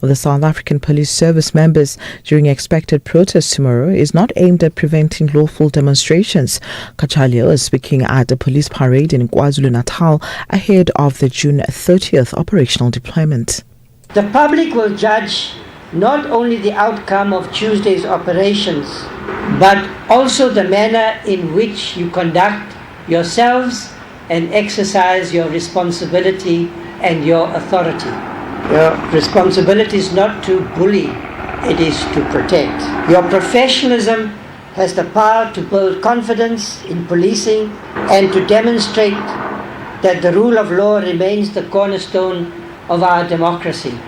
of the South African Police Service members during expected protests tomorrow is not aimed at preventing lawful demonstrations. Kachalio is speaking at a police parade in KwaZulu-Natal ahead of the June 30th operational deployment. The public will judge not only the outcome of Tuesday's operations, but also the manner in which you conduct yourselves and exercise your responsibility and your authority. Your responsibility is not to bully, it is to protect. Your professionalism has the power to build confidence in policing and to demonstrate that the rule of law remains the cornerstone of our democracy.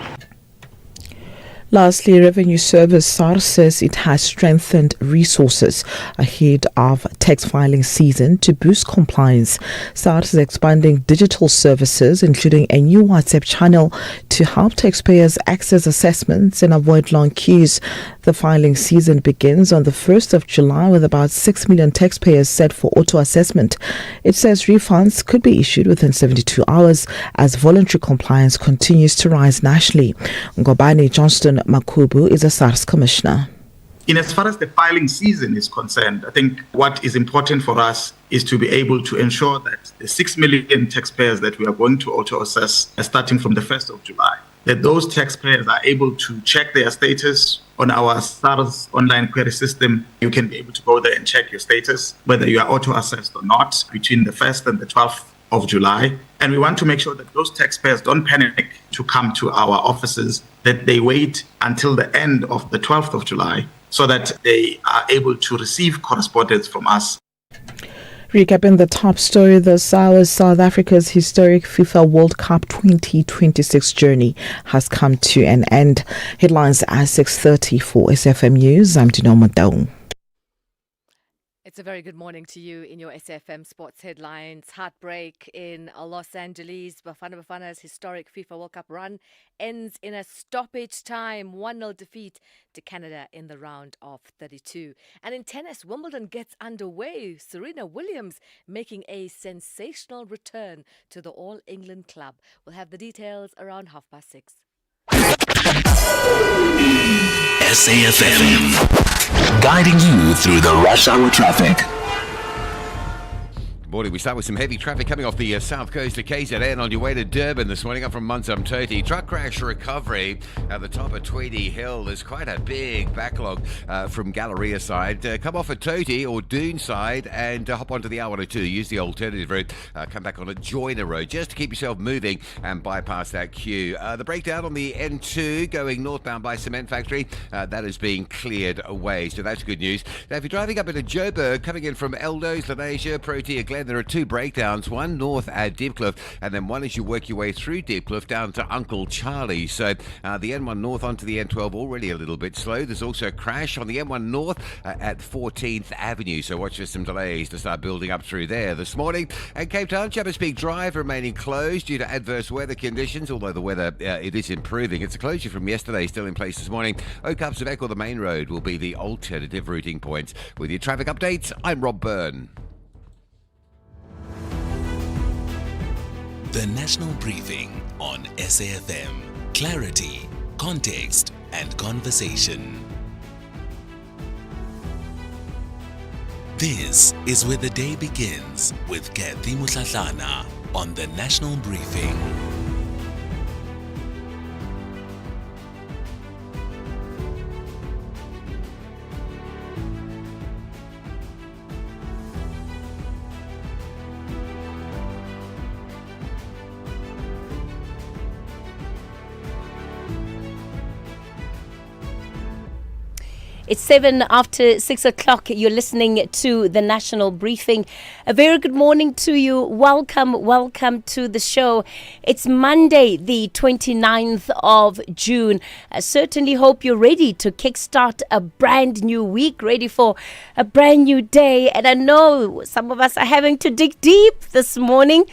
Lastly, Revenue Service SARS says it has strengthened resources ahead of tax filing season to boost compliance. SARS is expanding digital services, including a new WhatsApp channel to help taxpayers access assessments and avoid long queues. The filing season begins on the 1st of July with about 6 million taxpayers set for auto-assessment. It says refunds could be issued within 72 hours as voluntary compliance continues to rise nationally. Ngobani Johnston Makubu is a SARS commissioner. In as far as the filing season is concerned, I think what is important for us is to be able to ensure that the 6 million taxpayers that we are going to auto-assess starting from the 1st of July, that those taxpayers are able to check their status on our SARS online query system. You can be able to go there and check your status, whether you are auto-assessed or not, between the 1st and the 12th of July. And we want to make sure that those taxpayers don't panic to come to our offices, that they wait until the end of the 12th of July so that they are able to receive correspondence from us. Recapping the top story this hour, South Africa's historic FIFA World Cup 2026 journey has come to an end. Headlines at 6:30 for SAfm News. I'm Dino Madong. It's a very good morning to you in your SAfm Sports headlines. Heartbreak in Los Angeles. Bafana Bafana's historic FIFA World Cup run ends in a stoppage time 1-0 defeat to Canada in the round of 32. And in tennis, Wimbledon gets underway. Serena Williams making a sensational return to the All England club. We'll have the details around 6:30. SAfm, guiding you through the rush hour traffic. Morning, we start with some heavy traffic coming off the south coast of KZN on your way to Durban this morning up from Munsum-Toti. Truck crash recovery at the top of Tweedy Hill. There's quite a big backlog from Galleria side. Come off at Toti or Dune side and hop onto the R102. Use the alternative route. Come back on a Joiner Road just to keep yourself moving and bypass that queue. The breakdown on the N2 going northbound by Cement Factory, that is being cleared away. So that's good news. Now, if you're driving up into Joburg, coming in from Eldos, Lenasia, Protea, Glen, there are two breakdowns, one north at Diepkloof and then one as you work your way through Diepkloof down to Uncle Charlie. So the N1 north onto the N12 already a little bit slow. There's also a crash on the N1 north at 14th Avenue, so watch for some delays to start building up through there this morning. And Cape Town, Champions Peak Drive remaining closed due to adverse weather conditions, although the weather it is improving. It's a closure from yesterday still in place this morning. Oakups of Echo, the main road, will be the alternative routing points. With your traffic updates, I'm Rob Byrne. The National Briefing on SAfm. Clarity, context, and conversation. This is where the day begins with Kathy Mutlatlana on the National Briefing. It's 7 after 6 o'clock. You're listening to the National Briefing. A very good morning to you. Welcome to the show. It's Monday, the 29th of June. I certainly hope you're ready to kickstart a brand new week, ready for a brand new day. And I know some of us are having to dig deep this morning.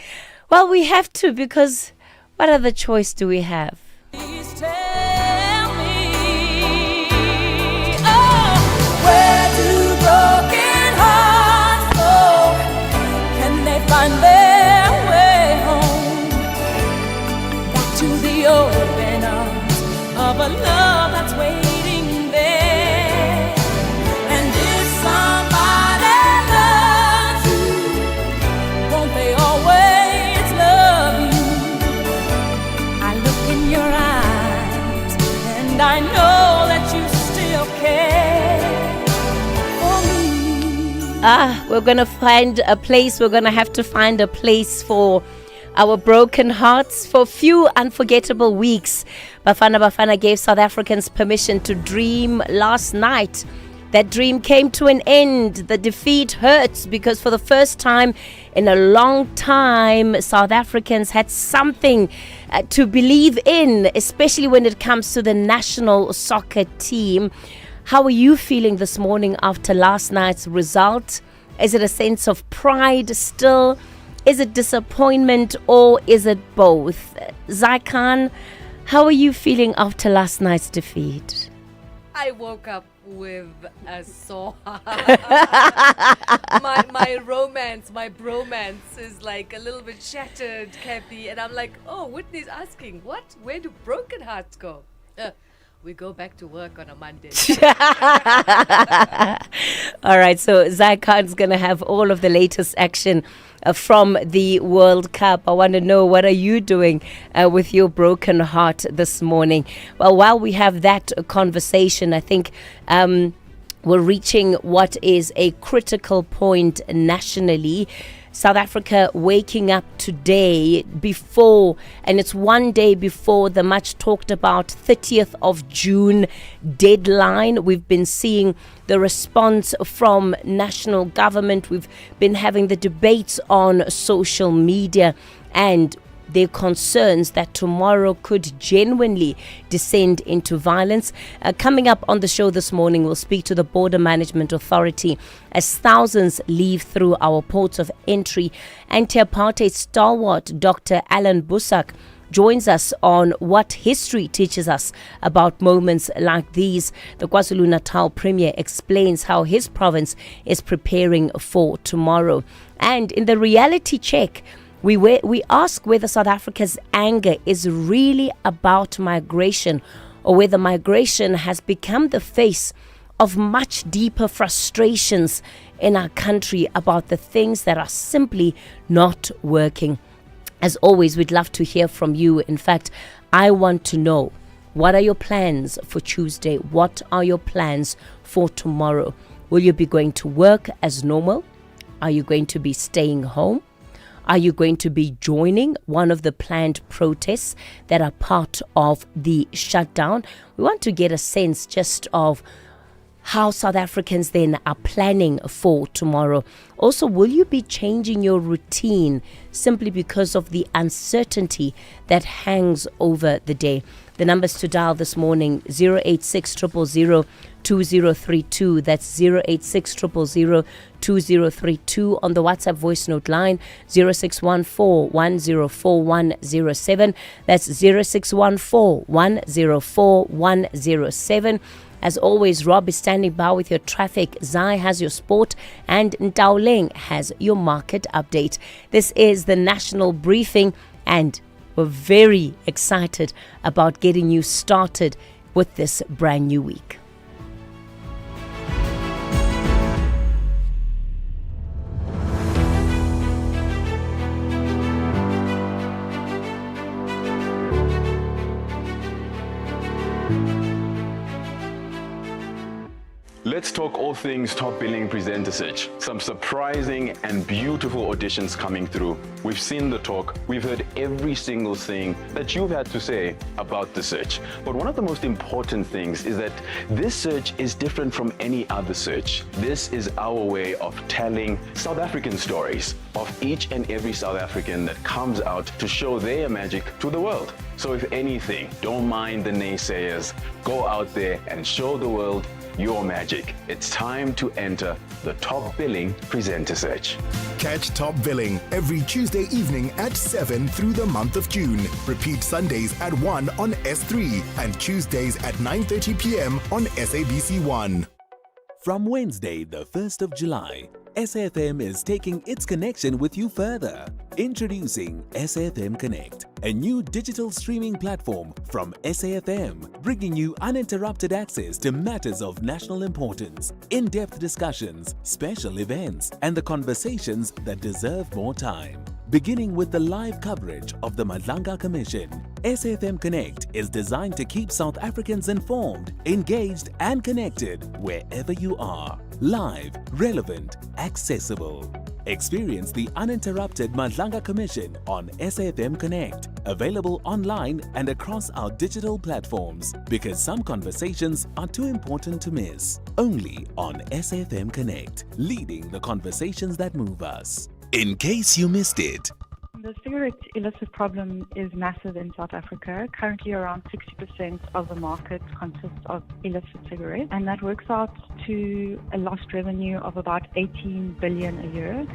Well, we have to, because what other choice do we have? Find their way home, back to the open arms of a love that's waiting there. And if somebody loves you, won't they always love you? I look in your eyes and I know that you still care for me. We're gonna find a place. We're gonna have to find a place for our broken hearts. For a few unforgettable weeks, Bafana gave South Africans permission to dream last night. That dream came to an end. The defeat hurts because for the first time in a long time, South Africans had something to believe in, especially when it comes to the national soccer team. How are you feeling this morning after last night's result? Is it a sense of pride still? Is it disappointment, or is it both? Zaikan, how are you feeling after last night's defeat? I woke up with a sore heart. my romance, my bromance is like a little bit shattered, Kathy. And I'm like, oh, Whitney's asking, what? Where do broken hearts go? We go back to work on a Monday. All right, so Zaikan's going to have all of the latest action from the World Cup. I want to know, what are you doing with your broken heart this morning? Well, while we have that conversation, I think we're reaching what is a critical point nationally. South Africa waking up today before, and it's one day before the much talked about 30th of June deadline. We've been seeing the response from national government. We've been having the debates on social media, and their concerns that tomorrow could genuinely descend into violence. Coming up on the show this morning, we'll speak to the Border Management Authority as thousands leave through our ports of entry. Anti-apartheid stalwart Dr. Alan Busak joins us on what history teaches us about moments like these. The KwaZulu-Natal Premier explains how his province is preparing for tomorrow. And in the reality check, we ask whether South Africa's anger is really about migration, or whether migration has become the face of much deeper frustrations in our country about the things that are simply not working. As always, we'd love to hear from you. In fact, I want to know, what are your plans for Tuesday? What are your plans for tomorrow? Will you be going to work as normal? Are you going to be staying home? Are you going to be joining one of the planned protests that are part of the shutdown? We want to get a sense just of how South Africans then are planning for tomorrow. Also, will you be changing your routine simply because of the uncertainty that hangs over the day? The numbers to dial this morning, 086 000 2032. That's 086 000 2032. On the WhatsApp voice note line, 0614 104 107. That's 0614 104 107. As always, Rob is standing by with your traffic. Zai has your sport, and Ntaoleng has your market update. This is the National Briefing, and we're very excited about getting you started with this brand new week. Let's talk all things top billing presenter search. Some surprising and beautiful auditions coming through. We've seen the talk. We've heard every single thing that you've had to say about the search. But one of the most important things is that this search is different from any other search. This is our way of telling South African stories of each and every South African that comes out to show their magic to the world. So if anything, don't mind the naysayers. Go out there and show the world your magic. It's time to enter the Top Billing Presenter Search. Catch Top Billing every Tuesday evening at 7 through the month of June. Repeat Sundays at 1 on S3 and Tuesdays at 9:30 p.m. on SABC 1. From Wednesday, the 1st of July, SAfm is taking its connection with you further. Introducing SAfm Connect, a new digital streaming platform from SAfm, bringing you uninterrupted access to matters of national importance, in-depth discussions, special events, and the conversations that deserve more time. Beginning with the live coverage of the Madlanga Commission, SAfm Connect is designed to keep South Africans informed, engaged, and connected wherever you are. Live, relevant, accessible. Experience the uninterrupted Madlanga Commission on SAfm Connect, available online and across our digital platforms, because some conversations are too important to miss. Only on SAfm Connect, leading the conversations that move us. In case you missed it, the cigarette illicit problem is massive in South Africa. Currently around 60% of the market consists of illicit cigarettes, and that works out to a lost revenue of about 18 billion a year,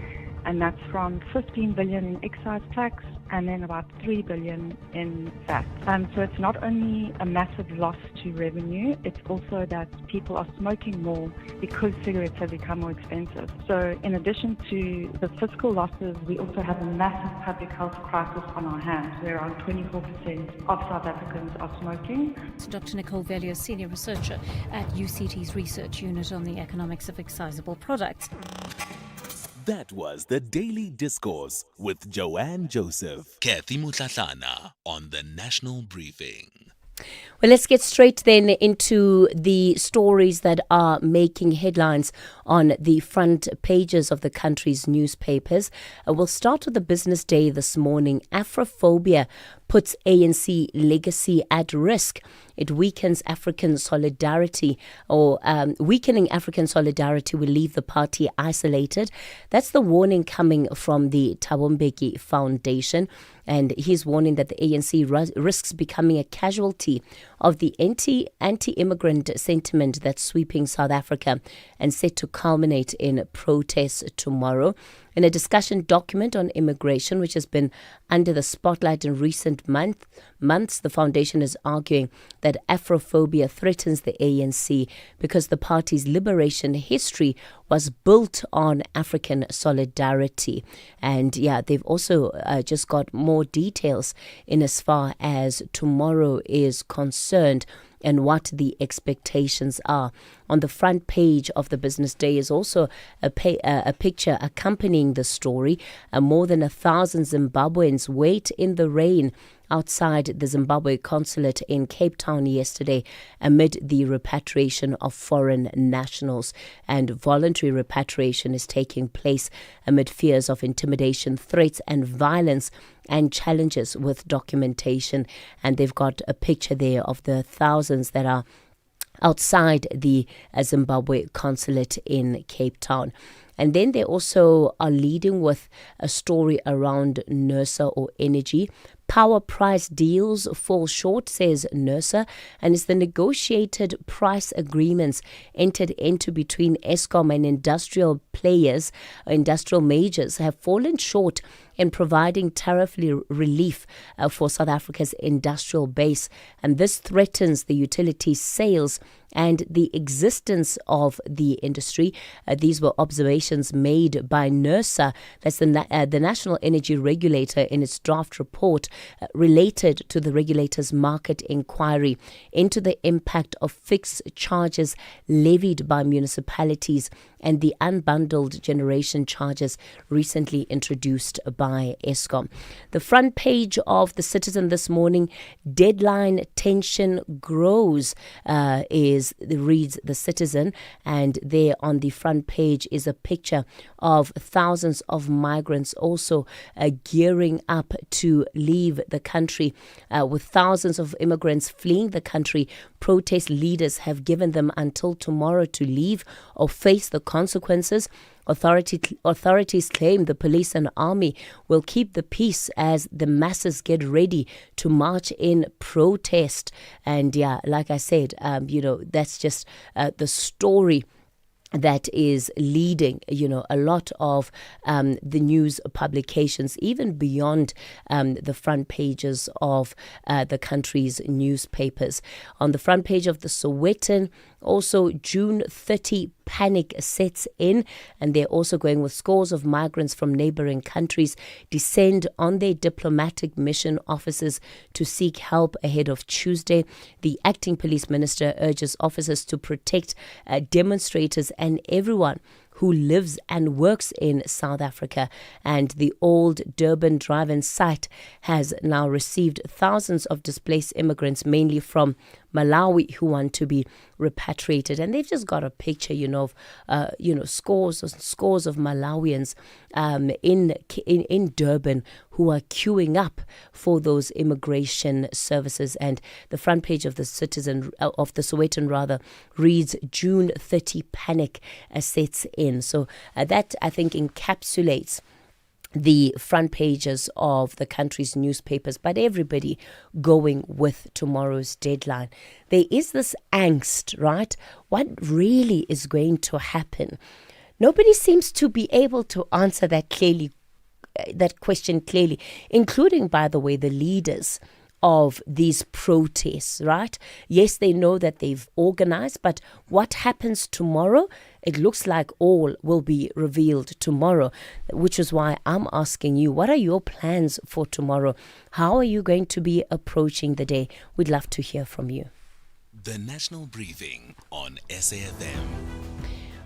and that's from 15 billion in excise tax and then about 3 billion in VAT. So it's not only a massive loss to revenue, it's also that people are smoking more because cigarettes have become more expensive. So in addition to the fiscal losses, we also have a massive public health crisis on our hands, where around 24% of South Africans are smoking. Dr. Nicole Velio, Senior Researcher at UCT's Research Unit on the Economics of Excisable Products. that was the Daily Discourse with Joanne Joseph. Kathy Mutlatlana on the National Briefing. Well, let's get straight then into the stories that are making headlines on the front pages of the country's newspapers. We'll start with the business day this morning. Afrophobia puts ANC legacy at risk. It weakens African solidarity, or weakening African solidarity will leave the party isolated. That's the warning coming from the Thabo Mbeki Foundation. And he's warning that the ANC risks becoming a casualty of the anti-immigrant sentiment that's sweeping South Africa and set to culminate in protests tomorrow. In a discussion document on immigration, which has been under the spotlight in recent months, the foundation is arguing that Afrophobia threatens the ANC because the party's liberation history was built on African solidarity. And yeah, they've also just got more details in as far as tomorrow is concerned and what the expectations are. On the front page of the business day is also a picture accompanying the story. More than 1,000 Zimbabweans wait in the rain outside the Zimbabwe consulate in Cape Town yesterday amid the repatriation of foreign nationals. And voluntary repatriation is taking place amid fears of intimidation, threats and violence and challenges with documentation. And they've got a picture there of the thousands that are outside the Zimbabwe consulate in Cape Town. And then they also are leading with a story around NERSA or energy. Power price deals fall short, says NERSA, and it's the negotiated price agreements entered into between Eskom and industrial players, industrial majors, have fallen short in providing tariff relief for South Africa's industrial base. And this threatens the utilities sales and the existence of the industry. These were observations made by NERSA, that's the National Energy Regulator, in its draft report related to the regulator's market inquiry into the impact of fixed charges levied by municipalities and the unbundled generation charges recently introduced by Eskom. The front page of The Citizen this morning, deadline tension grows, reads The Citizen, and there on the front page is a picture of thousands of migrants also gearing up to leave the country. With thousands of immigrants fleeing the country, protest leaders have given them until tomorrow to leave or face the consequences. Authorities claim the police and army will keep the peace as the masses get ready to march in protest. And yeah, like I said, that's just the story that is leading, a lot of the news publications, even beyond the front pages of the country's newspapers. On the front page of the Sowetan, Also, June 30 panic sets in, and they're also going with scores of migrants from neighboring countries descend on their diplomatic mission offices to seek help ahead of Tuesday. The acting police minister urges officers to protect demonstrators and everyone who lives and works in South Africa. And the old Durban drive-in site has now received thousands of displaced immigrants, mainly from Malawi, who want to be repatriated. And they've just got a picture, of scores of Malawians in Durban who are queuing up for those immigration services. And the front page of the Sowetan reads, June 30 panic sets in. So that, I think, encapsulates the front pages of the country's newspapers, but everybody going with tomorrow's deadline. There is this angst, right? What really is going to happen? Nobody seems to be able to answer that question clearly, including, by the way, the leaders of these protests, right? Yes, they know that they've organized, but what happens tomorrow? It looks like all will be revealed tomorrow, which is why I'm asking you, what are your plans for tomorrow? How are you going to be approaching the day? We'd love to hear from you. The National Briefing on SAfm.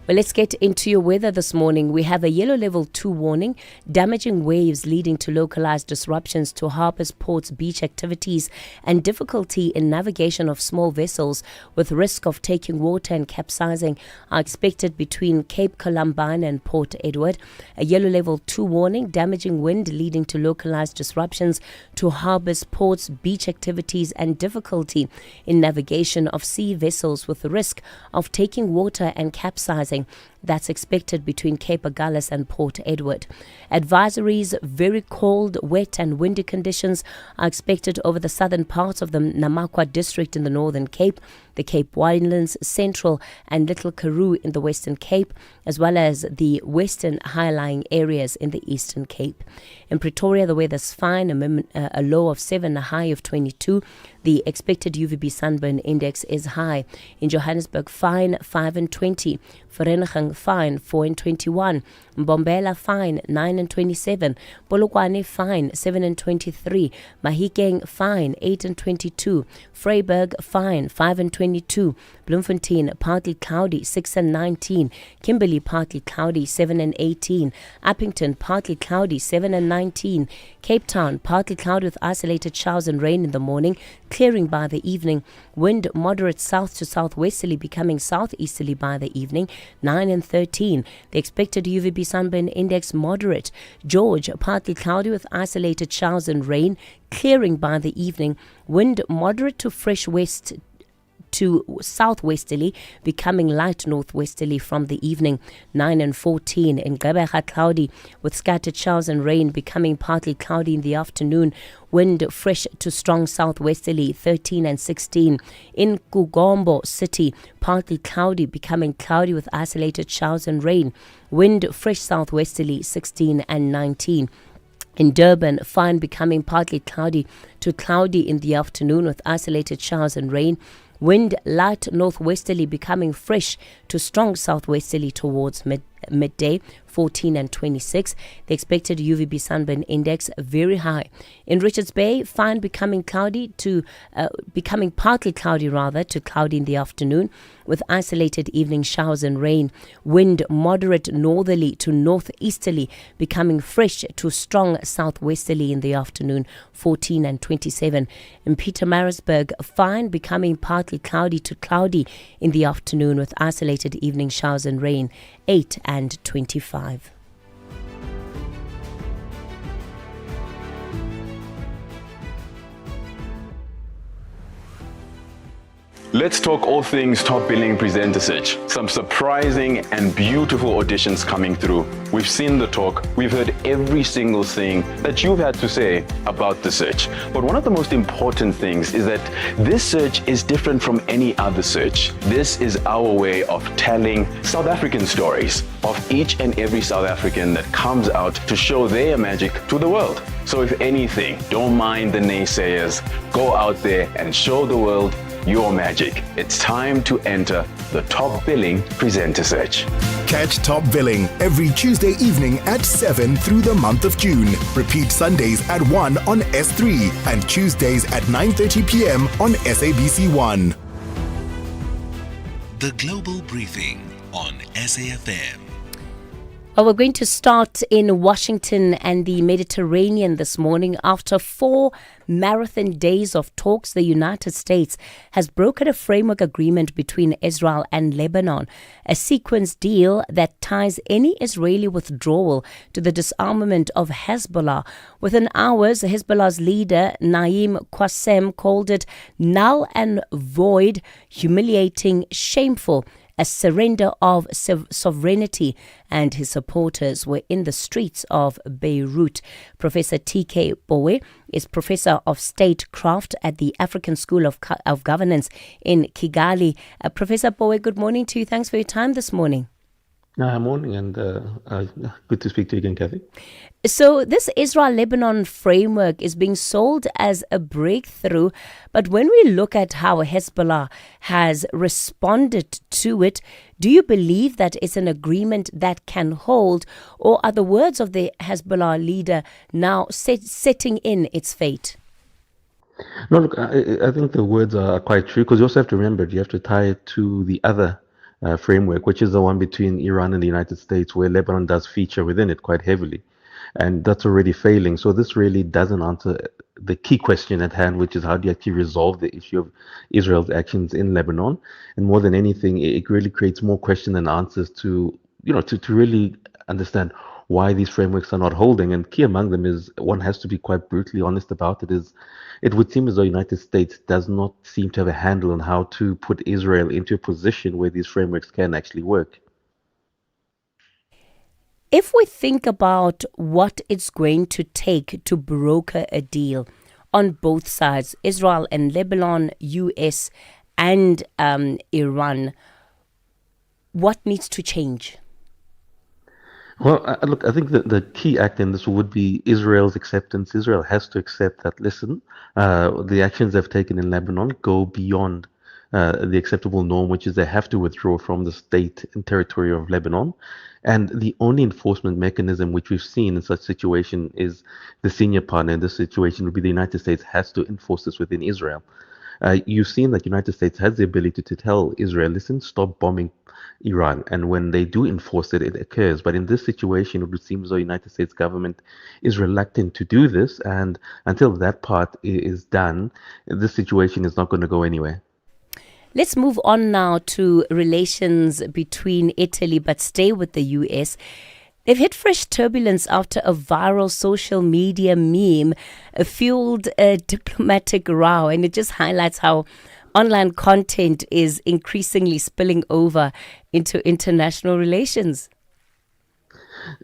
Well, let's get into your weather this morning. We have a yellow level 2 warning, damaging waves leading to localized disruptions to harbors, ports, beach activities, and difficulty in navigation of small vessels with risk of taking water and capsizing are expected between Cape Columbine and Port Edward. A yellow level 2 warning, damaging wind leading to localized disruptions to harbors, ports, beach activities, and difficulty in navigation of sea vessels with the risk of taking water and capsizing. That's expected between Cape Agulhas and Port Edward. Advisories, very cold, wet and windy conditions are expected over the southern parts of the Namakwa district in the Northern Cape, the Cape Winelands, Central and Little Karoo in the Western Cape, as well as the western high-lying areas in the Eastern Cape. In Pretoria, the weather's fine, a low of 7, a high of 22. The expected UVB sunburn index is high. In Johannesburg, fine, 5 and 20. Vereeniging, fine, 4 and 21. Mbombela, fine, 9 and 27. Polokwane, fine, 7 and 23. Mahikeng, fine, 8 and 22. Vryburg, fine, 5 and 22. Bloemfontein, partly cloudy, 6 and 19. Kimberley, partly cloudy, 7 and 18. Appington, partly cloudy, 7 and 19. Cape Town, partly cloudy with isolated showers and rain in the morning, clearing by the evening. Wind moderate south to southwesterly, becoming southeasterly by the evening, 9 and 13. The expected UVB sunburn index moderate. George, partly cloudy with isolated showers and rain, clearing by the evening. Wind moderate to fresh west to southwesterly, becoming light northwesterly from the evening, 9 and 14. In Gqeberha, cloudy with scattered showers and rain, becoming partly cloudy in the afternoon. Wind fresh to strong southwesterly, 13 and 16. In Kugombo City, partly cloudy, becoming cloudy with isolated showers and rain. Wind fresh southwesterly, 16 and 19. In Durban, fine, becoming partly cloudy to cloudy in the afternoon with isolated showers and rain. Wind light northwesterly, becoming fresh to strong southwesterly towards midday, 14 and 26. The expected UVB sunburn index very high. In Richards Bay, fine, becoming partly cloudy to cloudy in the afternoon with isolated evening showers and rain. Wind moderate northerly to northeasterly, becoming fresh to strong southwesterly in the afternoon, 14 and 27. In Pietermaritzburg, fine, becoming partly cloudy to cloudy in the afternoon with isolated evening showers and rain, 8 and 25. Let's talk all things top billing presenter search. Some surprising and beautiful auditions coming through. We've seen the talk, we've heard every single thing that you've had to say about the search. But one of the most important things is that this search is different from any other search. This is our way of telling South African stories of each and every South African that comes out to show their magic to the world. So if anything, don't mind the naysayers. Go out there and show the world your magic. It's time to enter the top billing presenter search. Catch Top Billing every Tuesday evening at 7 through the month of June. Repeat Sundays at 1 on S3 and Tuesdays at 9:30 p.m. on SABC1. The Global Briefing on SAFM. Well, we're going to start in Washington and the Mediterranean this morning. After 4 marathon days of talks, the United States has brokered a framework agreement between Israel and Lebanon, a sequence deal that ties any Israeli withdrawal to the disarmament of Hezbollah. Within hours, Hezbollah's leader, Naim Qassem, called it null and void, humiliating, shameful, a surrender of sovereignty, and his supporters were in the streets of Beirut. Professor T.K. Bowe is Professor of Statecraft at the African School of Governance in Kigali. Professor Bowe, good morning to you. Thanks for your time this morning. Morning, and good to speak to you again, Kathy. So this Israel-Lebanon framework is being sold as a breakthrough, but when we look at how Hezbollah has responded to it, do you believe that it's an agreement that can hold, or are the words of the Hezbollah leader now setting in its fate? No, look, I think the words are quite true, because you also have to remember, you have to tie it to the other framework, which is the one between Iran and the United States, where Lebanon does feature within it quite heavily. And that's already failing. So this really doesn't answer the key question at hand, which is how do you actually resolve the issue of Israel's actions in Lebanon? And more than anything, it really creates more questions than answers to really understand why these frameworks are not holding. And key among them is, one has to be quite brutally honest about it, is it would seem as though the United States does not seem to have a handle on how to put Israel into a position where these frameworks can actually work. If we think about what it's going to take to broker a deal on both sides, Israel and Lebanon, US and Iran, what needs to change? Well, look, I think the key act in this would be Israel's acceptance. Israel has to accept that, listen, the actions they've taken in Lebanon go beyond the acceptable norm, which is they have to withdraw from the state and territory of Lebanon. And the only enforcement mechanism which we've seen in such situation is the senior partner in this situation would be the United States has to enforce this within Israel. You've seen that the United States has the ability to tell Israel, listen, stop bombing Iran. And when they do enforce it, it occurs. But in this situation, it would seem as though the United States government is reluctant to do this. And until that part is done, this situation is not going to go anywhere. Let's move on now to relations between Italy, but stay with the US. They've hit fresh turbulence after a viral social media meme fueled a diplomatic row, and it just highlights how online content is increasingly spilling over into international relations.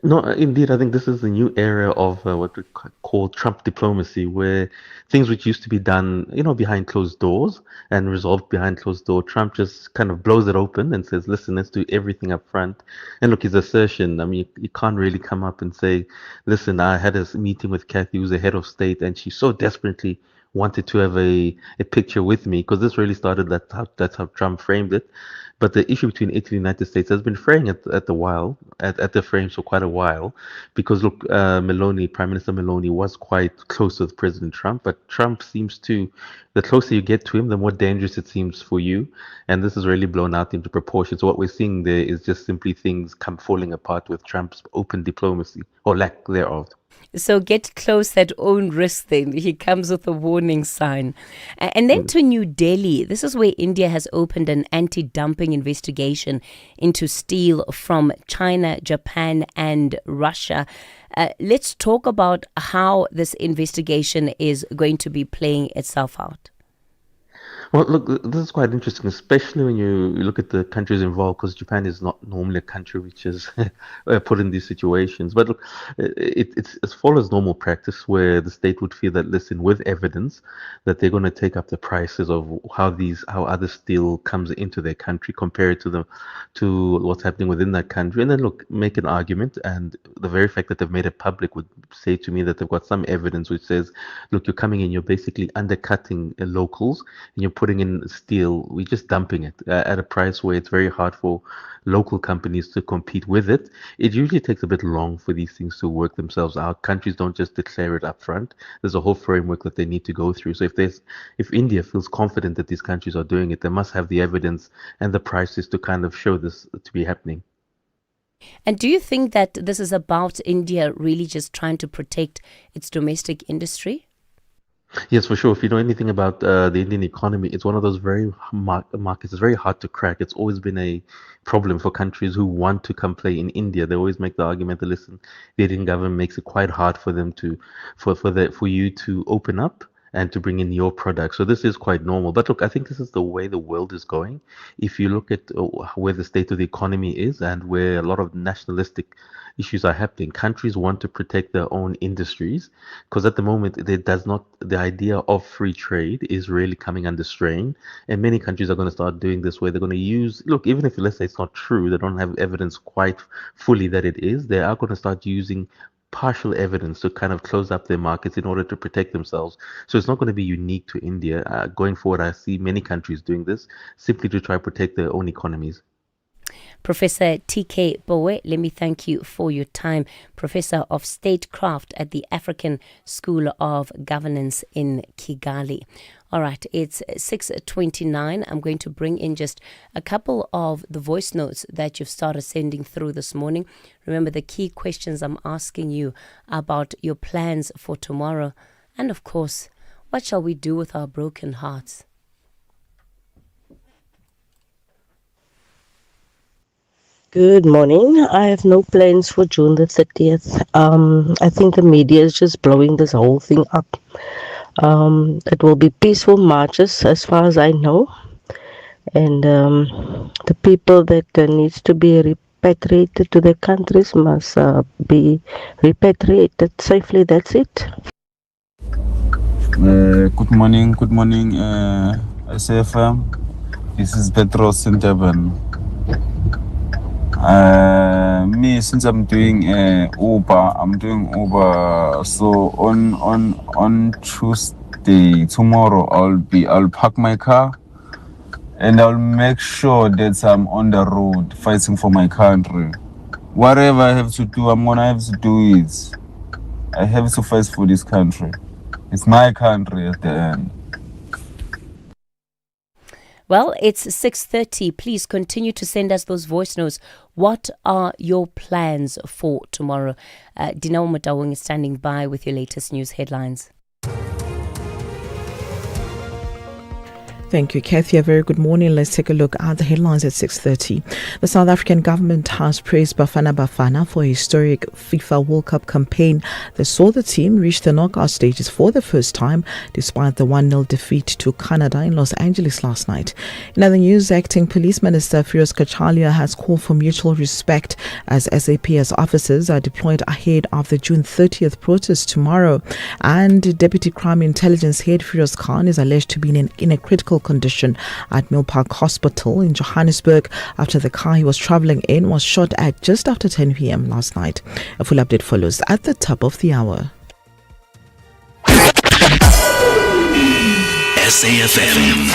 No, indeed, I think this is the new era of what we call Trump diplomacy, where things which used to be done, behind closed doors and resolved behind closed door, Trump just kind of blows it open and says, listen, let's do everything up front. And look, his assertion, I mean, you can't really come up and say, listen, I had a meeting with Kathy, who's the head of state, and she so desperately wanted to have a picture with me, because this really started, that's how Trump framed it. But the issue between Italy and the United States has been fraying at the frames for quite a while, because look, Meloni, Prime Minister Meloni, was quite close with President Trump, but Trump seems to, the closer you get to him, the more dangerous it seems for you, and this is really blown out into proportion. So what we're seeing there is just simply things come falling apart with Trump's open diplomacy, or lack thereof. So get close at own risk then. He comes with a warning sign. And then to New Delhi. This is where India has opened an anti-dumping investigation into steel from China, Japan and Russia. Let's talk about how this investigation is going to be playing itself out. Well, look, this is quite interesting, especially when you look at the countries involved, because Japan is not normally a country which is put in these situations. But look, it follows normal practice, where the state would feel that, listen, with evidence, that they're going to take up the prices of how other steel comes into their country, compare it to what's happening within that country, and then look, make an argument. And the very fact that they've made it public would say to me that they've got some evidence which says, look, you're coming in, you're basically undercutting locals, and you're putting in steel, we're just dumping it at a price where it's very hard for local companies to compete with it. It usually takes a bit long for these things to work themselves out. Countries don't just declare it up front. There's a whole framework that they need to go through. So if India feels confident that these countries are doing it, they must have the evidence and the prices to kind of show this to be happening. And do you think that this is about India really just trying to protect its domestic industry? Yes, for sure. If you know anything about the Indian economy, it's one of those very markets. It's very hard to crack. It's always been a problem for countries who want to come play in India. They always make the argument that listen, the Indian government makes it quite hard for them to, for you to open up and to bring in your product. So this is quite normal. But look, I think this is the way the world is going. If you look at where the state of the economy is and where a lot of nationalistic issues are happening, countries want to protect their own industries because at the moment the idea of free trade is really coming under strain, and many countries are going to start doing this where they're going to use, look, even if let's say it's not true, they don't have evidence quite fully that it is, they are going to start using partial evidence to kind of close up their markets in order to protect themselves. So it's not going to be unique to India. Going forward, I see many countries doing this simply to try to protect their own economies. Professor T.K. Bowe, let me thank you for your time. Professor of Statecraft at the African School of Governance in Kigali. All right, it's 6:29. I'm going to bring in just a couple of the voice notes that you've started sending through this morning. Remember, the key questions I'm asking you about your plans for tomorrow. And of course, what shall we do with our broken hearts? Good morning. I have no plans for June the 30th. I think the media is just blowing this whole thing up. It will be peaceful marches as far as I know. And the people that needs to be repatriated to their countries must be repatriated safely. That's it. Good morning, SAfm. This is Petros in Durban. Me, since I'm doing Uber. So on Tuesday, tomorrow, I'll park my car and I'll make sure that I'm on the road fighting for my country. Whatever I have to do, I'm gonna have to do it. I have to fight for this country. It's my country at the end. Well, it's 6:30. Please continue to send us those voice notes. What are your plans for tomorrow? Dinao Mutawang is standing by with your latest news headlines. Thank you, Kathy. A very good morning. Let's take a look at the headlines at 6:30. The South African government has praised Bafana Bafana for a historic FIFA World Cup campaign that saw the team reach the knockout stages for the first time, despite the 1-0 defeat to Canada in Los Angeles last night. In other news, Acting Police Minister Firoz Kachalia has called for mutual respect as SAPS officers are deployed ahead of the June 30th protest tomorrow. And Deputy Crime Intelligence Head Firoz Khan is alleged to be in a critical condition at Mill Park Hospital in Johannesburg after the car he was travelling in was shot at just after 10 p.m. last night. A full update follows at the top of the hour. SAfm,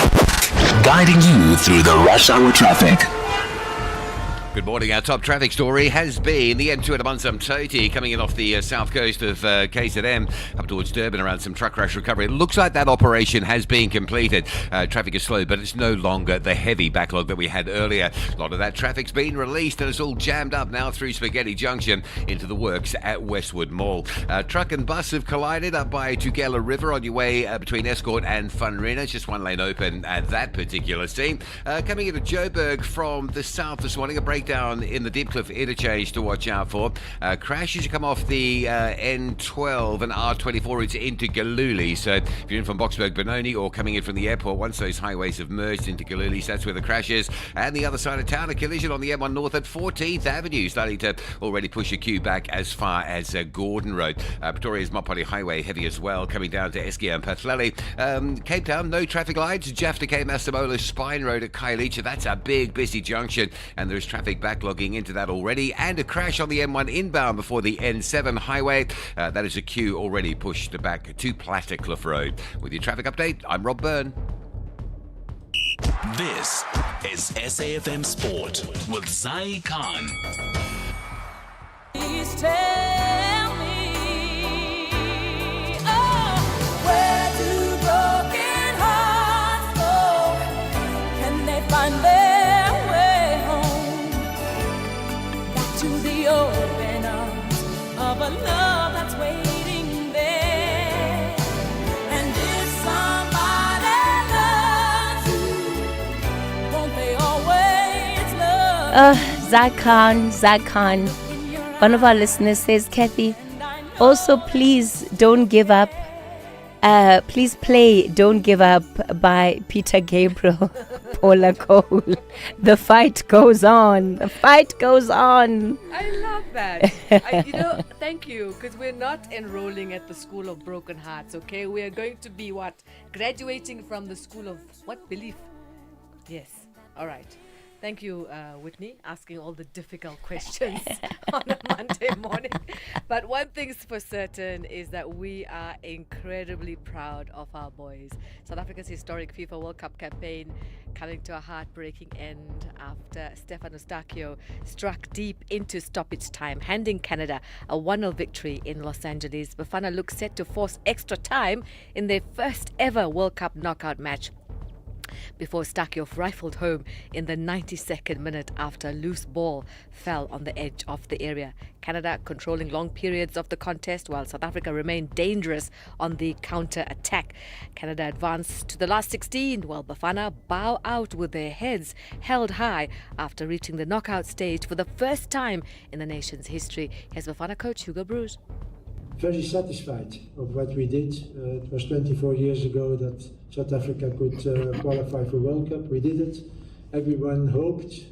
guiding you through the rush hour traffic. Good morning. Our top traffic story has been the M2 at Amansamtoti coming in off the south coast of KZN up towards Durban around some truck crash recovery. It looks like that operation has been completed. Traffic is slow, but it's no longer the heavy backlog that we had earlier. A lot of that traffic's been released and it's all jammed up now through Spaghetti Junction into the works at Westwood Mall. Truck and bus have collided up by Tugela River on your way between Escort and Funrena. Just one lane open at that particular scene. Coming into Joburg from the south this morning, a breakdown in the Deepcliff interchange to watch out for. Crashes you come off the N12 and R24 it's into Galuli. So if you're in from Boksburg, Benoni, or coming in from the airport, once those highways have merged into Galuli, so that's where the crash is. And the other side of town, a collision on the M1 North at 14th Avenue, starting to already push a queue back as far as Gordon Road. Pretoria's Mopani Highway heavy as well, coming down to Eskia and Pathleli. Cape Town, no traffic lights. Jafta K Masamola Spine Road at Khayelitsha. That's a big busy junction, and there's traffic backlogging into that already, and a crash on the M1 inbound before the N7 highway. That is a queue already pushed back to Plattercliff Road. With your traffic update, I'm Rob Byrne. This is SAFM Sport with Zai Khan. Please tell me, where do broken hearts go? Can they find their way home? Back to the open arms of a love that's waiting there. And if somebody loves you, won't they always love you? Zai Khan. One of our listeners says, Kathy, also please don't give up. Please play Don't Give Up by Peter Gabriel, Paula Cole. The fight goes on. The fight goes on. I love that. Thank you, because we're not enrolling at the School of Broken Hearts, okay? We are going to be graduating from the School of what belief? Yes. All right. Thank you, Whitney, asking all the difficult questions on a Monday morning. But one thing's for certain is that we are incredibly proud of our boys. South Africa's historic FIFA World Cup campaign coming to a heartbreaking end after Stefano Stacchio struck deep into stoppage time, handing Canada a 1-0 victory in Los Angeles. Bafana looks set to force extra time in their first ever World Cup knockout match, before Stacchio rifled home in the 92nd minute after a loose ball fell on the edge of the area. Canada controlling long periods of the contest while South Africa remained dangerous on the counter-attack. Canada advanced to the last 16 while Bafana bow out with their heads held high after reaching the knockout stage for the first time in the nation's history. Here's Bafana coach Hugo Broos. Very satisfied of what we did. It was 24 years ago that South Africa could qualify for World Cup. We did it. Everyone hoped,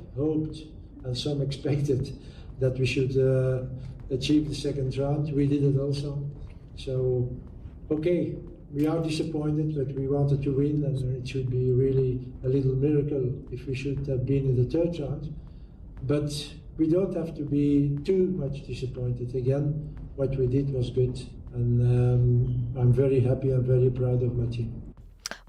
and some expected that we should achieve the second round. We did it also. So, okay, we are disappointed, but we wanted to win, and it should be really a little miracle if we should have been in the third round. But we don't have to be too much disappointed again. What we did was good, and I'm very happy and very proud of my team.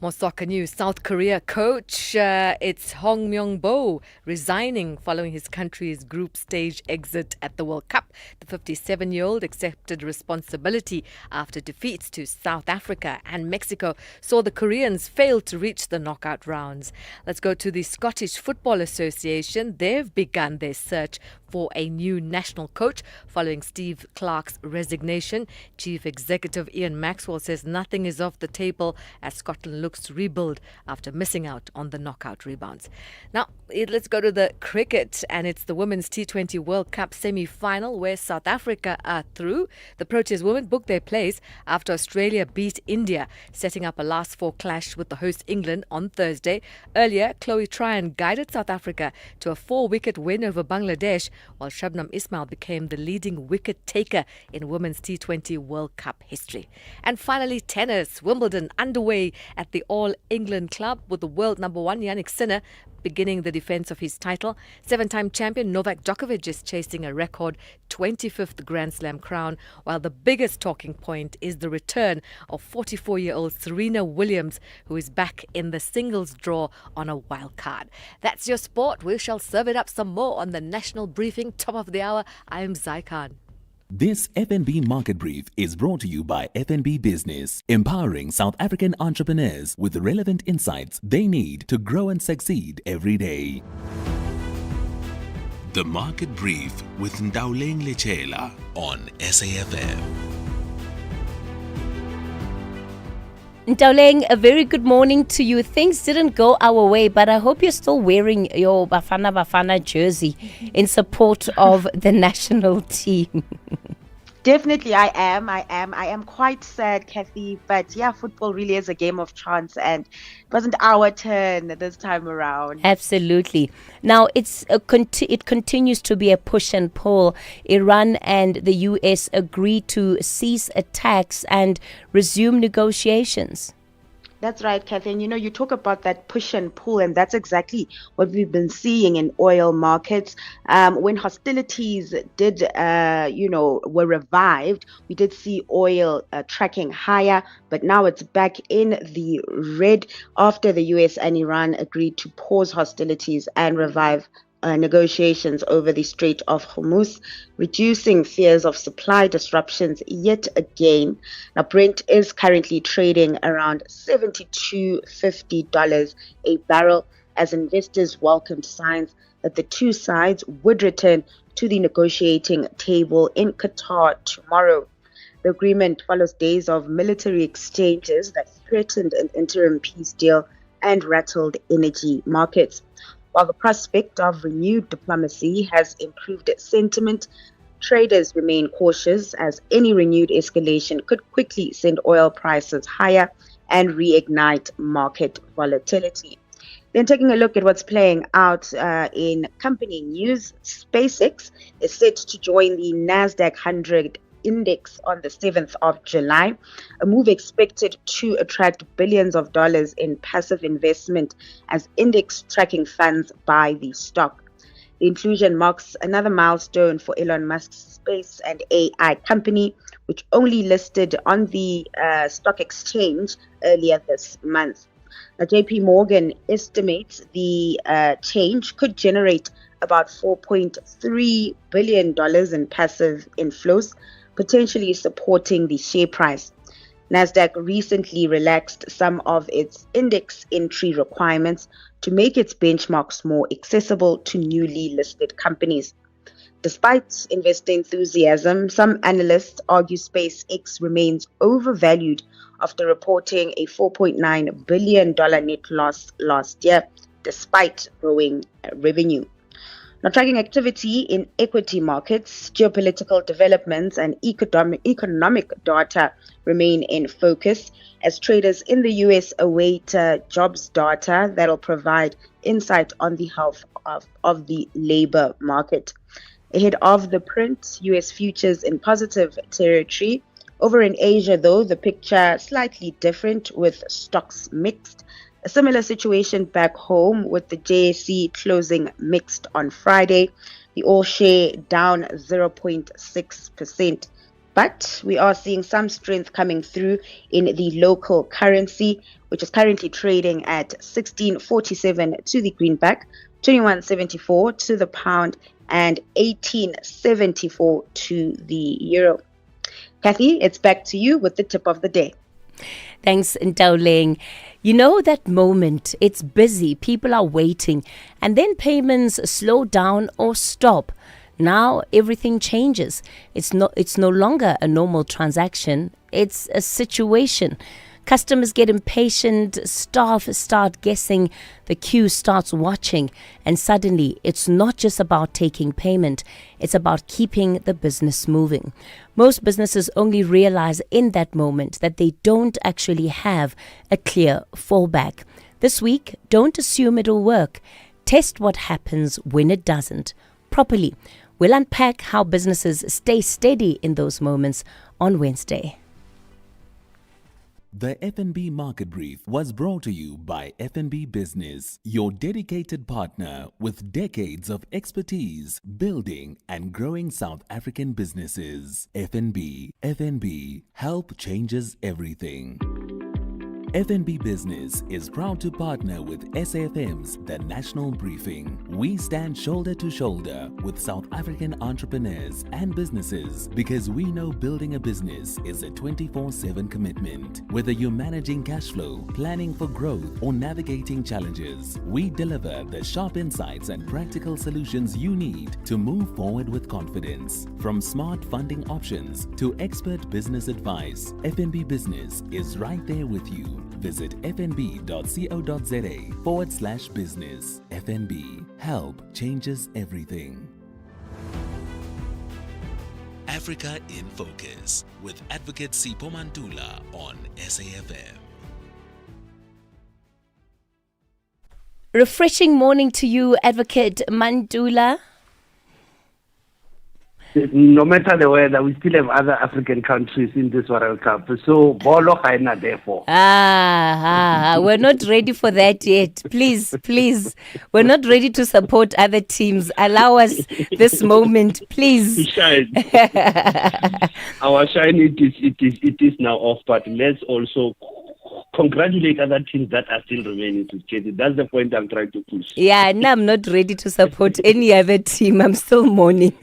More soccer news. South Korea coach, it's Hong Myung-bo resigning following his country's group stage exit at the World Cup. The 57-year-old accepted responsibility after defeats to South Africa and Mexico saw the Koreans fail to reach the knockout rounds. Let's go to the Scottish Football Association. They've begun their search for a new national coach following Steve Clarke's resignation. Chief Executive Ian Maxwell says nothing is off the table as Scotland looks to rebuild after missing out on the knockout rebounds. Now, let's go to the cricket, and it's the Women's T20 World Cup semi-final where South Africa are through. The Proteas women booked their place after Australia beat India, setting up a last four clash with the host England on Thursday. Earlier, Chloe Tryon guided South Africa to a 4-wicket win over Bangladesh, while Shabnam Ismail became the leading wicket taker in Women's T20 World Cup history. And finally, tennis. Wimbledon underway at the All-England Club with the world number one Yannick Sinner beginning the defense of his title. 7-time champion Novak Djokovic is chasing a record 25th Grand Slam crown, while the biggest talking point is the return of 44-year-old Serena Williams, who is back in the singles draw on a wild card. That's your sport. We shall serve it up some more on the National Briefing, top of the hour. I am Zai Khan. This FNB Market Brief is brought to you by FNB Business, empowering South African entrepreneurs with the relevant insights they need to grow and succeed every day. The Market Brief with Ndauleng Lechela on SAFM. Ndauleng, a very good morning to you. Things didn't go our way, but I hope you're still wearing your Bafana jersey in support of the national team. Definitely, I am. I am quite sad, Kathy. But yeah, football really is a game of chance, and it wasn't our turn this time around. Absolutely. Now, it continues to be a push and pull. Iran and the US agree to cease attacks and resume negotiations. That's right, Kathy. And you talk about that push and pull, and that's exactly what we've been seeing in oil markets. When hostilities were revived, we did see oil tracking higher, but now it's back in the red after the US and Iran agreed to pause hostilities and revive negotiations over the Strait of Hormuz, reducing fears of supply disruptions yet again. Now, Brent is currently trading around $72.50 a barrel as investors welcomed signs that the two sides would return to the negotiating table in Qatar tomorrow. The agreement follows days of military exchanges that threatened an interim peace deal and rattled energy markets. While the prospect of renewed diplomacy has improved sentiment, traders remain cautious as any renewed escalation could quickly send oil prices higher and reignite market volatility. Then taking a look at what's playing out in company news, SpaceX is set to join the NASDAQ 100 index on the 7th of July, a move expected to attract billions of dollars in passive investment as index tracking funds buy the stock. The inclusion marks another milestone for Elon Musk's space and AI company, which only listed on the stock exchange earlier this month. Now, JP Morgan estimates the change could generate about $4.3 billion in passive inflows, potentially supporting the share price. Nasdaq recently relaxed some of its index entry requirements to make its benchmarks more accessible to newly listed companies. Despite investor enthusiasm, some analysts argue SpaceX remains overvalued after reporting a $4.9 billion net loss last year, despite growing revenue. Now, tracking activity in equity markets, geopolitical developments, and economic data remain in focus as traders in the U.S. await jobs data that will provide insight on the health of the labor market. Ahead of the print, U.S. futures in positive territory. Over in Asia, though, the picture slightly different with stocks mixed. A similar situation back home with the JSE closing mixed on Friday. The all share down 0.6%. But we are seeing some strength coming through in the local currency, which is currently trading at 16.47 to the greenback, 21.74 to the pound, and 18.74 to the euro. Kathy, it's back to you with the tip of the day. Thanks, Ndauling. You know that moment, it's busy, people are waiting, and then payments slow down or stop. Now everything changes. It's no longer a normal transaction, it's a situation. Customers get impatient, staff start guessing, the queue starts watching, and suddenly it's not just about taking payment, it's about keeping the business moving. Most businesses only realize in that moment that they don't actually have a clear fallback. This week, don't assume it'll work. Test what happens when it doesn't. Properly. We'll unpack how businesses stay steady in those moments on Wednesday. The FNB Market Brief was brought to you by FNB Business, your dedicated partner with decades of expertise building and growing South African businesses. FNB, help changes everything. FNB Business is proud to partner with SAFM's The National Briefing. We stand shoulder to shoulder with South African entrepreneurs and businesses because we know building a business is a 24/7 commitment. Whether you're managing cash flow, planning for growth, or navigating challenges, we deliver the sharp insights and practical solutions you need to move forward with confidence. From smart funding options to expert business advice, FNB Business is right there with you. Visit fnb.co.za/business. FNB, help changes everything. Africa in Focus with Advocate Sipho Mantula on SAFM. Refreshing morning to you, Advocate Mandula. No matter the weather, we still have other African countries in this World Cup. So, bolo kaina therefore. We're not ready for that yet. Please, we're not ready to support other teams. Allow us this moment, please. Shine. Our shine it is now off, but let's also congratulate other teams that are still remaining to get it. That's the point I'm trying to push. Yeah, no, I'm not ready to support any other team. I'm still mourning.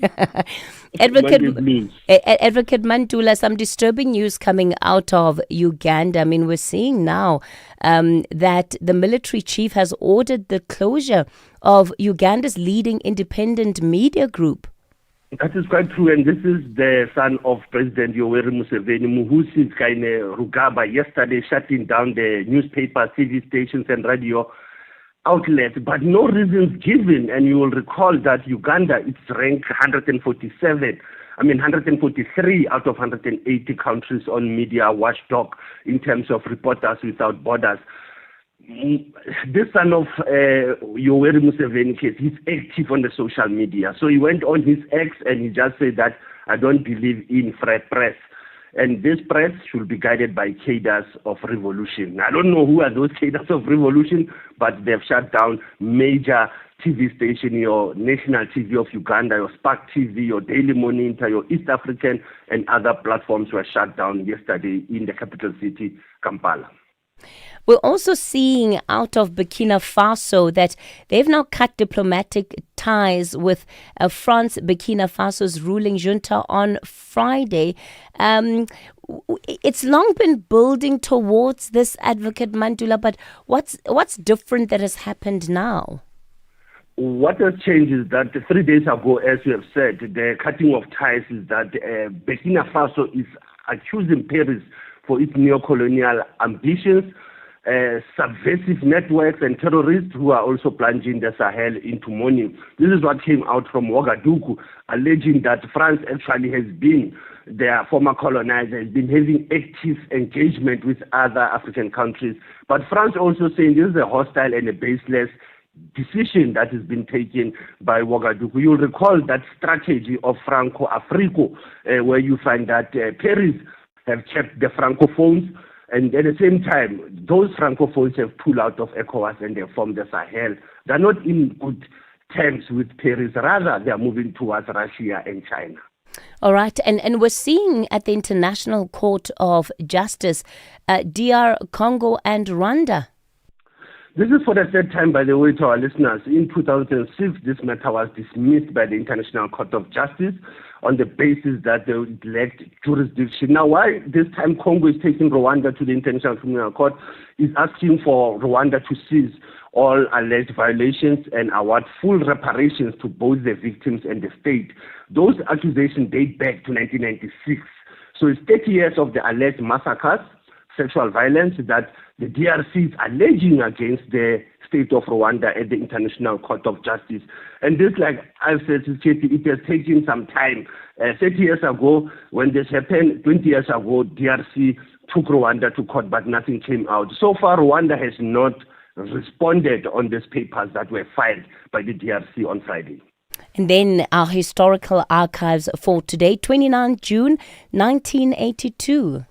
Advocate Mantula, some disturbing news coming out of Uganda. I mean, we're seeing now that the military chief has ordered the closure of Uganda's leading independent media group. That is quite true, and this is the son of President Yoweri Museveni, Muhusi Rugaba, yesterday shutting down the newspapers, TV stations and radio outlets, but no reasons given. And you will recall that Uganda is ranked 143 out of 180 countries on media watchdog in terms of Reporters Without Borders. This son of Yoweri Museveni, he's active on the social media. So he went on his X and he just said that I don't believe in free press. And this press should be guided by cadres of revolution. I don't know who are those cadres of revolution, but they've shut down major TV station, your national TV of Uganda, your Spark TV, your Daily Monitor, your East African and other platforms were shut down yesterday in the capital city, Kampala. We're also seeing out of Burkina Faso that they've now cut diplomatic ties with France, Burkina Faso's ruling junta on Friday. It's long been building towards this, Advocate Mantula, but what's different that has happened now? What has changed is that 3 days ago, as you have said, the cutting of ties is that Burkina Faso is accusing Paris for its neo-colonial ambitions, subversive networks and terrorists who are also plunging the Sahel into mourning. This is what came out from Ouagadougou, alleging that France actually has been, their former colonizer, has been having active engagement with other African countries. But France also saying this is a hostile and a baseless decision that has been taken by Ouagadougou. You'll recall that strategy of Franco-Africo, where you find that Paris have kept the Francophones, and at the same time, those Francophones have pulled out of ECOWAS and they formed the Sahel. They're not in good terms with Paris. Rather, they are moving towards Russia and China. All right. And we're seeing at the International Court of Justice, DR Congo and Rwanda. This is for the third time, by the way, to our listeners. In 2006, this matter was dismissed by the International Court of Justice on the basis that they lacked jurisdiction. Now, why this time Congo is taking Rwanda to the International Criminal Court is asking for Rwanda to cease all alleged violations and award full reparations to both the victims and the state. Those accusations date back to 1996. So it's 30 years of the alleged massacres, sexual violence that the DRC is alleging against the state of Rwanda at the International Court of Justice. And this, like I've said, it has taken some time. 30 years ago, when this happened, 20 years ago, DRC took Rwanda to court, but nothing came out. So far, Rwanda has not responded on these papers that were filed by the DRC on Friday. And then our historical archives for today, 29 June 1982.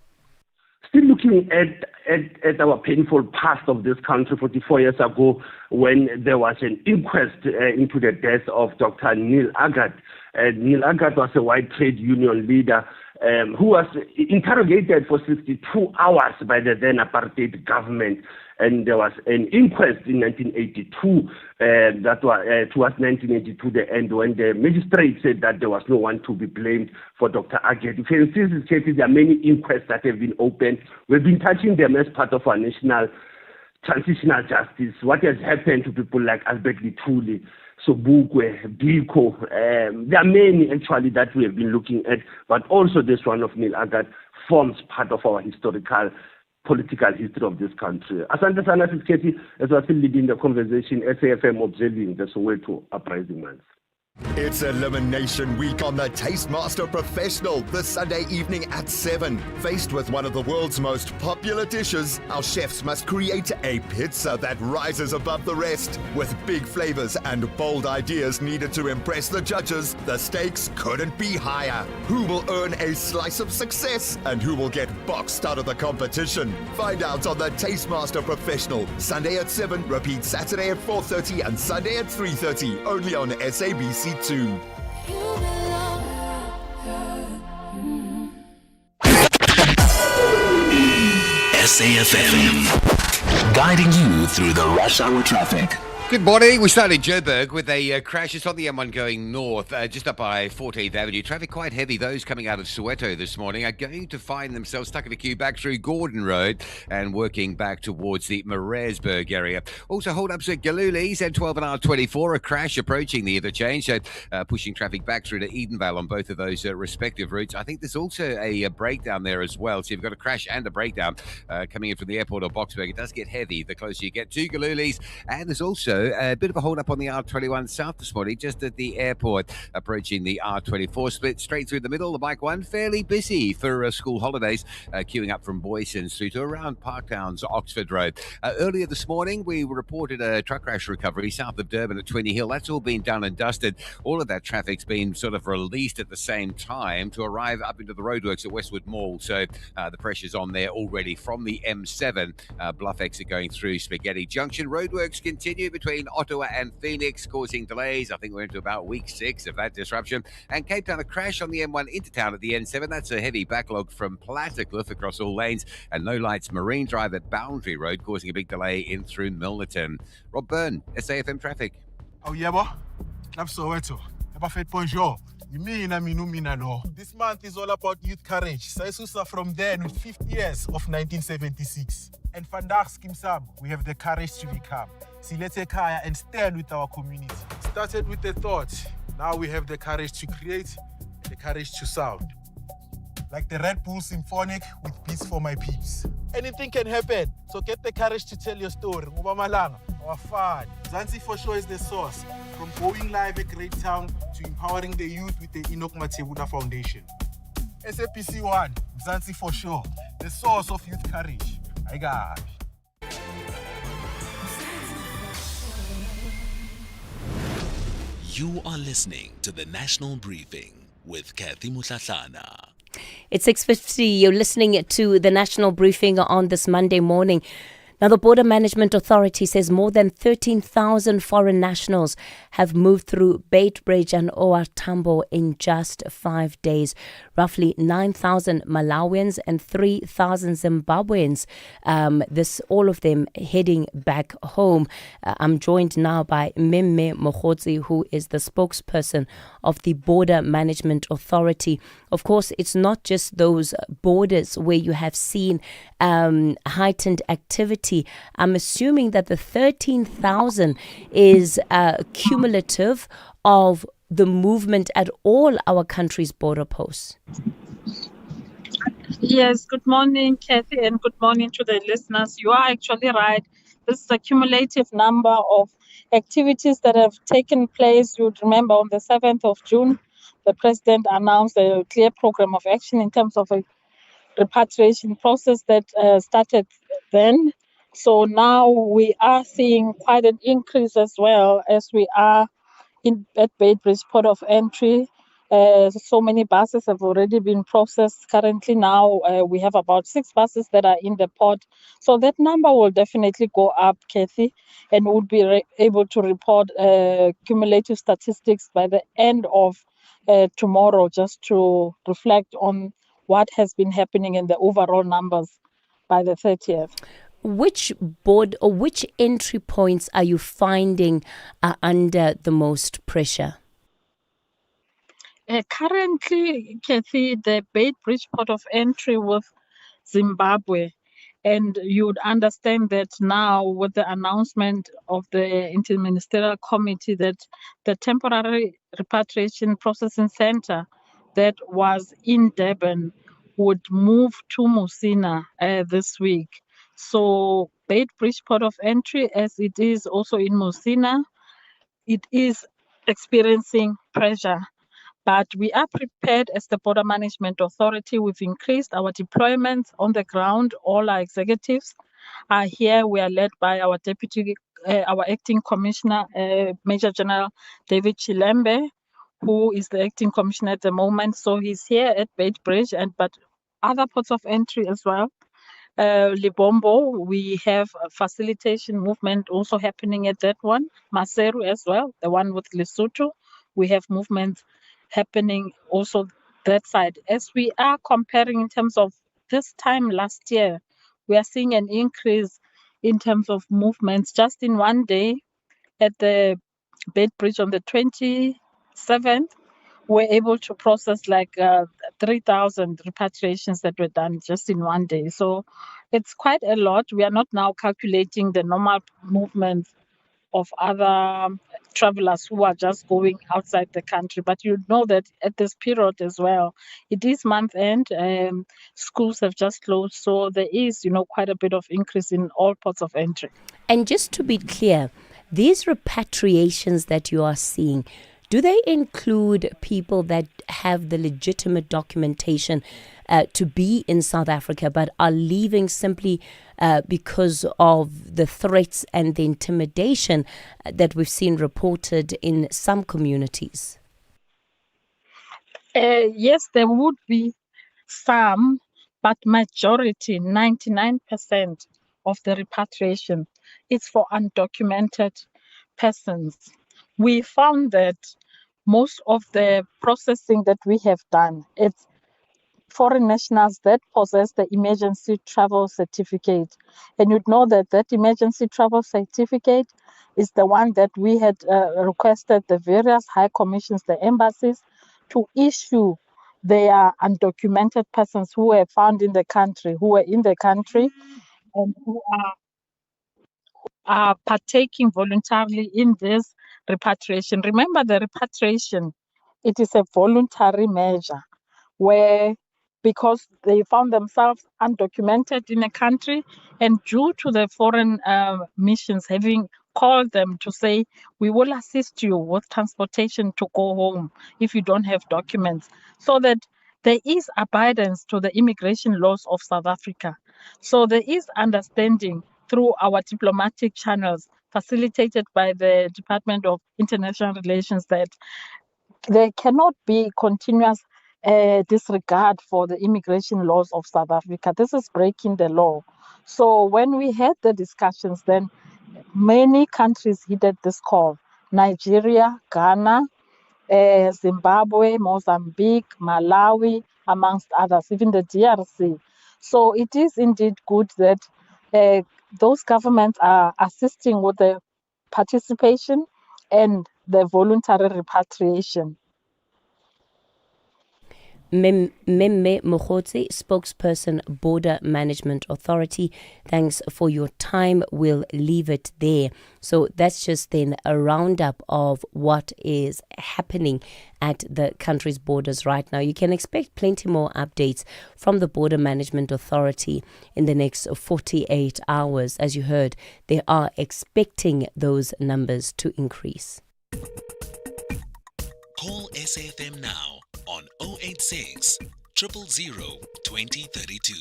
Still looking at our painful past of this country 44 years ago when there was an inquest into the death of Dr. Neil Agat. Neil Agat was a white trade union leader who was interrogated for 62 hours by the then apartheid government. And there was an inquest in 1982, that was towards 1982, the end, when the magistrate said that there was no one to be blamed for Dr. Agat. You can see these cases, there are many inquests that have been opened. We've been touching them as part of our national transitional justice. What has happened to people like Albert Lituli, Sobukwe, Biko? There are many actually that we have been looking at, but also this one of Neil Agat forms part of our historical political history of this country. Asante sana Sisketi, as we're still leading the conversation, SAFM observing the Soweto uprising month. It's Elimination Week on the Tastemaster Professional this Sunday evening at 7. Faced with one of the world's most popular dishes, our chefs must create a pizza that rises above the rest. With big flavors and bold ideas needed to impress the judges, the stakes couldn't be higher. Who will earn a slice of success and who will get boxed out of the competition? Find out on the Tastemaster Professional, Sunday at 7, repeat Saturday at 4:30 and Sunday at 3:30, only on SABC2. SAFM, guiding you through the rush hour traffic. Good morning. We start in Joburg with a crash. It's on the M1 going north, just up by 14th Avenue. Traffic quite heavy. Those coming out of Soweto this morning are going to find themselves stuck in a queue back through Gordon Road and working back towards the Maresburg area. Also, hold-ups at Galulis at 12 and R24. A crash approaching the interchange, pushing traffic back through to Edenvale on both of those respective routes. I think there's also a breakdown there as well. So you've got a crash and a breakdown coming in from the airport or Boksburg. It does get heavy the closer you get to Galulis. And there's also a bit of a hold up on the R21 South this morning, just at the airport, approaching the R24 split straight through the middle. The bike one fairly busy for school holidays, queuing up from Boysons through to around Parktown's Oxford Road. Earlier this morning, we reported a truck crash recovery south of Durban at Twinney Hill. That's all been done and dusted. All of that traffic's been sort of released at the same time to arrive up into the roadworks at Westwood Mall. So the pressure's on there already from the M7. Bluff exit going through Spaghetti Junction. Roadworks continue between Ottawa and Phoenix, causing delays. I think we're into about week 6 of that disruption. And Cape Town, a crash on the M1 into town at the N7. That's a heavy backlog from Plattekloof across all lanes. And no lights, Marine Drive at Boundary Road, causing a big delay in through Milnerton. Rob Byrne, SAFM Traffic. Oh, yeah, boy. I'm Soweto. Bonjour. This month is all about youth courage. Saisusa from then with 50 years of 1976. And vandaag Skimsam, we have the courage to become. Silete Kaya and stand with our community. Started with the thought. Now we have the courage to create, the courage to sound. Like the Red Bull Symphonic with Beats for My Peeps. Anything can happen, so get the courage to tell your story. Malanga, our fun. Zanzi for sure is the source. From going live at Great Town to empowering the youth with the Enoch Matebuna Foundation. SAPC 1, Zanzi for sure, the source of youth courage. I got. You are listening to the National Briefing with Kathy Mutlatlana. It's 6:50. You're listening to the National Briefing on this Monday morning. Now, the Border Management Authority says more than 13,000 foreign nationals have moved through Beitbridge and OR Tambo in just 5 days. Roughly 9,000 Malawians and 3,000 Zimbabweans. All of them heading back home. I'm joined now by Memme Mokhotsi, who is the spokesperson of the Border Management Authority. Of course, it's not just those borders where you have seen heightened activity. I'm assuming that the 13,000 is cumulative of the movement at all our country's border posts. Yes, good morning, Kathy, and good morning to the listeners. You are actually right. This is a cumulative number of activities that have taken place. You would remember on the 7th of June, the President announced a clear program of action in terms of a repatriation process that started then. So now we are seeing quite an increase as well as we are at Beitbridge Port of Entry. So many buses have already been processed. Currently now we have about 6 buses that are in the port. So that number will definitely go up, Kathy, and we'll be able to report cumulative statistics by the end of tomorrow, just to reflect on what has been happening in the overall numbers by the 30th. Which board or which entry points are you finding are under the most pressure? Currently, Kathy, the Beitbridge Port of Entry with Zimbabwe. And you would understand that now with the announcement of the Interministerial Committee that the temporary repatriation processing center that was in Durban would move to Musina this week. So Beitbridge Port of Entry, as it is also in Musina, it is experiencing pressure. But we are prepared as the Border Management Authority. We've increased our deployment on the ground. All our executives are here. We are led by our our acting commissioner, Major General David Chilembe, who is the acting commissioner at the moment. So he's here at Beitbridge but other ports of entry as well. Libombo, we have a facilitation movement also happening at that one. Maseru as well, the one with Lesotho. We have movements happening also that side. As we are comparing in terms of this time last year, we are seeing an increase in terms of movements just in one day at the Beitbridge on the 27th. We're able to process like 3,000 repatriations that were done just in one day. So it's quite a lot. We are not now calculating the normal movements of other travelers who are just going outside the country. But you know that at this period as well, it is month end, schools have just closed. So there is, quite a bit of increase in all ports of entry. And just to be clear, these repatriations that you are seeing, do they include people that have the legitimate documentation to be in South Africa but are leaving simply because of the threats and the intimidation that we've seen reported in some communities? Yes, there would be some, but majority, 99% of the repatriation is for undocumented persons. We found that most of the processing that we have done, it's foreign nationals that possess the emergency travel certificate. And you'd know that that emergency travel certificate is the one that we had requested the various high commissions, the embassies, to issue their undocumented persons who were found in the country, who were in the country, and who are partaking voluntarily in this repatriation. Remember, the repatriation, it is a voluntary measure where, because they found themselves undocumented in a country, and due to the foreign missions having called them to say, we will assist you with transportation to go home if you don't have documents, so that there is abidance to the immigration laws of South Africa. So there is understanding through our diplomatic channels facilitated by the Department of International Relations that there cannot be continuous disregard for the immigration laws of South Africa. This is breaking the law. So when we had the discussions, then many countries heeded this call. Nigeria, Ghana, Zimbabwe, Mozambique, Malawi, amongst others, even the DRC. So it is indeed good that those governments are assisting with the participation and the voluntary repatriation. Memme Mogotsi, spokesperson, Border Management Authority. Thanks for your time. We'll leave it there. So that's just then a roundup of what is happening at the country's borders right now. You can expect plenty more updates from the Border Management Authority in the next 48 hours. As you heard, they are expecting those numbers to increase. Call SAFM now on 086 000 2032.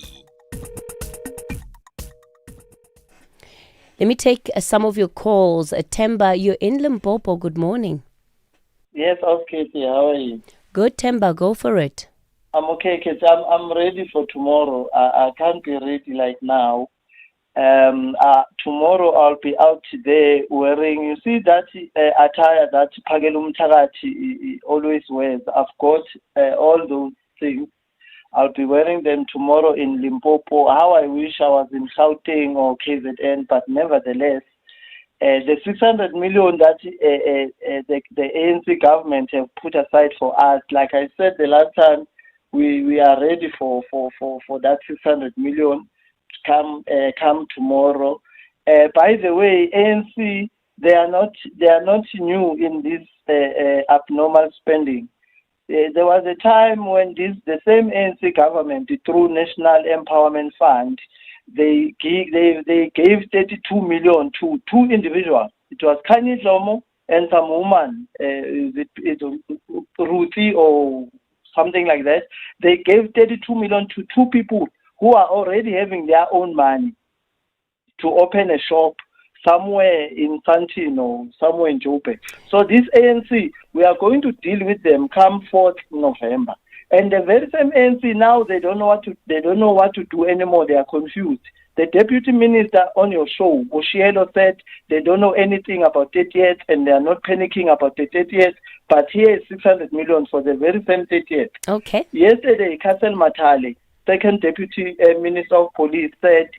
Let me take some of your calls. Temba, you're in Limpopo. Good morning. Yes, okay, how are you? Good, Temba. Go for it. I'm okay, kids. I'm ready for tomorrow. I can't be ready like now. Tomorrow I'll be out today wearing, you see that attire that Pagelu Mtagati always wears. I've got all those things. I'll be wearing them tomorrow in Limpopo. How I wish I was in Gauteng or KZN, but nevertheless, the 600 million that the ANC government have put aside for us, like I said the last time, we are ready for that 600 million. Come tomorrow. By the way, ANC, they are not new in this abnormal spending. There was a time when the same ANC government, through National Empowerment Fund, they gave 32 million to two individuals. It was Kanye Jomo and some woman, it's Ruthie or something like that. They gave 32 million to two people who are already having their own money to open a shop somewhere in Sandton or somewhere in Joburg. So this ANC, we are going to deal with them come 4th November. And the very same ANC now, they don't know what to do anymore. They are confused. The deputy minister on your show, Oshielo, said they don't know anything about 30th and they are not panicking about the 30th. But here is 600 million for the very same 30th. Okay. Yesterday, Castle Matale, second deputy minister of police, said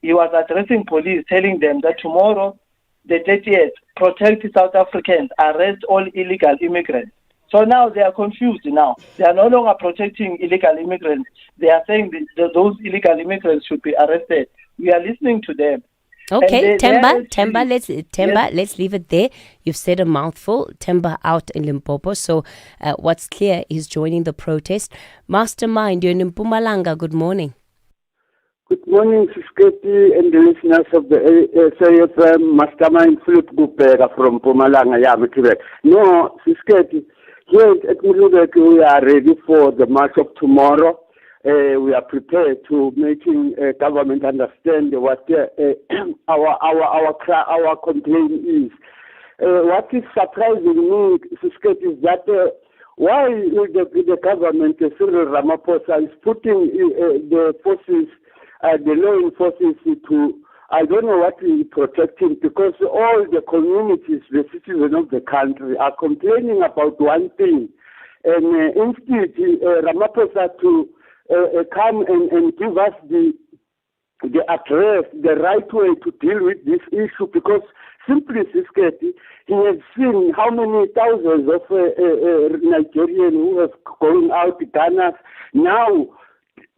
he was addressing police, telling them that tomorrow, the 30th, protect South Africans, arrest all illegal immigrants. So now they are confused now. They are no longer protecting illegal immigrants. They are saying those illegal immigrants should be arrested. We are listening to them. Okay, Temba, let's leave it there. You've said a mouthful. Temba out in Limpopo. So what's clear is joining the protest. Mastermind, you're in Mpumalanga. Good morning. Good morning, Sisketi and the listeners of the SAfm Mastermind. Philip Gupega from Mpumalanga. No, Sisketi, here at Mulubek, we are ready for the march of tomorrow. We are prepared to making government understand what our complaint is. What is surprising me, Sisketi, is that why the government, Cyril Ramaphosa, is putting the forces, the law enforcement to, I don't know what is protecting, because all the communities, the citizens of the country are complaining about one thing. And instead, Ramaphosa to come and give us the address, the right way to deal with this issue, because simply, Sisketi, he has seen how many thousands of Nigerians who have gone out, Ghana. Now,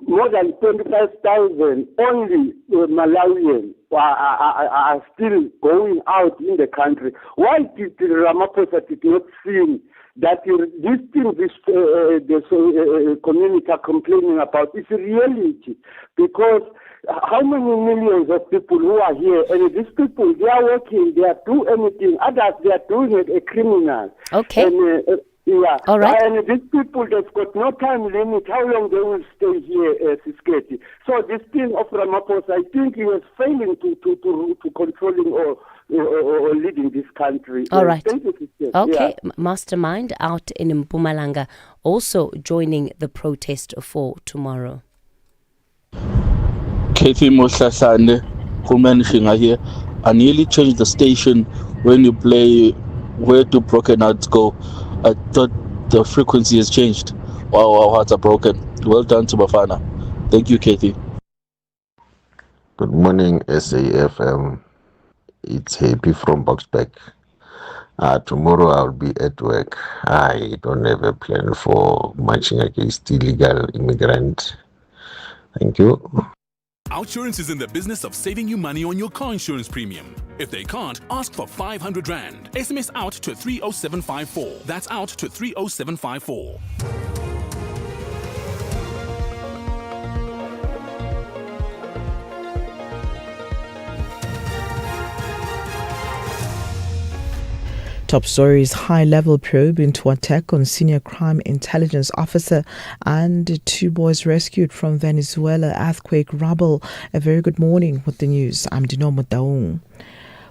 more than 25,000 only Malawians are still going out in the country. Why did Ramaphosa not see that this thing the community are complaining about is a reality? Because how many millions of people who are here, and these people, they are working, they are doing anything, others, they are doing it a criminal. Okay. And, yeah. All right. And these people, they've got no time limit how long they will stay here, Sisketi. So this thing of Ramaphosa, I think he was failing to controlling or leading this country. All right. Thank you, Sisketi. Okay. Yeah. Mastermind out in Mpumalanga, also joining the protest for tomorrow. Kathy Moslasane, Kumanishinga here. I nearly changed the station when you play Where Do Broken Hearts Go. I thought the frequency has changed. Wow, our hearts are broken. Well done to Bafana. Thank you, Kathy. Good morning, SAfm. It's Happy from Boxback. Tomorrow I'll be at work. I don't have a plan for marching against illegal immigrants. Thank you. Outsurance is in the business of saving you money on your car insurance premium. If they can't, ask for 500 Rand. SMS out to 30754. That's out to 30754. Top stories: high-level probe into attack on senior crime intelligence officer and two boys rescued from Venezuela earthquake rubble. A very good morning with the news. I'm Dino Motaung.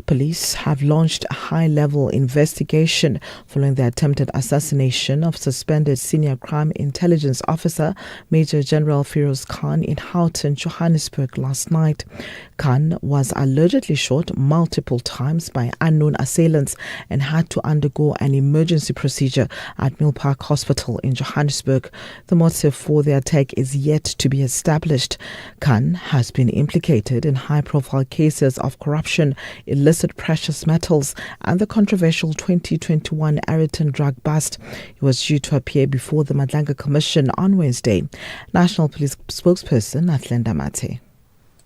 Police have launched a high-level investigation following the attempted assassination of suspended senior crime intelligence officer Major General Firoz Khan in Houghton, Johannesburg last night. Khan was allegedly shot multiple times by unknown assailants and had to undergo an emergency procedure at Mill Park Hospital in Johannesburg. The motive for the attack is yet to be established. Khan has been implicated in high-profile cases of corruption, illicit precious metals and the controversial 2021 Ayrton drug bust. He was due to appear before the Madlanga Commission on Wednesday. National Police spokesperson Atlenda Mate.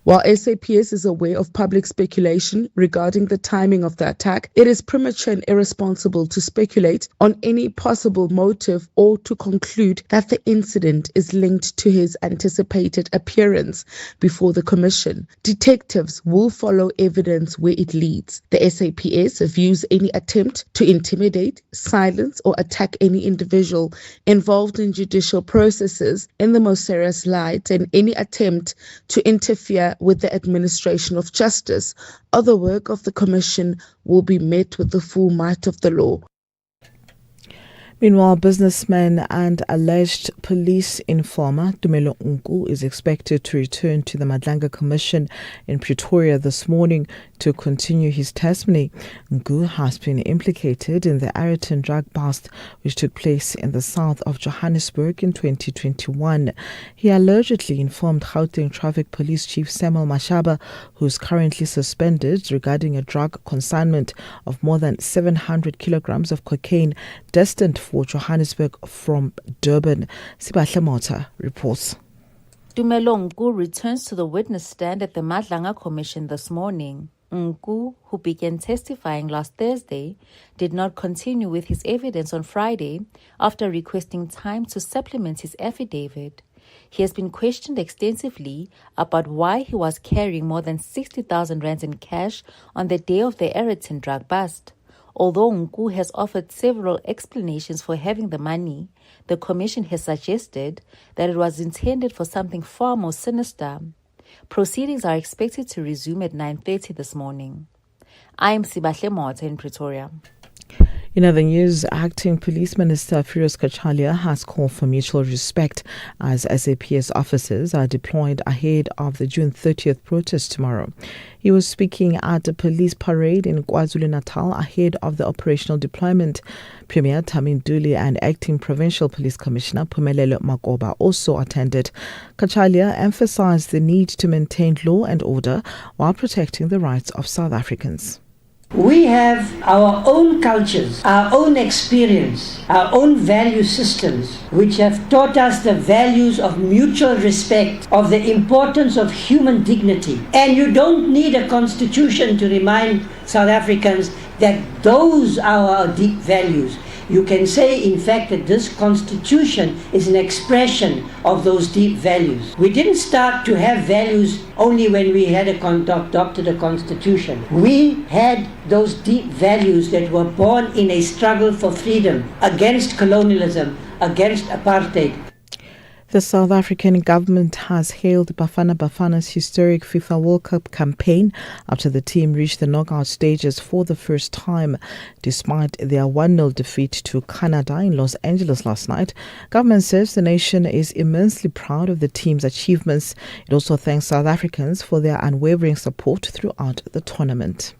While SAPS is aware of public speculation regarding the timing of the attack, it is premature and irresponsible to speculate on any possible motive or to conclude that the incident is linked to his anticipated appearance before the Commission. Detectives will follow evidence where it leads. The SAPS views any attempt to intimidate, silence, or attack any individual involved in judicial processes in the most serious light, and any attempt to interfere with the administration of justice or the work of the Commission will be met with the full might of the law. Meanwhile, businessman and alleged police informer Tumelo Nku is expected to return to the Madlanga Commission in Pretoria this morning to continue his testimony. Nku has been implicated in the Ariton drug bust which took place in the south of Johannesburg in 2021. He allegedly informed Gauteng Traffic Police Chief Samuel Mashaba, who is currently suspended, regarding a drug consignment of more than 700 kilograms of cocaine destined for Johannesburg from Durban. Sibahle Mota reports. Tumelo Nku returns to the witness stand at the Madlanga Commission this morning. Nku, who began testifying last Thursday, did not continue with his evidence on Friday after requesting time to supplement his affidavit. He has been questioned extensively about why he was carrying more than 60,000 rands in cash on the day of the Ariton drug bust. Although Nku has offered several explanations for having the money, the Commission has suggested that it was intended for something far more sinister. Proceedings are expected to resume at 9:30 this morning. I am Sibahle Mota in Pretoria. In other news, Acting Police Minister Firoz Kachalia has called for mutual respect as SAPS officers are deployed ahead of the June 30th protest tomorrow. He was speaking at a police parade in KwaZulu-Natal ahead of the operational deployment. Premier Tamin Duli and Acting Provincial Police Commissioner Phumelelo Makoba also attended. Kachalia emphasized the need to maintain law and order while protecting the rights of South Africans. We have our own cultures, our own experience, our own value systems, which have taught us the values of mutual respect, of the importance of human dignity. And you don't need a constitution to remind South Africans that those are our deep values. You can say, in fact, that this constitution is an expression of those deep values. We didn't start to have values only when we had adopted a constitution. We had those deep values that were born in a struggle for freedom, against colonialism, against apartheid. The South African government has hailed Bafana Bafana's historic FIFA World Cup campaign after the team reached the knockout stages for the first time. Despite their 1-0 defeat to Canada in Los Angeles last night, government says the nation is immensely proud of the team's achievements. It also thanks South Africans for their unwavering support throughout the tournament.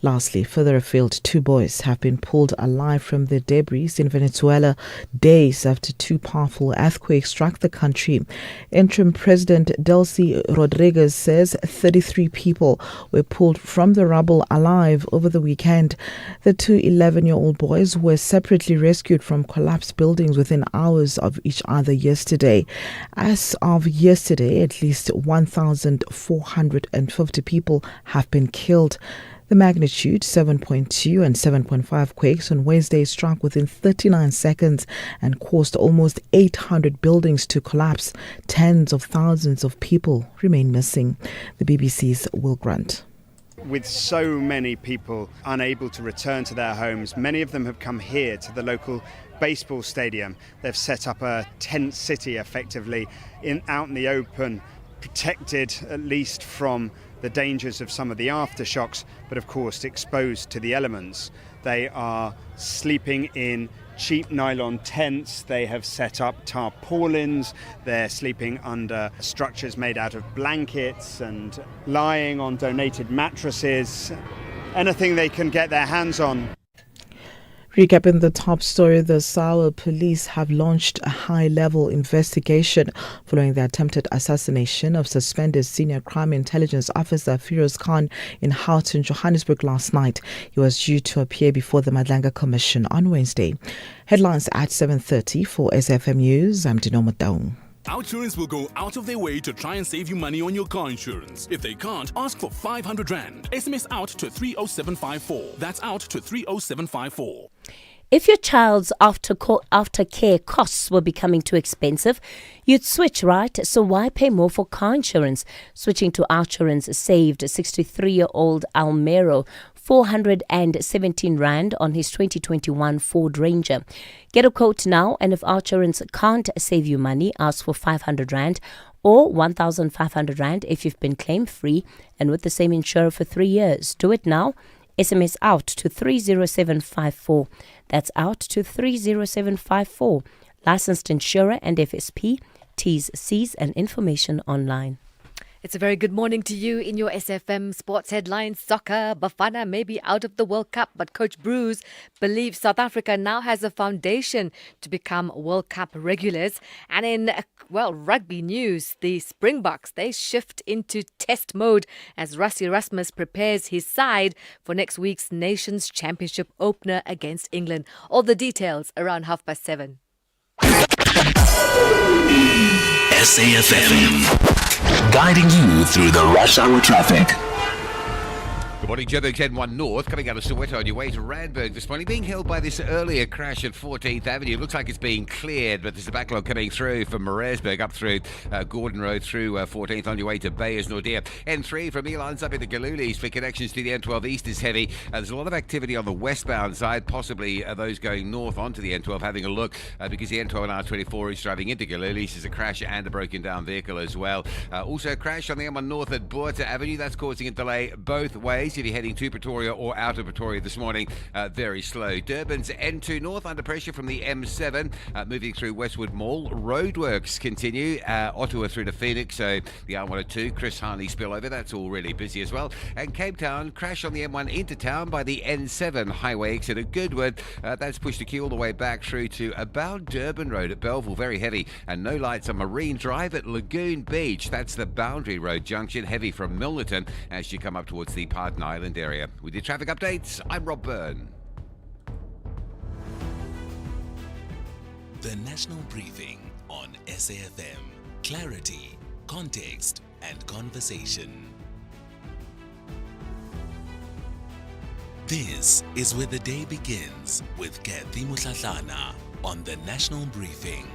Lastly, further afield, 2 boys have been pulled alive from the debris in Venezuela days after 2 powerful earthquakes struck the country. Interim President Delcy Rodriguez says 33 people were pulled from the rubble alive over the weekend. The 2 11-year-old boys were separately rescued from collapsed buildings within hours of each other yesterday. As of yesterday, at least 1,450 people have been killed. The magnitude 7.2 and 7.5 quakes on Wednesday struck within 39 seconds and caused almost 800 buildings to collapse. Tens of thousands of people remain missing. The BBC's Will Grant. With so many people unable to return to their homes, many of them have come here to the local baseball stadium. They've set up a tent city effectively out in the open, protected at least from the dangers of some of the aftershocks, but of course exposed to the elements. They are sleeping in cheap nylon tents. They have set up tarpaulins. They're sleeping under structures made out of blankets and lying on donated mattresses. Anything they can get their hands on. Recapping the top story, the Sawa police have launched a high-level investigation following the attempted assassination of suspended senior crime intelligence officer Firoz Khan in Gauteng, Johannesburg last night. He was due to appear before the Madlanga Commission on Wednesday. Headlines at 7:30 for SAfm News. I'm Dino Mataung. OUTsurance will go out of their way to try and save you money on your car insurance. If they can't, ask for 500 Rand. SMS out to 30754. That's out to 30754. If your child's aftercare costs were becoming too expensive, you'd switch, right? So why pay more for car insurance? Switching to OUTsurance saved 63-year-old Almero 417 Rand on his 2021 Ford Ranger. Get a quote now, and if OUTsurance can't save you money, ask for 500 Rand or 1,500 Rand if you've been claim-free and with the same insurer for 3 years. Do it now. SMS out to 30754. That's out to 30754. Licensed insurer and FSP. T's, C's and information online. It's a very good morning to you in your SFM Sports Headlines. Soccer, Bafana may be out of the World Cup, but Coach Bruce believes South Africa now has a foundation to become World Cup regulars. And in, rugby news, the Springboks, they shift into test mode as Rassie Erasmus prepares his side for next week's Nations Championship opener against England. All the details around 7:30. SAfm, guiding you through the rush hour traffic. Good morning, Joburg N1 North, coming out of Soweto on your way to Randburg this morning, being held by this earlier crash at 14th Avenue. It looks like it's being cleared, but there's a backlog coming through from Maresburg up through Gordon Road through 14th on your way to Bayers Nordia. N3 from Elans up into Galulis for connections to the N12 East is heavy. There's a lot of activity on the westbound side, possibly those going north onto the N12 having a look because the N12 and R24 is driving into Galulis. There's a crash and a broken down vehicle as well. Also a crash on the M1 North at Buerta Avenue. That's causing a delay both ways. If you're heading to Pretoria or out of Pretoria this morning, very slow. Durban's N2 North under pressure from the M7, moving through Westwood Mall. Roadworks continue, Ottawa through to Phoenix, so the R102, Chris Harney spillover, that's all really busy as well. And Cape Town, crash on the M1 into town by the N7 highway exit at Goodwood. That's pushed the queue all the way back through to about Durban Road at Belleville, very heavy. And no lights on Marine Drive at Lagoon Beach. That's the Boundary Road junction, heavy from Milnerton as you come up towards the Parton Island area. With your traffic updates, I'm Rob Byrne. The National Briefing on SAfm. Clarity, context, and conversation. This is where the day begins with Kathy Mutlatlana on the National Briefing.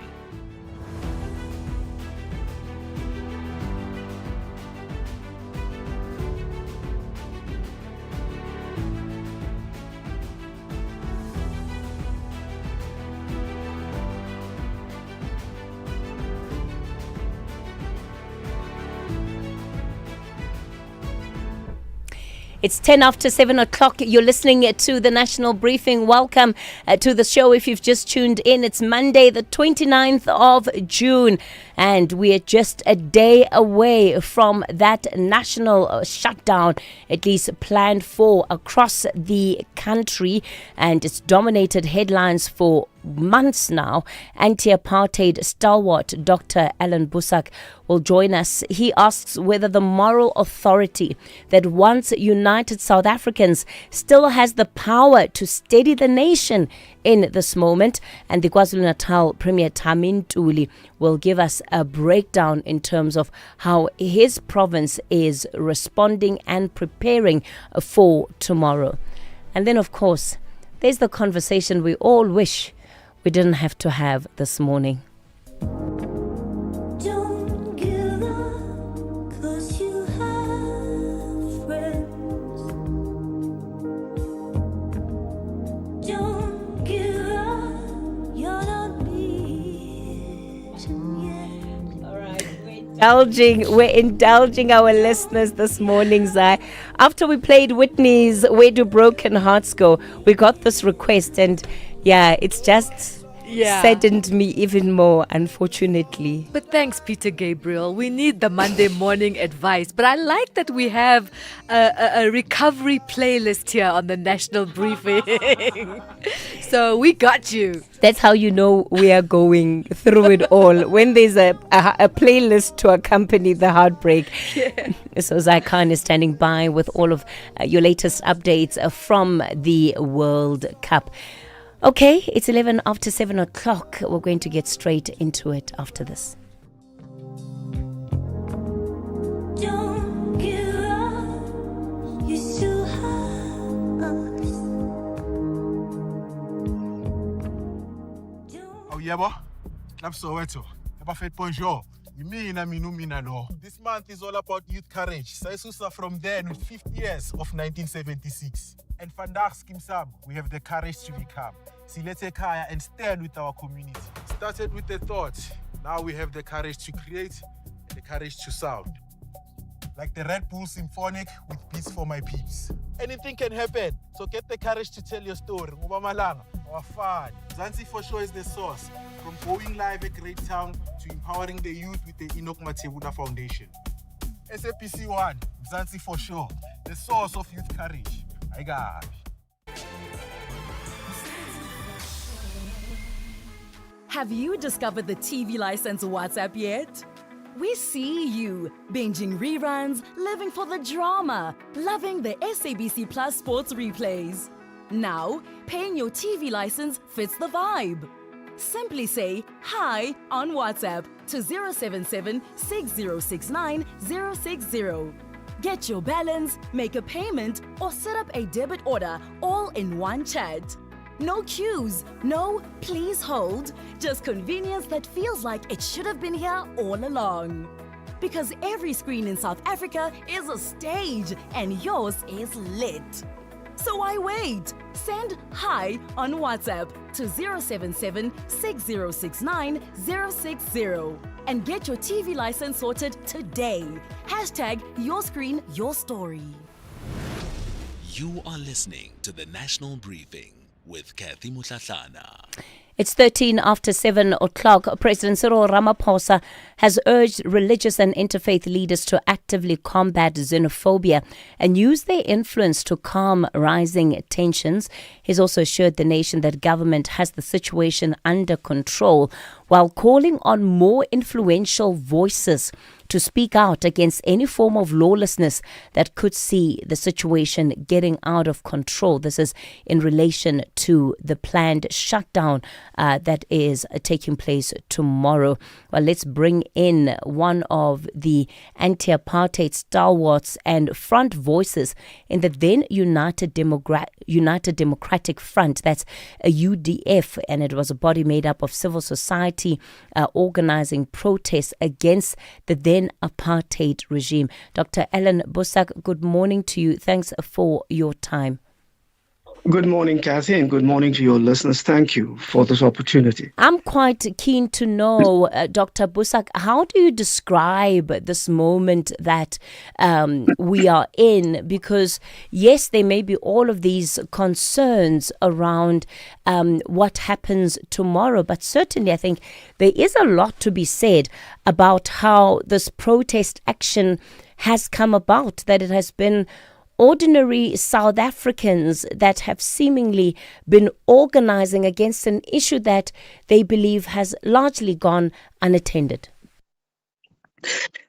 It's 10 after 7 o'clock. You're listening to the National Briefing. Welcome to the show if you've just tuned in. It's Monday, the 29th of June, and we're just a day away from that national shutdown, at least planned for across the country, and it's dominated headlines for months now. Anti-apartheid stalwart Dr. Alan Busak will join us. He asks whether the moral authority that once united South Africans still has the power to steady the nation in this moment. And the KwaZulu-Natal Premier Tamin Ntuli will give us a breakdown in terms of how his province is responding and preparing for tomorrow. And then, of course, there's the conversation we all wish we didn't have to have this morning. Don't give up, 'cause you have friends. Don't give up, you're not beaten yet. All right, we're indulging our listeners this morning, Zai. After we played Whitney's Where Do Broken Hearts Go, we got this request, and yeah, it's just saddened me even more, unfortunately. But thanks, Peter Gabriel. We need the Monday morning advice. But I like that we have a recovery playlist here on the National Briefing. So we got you. That's how you know we are going through it all. When there's a playlist to accompany the heartbreak. Yeah. So Zaikan is standing by with all of your latest updates from the World Cup. Okay, it's 11 after 7 o'clock. We're going to get straight into it after this. yebo. Club Soweto. Abafet bonjour. Mina lo. This month is all about youth courage. Saisusa from then with 50 years of 1976. And vandaag Skimsam, we have the courage to become. Silete Kaya and stand with our community. Started with the thought. Now we have the courage to create and the courage to sound. Like the Red Bull Symphonic with Beats for My Peeps. Anything can happen, so get the courage to tell your story. Malanga, our fun. Zanzi for sure is the source. From going live at Great Town to empowering the youth with the Enoch Matebuna Foundation. SAPC 1, Zanzi for sure, the source of youth courage. I got. Have you discovered the TV license WhatsApp yet? We see you binging reruns, living for the drama, loving the SABC Plus sports replays. Now, paying your TV license fits the vibe. Simply say hi on WhatsApp to 077 6069 060. Get your balance, make a payment, or set up a debit order all in one chat. No queues, no please hold, just convenience that feels like it should have been here all along. Because every screen in South Africa is a stage and yours is lit. So why wait? Send hi on WhatsApp to 077 6069 060 and get your TV license sorted today. Hashtag your screen, your story. You are listening to the National Briefing with Kathy Mutlatlana. It's 13 after 7 o'clock. President Cyril Ramaphosa has urged religious and interfaith leaders to actively combat xenophobia and use their influence to calm rising tensions. He's also assured the nation that government has the situation under control, while calling on more influential voices to speak out against any form of lawlessness that could see the situation getting out of control. This is in relation to the planned shutdown that is taking place tomorrow. Well, let's bring in one of the anti-apartheid stalwarts and front voices in the then United Democratic Front. That's a UDF, and it was a body made up of civil society organizing protests against the then apartheid regime. Dr. Alan Busak, good morning to you. Thanks for your time. Good morning, Kathy, and good morning to your listeners. Thank you for this opportunity. I'm quite keen to know, Dr. Busak, how do you describe this moment that we are in? Because, yes, there may be all of these concerns around what happens tomorrow, but certainly I think there is a lot to be said about how this protest action has come about, that it has been ordinary South Africans that have seemingly been organizing against an issue that they believe has largely gone unattended.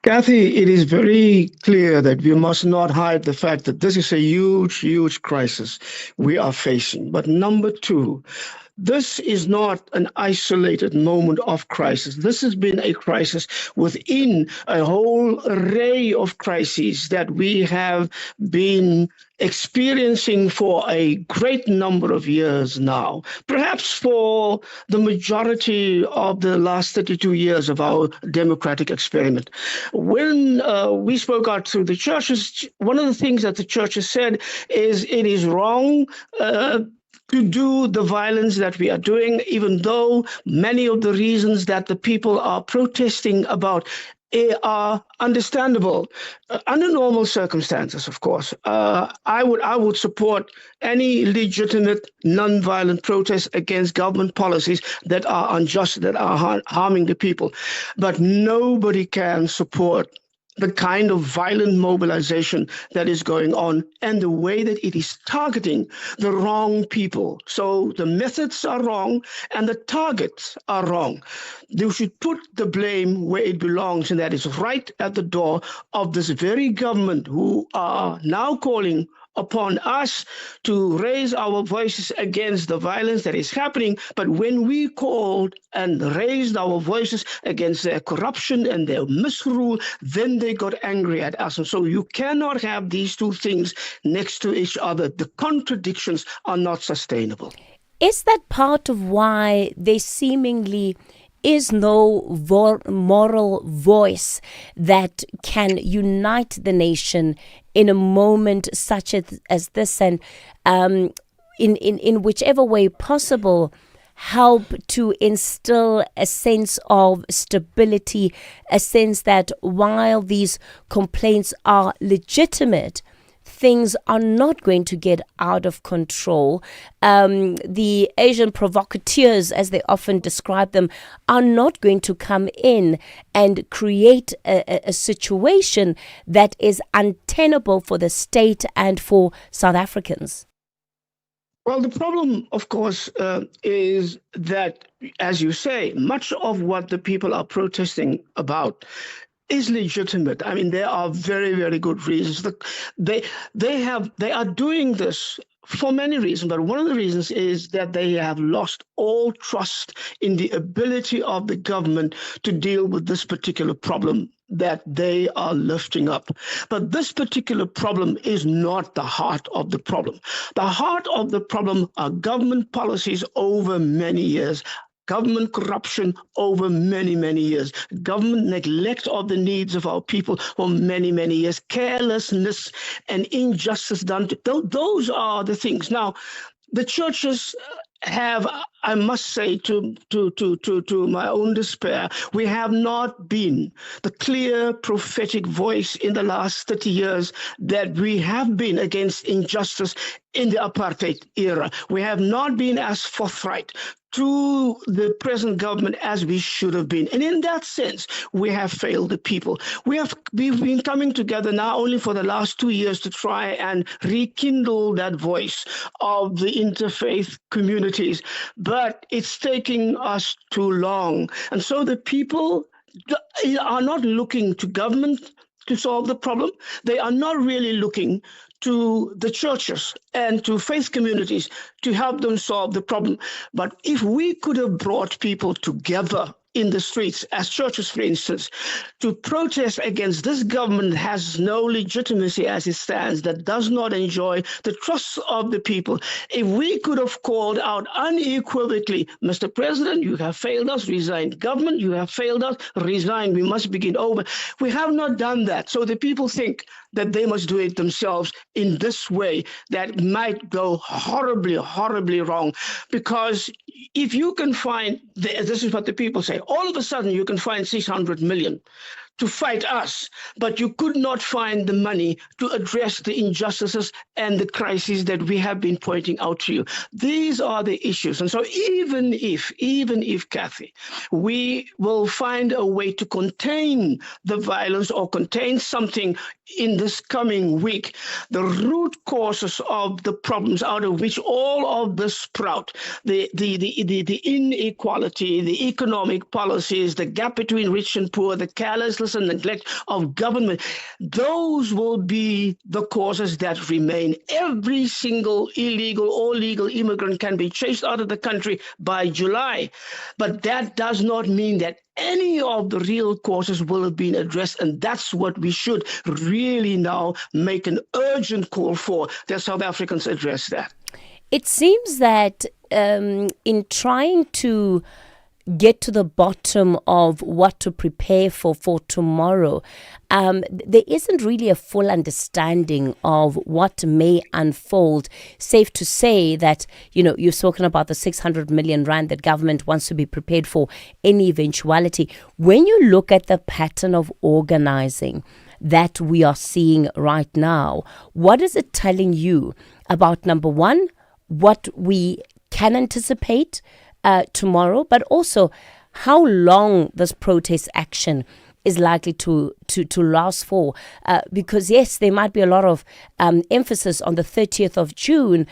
Kathy, it is very clear that we must not hide the fact that this is a huge, huge crisis we are facing. But number two, this is not an isolated moment of crisis. This has been a crisis within a whole array of crises that we have been experiencing for a great number of years now, perhaps for the majority of the last 32 years of our democratic experiment. When we spoke out to the churches, one of the things that the churches said is it is wrong to do the violence that we are doing, even though many of the reasons that the people are protesting about are understandable under normal circumstances. Of course, I would support any legitimate non-violent protest against government policies that are unjust, that are harming the people. But nobody can support the kind of violent mobilization that is going on and the way that it is targeting the wrong people. So the methods are wrong and the targets are wrong. They should put the blame where it belongs, and that is right at the door of this very government who are now calling upon us to raise our voices against the violence that is happening. But when we called and raised our voices against their corruption and their misrule, then they got angry at us. And so you cannot have these two things next to each other. The contradictions are not sustainable. Is that part of why there seemingly is no moral voice that can unite the nation in a moment such as this, and in whichever way possible, help to instill a sense of stability, a sense that while these complaints are legitimate, things are not going to get out of control. The Asian provocateurs, as they often describe them, are not going to come in and create a situation that is untenable for the state and for South Africans. Well, the problem, of course, is that, as you say, much of what the people are protesting about is legitimate. I mean, there are very, very good reasons. They are doing this for many reasons, but one of the reasons is that they have lost all trust in the ability of the government to deal with this particular problem that they are lifting up. But this particular problem is not the heart of the problem. The heart of the problem are government policies over many years, government corruption over many, many years, government neglect of the needs of our people for many, many years, carelessness and injustice done to those are the things. Now, the churches have, I must say, to my own despair, we have not been the clear prophetic voice in the last 30 years that we have been against injustice in the apartheid era. We have not been as forthright to the present government as we should have been. And in that sense, we have failed the people. We've been coming together now only for the last 2 years to try and rekindle that voice of the interfaith communities. But it's taking us too long. And so the people are not looking to government to solve the problem. They are not really looking to the churches and to faith communities to help them solve the problem. But if we could have brought people together in the streets, as churches, for instance, to protest against this government that has no legitimacy as it stands, that does not enjoy the trust of the people. If we could have called out unequivocally, Mr. President, you have failed us, resign. Government, you have failed us, resign. We must begin over. We have not done that. So the people think that they must do it themselves in this way that might go horribly, horribly wrong. Because if you can find, this is what the people say, all of a sudden you can find 600 million to fight us, but you could not find the money to address the injustices and the crises that we have been pointing out to you. These are the issues. And so even if, Kathy, we will find a way to contain the violence or contain something in this coming week, the root causes of the problems out of which all of this sprout, the inequality, the economic policies, the gap between rich and poor, the carelessness and neglect of government, those will be the causes that remain. Every single illegal or legal immigrant can be chased out of the country by July, but that does not mean that any of the real causes will have been addressed, and that's what we should really now make an urgent call for, that South Africans address that. It seems that in trying to get to the bottom of what to prepare for tomorrow, there isn't really a full understanding of what may unfold. Safe to say that, you've spoken about the 600 million rand that government wants to be prepared for any eventuality. When you look at the pattern of organizing that we are seeing right now, what is it telling you about, number one, what we can anticipate tomorrow, but also how long this protest action is likely to last for? Because yes, there might be a lot of emphasis on the 30th of June,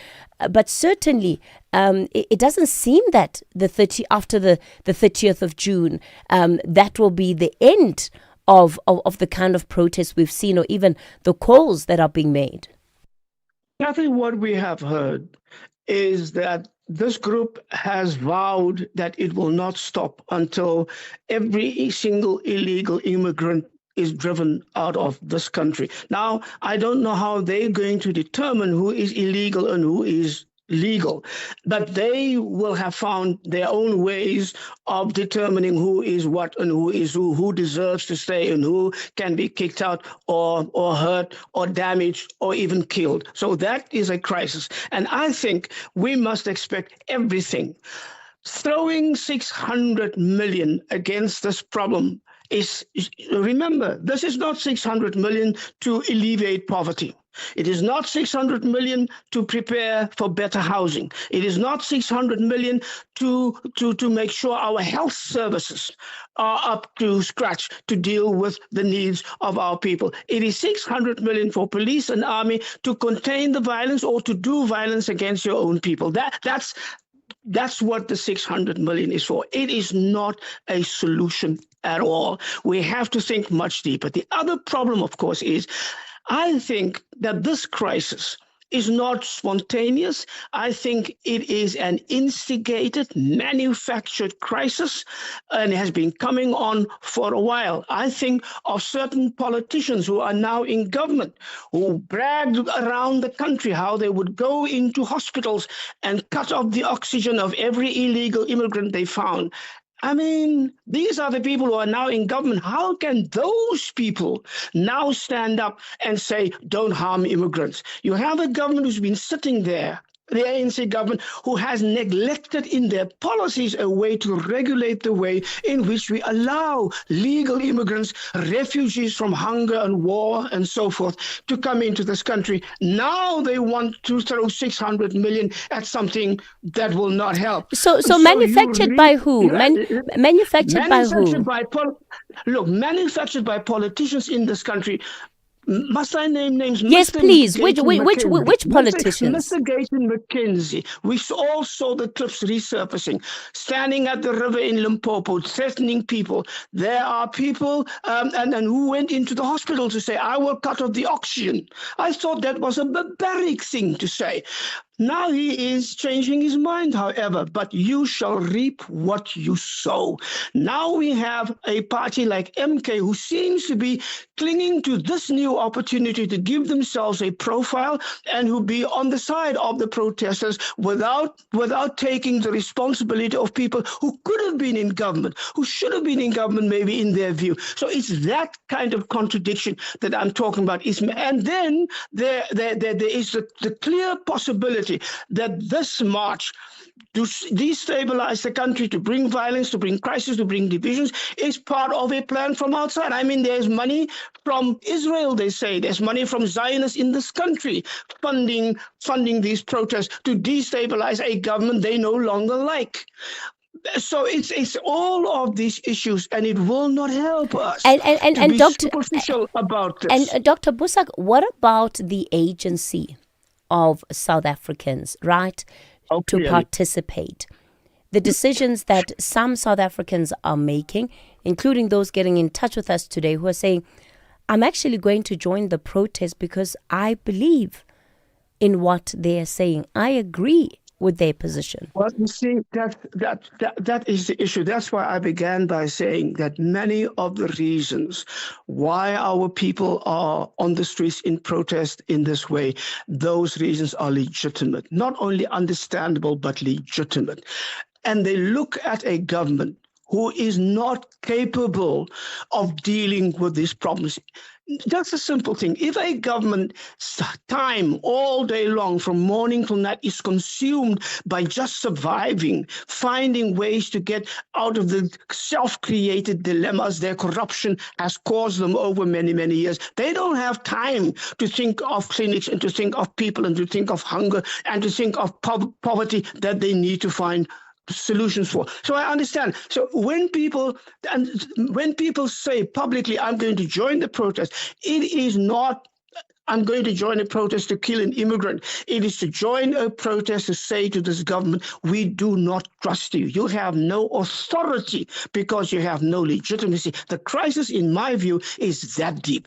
but certainly it doesn't seem that after the 30th of June, that will be the end of the kind of protests we've seen, or even the calls that are being made. I think what we have heard is that this group has vowed that it will not stop until every single illegal immigrant is driven out of this country. Now, I don't know how they're going to determine who is illegal and who is legal, but they will have found their own ways of determining who is what and who is who deserves to stay and who can be kicked out or hurt or damaged or even killed. So that is a crisis. And I think we must expect everything. Throwing 600 million against this problem is, remember, this is not 600 million to alleviate poverty. It is not 600 million to prepare for better housing. It is not 600 million to make sure our health services are up to scratch to deal with the needs of our people. It is 600 million for police and army to contain the violence or to do violence against your own people. That's what the 600 million is for. It is not a solution at all. We have to think much deeper. The other problem, of course, is I think that this crisis is not spontaneous. I think it is an instigated, manufactured crisis and has been coming on for a while. I think of certain politicians who are now in government who bragged around the country how they would go into hospitals and cut off the oxygen of every illegal immigrant they found. I mean, these are the people who are now in government. How can those people now stand up and say, don't harm immigrants? You have a government who's been sitting there, the ANC government, who has neglected in their policies a way to regulate the way in which we allow legal immigrants, refugees from hunger and war and so forth, to come into this country. Now they want to throw 600 million at something that will not help. So manufactured by who? Manufactured by who? Look, manufactured by politicians in this country. Must I name names? Yes, Mr. please. Which McKinsey. politicians? Mr. Gaten McKinsey. We all saw the clips resurfacing, standing at the river in Limpopo, threatening people. There are people and who went into the hospital to say, I will cut off the oxygen. I thought that was a barbaric thing to say. Now he is changing his mind, however, but you shall reap what you sow. Now we have a party like MK who seems to be clinging to this new opportunity to give themselves a profile and who be on the side of the protesters without taking the responsibility of people who could have been in government, who should have been in government maybe in their view. So it's that kind of contradiction that I'm talking about. And then there is the clear possibility that this march to destabilize the country, to bring violence, to bring crisis, to bring divisions, is part of a plan from outside. I mean, there's money from Israel, they say. There's money from Zionists in this country funding these protests to destabilize a government they no longer like. So it's all of these issues, and it will not help us to be superficial about this. And Dr. Busak, what about the agency of South Africans, right, to participate? The decisions that some South Africans are making, including those getting in touch with us today who are saying, I'm actually going to join the protest because I believe in what they are saying. I agree with their position. Well, you see, that is the issue. That's why I began by saying that many of the reasons why our people are on the streets in protest in this way, those reasons are legitimate, not only understandable, but legitimate. And they look at a government who is not capable of dealing with these problems. That's a simple thing. If a government time all day long from morning till night is consumed by just surviving, finding ways to get out of the self-created dilemmas their corruption has caused them over many, many years, they don't have time to think of clinics and to think of people and to think of hunger and to think of poverty that they need to find solutions for. So I understand. So when people say publicly, I'm going to join the protest, it is not I'm going to join a protest to kill an immigrant. It is to join a protest to say to this government, we do not trust you. You have no authority because you have no legitimacy. The crisis, in my view, is that deep.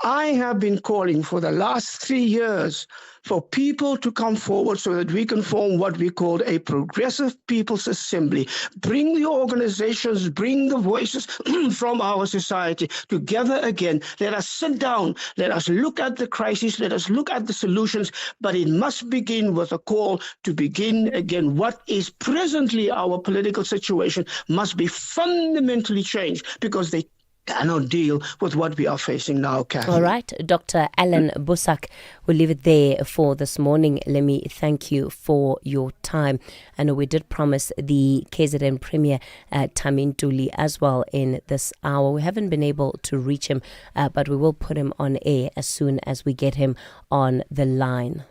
I have been calling for the last 3 years for people to come forward so that we can form what we call a progressive people's assembly. Bring the organizations, bring the voices from our society together again. Let us sit down. Let us look at the crisis. Let us look at the solutions. But it must begin with a call to begin again. What is presently our political situation must be fundamentally changed because they cannot deal with what we are facing now, Kathy. All right, Dr. Alan Busak, we'll leave it there for this morning. Let me thank you for your time. I know we did promise the KZN Premier, Tamin Duli, as well in this hour. We haven't been able to reach him, but we will put him on air as soon as we get him on the line.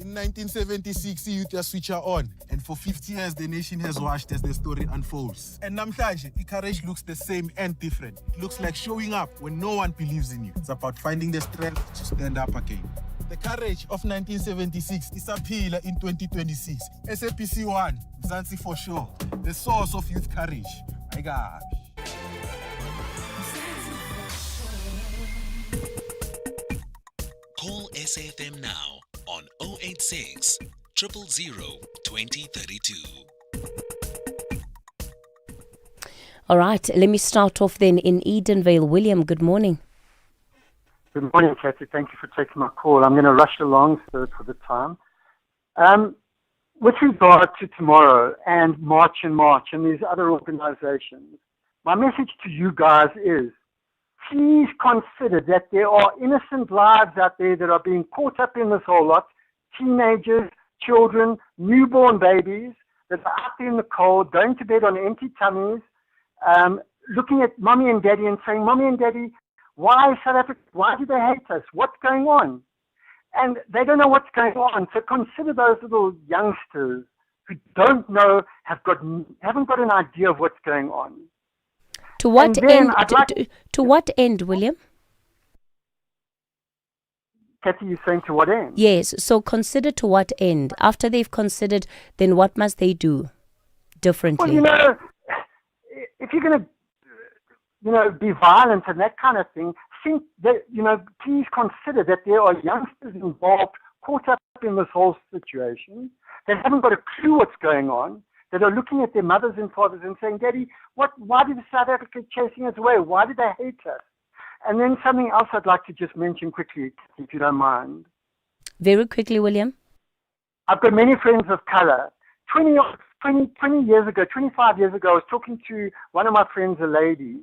In 1976, youth just switch on, and for 50 years the nation has watched as the story unfolds. And namhlanje, courage looks the same and different. It looks like showing up when no one believes in you. It's about finding the strength to stand up again. The courage of 1976 is a pillar in 2026. SAPC 1, Mzansi for sure, the source of youth courage. My God. Call SAFM now on 086 000 2032. All right, let me start off then in Edenvale. William, good morning. Good morning, Kathy. Thank you for taking my call. I'm going to rush along for the time. With regard to tomorrow and March and these other organizations, my message to you guys is, please consider that there are innocent lives out there that are being caught up in this whole lot. Teenagers, children, newborn babies that are out there in the cold, going to bed on empty tummies, looking at mommy and daddy and saying, Mommy and Daddy, why South Africa? Why do they hate us? What's going on? And they don't know what's going on. So consider those little youngsters who don't know, haven't got an idea of what's going on. To what end? To what end, William? Kathy, you're saying to what end? Yes. So consider to what end? After they've considered, then what must they do differently? Well, if you're going to, be violent and that kind of thing, think that, please consider that there are youngsters involved, caught up in this whole situation, that haven't got a clue what's going on, that are looking at their mothers and fathers and saying, Daddy, why did South Africa chasing us away? Why did they hate us? And then something else I'd like to just mention quickly, if you don't mind. Very quickly, William. I've got many friends of color. 20 years ago, 25 years ago, I was talking to one of my friends, a lady,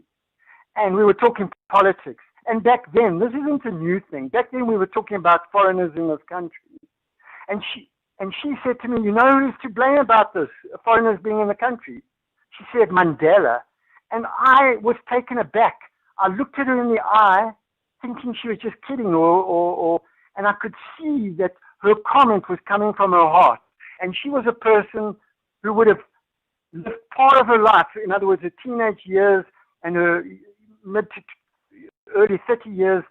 and we were talking politics. And back then, this isn't a new thing. Back then, we were talking about foreigners in this country. And she said to me, you know who's to blame about this, foreigners being in the country? She said Mandela. And I was taken aback. I looked at her in the eye, thinking she was just kidding, and I could see that her comment was coming from her heart. And she was a person who would have lived part of her life, in other words, her teenage years and her mid to early 30 years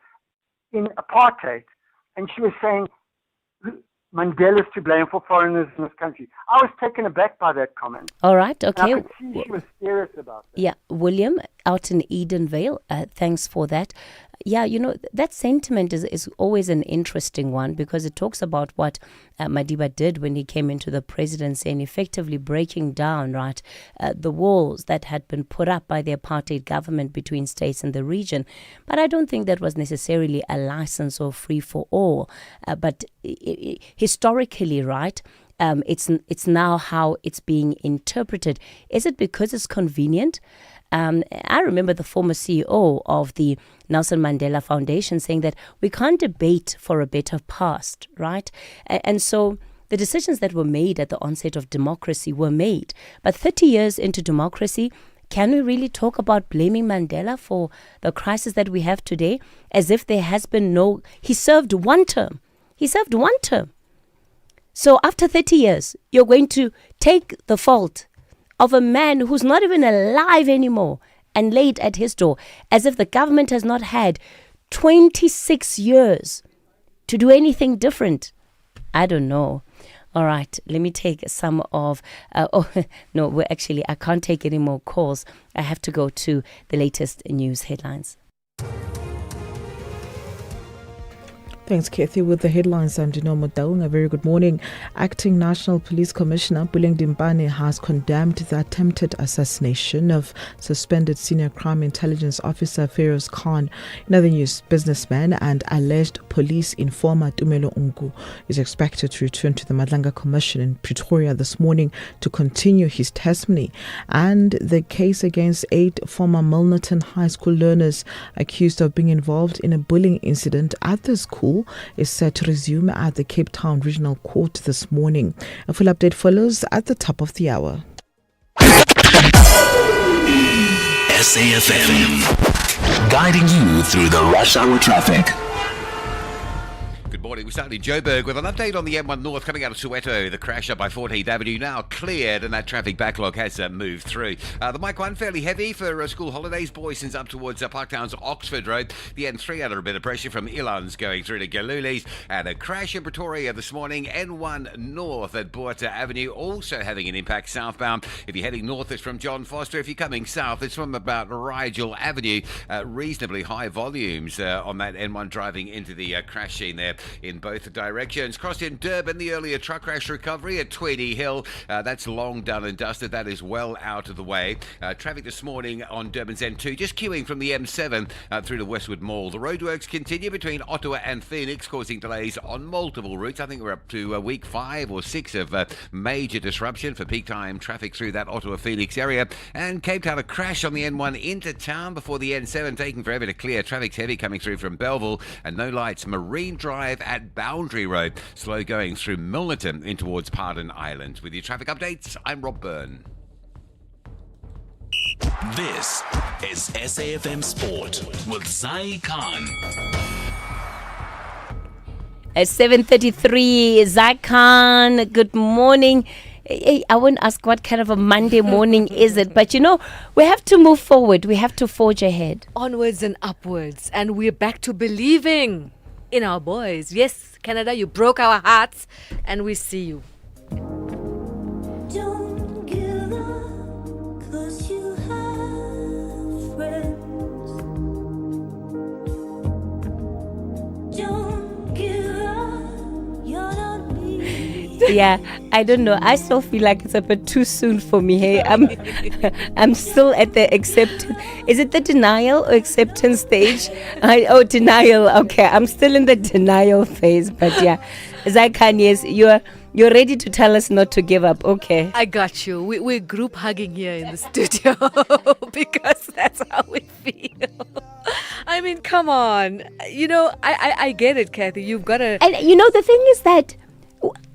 in apartheid. And she was saying, Mandela's to blame for foreigners in this country. I was taken aback by that comment. All right, okay. And I could see she was serious about it. Yeah, William, out in Edenvale, thanks for that. Yeah, that sentiment is always an interesting one because it talks about what Madiba did when he came into the presidency and effectively breaking down, the walls that had been put up by the apartheid government between states and the region. But I don't think that was necessarily a license or free for all. But historically, it's now how it's being interpreted. Is it because it's convenient? I remember the former CEO of the Nelson Mandela Foundation saying that we can't debate for a better past, right? And so the decisions that were made at the onset of democracy were made. But 30 years into democracy, can we really talk about blaming Mandela for the crisis that we have today as if there has been he served one term. So after 30 years, you're going to take the fault of a man who's not even alive anymore and laid at his door, as if the government has not had 26 years to do anything different. I don't know. All right, let me take some of. No, I can't take any more calls. I have to go to the latest news headlines. Thanks, Kathy. With the headlines, I'm Dino Modaung. A very good morning. Acting National Police Commissioner Buleng Dimpane has condemned the attempted assassination of suspended Senior Crime Intelligence Officer Feroz Khan. In other news, businessman and alleged police informer Tumelo Ungu is expected to return to the Madlanga Commission in Pretoria this morning to continue his testimony. And the case against 8 former Milnerton High School learners accused of being involved in a bullying incident at the school is set to resume at the Cape Town Regional Court this morning. A full update follows at the top of the hour. SAfm, guiding you through the rush hour traffic. Good morning. We start in Joburg with an update on the M1 North coming out of Soweto. The crash up by 14th Avenue now cleared and that traffic backlog has moved through. The Mike 1 fairly heavy for school holidays. Boyson's up towards Parktown's Oxford Road. The N3 under a bit of pressure from Ilan's going through to Galuli's. And a crash in Pretoria this morning. N1 North at Boerta Avenue also having an impact southbound. If you're heading north, it's from John Foster. If you're coming south, it's from about Rigel Avenue. Reasonably high volumes on that N1 driving into the crash scene there in both directions. Crossed in Durban, the earlier truck crash recovery at Tweedy Hill. That's long done and dusted. That is well out of the way. Traffic this morning on Durban's N2, just queuing from the M7 through to Westwood Mall. The roadworks continue between Ottawa and Phoenix, causing delays on multiple routes. I think we're up to week 5 or 6 of major disruption for peak time traffic through that Ottawa-Phoenix area. And Cape Town, a crash on the N1 into town before the N7, taking forever to clear. Traffic's heavy coming through from Belleville, and no lights. Marine Drive at Boundary Road, slow going through Milnerton in towards Pardon Island. With your traffic updates, I'm Rob Byrne. This is SAfm Sport with Zai Khan. At 7:33, Zai Khan, good morning. Hey, I won't ask what kind of a Monday morning is it, but we have to move forward. We have to forge ahead. Onwards and upwards, and we're back to believing in our boys. Yes, Canada, you broke our hearts, and we see you. Don't give up, 'cause you have friends. Don't give up, you're not me. Yeah, I don't know. I still feel like it's a bit too soon for me. Hey, I'm still at the acceptance. Is it the denial or acceptance stage? Denial. Okay, I'm still in the denial phase. But yeah, Zaikan, yes, you're ready to tell us not to give up. Okay. I got you. We're group hugging here in the studio because that's how we feel. I mean, come on. I get it, Kathy. You've got to. And the thing is that.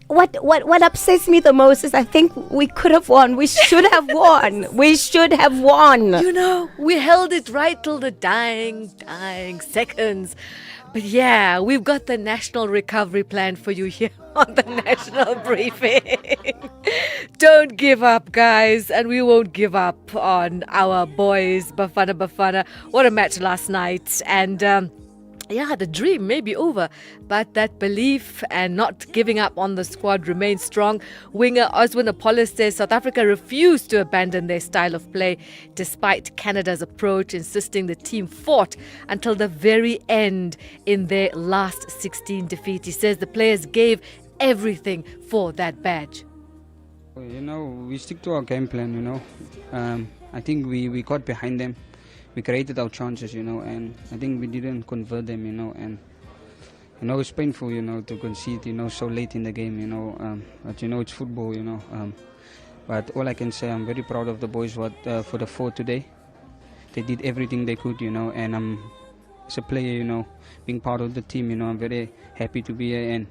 What upsets me the most is I think we could have won. We should have won. We should have won. We held it right till the dying seconds. But yeah, we've got the national recovery plan for you here on the national briefing. Don't give up, guys, and we won't give up on our boys. Bafana. What a match last night. And the dream may be over, but that belief and not giving up on the squad remains strong. Winger Oswin Apollo says South Africa refused to abandon their style of play despite Canada's approach, insisting the team fought until the very end in their last 16 defeat. He says the players gave everything for that badge. We stick to our game plan, I think we got behind them. We created our chances, and I think we didn't convert them, and it's painful, to concede, so late in the game, but it's football, but all I can say, I'm very proud of the boys for the 4 today. They did everything they could, and as a player, being part of the team, I'm very happy to be here, and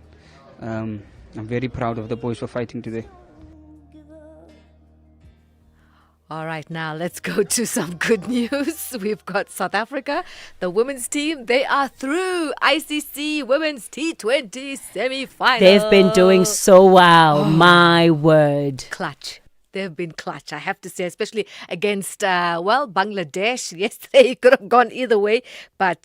I'm very proud of the boys for fighting today. All right, now let's go to some good news. We've got South Africa, the women's team. They are through ICC Women's T20 semi-final. They've been doing so well. My word. Clutch. they've been clutch, I have to say, especially against, Bangladesh. Yesterday, it could have gone either way. But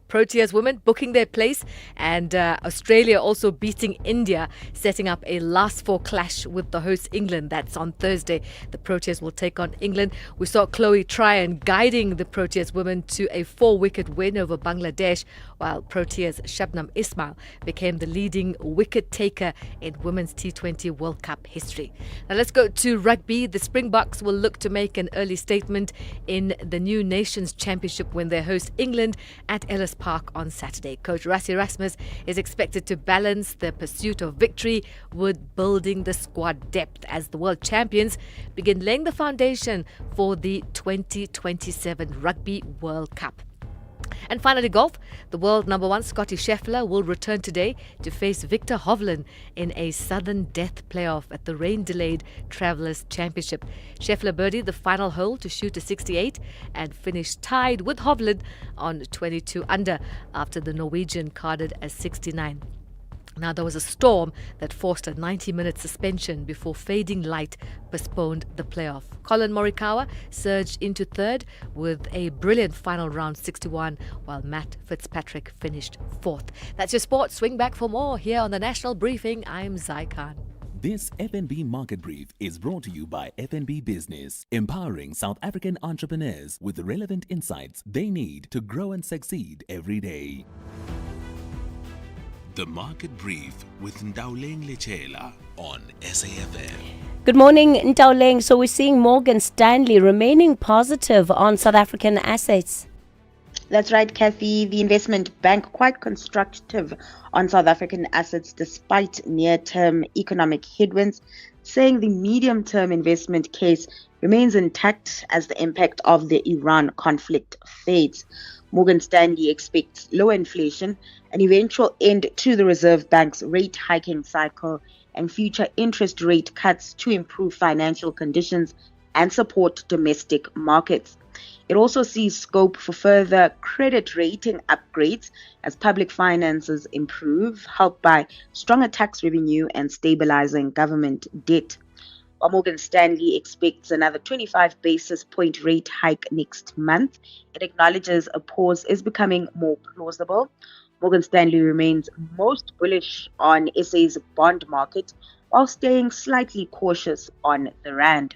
Proteas women booking their place, and Australia also beating India, setting up a last four clash with the host England. That's on Thursday. The Proteas will take on England. We saw Chloe Tryon guiding the Proteas women to a 4-wicket win over Bangladesh, while Proteas Shabnam Ismail became the leading wicket taker in Women's T20 World Cup history. Now let's go to rugby. The Springboks will look to make an early statement in the new Nations Championship when they host England at Ellis Park on Saturday. Coach Rassie Erasmus is expected to balance the pursuit of victory with building the squad depth as the world champions begin laying the foundation for the 2027 Rugby World Cup. And finally, golf. The world number one, Scottie Scheffler, will return today to face Victor Hovland in a sudden death playoff at the rain-delayed Travelers Championship. Scheffler birdied the final hole to shoot a 68 and finished tied with Hovland on 22 under after the Norwegian carded a 69. Now, there was a storm that forced a 90-minute suspension before fading light postponed the playoff. Colin Morikawa surged into third with a brilliant final round 61, while Matt Fitzpatrick finished fourth. That's your sport. Swing back for more here on the National Briefing. I'm Zai Khan. This FNB Market Brief is brought to you by FNB Business, empowering South African entrepreneurs with the relevant insights they need to grow and succeed every day. The Market Brief with Ndauleng Lechela on SAFM. Good morning, Ndauleng. So we're seeing Morgan Stanley remaining positive on South African assets. That's right, Kathy. The investment bank quite constructive on South African assets despite near-term economic headwinds, saying the medium-term investment case remains intact as the impact of the Iran conflict fades. Morgan Stanley expects low inflation, an eventual end to the Reserve Bank's rate hiking cycle, and future interest rate cuts to improve financial conditions and support domestic markets. It also sees scope for further credit rating upgrades as public finances improve, helped by stronger tax revenue and stabilizing government debt. While Morgan Stanley expects another 25 basis point rate hike next month, it acknowledges a pause is becoming more plausible. Morgan Stanley remains most bullish on SA's bond market while staying slightly cautious on the rand.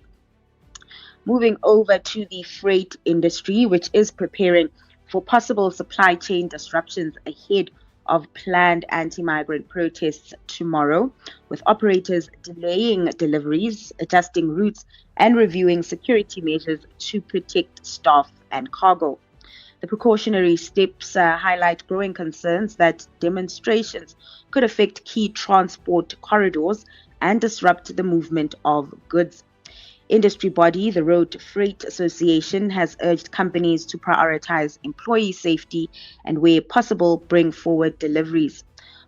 Moving over to the freight industry, which is preparing for possible supply chain disruptions ahead of planned anti-migrant protests tomorrow, with operators delaying deliveries, adjusting routes, and reviewing security measures to protect staff and cargo. The precautionary steps highlight growing concerns that demonstrations could affect key transport corridors and disrupt the movement of goods. Industry body, the Road Freight Association, has urged companies to prioritize employee safety and, where possible, bring forward deliveries.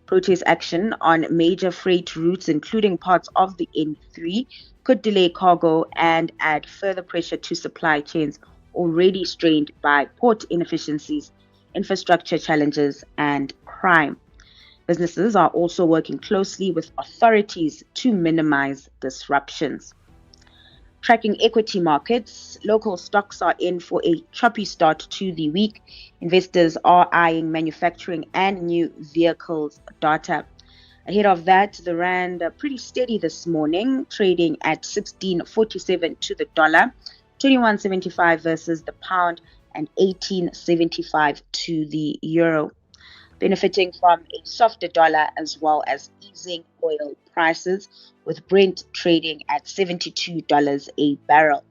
Protest action on major freight routes, including parts of the N3, could delay cargo and add further pressure to supply chains already strained by port inefficiencies, infrastructure challenges, and crime. Businesses are also working closely with authorities to minimize disruptions. Tracking equity markets, local stocks are in for a choppy start to the week. Investors are eyeing manufacturing and new vehicles data. Ahead of that, the rand pretty steady this morning, trading at 16.47 to the dollar, 21.75 versus the pound, and 18.75 to the euro. Benefiting from a softer dollar as well as easing oil prices, with Brent trading at $72 a barrel.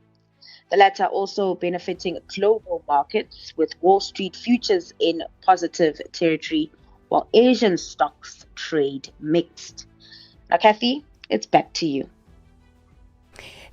The latter also benefiting global markets, with Wall Street futures in positive territory, while Asian stocks trade mixed. Now, Kathy, it's back to you.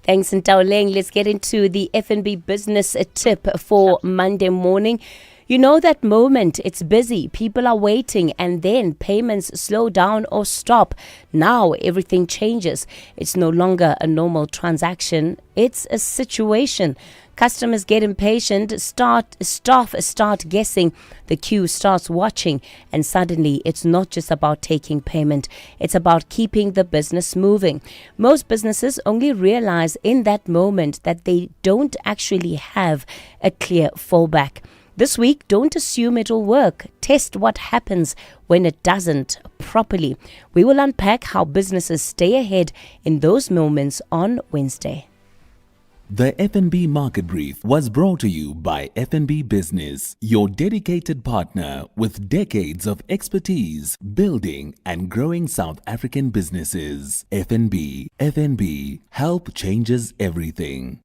Thanks, Ntaoleng. Let's get into the FNB business tip for Monday morning. You know that moment, it's busy, people are waiting, and then payments slow down or stop. Now everything changes. It's no longer a normal transaction, it's a situation. Customers get impatient, staff start guessing, the queue starts watching, and suddenly it's not just about taking payment, it's about keeping the business moving. Most businesses only realize in that moment that they don't actually have a clear fallback. This week, don't assume it'll work. Test what happens when it doesn't properly. We will unpack how businesses stay ahead in those moments on Wednesday. The FNB Market Brief was brought to you by FNB Business, your dedicated partner with decades of expertise building and growing South African businesses. FNB, help changes everything.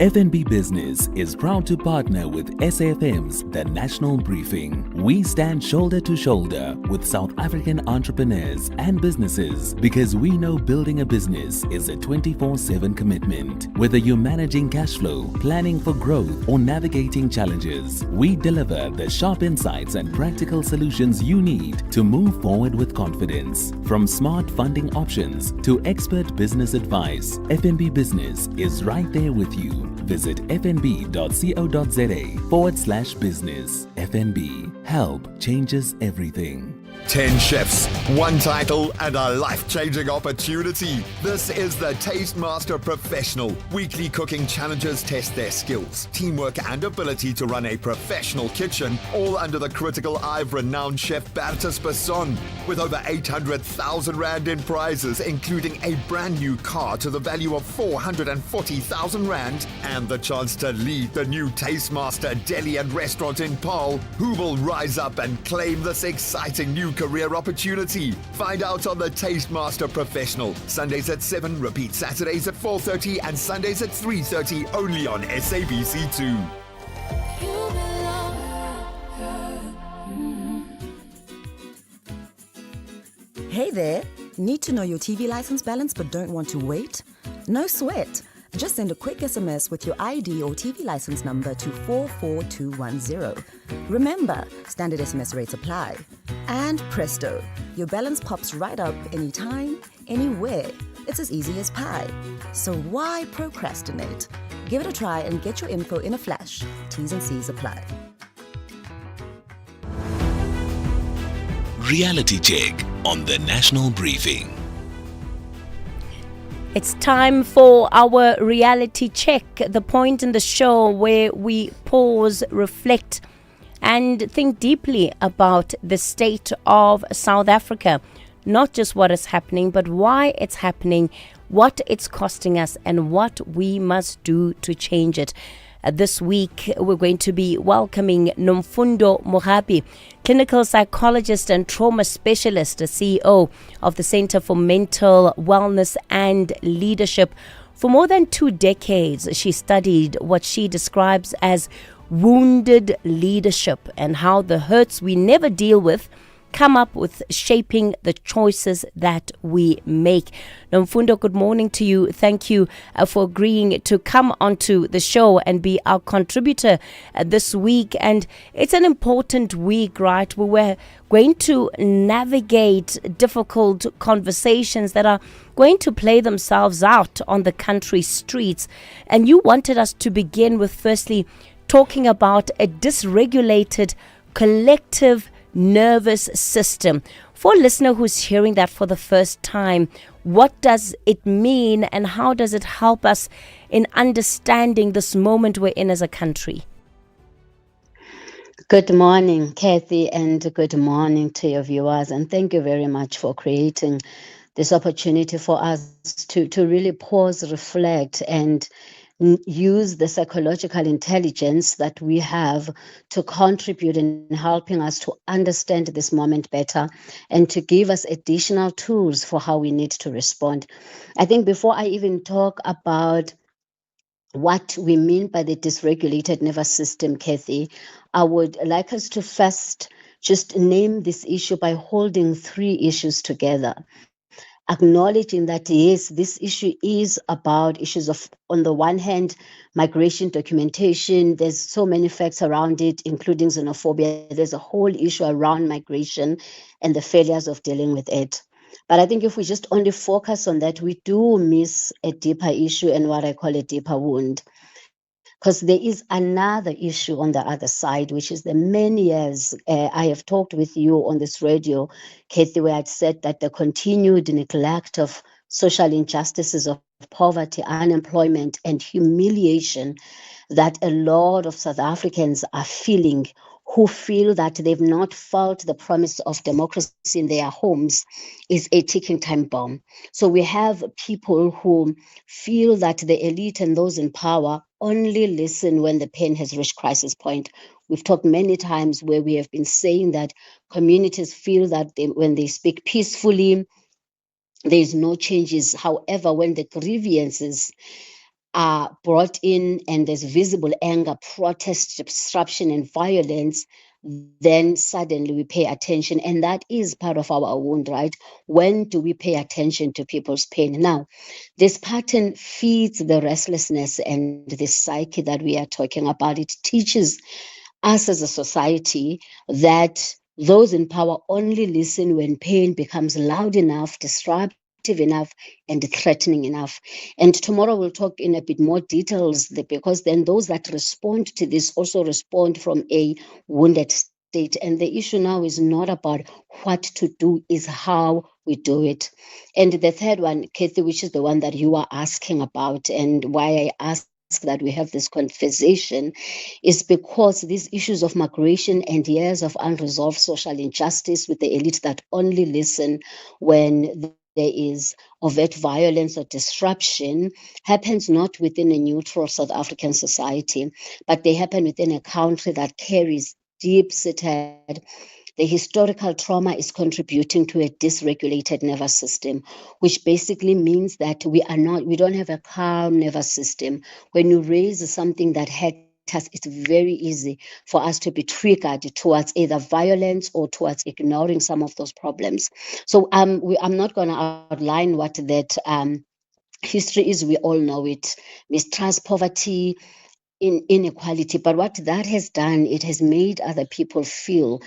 FNB Business is proud to partner with SAFM's The National Briefing. We stand shoulder to shoulder with South African entrepreneurs and businesses because we know building a business is a 24/7 commitment. Whether you're managing cash flow, planning for growth, or navigating challenges, we deliver the sharp insights and practical solutions you need to move forward with confidence. From smart funding options to expert business advice, FNB Business is right there with you. Visit fnb.co.za/business. FNB, help changes everything. 10 chefs, one title, and a life-changing opportunity. This is the Taste Master Professional. Weekly cooking challenges test their skills, teamwork, and ability to run a professional kitchen, all under the critical eye of renowned chef Bertus Besson. With over 800,000 Rand in prizes, including a brand new car to the value of 440,000 Rand, and the chance to lead the new Taste Master Deli and Restaurant in Paarl, who will rise up and claim this exciting new career opportunity. Find out on the Taste Master Professional. Sundays at 7, repeat Saturdays at 4:30 and Sundays at 3:30 only on SABC2. Hey there, need to know your TV license balance but don't want to wait? No sweat. Just send a quick SMS with your ID or TV license number to 44210. Remember, standard SMS rates apply. And presto, your balance pops right up anytime, anywhere. It's as easy as pie. So why procrastinate? Give it a try and get your info in a flash. T's and C's apply. Reality check on the National Briefing. It's time for our reality check, the point in the show where we pause, reflect, and think deeply about the state of South Africa. Not just what is happening, but why it's happening, what it's costing us, and what we must do to change it. This week, we're going to be welcoming Nomfundo Mohapi, clinical psychologist and trauma specialist, the CEO of the Center for Mental Wellness and Leadership. For more than 2 decades, she studied what she describes as wounded leadership and how the hurts we never deal with come up with shaping the choices that we make. Nomfundo, good morning to you. Thank you for agreeing to come onto the show and be our contributor this week. And it's an important week, right? We're going to navigate difficult conversations that are going to play themselves out on the country streets. And you wanted us to begin with firstly talking about a dysregulated collective nervous system. For a listener who's hearing that for the first time, what does it mean and how does it help us in understanding this moment we're in as a country? Good morning, Kathy, and good morning to your viewers. And thank you very much for creating this opportunity for us to really pause, reflect, and use the psychological intelligence that we have to contribute in helping us to understand this moment better and to give us additional tools for how we need to respond. I think before I even talk about what we mean by the dysregulated nervous system, Kathy, I would like us to first just name this issue by holding 3 issues together. Acknowledging that, yes, this issue is about issues of, on the one hand, migration documentation. There's so many facts around it, including xenophobia. There's a whole issue around migration and the failures of dealing with it. But I think if we just only focus on that, we do miss a deeper issue and what I call a deeper wound. because there is another issue on the other side, which is the many years I have talked with you on this radio, Kathy, where I'd said that the continued neglect of social injustices of poverty, unemployment, and humiliation that a lot of South Africans are feeling, who feel that they've not felt the promise of democracy in their homes, is a ticking time bomb. So we have people who feel that the elite and those in power only listen when the pain has reached crisis point. We've talked many times where we have been saying that communities feel that when they speak peacefully, there is no changes. However, when the grievances are brought in and there's visible anger, protest, disruption, and violence, then suddenly we pay attention. And that is part of our wound, right? When do we pay attention to people's pain? Now, this pattern feeds the restlessness and the psyche that we are talking about. It teaches us as a society that those in power only listen when pain becomes loud enough, disruptive enough, and threatening enough. And tomorrow we'll talk in a bit more details because then those that respond to this also respond from a wounded state. And the issue now is not about what to do, is how we do it. And the third one, Kathy, which is the one that you are asking about and why I asked that we have this conversation, is because these issues of migration and years of unresolved social injustice with the elite that only listen when there is overt violence or disruption happens not within a neutral South African society, but they happen within a country that carries deep-seated. The historical trauma is contributing to a dysregulated nervous system, which basically means that we don't have a calm nervous system. When you raise something that hurts us, it's very easy for us to be triggered towards either violence or towards ignoring some of those problems. So I'm not going to outline what that history is. We all know it: mistrust, poverty, inequality. But what that has done, it has made other people feel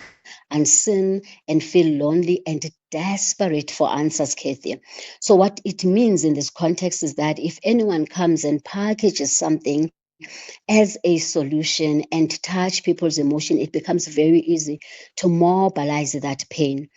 unseen and feel lonely and desperate for answers, Kathy. So what it means in this context is that if anyone comes and packages something as a solution and touch people's emotion, it becomes very easy to mobilize that pain.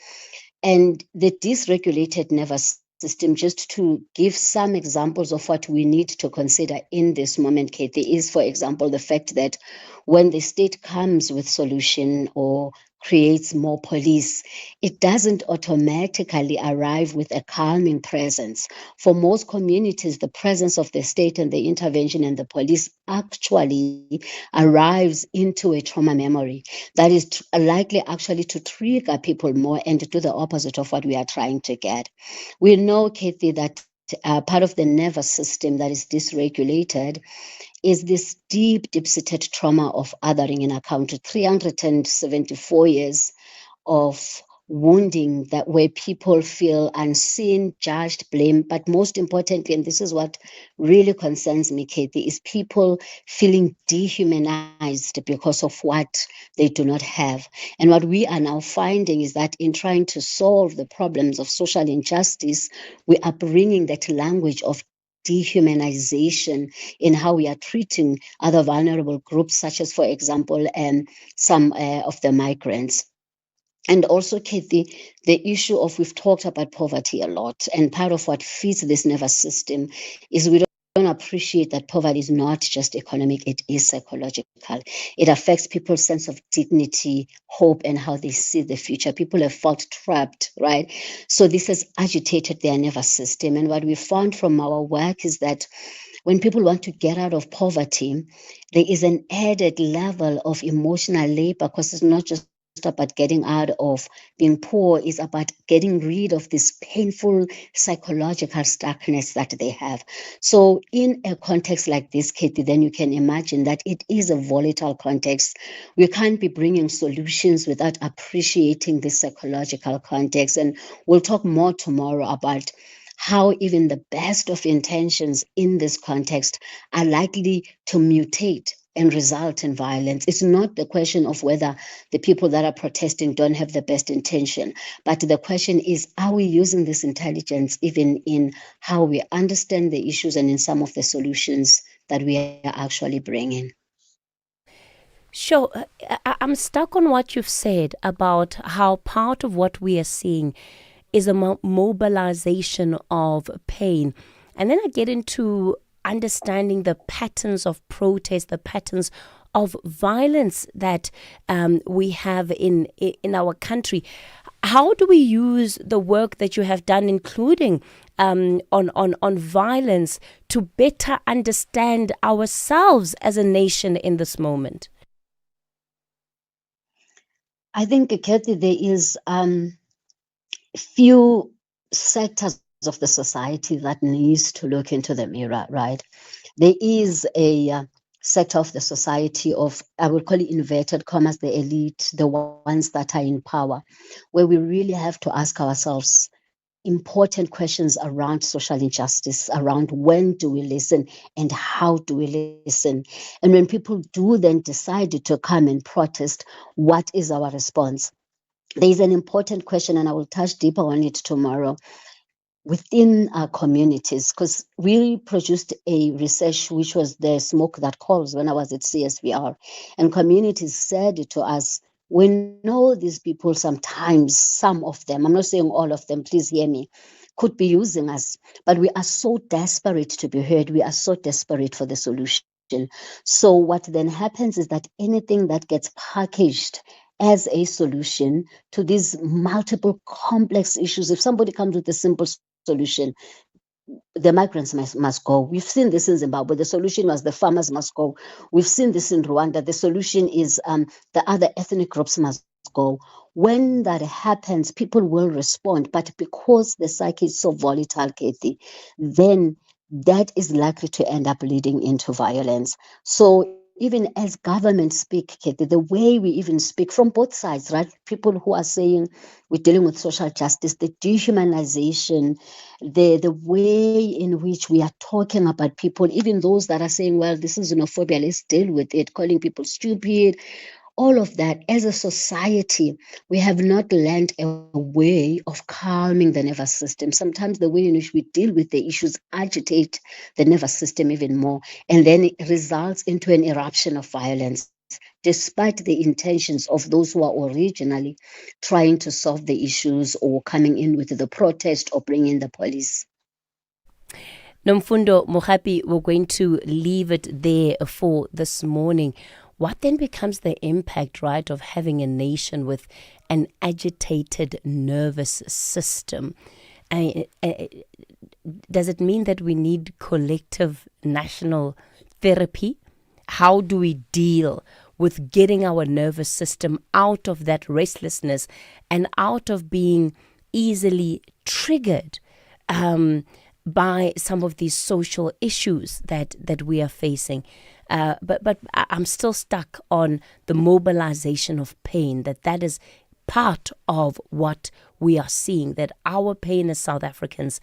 And the dysregulated nervous system, just to give some examples of what we need to consider in this moment, Kathy, is, for example, the fact that when the state comes with solution or creates more police, it doesn't automatically arrive with a calming presence. For most communities, the presence of the state and the intervention and the police actually arrives into a trauma memory that is likely actually to trigger people more and to do the opposite of what we are trying to get. We know, Kathy, that part of the nervous system that is dysregulated is this deep-seated trauma of othering in our country. 374 years of wounding that where people feel unseen, judged, blamed, but most importantly, and this is what really concerns me, Kathy, is people feeling dehumanized because of what they do not have. And what we are now finding is that in trying to solve the problems of social injustice, we are bringing that language of dehumanization in how we are treating other vulnerable groups, such as, for example, some of the migrants. And also, Kathy, the issue of, we've talked about poverty a lot, and part of what feeds this nervous system is we don't appreciate that poverty is not just economic, it is psychological. It affects people's sense of dignity, hope, and how they see the future. People have felt trapped, right? So this has agitated their nervous system. And what we found from our work is that when people want to get out of poverty, there is an added level of emotional labor, because it's not just about getting out of being poor, is about getting rid of this painful psychological stuckness that they have. So in a context like this, Katie, then you can imagine that it is a volatile context. We can't be bringing solutions without appreciating this psychological context. And we'll talk more tomorrow about how even the best of intentions in this context are likely to mutate and result in violence. It's not the question of whether the people that are protesting don't have the best intention, but the question is, are we using this intelligence even in how we understand the issues and in some of the solutions that we are actually bringing. Sure. I'm stuck on what you've said about how part of what we are seeing is a mobilization of pain. And then I get into understanding the patterns of protest, the patterns of violence that we have in our country. How do we use the work that you have done, including on violence, to better understand ourselves as a nation in this moment? I think, Kathy, there is few sectors of the society that needs to look into the mirror, right? There is a sector of the society of, I would call it inverted commas, the elite, the ones that are in power, where we really have to ask ourselves important questions around social injustice, around when do we listen and how do we listen. And when people do then decide to come and protest, what is our response? There is an important question, and I will touch deeper on it tomorrow, within our communities, because we produced a research which was the smoke that calls when I was at CSVR, and communities said to us, we know these people sometimes, some of them, I'm not saying all of them, please hear me, could be using us, but we are so desperate to be heard. We are so desperate for the solution. So what then happens is that anything that gets packaged as a solution to these multiple complex issues, if somebody comes with a simple solution, the migrants must go. We've seen this in Zimbabwe. The solution was the farmers must go. We've seen this in Rwanda. The solution is the other ethnic groups must go. When that happens, people will respond. But because the psyche is so volatile, Kathy, then that is likely to end up leading into violence. So even as governments speak, Kathy, the way we even speak from both sides, right? People who are saying we're dealing with social justice, the dehumanization, the way in which we are talking about people, even those that are saying, well, this is xenophobia, let's deal with it, calling people stupid, all of that. As a society, we have not learned a way of calming the nervous system. Sometimes the way in which we deal with the issues agitate the nervous system even more, and then it results into an eruption of violence, despite the intentions of those who are originally trying to solve the issues or coming in with the protest or bringing the police. Nomfundo Mohapi, we're going to leave it there for this morning. What then becomes the impact, right, of having a nation with an agitated nervous system? Does it mean that we need collective national therapy? How do we deal with getting our nervous system out of that restlessness and out of being easily triggered by some of these social issues that we are facing? But I'm still stuck on the mobilization of pain, that is part of what we are seeing, that our pain as South Africans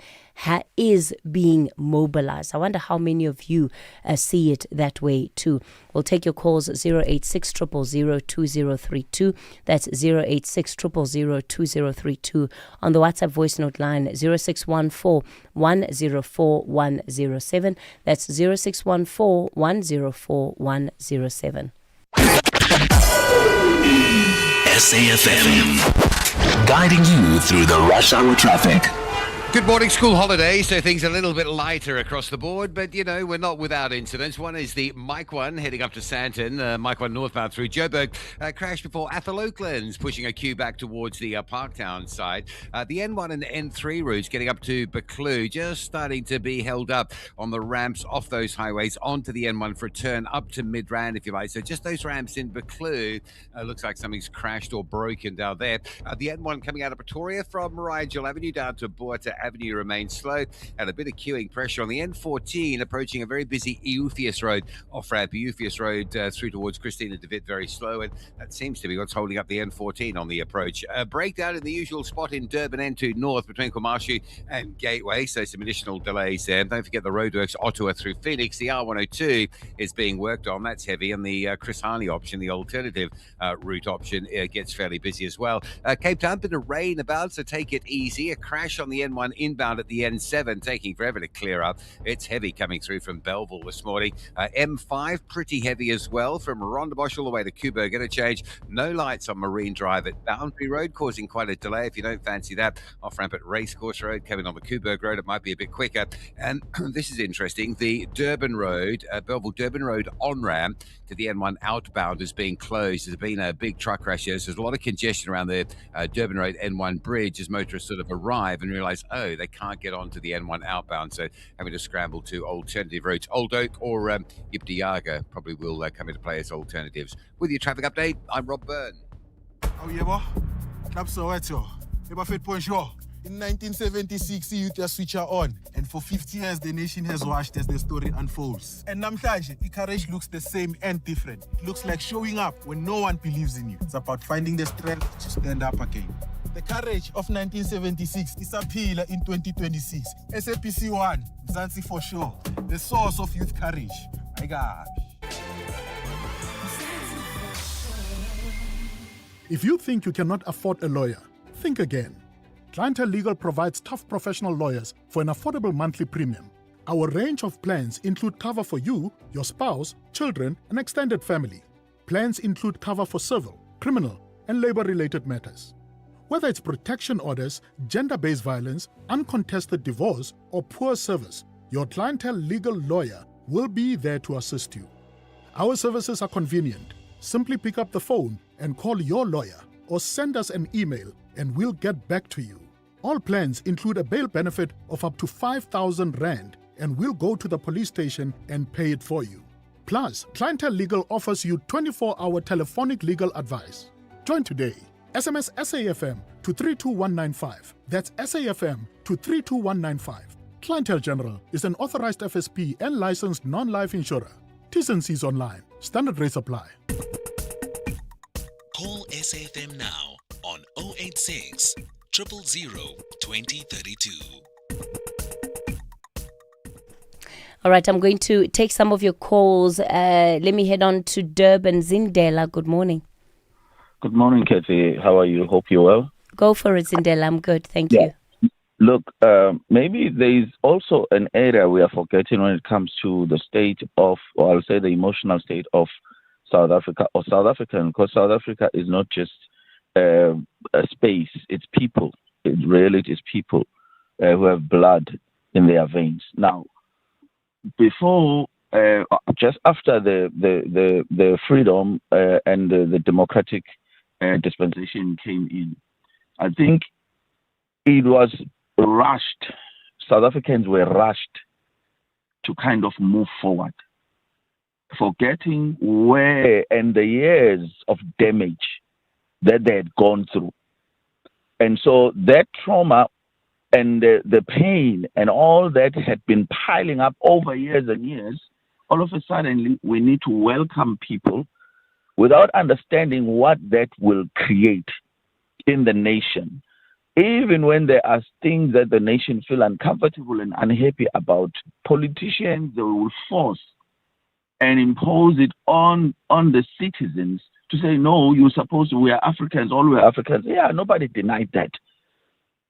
is being mobilized. I wonder how many of you see it that way too. We'll take your calls 086 000 2032. That's 086 000 2032. On the WhatsApp voice note line 0614 104 107. That's 0614 104 107. SAfm, guiding you through the rush hour traffic. Good morning. School holiday, so things are a little bit lighter across the board, but, you know, we're not without incidents. One is the Mike 1 heading up to Sandton, Mike 1 northbound through Joburg, crashed before Athol Oaklands, pushing a queue back towards the Parktown side. The N1 and N3 routes getting up to Buccleuch, just starting to be held up on the ramps off those highways onto the N1 for a turn up to Midrand, if you like. So just those ramps in Buccleuch, looks like something's crashed or broken down there. The N1 coming out of Pretoria from Rigel Avenue down to Boerta Avenue remains slow, and a bit of queuing pressure on the N14 approaching a very busy Eupheus Road off-ramp. Eupheus Road through towards Christina de Wit very slow, and that seems to be what's holding up the N14 on the approach. Breakdown in the usual spot in Durban N2 North between Kwamashu and Gateway, so some additional delays there. Don't forget the roadworks Ottawa through Phoenix. The R102 is being worked on. That's heavy, and the Chris Harley option, the alternative route option, gets fairly busy as well. Cape Town, bit of rain about, so take it easy. A crash on the N1 inbound at the N7, taking forever to clear up. It's heavy coming through from Belleville this morning. M5, pretty heavy as well, from Rondebosch all the way to Coburg. Interchange, no lights on Marine Drive at Boundary Road, causing quite a delay. If you don't fancy that, off-ramp at Racecourse Road, coming on the Coburg Road, it might be a bit quicker. And this is interesting. The Durban Road, Belleville Durban Road on-ramp to the N1 outbound is being closed. There's been a big truck crash here, so there's a lot of congestion around the Durban Road N1 bridge as motorists sort of arrive and realise, oh, they can't get onto the N1 outbound, so having to scramble to alternative routes. Old Oak or Yiptiaga probably will come into play as alternatives. With your traffic update, I'm Rob Byrne. Oh, yeah, boy. Club Soweto. Bonjour. In 1976, the youth switch are on, and for 50 years, the nation has watched as the story unfolds. And namhlanje, courage looks the same and different. It looks like showing up when no one believes in you. It's about finding the strength to stand up again. The courage of 1976 is a pillar in 2026. SAPC 1, Mzansi for sure. The source of youth courage. My God. If you think you cannot afford a lawyer, think again. Clientele Legal provides tough professional lawyers for an affordable monthly premium. Our range of plans include cover for you, your spouse, children, and extended family. Plans include cover for civil, criminal, and labor-related matters. Whether it's protection orders, gender-based violence, uncontested divorce, or poor service, your Clientele Legal lawyer will be there to assist you. Our services are convenient. Simply pick up the phone and call your lawyer or send us an email and we'll get back to you. All plans include a bail benefit of up to 5,000 Rand and we'll go to the police station and pay it for you. Plus, Clientele Legal offers you 24-hour telephonic legal advice. Join today. SMS SAFM to 32195. That's SAFM to 32195. Clientele General is an authorized FSP and licensed non-life insurer. T's and C's online. Standard rates apply. Call SAFM now on 086 000 2032. All right, I'm going to take some of your calls. Let me head on to Durban. Zindela, good morning. Good morning, Kathy. How are you? Hope you're well. Go for it, Zindela. I'm good. Thank you. Look, maybe there is also an area we are forgetting when it comes to the state of, or I'll say the emotional state of South Africa or South African, because South Africa is not just a space, it's people. It really is people who have blood in their veins. Now, before, just after the freedom and the democratic dispensation came in, I think it was rushed. South Africans were rushed to kind of move forward, forgetting where and the years of damage that they had gone through. And so that trauma and the pain and all that had been piling up over years and years, all of a sudden we need to welcome people without understanding what that will create in the nation. Even when there are things that the nation feel uncomfortable and unhappy about, politicians, they will force and impose it on the citizens to say, no, you're supposed to, we are Africans, all we are Africans. Yeah, nobody denied that.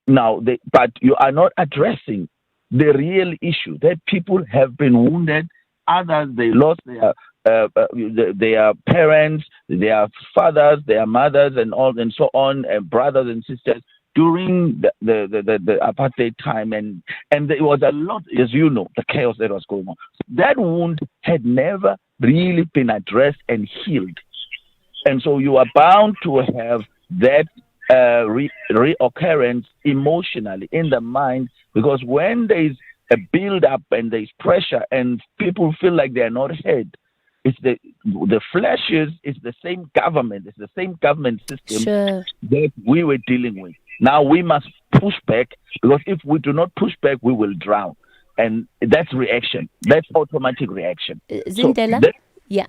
Now, but you are not addressing the real issue, that people have been wounded, others, they lost their parents, their fathers, their mothers, and all, and so on, and brothers and sisters during the apartheid time, and there was a lot, as you know, the chaos that was going on. That wound had never really been addressed and healed. And so you are bound to have that reoccurrence emotionally in the mind, because when there's a build-up and there's pressure and people feel like they're not heard, it's the flashes, it's the same government, it's the same government system that we were dealing with. Now we must push back, because if we do not push back, we will drown. And that's reaction. That's automatic reaction. Zindela? So yeah,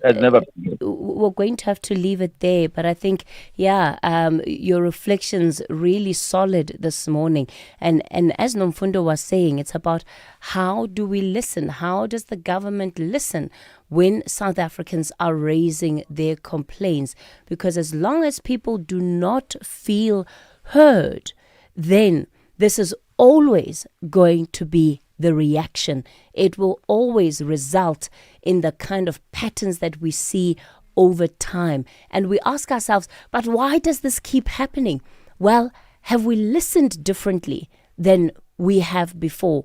we're going to have to leave it there. But I think, your reflections really solid this morning. And as Nomfundo was saying, it's about how do we listen? How does the government listen when South Africans are raising their complaints? Because as long as people do not feel heard, then this is always going to be the reaction. It will always result in the kind of patterns that we see over time. And we ask ourselves, but why does this keep happening? Well, have we listened differently than we have before?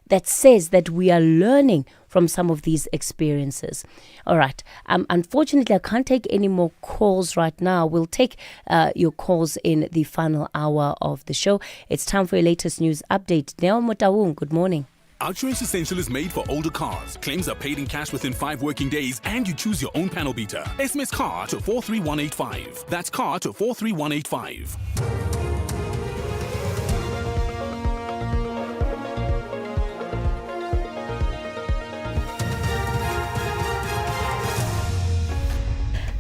That says that we are learning from some of these experiences. All right. Unfortunately, I can't take any more calls right now. We'll take your calls in the final hour of the show. It's time for your latest news update. Neo Motawung, good morning. Outsurance Essential is made for older cars. Claims are paid in cash within 5 working days, and you choose your own panel beater. SMS CAR to 43185. That's CAR to 43185.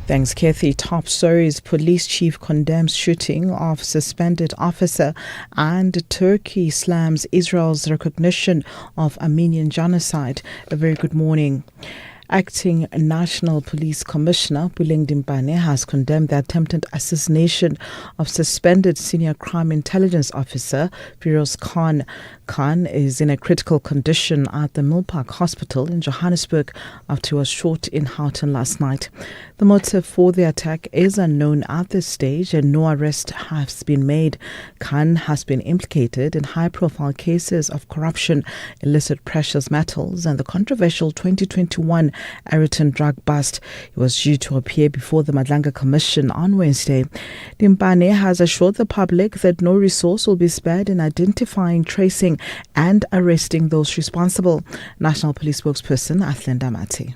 Thanks, Kathy. Top stories. Police chief condemns shooting of suspended officer, and Turkey slams Israel's recognition of Armenian genocide. A very good morning. Acting National Police Commissioner Buleng Dimpane has condemned the attempted assassination of suspended senior crime intelligence officer Firoz Khan. Khan is in a critical condition at the Millpark Hospital in Johannesburg after he was shot in Houghton last night. The motive for the attack is unknown at this stage and no arrest has been made. Khan has been implicated in high-profile cases of corruption, illicit precious metals, and the controversial 2021 Ariton drug bust. He was due to appear before the Madlanga Commission on Wednesday. Dimpane has assured the public that no resource will be spared in identifying, tracing, and arresting those responsible. National Police spokesperson Athlenda Mati.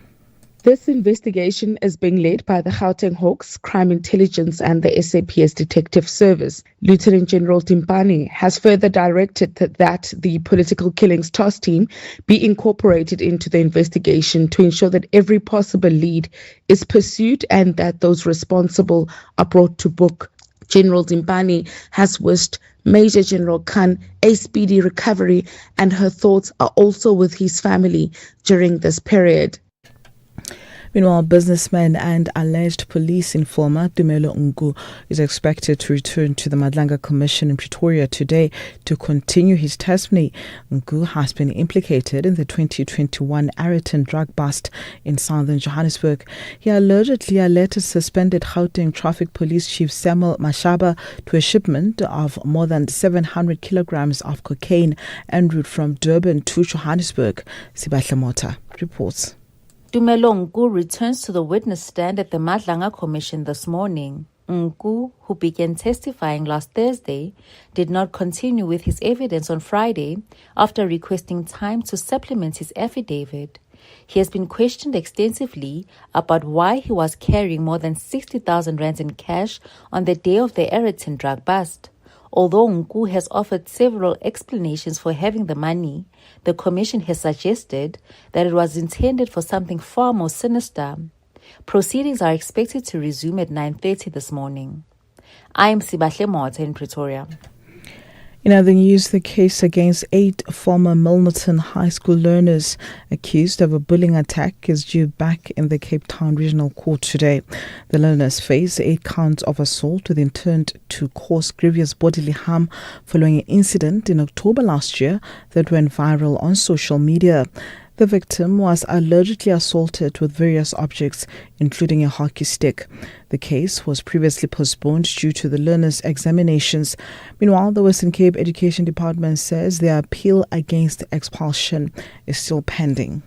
This investigation is being led by the Gauteng Hawks Crime Intelligence and the SAPS Detective Service. Lieutenant General Dimpane has further directed that the Political Killings Task Team be incorporated into the investigation to ensure that every possible lead is pursued and that those responsible are brought to book. General Dimpane has wished Major General Khan a speedy recovery, and her thoughts are also with his family during this period. Meanwhile, businessman and alleged police informer Tumelo Ngu is expected to return to the Madlanga Commission in Pretoria today to continue his testimony. Ngu has been implicated in the 2021 Ariton drug bust in southern Johannesburg. He allegedly alerted suspended Gauteng Traffic Police Chief Samuel Mashaba to a shipment of more than 700 kilograms of cocaine en route from Durban to Johannesburg. Sibahle Mota reports. Tumelo Ngu returns to the witness stand at the Madlanga Commission this morning. Ngu, who began testifying last Thursday, did not continue with his evidence on Friday after requesting time to supplement his affidavit. He has been questioned extensively about why he was carrying more than 60,000 rands in cash on the day of the Ariton drug bust. Although Ngu has offered several explanations for having the money, the Commission has suggested that it was intended for something far more sinister. Proceedings are expected to resume at 9:30 this morning. I am Sibahle Mota in Pretoria. In other news, the case against 8 former Milnerton High School learners accused of a bullying attack is due back in the Cape Town Regional Court today. The learners face 8 counts of assault with intent to cause grievous bodily harm following an incident in October last year that went viral on social media. The victim was allegedly assaulted with various objects, including a hockey stick. The case was previously postponed due to the learners' examinations. Meanwhile, the Western Cape Education Department says their appeal against expulsion is still pending.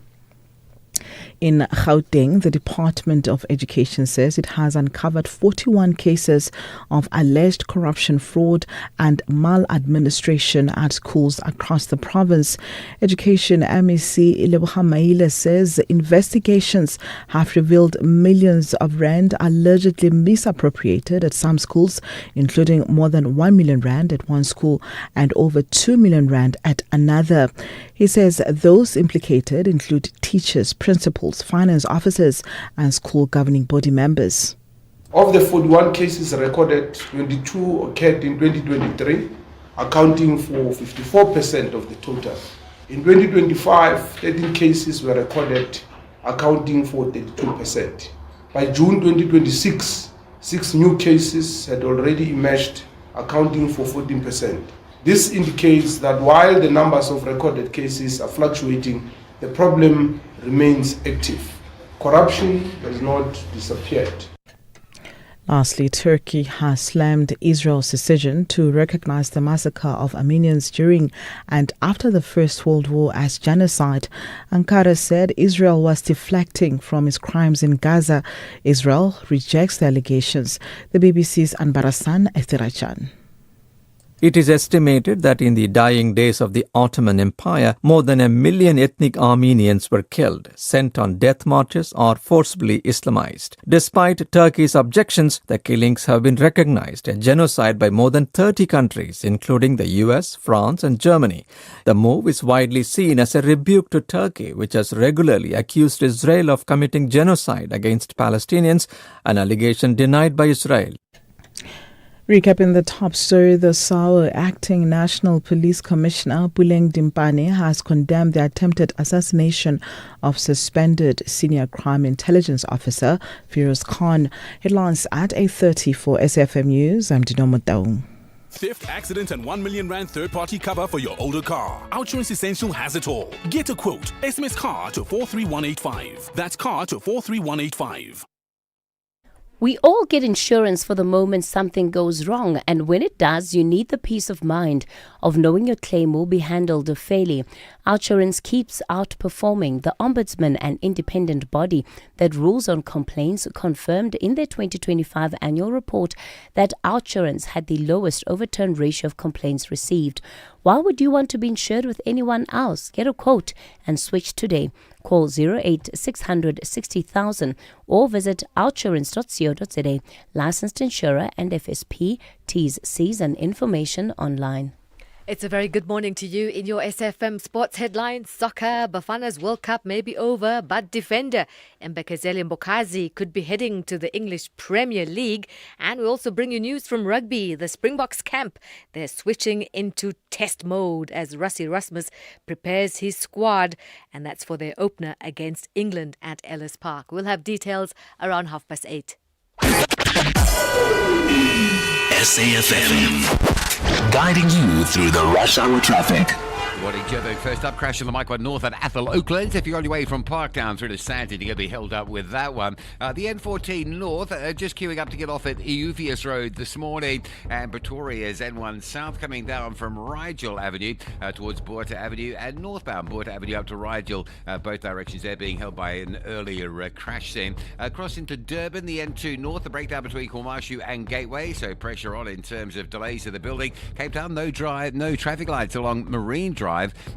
In Gauteng, the Department of Education says it has uncovered 41 cases of alleged corruption, fraud and maladministration at schools across the province. Education MEC Ileboha Maile says investigations have revealed millions of rand allegedly misappropriated at some schools, including more than 1 million rand at one school and over 2 million rand at another. He says those implicated include teachers, principals, finance officers and school governing body members. Of the 41 cases recorded, 22 occurred in 2023, accounting for 54% of the total. In 2025, 13 cases were recorded, accounting for 32%. By June 2026, 6 new cases had already emerged, accounting for 14%. This indicates that while the numbers of recorded cases are fluctuating, the problem remains active. Corruption has not disappeared. Lastly, Turkey has slammed Israel's decision to recognize the massacre of Armenians during and after the First World War as genocide. Ankara said Israel was deflecting from its crimes in Gaza. Israel rejects the allegations. The BBC's Anbarasan Estirachan. It is estimated that in the dying days of the Ottoman Empire, more than 1 million ethnic Armenians were killed, sent on death marches or forcibly Islamized. Despite Turkey's objections, the killings have been recognized as genocide by more than 30 countries, including the US, France and Germany. The move is widely seen as a rebuke to Turkey, which has regularly accused Israel of committing genocide against Palestinians, an allegation denied by Israel. Recapping the top story, the SAO acting National Police Commissioner Buleng Dimpane has condemned the attempted assassination of suspended senior crime intelligence officer Firoz Khan. Headlines at 8:30 for SAfm News. I'm Dino Motaung. Theft, accident, and 1 million rand third-party cover for your older car. Outsurance Essential has it all. Get a quote. SMS CAR to 43185. That's CAR to 43185. We all get insurance for the moment something goes wrong, and when it does, you need the peace of mind of knowing your claim will be handled fairly. Outsurance keeps outperforming. The Ombudsman, an independent body that rules on complaints, confirmed in their 2025 annual report that Outsurance had the lowest overturned ratio of complaints received. Why would you want to be insured with anyone else? Get a quote and switch today. Call 08-600 60,000 or visit outsurance.co.za. Licensed insurer and FSP. T's, C's and information online. It's a very good morning to you in your SAfm Sports headlines. Soccer, Bafana's World Cup may be over, but defender Mbekazeli Mbokazi could be heading to the English Premier League. And we also bring you news from rugby. The Springboks camp, they're switching into test mode as Rassie Rasmus prepares his squad. And that's for their opener against England at Ellis Park. We'll have details around 8:30. SAfm, guiding you through the rush hour traffic. Good morning, Joburg. First up, crash on the Mike 1 North at Athol, Oaklands. If you're on your way from Parktown through to Sandton, you're going to be held up with that one. The N14 North, just queuing up to get off at Euphus Road this morning. And Pretoria's N1 South coming down from Rigel Avenue towards Boerta Avenue and northbound Boerta Avenue up to Rigel. Both directions there being held by an earlier crash scene. Crossing to Durban, the N2 North, the breakdown between Kormashu and Gateway. So pressure on in terms of delays to the building. Cape Town, no traffic lights along Marine Drive.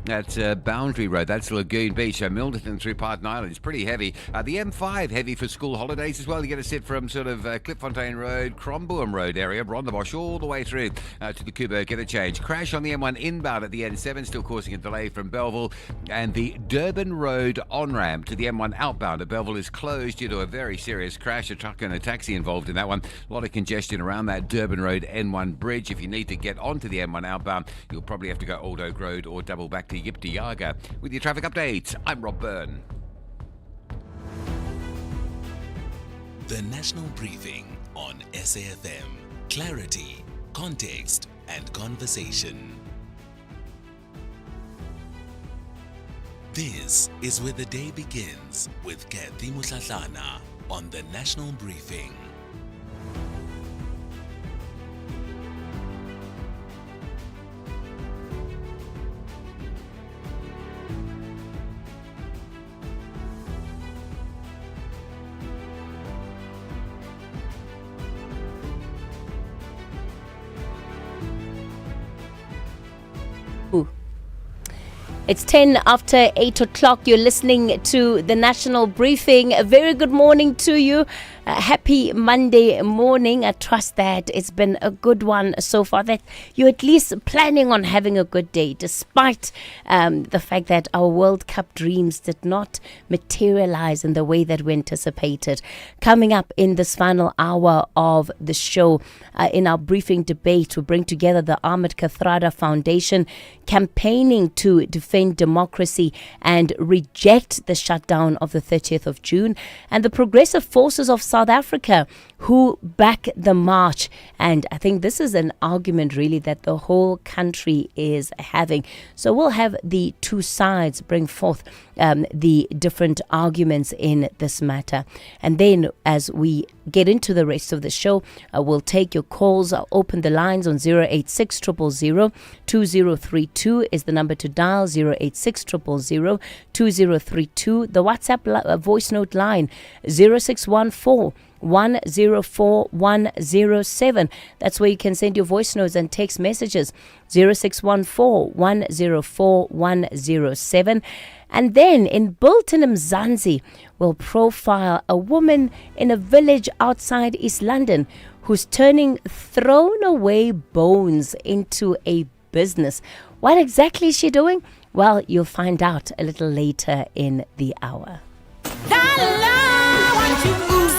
At Boundary Road, that's Lagoon Beach. Milnerton through Parton Island is pretty heavy. The M5 heavy for school holidays as well. You get a sit from sort of Klipfontein Road, Cromboom Road area, Rondebosch all the way through to the Kubo Interchange. Crash on the M1 inbound at the N7, still causing a delay from Belleville. And the Durban Road on-ramp to the M1 outbound at Belleville is closed due to a very serious crash. A truck and a taxi involved in that one. A lot of congestion around that Durban Road N1 bridge. If you need to get onto the M1 outbound, you'll probably have to go Old Oak Road or double back to Yipti Yaga. With your traffic updates, I'm Rob Byrne. The National Briefing on SAfm. Clarity, context, and conversation. This is where the day begins with Kathy Muhlahlana on the National Briefing. It's 10 after 8 o'clock. You're listening to the National Briefing. A very good morning to you. Happy Monday morning. I trust that it's been a good one so far, that you're at least planning on having a good day, despite the fact that our World Cup dreams did not materialize in the way that we anticipated. Coming up in this final hour of the show, in our briefing debate, we bring together the Ahmed Kathrada Foundation, campaigning to defend defend democracy and reject the shutdown of the 30th of June, and the Progressive Forces of South Africa, who back the march. And I think this is an argument really that the whole country is having. So we'll have the two sides bring forth the different arguments in this matter. And then as we get into the rest of the show, we'll take your calls. I'll open the lines on 086 000 2032 is the number to dial, 086 000 2032. The WhatsApp voice note line 0614 104 107. That's where you can send your voice notes and text messages, 0614 104 107. And then in Bilton Mzansi, we'll profile a woman in a village outside East London who's turning thrown away bones into a business. What exactly is she doing? Well, you'll find out a little later in the hour.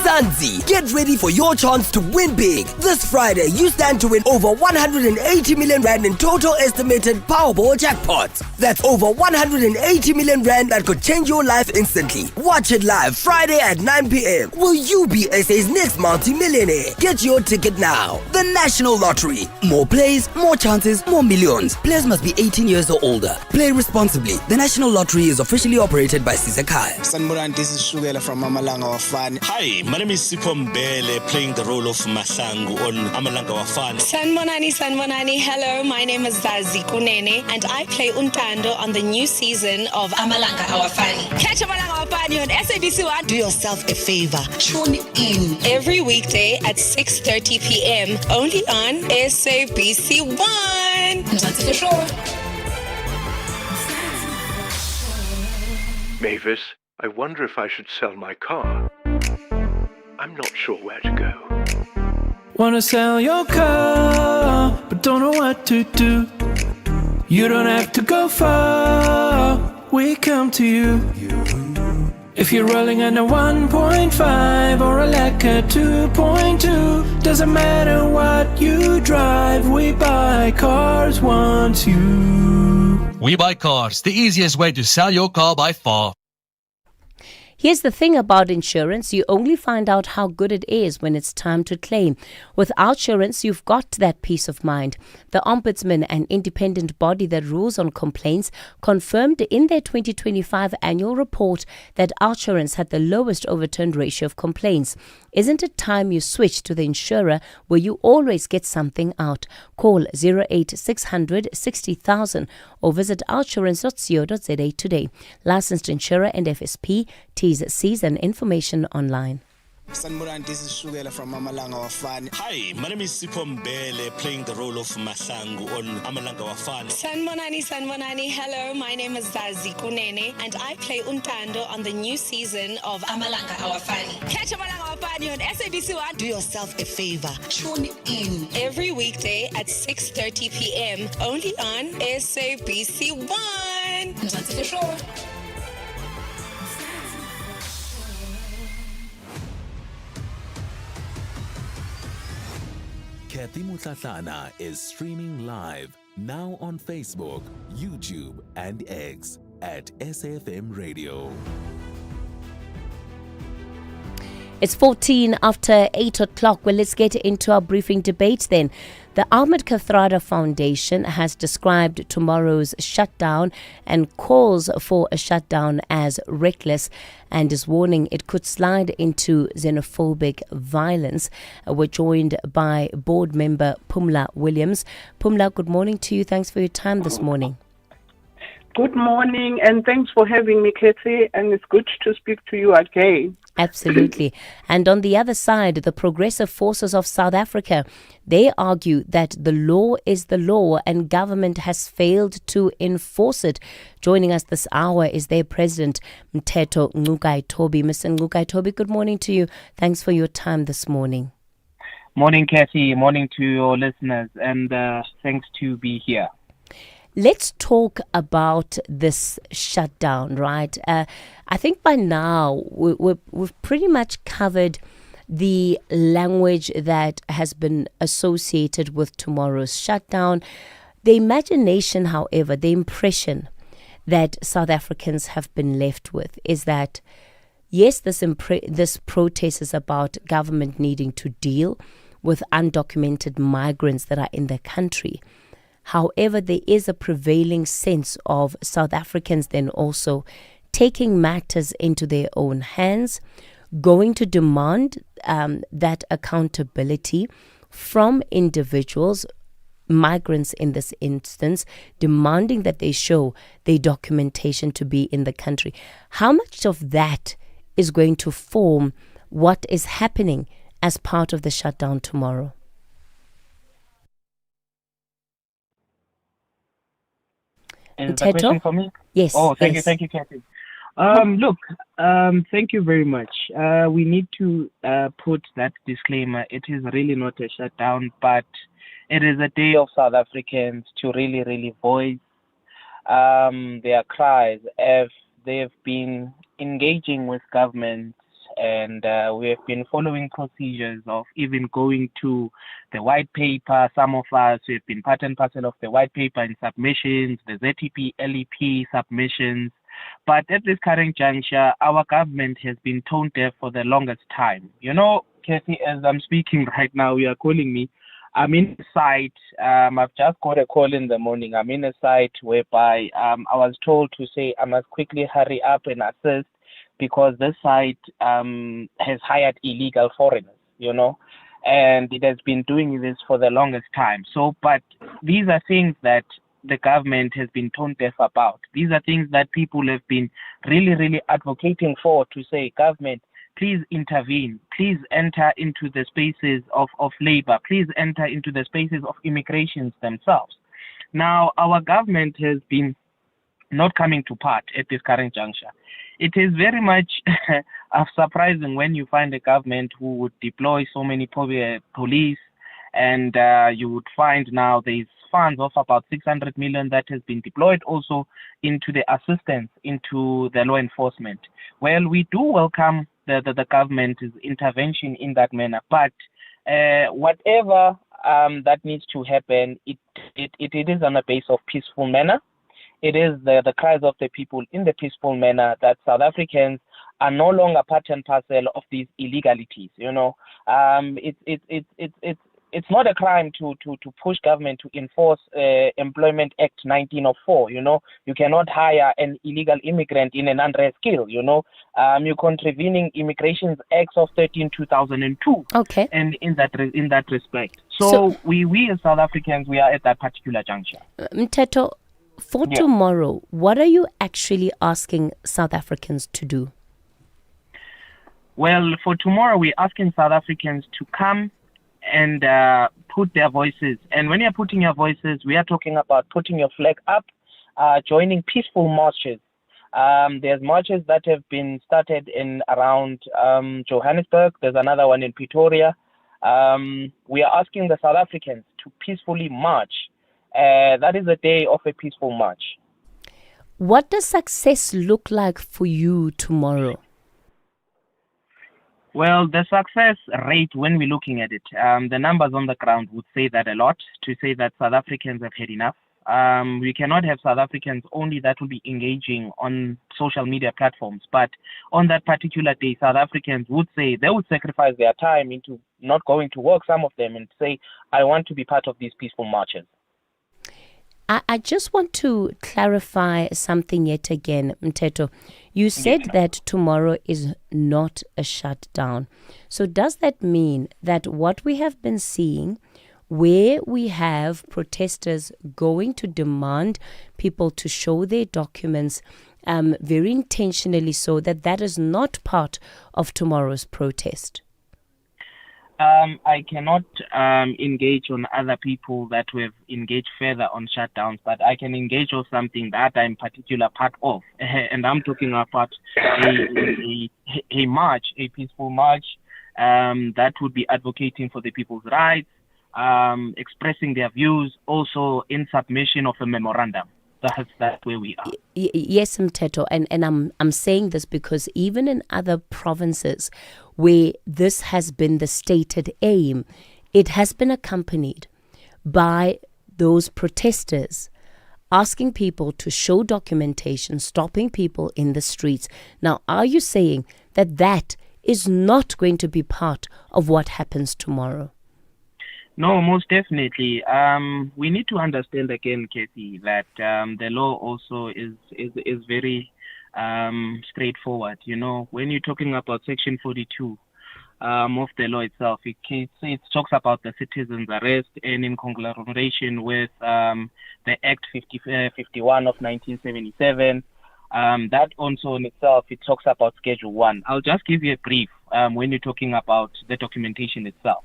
Mzansi, get ready for your chance to win big. This Friday, you stand to win over 180 million rand in total estimated Powerball jackpots. That's over 180 million rand that could change your life instantly. Watch it live Friday at 9 p.m. Will you be SA's next multi-millionaire? Get your ticket now. The National Lottery. More plays, more chances, more millions. Players must be 18 years or older. Play responsibly. The National Lottery is officially operated by Sisakai. Sanmuran, this is Shugela from Amalanga Wafani. Hi, my name is Sipho Mbele, playing the role of Masangu on Amalanga Wafani. Sanmonani, hello, my name is Zazi Kunene and I play Untando on the new season of Amalanga Awafani. Catch Amalanga Awafani on SABC 1. Do yourself a favor, tune in every weekday at 6:30 p.m. only on SABC 1. That's for sure. Mavis, I wonder if I should sell my car. I'm not sure where to go. Wanna sell your car, but don't know what to do. You don't have to go far, we come to you. If you're rolling on a 1.5 or a Lacquer 2.2, doesn't matter what you drive, we buy cars once you. We Buy Cars, the easiest way to sell your car by far. Here's the thing about insurance. You only find out how good it is when it's time to claim. With Outsurance, you've got that peace of mind. The Ombudsman, an independent body that rules on complaints, confirmed in their 2025 annual report that Outsurance had the lowest overturned ratio of complaints. Isn't it time you switch to the insurer where you always get something out? Call 08600 60,000 or visit outsurance.co.za today. Licensed insurer and FSP. T's, C's and information online. Sanmuran, this is Shugela from Amalanga Wafani. Hi, my name is Sipho Mbele, playing the role of Masangu on Amalanga Wafani. Sanmonani, hello, my name is Zazi Kunene and I play Untando on the new season of Amalanga Awafani. Catch Amalanga Awafani on SABC 1. Do yourself a favor, tune in every weekday at 6:30 p.m. only on SABC 1. That's for sure. Kathy Mutlatlana is streaming live now on Facebook, YouTube, and X at SAFM Radio. It's 14 after 8 o'clock. Well, let's get into our briefing debate then. The Ahmed Kathrada Foundation has described tomorrow's shutdown and calls for a shutdown as reckless and is warning it could slide into xenophobic violence. We're joined by board member Pumla Williams. Pumla, good morning to you. Thanks for your time this morning. Good morning, and thanks for having me, Katie, and it's good to speak to you again. Absolutely. And on the other side, the Progressive Forces of South Africa, they argue that the law is the law and government has failed to enforce it. Joining us this hour is their president, Mteto Ngugai-Tobi. Mr. Ngugai-Tobi, good morning to you. Thanks for your time this morning. Morning, Kathy. Morning to your listeners, and thanks to be here. Let's talk about this shutdown, right? I think by now we've pretty much covered the language that has been associated with tomorrow's shutdown. The imagination, however, the impression that South Africans have been left with is that, yes, this protest is about government needing to deal with undocumented migrants that are in the country. However, there is a prevailing sense of South Africans then also taking matters into their own hands, going to demand that accountability from individuals, migrants in this instance, demanding that they show their documentation to be in the country. How much of that is going to form what is happening as part of the shutdown tomorrow? Is the question for me? Yes. Oh, thank yes. you, Kathy. Look, thank you very much. We need to put that disclaimer. It is really not a shutdown, but it is a day of South Africans to really, really voice their cries if they've been engaging with government, and we have been following procedures of even going to the white paper. Some of us have been part and parcel of the white paper in submissions, the ZTP, LEP submissions. But at this current juncture, our government has been tone deaf for the longest time. You know, Kathy, as I'm speaking right now, you are calling me. I'm in a site. I've just got a call in the morning. I'm in a site whereby I was told to say I must quickly hurry up and assist because this site has hired illegal foreigners, you know, and it has been doing this for the longest time. So, but these are things that the government has been tone deaf about. These are things that people have been really, really advocating for, to say, government, please intervene. Please enter into the spaces of labor. Please enter into the spaces of immigrations themselves. Now, our government has been not coming to part at this current juncture. It is very much surprising when you find a government who would deploy so many police, and you would find now there's funds of about 600 million that has been deployed also into the assistance into the law enforcement. Well, we do welcome the government's intervention in that manner, but whatever that needs to happen, it is on a base of peaceful manner. It is the cries of the people in the peaceful manner that South Africans are no longer part and parcel of these illegalities. You know, it's not a crime to push government to enforce Employment Act 1904. You know, you cannot hire an illegal immigrant in an unrest skill. You know, you're contravening Immigration Act of 2002. Okay. And in that respect, so we as South Africans, we are at that particular juncture. Mteto, for tomorrow, what are you actually asking South Africans to do? Well, for tomorrow, we're asking South Africans to come and put their voices. And when you're putting your voices, we are talking about putting your flag up, joining peaceful marches. There's marches that have been started in around Johannesburg. There's another one in Pretoria. We are asking the South Africans to peacefully march. That is a day of a peaceful march. What does success look like for you tomorrow? Well, the success rate, when we're looking at it, the numbers on the ground would say that a lot, to say that South Africans have had enough. We cannot have South Africans only that will be engaging on social media platforms. But on that particular day, South Africans would say they would sacrifice their time into not going to work, some of them, and say, I want to be part of these peaceful marches. I just want to clarify something yet again, Mteto. You said that tomorrow is not a shutdown. So does that mean that what we have been seeing, where we have protesters going to demand people to show their documents very intentionally, so that is not part of tomorrow's protest? I cannot engage on other people that have engaged further on shutdowns, but I can engage on something that I'm particular part of. And I'm talking about a march, a peaceful march that would be advocating for the people's rights, expressing their views, also in submission of a memorandum. That's where we are. Yes, Mteto, and I'm saying this because even in other provinces where this has been the stated aim, it has been accompanied by those protesters asking people to show documentation, stopping people in the streets. Now, are you saying that that is not going to be part of what happens tomorrow? No, most definitely. We need to understand again, Kathy, that the law also is very straightforward. You know, when you're talking about Section 42 of the law itself, it talks about the citizen's arrest, and in conglomeration with the Act 51 of 1977. That also in itself, it talks about Schedule 1. I'll just give you a brief when you're talking about the documentation itself.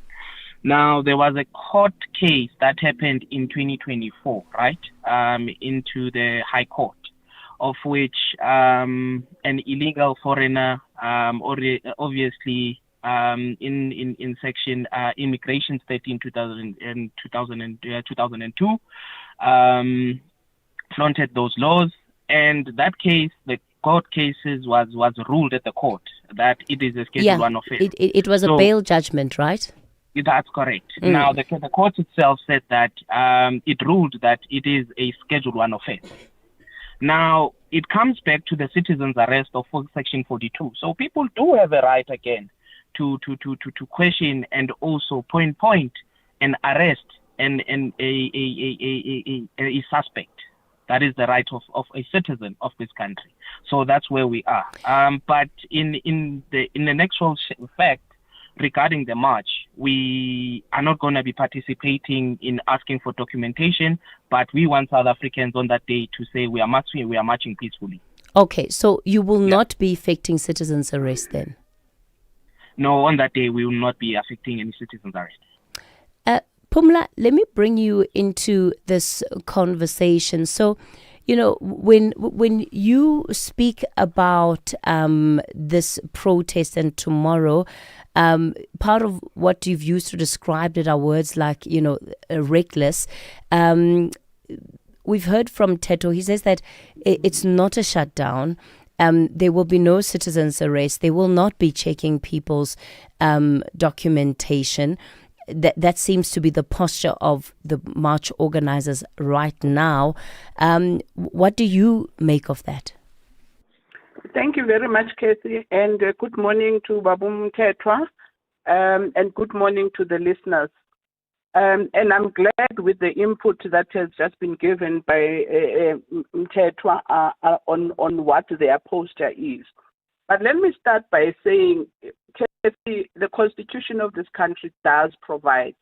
Now, there was a court case that happened in 2024, right, into the High Court, of which an illegal foreigner, obviously in Section Immigration 13 2002, flaunted those laws, and that case, the court cases was ruled at the court that it is a Schedule 1 offense. It was a bail judgment, right? That's correct. Now, the court itself said that it ruled that it is a Schedule 1 offense. Now, it comes back to the citizen's arrest of Section 42. So people do have a right again to question and also point and arrest a suspect. That is the right of a citizen of this country. So that's where we are. But in the actual fact, regarding the march, we are not going to be participating in asking for documentation, but we want South Africans on that day to say we are marching peacefully. Okay, so you will not be affecting citizens' arrest then? No, on that day we will not be affecting any citizens' arrest. Pumla, let me bring you into this conversation. So, you know, when you speak about this protest and tomorrow, part of what you've used to describe it are words like, you know, reckless. We've heard from Teto. He says that it's not a shutdown. There will be no citizens' arrest. They will not be checking people's documentation. That seems to be the posture of the march organizers right now. What do you make of that? Thank you very much, Kathy, and good morning to Babu Mtetwa, and good morning to the listeners. And I'm glad with the input that has just been given by Mtetwa on what their posture is. But let me start by saying, Kathy, the Constitution of this country does provide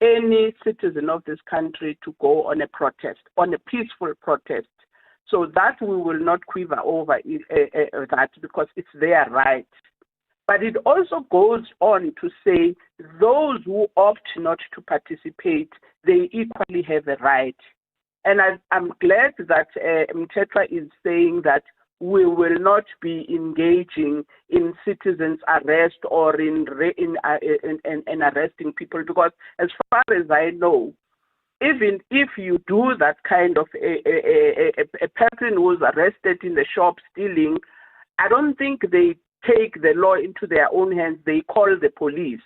any citizen of this country to go on a protest, on a peaceful protest. So that we will not quiver over that, because it's their right. But it also goes on to say those who opt not to participate, they equally have a right. And I'm glad that Mtetwa is saying that we will not be engaging in citizens' arrest or in arresting people, because as far as I know, even if you do that kind of a person who's arrested in the shop stealing, I don't think they take the law into their own hands. They call the police.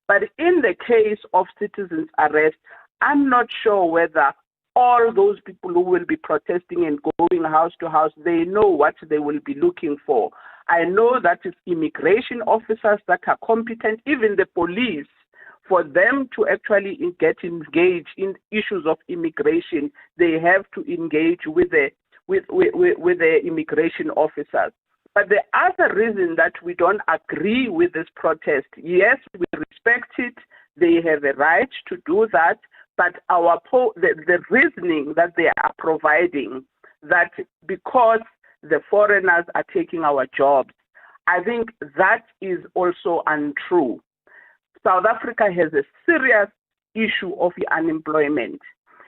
But in the case of citizens' arrest, I'm not sure whether all those people who will be protesting and going house to house, they know what they will be looking for. I know that it's immigration officers that are competent, even the police. For them to actually get engaged in issues of immigration, they have to engage with the immigration officers. But the other reason that we don't agree with this protest, yes, we respect it. They have a right to do that. But the reasoning that they are providing, that because the foreigners are taking our jobs, I think that is also untrue. South Africa has a serious issue of unemployment.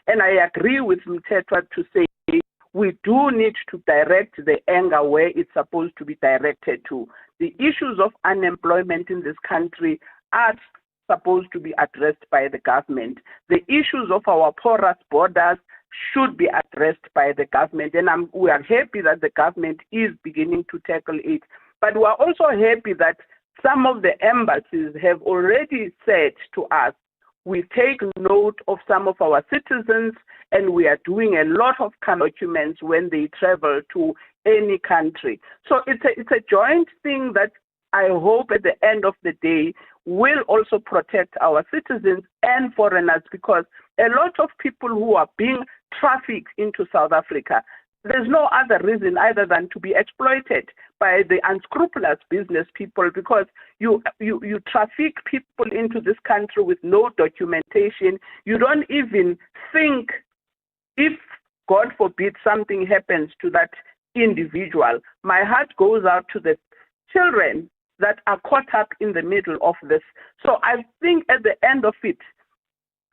And I agree with Mtetwa to say we do need to direct the anger where it's supposed to be directed to. The issues of unemployment in this country are supposed to be addressed by the government. The issues of our porous borders should be addressed by the government. And we are happy that the government is beginning to tackle it. But we are also happy that some of the embassies have already said to us, we take note of some of our citizens, and we are doing a lot of documents when they travel to any country. So it's a joint thing that I hope at the end of the day will also protect our citizens and foreigners, because a lot of people who are being trafficked into South Africa, there's no other reason other than to be exploited by the unscrupulous business people, because you traffic people into this country with no documentation. You don't even think, if God forbid something happens to that individual, my heart goes out to the children that are caught up in the middle of this. So I think at the end of it,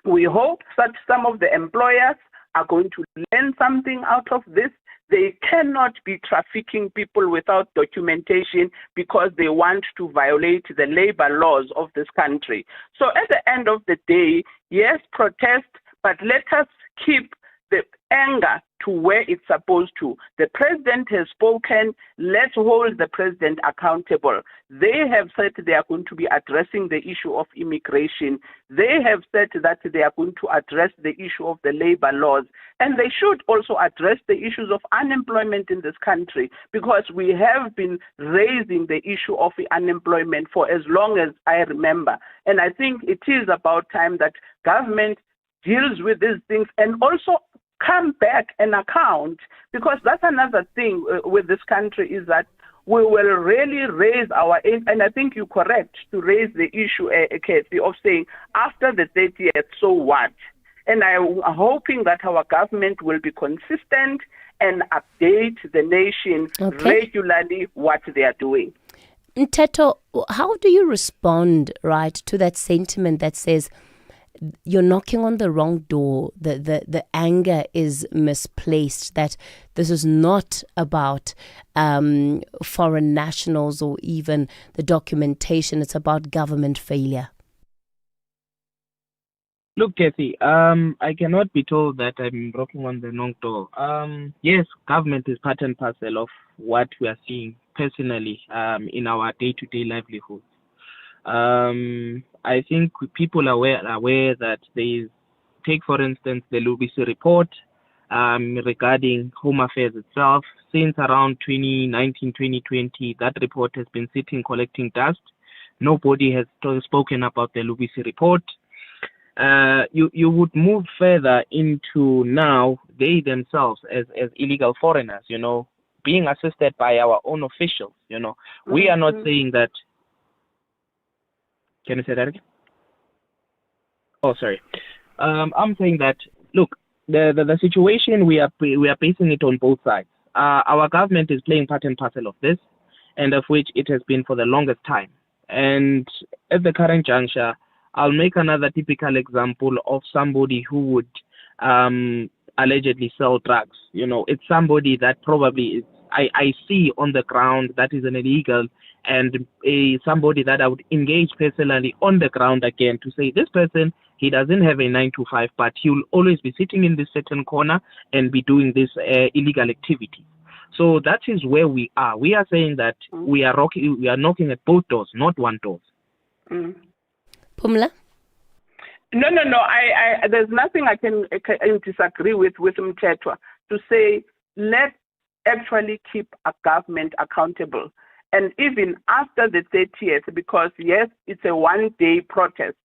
we hope that some of the employers are going to learn something out of this. They cannot be trafficking people without documentation because they want to violate the labor laws of this country. So at the end of the day, yes, protest, but let us keep the anger to where it's supposed to. The president has spoken. Let's hold the president accountable. They have said they are going to be addressing the issue of immigration. They have said that they are going to address the issue of the labor laws. And they should also address the issues of unemployment in this country, because we have been raising the issue of unemployment for as long as I remember. And I think it is about time that government deals with these things and also come back and account, because that's another thing with this country, is that we will really raise our, and I think you're correct to raise the issue, Kathy, of saying after the 30th, so what? And I'm hoping that our government will be consistent and update the nation regularly what they are doing. Mteto, how do you respond, right, to that sentiment that says you're knocking on the wrong door, the anger is misplaced, that this is not about foreign nationals or even the documentation, it's about government failure? Look, Kathy, I cannot be told that I'm knocking on the wrong door. Yes, government is part and parcel of what we are seeing personally in our day-to-day livelihood. I think people are aware that take for instance the Lubisi report regarding Home Affairs itself. Since around 2019, 2020, that report has been sitting collecting dust. Nobody has spoken about the Lubisi report. You would move further into now they themselves as illegal foreigners, being assisted by our own officials. We are not saying that. Can you say that again? Oh, sorry. I'm saying that, look, the situation, we are basing it on both sides. Our government is playing part and parcel of this, and of which it has been for the longest time. And at the current juncture, I'll make another typical example of somebody who would allegedly sell drugs. It's somebody that probably is, I see on the ground that is an illegal, and somebody that I would engage personally on the ground again to say, this person, he doesn't have a 9 to 5, but he will always be sitting in this certain corner and be doing this illegal activity. So that is where we are. We are saying that we are knocking at both doors, not one door. Pumla? No. I there's nothing I can disagree with Mtetwa to say, let's actually keep a government accountable. And even after the 30th, because yes, it's a one-day protest,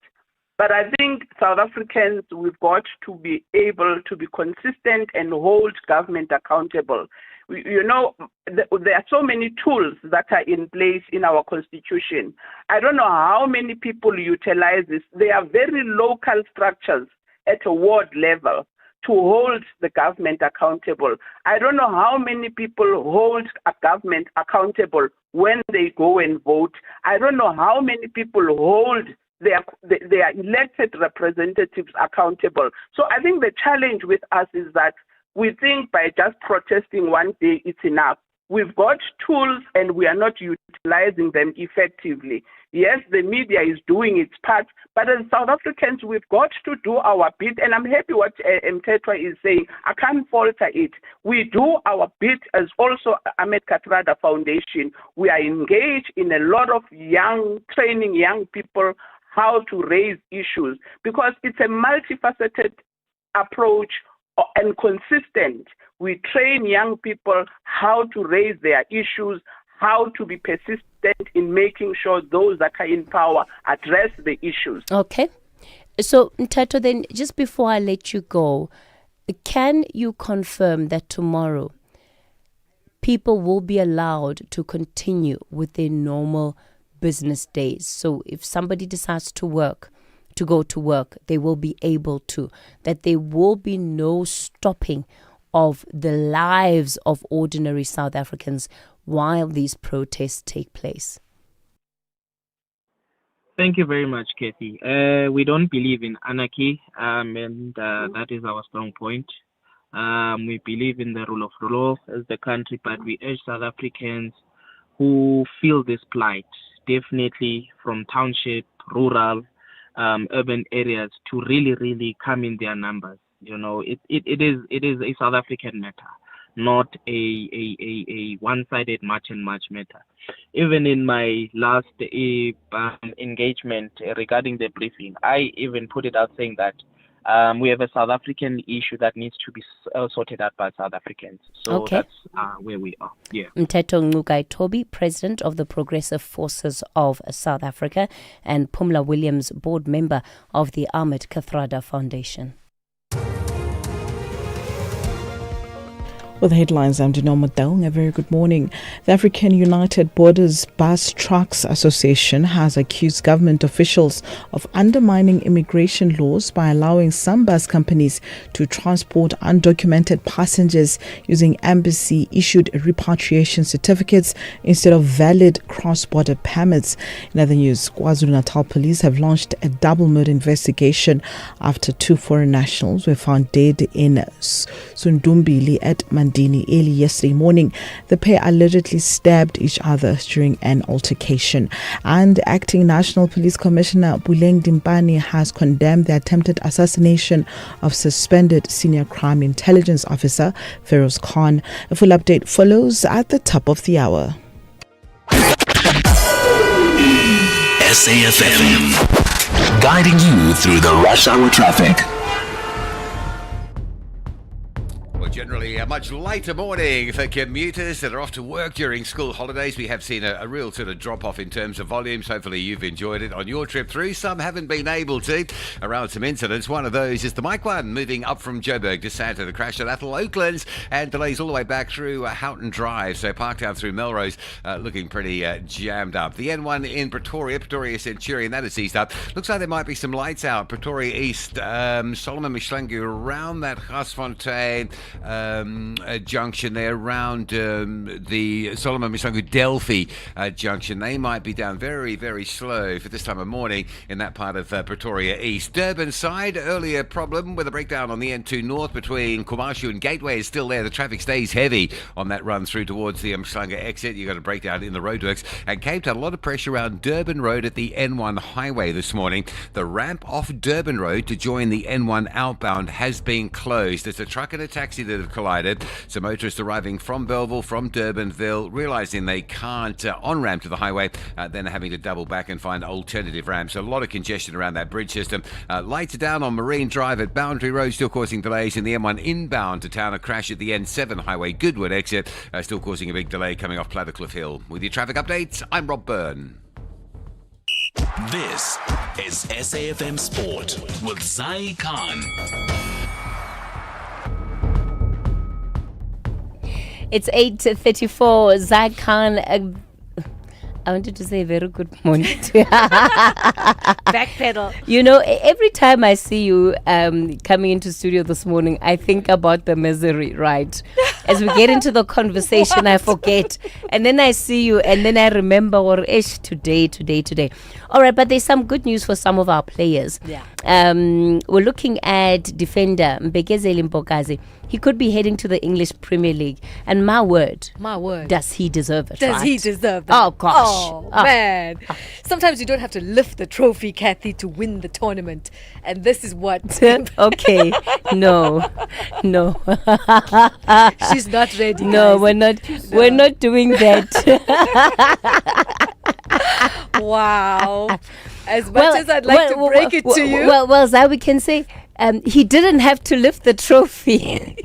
but I think South Africans, we've got to be able to be consistent and hold government accountable. There are so many tools that are in place in our constitution. I don't know how many people utilize this. There are very local structures at a ward level to hold the government accountable. I don't know how many people hold a government accountable when they go and vote. I don't know how many people hold their elected representatives accountable. So I think the challenge with us is that we think by just protesting one day it's enough. We've got tools and we are not utilizing them effectively. Yes, the media is doing its part, but as South Africans, we've got to do our bit. And I'm happy what Mtetwa is saying. I can't falter it. We do our bit as also Ahmed Kathrada Foundation. We are engaged in a lot of training young people how to raise issues, because it's a multifaceted approach and consistent. We train young people how to raise their issues, how to be persistent in making sure those that are in power address the issues. Okay. So, Mteto, then just before I let you go, can you confirm that tomorrow people will be allowed to continue with their normal business days? So if somebody decides to go to work, they will be able to, that there will be no stopping of the lives of ordinary South Africans while these protests take place? Thank you very much, Kathy. We don't believe in anarchy, and that is our strong point. We believe in the rule of law as the country, but we urge South Africans who feel this plight, definitely from township, rural, urban areas, to really come in their numbers. You know, it is a South African matter, not a one-sided march and march matter. Even in my last engagement regarding the briefing, I even put it out saying that we have a South African issue that needs to be sorted out by South Africans. So that's where we are. Yeah. Mteto Ngugai Toby, President of the Progressive Forces of South Africa, and Pumla Williams, Board Member of the Ahmed Kathrada Foundation. With the headlines, I'm Dinoma Daung. A very good morning. The African United Borders Bus Trucks Association has accused government officials of undermining immigration laws by allowing some bus companies to transport undocumented passengers using embassy-issued repatriation certificates instead of valid cross-border permits. In other news, KwaZulu-Natal police have launched a double murder investigation after 2 foreign nationals were found dead in Sundumbili at Mandini early yesterday morning. The pair allegedly stabbed each other during an altercation. And Acting National Police Commissioner Buleng Dimpani has condemned the attempted assassination of suspended Senior Crime Intelligence Officer Feroz Khan. A full update follows at the top of the hour. SAfm, guiding you through the rush hour traffic. Generally a much lighter morning for commuters that are off to work during school holidays. We have seen a real sort of drop-off in terms of volumes. Hopefully you've enjoyed it on your trip through. Some haven't been able to. Around some incidents. One of those is the Mike 1 moving up from Joburg to Santa. The crash at Athol Oaklands and delays all the way back through Houghton Drive. So parked out through Melrose, looking pretty jammed up. The N1 in Pretoria Centurion, that is eased up. Looks like there might be some lights out. Pretoria East, Solomon Mishlangu around that Gasfontein junction there, around the Solomon Mishlangu Delphi junction. They might be down very, very slow for this time of morning in that part of Pretoria East. Durban side, earlier problem with a breakdown on the N2 North between Kumashu and Gateway is still there. The traffic stays heavy on that run through towards the Mhlanga exit. You've got a breakdown in the roadworks. And Cape Town, a lot of pressure around Durban Road at the N1 highway this morning. The ramp off Durban Road to join the N1 outbound has been closed. It's a truck and a taxi that have collided. So motorists arriving from Belleville, from Durbanville, realising they can't on-ramp to the highway, then having to double back and find alternative ramps. So a lot of congestion around that bridge system. Lights are down on Marine Drive at Boundary Road, still causing delays in the M1 inbound to town. A crash at the N7 highway Goodwood exit, still causing a big delay coming off Clattercliff Hill. With your traffic updates, I'm Rob Byrne. This is SAfm Sport with Zai Khan. It's 8:34. Zai Khan. I wanted to say a very good morning to you. Backpedal. You know, every time I see you coming into studio this morning, I think about the misery, right? As we get into the conversation, I forget. And then I see you, and then I remember, today. All right, but there's some good news for some of our players. Yeah. We're looking at defender Mbekezeli Mpokazi. He could be heading to the English Premier League. And my word. Does he deserve it? Does right? he deserve that? Oh, gosh. Oh, man. Sometimes you don't have to lift the trophy, Kathy, to win the tournament. And this is what... Okay. No. She's not ready. No, guys. We're not doing that. Wow. As much as I'd like to break it to you. Well, that we can say he didn't have to lift the trophy.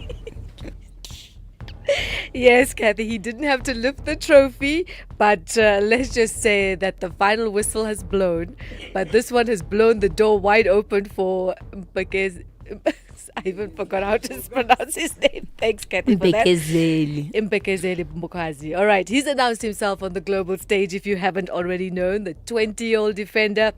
Yes, Kathy, he didn't have to lift the trophy, but let's just say that the final whistle has blown. But this one has blown the door wide open for Mbekezi. I even forgot how to pronounce his name. Thanks, Kathy, for that. Mbekezeli Mbukazi. All right, he's announced himself on the global stage, if you haven't already known. The 20-year-old defender.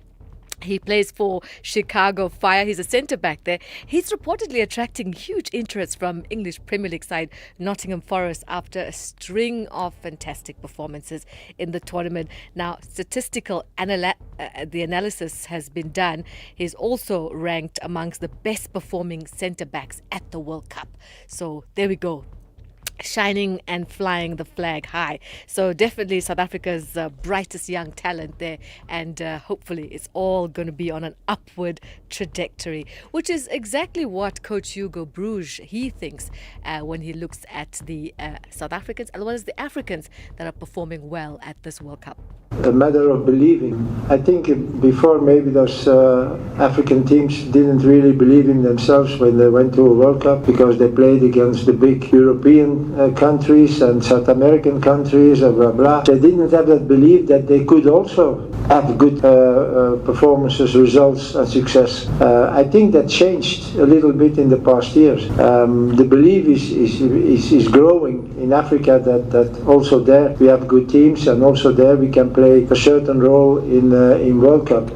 He plays for Chicago Fire. He's a centre-back there. He's reportedly attracting huge interest from English Premier League side Nottingham Forest after a string of fantastic performances in the tournament. Now, statistical the analysis has been done. He's also ranked amongst the best performing centre-backs at the World Cup. So there we go. Shining and flying the flag high. So definitely South Africa's brightest young talent there, and hopefully it's all going to be on an upward trajectory, which is exactly what Coach Hugo Broos he thinks when he looks at the South Africans as well as the Africans that are performing well at this World Cup. A matter of believing. I think before maybe those African teams didn't really believe in themselves when they went to a World Cup, because they played against the big European countries and South American countries and blah blah. They didn't have that belief that they could also have good performances, results and success. I think that changed a little bit in the past years. The belief is growing in Africa that also there we have good teams, and also there we can play a certain role in World Cup.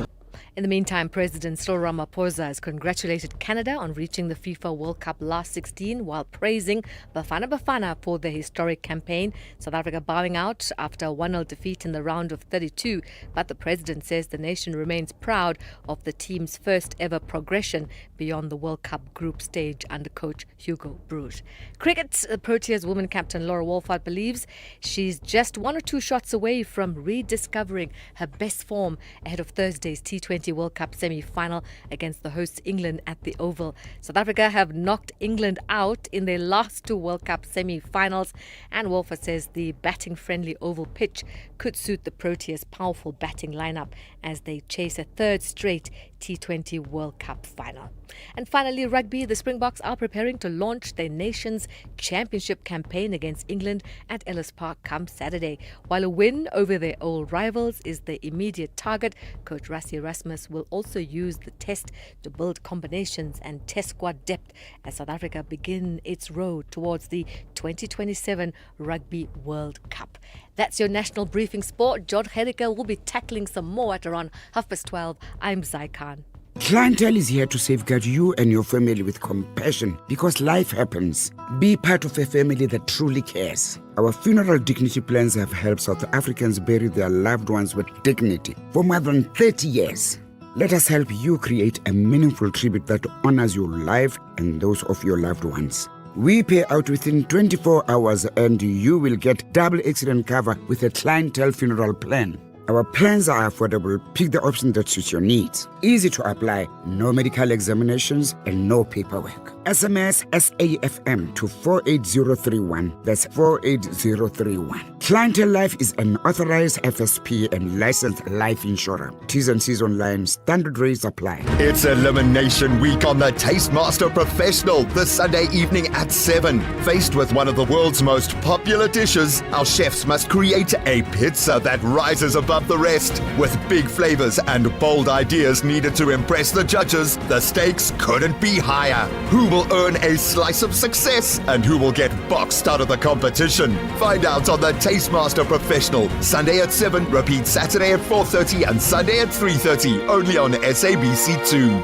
In the meantime, President Cyril Ramaphosa has congratulated Canada on reaching the FIFA World Cup last 16 while praising Bafana Bafana for their historic campaign. South Africa bowing out after a 1-0 defeat in the round of 32. But the president says the nation remains proud of the team's first ever progression beyond the World Cup group stage under coach Hugo Broos. Cricket, Proteas women captain Laura Wolford believes she's just 1 or 2 shots away from rediscovering her best form ahead of Thursday's T20 World Cup semi-final against the hosts England at the Oval. South Africa have knocked England out in their last 2 World Cup semi-finals, and Wolford says the batting-friendly Oval pitch could suit the Proteas' powerful batting lineup as they chase a 3rd straight T20 World Cup final. And finally, rugby. The Springboks are preparing to launch their nation's championship campaign against England at Ellis Park come Saturday. While a win over their old rivals is the immediate target, Coach Rassie Erasmus will also use the test to build combinations and test squad depth as South Africa begin its road towards the 2027 Rugby World Cup. That's your National Briefing Sport. John Herricker will be tackling some more at around 12:30. I'm Zai Khan. Clientele is here to safeguard you and your family with compassion because life happens. Be part of a family that truly cares. Our funeral dignity plans have helped South Africans bury their loved ones with dignity for more than 30 years. Let us help you create a meaningful tribute that honors your life and those of your loved ones. We pay out within 24 hours and you will get double accident cover with a clientele funeral plan. Our plans are affordable. Pick the option that suits your needs. Easy to apply, no medical examinations and no paperwork. SMS SAFM to 48031. That's 48031. Clientele Life is an authorized FSP and licensed life insurer. T's and C's online. Standard rates apply. It's Elimination Week on the Tastemaster Professional this Sunday evening at 7. Faced with one of the world's most popular dishes, our chefs must create a pizza that rises above the rest. With big flavors and bold ideas needed to impress the judges, the stakes couldn't be higher. Who will earn a slice of success and who will get boxed out of the competition? Find out on the Tastemaster Professional, Sunday at 7, repeat Saturday at 4:30 and Sunday at 3:30, only on SABC2.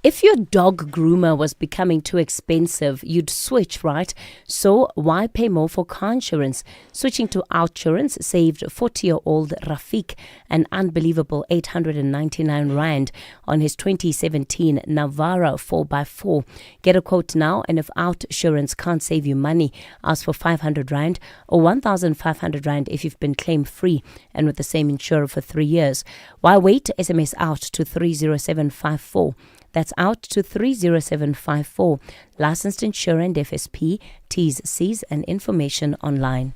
If your dog groomer was becoming too expensive, you'd switch, right? So why pay more for car insurance? Switching to Outsurance saved 40-year-old Rafik an unbelievable 899 Rand on his 2017 Navara 4x4. Get a quote now, and if Outsurance can't save you money, ask for 500 Rand or 1,500 Rand if you've been claim-free and with the same insurer for 3 years. Why wait? SMS out to 30754. That's out to 30754. Licensed insurer and FSP. T's, C's and information online.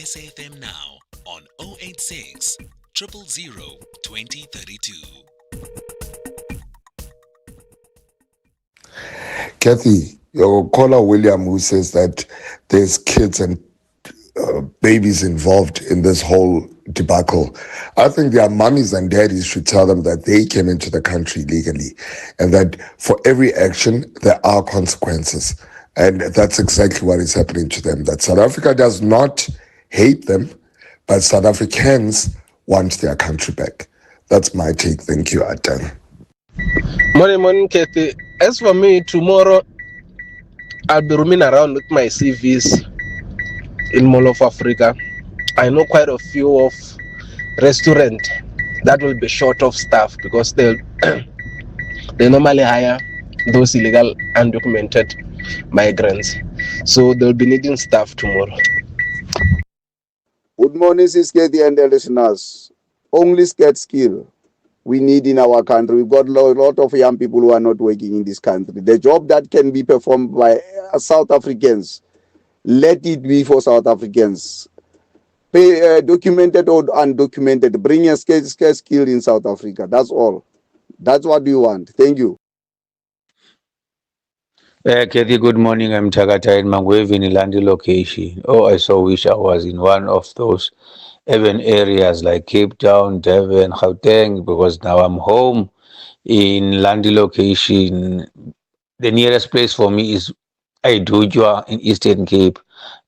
SAFM now on 086 000 2032. Kathy, your caller William, who says that there's kids and babies involved in this whole debacle. I think their mummies and daddies should tell them that they came into the country legally and that for every action, there are consequences. And that's exactly what is happening to them. That South Africa does not hate them, but South Africans want their country back. That's my take. Thank you, Atan. Morning, Kathy. As for me, tomorrow I'll be roaming around with my CVs in Mall of Africa. I know quite a few of restaurants that will be short of staff because they normally hire those illegal undocumented migrants. So they'll be needing staff tomorrow. Good morning, Kathy and the listeners. Only scared skill we need in our country. We've got a lot of young people who are not working in this country. The job that can be performed by South Africans, let it be for South Africans. Pay, documented or undocumented, bring a scarce skill in South Africa. That's all. That's what we want. Thank you. Kathy, good morning. I'm Takata in Mangwevi in Ilandi location. Oh, I so wish I was in one of those urban areas like Cape Town, Durban, Gauteng, because now I'm home in Landi location. The nearest place for me is Aidujwa in Eastern Cape.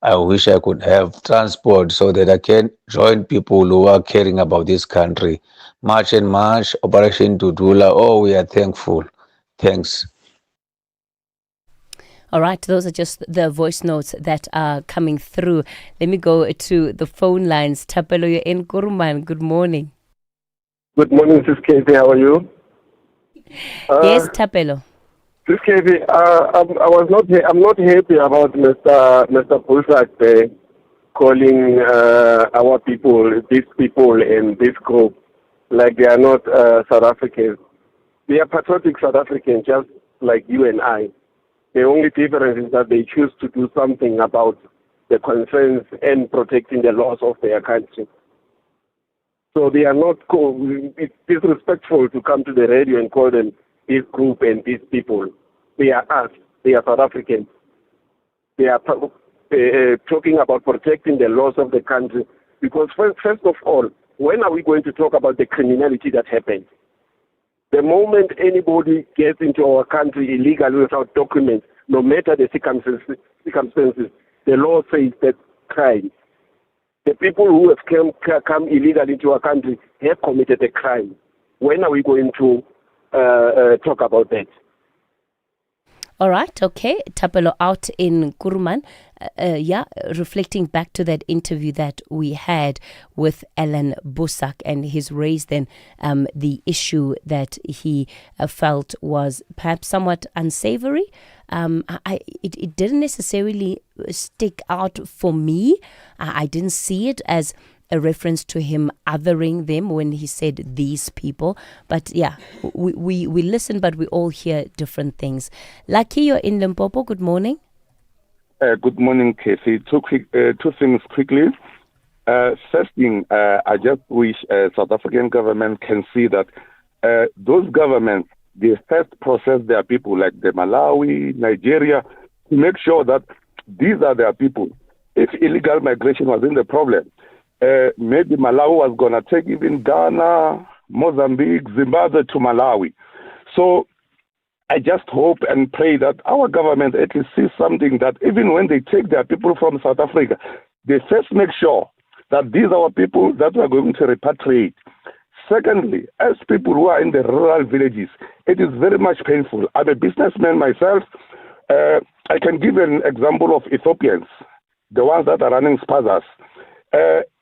I wish I could have transport so that I can join people who are caring about this country. March and March, Operation Dudula. Oh, we are thankful. Thanks. All right, those are just the voice notes that are coming through. Let me go to the phone lines. Tapelo, you're in Kuruman. Good morning. Good morning, Sis Katie. How are you? Yes, Tapelo. Sis Katie, I'm not happy about Mr. Pulsak calling our people, these people in this group, like they are not South Africans. They are patriotic South Africans, just like you and I. The only difference is that they choose to do something about the concerns and protecting the laws of their country. So they are not, it's disrespectful to come to the radio and call them this group and these people. They are us. They are South Africans. They are talking about protecting the laws of the country. Because first of all, when are we going to talk about the criminality that happened? The moment anybody gets into our country illegally without documents, no matter the circumstances, the law says that crime. The people who have come illegally into our country have committed a crime. When are we going to talk about that? All right, okay. Tapelo out in Kuruman. Reflecting back to that interview that we had with Alan Busak, and he's raised then the issue that he felt was perhaps somewhat unsavory. It didn't necessarily stick out for me. I didn't see it as a reference to him othering them when he said these people. But yeah, we listen, but we all hear different things. Lucky, you're in Limpopo. Good morning. Good morning, Casey. Two things quickly. First thing, I just wish South African government can see that those governments, they first process their people, like the Malawi, Nigeria, to make sure that these are their people. If illegal migration wasn't the problem, maybe Malawi was going to take even Ghana, Mozambique, Zimbabwe to Malawi. So I just hope and pray that our government at least sees something, that even when they take their people from South Africa, they first make sure that these are our people that we are going to repatriate. Secondly, as people who are in the rural villages, it is very much painful. I'm a businessman myself. I can give an example of Ethiopians, the ones that are running spazas.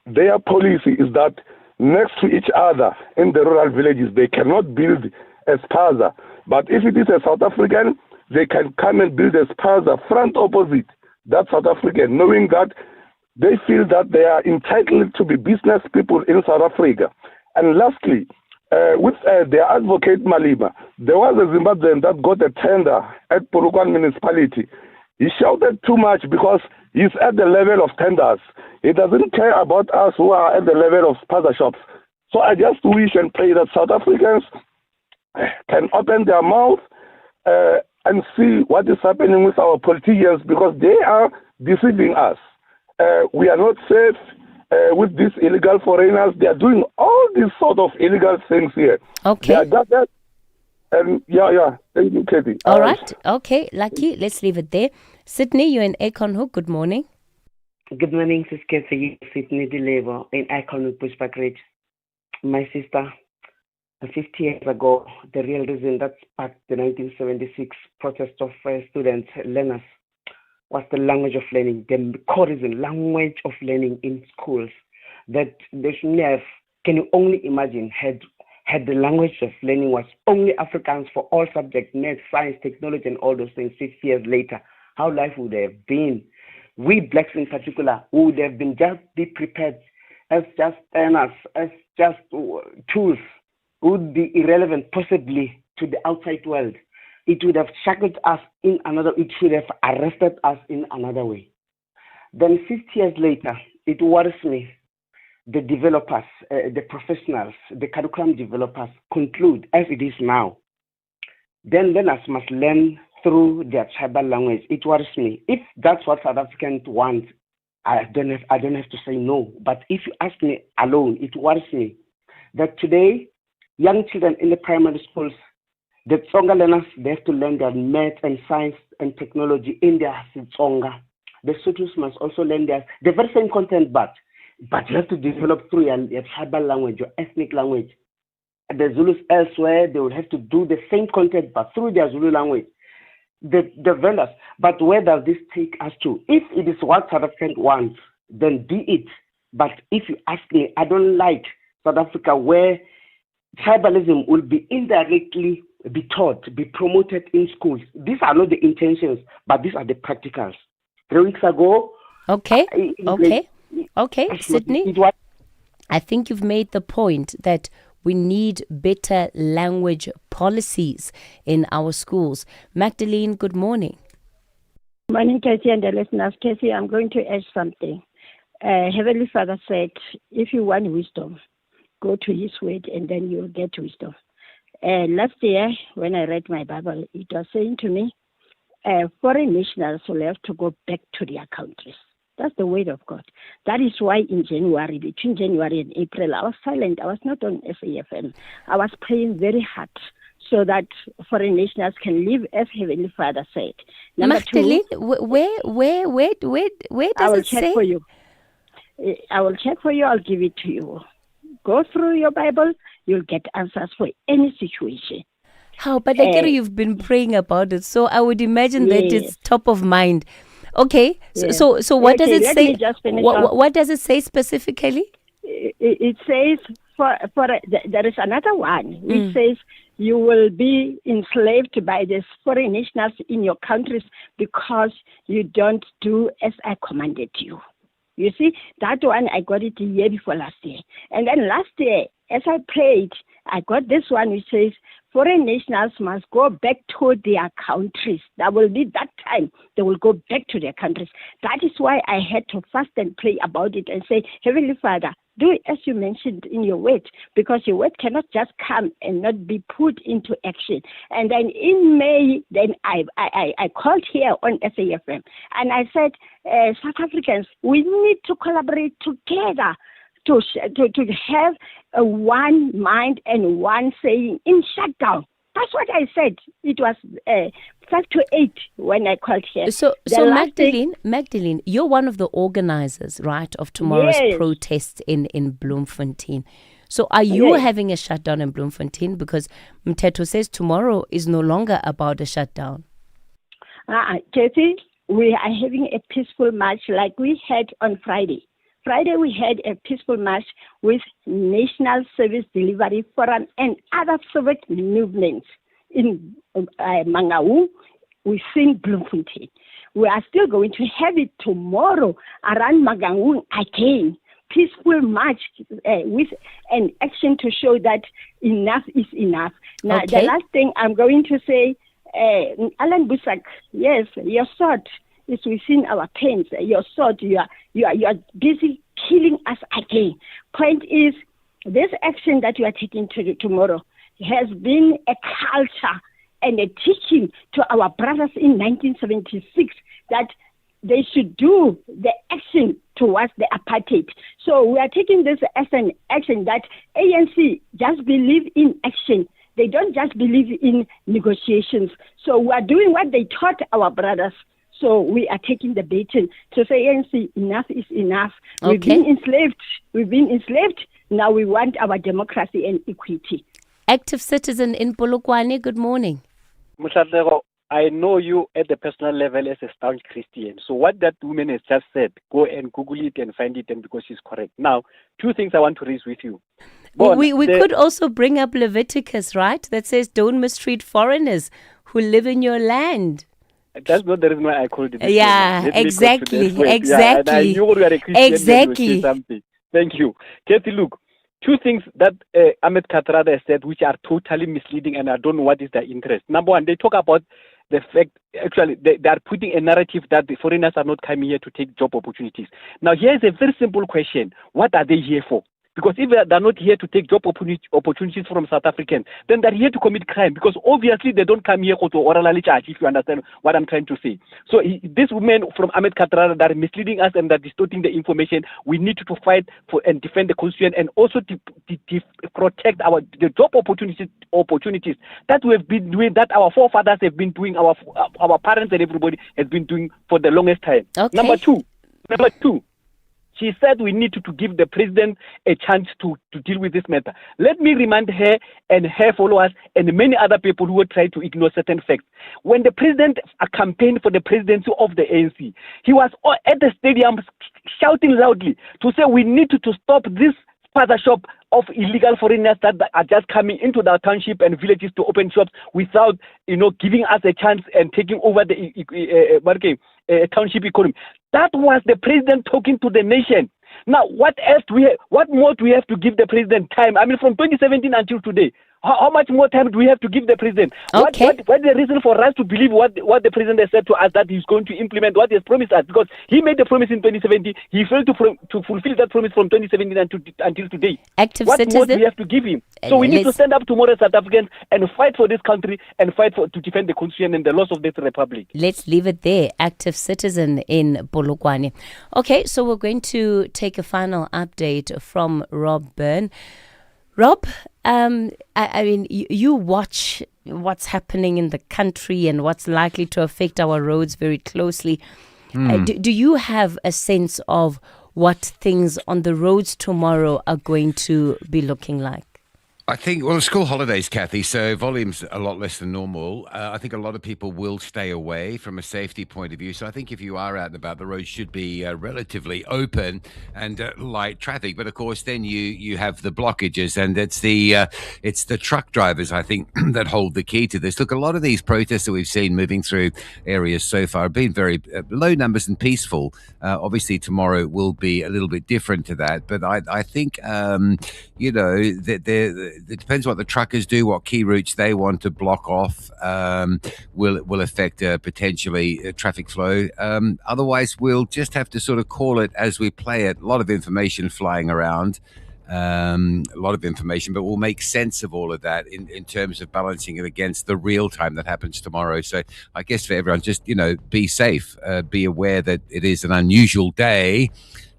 Their policy is that next to each other in the rural villages, they cannot build a spaza. But if it is a South African, they can come and build a spaza front opposite that South African, knowing that they feel that they are entitled to be business people in South Africa. And lastly, with their advocate Malima, there was a Zimbabwean that got a tender at Polokwane municipality. He shouted too much because He's at the level of tenders. He doesn't care about us who are at the level of spaza shops. So I just wish and pray that South Africans can open their mouth and see what is happening with our politicians, because they are deceiving us. We are not safe with these illegal foreigners. They are doing all these sort of illegal things here. Okay. They are gathered. And yeah. Thank you, Katie. All right. Okay, Lucky. Let's leave it there. Sydney, you're in Acornhoek. Good morning. Good morning, Sis Kathy. Sydney Deleva in Acornhoek, Bushbuck Ridge. My sister, 50 years ago, the real reason that sparked the 1976 protest of students, learners, was the language of learning, the core reason, language of learning in schools. That they should have, can you only imagine, had the language of learning was only Afrikaans for all subjects, math, science, technology, and all those things 50 years later, how life would have been. We blacks in particular would have been just be prepared as just earners, as just tools, would be irrelevant possibly to the outside world. It would have shackled us in another, it should have arrested us in another way. Then 50 years later, it worries me, the developers, the professionals, the curriculum developers conclude as it is now. Then learners must learn through their tribal language. It worries me. If that's what South Africans want, I don't have to say no. But if you ask me alone, it worries me that today, young children in the primary schools, the Tsonga learners, they have to learn their math and science and technology in their Tsonga. The Sothos must also learn the very same content, but you have to develop through your tribal language, your ethnic language. The Zulus elsewhere, they will have to do the same content, but through their Zulu language. The vendors, but where does this take us to? If it is what South Africa wants, then be it. But if you ask me, I don't like South Africa where tribalism will be indirectly be taught, be promoted in schools. These are not the intentions, but these are the practicals. 3 weeks ago. Okay, Sydney. I think you've made the point that we need better language policies in our schools. Magdalene, good morning. Morning, Casey and the listeners. Casey, I'm going to add something. Heavenly Father said, if you want wisdom, go to His word and then you'll get wisdom. Last year, when I read my Bible, it was saying to me, foreign nationals will have to go back to their countries. That's the word of God. That is why in January, between January and April, I was silent. I was not on SAFM. I was praying very hard so that foreign nationals can live as Heavenly Father said. Number Magdalene, two, where does I will it check say? for you. I will check for you. I'll give it to you. Go through your Bible. You'll get answers for any situation. How? But you've been praying about it, so I would imagine that Yes. it's top of mind. Okay, Yes. so what does Okay, it let say? me just finish off. What does it say specifically? It says there is another one which says you will be enslaved by the foreign nationals in your countries because you don't do as I commanded you. You see, that one I got it the year before last year. And then last year, as I prayed, I got this one which says foreign nationals must go back to their countries. That will be that time they will go back to their countries. That is why I had to fast and pray about it and say, Heavenly Father, do it as you mentioned in your word, because your word cannot just come and not be put into action. And then in May, then I called here on SAFM and I said, South Africans, we need to collaborate together to have a one mind and one saying in shutdown. That's what I said. It was 5 to 8 when I called here. So Magdalene, you're one of the organizers, right, of tomorrow's Yes. protest in Bloemfontein. So are you Yes. having a shutdown in Bloemfontein? Because Mteto says tomorrow is no longer about a shutdown. Kathy, we are having a peaceful march like we had on Friday. Friday, we had a peaceful march with National Service Delivery Forum and other civic movements in Mangaung, within Bloemfontein. We are still going to have it tomorrow around Mangaung again. Peaceful march with an action to show that enough is enough. Now, Okay. the last thing I'm going to say, Alan Busak, yes, your sword is within our pens. Your sword, you are busy killing us again. Point is, this action that you are taking tomorrow has been a culture and a teaching to our brothers in 1976 that they should do the action towards the apartheid. So we are taking this as an action that ANC just believe in action. They don't just believe in negotiations. So we are doing what they taught our brothers. So we are taking the baton to say, ANC, enough is enough. Okay. We've been enslaved. Now we want our democracy and equity. Active citizen in Polokwane, good morning. Mushatlego, I know you at the personal level as a staunch Christian. So what that woman has just said, go and Google it and find it, and because she's correct. Now, two things I want to raise with you. We could also bring up Leviticus, right? That says don't mistreat foreigners who live in your land. That's not the reason why I called it. Yeah, exactly. Yeah, and I knew you were a Christian. Exactly. You something. Thank you. Kathy, look, two things that Ahmed Kathrada has said which are totally misleading, and I don't know what is their interest. Number one, they talk about the fact, actually, they are putting a narrative that the foreigners are not coming here to take job opportunities. Now, here's a very simple question. What are they here for? Because if they're not here to take job opportunities from South Africans, then they're here to commit crime. Because obviously they don't come here to orally charge, if you understand what I'm trying to say. So this women from Ahmed Kathrada that are misleading us and that are distorting the information, we need to fight for and defend the constitution, and also to protect the job opportunities that we have been doing, that our forefathers have been doing, our parents and everybody has been doing for the longest time. Okay. Number two. She said we need to give the president a chance to deal with this matter. Let me remind her and her followers and many other people who will try to ignore certain facts. When the president campaigned for the presidency of the ANC, he was at the stadium shouting loudly to say we need to stop this father shop of illegal foreigners that are just coming into the township and villages to open shops without, giving us a chance and taking over the township economy. That was the president talking to the nation. Now, what more do we have to give the president time? I mean, from 2017 until today, how much more time do we have to give the president? Okay. What is the reason for us to believe what the president has said to us, that he's going to implement what he has promised us? Because he made the promise in 2017, he failed to fulfill that promise from 2017 until today. Active what citizen. more do we have to give him? So we need to stand up tomorrow as South Africans and fight for this country and fight to defend the constitution and the laws of this republic. Let's leave it there. Active citizen in Polokwane. Okay, so we're going to take a final update from Rob Byrne. Rob, I mean, you watch what's happening in the country and what's likely to affect our roads very closely. Do you have a sense of what things on the roads tomorrow are going to be looking like? I think, well, school holidays, Kathy, so volume's a lot less than normal. I think a lot of people will stay away from a safety point of view. So I think if you are out and about, the roads should be relatively open and light traffic. But of course, then you have the blockages, and it's the truck drivers, I think, that hold the key to this. Look, a lot of these protests that we've seen moving through areas so far have been very low numbers and peaceful. Obviously, tomorrow will be a little bit different to that. But I think, it depends what the truckers do, what key routes they want to block off will affect potentially traffic flow. Otherwise, we'll just have to sort of call it as we play it. A lot of information flying around, a lot of information, but we'll make sense of all of that in terms of balancing it against the real time that happens tomorrow. So I guess for everyone, just, be safe, be aware that it is an unusual day,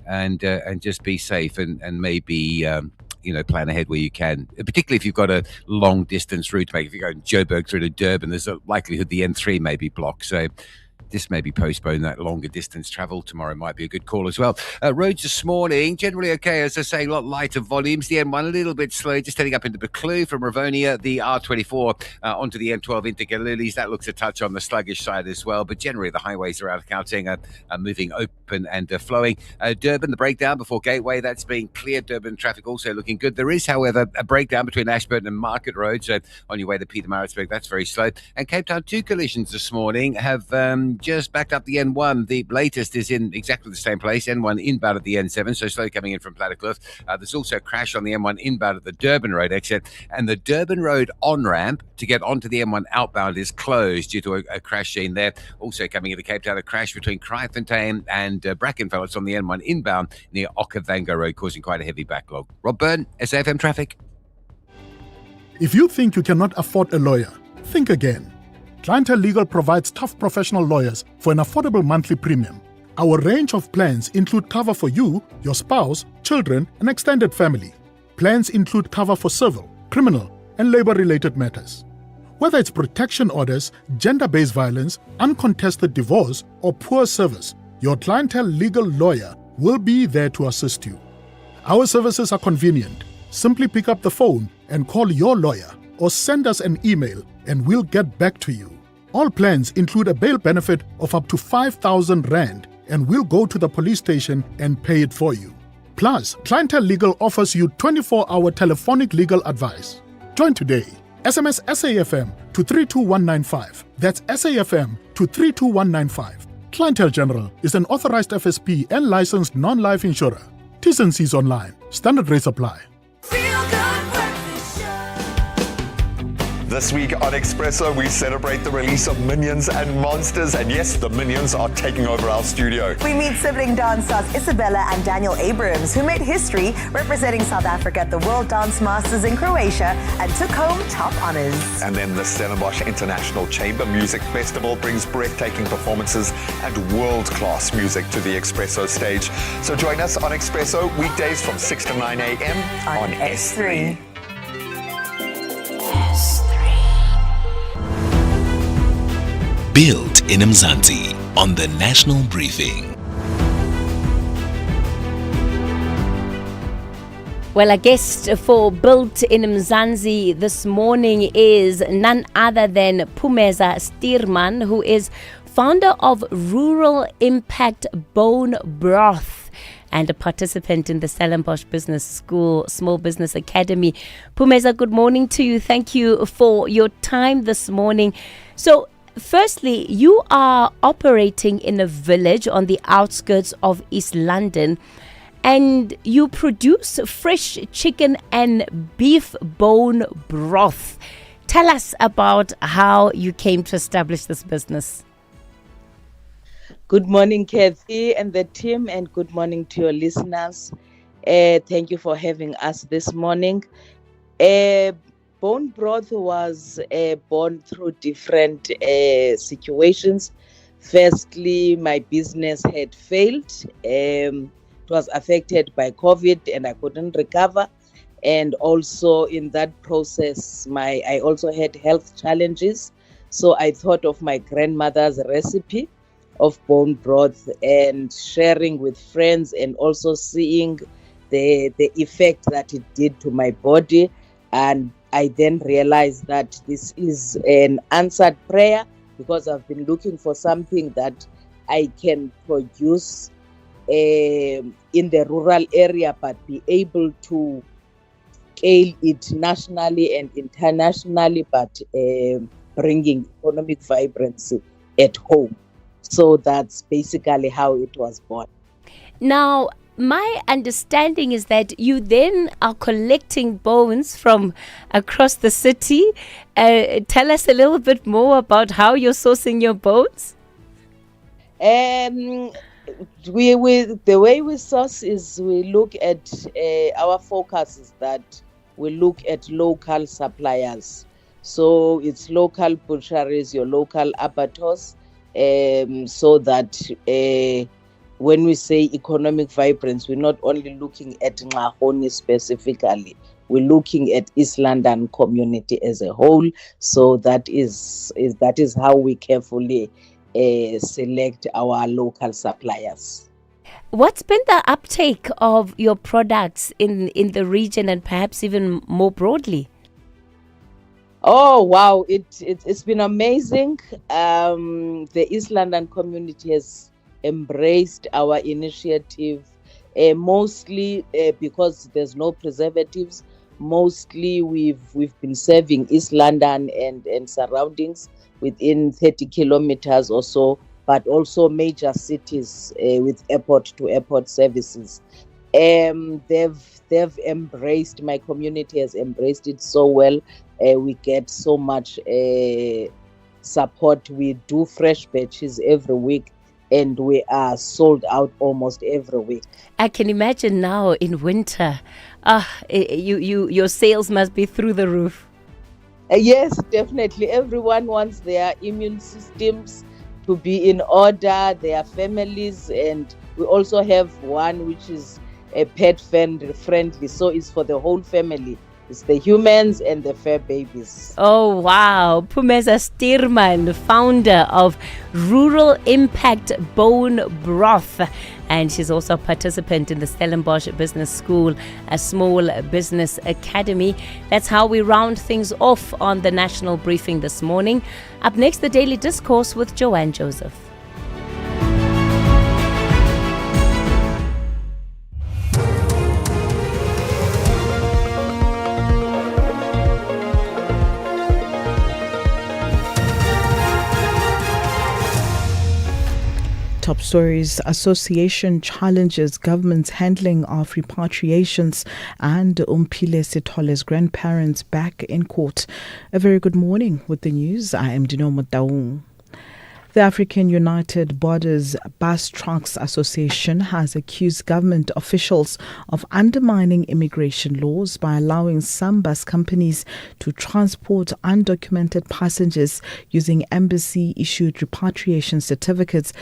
and just be safe and maybe plan ahead where you can, particularly if you've got a long distance route to make. If you go Joburg through to Durban, there's a likelihood the N3 may be blocked. So this may be postponed. That longer distance travel tomorrow might be a good call as well. Roads this morning, generally okay, as I say, a lot lighter volumes. The M1 a little bit slow, just heading up into Buccleuch from Rivonia. The R24 onto the M12 into Galilees. That looks a touch on the sluggish side as well. But generally, the highways around Gauteng are moving open and flowing. Durban, the breakdown before Gateway, that's been cleared. Durban traffic also looking good. There is, however, a breakdown between Ashburton and Market Road. So on your way to Pietermaritzburg, that's very slow. And Cape Town, 2 collisions this morning have just backed up the N1. The latest is in exactly the same place, N1 inbound at the N7, so slowly coming in from Plattekloof. There's also a crash on the M1 inbound at the Durban Road exit, and the Durban Road on-ramp to get onto the M1 outbound is closed due to a crash scene there. Also coming into Cape Town, a crash between Kraaifontein and Brackenfell. It's on the N1 inbound near Okavango Road, causing quite a heavy backlog. Rob Byrne, SAfm Traffic. If you think you cannot afford a lawyer, think again. Clientele Legal provides tough professional lawyers for an affordable monthly premium. Our range of plans include cover for you, your spouse, children, and extended family. Plans include cover for civil, criminal, and labor-related matters. Whether it's protection orders, gender-based violence, uncontested divorce, or poor service, your Clientele Legal lawyer will be there to assist you. Our services are convenient. Simply pick up the phone and call your lawyer or send us an email and we'll get back to you. All plans include a bail benefit of up to 5,000 Rand and we'll go to the police station and pay it for you. Plus, Clientele Legal offers you 24-hour telephonic legal advice. Join today. SMS SAFM to 32195. That's SAFM to 32195. Clientele General is an authorized FSP and licensed non-life insurer. T's and C's online. Standard rates apply. This week on Expresso, we celebrate the release of Minions and Monsters, and yes, the Minions are taking over our studio. We meet sibling dance stars Isabella and Daniel Abrams, who made history representing South Africa at the World Dance Masters in Croatia and took home top honors. And then the Stellenbosch International Chamber Music Festival brings breathtaking performances and world-class music to the Expresso stage. So join us on Expresso weekdays from 6 to 9 a.m. on S3. Built in Mzansi on the National Briefing. Well, our guest for Built in Mzansi this morning is none other than Phumeza Stearman, who is founder of Rural Impact Bone Broth and a participant in the Stellenbosch Business School Small Business Academy. Phumeza, good morning to you. Thank you for your time this morning. So, firstly, you are operating in a village on the outskirts of East London and you produce fresh chicken and beef bone broth. Tell us about how you came to establish this business. Good morning, Kathy and the team, and good morning to your listeners. Thank you for having us this morning. Bone broth was born through different situations. Firstly, my business had failed. It was affected by COVID and I couldn't recover. And also in that process, I also had health challenges. So I thought of my grandmother's recipe of bone broth and sharing with friends and also seeing the effect that it did to my body. And I then realized that this is an answered prayer because I've been looking for something that I can produce in the rural area but be able to scale it nationally and internationally, but bringing economic vibrancy at home. So that's basically how it was born. Now, my understanding is that you then are collecting bones from across the city. Tell us a little bit more about how you're sourcing your bones. The way we source is we look at our focus is that we look at local suppliers. So it's local butcheries, your local abattoirs, so that when we say economic vibrance, we're not only looking at Ngahoni specifically, we're looking at East London community as a whole. So that is how we carefully select our local suppliers. What's been the uptake of your products in the region and perhaps even more broadly? Oh, wow. It's been amazing. The East London community has embraced our initiative, mostly because there's no preservatives. Mostly we've been serving East London and surroundings within 30 kilometers or so but also major cities with airport-to-airport services. They've embraced, my community has embraced it so well. We get so much support. We do fresh batches every week, and we are sold out almost every week. I can imagine now in winter, your sales must be through the roof. Yes, definitely. Everyone wants their immune systems to be in order, their families, and we also have one which is a pet friendly, so it's for the whole family. It's the humans and the fur babies. Oh, wow. Pumeza Steerman, founder of Rural Impact Bone Broth. And she's also a participant in the Stellenbosch Business School, a small business academy. That's how we round things off on the national briefing this morning. Up next, the Daily Discourse with Joanne Joseph. Top stories. Association challenges government's handling of repatriations, and Umpile Sithole's grandparents back in court. A very good morning with the news. I am Dino Mataung. The African United Borders Bus Trucks Association has accused government officials of undermining immigration laws by allowing some bus companies to transport undocumented passengers using embassy-issued repatriation certificates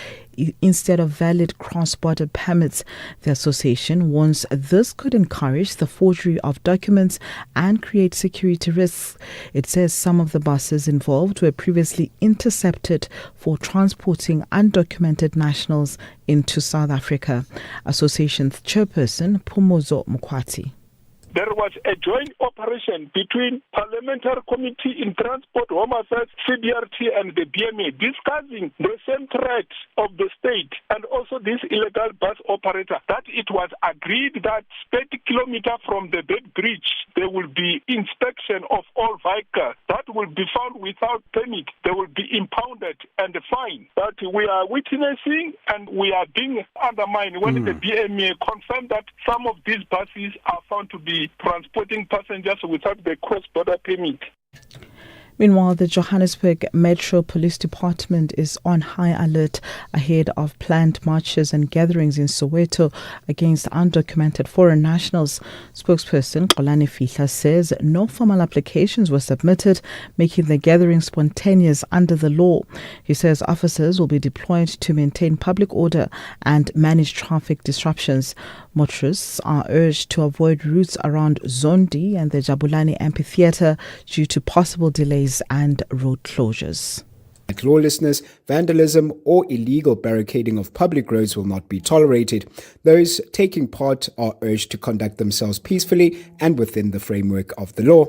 instead of valid cross-border permits. The association warns this could encourage the forgery of documents and create security risks. It says some of the buses involved were previously intercepted for transporting undocumented nationals into South Africa. Association's chairperson Phumozo Mukwati. There was a joint operation between Parliamentary Committee in Transport, Home Affairs, CBRT and the BMA discussing the same threat of the state and also this illegal bus operator, that it was agreed that 30 kilometers from the Bed Bridge there will be inspection of all vehicles that will be found without permit. They will be impounded and fined. But we are witnessing and we are being undermined when the BMA confirmed that some of these buses are found to be transporting passengers without the cross-border permit. Meanwhile, the Johannesburg Metro Police Department is on high alert ahead of planned marches and gatherings in Soweto against undocumented foreign nationals. Spokesperson Xolani Fihla says no formal applications were submitted, making the gathering spontaneous under the law. He says officers will be deployed to maintain public order and manage traffic disruptions. Motorists are urged to avoid routes around Zondi and the Jabulani Amphitheatre due to possible delays and road closures. Lawlessness, vandalism, or illegal barricading of public roads will not be tolerated. Those taking part are urged to conduct themselves peacefully and within the framework of the law.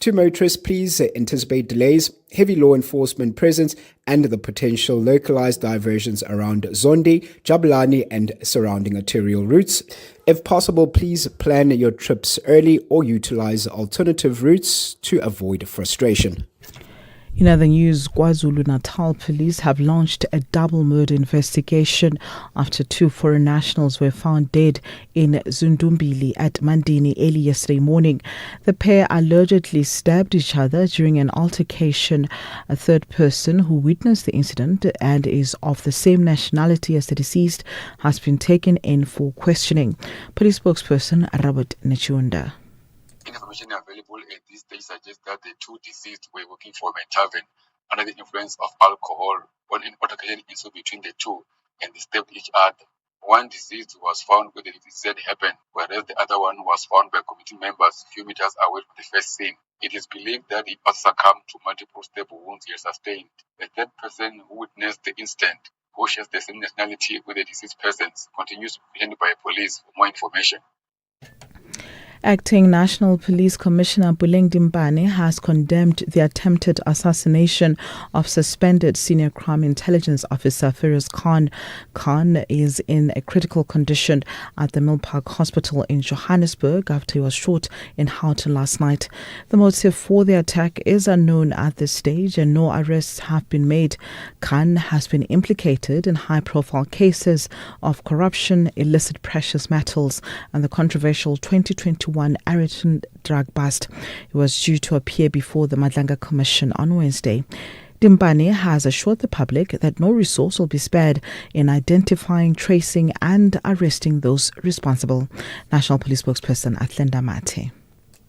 To motorists, please anticipate delays, heavy law enforcement presence, and the potential localized diversions around Zondi, Jabulani, and surrounding arterial routes. If possible, please plan your trips early or utilize alternative routes to avoid frustration. In other news, KwaZulu-Natal police have launched a double murder investigation after 2 foreign nationals were found dead in Zundumbili at Mandini early yesterday morning. The pair allegedly stabbed each other during an altercation. A third person who witnessed the incident and is of the same nationality as the deceased has been taken in for questioning. Police spokesperson Robert Nechunda. Information available at this stage suggests that the two deceased were working from a tavern under the influence of alcohol when an altercation ensued between the two and they stabbed each other. One deceased was found where the incident happened, whereas the other one was found by committee members a few meters away from the first scene. It is believed that he also succumbed to multiple stab wounds he sustained. The third person who witnessed the incident, who shares the same nationality with the deceased persons, continues to be questioned by police for more information. Acting National Police Commissioner Buleng Dimbane has condemned the attempted assassination of suspended Senior Crime Intelligence Officer Firoz Khan. Khan is in a critical condition at the Mill Park Hospital in Johannesburg after he was shot in Houghton last night. The motive for the attack is unknown at this stage and no arrests have been made. Khan has been implicated in high-profile cases of corruption, illicit precious metals, and the controversial 2021 Ariton drug bust. He was due to appear before the Madlanga Commission on Wednesday. Dimbane has assured the public that no resource will be spared in identifying, tracing and arresting those responsible. National Police spokesperson Atlenda Mate.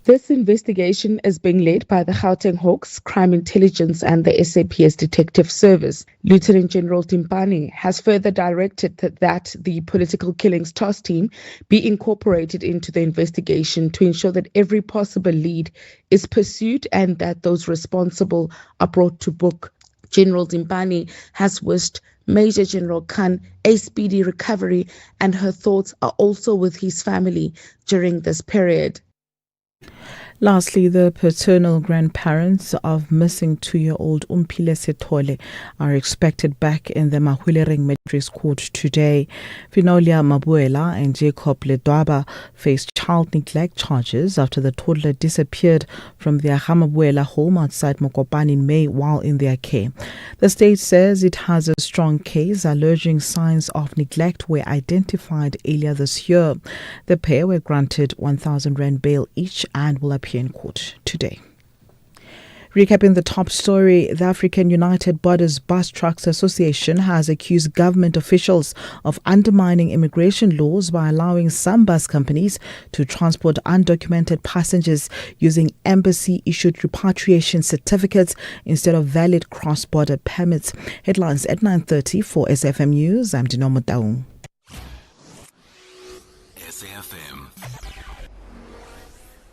This investigation is being led by the Gauteng Hawks, Crime Intelligence and the SAPS Detective Service. Lieutenant General Dimbane has further directed that the Political Killings Task Team be incorporated into the investigation to ensure that every possible lead is pursued and that those responsible are brought to book. General Dimbane has wished Major General Khan a speedy recovery, and her thoughts are also with his family during this period. Lastly, the paternal grandparents of missing 2-year-old Umpile Setole are expected back in the Mahwelereng Magistrates Court today. Finolia Mabuela and Jacob Ledwaba faced child neglect charges after the toddler disappeared from their Hamabuela home outside Mokopane in May while in their care. The state says it has a strong case alleging signs of neglect were identified earlier this year. The pair were granted 1,000 rand bail each and will appear in court today. Recapping the top story, the African United Borders Bus Trucks Association has accused government officials of undermining immigration laws by allowing some bus companies to transport undocumented passengers using embassy-issued repatriation certificates instead of valid cross-border permits. Headlines at 9:30 for SAFM News. I'm Dino Mutaung. SAFM.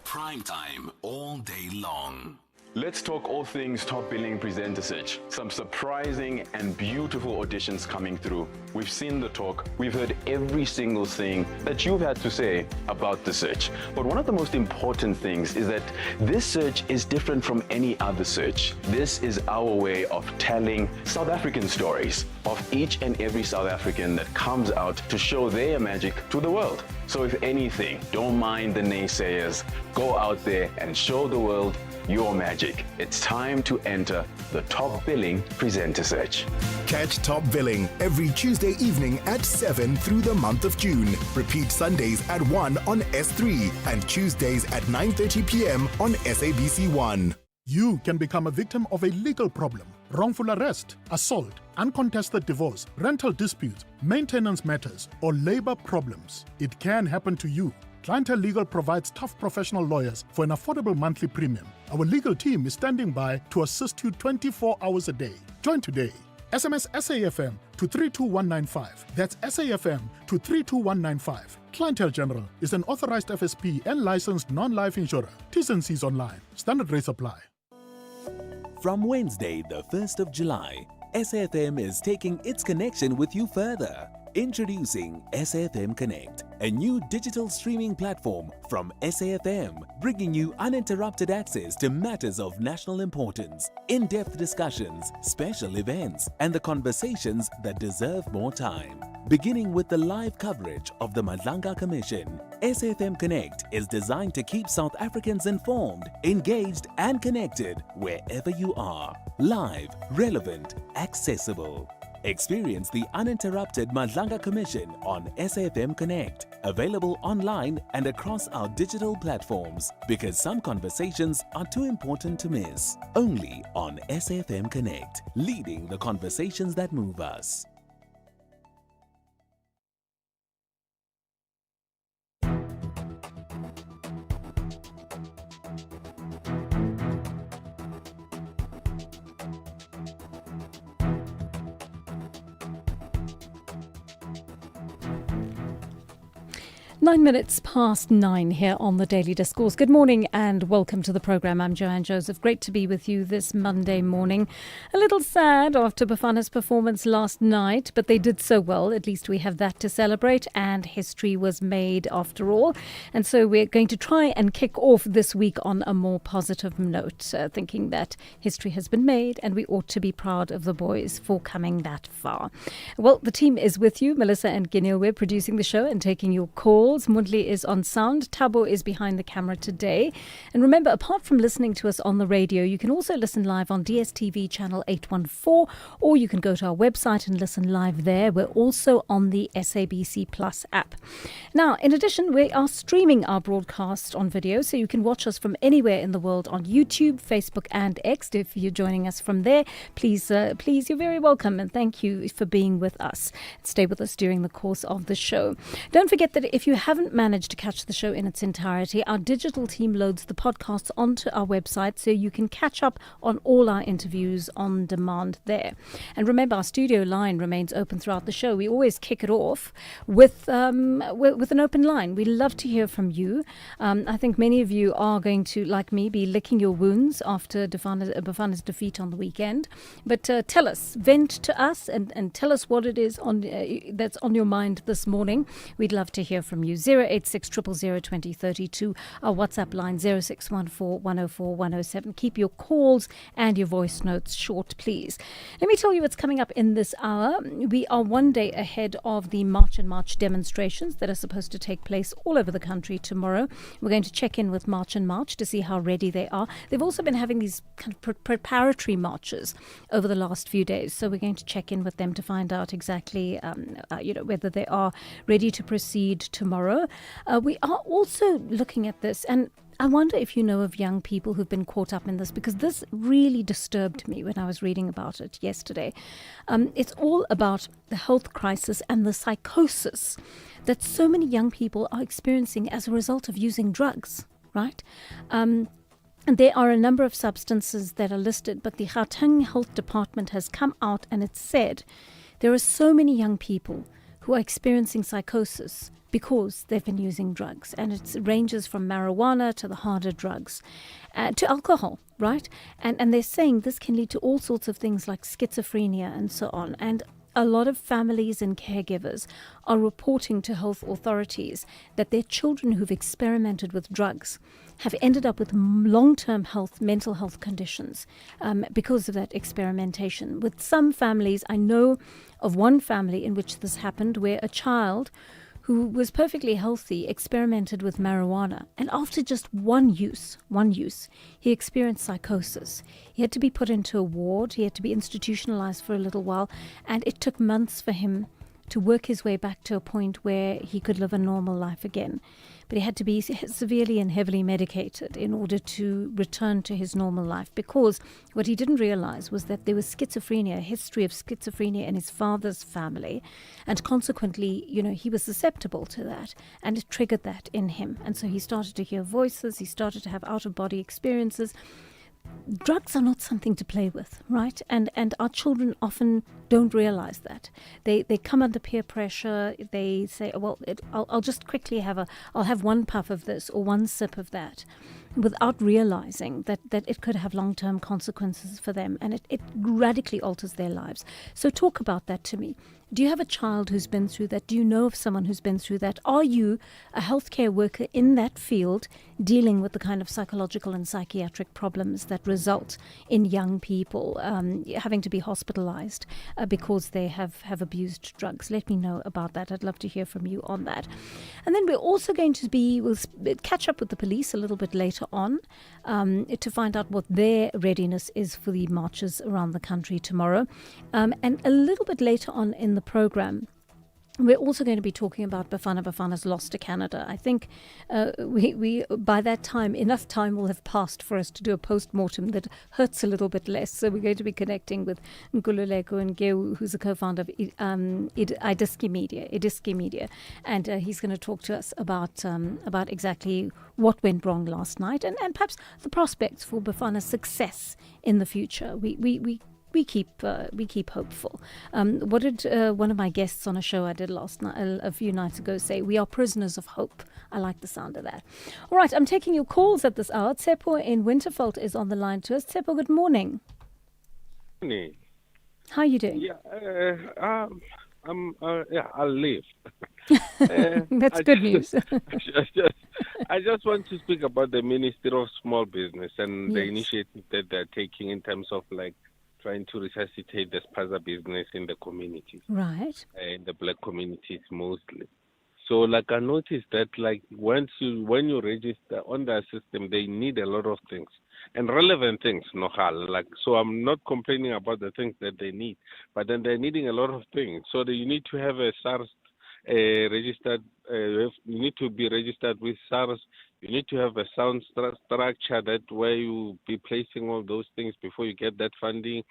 Prime time all day long. Let's talk all things top billing presenter search. Some surprising and beautiful auditions coming through. We've seen the talk. We've heard every single thing that you've had to say about the search. But one of the most important things is that this search is different from any other search. This is our way of telling South African stories of each and every South African that comes out to show their magic to the world. So if anything, don't mind the naysayers. Go out there and show the world your magic. It's time to enter the top billing presenter search. Catch Top Billing every Tuesday evening at 7 through the month of June. Repeat Sundays at 1 on S3 and Tuesdays at 9:30 p.m. on SABC1. You can become a victim of a legal problem: wrongful arrest, assault, uncontested divorce, rental disputes, maintenance matters, or labor problems. It can happen to you. Clientele Legal provides tough professional lawyers for an affordable monthly premium. Our legal team is standing by to assist you 24 hours a day. Join today. SMS SAFM to 32195. That's SAFM to 32195. Clientele General is an authorized FSP and licensed non-life insurer. T's and C's online. Standard rates apply. From Wednesday, the 1st of July, SAFM is taking its connection with you further. Introducing SAFM Connect, a new digital streaming platform from SAFM, bringing you uninterrupted access to matters of national importance, in-depth discussions, special events, and the conversations that deserve more time. Beginning with the live coverage of the Madlanga Commission, SAFM Connect is designed to keep South Africans informed, engaged, and connected wherever you are. Live, relevant, accessible. Experience the uninterrupted Madlanga Commission on SAFM Connect, available online and across our digital platforms, because some conversations are too important to miss. Only on SAFM Connect, leading the conversations that move us. 9 minutes past 9 here on the Daily Discourse. Good morning and welcome to the programme. I'm Joanne Joseph. Great to be with you this Monday morning. A little sad after Bafana's performance last night, but they did so well. At least we have that to celebrate, and history was made after all. And so we're going to try and kick off this week on a more positive note, thinking that history has been made and we ought to be proud of the boys for coming that far. Well, the team is with you. Melissa and Ginil, we're producing the show and taking your calls. Mundli is on sound. Tabo is behind the camera today. And remember, apart from listening to us on the radio, you can also listen live on DSTV channel 814, or you can go to our website and listen live there. We're also on the SABC Plus app. Now, in addition, we are streaming our broadcast on video, so you can watch us from anywhere in the world on YouTube, Facebook and X. If you're joining us from there, please, you're very welcome, and thank you for being with us. Stay with us during the course of the show. Don't forget that if you haven't managed to catch the show in its entirety, our digital team loads the podcasts onto our website so you can catch up on all our interviews on demand there. And remember, our studio line remains open throughout the show. We always kick it off with an open line. We love to hear from you. I think many of you are going to, like me, be licking your wounds after Bafana's defeat on the weekend. But tell us, vent to us and tell us what it is that's on your mind this morning. We'd love to hear from you. 086 000 2032, our WhatsApp line 0614 104 107. Keep your calls and your voice notes short, please. Let me tell you what's coming up in this hour. We are one day ahead of the March and March demonstrations that are supposed to take place all over the country tomorrow. We're going to check in with March and March to see how ready they are. They've also been having these kind of preparatory marches over the last few days, so we're going to check in with them to find out exactly whether they are ready to proceed tomorrow. We are also looking at this, and I wonder if you know of young people who've been caught up in this, because this really disturbed me when I was reading about it yesterday. It's all about the health crisis and the psychosis that so many young people are experiencing as a result of using drugs, right? And there are a number of substances that are listed, but the Gauteng Health Department has come out and it said there are so many young people who are experiencing psychosis because they've been using drugs. And it ranges from marijuana to the harder drugs, to alcohol, right? And they're saying this can lead to all sorts of things like schizophrenia and so on. And a lot of families and caregivers are reporting to health authorities that their children who've experimented with drugs have ended up with long-term mental health conditions because of that experimentation. With some families, I know of one family in which this happened, where a child who was perfectly healthy experimented with marijuana, and after just one use, he experienced psychosis. He had to be put into a ward, he had to be institutionalized for a little while, and it took months for him to work his way back to a point where he could live a normal life again. But he had to be severely and heavily medicated in order to return to his normal life, because what he didn't realize was that there was schizophrenia, a history of schizophrenia in his father's family, and consequently, he was susceptible to that, and it triggered that in him. And so he started to hear voices, he started to have out-of-body experiences. Drugs are not something to play with, right? And our children often don't realize that. They come under peer pressure. They say, well, I'll just quickly I'll have one puff of this or one sip of that, without realizing that it could have long-term consequences for them, and it radically alters their lives. So talk about that to me. Do you have a child who's been through that? Do you know of someone who's been through that? Are you a healthcare worker in that field dealing with the kind of psychological and psychiatric problems that result in young people having to be hospitalized because they have abused drugs? Let me know about that. I'd love to hear from you on that. And then we're also going to we'll catch up with the police a little bit later on to find out what their readiness is for the marches around the country tomorrow. And a little bit later on in the program, we're also going to be talking about Bafana's loss to Canada. I think we by that time, enough time will have passed for us to do a post-mortem that hurts a little bit less. So we're going to be connecting with Nkululeko Ngeu, who's a co-founder of Idiski Media. And he's going to talk to us about exactly what went wrong last night and perhaps the prospects for Bafana's success in the future. We we keep hopeful. What did one of my guests on a show I did last night, a few nights ago, say? We are prisoners of hope. I like the sound of that. All right, I'm taking your calls at this hour. Tsepo in Winterveld is on the line to us. Tsepo, good morning. How are you doing? Yeah, I'll leave. That's good news. I just want to speak about the Ministry of Small Business and the Yes. initiative that they're taking in terms of like trying to resuscitate the spaza business in the communities, Right. in the black communities mostly. So like I noticed that like when you register on their system, they need a lot of things and relevant things, like so I'm not complaining about the things that they need, but then they're needing a lot of things. So that you need to have a SARS registered, you need to be registered with SARS. You need to have a sound structure that where you be placing all those things before you get that funding.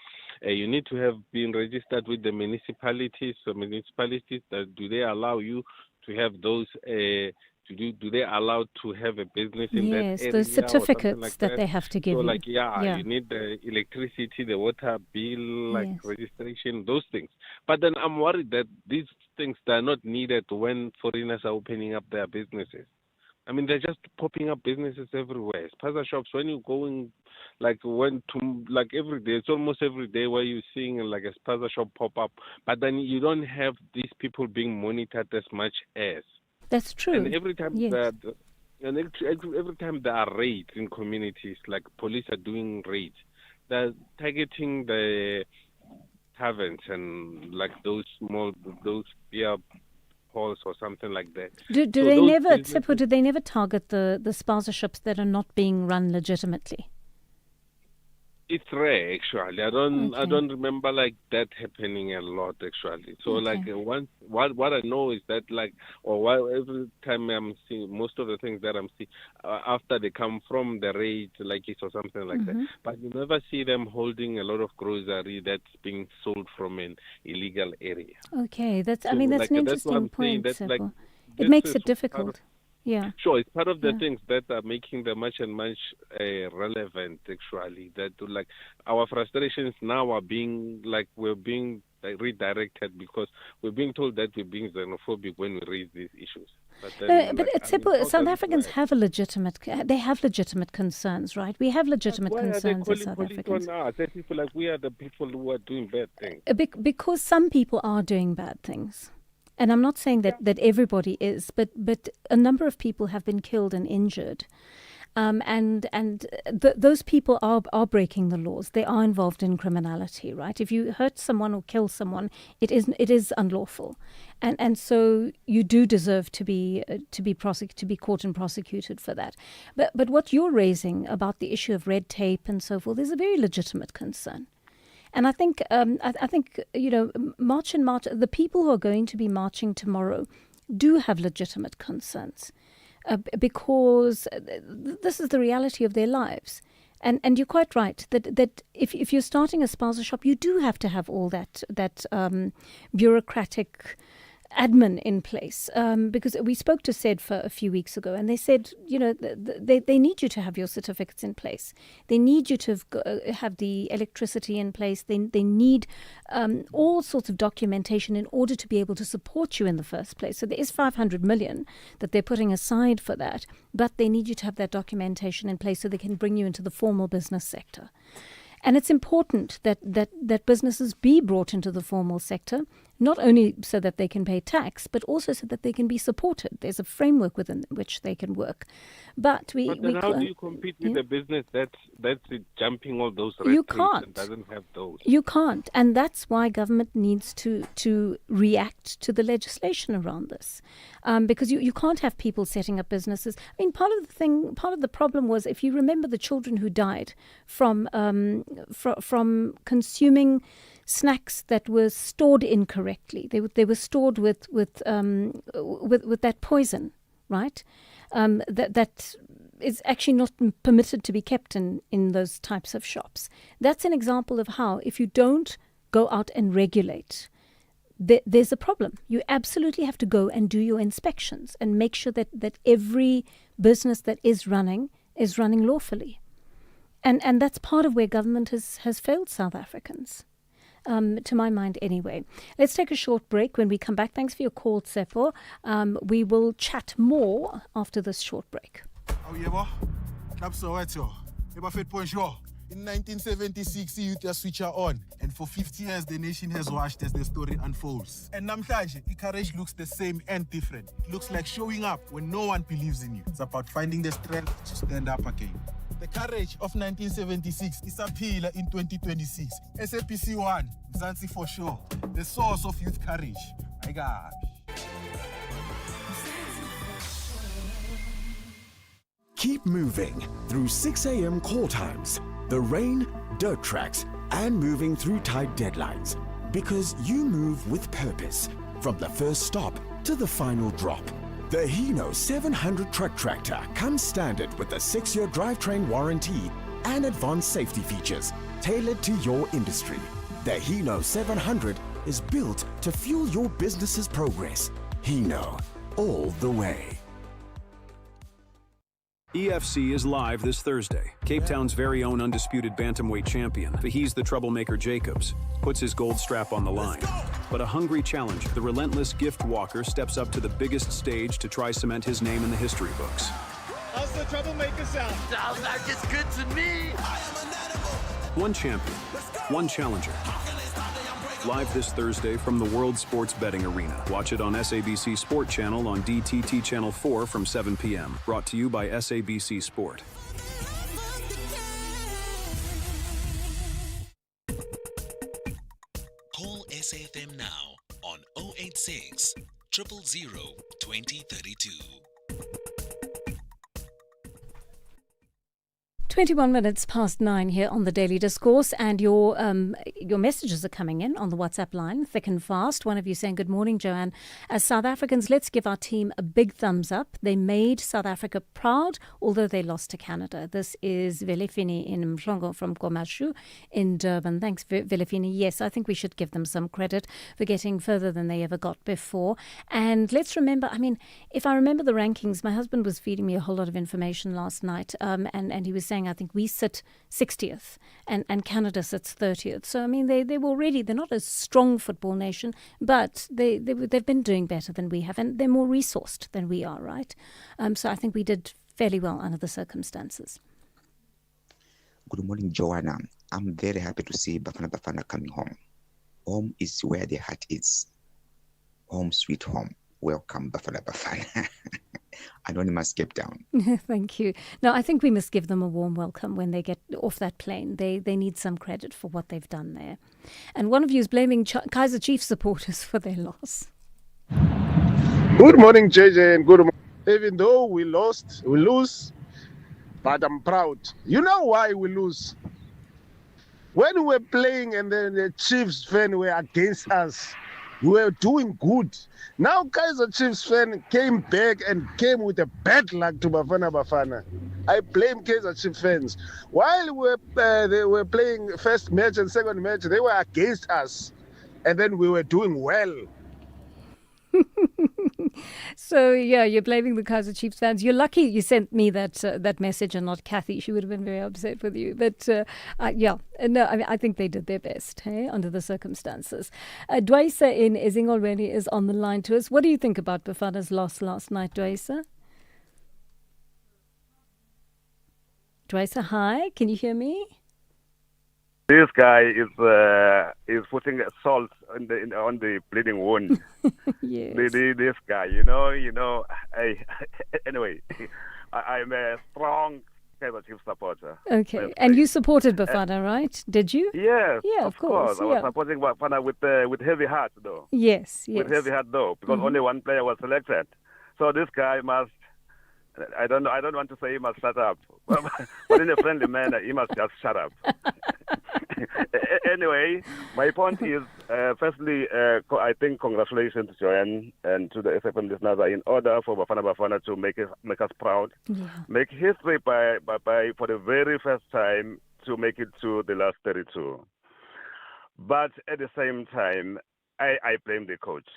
You need to have been registered with the municipalities. So municipalities, do they allow you to have those? Do they allow to have a business in that area? Yes, those or something certificates like that they have to give so you. like Yeah. you need the electricity, the water bill, like Yes. registration, those things. But then I'm worried that these things are not needed when foreigners are opening up their businesses. I mean, they're just popping up businesses everywhere. Spaza shops, when you're going, like every day, it's almost every day where you're seeing like a spaza shop pop up. But then you don't have these people being monitored as much as. That's true. And every time Yes. every time there are raids in communities, like police are doing raids, they're targeting the taverns and like those beer halls or something like that. Do So they those never, businesses- Tsepo, do they never target the sponsorships that are not being run legitimately? It's rare, actually. I don't Okay. remember like that happening a lot, actually. So like what I know is that every time I'm seeing most of the things that I'm seeing after they come from the raid, like it's or something like that. But you never see them holding a lot of grocery that's being sold from an illegal area. Okay, that's So, an like, that's what interesting I'm saying, point, that's like- Tsepo. this It makes is it part difficult. of- Yeah. Sure, it's part of the Yeah. things that are making them much relevant, actually. That like our frustrations now are being we're being redirected because we're being told that we're being xenophobic when we raise these issues. But then, But Tsepo, South Africans have they have legitimate concerns, right? We have legitimate why are they concerns as calling South police Africans. on us? They're people like we are the people who are doing bad things. Because some people are doing bad things. And I'm not saying that everybody is, but a number of people have been killed and injured. Those people are breaking the laws. They are involved in criminality, right? If you hurt someone or kill someone, it is unlawful, and so you do deserve to be caught and prosecuted for that. But what you're raising about the issue of red tape and so forth is a very legitimate concern. And I think March, the people who are going to be marching tomorrow do have legitimate concerns because this is the reality of their lives. And you're quite right that if you're starting a spaza shop, you do have to have all that bureaucratic admin in place, because we spoke to SAfmRadio a few weeks ago, and they said, they need you to have your certificates in place. They need you to have the electricity in place. They need all sorts of documentation in order to be able to support you in the first place. So there is 500 million that they're putting aside for that, but they need you to have that documentation in place so they can bring you into the formal business sector. And it's important that businesses be brought into the formal sector, not only so that they can pay tax, but also so that they can be supported. There's a framework within which they can work. But how do you compete with a business that's jumping all those red You tapes can't. and doesn't have those? You can't, and that's why government needs to react to the legislation around this, because you can't have people setting up businesses. I mean, part of the problem was, if you remember, the children who died from consuming snacks that were stored incorrectly. They were stored with that poison, right? That is actually not permitted to be kept in those types of shops. That's an example of how, if you don't go out and regulate, there's a problem. You absolutely have to go and do your inspections and make sure that every business that is running lawfully. And that's part of where government has failed South Africans. to my mind anyway. Let's take a short break. When we come back, thanks for your call, Tsepo. We will chat more after this short break. In 1976, youth switch on, and for 50 years, the nation has watched as the story unfolds. And namhlanje, courage looks the same and different. It looks like showing up when no one believes in you. It's about finding the strength to stand up again. The courage of 1976 is appealing in 2026. SAPC 1, Mzansi for sure. The source of youth courage. My God. Keep moving through 6 a.m. call times, the rain, dirt tracks, and moving through tight deadlines. Because you move with purpose, from the first stop to the final drop. The Hino 700 truck tractor comes standard with a 6-year drivetrain warranty and advanced safety features tailored to your industry. The Hino 700 is built to fuel your business's progress. Hino, all the way. EFC is live this Thursday. Cape Town's very own undisputed bantamweight champion, He's the troublemaker Jacobs, puts his gold strap on the line. But a hungry challenger, the relentless gift walker, steps up to the biggest stage to try cement his name in the history books. How's the troublemaker sound? Sounds like it's good to me. One champion, one challenger. Live this Thursday from the World Sports Betting Arena. Watch it on SABC Sport Channel on DTT Channel 4 from 7 p.m. Brought to you by SABC Sport. Call SAFM now on 086 000 2032. 21 minutes past 9 here on the Daily Discourse, and your messages are coming in on the WhatsApp line, thick and fast. One of you saying, good morning, Joanne. As South Africans, let's give our team a big thumbs up. They made South Africa proud, although they lost to Canada. This is Velefini in Mhlongo from Komashu in Durban. Thanks, Velefini. Yes, I think we should give them some credit for getting further than they ever got before. And let's remember, if I remember the rankings, my husband was feeding me a whole lot of information last night, and he was saying, I think we sit 60th and Canada sits 30th. So, they're not a strong football nation, but they've been doing better than we have, and they're more resourced than we are, right? So I think we did fairly well under the circumstances. Good morning, Joanna. I'm very happy to see Bafana coming home. Home is where the heart is. Home sweet home. Welcome, Bafana. Anonymous Cape Town. Thank you. No, I think we must give them a warm welcome when they get off that plane. They need some credit for what they've done there. And one of you is blaming Kaizer Chiefs supporters for their loss. Good morning, JJ, and good morning. Even though we lose, but I'm proud. You know why we lose? When we were playing and then the Chiefs fans were against us, we were doing good. Now Kaizer Chiefs fan came back and came with a bad luck to Bafana. I blame Kaizer Chiefs fans. While they were playing first match and second match, they were against us. And then we were doing well. So, yeah, you're blaming the Kaizer Chiefs fans. You're lucky you sent me that message and not Kathy. She would have been very upset with you. But, I think they did their best, under the circumstances. Dwaisa in Ezingolweni is on the line to us. What do you think about Bafana's loss last night, Dwaisa? Dwaisa, hi. Can you hear me? This guy is putting salt on the bleeding wound. Yes. This guy, anyway, I'm a strong Kaizer Chiefs supporter. Okay, and you supported Bafana, right? Did you? Yes. Yeah, of course. I was supporting Bafana with heavy heart, though. Yes. With heavy heart, though, because only one player was selected. So this guy must. I don't want to say he must shut up, but in a friendly manner, he must just shut up. Anyway, my point is, firstly, I think congratulations to Joanne and to the SFM listeners. In order for Bafana to make us proud, make history by for the very first time to make it to the last 32. But at the same time, I blame the coach.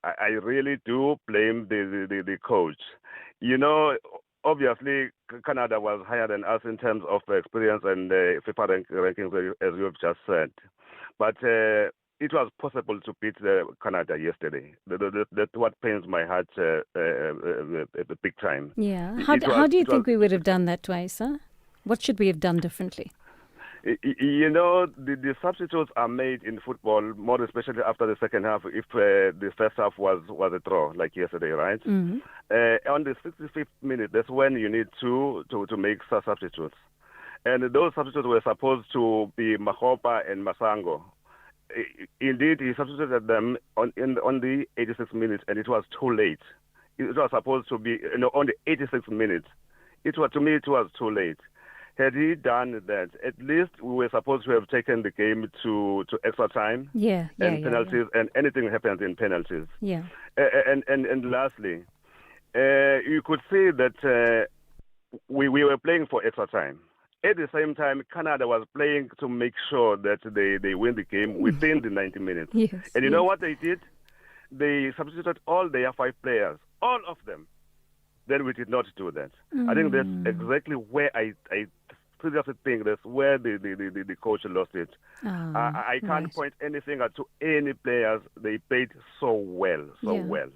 I really do blame the coach. Obviously, Canada was higher than us in terms of experience and FIFA rankings, as you've just said. But it was possible to beat Canada yesterday. That's what pains my heart big time. Yeah. How do you think we would have done that, Dwaisa? What should we have done differently? You know, the substitutes are made in football, more especially after the second half, if the first half was a draw, like yesterday, right? Mm-hmm. On the 65th minute, that's when you need to make substitutes. And those substitutes were supposed to be Mahopa and Masango. Indeed, he substituted them on the 86th minute, and it was too late. It was supposed to be on the 86th minute. To me, it was too late. Had he done that, at least we were supposed to have taken the game to extra time and penalties, and anything happens in penalties. Yeah. And lastly, you could see that we were playing for extra time. At the same time, Canada was playing to make sure that they win the game within the 90 minutes. Yes, and you know what they did? They substituted all their 5 players, all of them. Then we did not do that. I think that's exactly where I seriously think that's where the coach lost it. I can't point anything to any players. They played so well.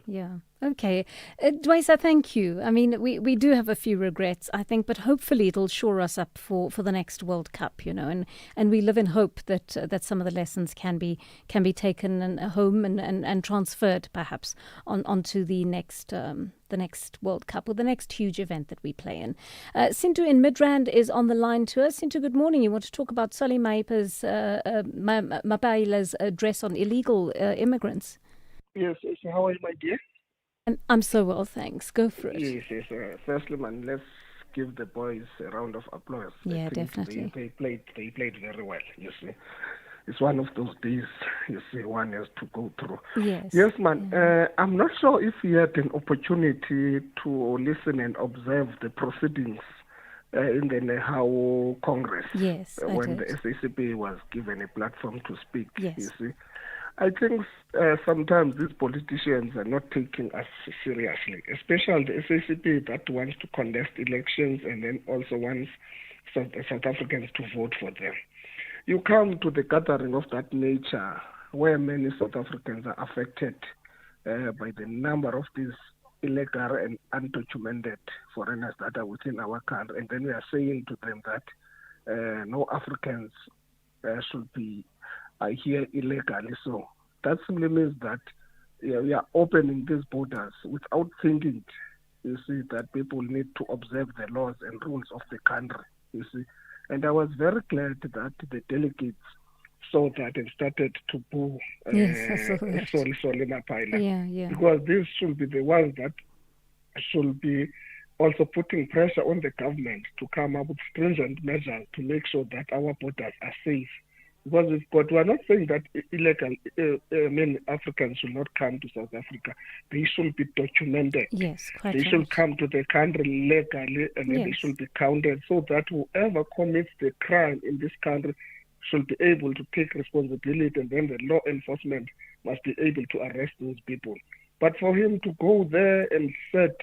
Yeah. Okay. Dwaisa, thank you. I mean, we do have a few regrets, I think, but hopefully it'll shore us up for the next World Cup, and we live in hope that some of the lessons can be taken home and transferred perhaps onto the next World Cup or the next huge event that we play in. Sintu in Midrand is on the line to us. Sintu, good morning. You want to talk about Soli Mapaila's address on illegal immigrants? Yes, how are you, my dear? I'm so well, thanks. Go for it. Yes. Firstly, man, let's give the boys a round of applause. Yeah, definitely. They played very well, you see. It's one of those days, you see, one has to go through. Yes, man. I'm not sure if you had an opportunity to listen and observe the proceedings in the Nehao Congress. Yes, when the SACP was given a platform to speak, you see. I think sometimes these politicians are not taking us seriously, especially the SACP that wants to contest elections and then also wants South Africans to vote for them. You come to the gathering of that nature where many South Africans are affected by the number of these illegal and undocumented foreigners that are within our country, and then we are saying to them that no Africans should be here illegally. So that simply means that we are opening these borders without thinking, you see, that people need to observe the laws and rules of the country, you see. And I was very glad that the delegates saw that and started to boo Soli Mapaila. Because these should be the ones that should be also putting pressure on the government to come up with stringent measures to make sure that our borders are safe. Because we are not saying that illegal many Africans should not come to South Africa. They should be documented. Yes, quite They should come to the country legally, and then they should be counted, so that whoever commits the crime in this country should be able to take responsibility, and then the law enforcement must be able to arrest those people. But for him to go there and said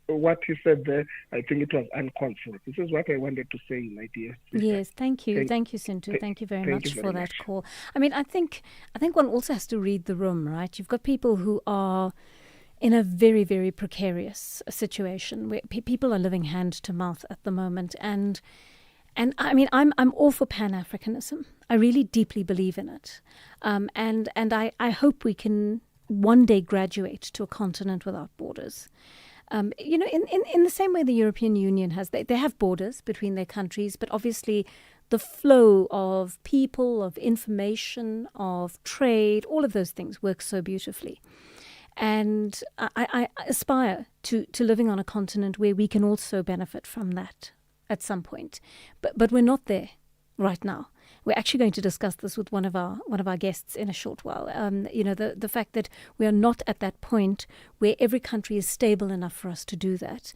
what he said there, I think it was uncalled for. This is what I wanted to say, my dear sister. Yes, thank you, Sintu. Thank you very much for that call. I mean, I think one also has to read the room, right? You've got people who are in a very, very precarious situation where people are living hand to mouth at the moment, and I mean, I'm all for Pan-Africanism. I really deeply believe in it, and I hope we can one day graduate to a continent without borders. In the same way the European Union has, they have borders between their countries, but obviously the flow of people, of information, of trade, all of those things work so beautifully. And I aspire to living on a continent where we can also benefit from that at some point. But we're not there right now. We're actually going to discuss this with one of our guests in a short while. The fact that we are not at that point where every country is stable enough for us to do that.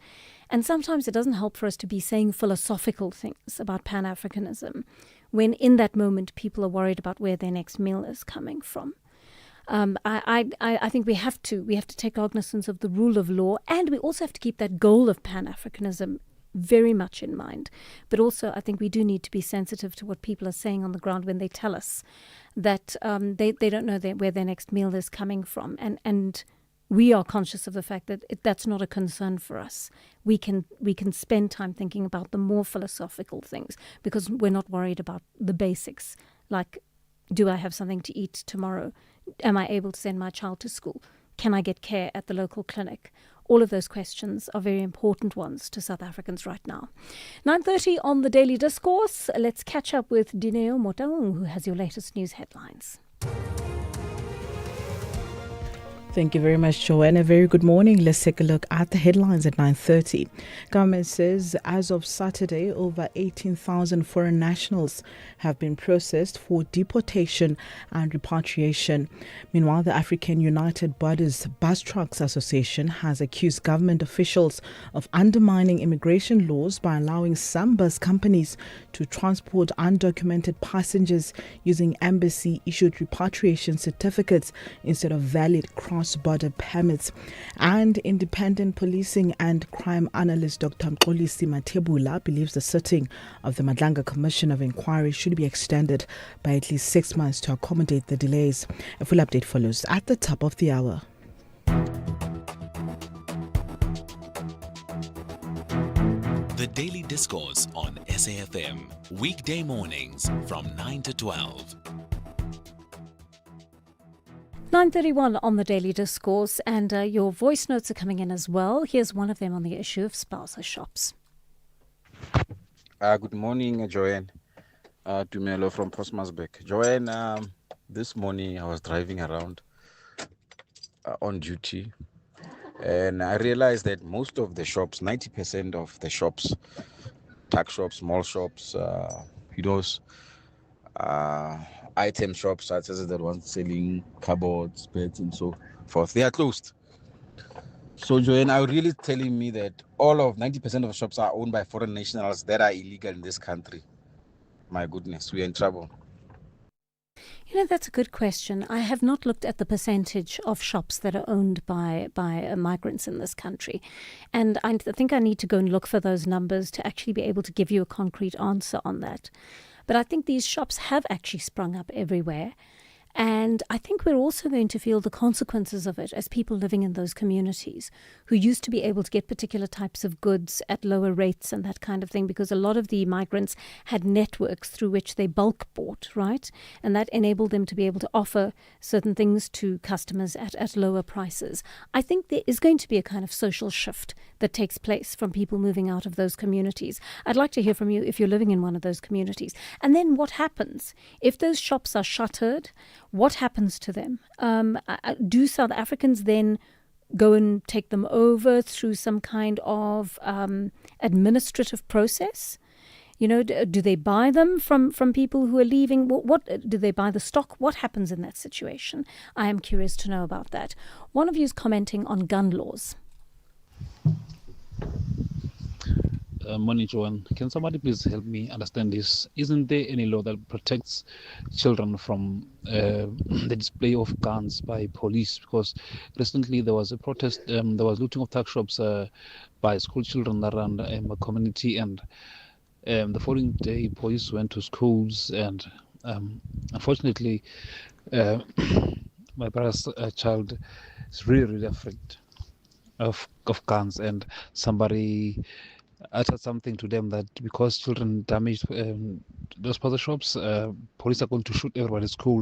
And sometimes it doesn't help for us to be saying philosophical things about Pan-Africanism when in that moment people are worried about where their next meal is coming from. I think we have to take cognizance of the rule of law, and we also have to keep that goal of Pan-Africanism very much in mind. But also, I think we do need to be sensitive to what people are saying on the ground when they tell us that they don't know where their next meal is coming from. And we are conscious of the fact that that's not a concern for us. We can spend time thinking about the more philosophical things because we're not worried about the basics, like, do I have something to eat tomorrow? Am I able to send my child to school? Can I get care at the local clinic? All of those questions are very important ones to South Africans right now. 9:30 on the Daily Discourse. Let's catch up with Dineo Motaung, who has your latest news headlines. Thank you very much, Joanne. A very good morning. Let's take a look at the headlines at 9:30. Government says as of Saturday, over 18,000 foreign nationals have been processed for deportation and repatriation. Meanwhile, the African United Borders Bus Trucks Association has accused government officials of undermining immigration laws by allowing some bus companies to transport undocumented passengers using embassy-issued repatriation certificates instead of valid cross-border permits. And independent policing and crime analyst Dr. Mxolisi Mathebula believes the sitting of the Madlanga Commission of Inquiry should be extended by at least 6 months to accommodate the delays. A full update follows at the top of the hour. The Daily Discourse on SAFM, weekday mornings from 9 to 12. 9:31 on the Daily Discourse, and your voice notes are coming in as well. Here's one of them on the issue of spaza shops. Good morning, Joanne. Tumelo from Postmasbeck. Joanne, this morning I was driving around on duty, and I realized that most of the shops, 90% of the shops, tuck shops, small shops, item shops such as the ones selling cupboards, beds, and so forth, they are closed. So, Joanne, are you really telling me that all of 90% of shops are owned by foreign nationals that are illegal in this country? My goodness, we are in trouble. You know, that's a good question. I have not looked at the percentage of shops that are owned by migrants in this country. And I think I need to go and look for those numbers to actually be able to give you a concrete answer on that. But I think these shops have actually sprung up everywhere. And I think we're also going to feel the consequences of it as people living in those communities who used to be able to get particular types of goods at lower rates and that kind of thing, because a lot of the migrants had networks through which they bulk bought, right? And that enabled them to be able to offer certain things to customers at lower prices. I think there is going to be a kind of social shift that takes place from people moving out of those communities. I'd like to hear from you if you're living in one of those communities. And then what happens? If those shops are shuttered, what happens to them? Do South Africans then go and take them over through some kind of administrative process? You know, do they buy them from people who are leaving? What do they buy the stock? What happens in that situation? I am curious to know about that. One of you is commenting on gun laws. Morning, Joanne. Can somebody please help me understand this? Isn't there any law that protects children from the display of guns by police? Because recently there was a protest, there was looting of tuck shops by school children around my community, and the following day police went to schools, and unfortunately my brother's child is really afraid of guns, and somebody uttered something to them that because children damaged those puzzle shops, police are going to shoot everyone at school.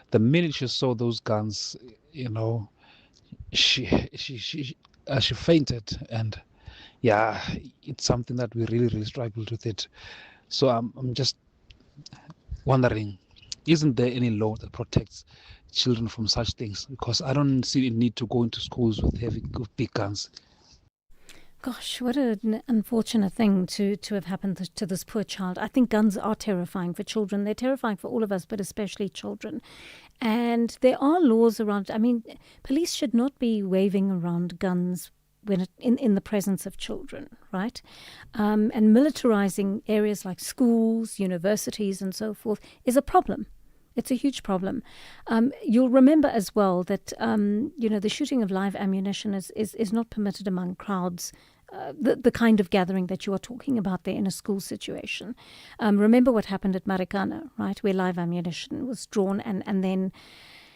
The minute she saw those guns, you know, she fainted, and yeah, it's something that we really struggled with it. So I'm just wondering, isn't there any law that protects children from such things? Because I don't see a need to go into schools with big guns. Gosh, what an unfortunate thing to have happened to this poor child. I think guns are terrifying for children. They're terrifying for all of us, but especially children. And there are laws around. I mean, police should not be waving around guns when in the presence of children, right? And militarizing areas like schools, universities, and so forth is a problem. It's a huge problem. You'll remember as well that the shooting of live ammunition is not permitted among crowds the kind of gathering that you are talking about there in a school situation. Remember what happened at Marikana, right, where live ammunition was drawn and then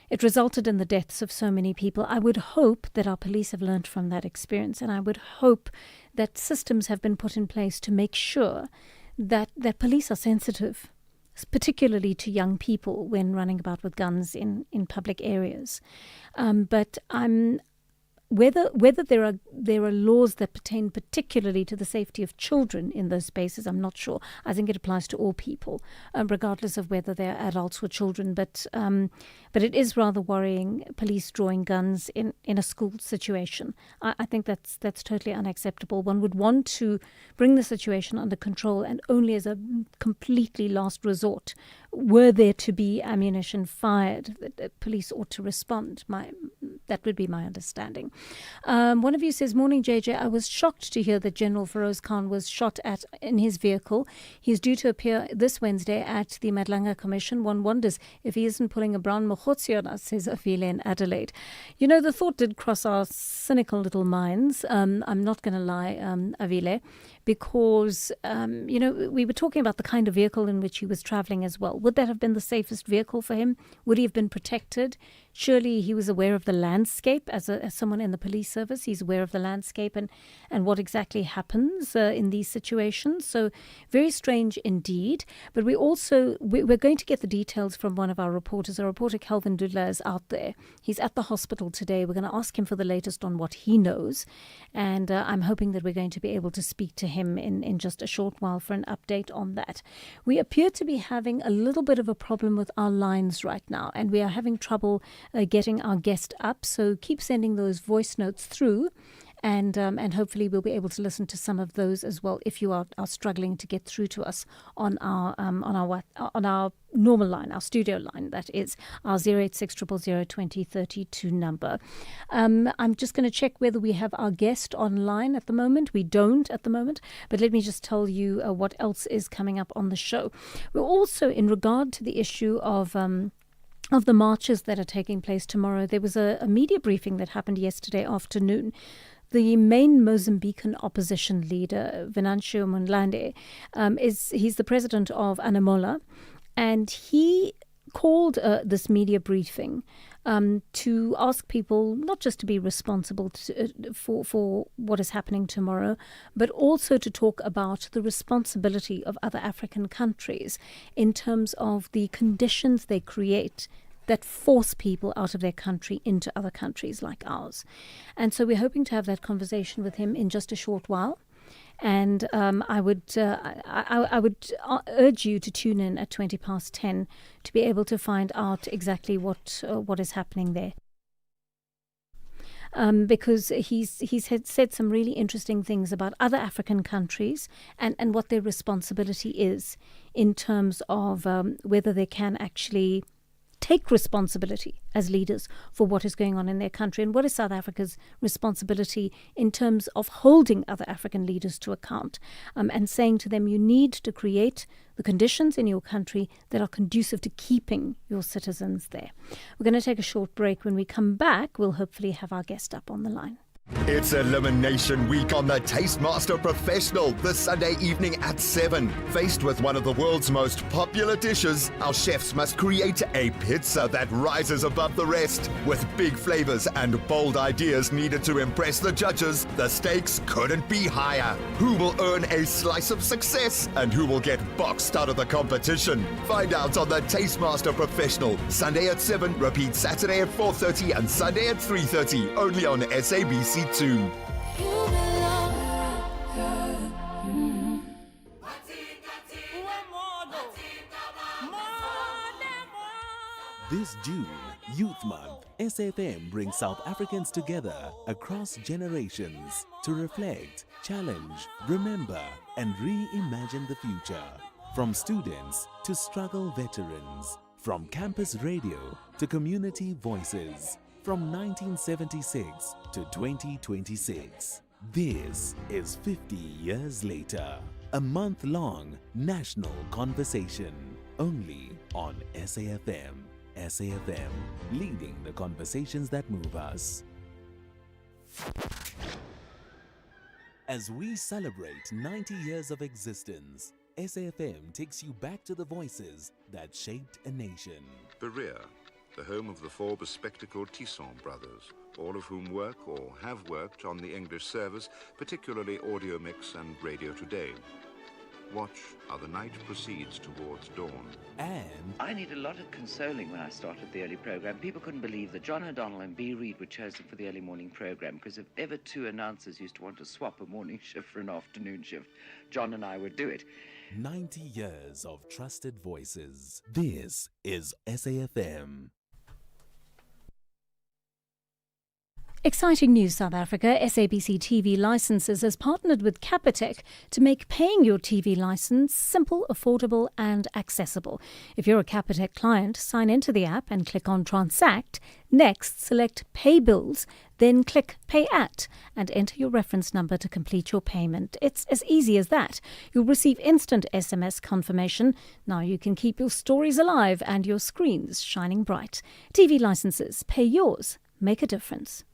it resulted in the deaths of so many people. I would hope that our police have learned from that experience, and I would hope that systems have been put in place to make sure that police are sensitive, particularly to young people when running about with guns in public areas. But whether there are laws that pertain particularly to the safety of children in those spaces, I'm not sure. I think it applies to all people, regardless of whether they're adults or children. But it is rather worrying, police drawing guns in a school situation. I think that's totally unacceptable. One would want to bring the situation under control, and only as a completely last resort, were there to be ammunition fired, the police ought to respond. That would be my understanding. One of you says, "Morning, JJ. I was shocked to hear that General Feroz Khan was shot at in his vehicle. He's due to appear this Wednesday at the Madlanga Commission. One wonders if he isn't pulling a brown mokhotsi on us," says Avile in Adelaide. You know, the thought did cross our cynical little minds. I'm not going to lie, Avile, because, we were talking about the kind of vehicle in which he was travelling as well. Would that have been the safest vehicle for him? Would he have been protected? Surely he was aware of the landscape as someone in the police service. He's aware of the landscape and what exactly happens in these situations. So very strange indeed. But we're going to get the details from one of our reporters. Our reporter Calvin Dudla is out there. He's at the hospital today. We're going to ask him for the latest on what he knows. And I'm hoping that we're going to be able to speak to him in just a short while for an update on that. We appear to be having a little bit of a problem with our lines right now, and we are having trouble getting our guest up. So keep sending those voice notes through, and hopefully we'll be able to listen to some of those as well if you are struggling to get through to us on our normal line, our studio line, that is our 086 000 2032 number. I'm just going to check whether we have our guest online at the moment. We don't at the moment, but let me just tell you what else is coming up on the show. We're also, in regard to the issue of the marches that are taking place tomorrow, there was a media briefing that happened yesterday afternoon. The main Mozambican opposition leader, Venancio Mondlane, he's the president of Anamola, and he called this media briefing to ask people not just to be responsible for what is happening tomorrow, but also to talk about the responsibility of other African countries in terms of the conditions they create that force people out of their country into other countries like ours. And so we're hoping to have that conversation with him in just a short while. And I would urge you to tune in at 10:20 to be able to find out exactly what is happening there. Because he's said some really interesting things about other African countries and what their responsibility is in terms of whether they can actually take responsibility as leaders for what is going on in their country, and what is South Africa's responsibility in terms of holding other African leaders to account, and saying to them, you need to create the conditions in your country that are conducive to keeping your citizens there. We're going to take a short break. When we come back, we'll hopefully have our guest up on the line. It's Elimination Week on the Tastemaster Professional this Sunday evening at 7. Faced with one of the world's most popular dishes, our chefs must create a pizza that rises above the rest. With big flavors and bold ideas needed to impress the judges, the stakes couldn't be higher. Who will earn a slice of success and who will get boxed out of the competition? Find out on the Tastemaster Professional, Sunday at 7, repeat Saturday at 4:30 and Sunday at 3:30, only on SABC 2. This June, Youth Month, SAfm brings South Africans together across generations to reflect, challenge, remember, and reimagine the future. From students to struggle veterans, from campus radio to community voices, from 1976 to 2026. This is 50 years later. A month-long national conversation. Only on SAfm. SAfm, leading the conversations that move us. As we celebrate 90 years of existence, SAfm takes you back to the voices that shaped a nation. Berea, the home of the four bespectacled Tisson brothers, all of whom work or have worked on the English service, particularly Audio Mix and Radio Today. Watch how the night proceeds towards dawn. And I need a lot of consoling when I started the early program. People couldn't believe that John O'Donnell and B. Reid were chosen for the early morning program, because if ever two announcers used to want to swap a morning shift for an afternoon shift, John and I would do it. 90 years of trusted voices. This is SAfm. Exciting news, South Africa. SABC TV Licenses has partnered with Capitec to make paying your TV license simple, affordable and accessible. If you're a Capitec client, sign into the app and click on Transact. Next, select Pay Bills, then click Pay At and enter your reference number to complete your payment. It's as easy as that. You'll receive instant SMS confirmation. Now you can keep your stories alive and your screens shining bright. TV licenses, pay yours, make a difference.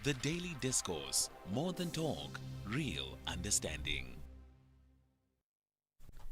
The Daily Discourse. More than talk, real understanding.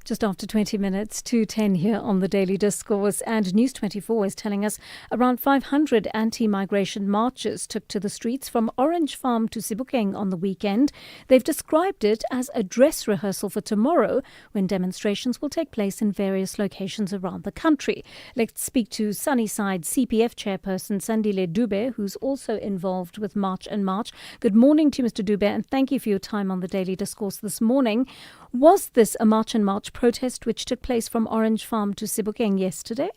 Just after 20 minutes to 10 here on the Daily Discourse, and News 24 is telling us around 500 anti-migration marchers took to the streets from Orange Farm to Sebokeng on the weekend. They've described it as a dress rehearsal for tomorrow, when demonstrations will take place in various locations around the country. Let's speak to Sunnyside CPF chairperson Sandile Dube, who's also involved with March and March. Good morning to you, Mr. Dube, and thank you for your time on the Daily Discourse this morning. Was this a March and March protest which took place from Orange Farm to Sebokeng yesterday?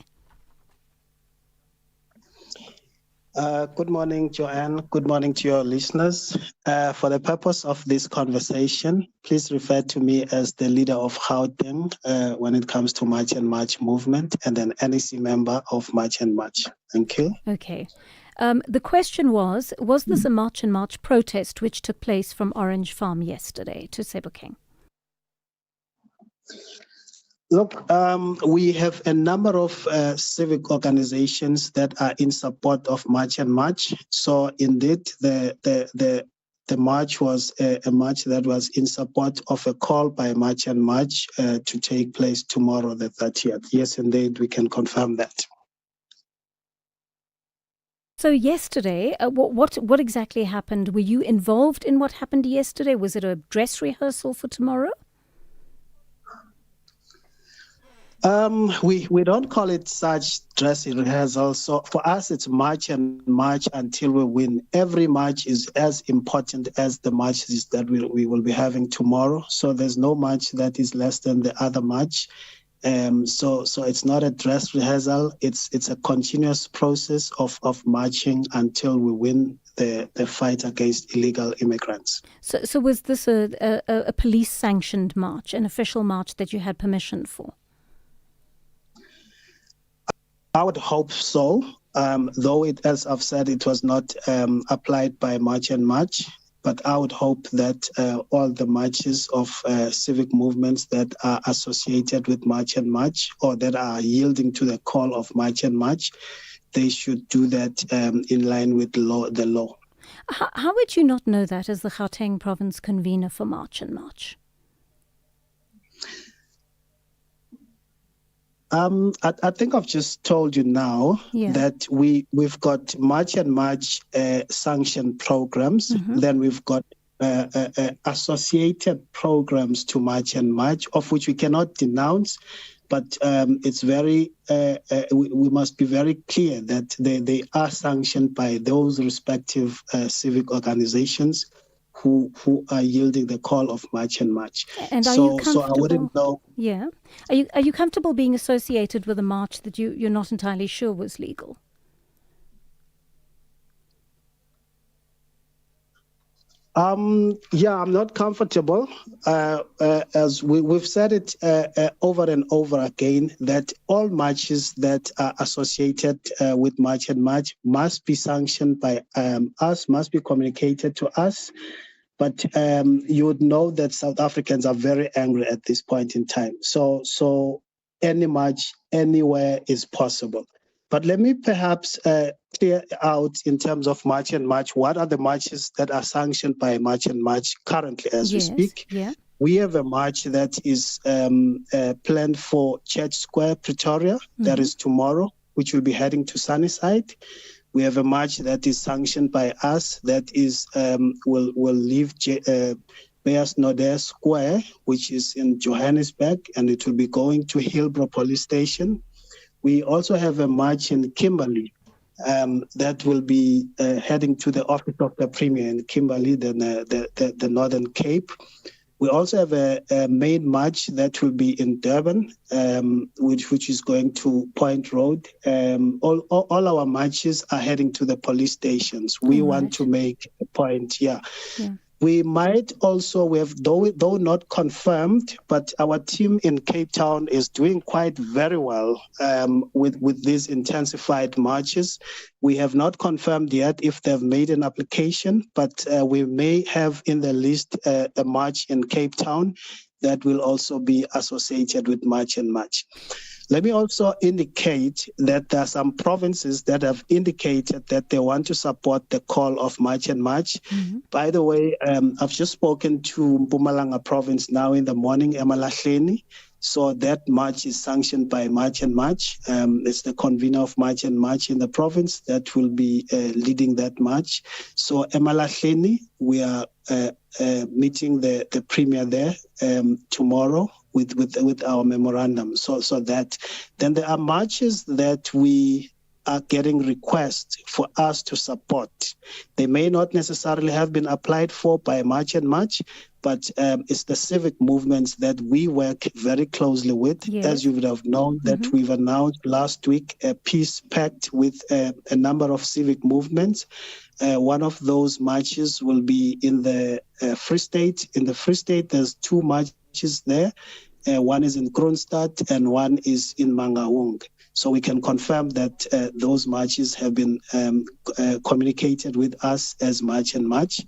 Good morning, Joanne. Good morning to your listeners. For the purpose of this conversation, please refer to me as the leader of Gauteng when it comes to March and March movement, and an NEC member of March and March. Thank you. Okay. The question was this a March and March protest which took place from Orange Farm yesterday to Sebokeng? Look, we have a number of civic organizations that are in support of March and March. So indeed, the march was a march that was in support of a call by March and March to take place tomorrow, the 30th. Yes, indeed, we can confirm that. So yesterday, what exactly happened? Were you involved in what happened yesterday? Was it a dress rehearsal for tomorrow? We don't call it such dress rehearsal. So for us, it's March and March until we win. Every march is as important as the marches that we will be having tomorrow. So there's no march that is less than the other march. So it's not a dress rehearsal. It's a continuous process of marching until we win the fight against illegal immigrants. So was this a police-sanctioned march, an official march that you had permission for? I would hope so, though as I've said, it was not applied by March and March. But I would hope that all the marches of civic movements that are associated with March and March, or that are yielding to the call of March and March, they should do that in line with the law. How would you not know that as the Gauteng province convener for March and March? I think I've just told you now that we've got March and March sanctioned programs. Mm-hmm. Then we've got associated programs to March and March, of which we cannot denounce. But it's very we must be very clear that they are sanctioned by those respective civic organizations who are yielding the call of March and March. And are you comfortable? So I wouldn't know. Yeah. Are you comfortable being associated with a march that you're not entirely sure was legal? Yeah, I'm not comfortable. As we've said it over and over again, that all marches that are associated with March and March must be sanctioned by us, must be communicated to us. But you would know that South Africans are very angry at this point in time. So any march anywhere is possible. But let me perhaps clear out in terms of March and March, what are the marches that are sanctioned by March and March currently as we speak? Yeah. We have a march that is planned for Church Square, Pretoria. That is tomorrow, which will be heading to Sunnyside. We have a march that is sanctioned by us that is will leave Bears Nodere Square, which is in Johannesburg, and it will be going to Hillbrow Police Station. We also have a march in Kimberley that will be heading to the office of the Premier in Kimberley, the Northern Cape. We also have a main march that will be in Durban, which is going to Point Road. All our marches are heading to the police stations. We want to make a point, We might also, we have, though not confirmed, but our team in Cape Town is doing quite very well with these intensified marches. We have not confirmed yet if they've made an application, but we may have in the list a march in Cape Town that will also be associated with March and March. Let me also indicate that there are some provinces that have indicated that they want to support the call of March and March. By the way, I've just spoken to Mpumalanga province now in the morning, Emalahleni. So that march is sanctioned by March and March. It's the convener of March and March in the province that will be leading that march. So Emalahleni, we are meeting the premier there tomorrow with our memorandum. So that then there are marches that we are getting requests for us to support. They may not necessarily have been applied for by March and March, but it's the civic movements that we work very closely with. Yes. As you would have known, that we've announced last week a peace pact with a number of civic movements. One of those marches will be in the Free State. In the Free State, there's two marches there. One is in Kroonstad and one is in Mangaung. So we can confirm that those marches have been communicated with us as March and March.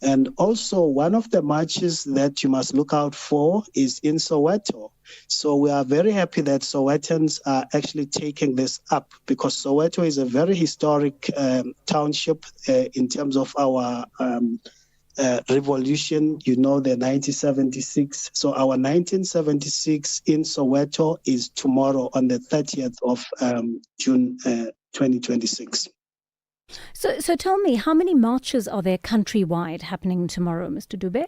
And also one of the marches that you must look out for is in Soweto. So we are very happy that Sowetans are actually taking this up, because Soweto is a very historic township in terms of our revolution, the 1976. So our 1976 in Soweto is tomorrow on the 30th of June 2026. So tell me, how many marches are there countrywide happening tomorrow, Mr. Dube?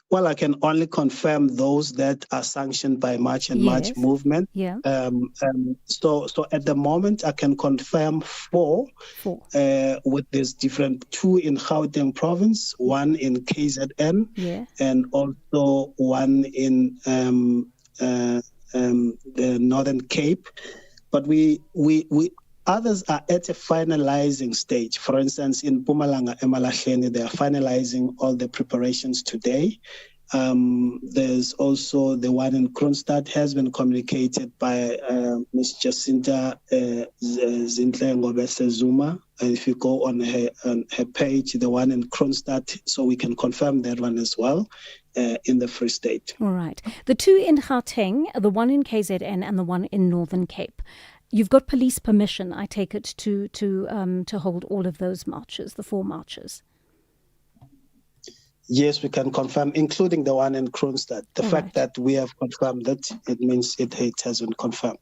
Well, I can only confirm those that are sanctioned by March and March movement. Yeah. So at the moment, I can confirm four. With this different, two in Gauteng province, one in KZN, and also one in the Northern Cape. But we others are at a finalizing stage. For instance, in Mpumalanga, Emalahleni, they are finalizing all the preparations today. There's also the one in Kroonstad has been communicated by Ms. Jacinta Zindle-Ngobese-Zuma. If you go on her page, the one in Kroonstad, so we can confirm that one as well in the Free State. All right. The two in Gauteng, the one in KZN and the one in Northern Cape. You've got police permission, I take it, to hold all of those marches, the four marches. Yes, we can confirm, including the one in Kroonstad. The fact that we have confirmed it means it has been confirmed.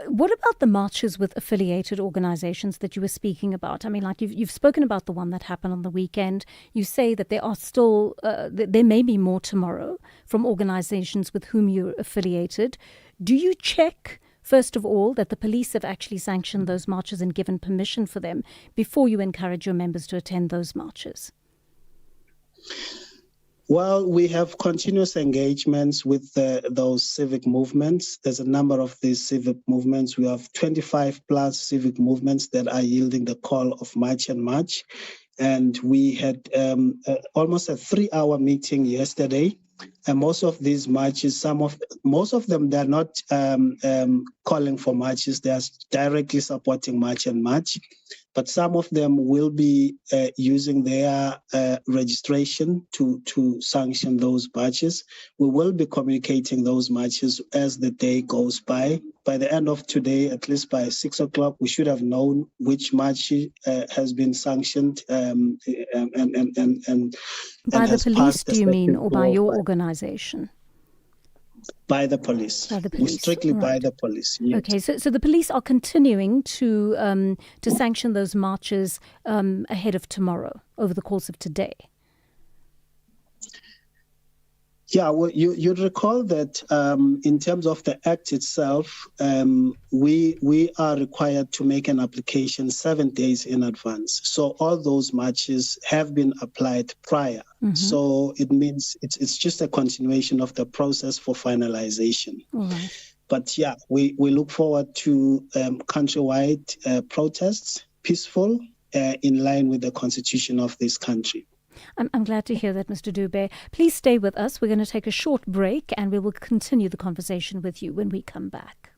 What about the marches with affiliated organizations that you were speaking about? I mean, like you've spoken about the one that happened on the weekend. You say that there are still, there may be more tomorrow from organizations with whom you're affiliated. Do you check, first of all, that the police have actually sanctioned those marches and given permission for them before you encourage your members to attend those marches? Well, we have continuous engagements with those civic movements. There's a number of these civic movements. We have 25 plus civic movements that are yielding the call of March and March. And we had almost a 3-hour meeting yesterday. And most of these marches, most of them, they're not calling for marches. They are directly supporting March and March. but some of them will be using their registration to sanction those marches. We will be communicating those marches as the day goes by. By the end of today, at least by 6 o'clock, we should have known which march has been sanctioned and by the police, do you mean, or by your by organisation? By the police. By the police. Strictly by the police. Yes. Okay, so the police are continuing to sanction those marches ahead of tomorrow, over the course of today. Yeah, well, you'd recall that in terms of the Act itself, we are required to make an application 7 days in advance. So all those marches have been applied prior. Mm-hmm. So it means it's just a continuation of the process for finalization. All right. But yeah, we look forward to countrywide protests, peaceful, in line with the constitution of this country. I'm glad to hear that, Mr. Dube. Please stay with us. We're going to take a short break and we will continue the conversation with you when we come back.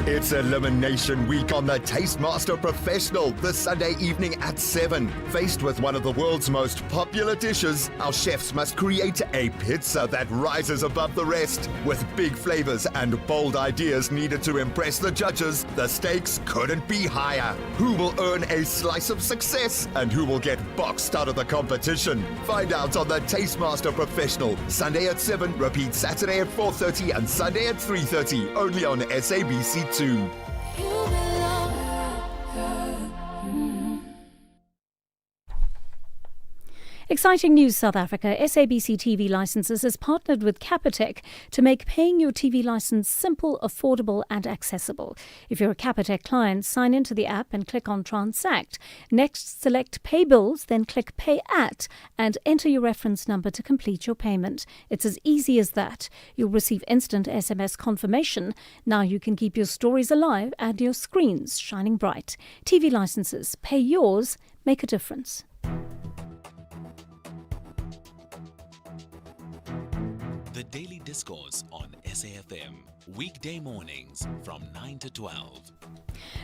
It's Elimination Week on the Tastemaster Professional this Sunday evening at 7. Faced with one of the world's most popular dishes, our chefs must create a pizza that rises above the rest. With big flavors and bold ideas needed to impress the judges, the stakes couldn't be higher. Who will earn a slice of success and who will get boxed out of the competition? Find out on the Tastemaster Professional, Sunday at 7, repeat Saturday at 4:30 and Sunday at 3:30, only on SABC 2. Exciting news, South Africa. SABC TV Licenses has partnered with Capitec to make paying your TV license simple, affordable and accessible. If you're a Capitec client, sign into the app and click on Transact. Next, select Pay Bills, then click Pay At and enter your reference number to complete your payment. It's as easy as that. You'll receive instant SMS confirmation. Now you can keep your stories alive and your screens shining bright. TV licenses. Pay yours. Make a difference. The Daily Discourse on SAFM, weekday mornings from 9 to 12.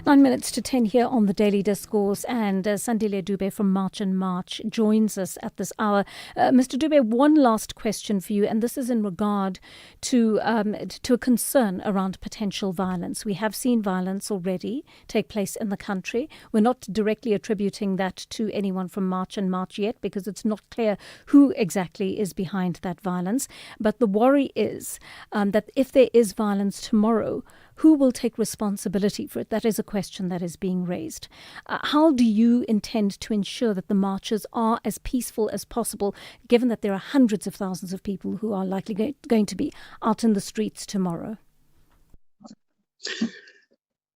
9 minutes to 10 here on the Daily Discourse, and Sandile Dube from March and March joins us at this hour. Mr. Dube, one last question for you, and this is in regard to a concern around potential violence. We have seen violence already take place in the country. We're not directly attributing that to anyone from March and March yet, because it's not clear who exactly is behind that violence. But the worry is that if there is violence tomorrow, who will take responsibility for it? That is a question that is being raised. How do you intend to ensure that the marches are as peaceful as possible, given that there are hundreds of thousands of people who are likely going to be out in the streets tomorrow?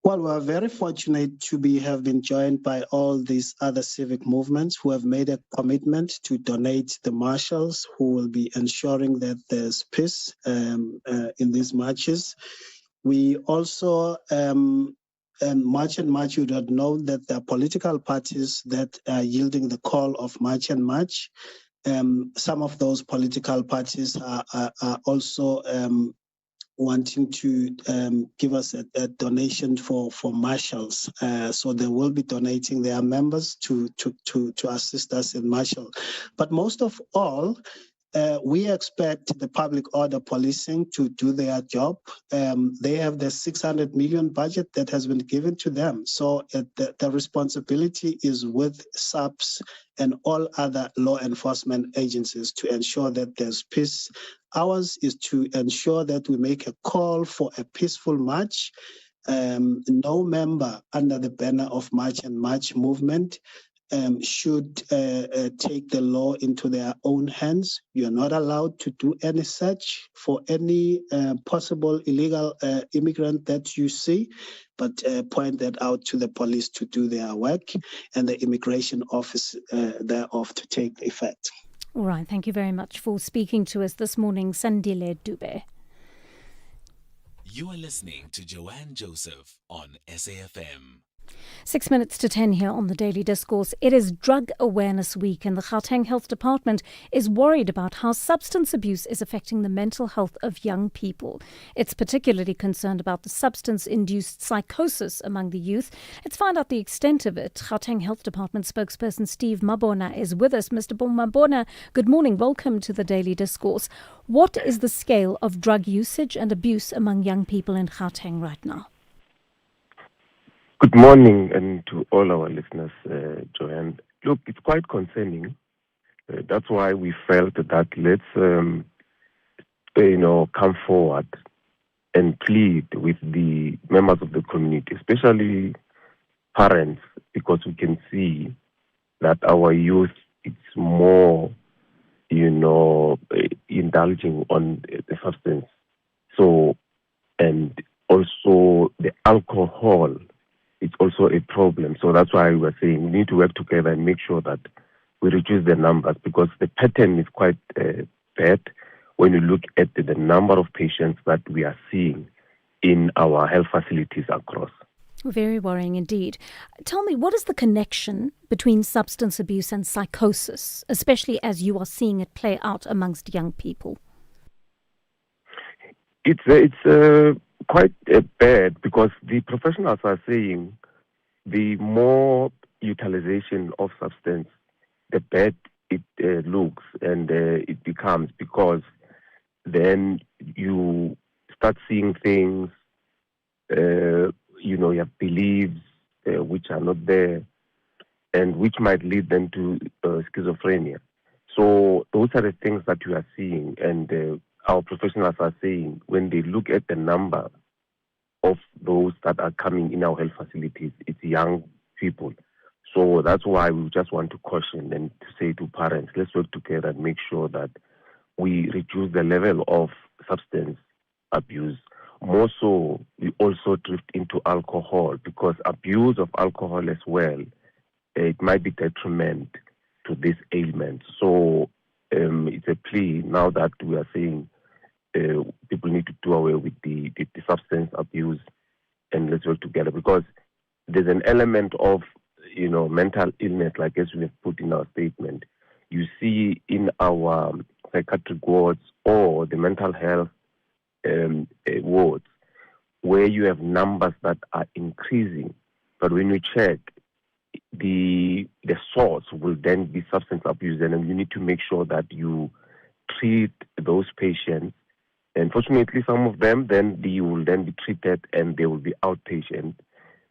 Well, we're very fortunate to have been joined by all these other civic movements who have made a commitment to donate the marshals who will be ensuring that there's peace in these marches. We also, March and March, you would have known that there are political parties that are yielding the call of March and March. Some of those political parties are also wanting to give us a donation for marshals. So they will be donating their members to assist us in marshal. But most of all, we expect the public order policing to do their job. They have the 600 million budget that has been given to them. So the responsibility is with SAPS and all other law enforcement agencies to ensure that there's peace. Ours is to ensure that we make a call for a peaceful march. No member under the banner of March and March movement should take the law into their own hands. You're not allowed to do any search for any possible illegal immigrant that you see, but point that out to the police to do their work and the immigration office thereof to take effect. All right. Thank you very much for speaking to us this morning, Sandile Dube. You are listening to Joanne Joseph on SAFM. 6 minutes to 10 here on the Daily Discourse. It is Drug Awareness Week, and the Gauteng Health Department is worried about how substance abuse is affecting the mental health of young people. It's particularly concerned about the substance-induced psychosis among the youth. Let's find out the extent of it. Gauteng Health Department spokesperson Steve Mabona is with us. Mr. Mabona, good morning. Welcome to the Daily Discourse. What is the scale of drug usage and abuse among young people in Gauteng right now? Good morning, and to all our listeners, Joanne. Look, it's quite concerning. That's why we felt that let's, come forward and plead with the members of the community, especially parents, because we can see that our youth is more, indulging on the substance. So, and also the alcohol. It's also a problem. So that's why we're saying we need to work together and make sure that we reduce the numbers, because the pattern is quite bad when you look at the number of patients that we are seeing in our health facilities across. Very worrying indeed. Tell me, what is the connection between substance abuse and psychosis, especially as you are seeing it play out amongst young people? It's quite bad, because the professionals are saying the more utilization of substance, the bad it looks and it becomes, because then you start seeing things, you have beliefs which are not there, and which might lead them to schizophrenia. So those are the things that you are seeing, and our professionals are saying when they look at the number of those that are coming in our health facilities, it's young people. So that's why we just want to caution and to say to parents, let's work together and make sure that we reduce the level of substance abuse. More so, we also drift into alcohol, because abuse of alcohol as well, it might be detriment to this ailment. So it's a plea now that we are saying people need to do away with the substance abuse, and let's work together, because there's an element of mental illness, like as we have put in our statement. You see in our psychiatric wards or the mental health wards, where you have numbers that are increasing, but when you check, the source will then be substance abuse, and you need to make sure that you treat those patients. Unfortunately, some of them they will then be treated and they will be outpatient.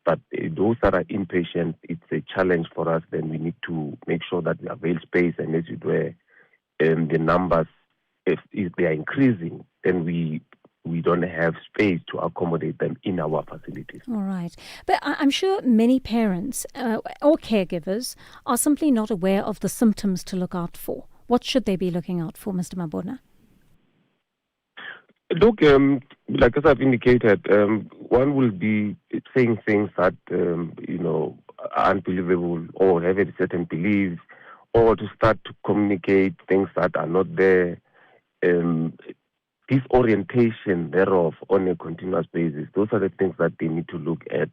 But those that are inpatient, it's a challenge for us. Then we need to make sure that we avail space, and as you were, the numbers, if they are increasing, then we don't have space to accommodate them in our facilities. All right. But I'm sure many parents or caregivers are simply not aware of the symptoms to look out for. What should they be looking out for, Mr. Mabona? Look, like as I've indicated, one will be saying things that, are unbelievable, or have a certain beliefs, or to start to communicate things that are not there. Disorientation thereof on a continuous basis. Those are the things that they need to look at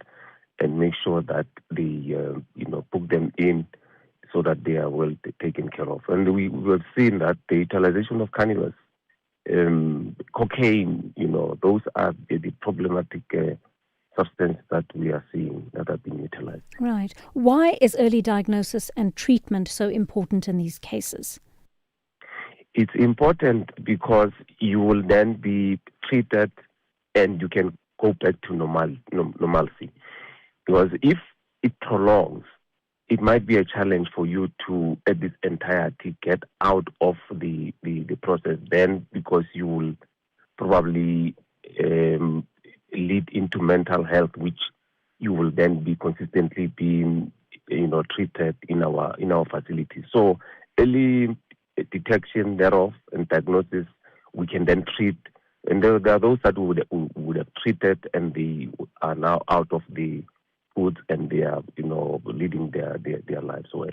and make sure that they, book them in so that they are well taken care of. And we have seen that the utilization of cannabis, cocaine, those are the problematic substance that we are seeing that are being utilized. Right. Why is early diagnosis and treatment so important in these cases? It's important because you will then be treated and you can go back to normalcy. Because if it prolongs, it might be a challenge for you to, at this entirety, get out of the process then, because you will probably lead into mental health, which you will then be consistently being treated in our facilities. So early detection thereof and diagnosis, we can then treat, and there are those that would have treated and they are now out of the hoods and they are leading their lives well.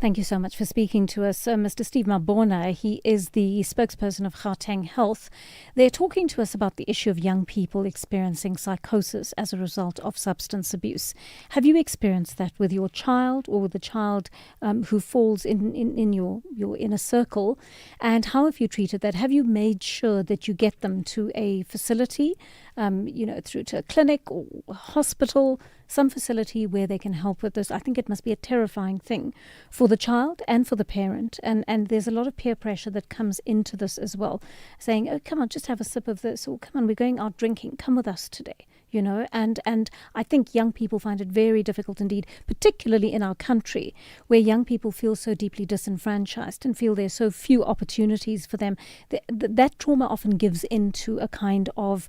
Thank you so much for speaking to us. Mr. Steve Mabona, he is the spokesperson of Gauteng Health. They're talking to us about the issue of young people experiencing psychosis as a result of substance abuse. Have you experienced that with your child or with a child who falls in your inner circle? And how have you treated that? Have you made sure that you get them to a facility, through to a clinic or a hospital, some facility where they can help with this? I think it must be a terrifying thing for the child and for the parent. And there's a lot of peer pressure that comes into this as well, saying, oh, come on, just have a sip of this, or come on, we're going out drinking, come with us today. And I think young people find it very difficult indeed, particularly in our country, where young people feel so deeply disenfranchised and feel there's so few opportunities for them. That trauma often gives into a kind of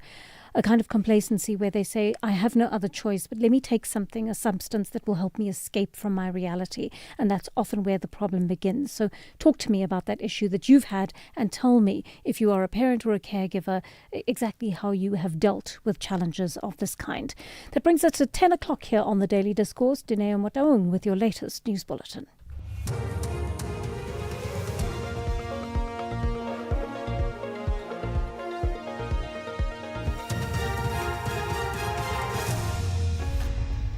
complacency where they say, I have no other choice, but let me take something, a substance that will help me escape from my reality. And that's often where the problem begins. So talk to me about that issue that you've had, and tell me, if you are a parent or a caregiver, exactly how you have dealt with challenges of this kind. That brings us to 10 o'clock here on the Daily Discourse. Dineo Motaung with your latest news bulletin.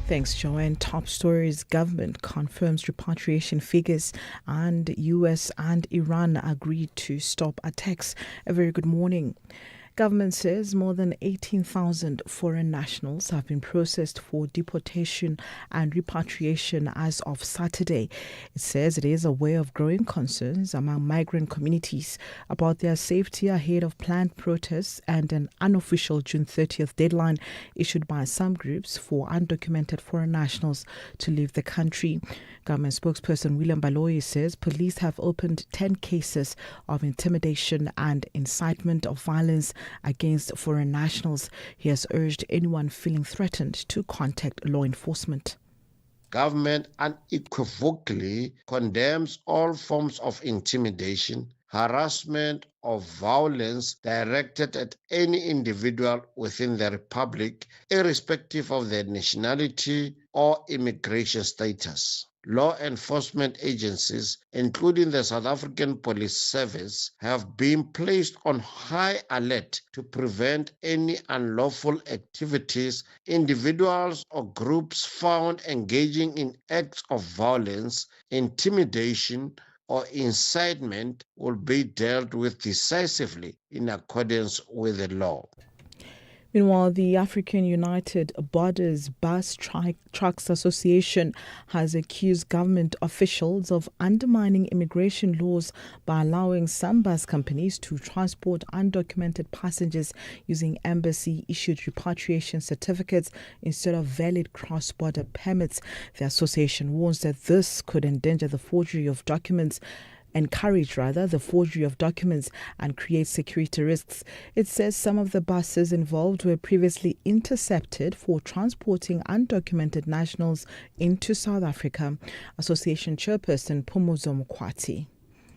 Thanks, Joanne. Top stories. Government confirms repatriation figures, and US and Iran agreed to stop attacks. A very good morning. Government says more than 18,000 foreign nationals have been processed for deportation and repatriation as of Saturday. It says it is aware of growing concerns among migrant communities about their safety ahead of planned protests and an unofficial June 30th deadline issued by some groups for undocumented foreign nationals to leave the country. Government spokesperson William Baloyi says police have opened 10 cases of intimidation and incitement of violence against foreign nationals. He has urged anyone feeling threatened to contact law enforcement. Government unequivocally condemns all forms of intimidation, harassment, or violence directed at any individual within the Republic, irrespective of their nationality or immigration status. Law enforcement agencies, including the South African Police Service, have been placed on high alert to prevent any unlawful activities. Individuals or groups found engaging in acts of violence, intimidation, or incitement will be dealt with decisively in accordance with the law. Meanwhile, the African United Borders Bus Trucks Association has accused government officials of undermining immigration laws by allowing some bus companies to transport undocumented passengers using embassy-issued repatriation certificates instead of valid cross-border permits. The association warns that this could endanger the forgery of documents and create security risks. It says some of the buses involved were previously intercepted for transporting undocumented nationals into South Africa. Association chairperson Phumuzo Mukwati.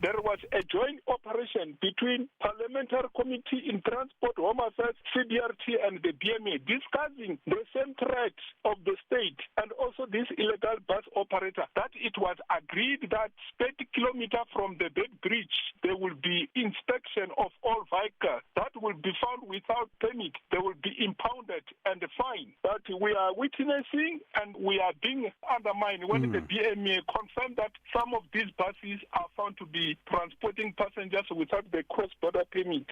There was a joint operation between Parliamentary Committee in Transport, Home Affairs, CDRT and the BMA discussing the same threat of the state and also this illegal bus operator, that it was agreed that 30 kilometers from the Bed Bridge there will be inspection of all vehicles that will be found without permit. They will be impounded and fined. But we are witnessing and we are being undermined when the BMA confirmed that some of these buses are found to be transporting passengers without the cross-border permit.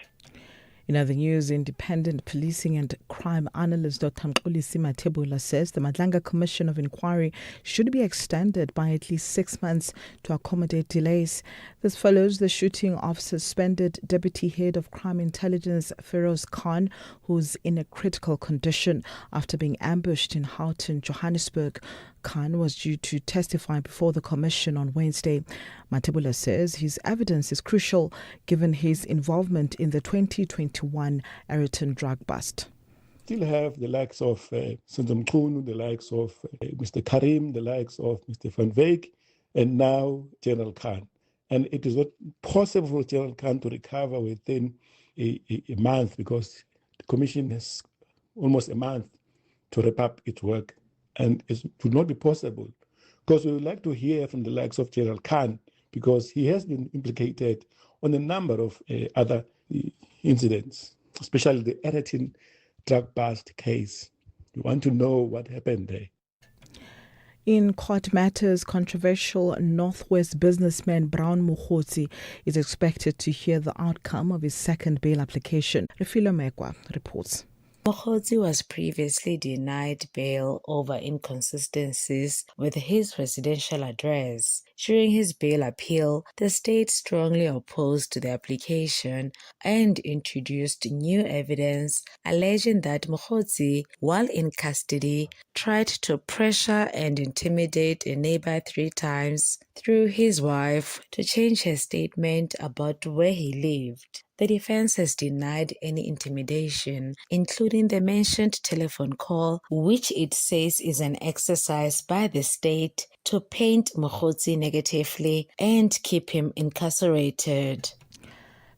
In other news, independent policing and crime analyst Dr. Mxolisi Mathebula says the Madlanga Commission of Inquiry should be extended by at least 6 months to accommodate delays. This follows the shooting of suspended Deputy Head of Crime Intelligence Feroz Khan, who's in a critical condition after being ambushed in Houghton, Johannesburg. Khan was due to testify before the commission on Wednesday. Mathebula says his evidence is crucial given his involvement in the 2021 Ayrton drug bust. Still have the likes of Sundam Kunu, the likes of Mr. Karim, the likes of Mr. Van Veek, and now General Khan. And it is not possible for General Khan to recover within a month because the commission has almost a month to wrap up its work. And it would not be possible Because we would like to hear from the likes of General Khan, because he has been implicated on a number of other incidents, especially the Eretin drug bust case. We want to know what happened there. In court matters, controversial Northwest businessman Brown Mokgotsi is expected to hear the outcome of his second bail application. Refilo Mekwa reports. Mokgotsi was previously denied bail over inconsistencies with his residential address. During his bail appeal, the state strongly opposed the application and introduced new evidence alleging that Mokgotsi, while in custody, tried to pressure and intimidate a neighbor 3 times through his wife to change her statement about where he lived. The defense has denied any intimidation, including the mentioned telephone call, which it says is an exercise by the state to paint Mokgotsi negatively and keep him incarcerated.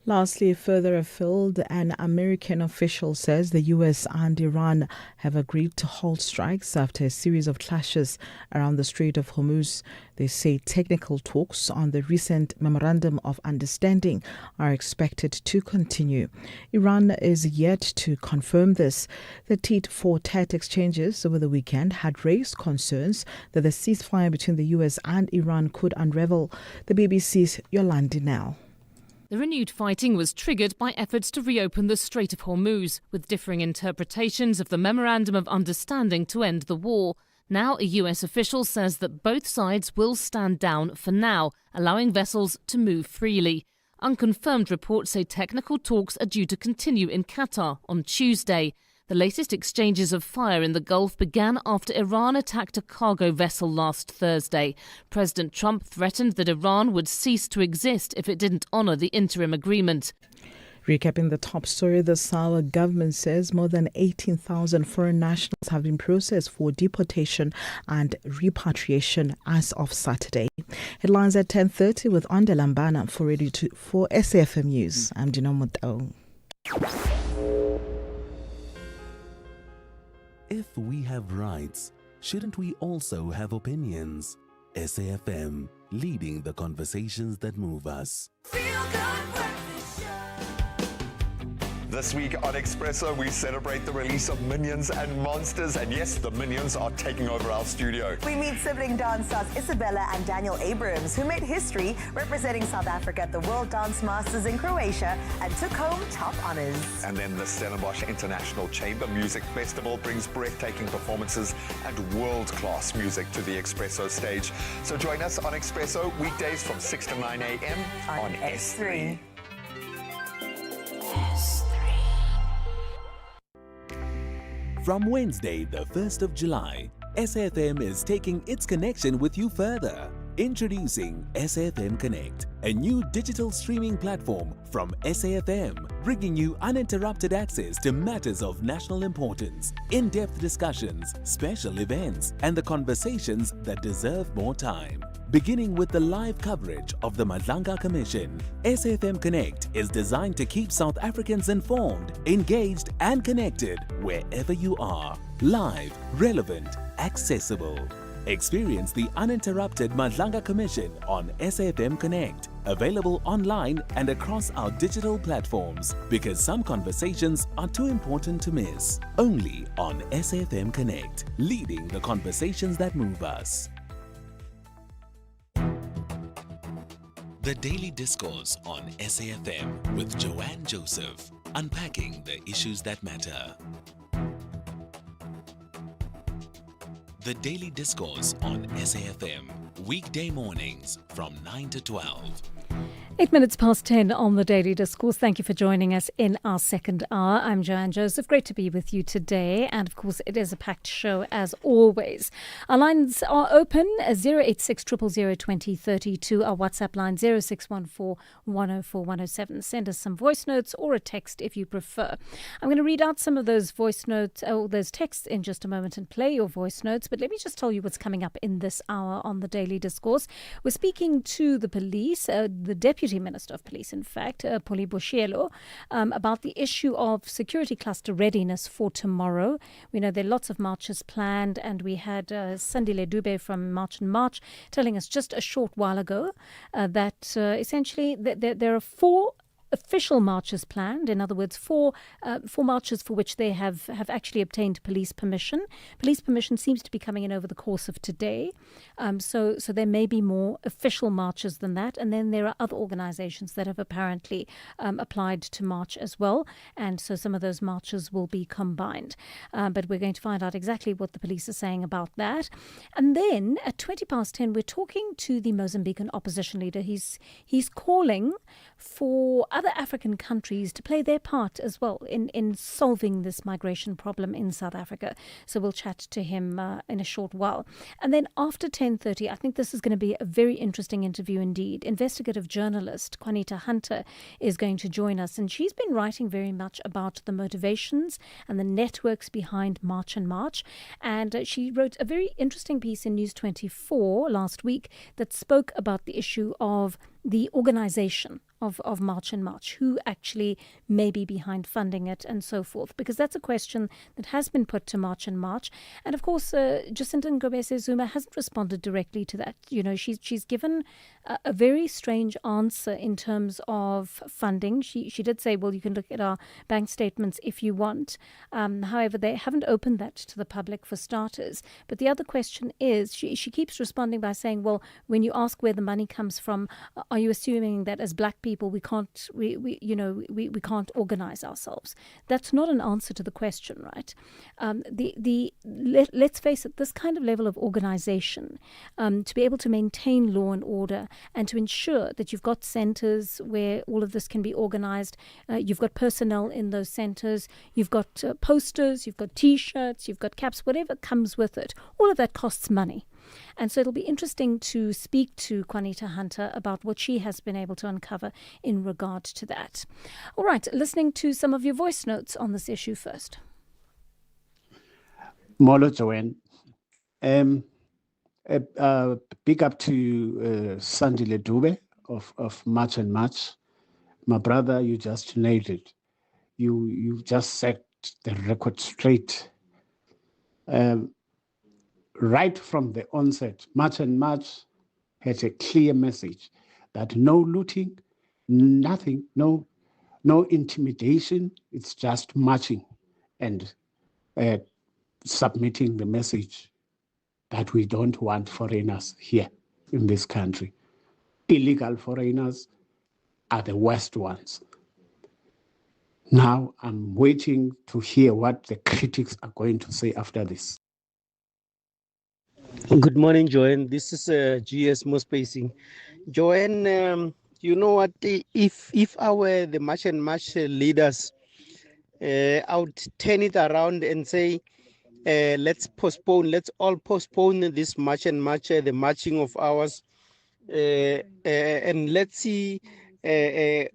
Lastly, further afield, an American official says the U.S. and Iran have agreed to halt strikes after a series of clashes around the Strait of Hormuz. They say technical talks on the recent Memorandum of Understanding are expected to continue. Iran is yet to confirm this. The tit-for-tat exchanges over the weekend had raised concerns that the ceasefire between the U.S. and Iran could unravel. The BBC's Yolandi Nell. The renewed fighting was triggered by efforts to reopen the Strait of Hormuz, with differing interpretations of the Memorandum of Understanding to end the war. Now, a US official says that both sides will stand down for now, allowing vessels to move freely. Unconfirmed reports say technical talks are due to continue in Qatar on Tuesday. The latest exchanges of fire in the Gulf began after Iran attacked a cargo vessel last Thursday. President Trump threatened that Iran would cease to exist if it didn't honour the interim agreement. Recapping the top story, the Sawa government says more than 18,000 foreign nationals have been processed for deportation and repatriation as of Saturday. Headlines at 10:30 with Onda Lambana for SAFM News. I'm Dino Mutao. If we have rights, shouldn't we also have opinions? SAFM, leading the conversations that move us. This week on Expresso, we celebrate the release of Minions and Monsters, and yes, the Minions are taking over our studio. We meet sibling dance stars Isabella and Daniel Abrams, who made history representing South Africa at the World Dance Masters in Croatia and took home top honors. And then the Stellenbosch International Chamber Music Festival brings breathtaking performances and world-class music to the Expresso stage. So join us on Expresso weekdays from 6 to 9 a.m. on S3. From Wednesday, the 1st of July, SAFM is taking its connection with you further. Introducing SAFM Connect, a new digital streaming platform from SAFM, bringing you uninterrupted access to matters of national importance, in-depth discussions, special events, and the conversations that deserve more time. Beginning with the live coverage of the Madlanga Commission, SAFM Connect is designed to keep South Africans informed, engaged, and connected wherever you are. Live, relevant, accessible. Experience the uninterrupted Madlanga Commission on SAFM Connect, available online and across our digital platforms, because some conversations are too important to miss. Only on SAFM Connect, leading the conversations that move us. The Daily Discourse on SAFM with Joanne Joseph, unpacking the issues that matter. The Daily Discourse on SAFM, weekday mornings from 9 to 12. 8 minutes past 10 on the Daily Discourse. Thank you for joining us in our second hour. I'm Joanne Joseph. Great to be with you today. And of course, it is a packed show as always. Our lines are open 086 000 2032. Our WhatsApp line 0614 104 107. Send us some voice notes or a text if you prefer. I'm going to read out some of those voice notes or those texts in just a moment and play your voice notes. But let me just tell you what's coming up in this hour on the Daily Discourse. We're speaking to the police, the Deputy Deputy Minister of Police, in fact, Poli Boshielo, about the issue of security cluster readiness for tomorrow. We know there are lots of marches planned, and we had Sandile Dube from March and March telling us just a short while ago that essentially there are 4 official marches planned. In other words, four marches for which they have actually obtained police permission. Police permission seems to be coming in over the course of today. So there may be more official marches than that. And then there are other organizations that have apparently applied to march as well. And so some of those marches will be combined. But we're going to find out exactly what the police are saying about that. And then at 10:20, we're talking to the Mozambican opposition leader. He's calling for other African countries to play their part as well in solving this migration problem in South Africa. So we'll chat to him in a short while. And then after 10:30, I think this is going to be a very interesting interview indeed. Investigative journalist Juanita Hunter is going to join us, and she's been writing very much about the motivations and the networks behind March and March. And she wrote a very interesting piece in News 24 last week that spoke about the issue of the organization of March and March, who actually may be behind funding it and so forth, because that's a question that has been put to March and March. And of course, Jacinta Ngobese Zuma hasn't responded directly to that. You know, she's given a very strange answer in terms of funding. She did say, well, you can look at our bank statements if you want. However, they haven't opened that to the public for starters. But the other question is, she keeps responding by saying, well, when you ask where the money comes from, are you assuming that as black people we can't organize ourselves? That's not an answer to the question, right? Let's face it, this kind of level of organization, to be able to maintain law and order and to ensure that you've got centers where all of this can be organized, you've got personnel in those centers, you've got posters, you've got T-shirts, you've got caps, whatever comes with it, all of that costs money. And so it'll be interesting to speak to Juanita Hunter about what she has been able to uncover in regard to that. All right, listening to some of your voice notes on this issue first. Molo Joanne. Big up to Sandile Dube of March and March. My brother, you just nailed it. You just set the record straight. Right from the onset, March and March had a clear message that no looting, nothing, no intimidation. It's just marching and submitting the message that we don't want foreigners here in this country. Illegal foreigners are the worst ones. Now I'm waiting to hear what the critics are going to say after this. Good morning, Joanne. This is GS Mospacing. Joanne, you know what? If I were the March and March leaders, I would turn it around and say, let's all postpone this March and March, the marching of ours, and let's see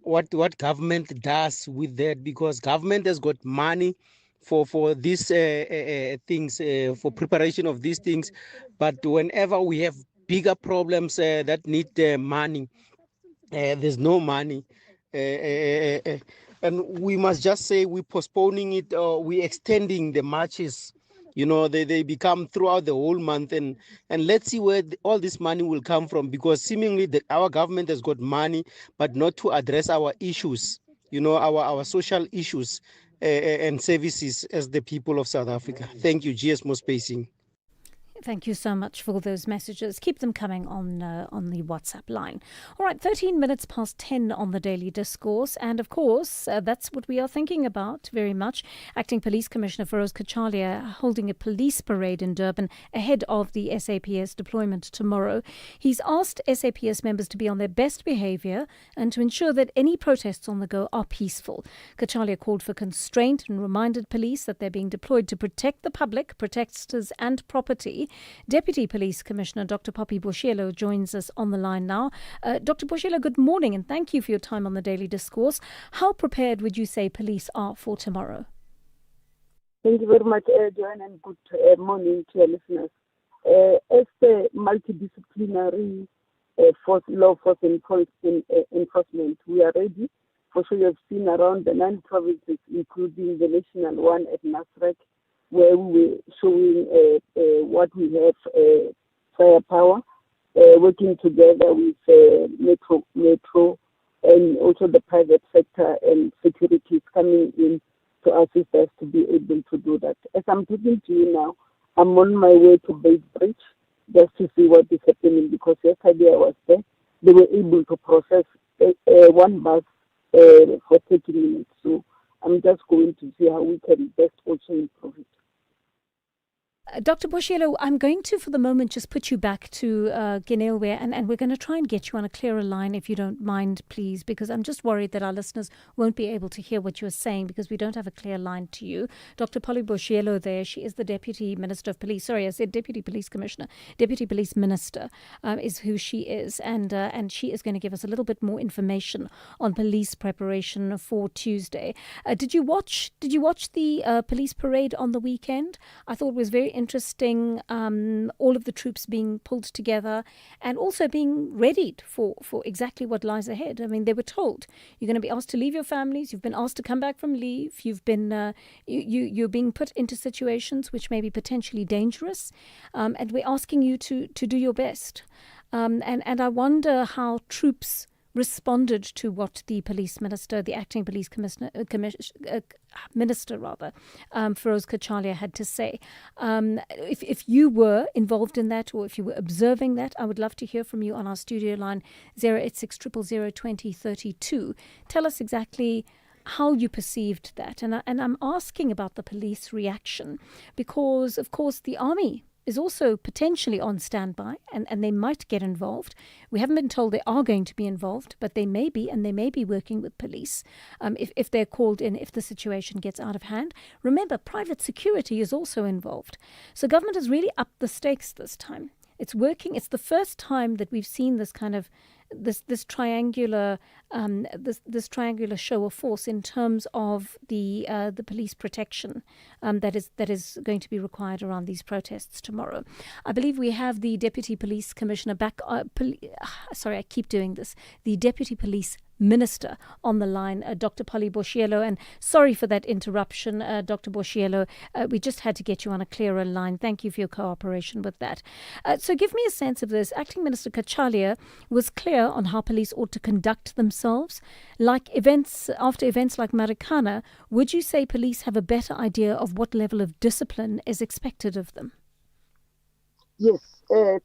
what government does with that, because government has got money for these things, for preparation of these things. But whenever we have bigger problems that need money, there's no money. And we must just say we're postponing it, or we're extending the marches. You know, they become throughout the whole month. And let's see where all this money will come from, because seemingly our government has got money, but not to address our issues, you know, our social issues and services as the people of South Africa. Thank you, GS Mospacing. Thank you so much for those messages. Keep them coming on the WhatsApp line. All right, 13 minutes past 10 on the Daily Discourse. And of course, that's what we are thinking about very much. Acting Police Commissioner Feroz Kachalia holding a police parade in Durban ahead of the SAPS deployment tomorrow. He's asked SAPS members to be on their best behaviour and to ensure that any protests on the go are peaceful. Kachalia called for constraint and reminded police that they're being deployed to protect the public, protesters and property. Deputy Police Commissioner Dr. Poppy Boshielo joins us on the line now. Dr. Boshielo, good morning and thank you for your time on the Daily Discourse. How prepared would you say police are for tomorrow? Thank you very much, Joanne, and good morning to your listeners. As the multidisciplinary law force enforcement. We are ready. For sure, you have seen around the 9 provinces, including the national one at Nasrec, where we were showing what we have firepower, working together with Metro, and also the private sector and securities coming in to assist us to be able to do that. As I'm talking to you now, I'm on my way to Base Bridge just to see what is happening, because yesterday I was there. They were able to process one bus for 30 minutes. So I'm just going to see how we can best also improve it. Dr. Boshielo, I'm going to, for the moment, just put you back to Genelwe, and we're going to try and get you on a clearer line, if you don't mind, please, because I'm just worried that our listeners won't be able to hear what you're saying because we don't have a clear line to you. Dr. Polly Boshielo there, she is the Deputy Minister of Police. Sorry, I said Deputy Police Commissioner. Deputy Police Minister is who she is, and she is going to give us a little bit more information on police preparation for Tuesday. Did you watch the police parade on the weekend? I thought it was very interesting, all of the troops being pulled together and also being readied for exactly what lies ahead. I mean, they were told you're going to be asked to leave your families, you've been asked to come back from leave, you've been you're being put into situations which may be potentially dangerous, and we're asking you to do your best. And I wonder how troops responded to what the police minister, the acting police minister, Feroz Kachalia, had to say. If you were involved in that, or if you were observing that, I would love to hear from you on our studio line 086 000 2032. Tell us exactly how you perceived that. And I'm asking about the police reaction because, of course, the army is also potentially on standby, and they might get involved. We haven't been told they are going to be involved, but they may be, and they may be working with police if they're called in, if the situation gets out of hand. Remember, private security is also involved. So government has really upped the stakes this time. It's working. It's the first time that we've seen this kind of this triangular show of force in terms of the police protection that is going to be required around these protests tomorrow. I believe we have the Deputy Police Commissioner back. Sorry, I keep doing this. The Deputy Police Minister on the line, Dr. Polly Boshielo. And sorry for that interruption, Dr. Boshielo. We just had to get you on a clearer line. Thank you for your cooperation with that. So give me a sense of this. Acting Minister Kachalia was clear on how police ought to conduct themselves. After events like Marikana, would you say police have a better idea of what level of discipline is expected of them? Yes,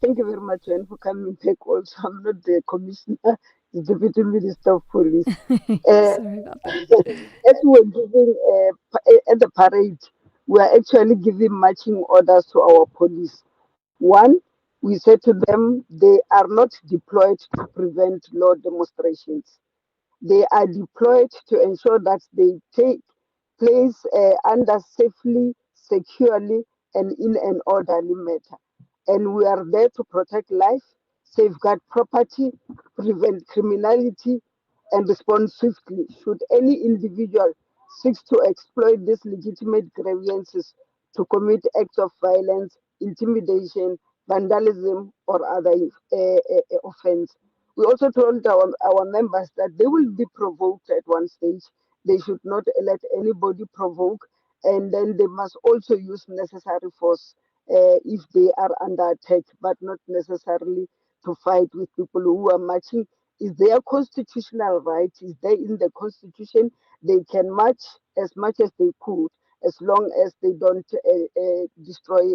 thank you very much, Anne, for coming back also. I'm not the commissioner, the Deputy Minister of Police. Sorry about that. As we were giving at the parade, we are actually giving marching orders to our police. One, we said to them they are not deployed to prevent law demonstrations. They are deployed to ensure that they take place under safely, securely, and in an orderly manner. And we are there to protect life, safeguard property, prevent criminality, and respond swiftly should any individual seek to exploit these legitimate grievances to commit acts of violence, intimidation, vandalism, or other offense. We also told our members that they will be provoked at one stage. They should not let anybody provoke, and then they must also use necessary force if they are under attack, but not necessarily to fight with people who are marching. Is their constitutional right? Is there in the constitution? They can march as much as they could, as long as they don't destroy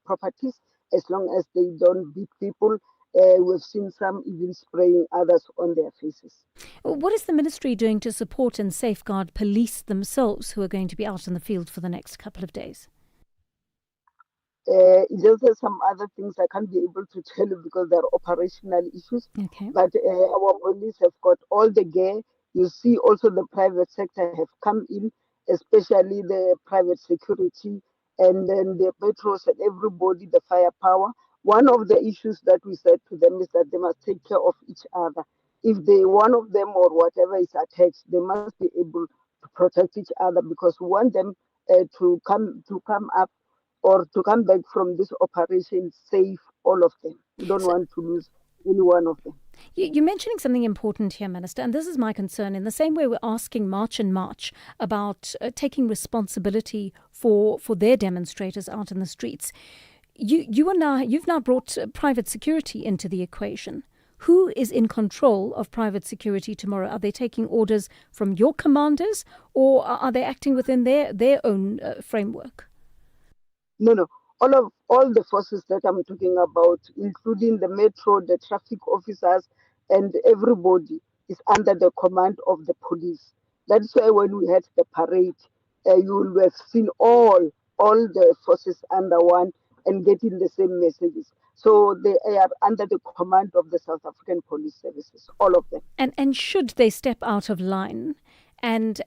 properties, as long as they don't beat people. We've seen some even spraying others on their faces. What is the ministry doing to support and safeguard police themselves who are going to be out in the field for the next couple of days? There's some other things I can't be able to tell you because they're operational issues. Okay. But our police have got all the gear. You see also the private sector have come in, especially the private security and then the metros and everybody, the firepower. One of the issues that we said to them is that they must take care of each other. If one of them or whatever is attacked, they must be able to protect each other because we want them to come up or to come back from this operation safe, all of them. We don't want to lose any one of them. You're mentioning something important here, Minister, and this is my concern. In the same way we're asking March and March about taking responsibility for their demonstrators out in the streets, you've now brought private security into the equation. Who is in control of private security tomorrow? Are they taking orders from your commanders, or are they acting within their own framework? No. All the forces that I'm talking about, including the metro, the traffic officers, and everybody is under the command of the police. That's why when we had the parade, you will have seen all the forces under one and getting the same messages. So they are under the command of the South African Police Services, all of them. And should they step out of line and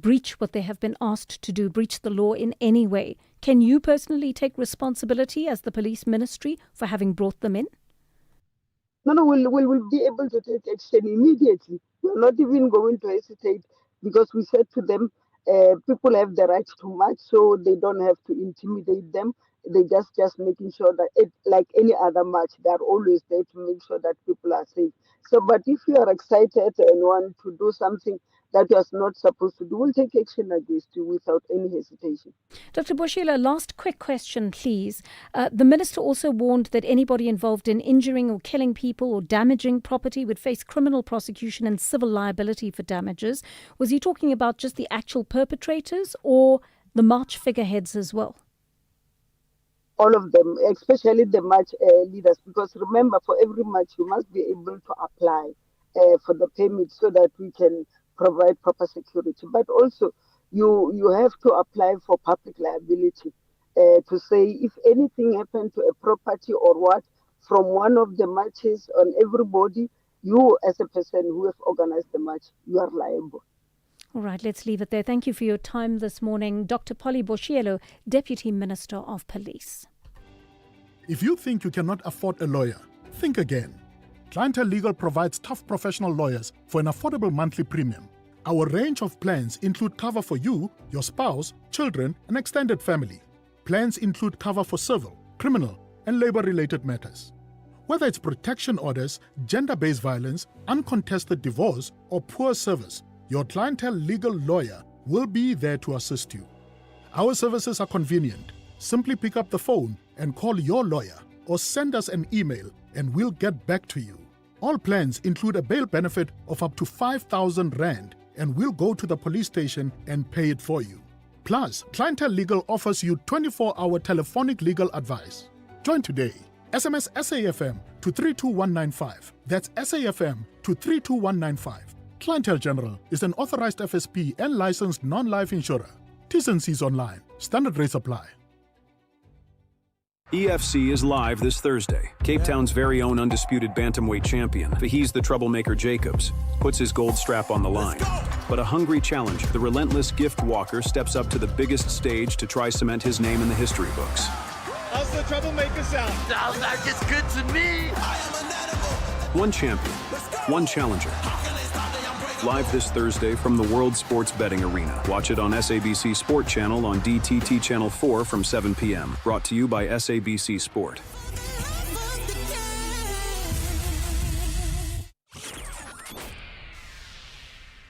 breach what they have been asked to do, breach the law in any way, can you personally take responsibility as the police ministry for having brought them in? No, we'll be able to take action immediately. We're not even going to hesitate, because we said to them, people have the right to march, so they don't have to intimidate them. They just making sure that like any other march, they're always there to make sure that people are safe. So, but if you are excited and want to do something that you are not supposed to do, we'll take action against you without any hesitation. Dr. Boshielo, last quick question, please. The minister also warned that anybody involved in injuring or killing people or damaging property would face criminal prosecution and civil liability for damages. Was he talking about just the actual perpetrators or the march figureheads as well? All of them, especially the march leaders, because remember, for every march, you must be able to apply for the permit so that we can provide proper security. But also, you have to apply for public liability to say if anything happened to a property or what from one of the marches on everybody, you as a person who have organized the march, you are liable. All right, let's leave it there. Thank you for your time this morning. Dr. Polly Boshielo, Deputy Minister of Police. If you think you cannot afford a lawyer, think again. Clientele Legal provides tough professional lawyers for an affordable monthly premium. Our range of plans include cover for you, your spouse, children, and extended family. Plans include cover for civil, criminal, and labor-related matters. Whether it's protection orders, gender-based violence, uncontested divorce, or poor service, your Clientele Legal lawyer will be there to assist you. Our services are convenient. Simply pick up the phone and call your lawyer or send us an email and we'll get back to you. All plans include a bail benefit of up to 5,000 Rand and we'll go to the police station and pay it for you. Plus, Clientele Legal offers you 24-hour telephonic legal advice. Join today. SMS SAFM to 32195. That's SAFM to 32195. Clientele General is an authorized FSP and licensed non-life insurer. T's and C's online. Standard rates apply. EFC is live this Thursday. Cape Town's very own undisputed bantamweight champion, Faheez the Troublemaker Jacobs, puts his gold strap on the line. But a hungry challenger, the relentless gift walker, steps up to the biggest stage to try cement his name in the history books. How's the Troublemaker sound? Sounds like it's good to me. One champion, one challenger. Live this Thursday from the World Sports Betting Arena. Watch it on SABC Sport Channel on DTT Channel 4 from 7 p.m. Brought to you by SABC Sport.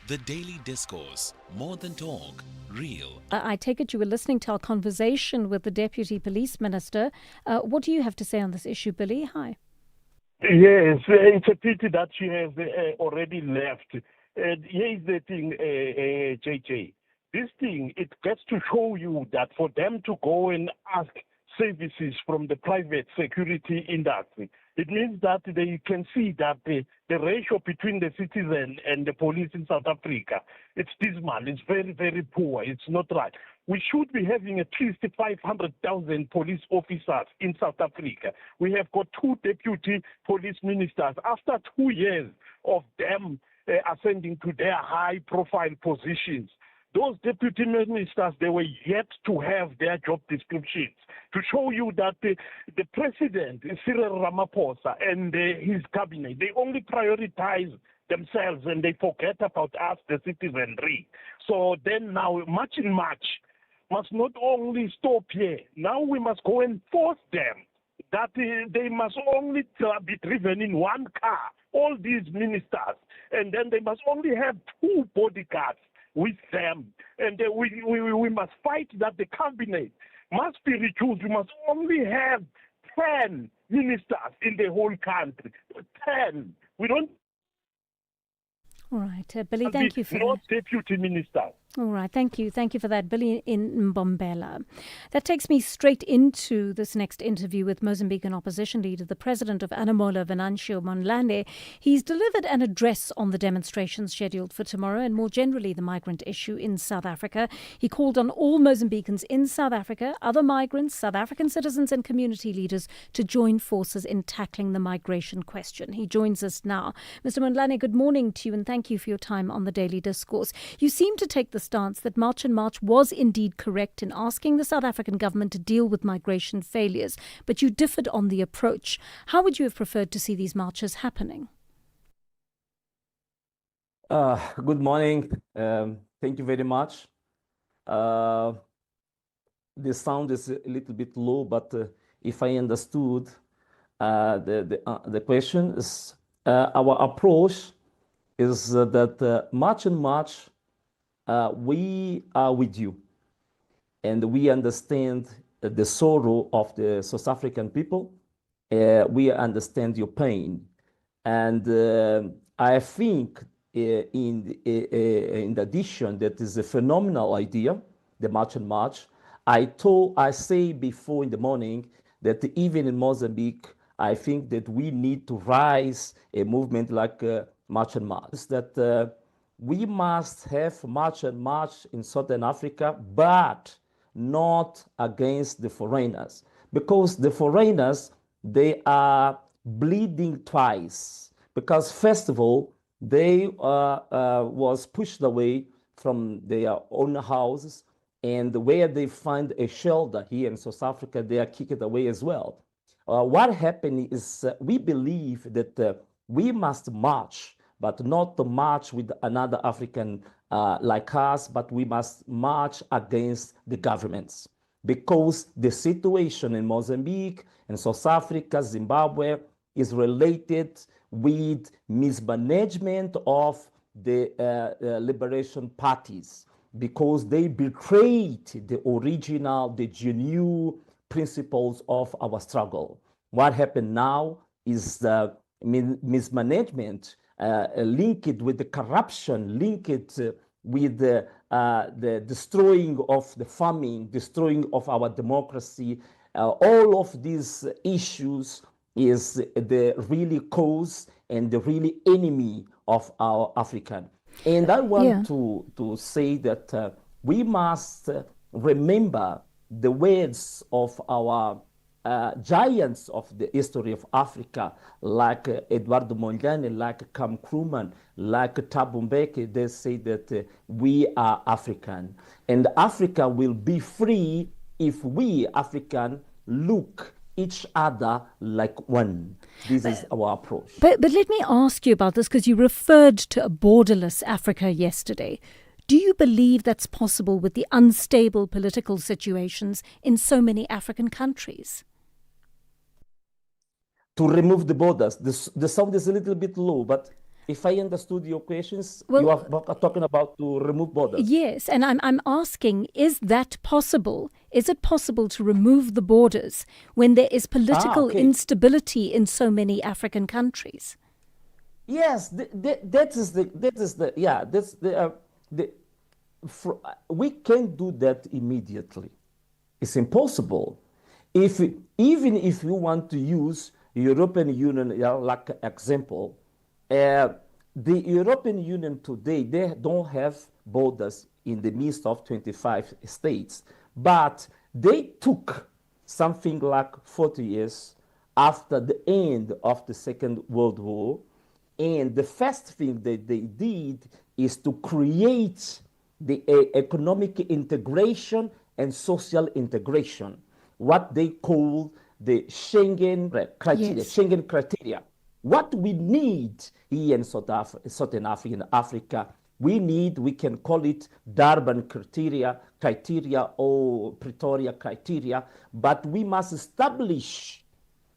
The Daily Discourse. More than talk. Real. I take it you were listening to our conversation with the Deputy Police Minister. What do you have to say on this issue, Billy? Hi. Yes, it's a pity that she has already left. Here's the thing, JJ. This thing, it gets to show you that for them to go and ask services from the private security industry, it means that they can see that the ratio between the citizen and the police in South Africa, it's dismal, it's very, very poor, it's not right. We should be having at least 500,000 police officers in South Africa. We have got 2 deputy police ministers. After 2 years of them ascending to their high-profile positions, those deputy ministers, they were yet to have their job descriptions to show you that the president, Cyril Ramaphosa, and his cabinet, they only prioritize themselves and they forget about us, the citizenry. So then now, March must not only stop here. Now we must go and force them that they must only be driven in one car, all these ministers, and then they must only have 2 bodyguards with them. And we must fight that the cabinet must be reduced. We must only have 10 ministers in the whole country. 10. We don't. All right, Billy, thank you for that. Not deputy minister. All right, thank you. Thank you for that, Billy in Mbombela. That takes me straight into this next interview with Mozambican opposition leader, the president of Anamola, Venancio Mondlane. He's delivered an address on the demonstrations scheduled for tomorrow and more generally the migrant issue in South Africa. He called on all Mozambicans in South Africa, other migrants, South African citizens and community leaders to join forces in tackling the migration question. He joins us now. Mr. Mondlane, good morning to you and thank you for your time on the Daily Discourse. You seem to take the stance that March and March was indeed correct in asking the South African government to deal with migration failures, but you differed on the approach. How would you have preferred to see these marches happening? Good morning. Thank you very much. The sound is a little bit low, but if I understood the question, is our approach is that March and March we are with you, and we understand the sorrow of the South African people. We understand your pain, and I think in addition, that is a phenomenal idea, the March and March. I say before in the morning that even in Mozambique, I think that we need to rise a movement like March and March. That we must have March and March in Southern Africa, but not against the foreigners, because the foreigners, they are bleeding twice. Because first of all, they was pushed away from their own houses, and where they find a shelter here in South Africa, they are kicked away as well. What happened is we believe that we must march, but not to march with another African like us, but we must march against the governments. Because the situation in Mozambique and South Africa, Zimbabwe, is related with mismanagement of the liberation parties, because they betrayed the original, the genuine principles of our struggle. What happened now is the mismanagement linked with the corruption, linked with the destroying of the farming, destroying of our democracy. All of these issues is the really cause and the really enemy of our African. And I want to say that we must remember the words of our giants of the history of Africa, like Eduardo Mondlane, like Cam Krumah, like Thabo Mbeki. They say that we are African, and Africa will be free if we African look each other like one. This is our approach. But let me ask you about this, because you referred to a borderless Africa yesterday. Do you believe that's possible with the unstable political situations in so many African countries? To remove the borders. The sound is a little bit low, but if I understood your questions, you are talking about to remove borders. Yes, and I'm asking, is that possible? Is it possible to remove the borders when there is political instability in so many African countries? Yes, we can't do that immediately. It's impossible. Even if you want to use European Union like example, the European Union today, they don't have borders in the midst of 25 states, but they took something like 40 years after the end of the Second World War, and the first thing that they did is to create the economic integration and social integration, what they call the Schengen criteria. Yes. Schengen criteria. What we need here in Southern Africa, we can call it Durban criteria or Pretoria criteria, but we must establish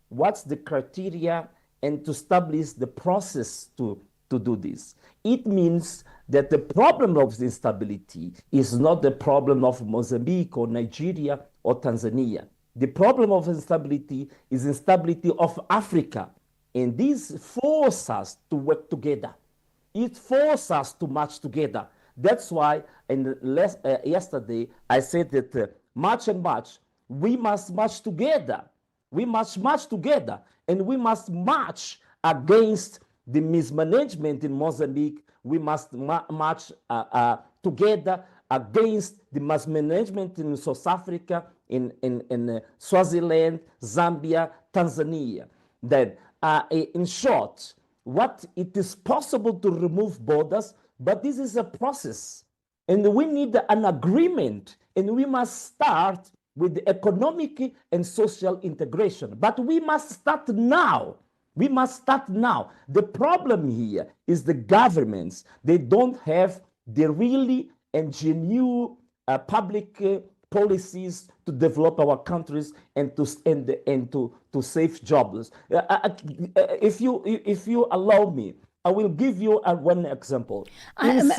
what's the criteria, and to establish the process to do this. It means that the problem of instability is not the problem of Mozambique or Nigeria or Tanzania. The problem of instability is instability of Africa. And this forces us to work together. It forces us to march together. That's why yesterday I said that march and march, we must march together. We must march together, and we must march against the mismanagement in Mozambique. We must march together against the mismanagement in South Africa, in Swaziland, Zambia, Tanzania. That in short, what it is possible to remove borders, but this is a process, and we need an agreement, and we must start with the economic and social integration. But we must start now. We must start now. The problem here is the governments. They don't have the really genuine public policies to develop our countries and to save jobs. If you allow me, I will give you one example. I'm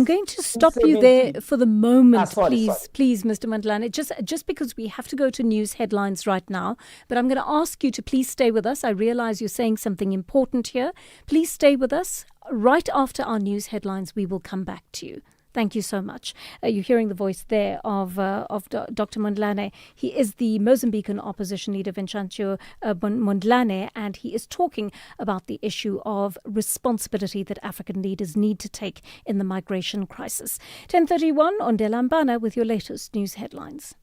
going to stop you there for the moment, please, Mr. Mandlane, just because we have to go to news headlines right now. But I'm going to ask you to please stay with us. I realize you're saying something important here. Please stay with us. Right after our news headlines, we will come back to you. Thank you so much. You're hearing the voice there of Dr. Mondlane. He is the Mozambican opposition leader, Vincentio Mondlane, and he is talking about the issue of responsibility that African leaders need to take in the migration crisis. 10:31 on Delambana with your latest news headlines.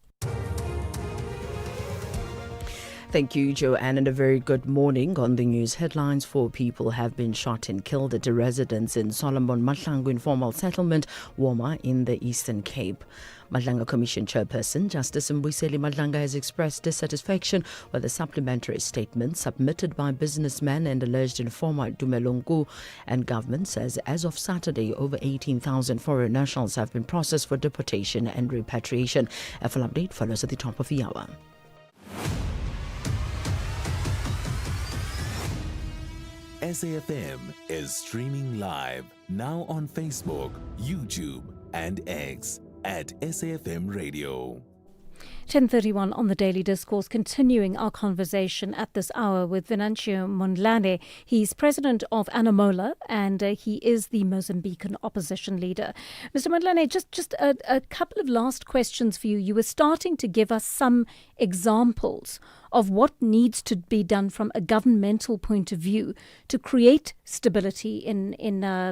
Thank you, Joanne, and a very good morning. On the news headlines, 4 people have been shot and killed at a residence in Solomon Mahlangu informal settlement, Woma, in the Eastern Cape. Madlanga Commission Chairperson Justice Mbuyiseli Madlanga has expressed dissatisfaction with a supplementary statement submitted by businessman and alleged informer Dumelongu, and government says as of Saturday, over 18,000 foreign nationals have been processed for deportation and repatriation. A full update follows at the top of the hour. SAFM is streaming live now on Facebook, YouTube, and X at SAFM Radio. 10:31 on the Daily Discourse, continuing our conversation at this hour with Venancio Mondlane. He's president of Anamola, and he is the Mozambican opposition leader. Mr. Mondlane, just a couple of last questions for you. You were starting to give us some examples of what needs to be done from a governmental point of view to create stability in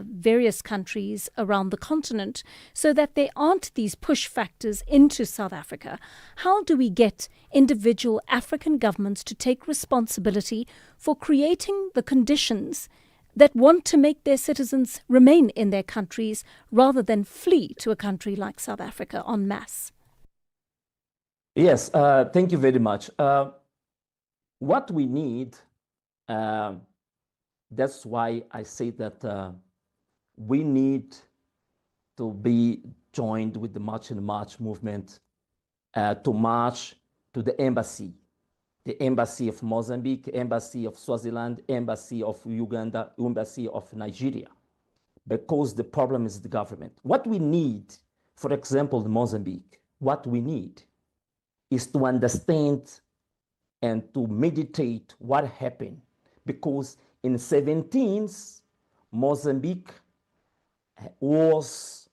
various countries around the continent so that there aren't these push factors into South Africa. How do we get individual African governments to take responsibility for creating the conditions that want to make their citizens remain in their countries rather than flee to a country like South Africa en masse? Yes, thank you very much. What we need, that's why I say that we need to be joined with the March and March movement to march to the embassy of Mozambique, embassy of Swaziland, embassy of Uganda, embassy of Nigeria, because the problem is the government. What we need, for example, in Mozambique, what we need is to understand and to meditate what happened, because in 17th, Mozambique was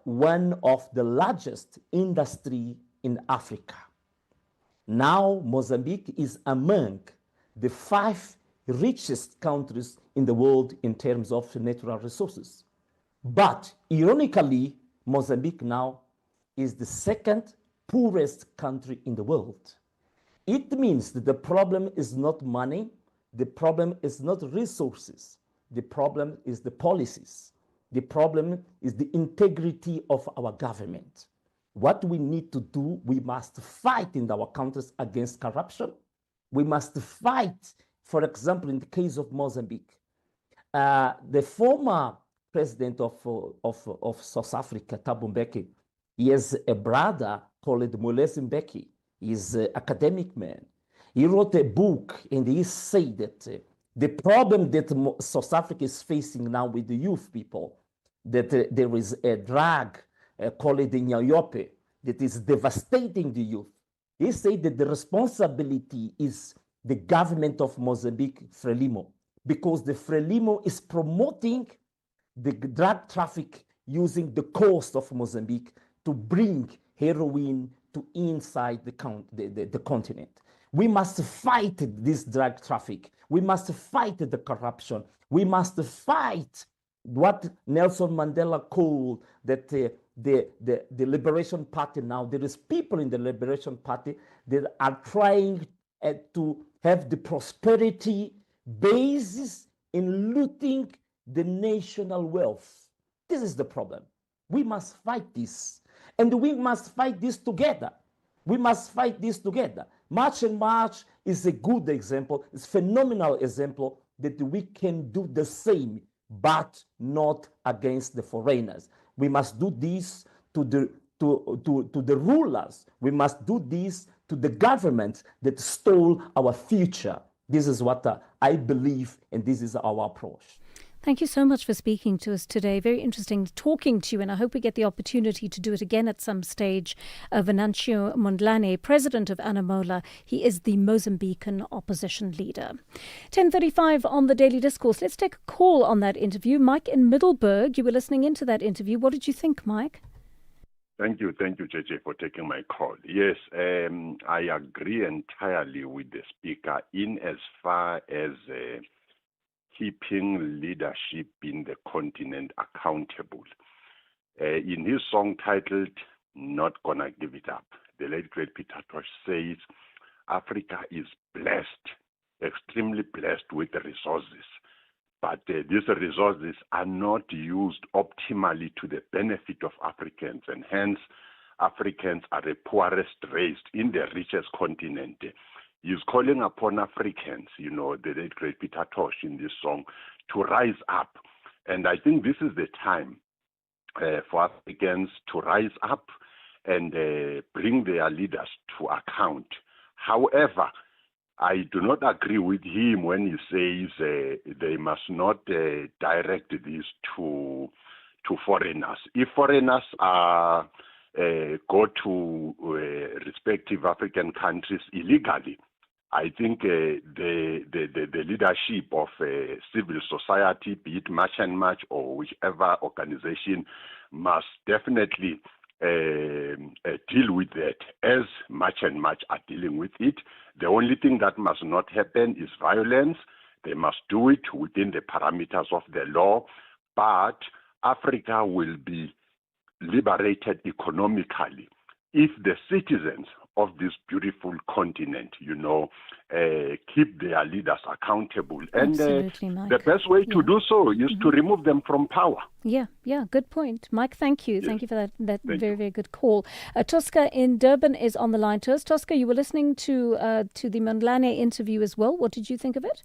one of the largest industry in Africa. Now Mozambique is among the 5 richest countries in the world in terms of natural resources. But ironically, Mozambique now is the 2nd poorest country in the world. It means that the problem is not money, the problem is not resources, the problem is the policies, the problem is the integrity of our government. What we need to do, we must fight in our countries against corruption. We must fight, for example, in the case of Mozambique. The former president of South Africa, Thabo Mbeki, he has a brother called Molefe Mbeki. He's an academic man. He wrote a book and he said that the problem that South Africa is facing now with the youth people, that there is a drug called the Nyayope that is devastating the youth. He said that the responsibility is the government of Mozambique, Frelimo, because the Frelimo is promoting the drug traffic using the coast of Mozambique to bring heroin to inside the continent. We must fight this drug traffic. We must fight the corruption. We must fight what Nelson Mandela called that the Liberation Party now. There is people in the Liberation Party that are trying to have the prosperity basis in looting the national wealth. This is the problem. We must fight this. And we must fight this together. We must fight this together. March and March is a good example. It's a phenomenal example that we can do the same, but not against the foreigners. We must do this to the rulers. We must do this to the governments that stole our future. This is what I believe, and this is our approach. Thank you so much for speaking to us today. Very interesting talking to you, and I hope we get the opportunity to do it again at some stage. Venancio Mondlane, president of Anamola, he is the Mozambican opposition leader. 10:35 on the Daily Discourse. Let's take a call on that interview. Mike in Middelburg, you were listening into that interview. What did you think, Mike? Thank you, JJ, for taking my call. Yes, I agree entirely with the speaker in as far as keeping leadership in the continent accountable. In his song titled Not Gonna Give It Up, the late great Peter Tosh says, Africa is blessed, extremely blessed with the resources, but these resources are not used optimally to the benefit of Africans, and hence Africans are the poorest race in the richest continent. He's calling upon Africans, the late great Peter Tosh in this song, to rise up. And I think this is the time for Africans to rise up and bring their leaders to account. However, I do not agree with him when he says they must not direct this to foreigners. If foreigners go to respective African countries illegally, I think the leadership of civil society, be it March and March or whichever organization, must definitely deal with that as March and March are dealing with it. The only thing that must not happen is violence. They must do it within the parameters of the law, but Africa will be liberated economically if the citizens of this beautiful continent, keep their leaders accountable. And the best way to do so is to remove them from power. Yeah, good point. Mike, thank you. Yes. Thank you for that very, very good call. Tosca in Durban is on the line to us. Tosca, you were listening to the Mondlane interview as well. What did you think of it?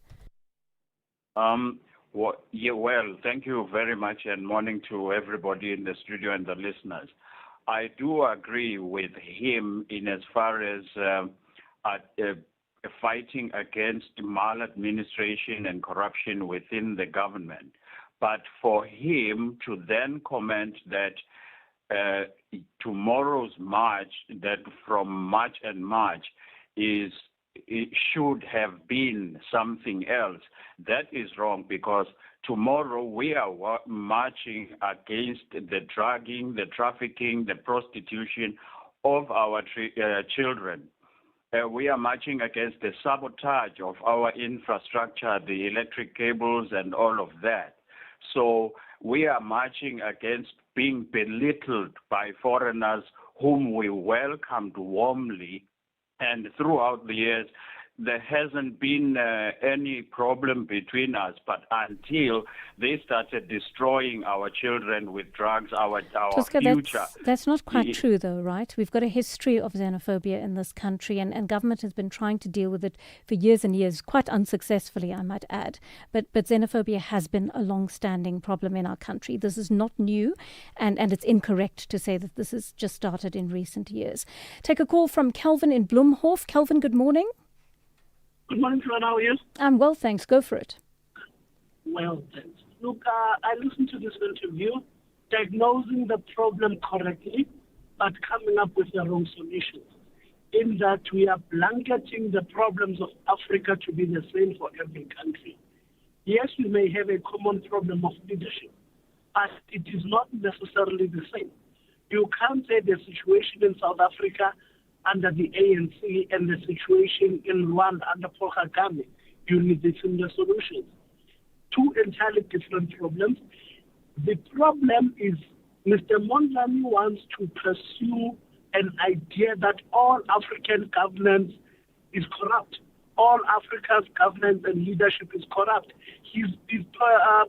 Well, thank you very much, and morning to everybody in the studio and the listeners. I do agree with him in as far as fighting against maladministration and corruption within the government. But for him to then comment that tomorrow's march, that from March and March, it should have been something else, that is wrong, because tomorrow we are marching against the drugging, the trafficking, the prostitution of our children. We are marching against the sabotage of our infrastructure, the electric cables and all of that. So we are marching against being belittled by foreigners whom we welcomed warmly. And throughout the years, there hasn't been any problem between us, but until they started destroying our children with drugs, our Tosca, future. That's not quite true, though, right? We've got a history of xenophobia in this country, and government has been trying to deal with it for years and years, quite unsuccessfully, I might add. But xenophobia has been a long-standing problem in our country. This is not new, and it's incorrect to say that this has just started in recent years. Take a call from Kelvin in Bloemhof. Kelvin, good morning. Good morning, Joanne. How are you? I'm well, thanks. Go for it. Well, thanks. Look, I listened to this interview, diagnosing the problem correctly, but coming up with the wrong solutions. In that we are blanketing the problems of Africa to be the same for every country. Yes, we may have a common problem of leadership, but it is not necessarily the same. You can't say the situation in South Africa under the ANC and the situation in Rwanda under Paul Kagame, you need similar solutions. Two entirely different problems. The problem is Mr. Mondlane wants to pursue an idea that all African governance is corrupt. All Africa's governance and leadership is corrupt. He's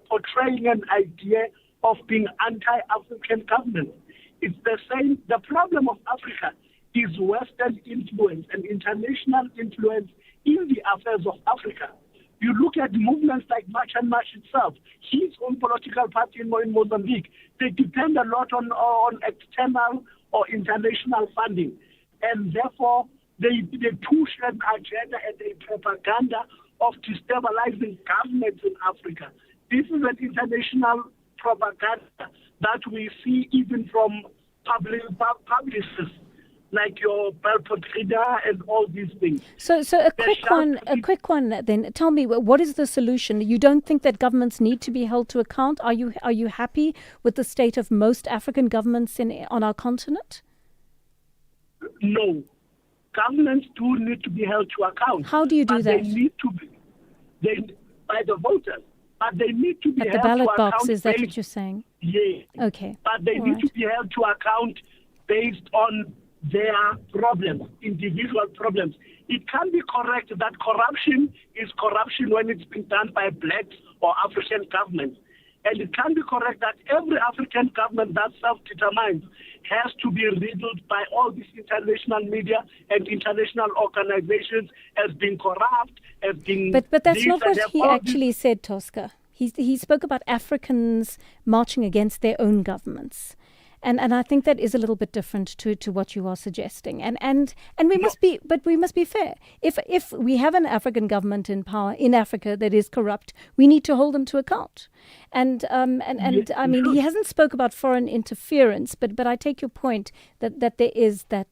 portraying an idea of being anti-African governance. It's the same. The problem of Africa is Western influence and international influence in the affairs of Africa. You look at movements like March and March itself, his own political party in Mozambique, they depend a lot on external or international funding. And therefore, they push an agenda and a propaganda of destabilizing governments in Africa. This is an international propaganda that we see even from publicists like your Belpotrida and all these things. So a quick one then. Tell me, what is the solution? You don't think that governments need to be held to account? Are you happy with the state of most African governments on our continent? No. Governments do need to be held to account. How do you do that? They need to be, by the voters. But they need to be at held the ballot to box, account. Is that what you're saying? Yeah. Okay. But they need to be held to account based on their problems, individual problems. It can be correct that corruption is corruption when it's been done by blacks or African governments. And it can be correct that every African government that self-determines has to be riddled by all these international media and international organizations as being corrupt, as being... But that's not what he actually said, Tosca. He spoke about Africans marching against their own governments. And I think that is a little bit different to what you are suggesting. And we must be fair. If we have an African government in power in Africa that is corrupt, we need to hold them to account. And I mean, he hasn't spoke about foreign interference, but I take your point that there is that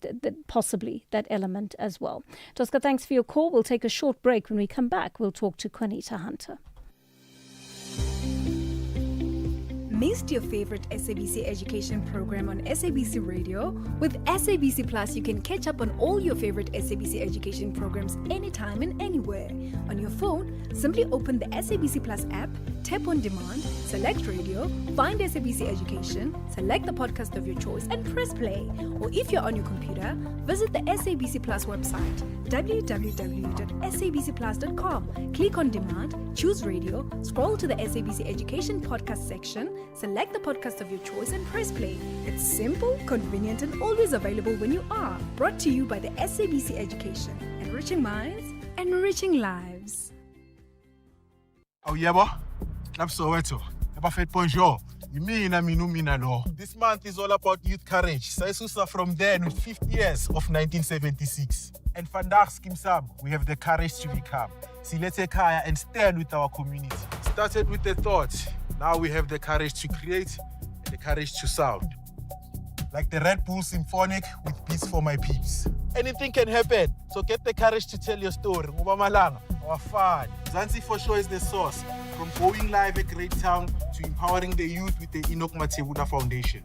possibly that element as well. Tosca, thanks for your call. We'll take a short break. When we come back, we'll talk to Juanita Hunter. Missed your favorite SABC education program on SABC Radio? With SABC Plus, you can catch up on all your favorite SABC education programs anytime and anywhere. On your phone, simply open the SABC Plus app, tap on demand, select radio, find SABC Education, select the podcast of your choice and press play. Or if you're on your computer, visit the SABC Plus website, www.sabcplus.com. Click on demand, choose radio, scroll to the SABC Education podcast section, select the podcast of your choice and press play. It's simple, convenient, and always available when you are. Brought to you by the SABC Education. Enriching minds, enriching lives. Oh, yebo. Lapsoweto. Abafet bonjour. Mina no. This month is all about youth courage. Saisusa from then with 50 years of 1976. And vandaag Skimsam, we have the courage to become. Silete Kaya and stand with our community. Started with the thought. Now we have the courage to create and the courage to sound. Like the Red Bull Symphonic with Beats for My Peeps. Anything can happen, so get the courage to tell your story. Ngubamalanga, our fun. Zanzi for sure is the source. From going live at Great Town to empowering the youth with the Enoch Matebuna Foundation.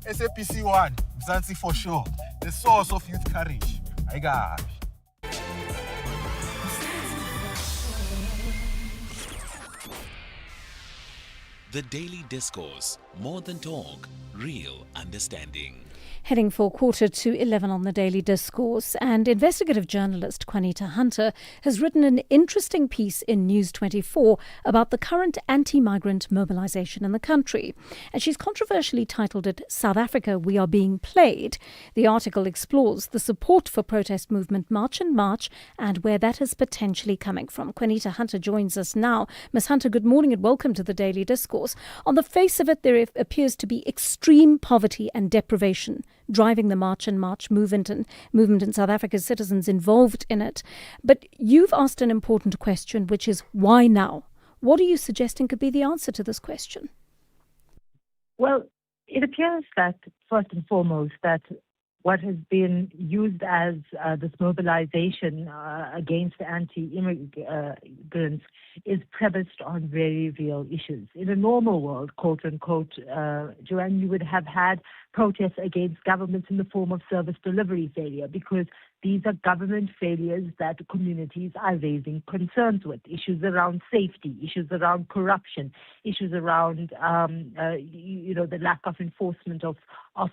SAPC 1, Zanzi for sure, the source of youth courage. I got. The Daily Discourse, more than talk, real understanding. Heading for 11:15 on the Daily Discourse, and investigative journalist Juanita Hunter has written an interesting piece in News 24 about the current anti-migrant mobilization in the country. And she's controversially titled it, "South Africa, We Are Being Played." The article explores the support for protest movement March and March and where that is potentially coming from. Juanita Hunter joins us now. Ms. Hunter, good morning and welcome to the Daily Discourse. On the face of it, there appears to be extreme poverty and deprivation driving the March and March movement in South Africa's citizens involved in it. But you've asked an important question, which is why now? What are you suggesting could be the answer to this question? Well, it appears that, first and foremost, that what has been used as this mobilization against anti-immigrants is premised on very real issues. In a normal world, quote unquote, Joanne, you would have had protests against governments in the form of service delivery failure, because these are government failures that communities are raising concerns with, issues around safety, issues around corruption, issues around the lack of enforcement of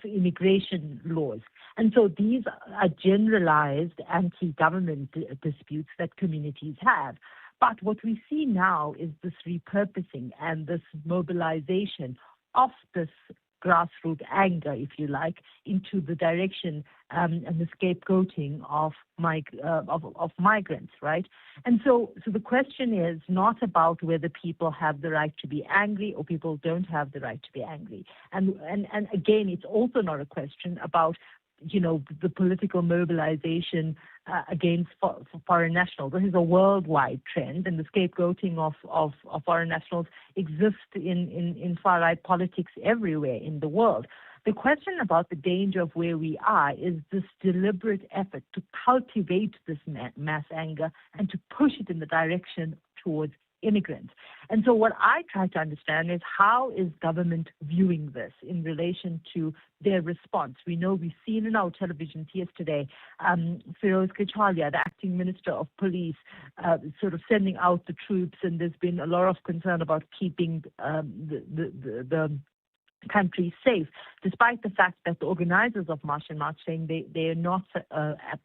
immigration laws. And so these are generalized anti-government disputes that communities have. But what we see now is this repurposing and this mobilization of this grassroots anger, if you like, into the direction and the scapegoating of migrants, right? And so the question is not about whether people have the right to be angry or people don't have the right to be angry. And again, it's also not a question about the political mobilization against foreign nationals. This is a worldwide trend, and the scapegoating of foreign nationals exists in far-right politics everywhere in the world. The question about the danger of where we are is this deliberate effort to cultivate this mass anger and to push it in the direction towards immigrants. And so what I try to understand is, how is government viewing this in relation to their response? We know we've seen in our televisions yesterday, Feroz Kachalia, the acting minister of police, sort of sending out the troops, and there's been a lot of concern about keeping the country safe, despite the fact that the organizers of March and March saying they are not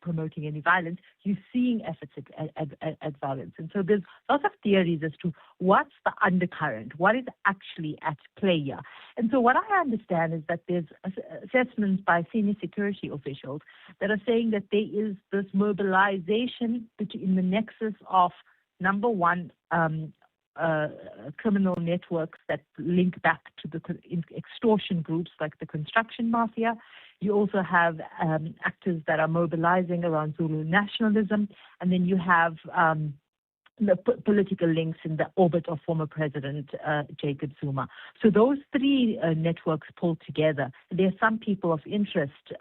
promoting any violence. You're seeing efforts at violence. And so there's lots of theories as to what's the undercurrent, what is actually at play here. And so what I understand is that there's assessments by senior security officials that are saying that there is this mobilization in the nexus of, number one, criminal networks that link back to the extortion groups like the construction mafia. You also have actors that are mobilizing around Zulu nationalism, and then you have the political links in the orbit of former President Jacob Zuma. So those three networks pulled together. There are some people of interest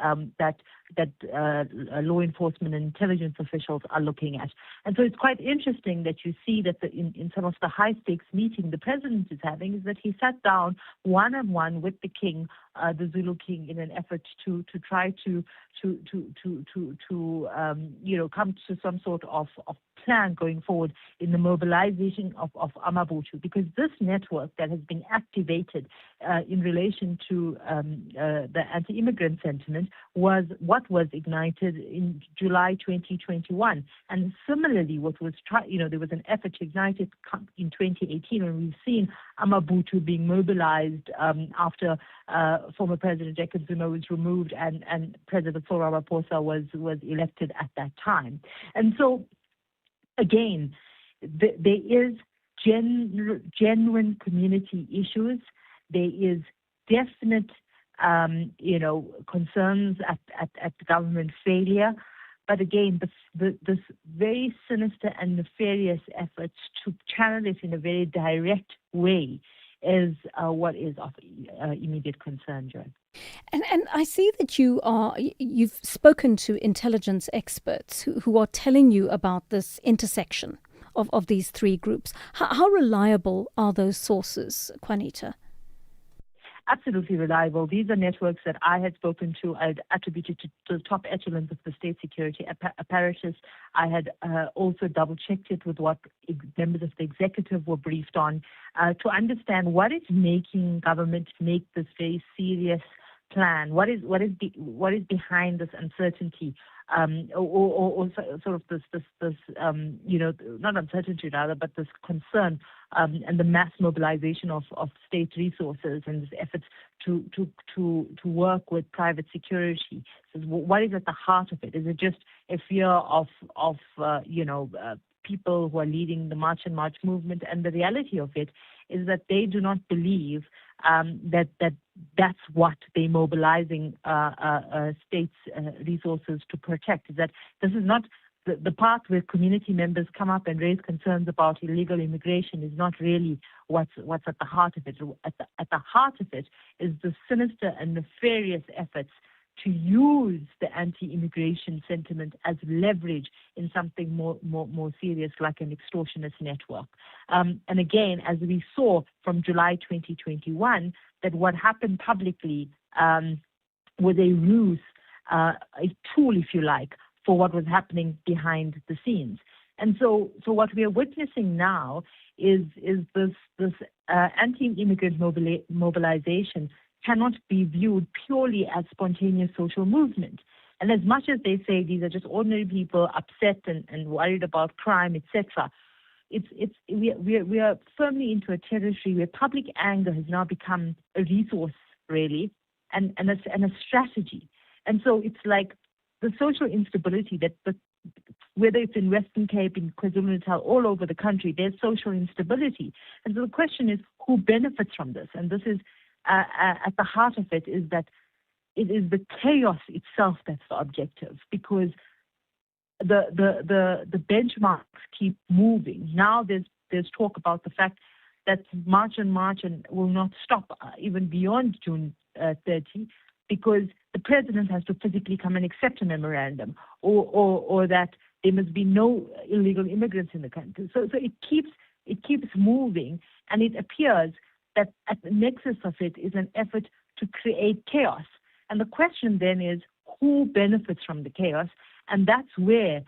that law enforcement and intelligence officials are looking at. And so it's quite interesting that you see that in some of the high-stakes meeting the president is having, is that he sat down one-on-one with the king, the Zulu king, in an effort to try to come to some sort of plan going forward in the mobilization of Amabuthu, because this network that has been activated in relation to the anti-immigrant sentiment was what was ignited in July 2021. And similarly, there was an effort to ignite it in 2018, when we've seen Amabuthu being mobilized after former President Jacob Zuma was removed and President Cyril Ramaphosa was elected at that time. And so, again, there is genuine community issues. There is definite, concerns at government failure. But again, this very sinister and nefarious efforts to channel it in a very direct way is what is of immediate concern, Joan. And I see that you've spoken to intelligence experts who are telling you about this intersection of these three groups. How reliable are those sources, Juanita? Absolutely reliable. These are networks that I had spoken to. I had attributed to the top echelons of the state security apparatus. I had also double-checked it with what members of the executive were briefed on to understand what is making government make this very serious plan. What is behind this uncertainty, or sort of this not uncertainty rather, but this concern and the mass mobilization of state resources and this efforts to work with private security. So what is at the heart of it? Is it just a fear of people who are leading the March and March movement, and the reality of it is that they do not believe that's what they're mobilizing states' resources to protect. Is that this is not the part where community members come up and raise concerns about illegal immigration is not really what's at the heart of it. At the heart of it is the sinister and nefarious efforts to use the anti-immigration sentiment as leverage in something more serious, like an extortionist network. And again, as we saw from July 2021, that what happened publicly was a ruse, a tool, if you like, for what was happening behind the scenes. And so what we are witnessing now is this anti-immigrant mobilization cannot be viewed purely as spontaneous social movement. And as much as they say these are just ordinary people upset and worried about crime, etc., we are firmly into a territory where public anger has now become a resource, really, and a strategy. And so it's like the social instability that whether it's in Western Cape, in KwaZulu-Natal, all over the country, there's social instability. And so the question is, who benefits from this? And this is at the heart of it is that it is the chaos itself that's the objective, because the benchmarks keep moving. Now there's talk about the fact that March and will not stop even beyond June 30, because the president has to physically come and accept a memorandum, or that there must be no illegal immigrants in the country. So it keeps moving, and it appears that at the nexus of it is an effort to create chaos. And the question then is, who benefits from the chaos? And that's where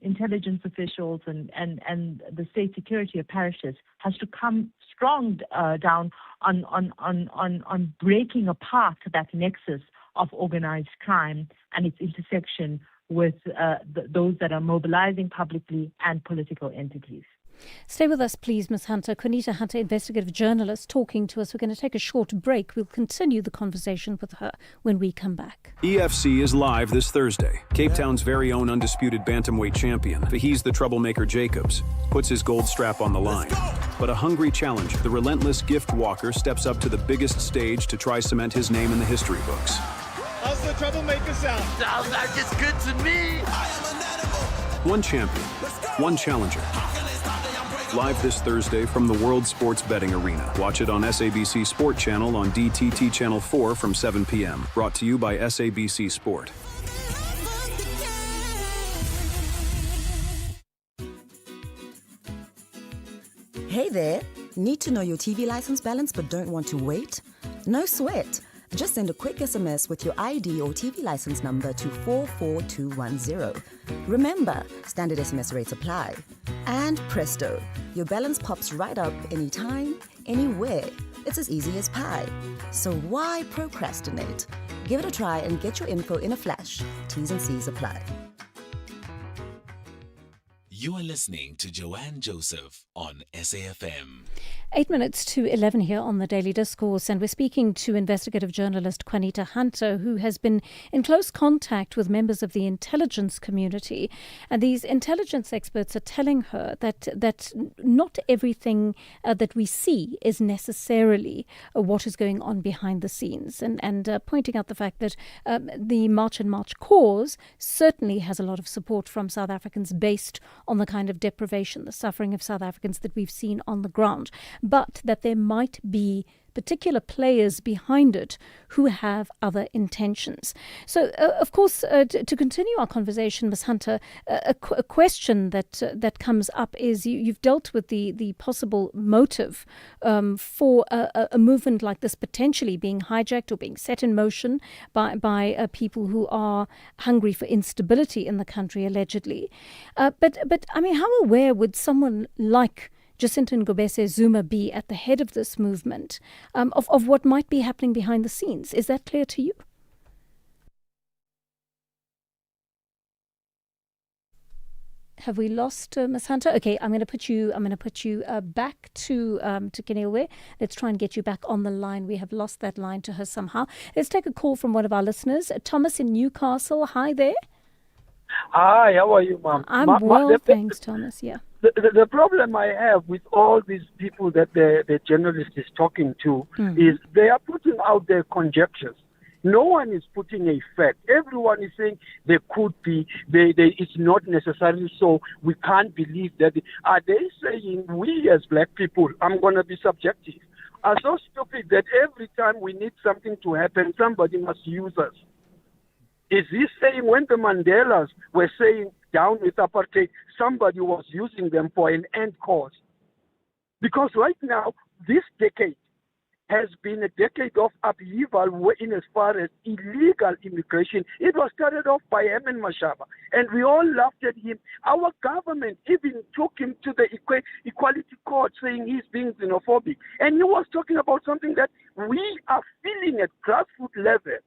intelligence officials and the state security apparatus has to come strong down on breaking apart that nexus of organized crime and its intersection with those that are mobilizing publicly and political entities. Stay with us, please, Ms. Hunter. Quanita Hunter, investigative journalist, talking to us. We're going to take a short break. We'll continue the conversation with her when we come back. EFC is live this Thursday. Cape Town's very own undisputed bantamweight champion, He's the troublemaker Jacobs, puts his gold strap on the line. But a hungry challenger, the relentless gift walker, steps up to the biggest stage to try cement his name in the history books. How's the troublemaker sound? Sounds like it's good to me. One champion, one challenger. Live this Thursday from the World Sports Betting Arena. Watch it on SABC Sport Channel on DTT Channel 4 from 7 p.m. Brought to you by SABC Sport. Hey there. Need to know your TV license balance but don't want to wait? No sweat. Just send a quick SMS with your ID or TV license number to 44210. Remember, standard SMS rates apply. And presto, your balance pops right up anytime, anywhere. It's as easy as pie. So why procrastinate? Give it a try and get your info in a flash. T's and C's apply. You are listening to Joanne Joseph on SAFM. 8 minutes to 11 here on the Daily Discourse, and we're speaking to investigative journalist Quanita Hunter, who has been in close contact with members of the intelligence community. And these intelligence experts are telling her that not everything that we see is necessarily what is going on behind the scenes, and pointing out the fact that the March and March cause certainly has a lot of support from South Africans based on the kind of deprivation, the suffering of South Africans that we've seen on the ground, but that there might be particular players behind it who have other intentions. So, of course, to continue our conversation, Ms. Hunter, a question that comes up is you've dealt with the possible motive for a movement like this potentially being hijacked or being set in motion by people who are hungry for instability in the country, allegedly. But I mean, how aware would someone like Jacinta Ngobese Zuma be at the head of this movement of what might be happening behind the scenes? Is that clear to you? Have we lost Ms. Hunter? Okay, I'm going to put you back to Kenewe. Let's try and get you back on the line. We have lost that line to her somehow. Let's take a call from one of our listeners, Thomas in Newcastle. Hi there. Hi, how are you, ma'am? I'm well, thanks, Thomas. Yeah. The problem I have with all these people that the journalist is talking to is they are putting out their conjectures. No one is putting a fact. Everyone is saying there could be, it's not necessarily so. We can't believe that. Are they saying we as black people, I'm going to be subjective, are so stupid that every time we need something to happen, somebody must use us? Is he saying when the Mandelas were saying down with apartheid, somebody was using them for an end cause? Because right now, this decade has been a decade of upheaval in as far as illegal immigration. It was started off by Emin Mashaba, and we all laughed at him. Our government even took him to the Equality Court saying he's being xenophobic. And he was talking about something that we are feeling at grassroots level.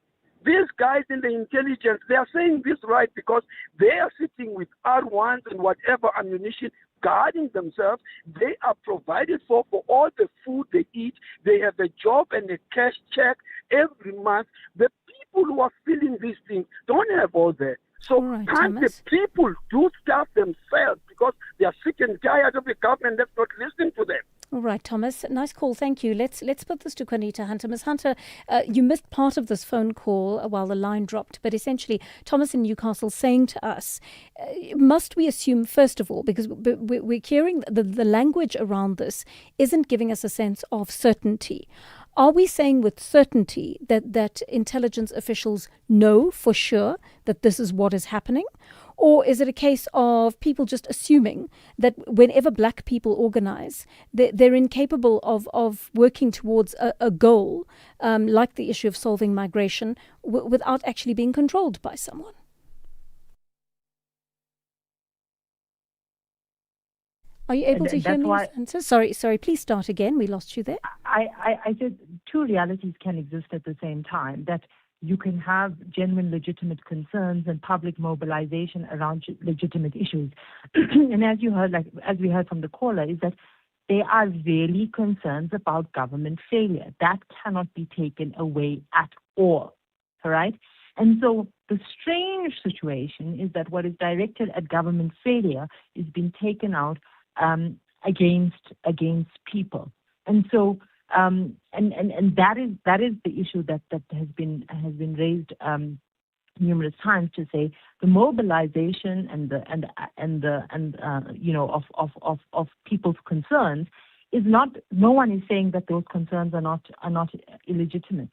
These guys in the intelligence, they are saying this right because they are sitting with R1s and whatever ammunition guarding themselves. They are provided for all the food they eat. They have a job and a cash check every month. The people who are feeling these things don't have all that. So can't Thomas, the people do stuff themselves because they are sick and tired of the government that's not listening to them? All right, Thomas. Nice call. Thank you. Let's put this to Juanita Hunter. Ms. Hunter, you missed part of this phone call while the line dropped, but essentially Thomas in Newcastle saying to us, must we assume, first of all, because we're hearing the language around this isn't giving us a sense of certainty. Are we saying with certainty that intelligence officials know for sure that this is what is happening? Or is it a case of people just assuming that whenever black people organize, they're incapable of working towards a goal, like the issue of solving migration, without actually being controlled by someone? Are you able to hear me, Hunter? Sorry, please start again. We lost you there. I said two realities can exist at the same time, that you can have genuine legitimate concerns and public mobilization around legitimate issues. And as you heard, as we heard from the caller, is that there are really concerns about government failure. That cannot be taken away at all. All right? And so the strange situation is that what is directed at government failure is being taken out against people. And so and that is the issue that has been raised numerous times, to say the mobilization of people's concerns is not. No one is saying that those concerns are not illegitimate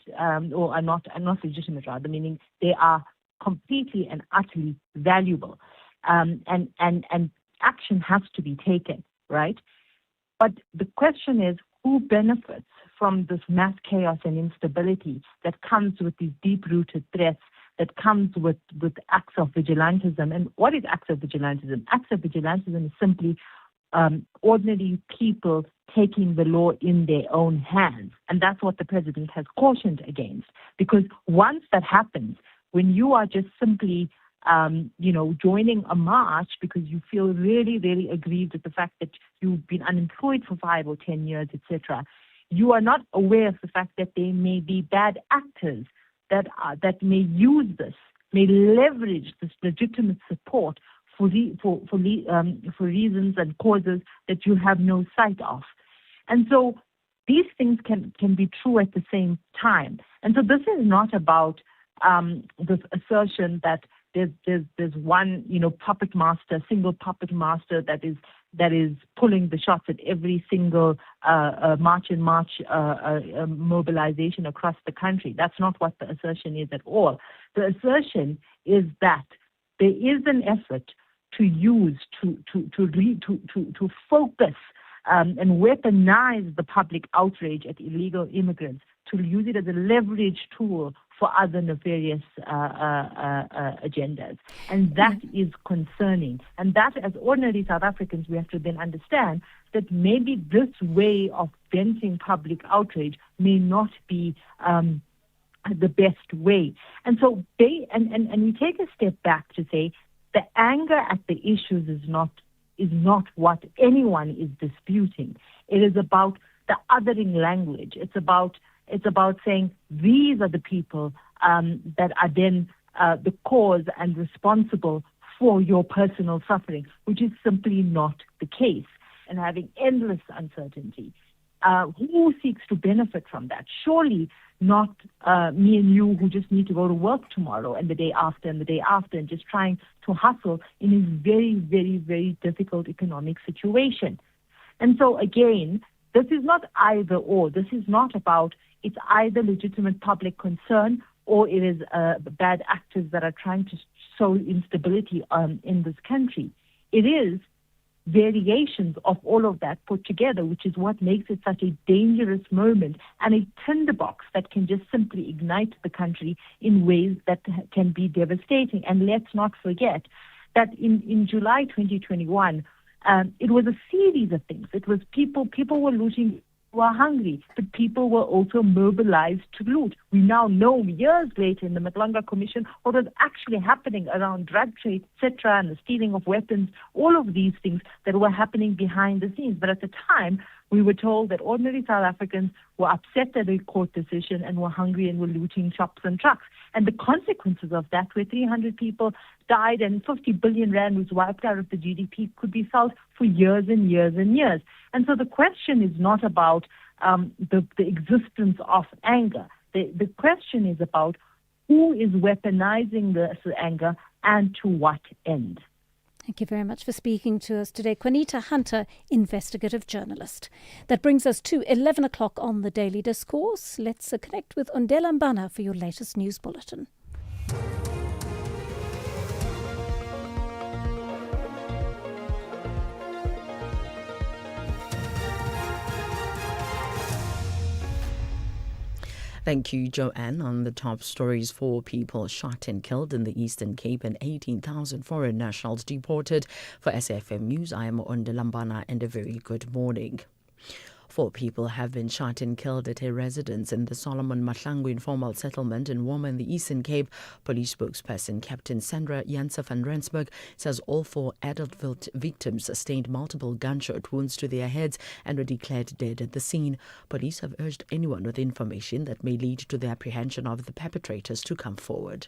or are not legitimate, rather, meaning they are completely and utterly valuable, and action has to be taken, right? But the question is, who benefits from this mass chaos and instability that comes with these deep-rooted threats, that comes with acts of vigilantism? And what is acts of vigilantism? Acts of vigilantism is simply ordinary people taking the law in their own hands. And that's what the president has cautioned against. Because once that happens, when you are just simply joining a march because you feel really, really aggrieved at the fact that you've been unemployed for 5 or 10 years, etc., you are not aware of the fact that there may be bad actors that may use this, may leverage this legitimate support for reasons and causes that you have no sight of. And so these things can be true at the same time. And so this is not about this assertion that there's one puppet master, single puppet master that is pulling the shots at every single march mobilization across the country. That's not what the assertion is at all. The assertion is that there is an effort to use to focus and weaponize the public outrage at illegal immigrants, to use it as a leverage tool for other nefarious agendas. And that is concerning. And that, as ordinary South Africans, we have to then understand that maybe this way of venting public outrage may not be the best way. And so and we take a step back to say the anger at the issues is not what anyone is disputing. It is about the othering language. It's about saying these are the people that are then the cause and responsible for your personal suffering, which is simply not the case, and having endless uncertainty. Who seeks to benefit from that? Surely not me and you who just need to go to work tomorrow and the day after and the day after and just trying to hustle in a very, very, very difficult economic situation. And so again, this is not either or. This is not about it's either legitimate public concern or it is bad actors that are trying to sow instability in this country. It is variations of all of that put together, which is what makes it such a dangerous moment and a tinderbox that can just simply ignite the country in ways that can be devastating. And let's not forget that in July 2021, it was a series of things. It was people were looting, were hungry, but people were also mobilized to loot. We now know years later in the Matlanga Commission what was actually happening around drug trade, etc., and the stealing of weapons, all of these things that were happening behind the scenes. But at the time, we were told that ordinary South Africans were upset at a court decision and were hungry and were looting shops and trucks. And the consequences of that, where 300 people died and 50 billion rand was wiped out of the GDP, could be felt for years and years and years. And so the question is not about the existence of anger. The question is about who is weaponizing this anger and to what end. Thank you very much for speaking to us today. Juanita Hunter, investigative journalist. That brings us to 11 o'clock on the Daily Discourse. Let's connect with Ondela Mbana for your latest news bulletin. Thank you, Joanne. On the top stories, 4 people shot and killed in the Eastern Cape and 18,000 foreign nationals deported. For SAFM News, I am Ondela Mbana and a very good morning. 4 people have been shot and killed at a residence in the Solomon Mahlangu informal settlement in Woma in the Eastern Cape. Police spokesperson Captain Sandra Janse van Rensburg says all 4 adult victims sustained multiple gunshot wounds to their heads and were declared dead at the scene. Police have urged anyone with information that may lead to the apprehension of the perpetrators to come forward.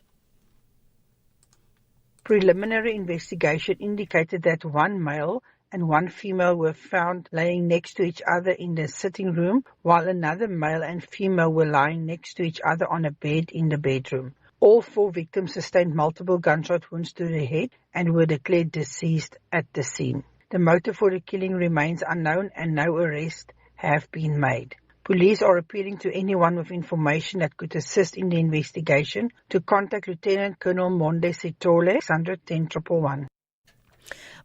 Preliminary investigation indicated that 1 male and 1 female were found laying next to each other in the sitting room, while another male and female were lying next to each other on a bed in the bedroom. All 4 victims sustained multiple gunshot wounds to the head and were declared deceased at the scene. The motive for the killing remains unknown and no arrests have been made. Police are appealing to anyone with information that could assist in the investigation to contact Lieutenant Colonel Monde Sitole, 610 111.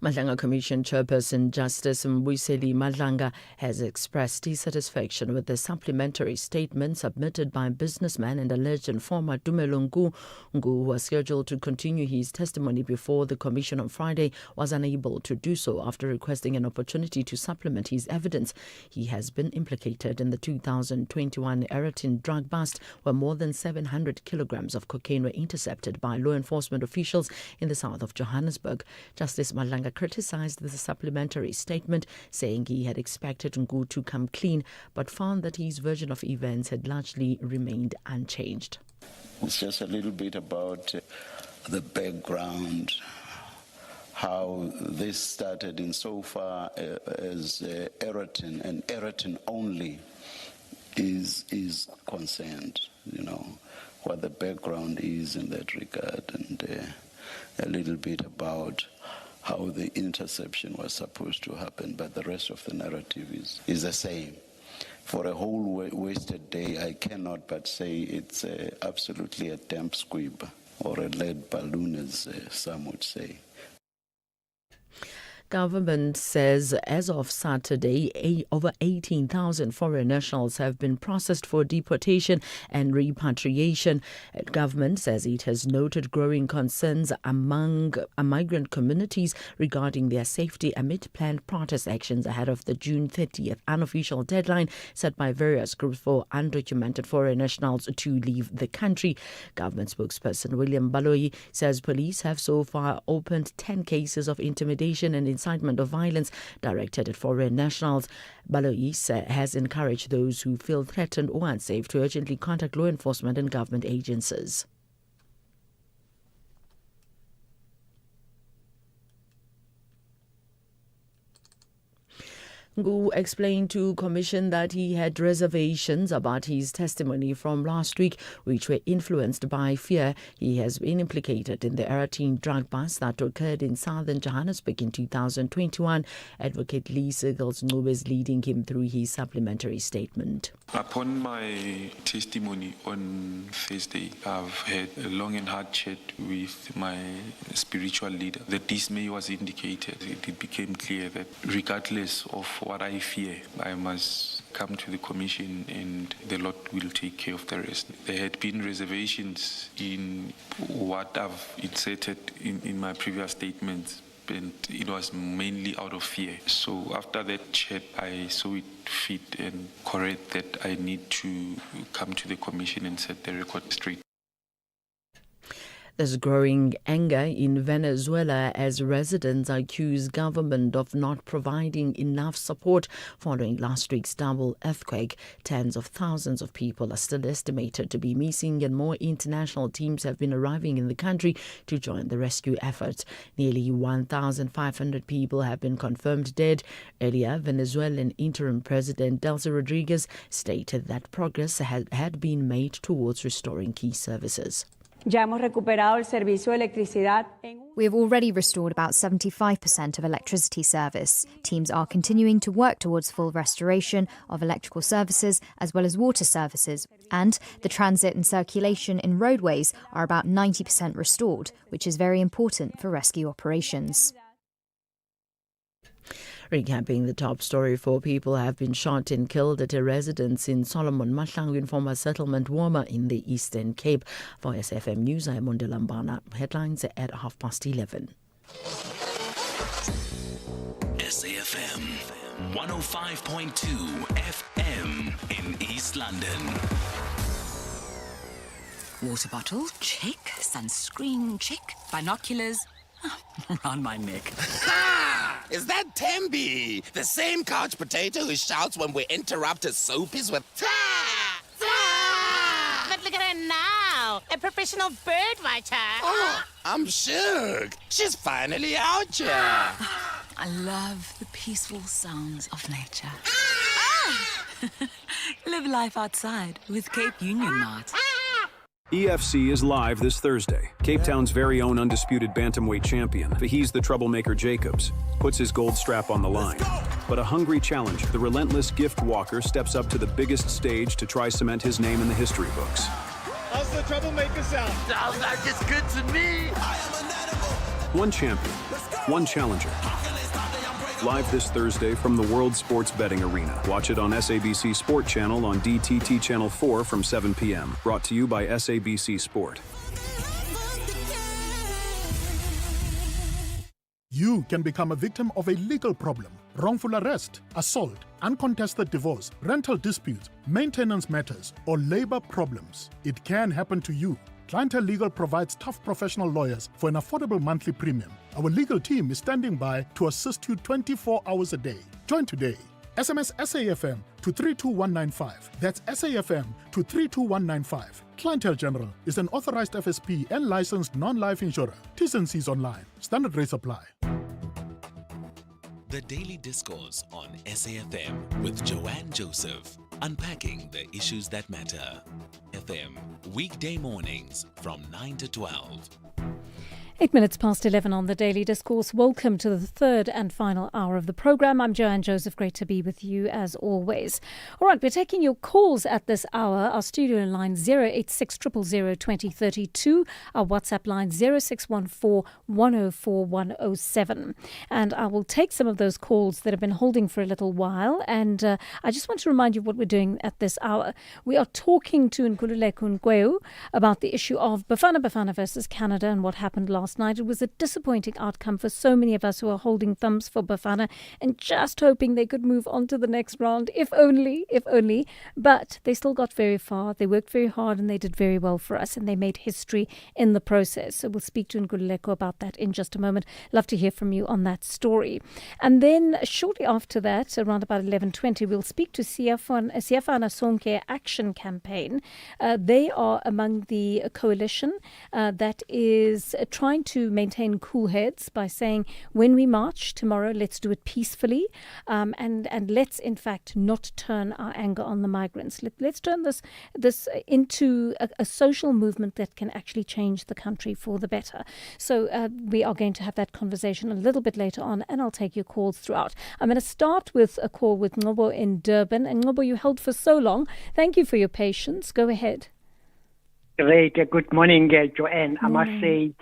Madlanga Commission Chairperson Justice Mbuyiseli Madlanga has expressed dissatisfaction with the supplementary statement submitted by businessman and alleged informer Tumelo Ngu, who was scheduled to continue his testimony before the Commission on Friday, was unable to do so after requesting an opportunity to supplement his evidence. He has been implicated in the 2021 Eretin drug bust, where more than 700 kilograms of cocaine were intercepted by law enforcement officials in the south of Johannesburg. Justice Madlanga criticized the supplementary statement, saying he had expected Ngu to come clean, but found that his version of events had largely remained unchanged. It's just a little bit about the background, how this started insofar as Eretin and Eretin only is concerned, what the background is in that regard, and a little bit about how the interception was supposed to happen, but the rest of the narrative is the same. For a whole wasted day, I cannot but say it's absolutely a damp squib, or a lead balloon, as some would say. Government says as of Saturday, over 18,000 foreign nationals have been processed for deportation and repatriation. Government says it has noted growing concerns among migrant communities regarding their safety amid planned protest actions ahead of the June 30th unofficial deadline set by various groups for undocumented foreign nationals to leave the country. Government spokesperson William Baloyi says police have so far opened 10 cases of intimidation and incitement of violence directed at foreign nationals. Baloyi has encouraged those who feel threatened or unsafe to urgently contact law enforcement and government agencies. Ngu explained to Commission that he had reservations about his testimony from last week, which were influenced by fear he has been implicated in the Eritrean drug bust that occurred in southern Johannesburg in 2021. Advocate Lee Seagul's Ngube is leading him through his supplementary statement. Upon my testimony on Thursday, I've had a long and hard chat with my spiritual leader. The dismay was indicated. It became clear that regardless of what I fear, I must come to the commission and the Lord will take care of the rest. There had been reservations in what I've inserted in my previous statements, and it was mainly out of fear. So after that chat, I saw it fit and correct that I need to come to the commission and set the record straight. There's growing anger in Venezuela as residents accuse government of not providing enough support following last week's double earthquake. Tens of thousands of people are still estimated to be missing, and more international teams have been arriving in the country to join the rescue efforts. Nearly 1,500 people have been confirmed dead. Earlier, Venezuelan interim president Delcy Rodriguez stated that progress had been made towards restoring key services. We have already restored about 75% of electricity service. Teams are continuing to work towards full restoration of electrical services as well as water services. And the transit and circulation in roadways are about 90% restored, which is very important for rescue operations. Recapping the top story, 4 people have been shot and killed at a residence in Solomon Mahlangu informal settlement Woma in the Eastern Cape. For SAfm News, I'm Mondelambana. Headlines at 11:30. SAfm 105.2 FM in East London. Water bottle, check. Sunscreen, check. Binoculars, around my neck. Is that Tembi? The same couch potato who shouts when we interrupt his soapies with But look at her now, a professional bird watcher. Oh, I'm shook. She's finally out here. I love the peaceful sounds of nature. Live life outside with Cape Union Mart. EFC is live this Thursday. Cape Town's very own undisputed bantamweight champion, He's the troublemaker Jacobs, puts his gold strap on the line. But a hungry challenger, the relentless gift walker, steps up to the biggest stage to try cement his name in the history books. How's the troublemaker sound? Sounds like it's good to me. One champion, one challenger. Live this Thursday from the World Sports Betting Arena. Watch it on SABC Sport Channel on DTT Channel 4 from 7 p.m. Brought to you by SABC Sport. You can become a victim of a legal problem: wrongful arrest, assault, uncontested divorce, rental disputes, maintenance matters, or labor problems. It can happen to you. Clientele Legal provides tough professional lawyers for an affordable monthly premium. Our legal team is standing by to assist you 24 hours a day. Join today. SMS SAFM to 32195. That's SAFM to 32195. Clientele General is an authorized FSP and licensed non-life insurer. T's and C's online. Standard rates apply. The Daily Discourse on SAFM with Joanne Joseph, unpacking the issues that matter. FM, weekday mornings from 9 to 12. 8 minutes past 11 on the Daily Discourse. Welcome to the third and final hour of the programme. I'm Joanne Joseph. Great to be with you as always. All right, we're taking your calls at this hour. Our studio line 086 000 2032. Our WhatsApp line 0614 104 107. And I will take some of those calls that have been holding for a little while. And I just want to remind you of what we're doing at this hour. We are talking to Nkululeko Nkweu about the issue of Bafana versus Canada and what happened last night. It was a disappointing outcome for so many of us who are holding thumbs for Bafana and just hoping they could move on to the next round, if only. But they still got very far. They worked very hard and they did very well for us, and they made history in the process. So we'll speak to Nkululeko about that in just a moment. Love to hear from you on that story. And then shortly after that, around about 11:20, we'll speak to Siafana Sonke Action Campaign. They are among the coalition that is trying trying to maintain cool heads by saying, when we march tomorrow, let's do it peacefully, and let's in fact not turn our anger on the migrants. Let's turn this into a social movement that can actually change the country for the better. So we are going to have that conversation a little bit later on, and I'll take your calls throughout. I'm going to start with a call with Ngobo in Durban. And Ngobo, you held for so long. Thank you for your patience. Go ahead. Great. Good morning, Joanne. I must say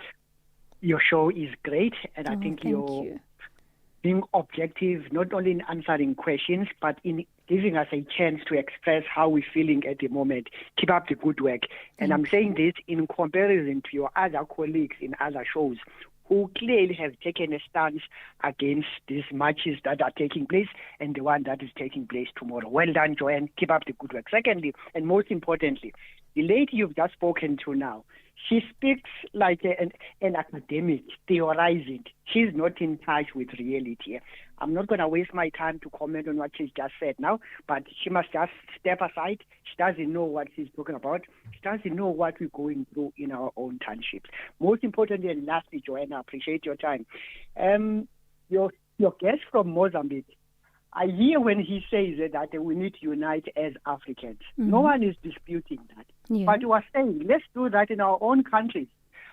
your show is great, and I think you're being objective, not only in answering questions, but in giving us a chance to express how we're feeling at the moment. Keep up the good work. And I'm saying this in comparison to your other colleagues in other shows who clearly have taken a stance against these marches that are taking place and the one that is taking place tomorrow. Well done, Joanne. Keep up the good work. Secondly, and most importantly, the lady you've just spoken to now, she speaks like an academic, theorizing. She's not in touch with reality. I'm not going to waste my time to comment on what she's just said now, but she must just step aside. She doesn't know what she's talking about. She doesn't know what we're going through in our own townships. Most importantly, and lastly, Joanna, I appreciate your time. Your guest from Mozambique, I hear when he says that we need to unite as Africans. Mm-hmm. No one is disputing that. Yeah. But you are saying, let's do that in our own countries.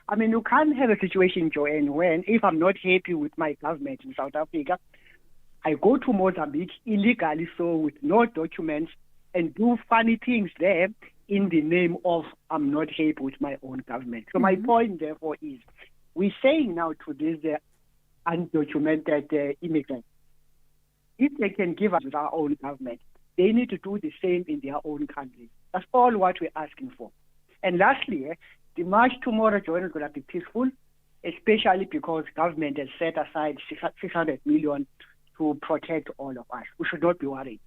I mean, you can't have a situation, Joanne, when if I'm not happy with my government in South Africa, I go to Mozambique illegally, so with no documents, and do funny things there in the name of I'm not happy with my own government. So my point, therefore, is we're saying now to these undocumented immigrants, if they can give us our own government, they need to do the same in their own country. That's all what we're asking for. And lastly, the march tomorrow, Joanne, is going to be peaceful, especially because government has set aside 600 million to protect all of us. We should not be worried.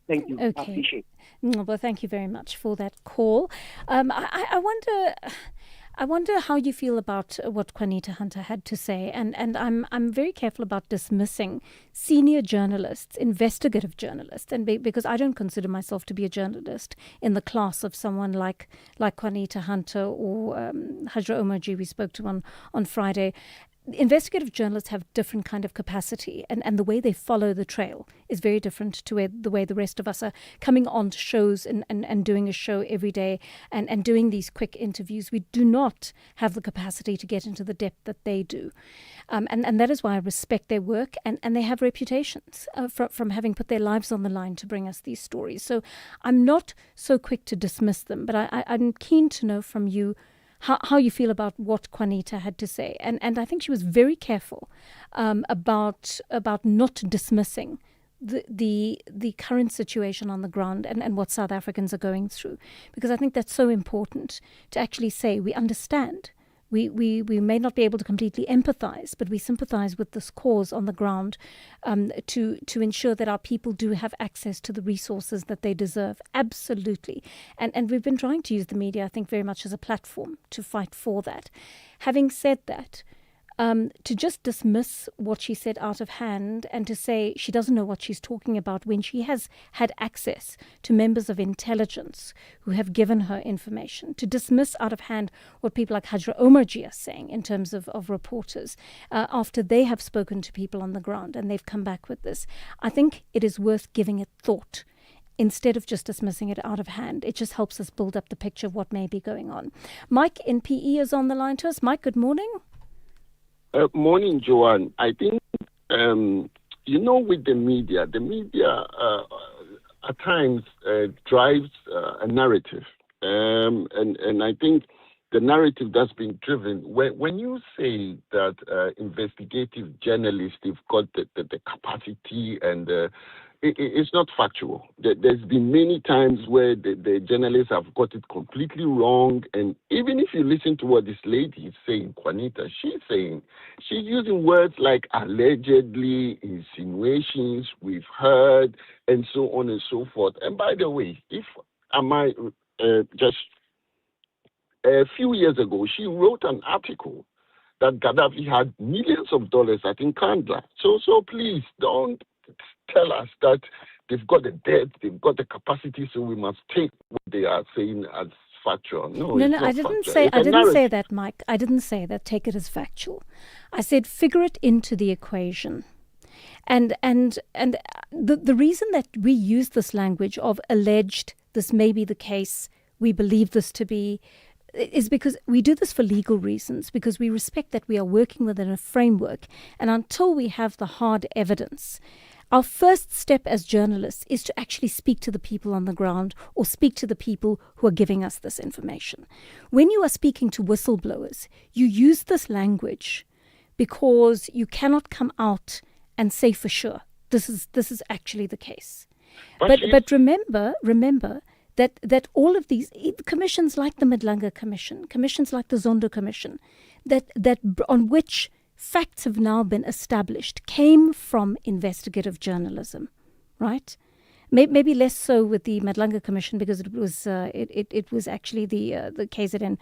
Thank you. Okay. I appreciate it. Well, thank you very much for that call. I wonder how you feel about what Juanita Hunter had to say, and I'm very careful about dismissing senior journalists, investigative journalists, and because I don't consider myself to be a journalist in the class of someone like Juanita Hunter or Hajra Omarjee we spoke to on Friday. Investigative journalists have different kind of capacity, and the way they follow the trail is very different to the way the rest of us are coming on to shows and doing a show every day and doing these quick interviews. We do not have the capacity to get into the depth that they do. And that is why I respect their work, and they have reputations from having put their lives on the line to bring us these stories. So I'm not so quick to dismiss them, but I'm keen to know from you how you feel about what Juanita had to say. And I think she was very careful about not dismissing the current situation on the ground and what South Africans are going through. Because I think that's so important to actually say we understand. We may not be able to completely empathize, but we sympathize with this cause on the ground to ensure that our people do have access to the resources that they deserve. Absolutely. And we've been trying to use the media, I think, very much as a platform to fight for that. Having said that, to just dismiss what she said out of hand and to say she doesn't know what she's talking about when she has had access to members of intelligence who have given her information, to dismiss out of hand what people like Hajra Omarjee are saying in terms of reporters after they have spoken to people on the ground and they've come back with this. I think it is worth giving it thought. Instead of just dismissing it out of hand. It just helps us build up the picture of what may be going on. Mike in PE is on the line to us. Mike, good morning. Morning, Joanne. I think, with the media at times drives a narrative. And I think the narrative that's been driven, when you say that investigative journalists have got the capacity and it's not factual. There's been many times where the journalists have got it completely wrong. And even if you listen to what this lady is saying, Juanita, she's using words like allegedly, insinuations, we've heard, and so on and so forth. And by the way, just a few years ago, she wrote an article that Gaddafi had millions of dollars at Nkandla. So please don't tell us that they've got the depth, they've got the capacity, so we must take what they are saying as factual. No, I didn't say that, Mike. I didn't say that. Take it as factual. I said figure it into the equation. And the reason that we use this language of alleged, this may be the case, we believe this to be, is because we do this for legal reasons, because we respect that we are working within a framework. And until we have the hard evidence, our first step as journalists is to actually speak to the people on the ground or speak to the people who are giving us this information. When you are speaking to whistleblowers, you use this language because you cannot come out and say for sure this is actually the case. But remember that all of these commissions, like the Madlanga Commission, commissions like the Zondo Commission, that on which facts have now been established, came from investigative journalism, right? Maybe less so with the Madlanga Commission, because it was actually the KZN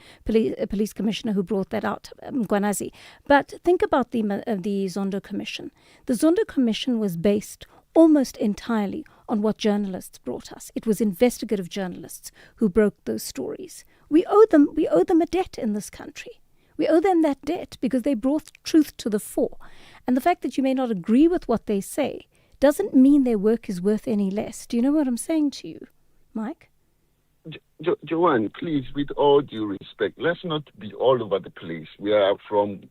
police commissioner who brought that out, Mgwanazi. But think about the Zondo Commission. The Zondo Commission was based almost entirely on what journalists brought us. It was investigative journalists who broke those stories. We owe them a debt in this country. We owe them that debt because they brought truth to the fore. And the fact that you may not agree with what they say doesn't mean their work is worth any less. Do you know what I'm saying to you, Mike? Joanne, please, with all due respect, let's not be all over the place. We are from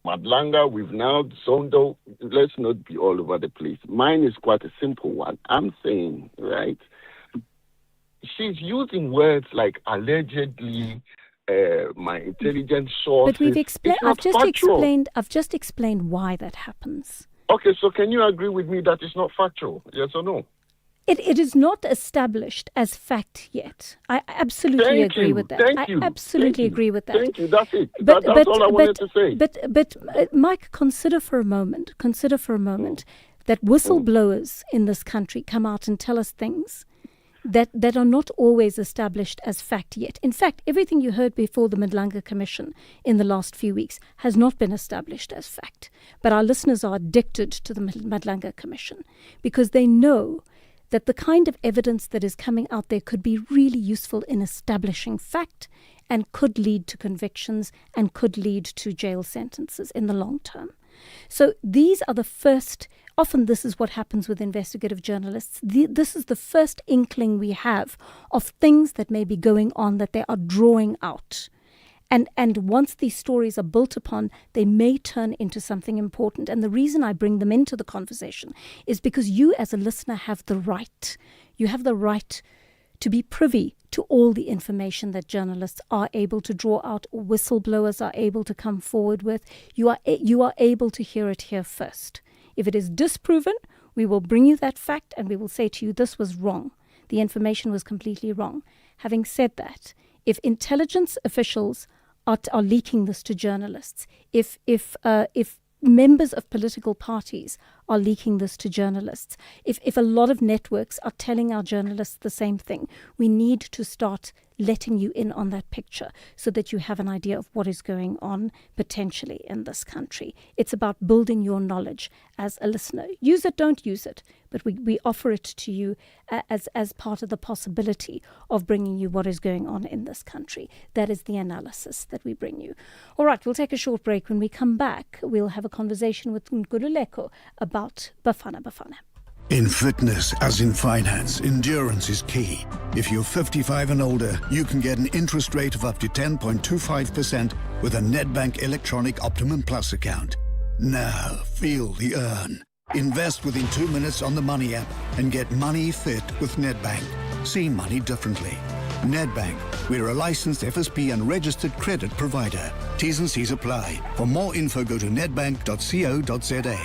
Madlanga, we've now Zondo. Let's not be all over the place. Mine is quite a simple one. I'm saying, right, she's using words like allegedly, my intelligence sources. But I've just explained why that happens. Okay, so can you agree with me that it's not factual? Yes or no? It is not established as fact yet. I absolutely agree with that. I absolutely agree with that. Thank you. That's it. That's all I wanted to say. But Mike, consider for a moment that whistleblowers in this country come out and tell us things that are not always established as fact yet. In fact, everything you heard before the Madlanga Commission in the last few weeks has not been established as fact. But our listeners are addicted to the Madlanga Commission because they know that the kind of evidence that is coming out there could be really useful in establishing fact and could lead to convictions and could lead to jail sentences in the long term. So these are the first, often this is what happens with investigative journalists. This is the first inkling we have of things that may be going on that they are drawing out. And once these stories are built upon, they may turn into something important. And the reason I bring them into the conversation is because you as a listener have the right. You have the right to be privy to all the information that journalists are able to draw out or whistleblowers are able to come forward with. You are able to hear it here first. If it is disproven, we will bring you that fact and we will say to you, this was wrong. The information was completely wrong. Having said that, if intelligence officials are leaking this to journalists, if members of political parties are leaking this to journalists, if a lot of networks are telling our journalists the same thing, we need to start letting you in on that picture so that you have an idea of what is going on potentially in this country. It's about building your knowledge as a listener. Use it, don't use it, but we offer it to you as part of the possibility of bringing you what is going on in this country. That is the analysis that we bring you. All right, we'll take a short break. When we come back, we'll have a conversation with Nkululeko about Bafana Bafana. In fitness, as in finance, endurance is key. If you're 55 and older, you can get an interest rate of up to 10.25% with a Nedbank Electronic Optimum Plus account. Now, feel the earn. Invest within 2 minutes on the Money app and get money fit with Nedbank. See money differently. Nedbank, we're a licensed FSP and registered credit provider. T's and C's apply. For more info, go to nedbank.co.za.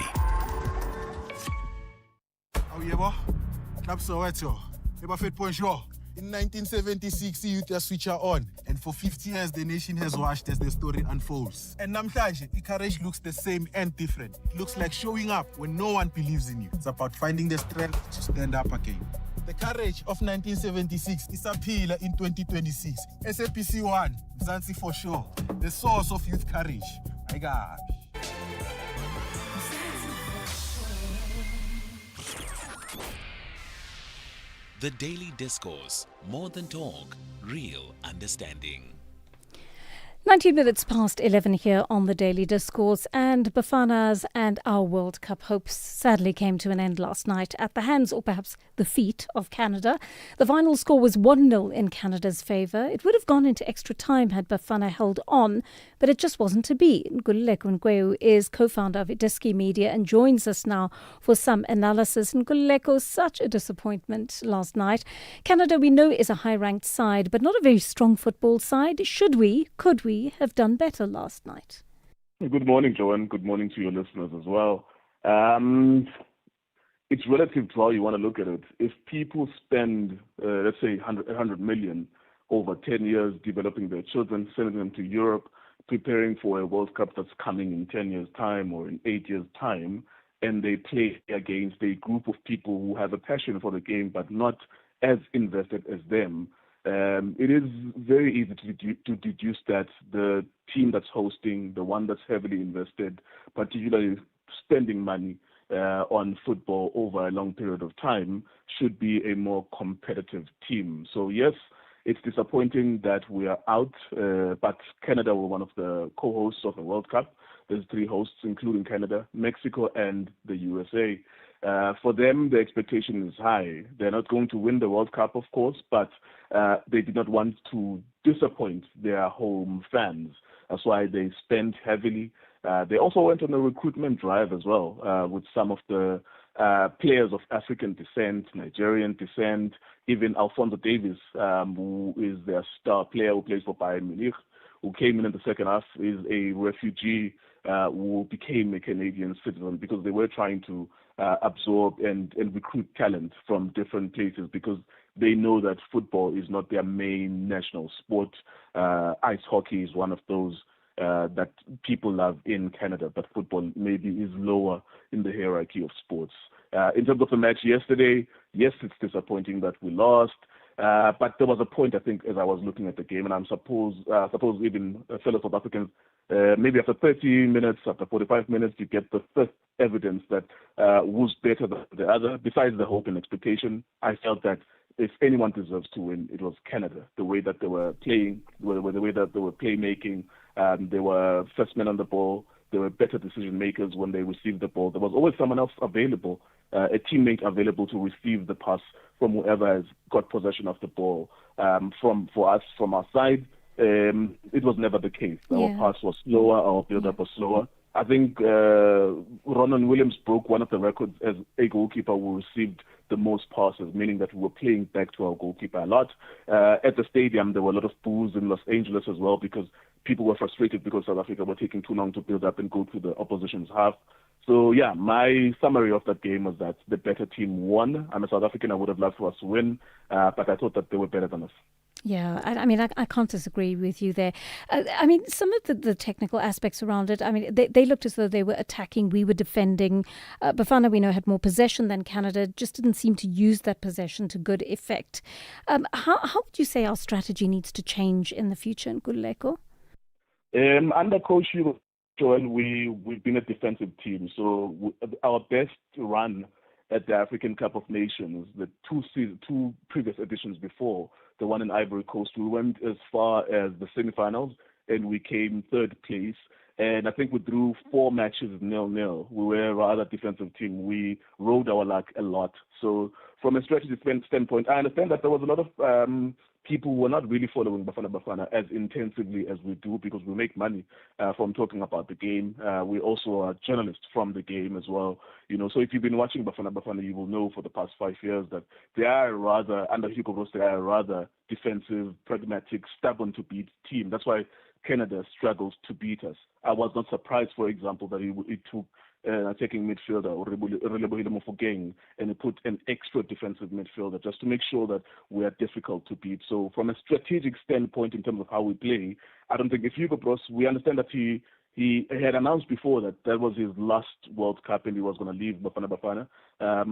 In 1976, the youth switch on, and for 50 years, the nation has watched as the story unfolds. And namhlanje, courage looks the same and different. It looks like showing up when no one believes in you. It's about finding the strength to stand up again. The courage of 1976 is appealing in 2026. SAPC 1, Mzansi for sure. The source of youth courage. My God. The Daily Discourse. More than talk, real understanding. 19 minutes past 11 here on the Daily Discourse, and Bafana's and our World Cup hopes sadly came to an end last night at the hands, or perhaps the feet, of Canada. The final score was 1-0 in Canada's favour. It would have gone into extra time had Bafana held on, but it just wasn't to be. Nkululeko Nkweu is co-founder of Idiski Media and joins us now for some analysis. Nkululeko, such a disappointment last night. Canada, we know, is a high-ranked side, but not a very strong football side. Could we have done better last night? Good morning, Joanne. Good morning to your listeners as well. It's relative to how you want to look at it. If people spend, let's say, 100 million over 10 years developing their children, sending them to Europe, preparing for a World Cup that's coming in 10 years' time or in 8 years' time, and they play against a group of people who have a passion for the game but not as invested as them, it is very easy to deduce that the team that's hosting, the one that's heavily invested, particularly spending money on football over a long period of time, should be a more competitive team. So yes, it's disappointing that we are out, but Canada were one of the co-hosts of the World Cup. There's 3 hosts, including Canada, Mexico, and the USA. For them, the expectation is high. They're not going to win the World Cup, of course, but they did not want to disappoint their home fans. That's why they spent heavily. They also went on a recruitment drive as well, with some of the players of African descent, Nigerian descent, even Alphonso Davies, who is their star player who plays for Bayern Munich, who came in the second half, is a refugee who became a Canadian citizen because they were trying to absorb and recruit talent from different places because they know that football is not their main national sport. Ice hockey is one of those that people love in Canada, but football maybe is lower in the hierarchy of sports. In terms of the match yesterday, yes, it's disappointing that we lost. But there was a point, I think, as I was looking at the game, and I'm suppose even fellow South Africans, maybe after 30 minutes, after 45 minutes, you get the first evidence that who's better than the other. Besides the hope and expectation, I felt that if anyone deserves to win, it was Canada. The way that they were playing, the way that they were playmaking, they were first men on the ball. They were better decision makers when they received the ball. There was always someone else available, a teammate available to receive the pass from whoever has got possession of the ball. From our side, it was never the case. Our pass was slower, our build-up was slower. I think Ronan Williams broke one of the records as a goalkeeper who received the most passes, meaning that we were playing back to our goalkeeper a lot. At the stadium, there were a lot of boos in Los Angeles as well because people were frustrated because South Africa were taking too long to build up and go to the opposition's half. So, yeah, my summary of that game was that the better team won. I'm a South African. I would have loved for us to win, but I thought that they were better than us. Yeah, I mean, I can't disagree with you there. I mean, some of the technical aspects around it, I mean, they looked as though they were attacking, we were defending. Bafana, we know, had more possession than Canada, just didn't seem to use that possession to good effect. How would you say our strategy needs to change in the future in Nkululeko? Under Coach Joel, we've been a defensive team, so our best run at the African Cup of Nations, the two previous editions before, the one in Ivory Coast, we went as far as the semifinals and we came third place. And I think we drew 4 matches 0-0. We were a rather defensive team. We rode our luck a lot. So from a strategy standpoint, I understand that there was a lot of people who were not really following Bafana as intensively as we do because we make money from talking about the game. We also are journalists from the game as well. You know, so if you've been watching Bafana, you will know for the past 5 years that they are rather, under Hugo Broos, they are a rather defensive, pragmatic, stubborn to beat team. That's why Canada struggles to beat us. I was not surprised, for example, that it took attacking midfielder Relebohile Mofokeng and he put an extra defensive midfielder just to make sure that we are difficult to beat. So from a strategic standpoint in terms of how we play, I don't think if Hugo Broos, we understand that he had announced before that was his last World Cup and he was going to leave Bafana.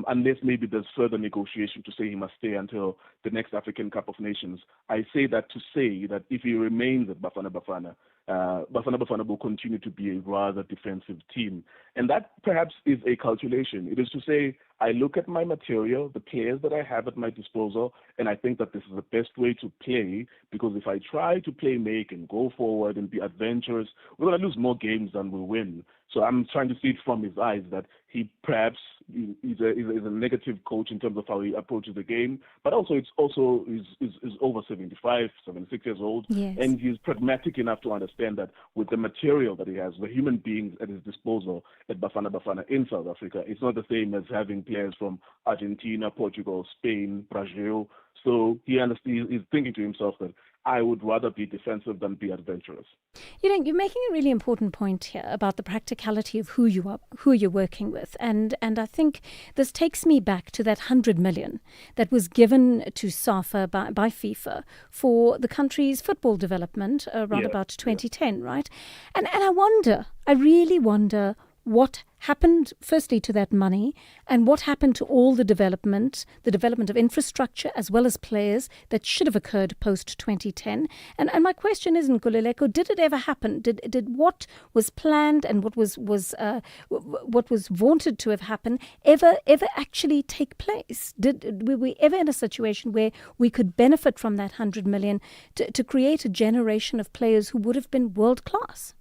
unless maybe there's further negotiation to say he must stay until the next African Cup of Nations. I say that to say that if he remains at Bafana Bafana, Bafana Bafana will continue to be a rather defensive team. And that perhaps is a calculation. It is to say, I look at my material, the players that I have at my disposal, and I think that this is the best way to play, because if I try to play make and go forward and be adventurous, we're going to lose more games than we win. So I'm trying to see it from his eyes that he perhaps is a negative coach in terms of how he approaches the game, but also is over 75, 76 years old, yes. And he's pragmatic enough to understand that with the material that he has, the human beings at his disposal at Bafana Bafana in South Africa, it's not the same as having players from Argentina, Portugal, Spain, Brazil. So he's thinking to himself that I would rather be defensive than be adventurous. You know, you're making a really important point here about the practicality of who you're working with, and I think this takes me back to that 100 million that was given to SAFA by FIFA for the country's football development around about 2010, right? And I really wonder what happened firstly to that money and what happened to all the development of infrastructure as well as players that should have occurred post 2010. And my question is, Nkululeko, did it ever happen? Did what was planned and what was vaunted to have happened ever actually take place? Were we ever in a situation where we could benefit from that 100 million to create a generation of players who would have been world class?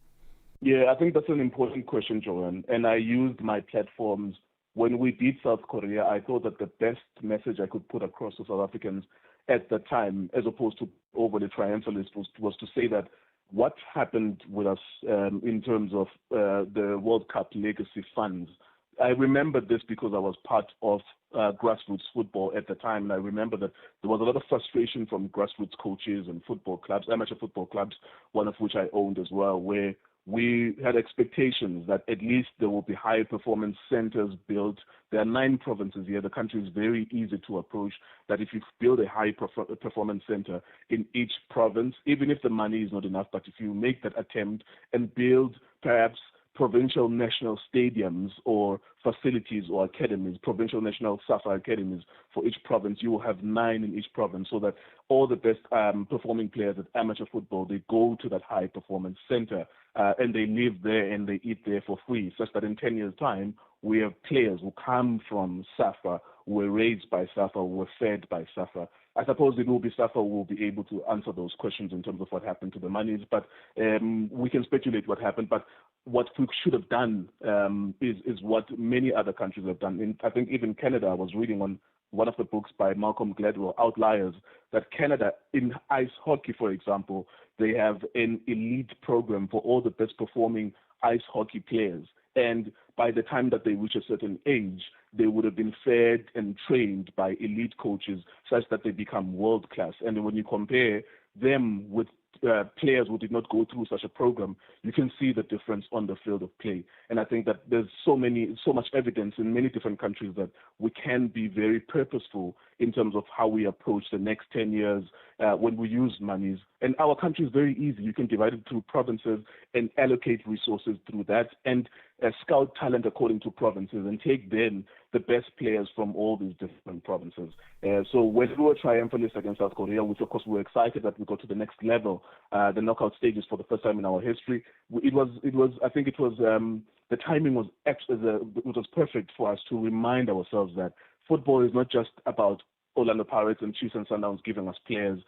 Yeah, I think that's an important question, Joanne. And I used my platforms when we beat South Korea. I thought that the best message I could put across to South Africans at the time, as opposed to overly triumphalist, was to say that what happened with us in terms of the World Cup legacy funds. I remember this because I was part of grassroots football at the time, and I remember that there was a lot of frustration from grassroots coaches and football clubs, amateur football clubs, one of which I owned as well, where we had expectations that at least there will be high performance centers built. There are 9 provinces here. The country is very easy to approach, that if you build a high performance center in each province, even if the money is not enough, but if you make that attempt and build perhaps provincial national stadiums or facilities or academies, provincial national SAFA academies for each province, you will have 9 in each province, so that all the best performing players at amateur football, they go to that high performance center and they live there and they eat there for free, such that in 10 years' time, we have players who come from SAFA, who were raised by SAFA, who were fed by SAFA. I suppose it will be SAFA who will be able to answer those questions in terms of what happened to the monies, but we can speculate what happened. But what we should have done is what many other countries have done. I think even Canada, I was reading on one of the books by Malcolm Gladwell, Outliers, that Canada, in ice hockey, for example, they have an elite program for all the best performing ice hockey players. And by the time that they reach a certain age, they would have been fed and trained by elite coaches such that they become world class. And when you compare them with players who did not go through such a program, you can see the difference on the field of play. And I think that there's so much evidence in many different countries that we can be very purposeful in terms of how we approach the next 10 years when we use monies. And our country is very easy. You can divide it through provinces and allocate resources through that and scout talent according to provinces and take then the best players from all these different provinces. So when we were triumphalists against South Korea, which of course we were excited that we got to the next level, the knockout stages for the first time in our history, the timing was perfect for us to remind ourselves that football is not just about Orlando Pirates and Chiefs and Sundowns giving us players.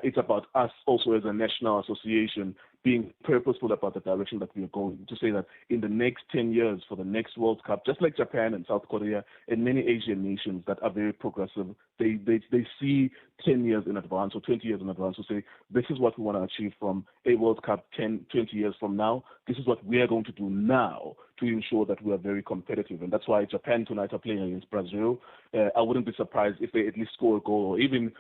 It's about us also as a national association being purposeful about the direction that we are going, to say that in the next 10 years for the next World Cup, just like Japan and South Korea and many Asian nations that are very progressive, they see 10 years in advance or 20 years in advance to say, this is what we want to achieve from a World Cup 10, 20 years from now. This is what we are going to do now to ensure that we are very competitive. And that's why Japan tonight are playing against Brazil. I wouldn't be surprised if they at least score a goal or even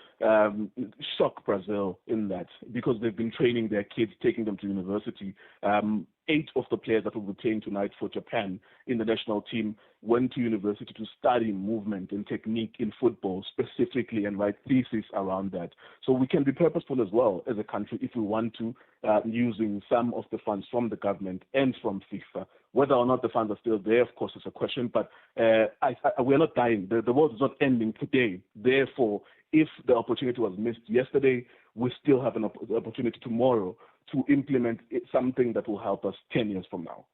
shock Brazil in that because they've been training their kids, taking them to university. 8 of the players that will be playing tonight for Japan in the national team went to university to study movement and technique in football specifically and write theses around that. So we can be purposeful as well as a country if we want to, using some of the funds from the government and from FIFA. Whether or not the funds are still there, of course, is a question, but we're not dying. The world is not ending today. Therefore, if the opportunity was missed yesterday, we still have an opportunity tomorrow to implement something that will help us 10 years from now.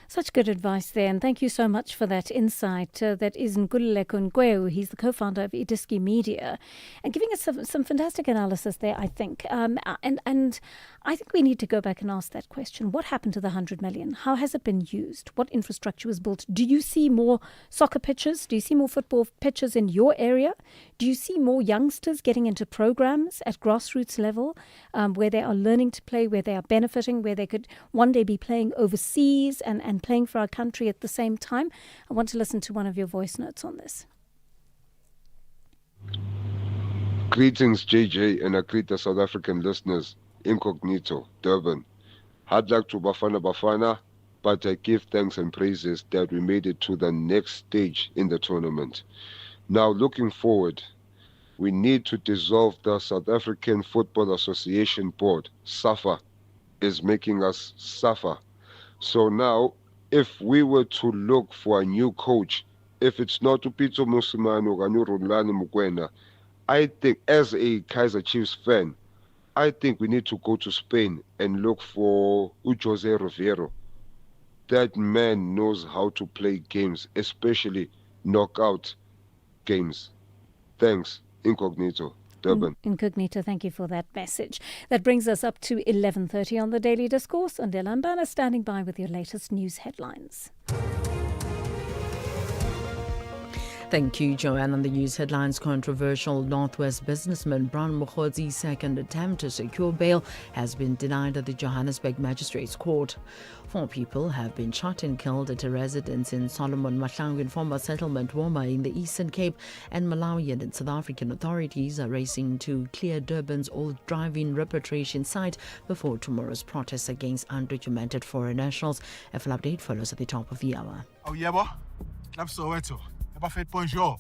Such good advice there, and thank you so much for that insight. That is Nkululeko Nkweu. He's the co-founder of Idiski Media, and giving us some fantastic analysis there, I think. And I think we need to go back and ask that question. What happened to the 100 million? How has it been used? What infrastructure was built? Do you see more soccer pitches? Do you see more football pitches in your area? Do you see more youngsters getting into programs at grassroots level where they are learning to play, where they are benefiting, where they could one day be playing overseas and playing for our country at the same time? I want to listen to one of your voice notes on this. Greetings, JJ, and I greet the South African listeners. Incognito, Durban. Hard luck to Bafana, but I give thanks and praises that we made it to the next stage in the tournament. Now, looking forward, we need to dissolve the South African Football Association Board. SAFA is making us suffer. So now, if we were to look for a new coach, if it's not Upito Musimano or Rulani Mukwena, I think as a Kaizer Chiefs fan, I think we need to go to Spain and look for Jose Rivero. That man knows how to play games, especially knockout games. Thanks, Incognito, Durban. Incognito, thank you for that message. That brings us up to 11:30 on the Daily Discourse. And Delambana standing by with your latest news headlines. Thank you, Joanne. On the news headlines, controversial Northwest businessman Brown Mokhodzi's second attempt to secure bail has been denied at the Johannesburg Magistrates Court. 4 people have been shot and killed at a residence in Solomon Mahlangu informal settlement Woma in the Eastern Cape, and Malawian and South African authorities are racing to clear Durban's old driving repatriation site before tomorrow's protests against undocumented foreign nationals. A full update follows at the top of the hour. Oh, yebo. Soweto. Bonjour.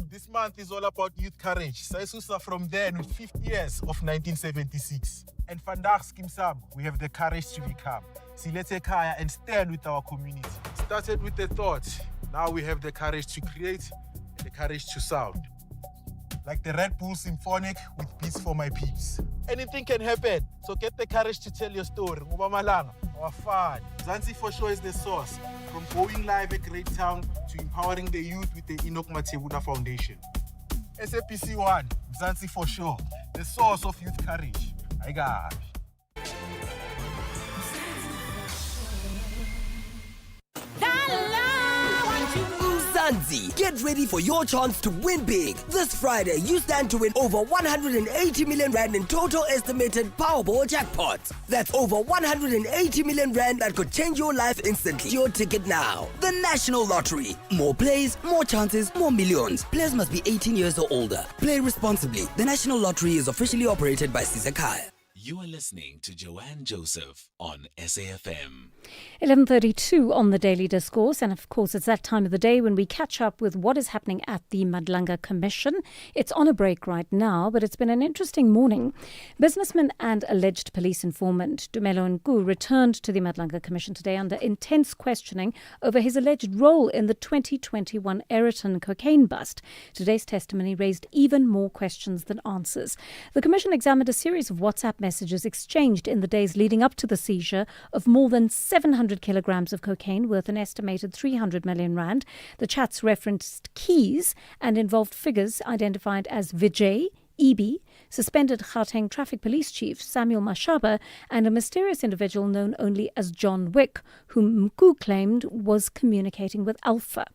This month is all about youth courage. Saisusa from then with 50 years of 1976. And vandaag Skimsam, we have the courage to become. Silete Kaya and stand with our community. Started with the thought. Now we have the courage to create and the courage to sound. Like the Red Bull Symphonic with Beats for My Peeps. Anything can happen, so get the courage to tell your story. Malanga, our fun. Zanzi for sure is the source. From going live at Great Town to empowering the youth with the Enoch Matebuna Foundation. SAPC 1, Zanzi for sure, the source of youth courage. I got Zanzi, get ready for your chance to win big. This Friday, you stand to win over 180 million rand in total estimated Powerball jackpots. That's over 180 million rand that could change your life instantly. Your ticket now. The National Lottery. More plays, more chances, more millions. Players must be 18 years or older. Play responsibly. The National Lottery is officially operated by Sizakaya. You are listening to Joanne Joseph on SAFM. 11:32 on the Daily Discourse, and of course it's that time of the day when we catch up with what is happening at the Madlanga Commission. It's on a break right now, but it's been an interesting morning. Businessman and alleged police informant Dumelo Nku returned to the Madlanga Commission today under intense questioning over his alleged role in the 2021 Ayrton cocaine bust. Today's testimony raised even more questions than answers. The Commission examined a series of WhatsApp messages exchanged in the days leading up to the seizure of more than 700 kilograms of cocaine worth an estimated 300 million rand. The chats referenced keys and involved figures identified as Vijay, EB, suspended Gauteng Traffic Police Chief Samuel Mashaba, and a mysterious individual known only as John Wick, whom Mku claimed was communicating with Alpha.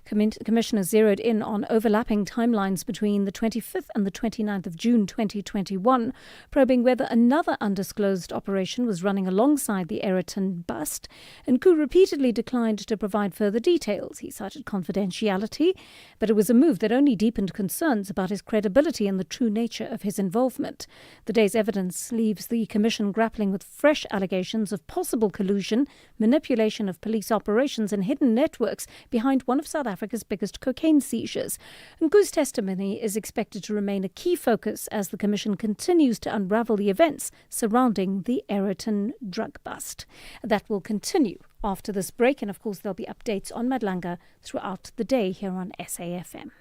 Commissioner zeroed in on overlapping timelines between the 25th and the 29th of June 2021, probing whether another undisclosed operation was running alongside the Ayrton bust. And Nku repeatedly declined to provide further details. He cited confidentiality, but it was a move that only deepened concerns about his credibility and the true nature of his involvement. The day's evidence leaves the Commission grappling with fresh allegations of possible collusion, manipulation of police operations and hidden networks behind one of South Africa's biggest cocaine seizures. Nku's testimony is expected to remain a key focus as the Commission continues to unravel the events surrounding the Ayrton drug bust. That will continue after this break, and of course there'll be updates on Madlanga throughout the day here on SAFM.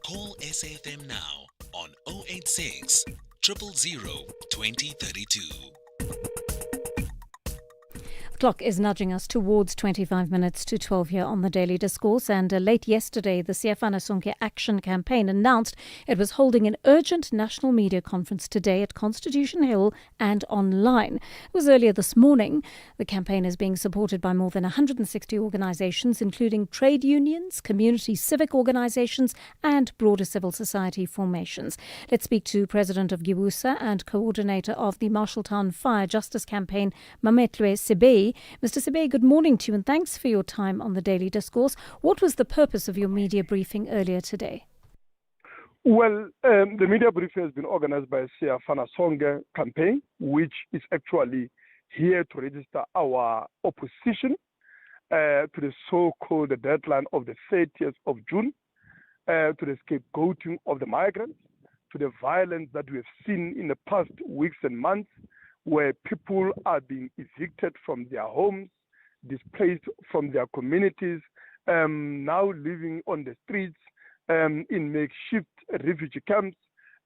Call SAFM now on 086 000 2032. The clock is nudging us towards 25 minutes to 12 here on the Daily Discourse, and late yesterday the SAfmRadio Action Campaign announced it was holding an urgent national media conference today at Constitution Hill and online. It was earlier this morning. The campaign is being supported by more than 160 organisations, including trade unions, community civic organisations and broader civil society formations. Let's speak to President of Gibusa and coordinator of the Marshalltown Fire Justice Campaign, Mametlwe Sibei. Mr. Sibei, good morning to you and thanks for your time on the Daily Discourse. What was the purpose of your media briefing earlier today? Well, the media briefing has been organized by SAfmRadio campaign, which is actually here to register our opposition to the so-called deadline of the 30th of June, to the scapegoating of the migrants, to the violence that we have seen in the past weeks and months, where people are being evicted from their homes, displaced from their communities, now living on the streets in makeshift refugee camps,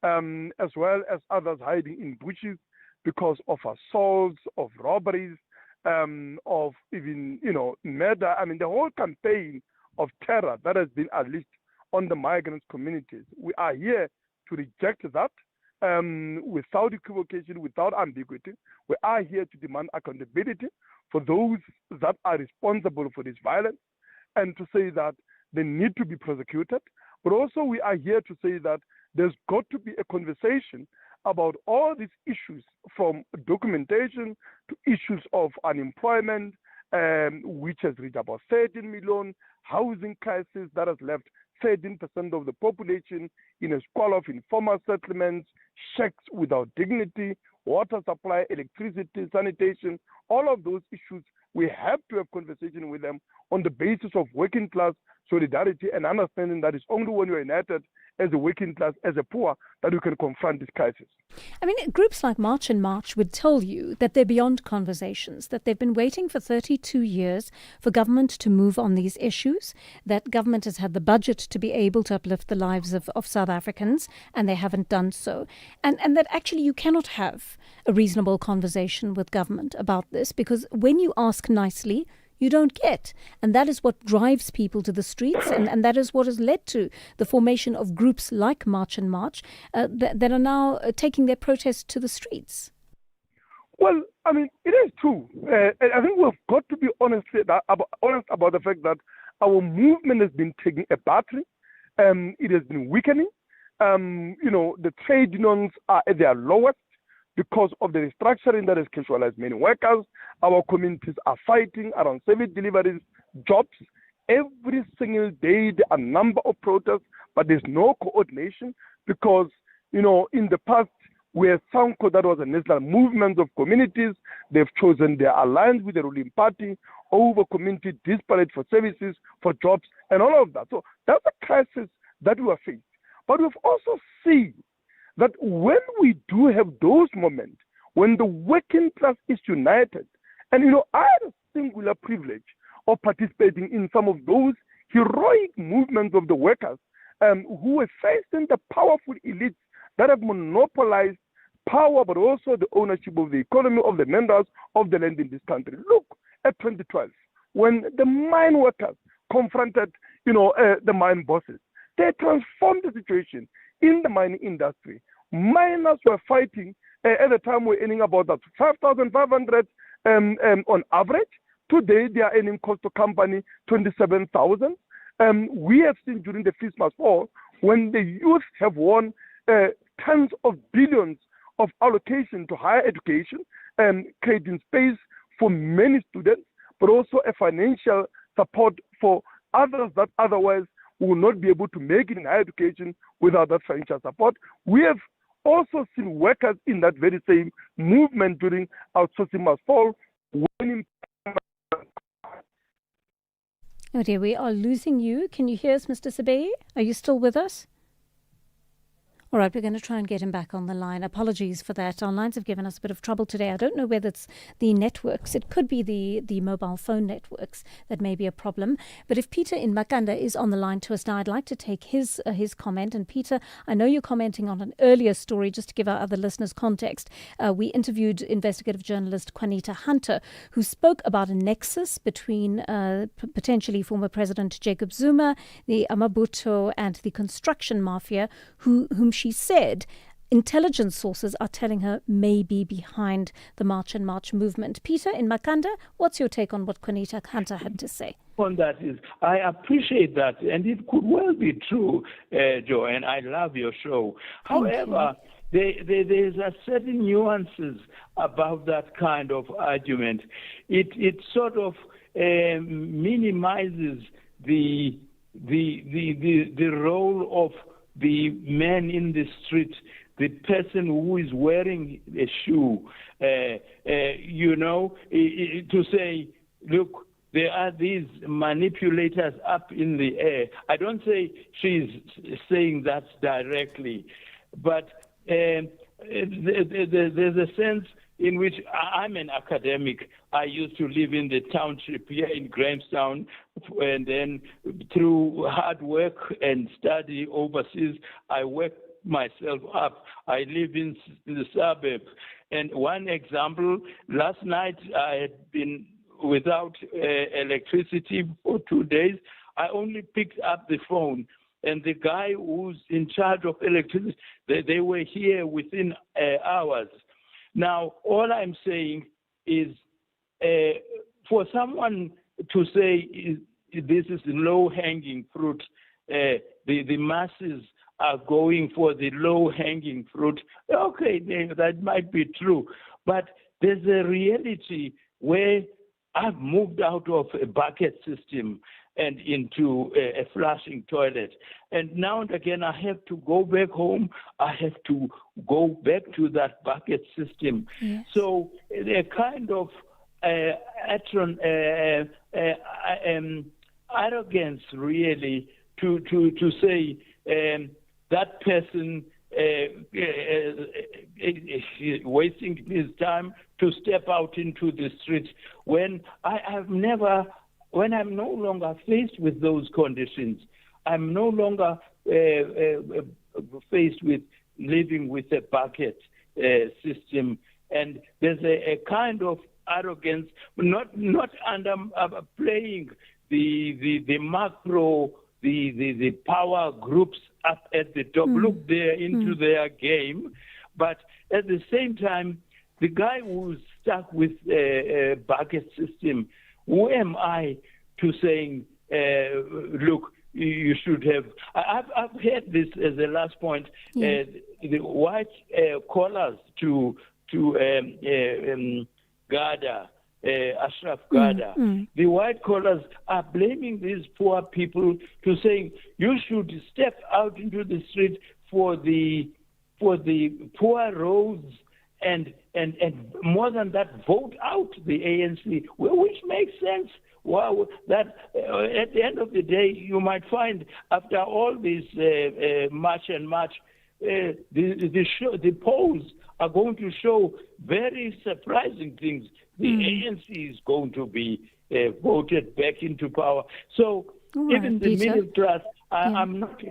as well as others hiding in bushes because of assaults, of robberies, of even, murder. I mean, the whole campaign of terror that has been unleashed on the migrant communities. We are here to reject that. Without equivocation, without ambiguity. We are here to demand accountability for those that are responsible for this violence and to say that they need to be prosecuted. But also we are here to say that there's got to be a conversation about all these issues, from documentation to issues of unemployment, which has reached about 13 million, housing crisis that has left 13% of the population in a squalor of informal settlements, shacks without dignity, water supply, electricity, sanitation, all of those issues. We have to have conversation with them on the basis of working class solidarity and understanding that it's only when we're united as a working class, as a poor, that we can confront this crisis. I mean, groups like March and March would tell you that they're beyond conversations, that they've been waiting for 32 years for government to move on these issues, that government has had the budget to be able to uplift the lives of South Africans, and they haven't done so. And that actually you cannot have a reasonable conversation with government about this, because when you ask nicely, you don't get. And that is what drives people to the streets, and that is what has led to the formation of groups like March and March that are now taking their protests to the streets. Well, I mean, it is true. I think we've got to be honest about the fact that our movement has been taking a battering. It has been weakening. The trade unions are at their lowest because of the restructuring that has casualized many workers. Our communities are fighting around service deliveries, jobs. Every single day there are a number of protests, but there's no coordination because, in the past, where Sanko, that was a national movement of communities, they've chosen their alliance with the ruling party over community disparate for services, for jobs, and all of that. So that's a crisis that we are facing. But we've also seen that when we do have those moments, when the working class is united, and I had a singular privilege of participating in some of those heroic movements of the workers who were facing the powerful elites that have monopolized power, but also the ownership of the economy, of the minerals, of the land in this country. Look at 2012, when the mine workers confronted, the mine bosses. They transformed the situation in the mining industry. Miners were fighting. At the time, we're earning about 5,500 on average Today, they are earning cost to company 27,000. We have seen during the Christmas fall when the youth have won tens of billions of allocation to higher education, creating space for many students, but also a financial support for others that otherwise will not be able to make it in higher education without that financial support. We have also seen workers in that very same movement during outsourcing must fall. Oh dear, we are losing you. Can you hear us, Mr. Sabei? Are you still with us? All right, we're going to try and get him back on the line. Apologies for that. Our lines have given us a bit of trouble today. I don't know whether it's the networks. It could be the mobile phone networks that may be a problem. But if Peter in Makanda is on the line to us now, I'd like to take his comment. And Peter, I know you're commenting on an earlier story, just to give our other listeners context. We interviewed investigative journalist Juanita Hunter, who spoke about a nexus between potentially former President Jacob Zuma, the Amabuto, and the construction mafia, whom she said intelligence sources are telling her may be behind the March and March movement. Peter in Makanda, what's your take on what Juanita Hunter had to say? On that is, I appreciate that, and it could well be true, Joe, and I love your show. However, there's a certain nuances about that kind of argument. It sort of minimizes the role of the man in the street, the person who is wearing a shoe, to say, look, there are these manipulators up in the air. I don't say she's saying that directly, but there's a sense in which I'm an academic. I used to live in the township here in Grahamstown, and then through hard work and study overseas, I worked myself up. I live in the suburb. And one example, last night I had been without electricity for 2 days. I only picked up the phone, and the guy who's in charge of electricity, they were here within hours. Now, all I'm saying is for someone to say this is low-hanging fruit, the masses are going for the low-hanging fruit. Okay, that might be true. But there's a reality where I've moved out of a bucket system and into a flushing toilet. And now and again, I have to go back home. I have to go back to that bucket system. Yes. So a kind of arrogance, really, to say that person wasting his time to step out into the streets when I'm no longer faced with those conditions. I'm no longer faced with living with a bucket system, and there's a kind of arrogance, not underplaying the macro, the power groups up at the top. Look, they're into their game, but at the same time, the guy who's stuck with a bucket system, who am I to saying, look, you should have... I've heard this as a last point, the white collars to Gada, Ashraf Gada. The white collars are blaming these poor people to saying, you should step out into the street for the poor roads and more than that, vote out the ANC, which makes sense. Wow, that at the end of the day, you might find after all this march and march, the polls are going to show very surprising things. The ANC is going to be voted back into power. So even the middle class, I'm not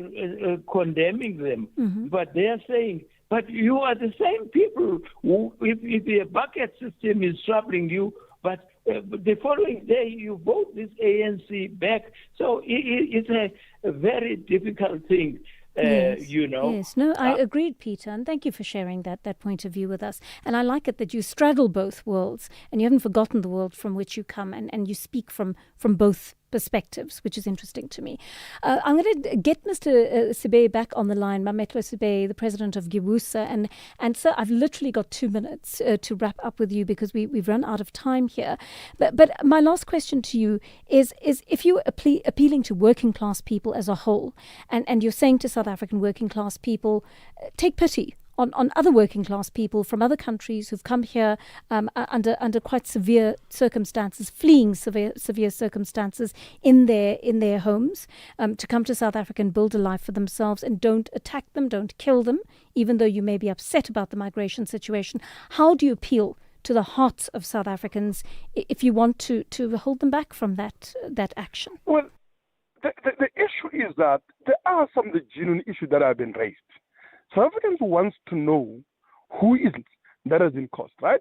condemning them, but they're saying, but you are the same people who, if the bucket system is troubling you, but the following day you vote this ANC back. So it's a very difficult thing. Yes, you know. Yes, no, I agreed, Peter, and thank you for sharing that point of view with us. And I like it that you straddle both worlds, and you haven't forgotten the world from which you come, and you speak from both perspectives, which is interesting to me. I'm going to get Mr. Sibe back on the line, Mametlo Sibe, the president of Gibusa. And sir, I've literally got 2 minutes to wrap up with you because we've run out of time here. But my last question to you is if you're appealing to working class people as a whole, and you're saying to South African working class people, take pity on other working class people from other countries who've come here under quite severe circumstances, fleeing severe circumstances in their homes, to come to South Africa and build a life for themselves, and don't attack them, don't kill them, even though you may be upset about the migration situation. How do you appeal to the hearts of South Africans if you want to hold them back from that action? Well, the issue is that there are some of the genuine issues that have been raised. South Africans want to know who is it that has been caused, right?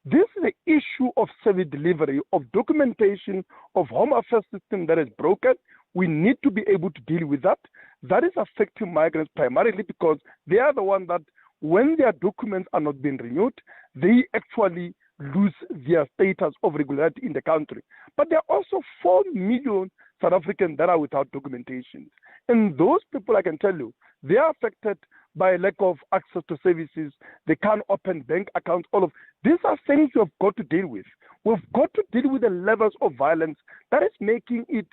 This is the issue of service delivery, of documentation, of home affairs system that is broken. We need to be able to deal with that. That is affecting migrants primarily because they are the ones that, when their documents are not being renewed, they actually lose their status of regularity in the country. But there are also 4 million South Africans that are without documentation. And those people, I can tell you, they are affected by lack of access to services. They can't open bank accounts. All of these are things we've got to deal with. We've got to deal with the levels of violence that is making it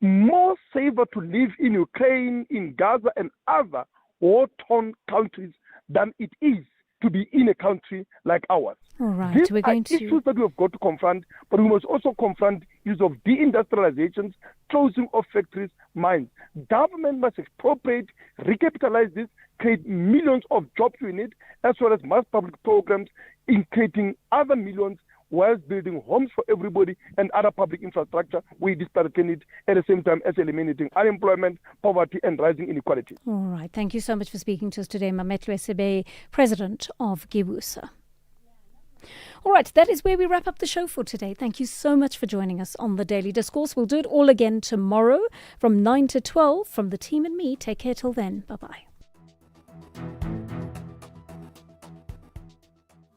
more safer to live in Ukraine, in Gaza, and other war-torn countries than it is to be in a country like ours. All right, These we're are going to issues that we've got to confront, but we must also confront issues of deindustrializations, closing of factories, mines. Government must expropriate, recapitalize this, create millions of jobs in it, as well as mass public programs in creating other millions whilst building homes for everybody and other public infrastructure. We disparaging it at the same time as eliminating unemployment, poverty, and rising inequality. All right. Thank you so much for speaking to us today, Mametlo Sibe, president of Gibusa. All right, that is where we wrap up the show for today. Thank you so much for joining us on The Daily Discourse. We'll do it all again tomorrow from 9 to 12. From the team and me, take care till then. Bye-bye.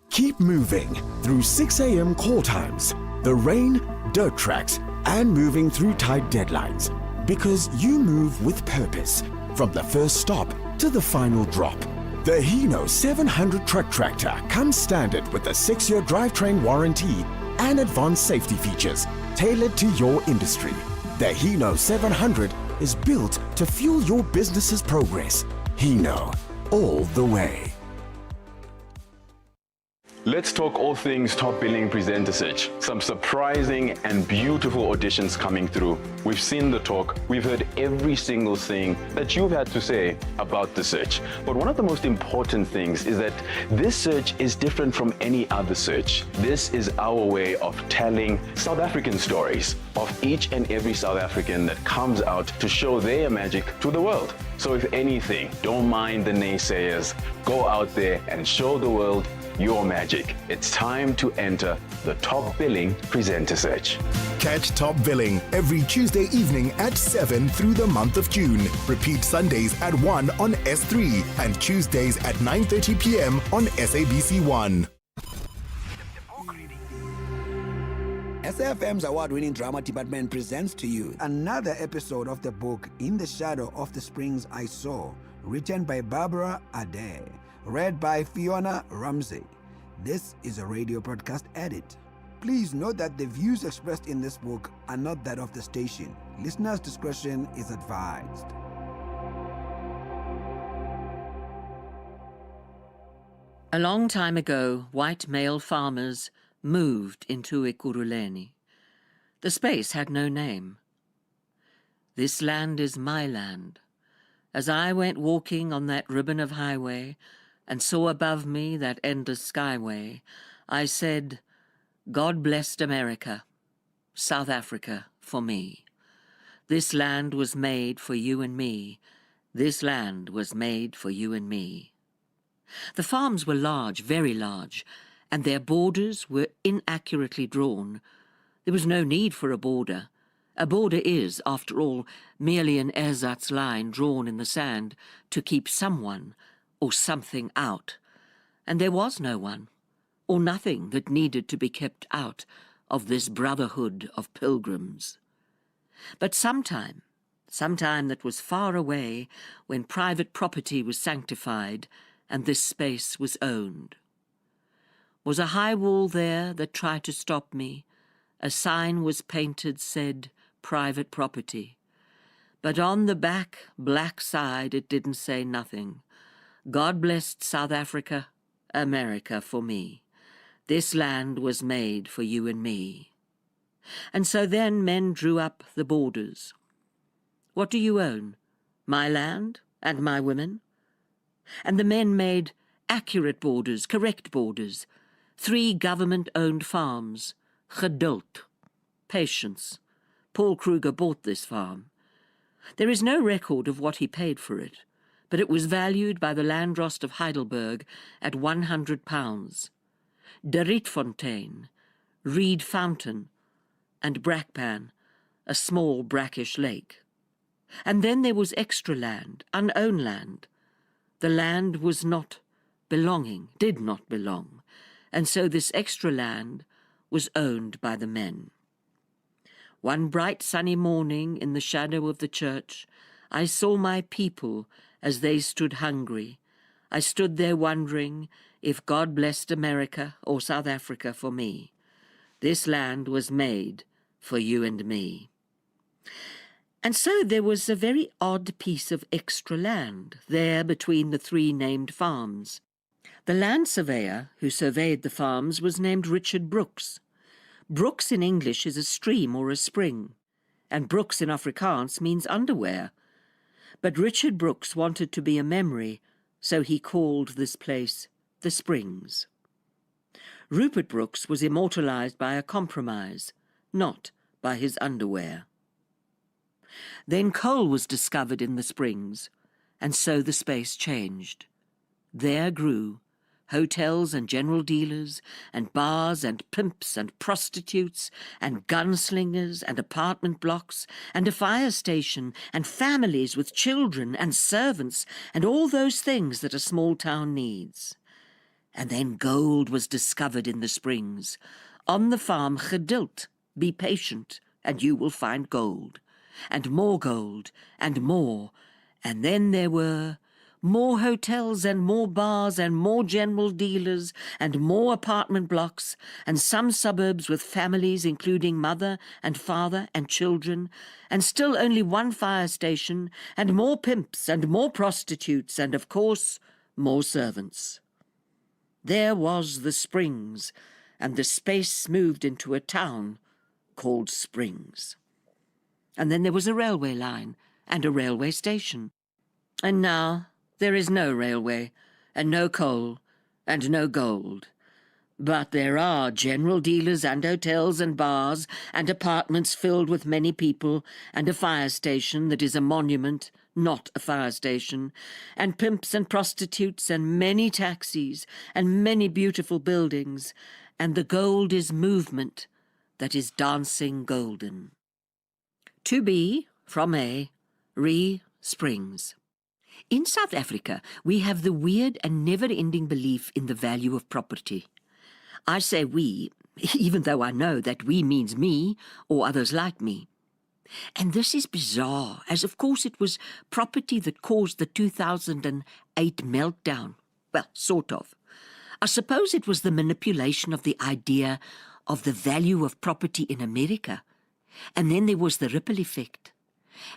Keep moving through 6 a.m. call times, the rain, dirt tracks, and moving through tight deadlines. Because you move with purpose, from the first stop to the final drop. The Hino 700 truck tractor comes standard with a 6-year drivetrain warranty and advanced safety features tailored to your industry. The Hino 700 is built to fuel your business's progress. Hino, all the way. Let's talk all things top billing presenter search. Some surprising and beautiful auditions coming through. We've seen the talk. We've heard every single thing that you've had to say about the search. But one of the most important things is that this search is different from any other search. This is our way of telling South African stories of each and every South African that comes out to show their magic to the world. So if anything, don't mind the naysayers. Go out there and show the world your magic. It's time to enter the top billing presenter search. Catch Top Billing every Tuesday evening at 7 through the month of June. Repeat Sundays at 1 on S3 and Tuesdays at 9:30 p.m. on SABC1. SAFM's award-winning drama department presents to you another episode of the book In the Shadow of the Springs I Saw, written by Barbara Adair, read by Fiona Ramsey. This is a radio broadcast edit. Please note that the views expressed in this book are not that of the station. Listeners' discretion is advised. A long time ago, white male farmers moved into Ekurhuleni. The space had no name. This land is my land. As I went walking on that ribbon of highway and saw above me that endless skyway, I said, God blessed America, South Africa for me. This land was made for you and me. This land was made for you and me. The farms were large, very large, and their borders were inaccurately drawn. There was no need for a border. A border is, after all, merely an ersatz line drawn in the sand to keep someone or something out. And there was no one, or nothing that needed to be kept out of this brotherhood of pilgrims. But sometime that was far away, when private property was sanctified and this space was owned, was a high wall there that tried to stop me. A sign was painted, said, private property. But on the back, black side, it didn't say nothing. God blessed South Africa, America for me. This land was made for you and me. And so then men drew up the borders. What do you own? My land and my women? And the men made accurate borders, correct borders. 3 government-owned farms. Geduld. Patience. Paul Kruger bought this farm. There is no record of what he paid for it, but it was valued by the Landdrost of Heidelberg at £100. De Rietfontein, Reed Fountain, and Brakpan, a small brackish lake. And then there was extra land, unowned land. The land was not belonging, did not belong, and so this extra land was owned by the men. One bright sunny morning in the shadow of the church, I saw my people as they stood hungry. I stood there wondering if God blessed America or South Africa for me. This land was made for you and me. And so there was a very odd piece of extra land there between the 3 named farms. The land surveyor who surveyed the farms was named Richard Brooks. Brooks in English is a stream or a spring, and Brooks in Afrikaans means underwear. But Richard Brooks wanted to be a memory, so he called this place the Springs. Rupert Brooks was immortalized by a compromise, not by his underwear. Then coal was discovered in the Springs, and so the space changed. There grew hotels and general dealers, and bars and pimps and prostitutes, and gunslingers and apartment blocks, and a fire station, and families with children and servants, and all those things that a small town needs. And then gold was discovered in the Springs. On the farm Geduld, be patient, and you will find gold. And more gold, and more. And then there were more hotels and more bars and more general dealers and more apartment blocks and some suburbs with families including mother and father and children, and still only one fire station, and more pimps and more prostitutes and, of course, more servants. There was the Springs, and the space moved into a town called Springs. And then there was a railway line and a railway station. And now there is no railway, and no coal, and no gold. But there are general dealers and hotels and bars and apartments filled with many people, and a fire station that is a monument, not a fire station, and pimps and prostitutes and many taxis and many beautiful buildings, and the gold is movement that is dancing golden. To be, from A, Springs. In South Africa, we have the weird and never-ending belief in the value of property. I say we, even though I know that we means me or others like me. And this is bizarre, as of course it was property that caused the 2008 meltdown. Well, sort of. I suppose it was the manipulation of the idea of the value of property in America. And then there was the ripple effect.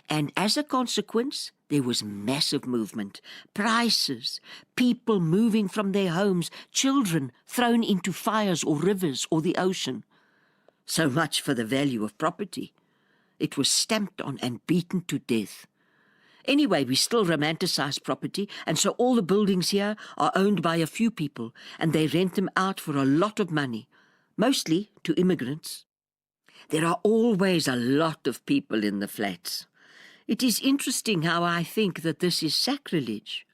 And as a consequence, there was massive movement, prices, people moving from their homes, children thrown into fires or rivers or the ocean. So much for the value of property. It was stamped on and beaten to death. Anyway, we still romanticize property, and so all the buildings here are owned by a few people, and they rent them out for a lot of money, mostly to immigrants. There are always a lot of people in the flats. It is interesting how I think that this is sacrilege.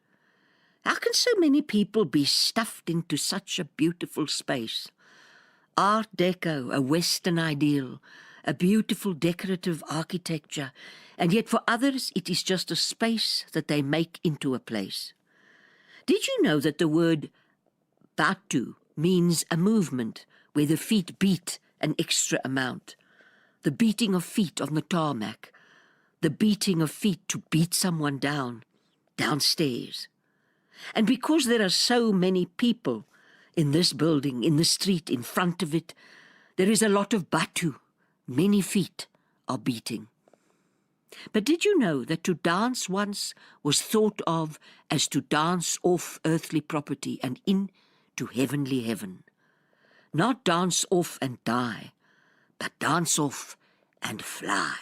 How can so many people be stuffed into such a beautiful space? Art Deco, a Western ideal, a beautiful decorative architecture, and yet for others it is just a space that they make into a place. Did you know that the word batu means a movement where the feet beat an extra amount? The beating of feet on the tarmac, the beating of feet to beat someone downstairs. And because there are so many people in this building, in the street, in front of it, there is a lot of batu. Many feet are beating. But did you know that to dance once was thought of as to dance off earthly property and into heavenly heaven? Not dance off and die, but dance off and fly.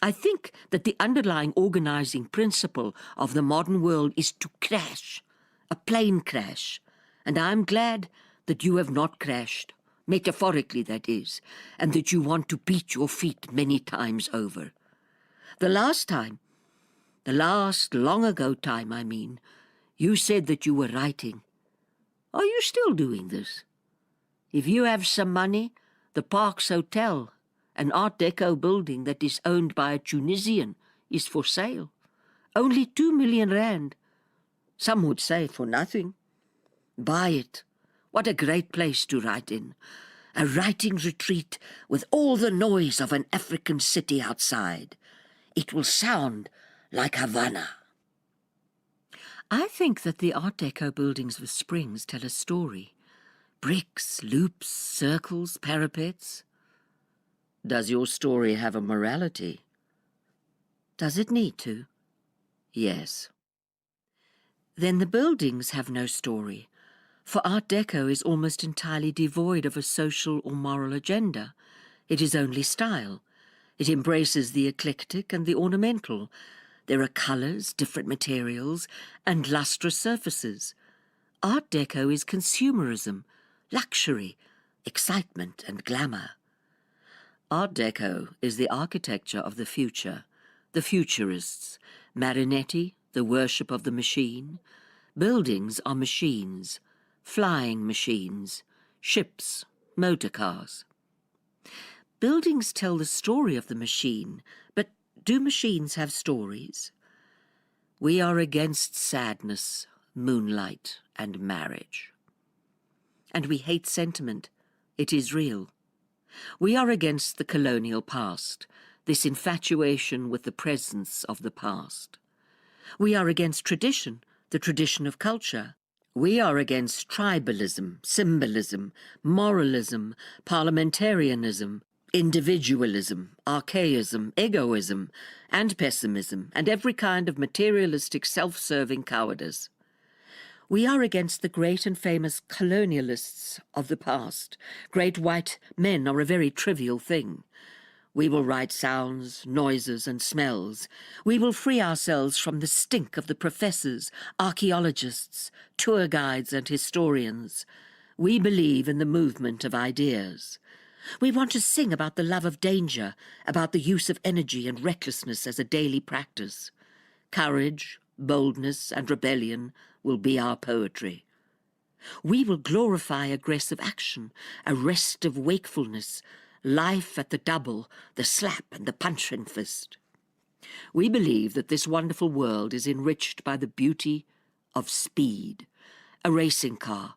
I think that the underlying organizing principle of the modern world is to crash, a plane crash, and I'm glad that you have not crashed, metaphorically that is, and that you want to beat your feet many times over. The last long ago time, I mean, you said that you were writing. Are you still doing this? If you have some money, the Parks Hotel, an Art Deco building that is owned by a Tunisian, is for sale. Only 2 million rand. Some would say for nothing. Buy it. What a great place to write in. A writing retreat with all the noise of an African city outside. It will sound like Havana. I think that the Art Deco buildings with springs tell a story. Bricks, loops, circles, parapets. Does your story have a morality? Does it need to? Yes. Then the buildings have no story, for Art Deco is almost entirely devoid of a social or moral agenda. It is only style. It embraces the eclectic and the ornamental. There are colours, different materials, and lustrous surfaces. Art Deco is consumerism, luxury, excitement, and glamour. Art Deco is the architecture of the future, the futurists, Marinetti, the worship of the machine. Buildings are machines, flying machines, ships, motor cars. Buildings tell the story of the machine, but do machines have stories? We are against sadness, moonlight, and marriage. And we hate sentiment. It is real. We are against the colonial past, this infatuation with the presence of the past. We are against tradition, the tradition of culture. We are against tribalism, symbolism, moralism, parliamentarianism, individualism, archaism, egoism, and pessimism, and every kind of materialistic self-serving cowardice. We are against the great and famous colonialists of the past. Great white men are a very trivial thing. We will write sounds, noises, and smells. We will free ourselves from the stink of the professors, archaeologists, tour guides, and historians. We believe in the movement of ideas. We want to sing about the love of danger, about the use of energy and recklessness as a daily practice. Courage, boldness, and rebellion will be our poetry. We will glorify aggressive action, a restive wakefulness, life at the double, the slap and the punching fist. We believe that this wonderful world is enriched by the beauty of speed. A racing car,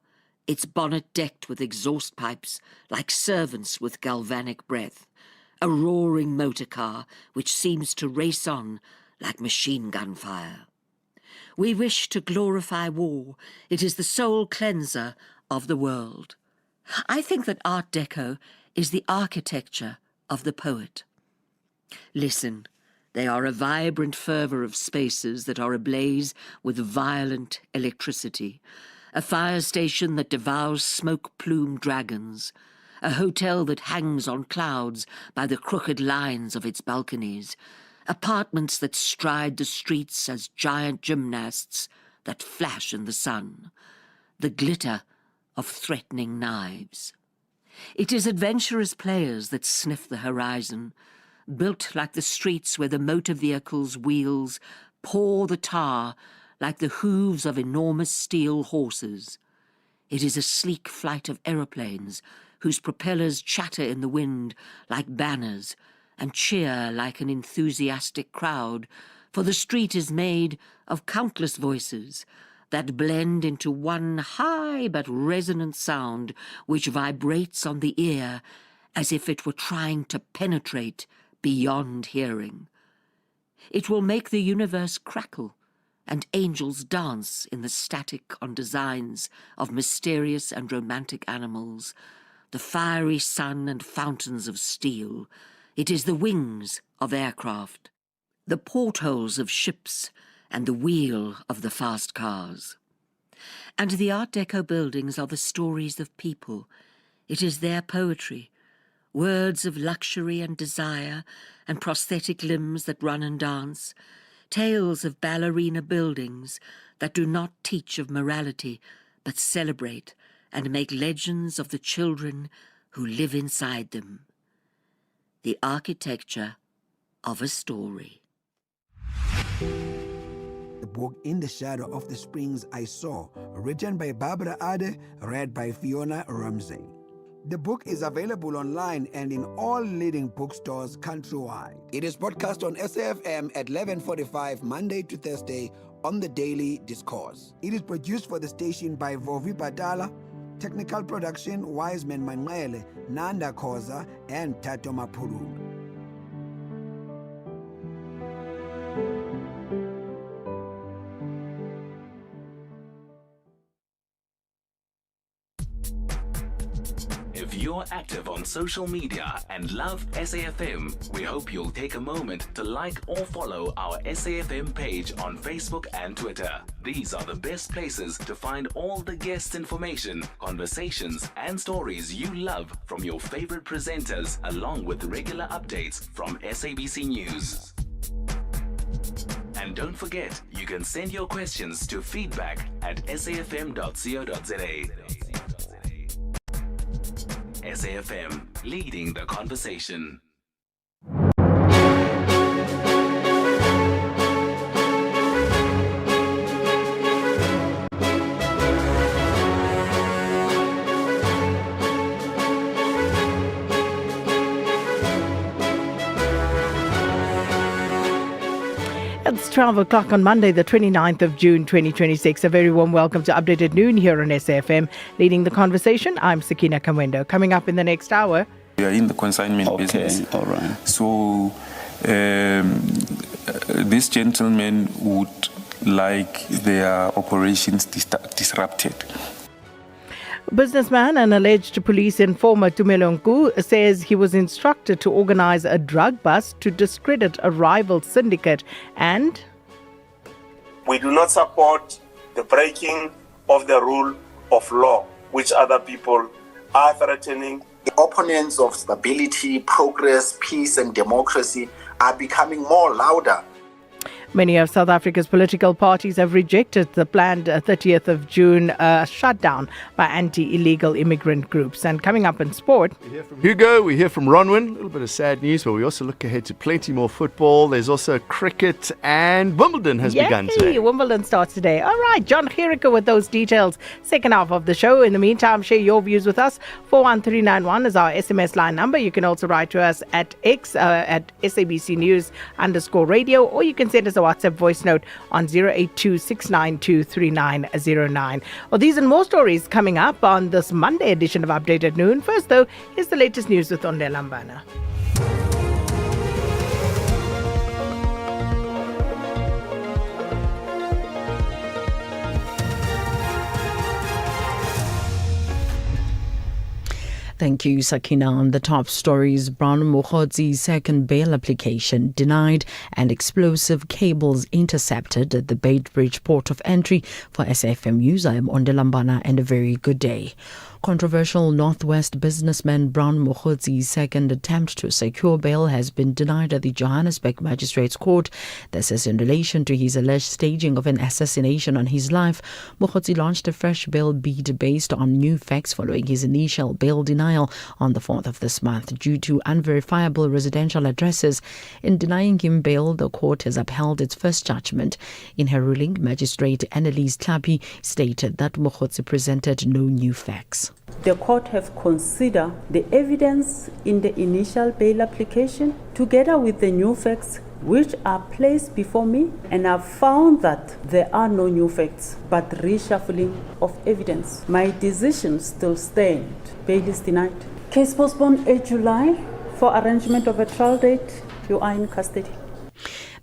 its bonnet decked with exhaust pipes like servants with galvanic breath. A roaring motor car which seems to race on like machine gun fire. We wish to glorify war. It is the soul cleanser of the world. I think that Art Deco is the architecture of the poet. Listen, they are a vibrant fervour of spaces that are ablaze with violent electricity, a fire station that devours smoke-plumed dragons, a hotel that hangs on clouds by the crooked lines of its balconies, apartments that stride the streets as giant gymnasts that flash in the sun, the glitter of threatening knives. It is adventurous players that sniff the horizon, built like the streets where the motor vehicles' wheels pour the tar like the hooves of enormous steel horses. It is a sleek flight of aeroplanes whose propellers chatter in the wind like banners and cheer like an enthusiastic crowd, for the street is made of countless voices that blend into one high but resonant sound which vibrates on the ear as if it were trying to penetrate beyond hearing. It will make the universe crackle and angels dance in the static on designs of mysterious and romantic animals, the fiery sun and fountains of steel. It is the wings of aircraft, the portholes of ships, and the wheel of the fast cars. And the Art Deco buildings are the stories of people. It is their poetry, words of luxury and desire, and prosthetic limbs that run and dance, tales of ballerina buildings that do not teach of morality, but celebrate and make legends of the children who live inside them. The architecture of a story. The book In the Shadow of the Springs I Saw, written by Barbara Ade, read by Fiona Ramsey. The book is available online and in all leading bookstores countrywide. It is broadcast on SAFM at 11:45 Monday to Thursday on the Daily Discourse. It is produced for the station by Vovi Patala, technical production Wiseman Manele, Nanda Koza, and Tato Mapuru. If you're active on social media and love SAFM, we hope you'll take a moment to like or follow our SAFM page on Facebook and Twitter. These are the best places to find all the guest information, conversations, and stories you love from your favorite presenters, along with regular updates from SABC News. And don't forget, you can send your questions to feedback@safm.co.za. SAFM, leading the conversation. It's 12 o'clock on Monday, the 29th of June, 2026. A very warm welcome to Updated Noon here on SAFM. Leading the conversation, I'm Sakina Kamwendo. Coming up in the next hour. We are in the consignment business. All right. So these gentlemen would like their operations disrupted. Businessman and alleged police informer Tumelonku says he was instructed to organize a drug bust to discredit a rival syndicate and... We do not support the breaking of the rule of law, which other people are threatening. The opponents of stability, progress, peace and democracy are becoming more louder. Many of South Africa's political parties have rejected the planned 30th of June shutdown by anti-illegal immigrant groups. And coming up in sport... We hear from Hugo, we hear from Ronwin. A little bit of sad news, but we also look ahead to plenty more football. There's also cricket, and Wimbledon has begun today. Wimbledon starts today. All right, John Chirico with those details. Second half of the show. In the meantime, share your views with us. 41391 is our SMS line number. You can also write to us at X, at SABC News_radio, or you can send us a WhatsApp voice note on 082-692-3909. Well, these and more stories coming up on this Monday edition of Updated Noon. First, though, here's the latest news with Onde Lambana. Thank you, Sakina. On the top stories, Brown Mokgodzi's second bail application denied and explosive cables intercepted at the Beitbridge port of entry. For SAFM News, I am Onde Lambana, and a very good day. Controversial Northwest businessman Brown Mokgodzi's second attempt to secure bail has been denied at the Johannesburg Magistrates Court. This is in relation to his alleged staging of an assassination on his life. Mokgodzi launched a fresh bail bid based on new facts following his initial bail denial on the 4th of this month due to unverifiable residential addresses. In denying him bail, the court has upheld its first judgment. In her ruling, Magistrate Annalise Tlhapi stated that Mokgodzi presented no new facts. The court have considered the evidence in the initial bail application together with the new facts which are placed before me, and I've found that there are no new facts but reshuffling of evidence. My decision still stands. Bail is denied. Case postponed 8 July for arrangement of a trial date. You are in custody.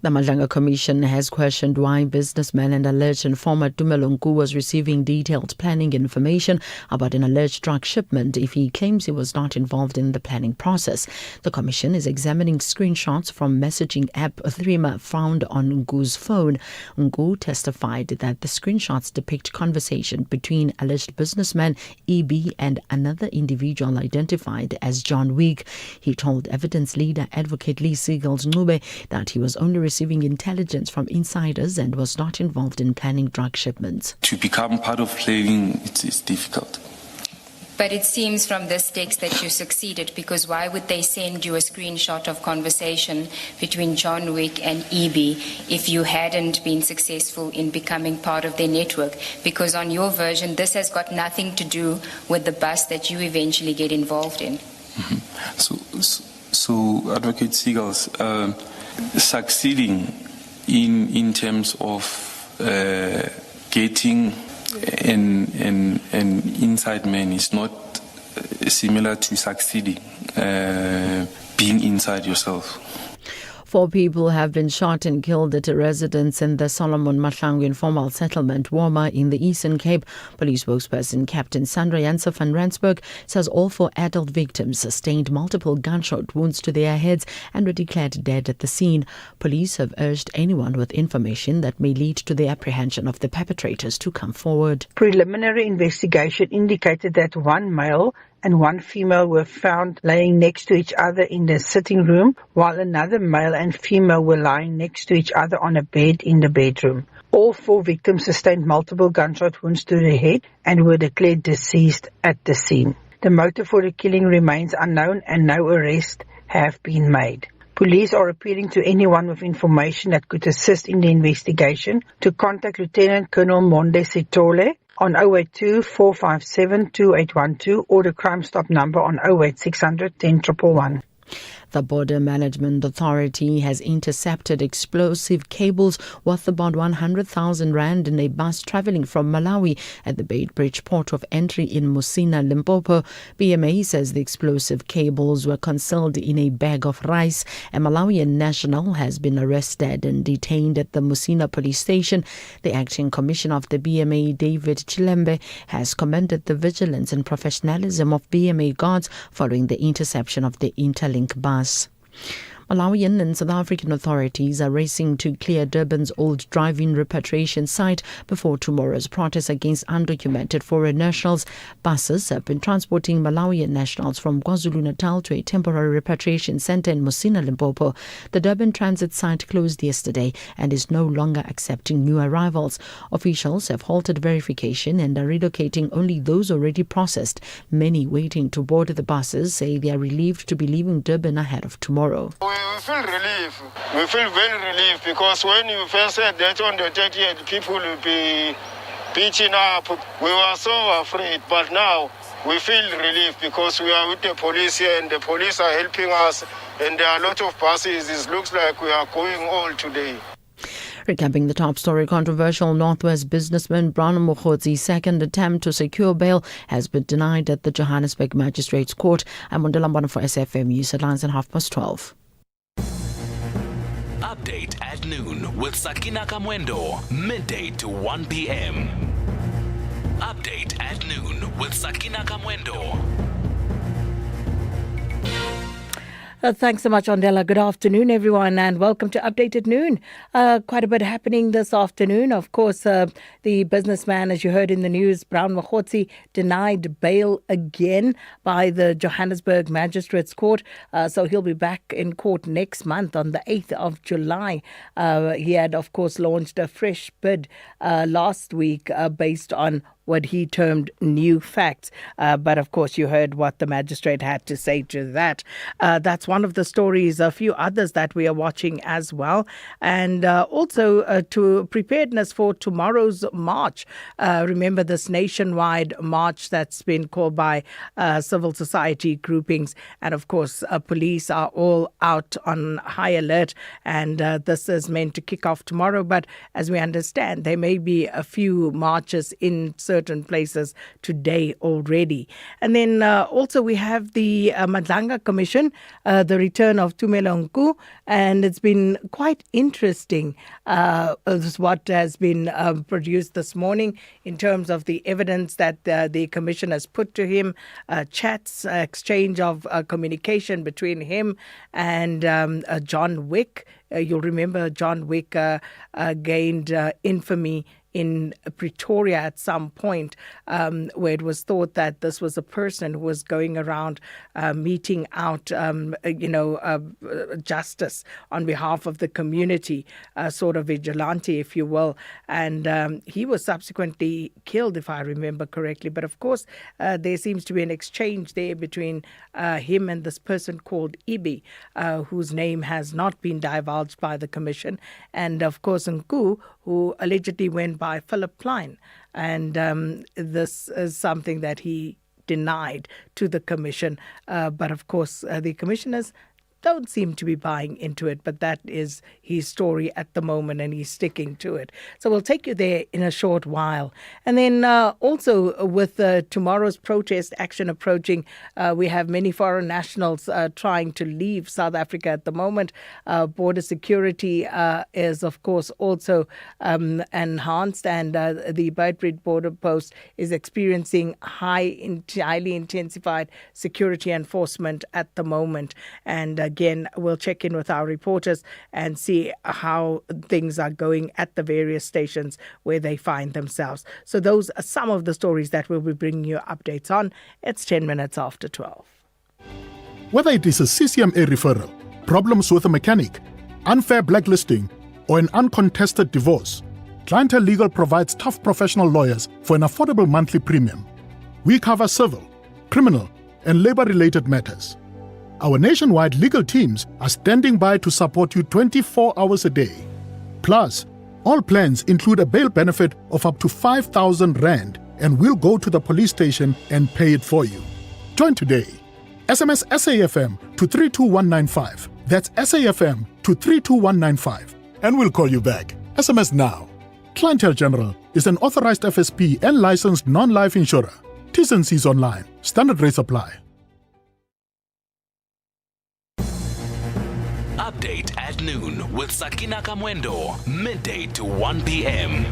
The Madlanga Commission has questioned why businessman and alleged informer Tumelo Nku was receiving detailed planning information about an alleged drug shipment if he claims he was not involved in the planning process. The Commission is examining screenshots from messaging app Threema found on Nku's phone. Nku testified that the screenshots depict conversation between alleged businessman EB and another individual identified as John Wick. He told evidence leader Advocate Lee Seagulls-Ncube that he was only receiving intelligence from insiders and was not involved in planning drug shipments. To become part of planning, it's difficult. But it seems from this text that you succeeded, because why would they send you a screenshot of conversation between John Wick and EB if you hadn't been successful in becoming part of their network? Because on your version, this has got nothing to do with the bust that you eventually get involved in. Mm-hmm. So Advocate Seagulls, succeeding in terms of getting an inside man is not similar to succeeding being inside yourself. 4 people have been shot and killed at a residence in the Solomon Mahlangu informal settlement, Woma, in the Eastern Cape. Police spokesperson Captain Sandra Janse van Rensburg says all 4 adult victims sustained multiple gunshot wounds to their heads and were declared dead at the scene. Police have urged anyone with information that may lead to the apprehension of the perpetrators to come forward. Preliminary investigation indicated that 1 male and 1 female were found lying next to each other in the sitting room, while another male and female were lying next to each other on a bed in the bedroom. All 4 victims sustained multiple gunshot wounds to the head and were declared deceased at the scene. The motive for the killing remains unknown and no arrests have been made. Police are appealing to anyone with information that could assist in the investigation to contact Lieutenant Colonel Monde Sitole on 082-457-2812 or the Crime Stop number on 08600 10111. The Border Management Authority has intercepted explosive cables worth about 100,000 rand in a bus travelling from Malawi at the Beitbridge port of entry in Musina, Limpopo. BMA says the explosive cables were concealed in a bag of rice. A Malawian national has been arrested and detained at the Musina police station. The acting commissioner of the BMA, David Chilembe, has commended the vigilance and professionalism of BMA guards following the interception of the Interlink bus. Malawian and South African authorities are racing to clear Durban's old drive-in repatriation site before tomorrow's protest against undocumented foreign nationals. Buses have been transporting Malawian nationals from KwaZulu-Natal to a temporary repatriation centre in Musina, Limpopo. The Durban transit site closed yesterday and is no longer accepting new arrivals. Officials have halted verification and are relocating only those already processed. Many waiting to board the buses say they are relieved to be leaving Durban ahead of tomorrow. We feel relief. We feel very relieved because when you first said that on the 30th people will be beating up, we were so afraid. But now we feel relief because we are with the police here and the police are helping us. And there are a lot of buses. It looks like we are going all today. Recapping the top story, controversial Northwest businessman Brown Mokgotzi's second attempt to secure bail has been denied at the Johannesburg Magistrates Court. I'm Mondela Mbana for SAfm News Headlines at 12:30. Update at noon with Sakina Kamwendo, midday to 1 p.m. Update at noon with Sakina Kamwendo. Thanks so much, Ondela. Good afternoon, everyone, and welcome to Update at Noon. Quite a bit happening this afternoon. Of course, the businessman, as you heard in the news, Brown Mokgotzi, denied bail again by the Johannesburg Magistrates Court. So he'll be back in court next month on the 8th of July. He had, of course, launched a fresh bid last week based on what he termed new facts. But of course, you heard what the magistrate had to say to that. That's one of the stories, a few others that we are watching as well. And also to preparedness for tomorrow's march. Remember this nationwide march that's been called by civil society groupings. And of course, police are all out on high alert. And this is meant to kick off tomorrow. But as we understand, there may be a few marches in certain places today already. And then also we have the Madlanga Commission, the return of Tumelo Nku, and it's been quite interesting what has been produced this morning in terms of the evidence that the commission has put to him, chats, exchange of communication between him and John Wick. You'll remember John Wick gained infamy in Pretoria at some point, where it was thought that this was a person who was going around meting out, justice on behalf of the community, sort of vigilante, if you will. And he was subsequently killed, if I remember correctly. But of course, there seems to be an exchange there between him and this person called Ibi, whose name has not been divulged by the commission. And of course, Nku, who allegedly went by Philip Klein. And this is something that he denied to the commission. But of course, the commissioners don't seem to be buying into it, but that is his story at the moment, and he's sticking to it. So we'll take you there in a short while. And then also with tomorrow's protest action approaching, we have many foreign nationals trying to leave South Africa at the moment. Border security is, of course, also enhanced, and the Beitbridge border post is experiencing highly intensified security enforcement at the moment. And again, we'll check in with our reporters and see how things are going at the various stations where they find themselves. So those are some of the stories that we'll be bringing you updates on. It's 10 minutes after 12. Whether it is a CCMA referral, problems with a mechanic, unfair blacklisting, or an uncontested divorce, Clientele Legal provides tough professional lawyers for an affordable monthly premium. We cover civil, criminal, and labor-related matters. Our nationwide legal teams are standing by to support you 24 hours a day. Plus, all plans include a bail benefit of up to 5,000 Rand, and we'll go to the police station and pay it for you. Join today. SMS SAFM to 32195. That's SAFM to 32195. And we'll call you back. SMS now. Clientele General is an authorized FSP and licensed non-life insurer. T's and C's online. Standard rates apply. Update at noon with Sakina Kamwendo, midday to 1 p.m.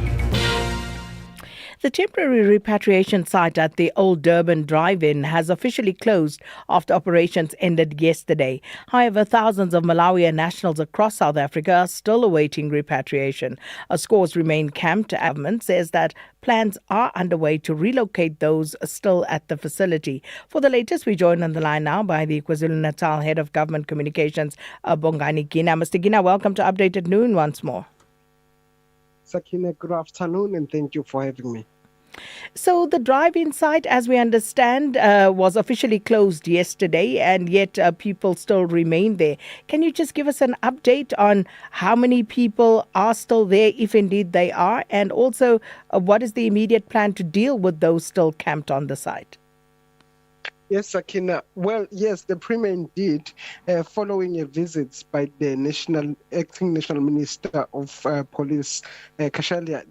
The temporary repatriation site at the Old Durban Drive-In has officially closed after operations ended yesterday. However, thousands of Malawian nationals across South Africa are still awaiting repatriation. Scores remain camped. The government says that plans are underway to relocate those still at the facility. For the latest, we join on the line now by the KwaZulu-Natal Head of Government Communications, Bongani Gina. Mr. Gina, welcome to Update at Noon once more. Sakina, good afternoon, and thank you for having me. So the drive-in site, as we understand, was officially closed yesterday, and yet people still remain there. Can you just give us an update on how many people are still there, if indeed they are, and also what is the immediate plan to deal with those still camped on the site? Yes, Sakina. Well, yes, the Premier indeed, following a visit by the acting National Minister of Police, Kashalia,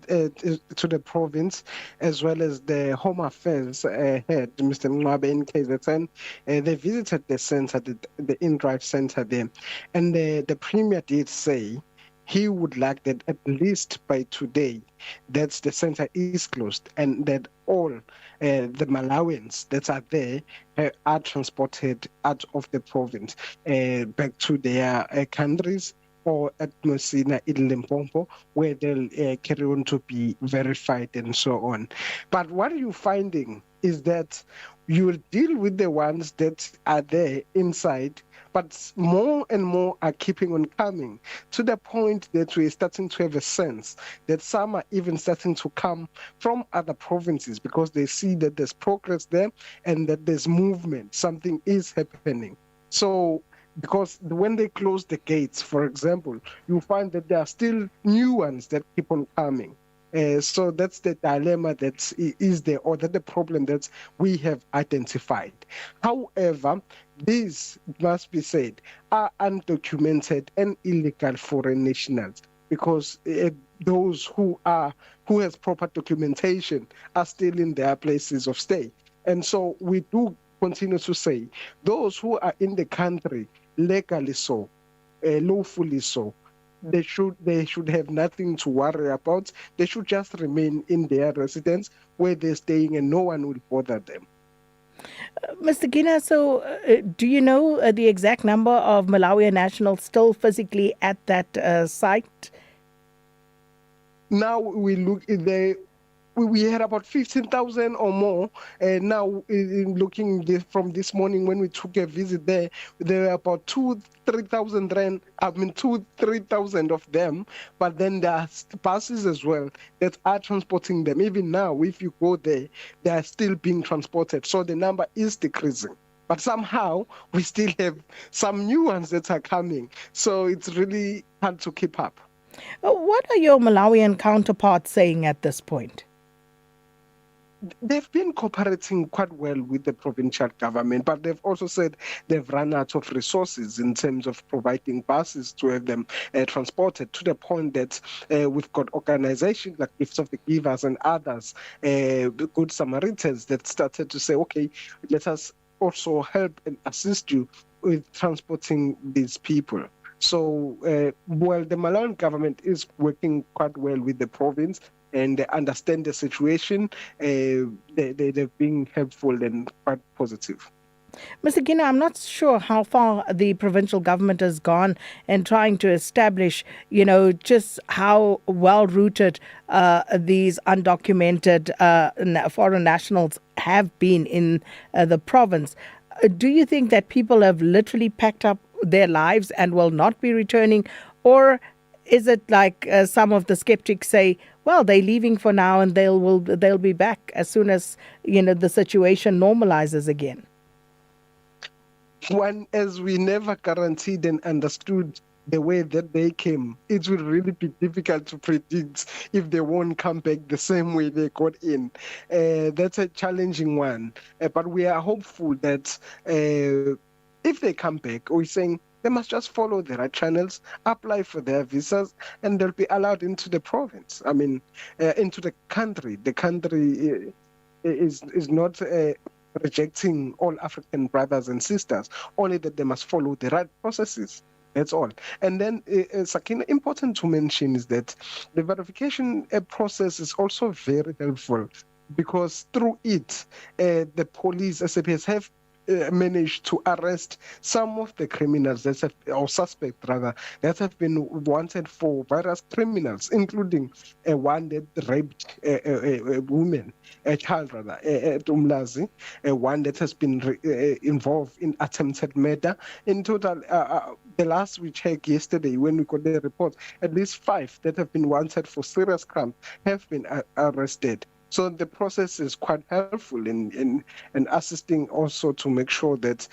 to the province, as well as the Home Affairs head, Mr. Mwabe in KZN, they visited the center, the in-drive center there. And the Premier did say he would like that at least by today that the center is closed and that all the Malawians that are there are transported out of the province back to their countries or at Mosina in Limpopo, where they'll carry on to be verified and so on. But what you're finding is that you will deal with the ones that are there inside, but more and more are keeping on coming, to the point that we're starting to have a sense that some are even starting to come from other provinces because they see that there's progress there and that there's movement, something is happening. So because when they close the gates, for example, you find that there are still new ones that keep on coming. So that's the dilemma that is there, or that the problem that we have identified. However, these, must be said, are undocumented and illegal foreign nationals, because those who has proper documentation are still in their places of stay. And so we do continue to say those who are in the country legally so, lawfully so, they should have nothing to worry about. They should just remain in their residence where they're staying, and no one will bother them. Mr. Gina, so do you know the exact number of Malawian nationals still physically at that site? Now we look at we had about 15,000 or more. Now, looking from this morning when we took a visit there were about 3,000 of them. But then there are buses as well that are transporting them. Even now, if you go there, they are still being transported. So the number is decreasing. But somehow, we still have some new ones that are coming. So it's really hard to keep up. What are your Malawian counterparts saying at this point? They've been cooperating quite well with the provincial government, but they've also said they've run out of resources in terms of providing buses to have them transported, to the point that we've got organizations like Gifts of the Givers and others, Good Samaritans, that started to say, okay, let us also help and assist you with transporting these people. So, the Malawian government is working quite well with the province, and they understand the situation. They've been helpful and quite positive. Mr. Gina, I'm not sure how far the provincial government has gone in trying to establish, just how well-rooted these undocumented foreign nationals have been in the province. Do you think that people have literally packed up their lives and will not be returning? Or is it like some of the skeptics say, well, they're leaving for now and they'll be back as soon as the situation normalizes again? As we never guaranteed and understood the way that they came, it will really be difficult to predict if they won't come back the same way they got in. That's a challenging one. But we are hopeful that if they come back, we're saying they must just follow the right channels, apply for their visas, and they'll be allowed into the province. I mean, into the country. The country is not rejecting all African brothers and sisters, only that they must follow the right processes. That's all. And then, Sakina, important to mention is that the verification process is also very helpful, because through it, the police, SAPS, have managed to arrest some of the criminals or suspects that have been wanted for various criminals, including one that raped a woman, a child at Umlazi, one that has been involved in attempted murder. In total, the last we checked yesterday when we got the report, at least 5 that have been wanted for serious crimes have been arrested. So the process is quite helpful in assisting also to make sure that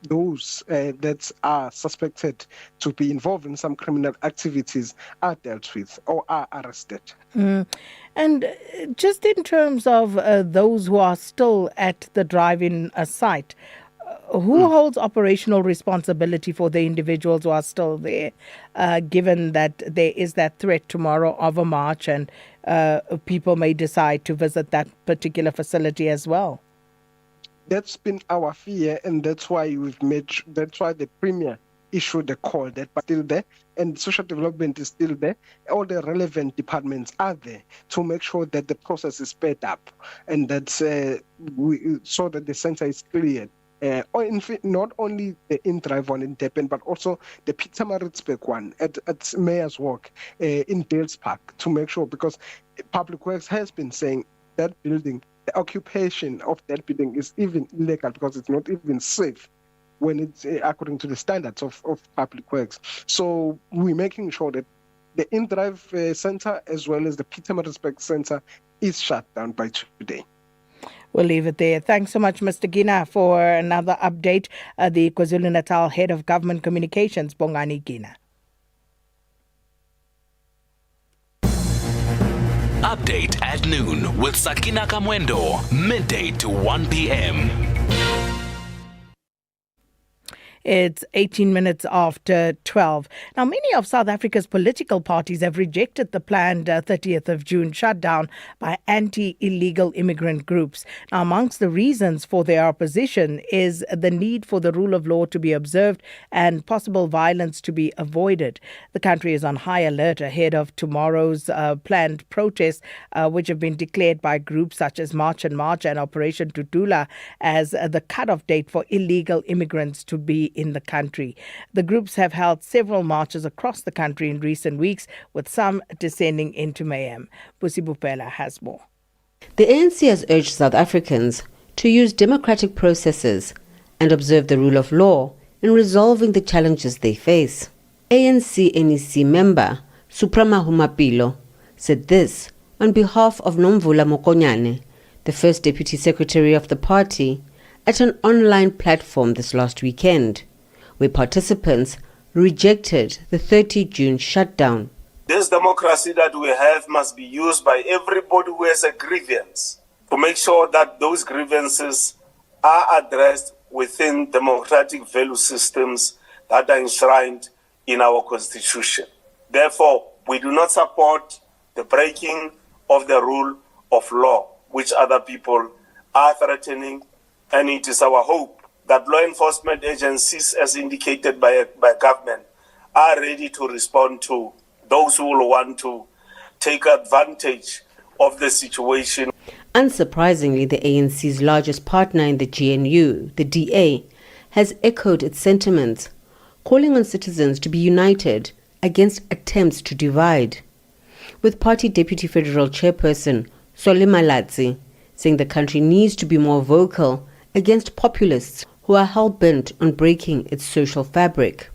those that are suspected to be involved in some criminal activities are dealt with or are arrested. And just in terms of those who are still at the drive-in site, who holds operational responsibility for the individuals who are still there, given that there is that threat tomorrow of a march and people may decide to visit that particular facility as well? That's been our fear, and that's why the Premier issued a call that but still there, and social development is still there. All the relevant departments are there to make sure that the process is sped up, and that so that the center is cleared. Or in fact, not only the in-drive one in Durban, but also the Peter Maritzburg one at Mayor's Walk in Dales Park, to make sure, because Public Works has been saying that building, the occupation of that building is even illegal because it's not even safe. when it's according to the standards of public works. So we're making sure that the InDrive Center as well as the Pietermaritzburg Center is shut down by today. We'll leave it there. Thanks so much, Mr. Gina, for another update. The KwaZulu-Natal Head of Government Communications, Bongani Gina. Update at noon with Sakina Kamwendo, midday to 1 p.m. It's 18 minutes after 12. Now, many of South Africa's political parties have rejected the planned 30th of June shutdown by anti-illegal immigrant groups. Now, amongst the reasons for their opposition is the need for the rule of law to be observed and possible violence to be avoided. The country is on high alert ahead of tomorrow's planned protests, which have been declared by groups such as March and Operation Tutula as the cutoff date for illegal immigrants to be in the country. The groups have held several marches across the country in recent weeks, with some descending into mayhem. Pusi Bupela has more. The ANC has urged South Africans to use democratic processes and observe the rule of law in resolving the challenges they face. ANC-NEC member Suprama Humapilo said this on behalf of Nomvula Mokonyane, the first deputy secretary of the party, at an online platform this last weekend, where participants rejected the 30 June shutdown. This democracy that we have must be used by everybody who has a grievance to make sure that those grievances are addressed within democratic value systems that are enshrined in our constitution. Therefore, we do not support the breaking of the rule of law, which other people are threatening, and it is our hope that law enforcement agencies, as indicated by government, are ready to respond to those who will want to take advantage of the situation. Unsurprisingly, the ANC's largest partner in the GNU, the DA, has echoed its sentiments, calling on citizens to be united against attempts to divide. With party deputy federal chairperson Solly Malatsi saying the country needs to be more vocal against populists who are hell-bent on breaking its social fabric.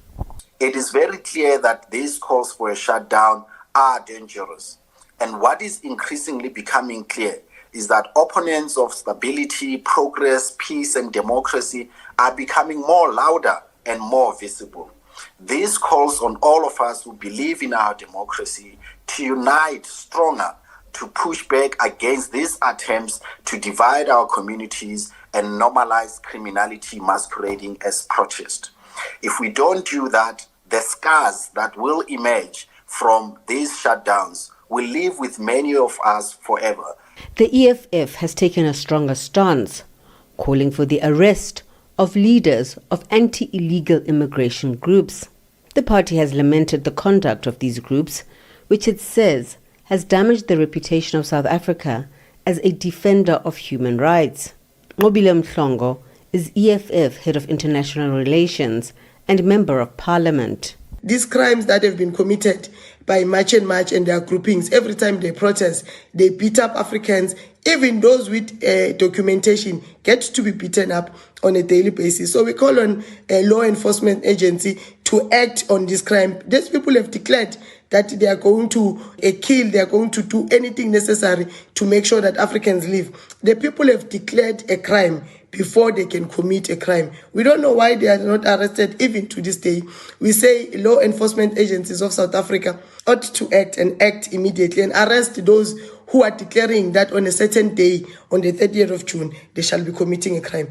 It is very clear that these calls for a shutdown are dangerous. And what is increasingly becoming clear is that opponents of stability, progress, peace, and democracy are becoming more louder and more visible. This calls on all of us who believe in our democracy to unite stronger, to push back against these attempts to divide our communities and normalize criminality masquerading as protest. If we don't do that, the scars that will emerge from these shutdowns will live with many of us forever. The EFF has taken a stronger stance, calling for the arrest of leaders of anti-illegal immigration groups. The party has lamented the conduct of these groups, which it says has damaged the reputation of South Africa as a defender of human rights. Mobile Mhlongo is EFF Head of International Relations and Member of Parliament. These crimes that have been committed by March and their groupings, every time they protest, they beat up Africans. Even those with documentation get to be beaten up on a daily basis. So we call on a law enforcement agency to act on this crime. These people have declared that they are going to kill, they are going to do anything necessary to make sure that Africans live. The people have declared a crime before they can commit a crime. We don't know why they are not arrested even to this day. We say law enforcement agencies of South Africa ought to act and act immediately and arrest those who are declaring that on a certain day, on the 30th of June, they shall be committing a crime.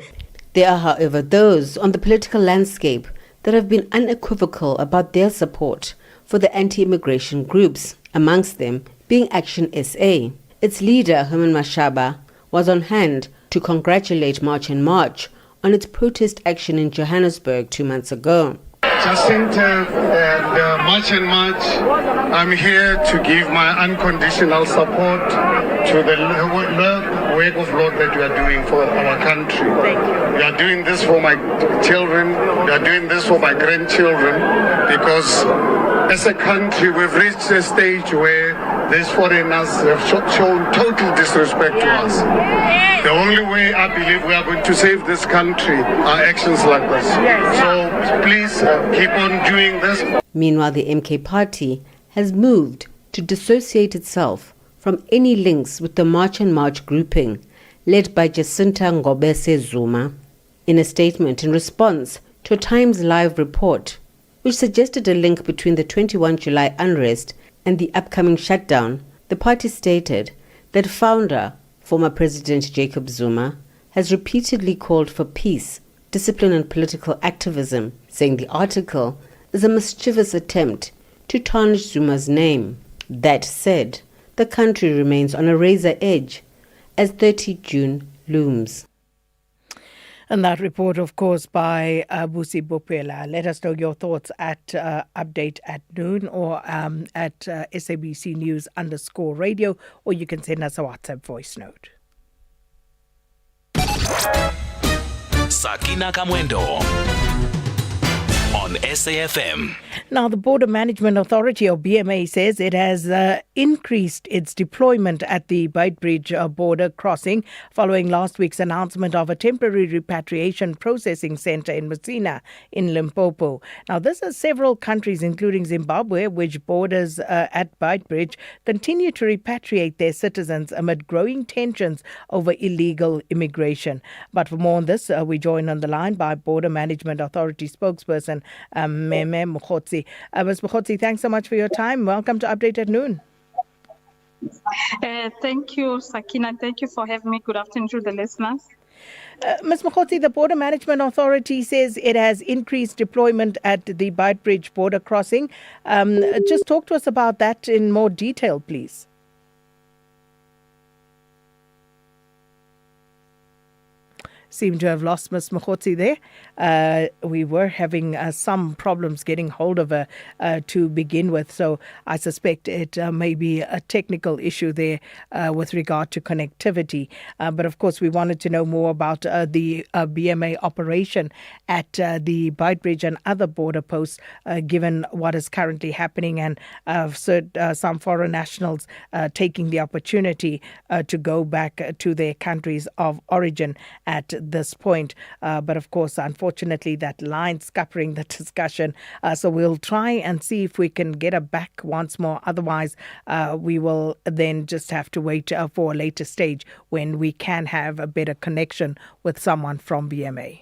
There are, however, those on the political landscape that have been unequivocal about their support for the anti-immigration groups, amongst them being Action SA. Its leader, Herman Mashaba, was on hand to congratulate March and March on its protest action in Johannesburg 2 months ago. Jacinta and March and March, I'm here to give my unconditional support to the work of law that you are doing for our country. Thank you. You are doing this for my children, you are doing this for my grandchildren, because as a country we've reached a stage where these foreigners have shown total disrespect to us. The only way I believe we are going to save this country are actions like this. So please keep on doing this. Meanwhile, the MK party has moved to dissociate itself from any links with the March and March grouping led by Jacinta Ngobese Zuma. In a statement in response to a Times Live report, which suggested a link between the 21 July unrest and the upcoming shutdown, the party stated that founder, former President Jacob Zuma, has repeatedly called for peace, discipline and political activism, saying the article is a mischievous attempt to tarnish Zuma's name. That said, the country remains on a razor edge as 30 June looms. And that report, of course, by Busi Bopela. Let us know your thoughts at update at noon or at SABC News _radio, or you can send us a WhatsApp voice note. Sakina Kamwendo on SAFM. Now, the Border Management Authority, or BMA, says it has increased its deployment at the Beitbridge border crossing following last week's announcement of a temporary repatriation processing centre in Messina in Limpopo. Now, this is several countries, including Zimbabwe, which borders at Beitbridge, continue to repatriate their citizens amid growing tensions over illegal immigration. But for more on this, we join on the line by Border Management Authority spokesperson Meme Mkhotsi. Ms. Mkhotsi, thanks so much for your time. Welcome to Update at Noon. Thank you, Sakina. Thank you for having me. Good afternoon to the listeners. Ms. Mkhotsi, the Border Management Authority says it has increased deployment at the Beitbridge border crossing. Just talk to us about that in more detail, please. Seem to have lost Ms. Mkhotsi there. We were having some problems getting hold of her to begin with, so I suspect it may be a technical issue there with regard to connectivity. But of course, we wanted to know more about the BMA operation at the Beitbridge and other border posts, given what is currently happening and some foreign nationals taking the opportunity to go back to their countries of origin at this point. But of course, unfortunately, that line scuppering the discussion. So we'll try and see if we can get her back once more. Otherwise, we will then just have to wait for a later stage when we can have a better connection with someone from BMA.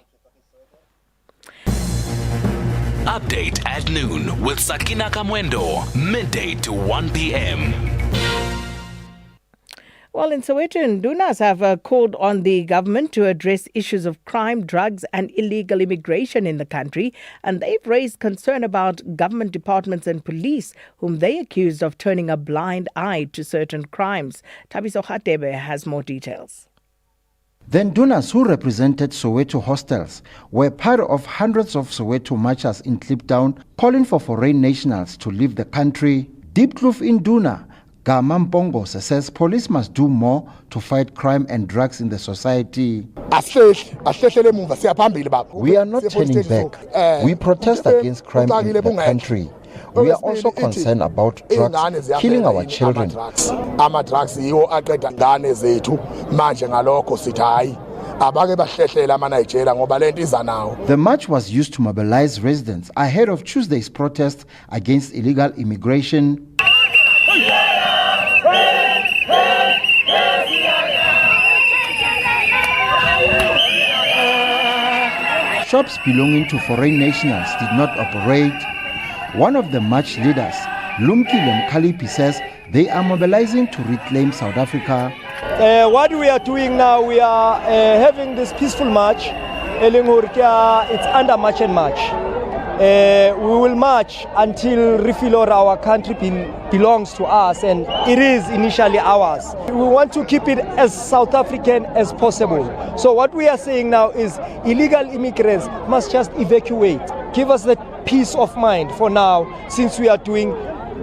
Update at noon with Sakina Kamwendo, midday to 1 p.m. Well, in Soweto, Ndunas have called on the government to address issues of crime, drugs and illegal immigration in the country. And they've raised concern about government departments and police, whom they accused of turning a blind eye to certain crimes. Tabiso Khatebe has more details. The Ndunas who represented Soweto hostels were part of hundreds of Soweto marchers in Kliptown calling for foreign nationals to leave the country. Deep Kloof in Nduna, Gama Mpongose says police must do more to fight crime and drugs in the society. We are not turning back. We protest against crime in the country. We are also concerned about drugs killing our children. The march was used to mobilize residents ahead of Tuesday's protest against illegal immigration. Shops belonging to foreign nationals did not operate. One of the march leaders, Lumkile Mkhalipi, says they are mobilizing to reclaim South Africa. What we are doing now, we are having this peaceful march. It's under March and March. We will march until Rifilor, our country, belongs to us, and it is initially ours. We want to keep it as South African as possible. So what we are saying now is illegal immigrants must just evacuate. Give us the peace of mind for now, since we are doing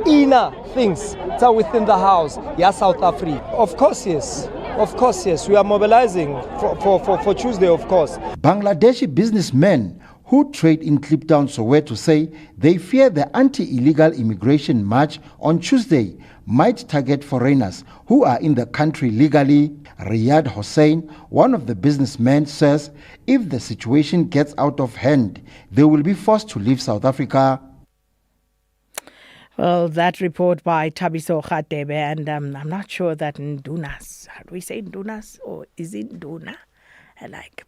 inner things that within the house. Yes, South Africa. Of course, yes. Of course, yes. We are mobilizing for Tuesday, of course. Bangladeshi businessmen who trade in Kliptown, Soweto, say they fear the anti-illegal immigration march on Tuesday might target foreigners who are in the country legally. Riyad Hossein, one of the businessmen, says if the situation gets out of hand, they will be forced to leave South Africa. Well, that report by Tabiso Khatebe, and I'm not sure that Ndunas, how do we say Ndunas, or is it Nduna?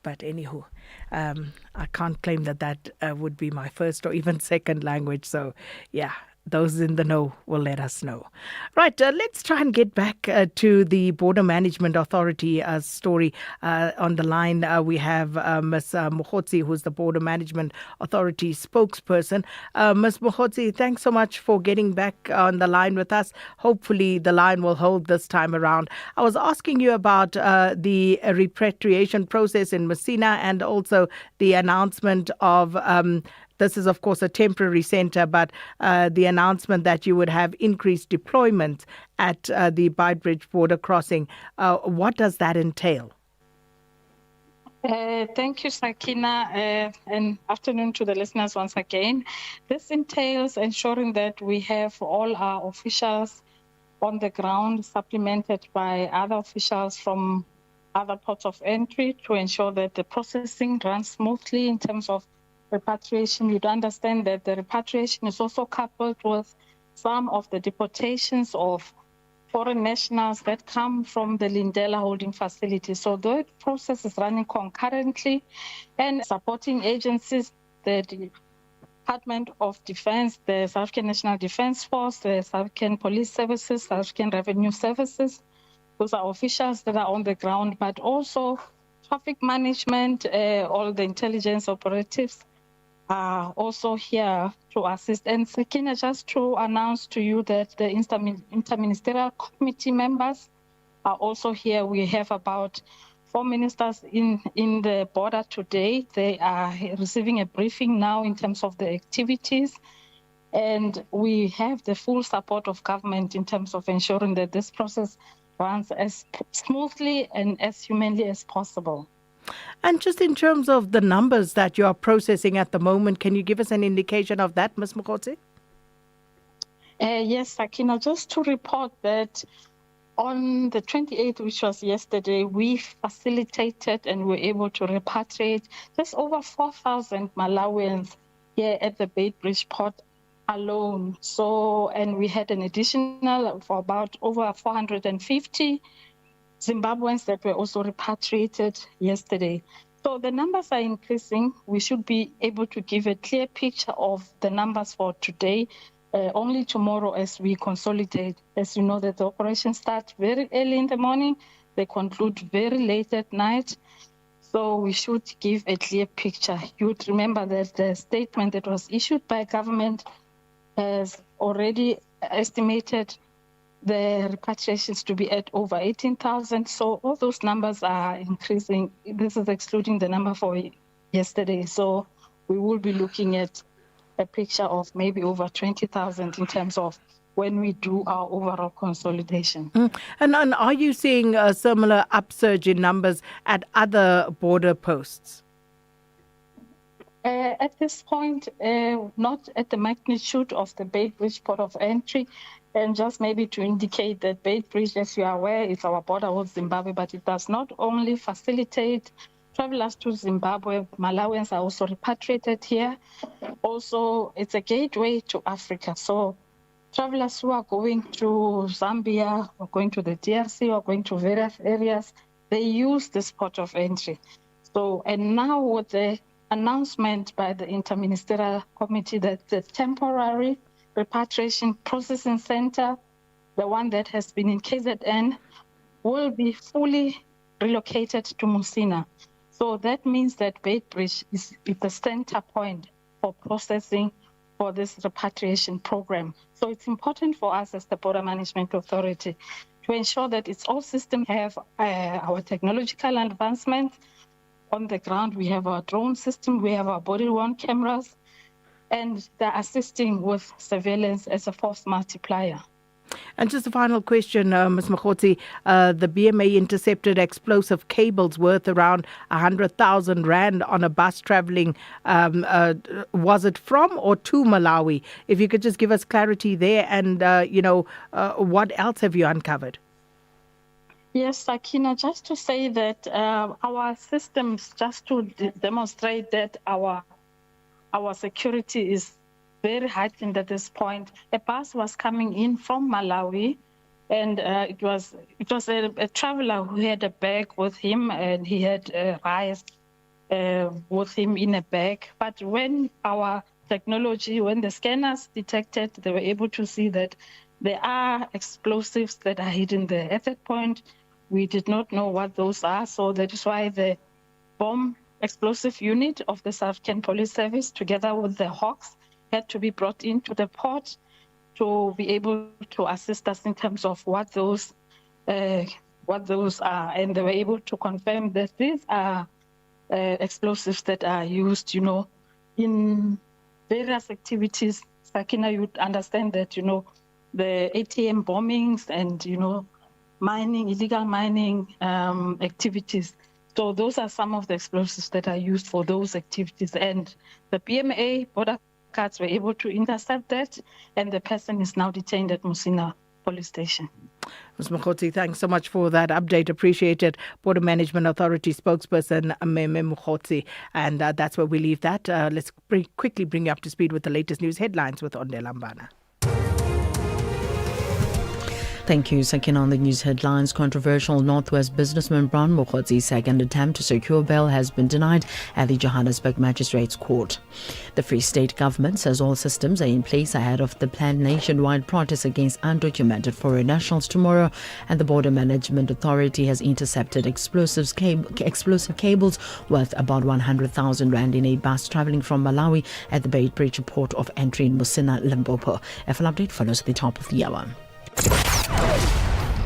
But anywho, I can't claim that would be my first or even second language. So, yeah, those in the know will let us know. Right, let's try and get back to the Border Management Authority story. On the line, we have Ms. Mohotsi, who's the Border Management Authority spokesperson. Ms. Mohotsi, thanks so much for getting back on the line with us. Hopefully the line will hold this time around. I was asking you about the repatriation process in Messina and also the announcement of this is, of course, a temporary centre, but the announcement that you would have increased deployment at the Beitbridge border crossing. What does that entail? Thank you, Sakina, and afternoon to the listeners once again. This entails ensuring that we have all our officials on the ground, supplemented by other officials from other ports of entry to ensure that the processing runs smoothly in terms of repatriation. You'd understand that the repatriation is also coupled with some of the deportations of foreign nationals that come from the Lindela holding facility. So the process is running concurrently, and supporting agencies, the Department of Defense, the South African National Defense Force, the South African Police Services, South African Revenue Services. Those are officials that are on the ground, but also traffic management, all the intelligence operatives are also here to assist. And Sakina, just to announce to you that the interministerial committee members are also here. We have about 4 ministers in the border today. They are receiving a briefing now in terms of the activities. And we have the full support of government in terms of ensuring that this process runs as smoothly and as humanly as possible. And just in terms of the numbers that you are processing at the moment, can you give us an indication of that, Ms. Mokotsi? Yes, Sakina, just to report that on the 28th, which was yesterday, we facilitated and were able to repatriate just over 4,000 Malawians here at the Beitbridge port alone. So, and we had an additional for about over 450 Zimbabweans that were also repatriated yesterday. So the numbers are increasing. We should be able to give a clear picture of the numbers for today, only tomorrow as we consolidate. As you know, that the operations start very early in the morning, they conclude very late at night. So we should give a clear picture. You would remember that the statement that was issued by government has already estimated the repatriations to be at over 18,000. So all those numbers are increasing. This is excluding the number for yesterday. So we will be looking at a picture of maybe over 20,000 in terms of when we do our overall consolidation. And are you seeing a similar upsurge in numbers at other border posts? At this point, not at the magnitude of the Beitbridge port of entry. And just maybe to indicate that Beitbridge, as you are aware, is our border with Zimbabwe, but it does not only facilitate travelers to Zimbabwe. Malawians are also repatriated here. Also, it's a gateway to Africa. So travelers who are going to Zambia or going to the DRC or going to various areas, they use this port of entry. So, and now with the announcement by the Interministerial Committee that the temporary repatriation processing center, the one that has been in KZN, will be fully relocated to Messina. So that means that Beitbridge is the center point for processing for this repatriation program. So it's important for us as the Border Management Authority to ensure that it's all systems have our technological advancements. On the ground, we have our drone system, we have our body-worn cameras, and they're assisting with surveillance as a force multiplier. And just a final question, Ms. Mokgotsi. The BMA intercepted explosive cables worth around 100,000 rand on a bus traveling. Was it from or to Malawi? If you could just give us clarity there, and what else have you uncovered? Yes, Sakina, just to say that our systems, just to demonstrate that our security is very heightened at this point. A bus was coming in from Malawi, and it was a traveler who had a bag with him, and he had rice with him in a bag. But when our technology, when the scanners detected, they were able to see that there are explosives that are hidden there. At that point, we did not know what those are, so that is why the bomb explosive unit of the South African Police Service, together with the Hawks, had to be brought into the port to be able to assist us in terms of what those are, and they were able to confirm that these are explosives that are used, in various activities. Sakina, you'd understand that, the ATM bombings and, mining, illegal mining activities. So those are some of the explosives that are used for those activities. And the BMA border guards were able to intercept that, and the person is now detained at Musina Police Station. Ms. Mokgotsi, thanks so much for that update. Appreciate it. Border Management Authority spokesperson Meme Mokgotsi. And that's where we leave that. Let's quickly bring you up to speed with the latest news headlines with Onde Lambana. Thank you. Second on the news headlines, controversial Northwest businessman Brian Mokgotsi's second attempt to secure bail has been denied at the Johannesburg Magistrates Court. The Free State government says all systems are in place ahead of the planned nationwide protest against undocumented foreign nationals tomorrow, and the Border Management Authority has intercepted explosive cables worth about 100,000 rand in a bus travelling from Malawi at the Beitbridge port of entry in Musina, Limpopo. A full update follows at the top of the hour.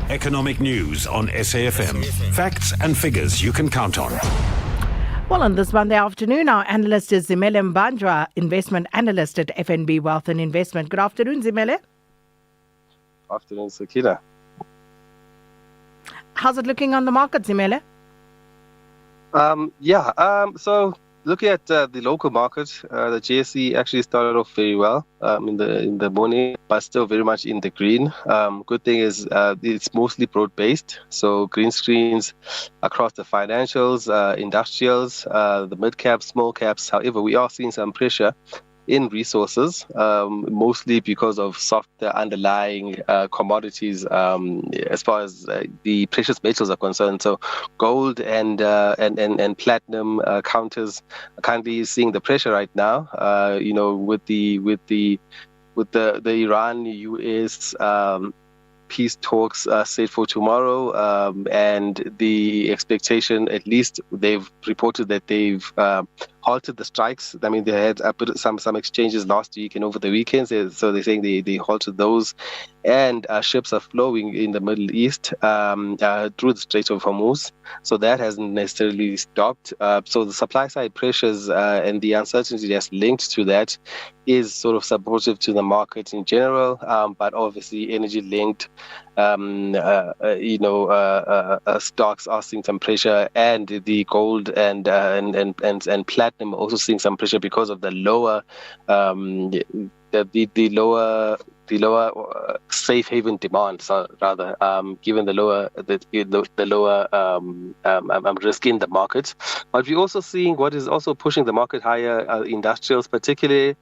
Economic news on SAFM. Facts and figures you can count on. Well, on this Monday afternoon, our analyst is Zimele Mbanjwa, investment analyst at FNB Wealth and Investment. Good afternoon, Zimele. Afternoon, Sakina. How's it looking on the market, Zimele? So looking at the local market, the GSE actually started off very well in the morning, but still very much in the green. Good thing is it's mostly broad-based, so green screens across the financials, industrials, the mid-caps, small caps. However, we are seeing some pressure in resources, mostly because of softer underlying commodities as far as the precious metals are concerned. So gold and platinum counters are currently seeing the pressure right now. With the Iran-US peace talks set for tomorrow, and the expectation, at least they've reported that they've halted the strikes. I mean, they had some exchanges last week and over the weekends, so they're saying they halted those, and ships are flowing in the Middle East through the Strait of Hormuz, so that hasn't necessarily stopped. So the supply side pressures and the uncertainty that's linked to that is sort of supportive to the market in general, but obviously energy linked stocks are seeing some pressure, and the gold and platinum also seeing some pressure because of the lower the lower safe haven demand, so rather given the lower risk in the market. But we're also seeing what is also pushing the market higher, industrials, particularly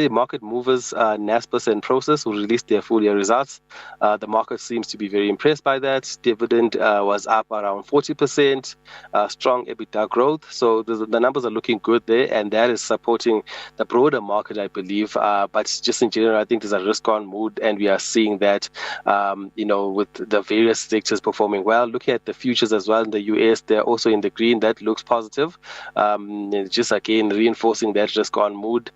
market movers, Naspers and Prosus, who released their full year results. The market seems to be very impressed by that. Dividend was up around 40%, strong EBITDA growth. So the numbers are looking good there, and that is supporting the broader market, I believe. But just in general, I think there's a risk-on mood, and we are seeing that, with the various sectors performing well. Looking at the futures as well in the US, they're also in the green. That looks positive. Just again, reinforcing that risk-on mood.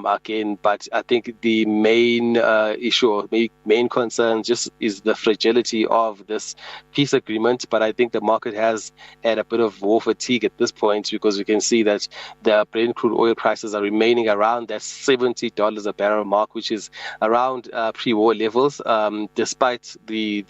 again. But I think the main issue or main concern just is the fragility of this peace agreement. But I think the market has had a bit of war fatigue at this point, because we can see that the Brent crude oil prices are remaining around that $70 a barrel mark, which is around pre-war levels, despite the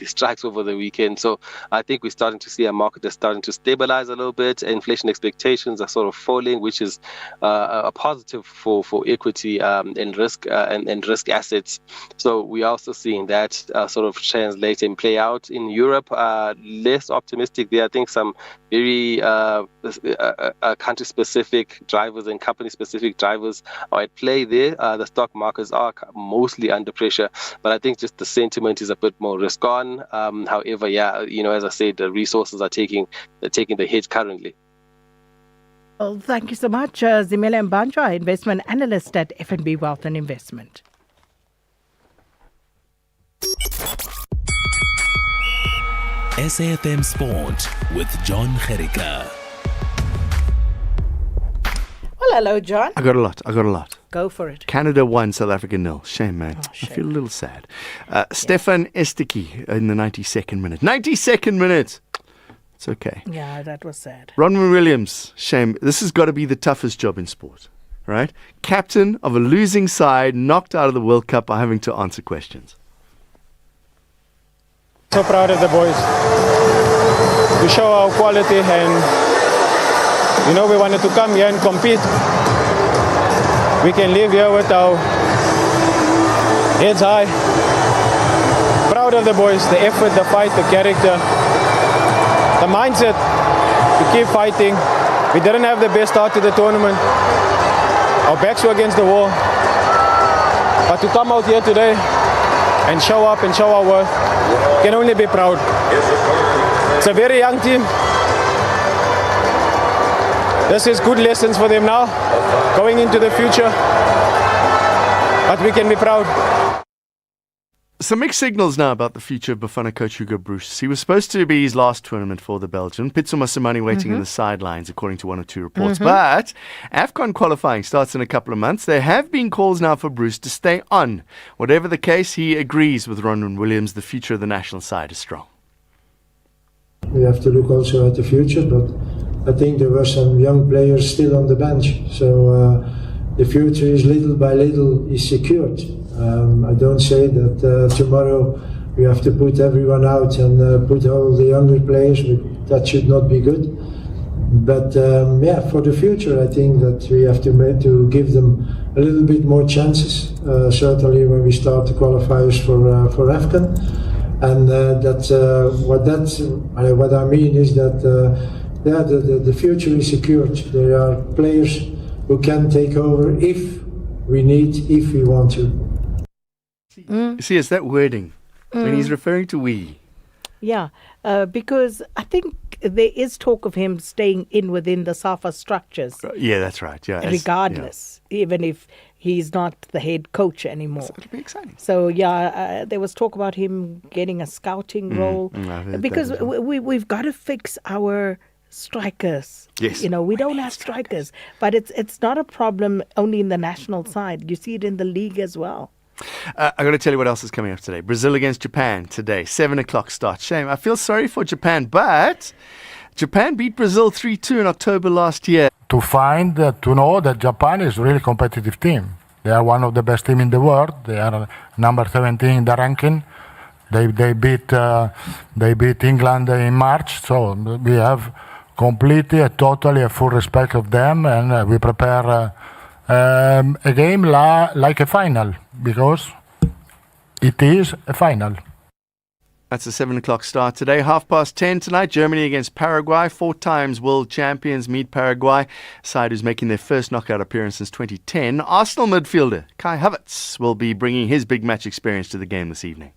strikes over the weekend. So I think we're starting to see a market that's starting to stabilize a little bit. Inflation expectations are sort of falling, which is a positive for equity and risk and risk assets. So we're also seeing that sort of translate and play out in Europe. Less optimistic there. I think some very country-specific drivers and company-specific drivers are at play there. The stock markets are mostly under pressure, but I think just the sentiment is a bit more risk-on. However, as I said, the resources are taking the hit currently. Well, thank you so much, Zimele Mbanjwa, investment analyst at FNB Wealth and Investment. SAfm Sport with John Gerika. Well, hello, John. I got a lot. Go for it. Canada 1, South Africa 0. Shame, man. Shame. I feel a little sad. Stefan Esteki in the 92nd minute. 92nd minute! It's okay. Yeah, that was sad. Ronwen Williams, shame. This has got to be the toughest job in sport, right? Captain of a losing side, knocked out of the World Cup by having to answer questions. So proud of the boys. We show our quality, and we wanted to come here and compete. We can live here with our heads high. Proud of the boys, the effort, the fight, the character, the mindset to keep fighting. We didn't have the best start to the tournament. Our backs were against the wall. But to come out here today and show up and show our worth, can only be proud. It's a very young team. This is good lessons for them now, going into the future. But we can be proud. Some mixed signals now about the future of Bafana coach Hugo Broos. He was supposed to be his last tournament for the Belgian. Pitso Masimane waiting in the sidelines, according to one or two reports. But AFCON qualifying starts in a couple of months. There have been calls now for Broos to stay on. Whatever the case, he agrees with Ronwen Williams. The future of the national side is strong. We have to look also at the future, but I think there were some young players still on the bench. So the future is little by little is secured. I don't say that tomorrow we have to put everyone out and put all the younger players. That should not be good. But for the future, I think that we have to give them a little bit more chances. Certainly when we start the qualifiers for AFCON, and what I mean is that the future is secured. There are players who can take over if we want to. See, it's that wording when he's referring to we. Yeah, because I think there is talk of him staying in within the SAFA structures. Yeah, that's right. Yeah, regardless, even if he's not the head coach anymore. So it'll be exciting. So there was talk about him getting a scouting role because we've got to fix our strikers. Yes. We don't have strikers, but it's not a problem only in the national side. You see it in the league as well. I got to tell you what else is coming up today. Brazil against Japan today, 7:00 start. Shame. I feel sorry for Japan, but Japan beat Brazil 3-2 in October last year. To know that Japan is a really competitive team. They are one of the best teams in the world. They are number 17 in the ranking. They beat England in March, so we have completely, totally, a full respect of them, and we prepare a game like a final, because it is a final. That's a 7:00 start today. 10:30 tonight, Germany against Paraguay. 4 times world champions meet Paraguay, side who's making their first knockout appearance since 2010. Arsenal midfielder Kai Havertz will be bringing his big match experience to the game this evening.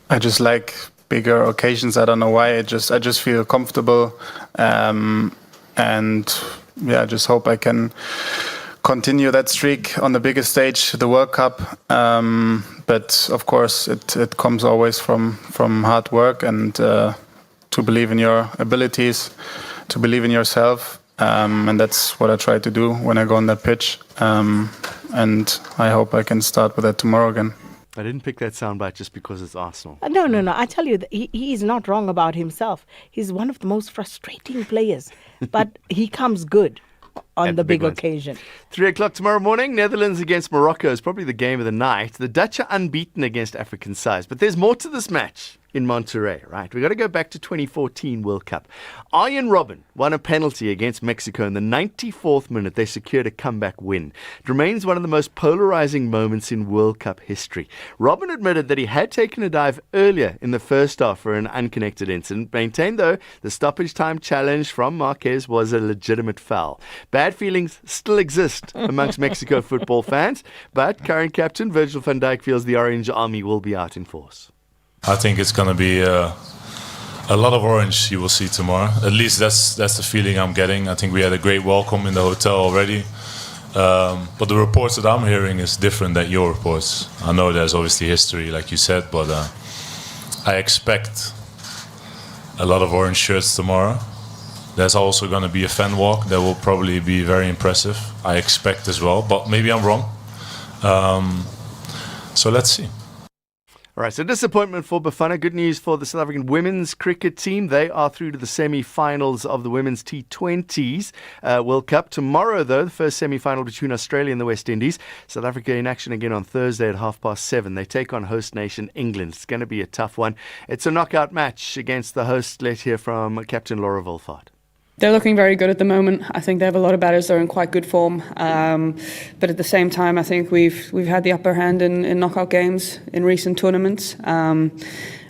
I just like bigger occasions. I don't know why. I just feel comfortable, and I just hope I can continue that streak on the biggest stage, the World Cup. But of course, it comes always from hard work and to believe in your abilities, to believe in yourself. And that's what I try to do when I go on that pitch. And I hope I can start with that tomorrow again. I didn't pick that soundbite just because it's Arsenal. No. I tell you, he is not wrong about himself. He's one of the most frustrating players, but he comes good on the big occasion. 3 o'clock tomorrow morning, Netherlands against Morocco is probably the game of the night. The Dutch are unbeaten against African sides, but there's more to this match in Monterrey, right? We've got to go back to 2014 World Cup. Arjen Robben won a penalty against Mexico in the 94th minute. They secured a comeback win. It remains one of the most polarizing moments in World Cup history. Robben admitted that he had taken a dive earlier in the first half for an unconnected incident, maintained though the stoppage time challenge from Marquez was a legitimate foul. Bad feelings still exist amongst Mexico football fans, but current captain Virgil van Dijk feels the Orange Army will be out in force. I think it's going to be a lot of orange you will see tomorrow. At least that's the feeling I'm getting. I think we had a great welcome in the hotel already. But the reports that I'm hearing is different than your reports. I know there's obviously history, like you said, but I expect a lot of orange shirts tomorrow. There's also going to be a fan walk that will probably be very impressive. I expect as well, but maybe I'm wrong. So let's see. All right, so disappointment for Bafana. Good news for the South African women's cricket team. They are through to the semi-finals of the Women's T20s World Cup. Tomorrow, though, the first semi-final between Australia and the West Indies. South Africa in action again on Thursday at 7:30. They take on host nation England. It's going to be a tough one. It's a knockout match against the host. Let's hear from Captain Laura Wolfhard. They're looking very good at the moment. I think they have a lot of batters that are in quite good form. But at the same time, I think we've had the upper hand in knockout games in recent tournaments. I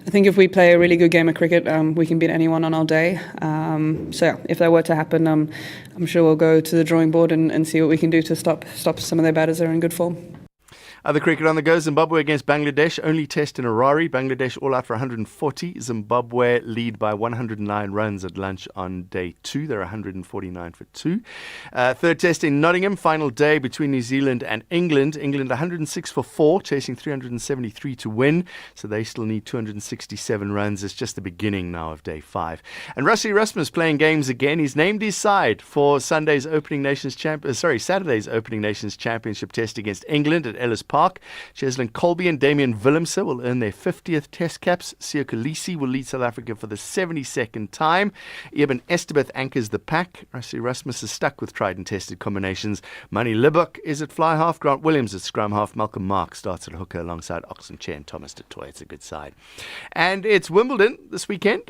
think if we play a really good game of cricket, we can beat anyone on our day. So yeah, if that were to happen, I'm sure we'll go to the drawing board and see what we can do to stop some of their batters that are in good form. Other cricket on the go, Zimbabwe against Bangladesh. Only test in Harare. Bangladesh all out for 140. Zimbabwe lead by 109 runs at lunch on day 2. They're 149 for 2. Third test in Nottingham. Final day between New Zealand and England. England 106 for 4, chasing 373 to win. So they still need 267 runs. It's just the beginning now of day 5. And Rassie Erasmus playing games again. He's named his side for Saturday's opening Nations Championship test against England at Ellis Park. Cheslin Colby and Damian Willemse will earn their 50th test caps. Siya Kolisi will lead South Africa for the 72nd time. Eben Esterberg anchors the pack. Rassie Erasmus is stuck with tried and tested combinations. Mani Libbok is at fly half. Grant Williams at scrum half. Malcolm Mark starts at hooker alongside Oxen Chen and Thomas du Toit. It's a good side. And it's Wimbledon this week. It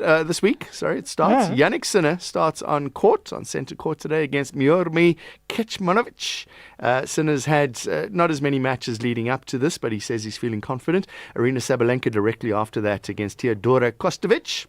starts. Yeah. Yannick Sinner starts on centre court today against Miormi Kecmanovic. Sinner's had not as many matches leading up to this, but he says he's feeling confident. Arina Sabalenka directly after that against Teodora Kostovic.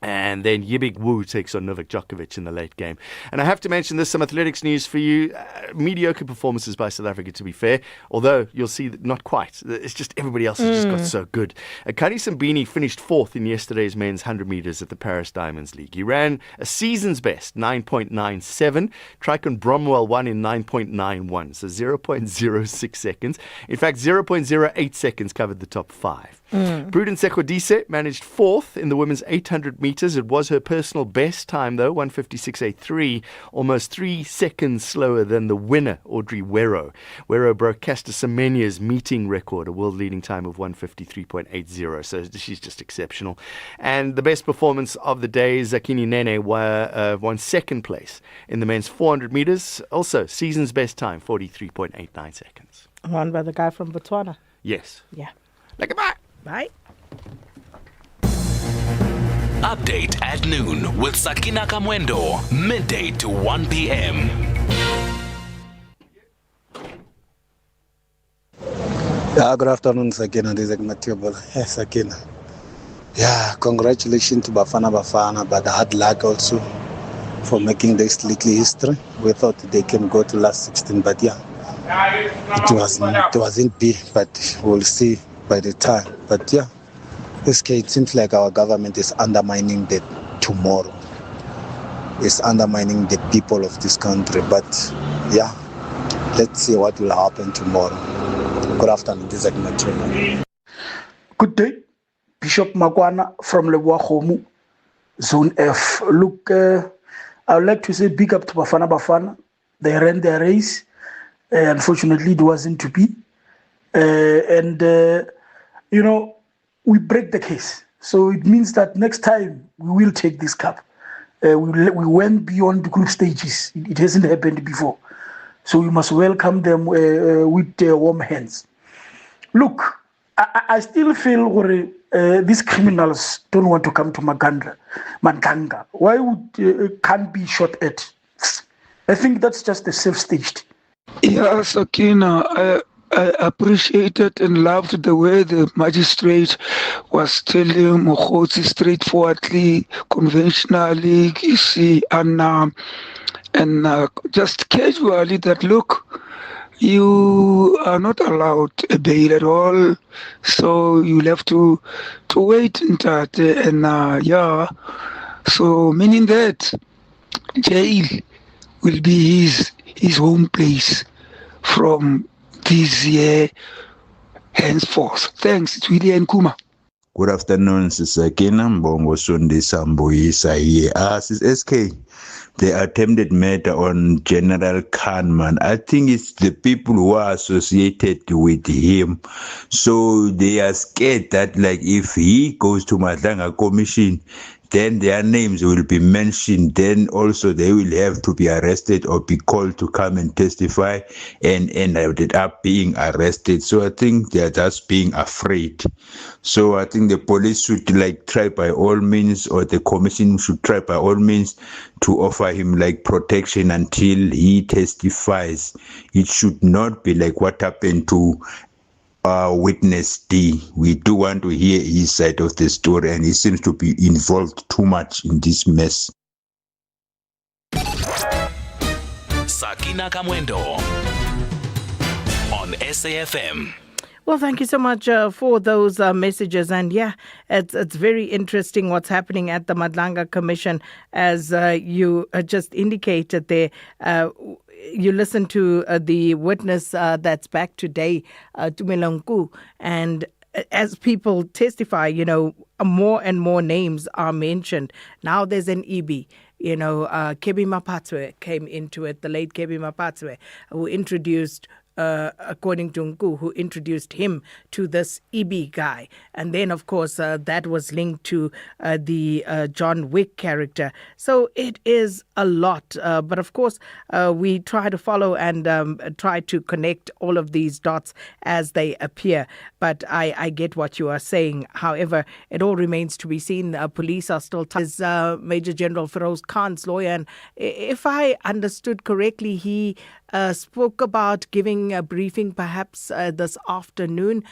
And then Yibig Wu takes on Novak Djokovic in the late game. And I have to mention this, some athletics news for you. Mediocre performances by South Africa, to be fair. Although, you'll see that not quite. It's just everybody else has just got so good. Kani Simbini finished 4th in yesterday's men's 100 metres at the Paris Diamonds League. He ran a season's best, 9.97. Tricon Bromwell won in 9.91, so 0.06 seconds. In fact, 0.08 seconds covered the top 5. Prudence Ekodise managed 4th in the women's 800 metres. It was her personal best time, though, 1:56.83, almost 3 seconds slower than the winner, Audrey Wero. Wero broke Caster Semenya's meeting record, a world-leading time of 1:53.80, so she's just exceptional. And the best performance of the day, Zakini Nene won 2nd place in the men's 400 metres, also season's best time, 43.89 seconds. Won by the guy from Botswana. Yes. Yeah. Like a bye. Bye. Update at noon with Sakina Kamwendo, midday to 1 p.m. Good afternoon, Sakina. This is Matthew. Sakina. Congratulations to Bafana, but hard luck also for making this little history. We thought they can go to last 16, but it wasn't big, but we'll see by the time. But this case, it seems like our government is undermining the tomorrow. It's undermining the people of this country. But let's see what will happen tomorrow. Good afternoon, this is Matthew. Good day, Bishop Magwana from Leboa Khomu, Zone F. Look, I would like to say big up to Bafana Bafana. They ran their race. Unfortunately, it wasn't to be. We break the case. So it means that next time we will take this cup. We went beyond the group stages. It hasn't happened before. So we must welcome them with warm hands. Look, I still feel these criminals don't want to come to Manganga. Why would can't be shot at? I think that's just a self-staged. Yeah, Sakina, I appreciated and loved the way the magistrate was telling Mokgotsi straightforwardly, conventionally, you see, and just casually that, look, you are not allowed a bail at all, so you'll have to wait until so meaning that jail will be his home place from this year henceforth. Thanks, it's Willie and Kuma. Good afternoon, Sister Kena Mbongo Sunday Samboisa here. Sis SK, the attempted murder on General Khanman, I think it's the people who are associated with him. So they are scared that like if he goes to Madanga Commission, then their names will be mentioned. Then also they will have to be arrested or be called to come and testify and end up being arrested. So I think they are just being afraid. So I think the police should like try by all means, or the commission should try by all means to offer him like protection until he testifies. It should not be like what happened to witness D. We do want to hear his side of the story, and he seems to be involved too much in this mess. Sakina Kamwendo on SAFM. Well, thank you so much for those messages. And yeah, it's very interesting what's happening at the Madlanga Commission, as you just indicated there. You listen to the witness that's back today, Tumelonku, and as people testify, more and more names are mentioned. Now there's an EB. Kebi Mapatswe came into it, the late Kebi Mapatswe, who introduced according to Nku, who introduced him to this EB guy. And then, of course, that was linked to the John Wick character. So it is a lot. But of course, we try to follow and try to connect all of these dots as they appear. But I get what you are saying. However, it all remains to be seen. Police are still Major General Feroz Khan's lawyer. And if I understood correctly, he spoke about giving a briefing perhaps this afternoon.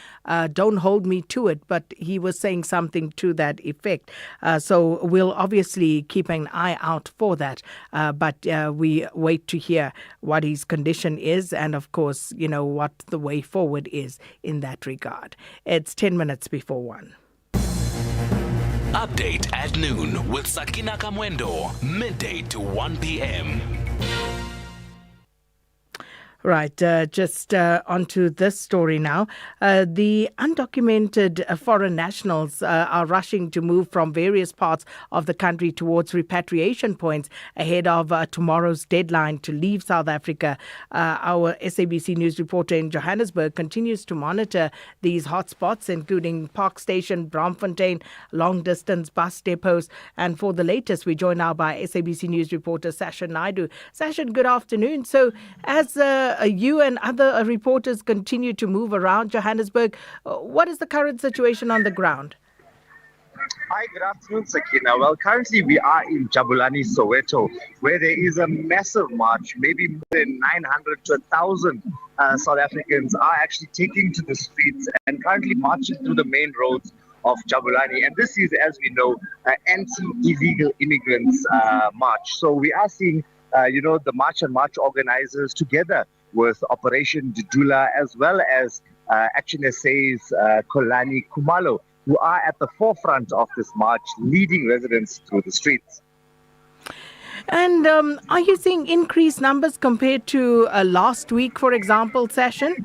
Don't hold me to it, but he was saying something to that effect. So we'll obviously keep an eye out for that. But we wait to hear what his condition is and, of course, what the way forward is in that regard. It's 10 minutes before 1. Update at noon with Sakina Kamwendo, midday to 1 p.m. Right, just onto this story now. The undocumented foreign nationals are rushing to move from various parts of the country towards repatriation points ahead of tomorrow's deadline to leave South Africa. Our SABC News reporter in Johannesburg continues to monitor these hotspots, including Park Station, Braamfontein, long-distance bus depots. And for the latest, we join now by SABC News reporter Sasha Naidu. Sasha, good afternoon. So as you and other reporters continue to move around Johannesburg, what is the current situation on the ground? Hi, good afternoon, Sakina. Well, currently we are in Jabulani, Soweto, where there is a massive march. Maybe more than 900 to 1,000 South Africans are actually taking to the streets and currently marching through the main roads of Jabulani. And this is, as we know, anti-illegal immigrants march. So we are seeing, the March and March organizers together with Operation Dudula, as well as Action SA's Kolani Kumalo, who are at the forefront of this march, leading residents through the streets. And are you seeing increased numbers compared to last week, for example, Session?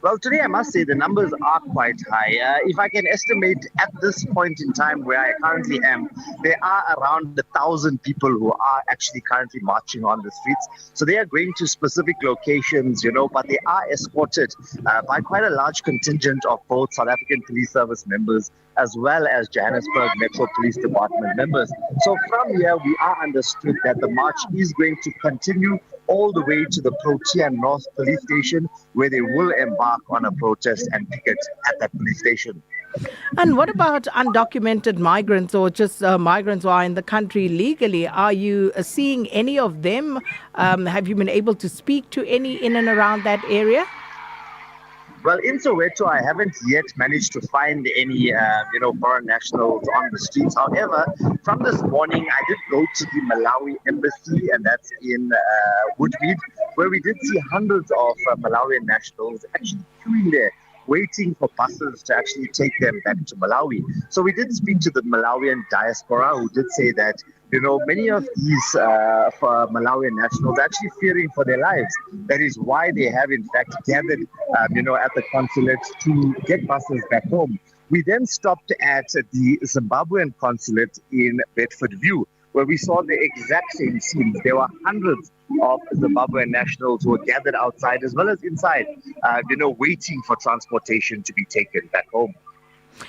Well, today I must say the numbers are quite high. If I can estimate at this point in time where I currently am, there are around 1,000 people who are actually currently marching on the streets. So they are going to specific locations, but they are escorted by quite a large contingent of both South African Police Service members as well as Johannesburg Metro Police Department members. So from here, we are understood that the march is going to continue all the way to the Protea North Police Station, where they will embark on a protest and picket at that police station. And what about undocumented migrants or just migrants who are in the country legally? Are you seeing any of them? Have you been able to speak to any in and around that area? Well, in Soweto, I haven't yet managed to find any, foreign nationals on the streets. However, from this morning, I did go to the Malawi embassy, and that's in Woodmead, where we did see hundreds of Malawian nationals actually queuing there, waiting for buses to actually take them back to Malawi. So we did speak to the Malawian diaspora, who did say that, many of these Malawian nationals are actually fearing for their lives. That is why they have, in fact, gathered, at the consulate to get buses back home. We then stopped at the Zimbabwean consulate in Bedford View, where we saw the exact same scenes. There were hundreds of Zimbabwean nationals who were gathered outside as well as inside, waiting for transportation to be taken back home.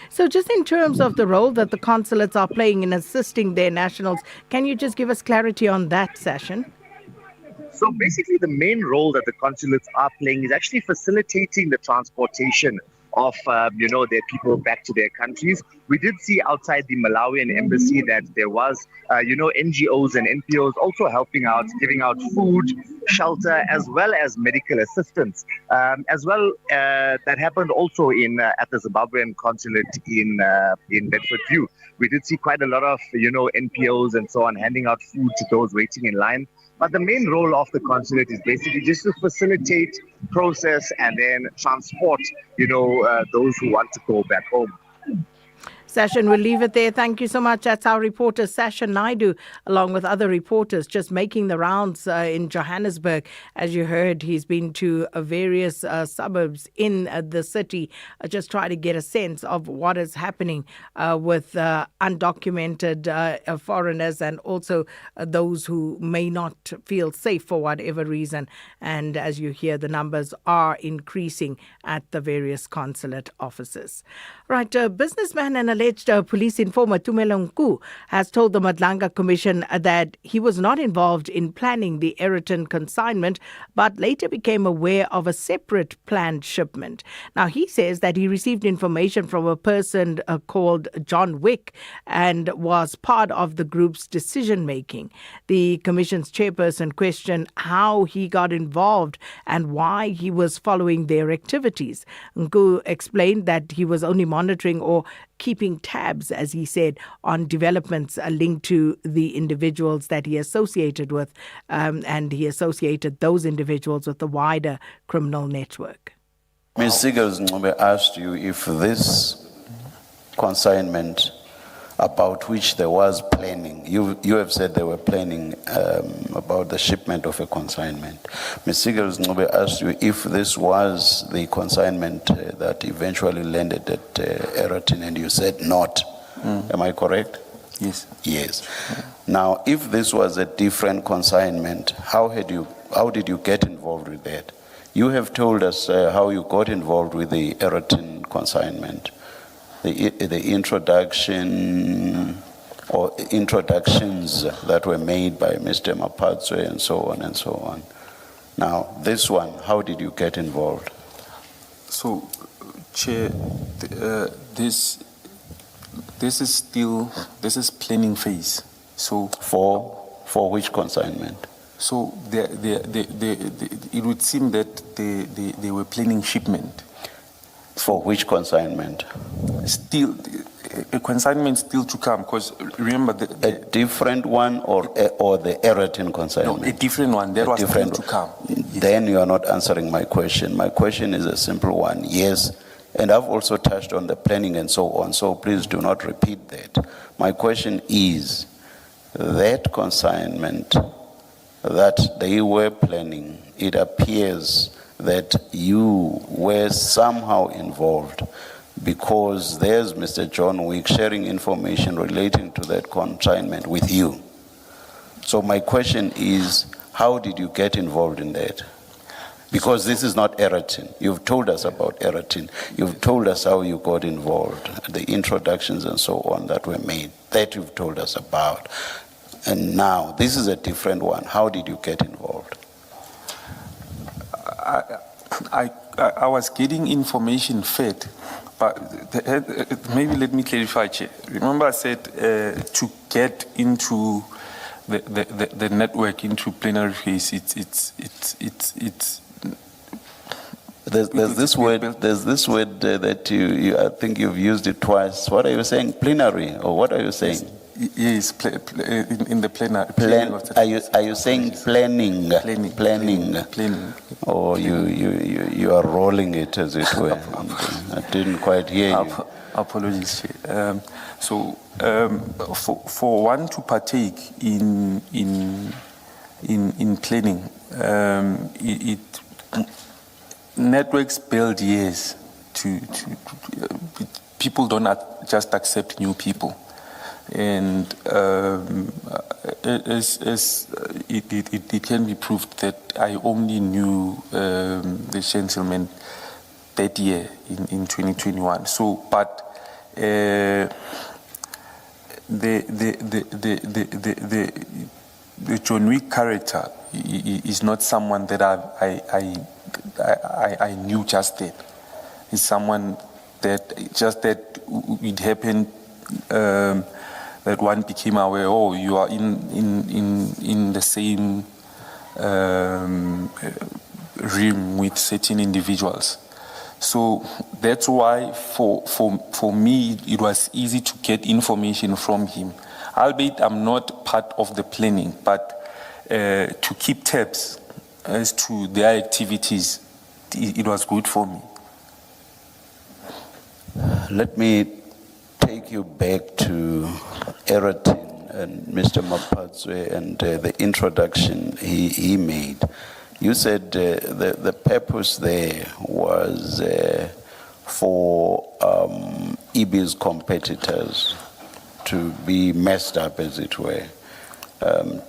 So just in terms of the role that the consulates are playing in assisting their nationals, can you just give us clarity on that, Session? So basically the main role that the consulates are playing is actually facilitating the transportation of, their people back to their countries. We did see outside the Malawian embassy that there was, NGOs and NPOs also helping out, giving out food, shelter, as well as medical assistance. That happened also at the Zimbabwean consulate in Bedford View. We did see quite a lot of, NPOs and so on handing out food to those waiting in line. But the main role of the consulate is basically just to facilitate, process, and then transport, those who want to go back home. Session, we'll leave it there. Thank you so much. That's our reporter, Session Naidu, along with other reporters, just making the rounds in Johannesburg. As you heard, he's been to various suburbs in the city, just try to get a sense of what is happening with undocumented foreigners and also those who may not feel safe for whatever reason. And as you hear, the numbers are increasing at the various consulate offices. Right, a businessman and alleged police informer Tumelo Nku has told the Madlanga Commission that he was not involved in planning the Aeroton consignment, but later became aware of a separate planned shipment. Now, he says that he received information from a person called John Wick and was part of the group's decision-making. The Commission's chairperson questioned how he got involved and why he was following their activities. Nku explained that he was only monitoring or keeping tabs, as he said, on developments linked to the individuals that he associated with, and he associated those individuals with the wider criminal network. Ms. Sigels asked you if this consignment about which there was planning, you have said they were planning about the shipment of a consignment. Ms. Sigels asked you if this was the consignment that eventually landed at Aeroton, and you said not. Am I correct? Yes. Yes. Now, if this was a different consignment, how did you get involved with that? You have told us how you got involved with the Aeroton consignment. The introduction or introductions that were made by Mr. Mapatswe and so on and so on. Now, this one, how did you get involved? So, Chair, this is planning phase. So for which consignment? So it would seem that they were planning shipment. For which consignment? Still, a consignment still to come, because remember a different one or the Aeroton consignment? No, a different one. That was still to come. Yes. Then you are not answering my question. My question is a simple one. Yes, and I've also touched on the planning and so on, so please do not repeat that. My question is, that consignment that they were planning, it appears that you were somehow involved, because there's Mr. John Wick sharing information relating to that consignment with you. So my question is, how did you get involved in that? Because this is not Eratin. You've told us about Eratin. You've told us how you got involved, the introductions and so on that were made. That you've told us about. And now, this is a different one. How did you get involved? I was getting information fed, but maybe let me clarify, Chair. Remember I said to get into the network, into plenary phase, There's this word that you I think you've used it twice. What are you saying? Plenary, or what are you saying? Yes, in the plenary. Are you saying planning? Planning. Or you are rolling it, as it were. I didn't quite hear you. Apologies. So for one to partake in planning, networks build years. People don't just accept new people. And it can be proved that I only knew the gentleman that year in 2021. So, but the John Wick character is not someone that I knew just then. It's someone that it happened. That one became aware, oh, you are in the same realm with certain individuals. So that's why for me it was easy to get information from him. Albeit I'm not part of the planning, but to keep tabs as to their activities, it was good for me. Let me take you back to Eratin and Mr. Mapatswe and the introduction he made. You said the purpose there was for EB's competitors to be messed up, as it were,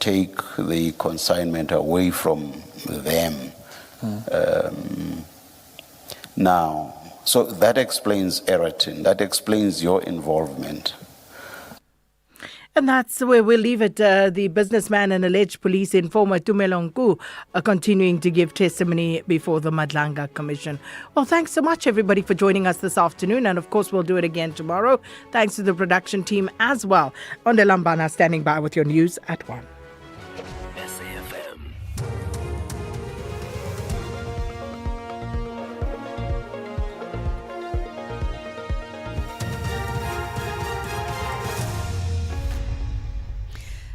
take the consignment away from them. Now, so that explains Eratin, that explains your involvement. And that's where we'll leave it. The businessman and alleged police informer Tumelonku are continuing to give testimony before the Madlanga Commission. Well, thanks so much, everybody, for joining us this afternoon. And of course, we'll do it again tomorrow. Thanks to the production team as well. Ondelambana standing by with your news at 1.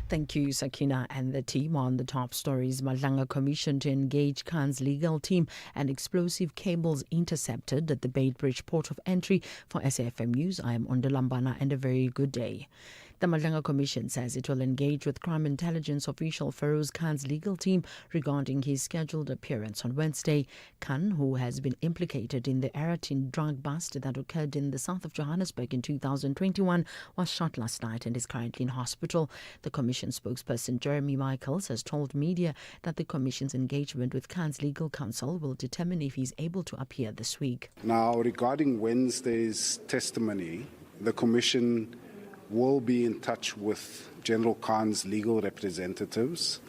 Thank you, Sakina and the team. On the top stories, Madlanga Commission to engage Khan's legal team and explosive cables intercepted at the Beitbridge port of entry. For SAFM News, I am Ondelambana, and a very good day. The Madlanga Commission says it will engage with crime intelligence official Feroz Khan's legal team regarding his scheduled appearance on Wednesday. Khan, who has been implicated in the Eratin drug bust that occurred in the south of Johannesburg in 2021, was shot last night and is currently in hospital. The Commission spokesperson Jeremy Michaels has told media that the Commission's engagement with Khan's legal counsel will determine if he's able to appear this week. Now, regarding Wednesday's testimony, the Commission will be in touch with General Khan's legal representatives,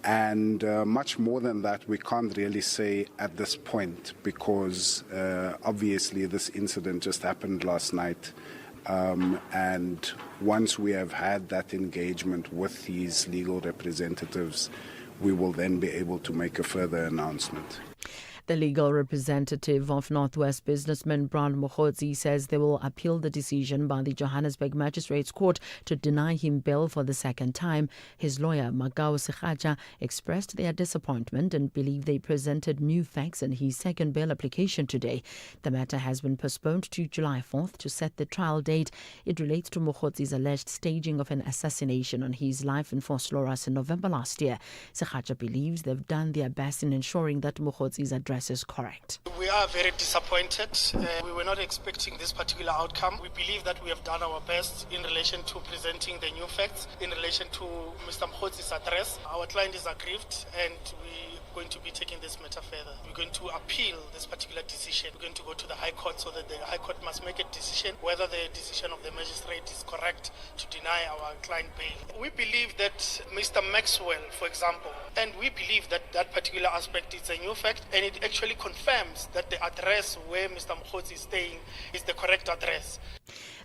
and much more than that we can't really say at this point, because obviously this incident just happened last night, and once we have had that engagement with his legal representatives, we will then be able to make a further announcement. The legal representative of Northwest businessman Brand Mokgotsi says they will appeal the decision by the Johannesburg Magistrates Court to deny him bail for the second time. His lawyer, Magao Sekhaja, expressed their disappointment and believe they presented new facts in his second bail application today. The matter has been postponed to July 4th to set the trial date. It relates to Mokgotsi's alleged staging of an assassination on his life in Vosloorus in November last year. Sekhaja believes they've done their best in ensuring that Mokgotsi's address address is correct. We are very disappointed. We were not expecting this particular outcome. We believe that we have done our best in relation to presenting the new facts, in relation to Mr. Mkhotsi's address. Our client is aggrieved and we are going to be taking this matter further. We're going to appeal this particular decision. We're going to go to the High Court so that the High Court must make a decision whether the decision of the magistrate is correct to deny our client bail. We believe that Mr. Maxwell, for example, and we believe that that particular aspect is a new fact and it actually confirms that the address where Mr. Mkhotsi is staying is the correct address.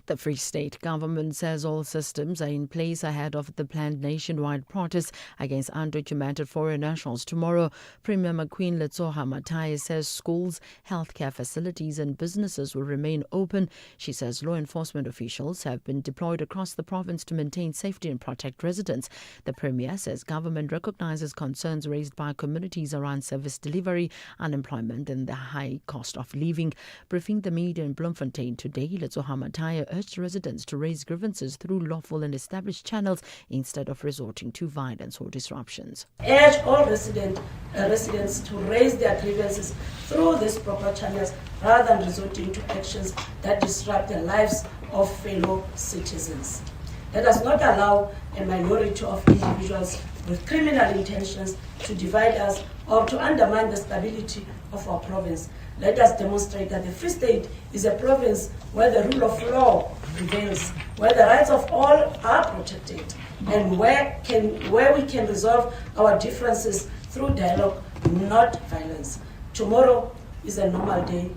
The Free State government says all systems are in place ahead of the planned nationwide protest against undocumented foreign nationals tomorrow. Premier McQueen Letsoha Matai says schools, healthcare facilities and businesses will remain open. She says law enforcement officials have been deployed across the province to maintain safety and protect residents. The Premier says government recognizes concerns raised by communities around service delivery, unemployment and the high cost of living. Briefing the media in Bloemfontein today, Letsoha Matai urged residents to raise grievances through lawful and established channels instead of resorting to violence or disruptions. Urge all residents to raise their grievances through these proper channels rather than resorting to actions that disrupt the lives of fellow citizens. Let us not allow a minority of individuals with criminal intentions to divide us or to undermine the stability of our province. Let us demonstrate that the Free State is a province where the rule of law prevails, where the rights of all are protected, and where we can resolve our differences through dialogue, not violence. Tomorrow is a normal day.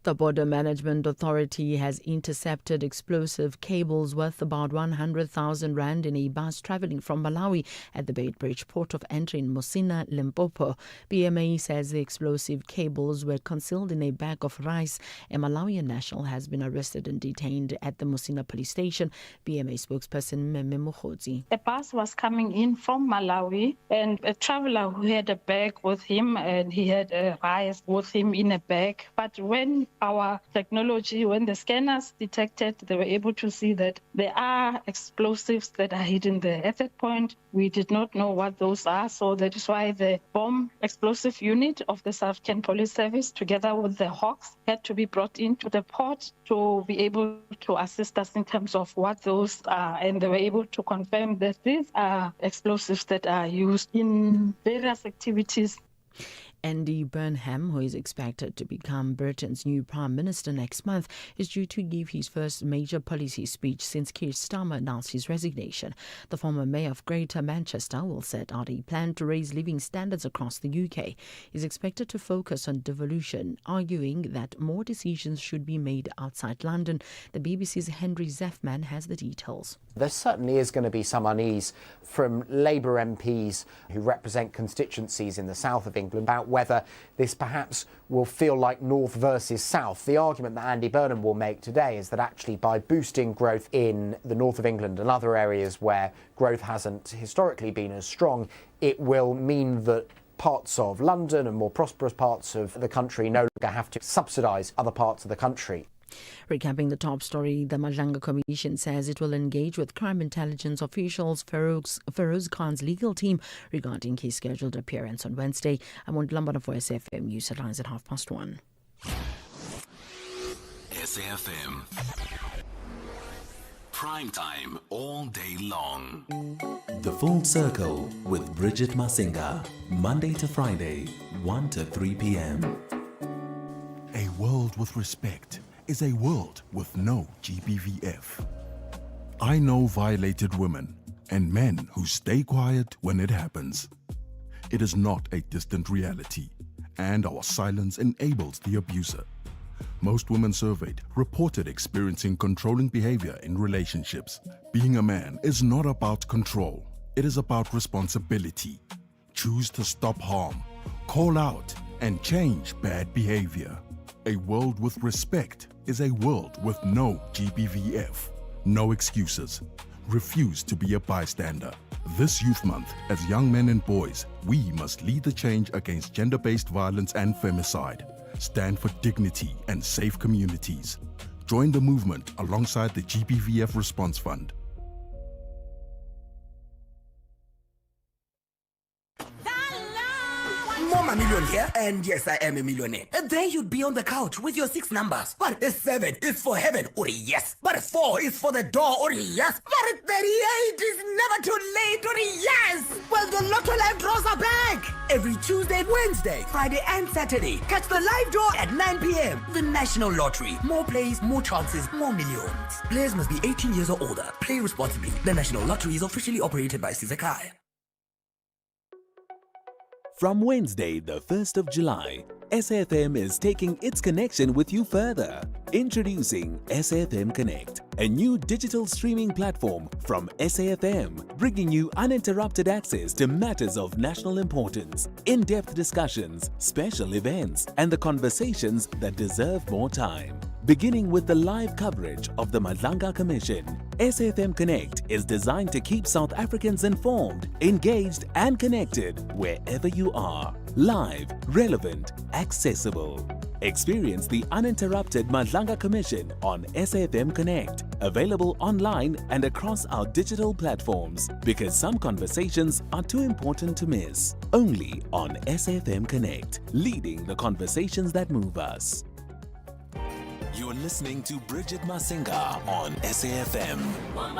The Border Management Authority has intercepted explosive cables worth about 100,000 rand in a bus travelling from Malawi at the Beitbridge port of entry in Musina, Limpopo. BMA says the explosive cables were concealed in a bag of rice. A Malawian national has been arrested and detained at the Musina police station. BMA spokesperson Meme Mokhodzi. A bus was coming in from Malawi and a traveller who had a bag with him and he had rice with him in a bag. But when our technology, when the scanners detected, they were able to see that there are explosives that are hidden there. At that point, we did not know what those are, so that is why the bomb explosive unit of the South African Police Service, together with the Hawks, had to be brought into the port to be able to assist us in terms of what those are, and they were able to confirm that these are explosives that are used in various activities. Andy Burnham, who is expected to become Britain's new Prime Minister next month, is due to give his first major policy speech since Keir Starmer announced his resignation. The former mayor of Greater Manchester will set out a plan to raise living standards across the UK. He's expected to focus on devolution, arguing that more decisions should be made outside London. The BBC's Henry Zeffman has the details. There certainly is going to be some unease from Labour MPs who represent constituencies in the south of England about whether this perhaps will feel like North versus South. The argument that Andy Burnham will make today is that actually by boosting growth in the north of England and other areas where growth hasn't historically been as strong, it will mean that parts of London and more prosperous parts of the country no longer have to subsidise other parts of the country. Recapping the top story, the Madlanga Commission says it will engage with crime intelligence officials, Feroz Khan's legal team, regarding his scheduled appearance on Wednesday. I'm on Lambana for SAfm News Headlines at 1:30. SAfm. Prime time all day long. The Full Circle with Bridget Masinga. Monday to Friday, 1 to 3 p.m. A world with respect is a world with no GBVF. I know violated women and men who stay quiet when it happens. It is not a distant reality, and our silence enables the abuser. Most women surveyed reported experiencing controlling behavior in relationships. Being a man is not about control. It is about responsibility. Choose to stop harm, call out, and change bad behavior. A world with respect is a world with no GBVF. No excuses. Refuse to be a bystander. This Youth Month, as young men and boys, we must lead the change against gender-based violence and femicide. Stand for dignity and safe communities. Join the movement alongside the GBVF Response Fund. Mama Millionaire, and yes, I am a millionaire. And then you'd be on the couch with your 6 numbers. But 7 is for heaven, or yes. But 4 is for the door, or yes. But 38 is never too late, or yes. Well, the Lotto Live draws are back. Every Tuesday, Wednesday, Friday, and Saturday. Catch the live draw at 9 p.m. The National Lottery. More plays, more chances, more millions. Players must be 18 years or older. Play responsibly. The National Lottery is officially operated by Sizakai. From Wednesday, the 1st of July, SAfm is taking its connection with you further. Introducing SAfm Connect, a new digital streaming platform from SAfm, bringing you uninterrupted access to matters of national importance, in-depth discussions, special events, and the conversations that deserve more time. Beginning with the live coverage of the Madlanga Commission, SAfm Connect is designed to keep South Africans informed, engaged, and connected wherever you are. Live, relevant, accessible. Experience the uninterrupted Madlanga Commission on SAfm Connect, available online and across our digital platforms, because some conversations are too important to miss. Only on SAfm Connect, leading the conversations that move us. You're listening to Bridget Masinga on SAfm. When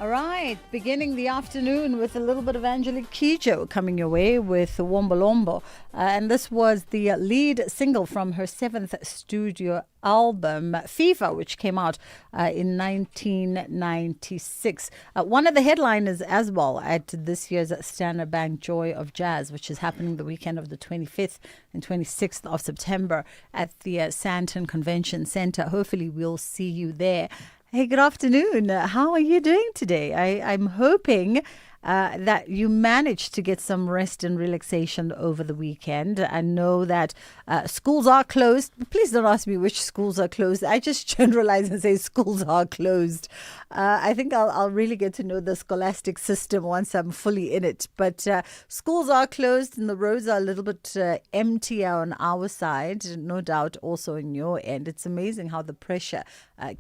All right, beginning the afternoon with a little bit of Angelique Kidjo coming your way with Wombolombo. And this was the lead single from her 7th studio album, FIFA, which came out in 1996. One of the headliners as well at this year's Standard Bank Joy of Jazz, which is happening the weekend of the 25th and 26th of September at the Sandton Convention Center. Hopefully we'll see you there. Hey, good afternoon. How are you doing today? I'm hoping that you managed to get some rest and relaxation over the weekend. I know that schools are closed. Please don't ask me which schools are closed. I just generalize and say schools are closed. I think I'll really get to know the scholastic system once I'm fully in it. But schools are closed and the roads are a little bit emptier on our side, no doubt also in your end. It's amazing how the pressure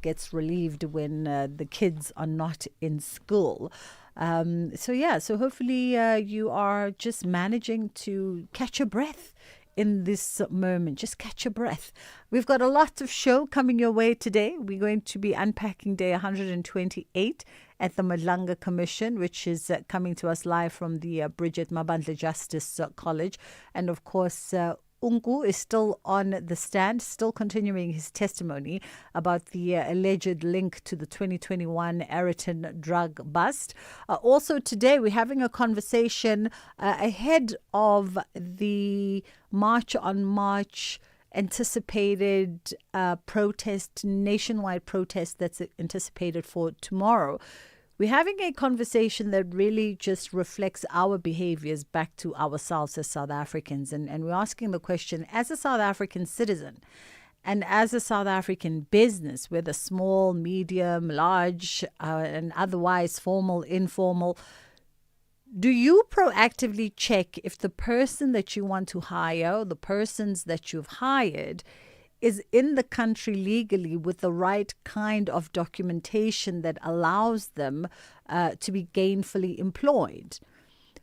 gets relieved when the kids are not in school. So hopefully you are just managing to catch your breath in this moment. Just catch your breath. We've got a lot of show coming your way today. We're going to be unpacking day 128 at the Madlanga Commission, which is coming to us live from the Bridget Mabandla Justice College. And of course, Unku is still on the stand, still continuing his testimony about the alleged link to the 2021 Ayrton drug bust. Also today, we're having a conversation ahead of the March on March anticipated nationwide protest that's anticipated for tomorrow. We're having a conversation that really just reflects our behaviors back to ourselves as South Africans. And we're asking the question, as a South African citizen and as a South African business, whether small, medium, large, and otherwise formal, informal, do you proactively check if the person that you want to hire, the persons that you've hired, is in the country legally with the right kind of documentation that allows them to be gainfully employed?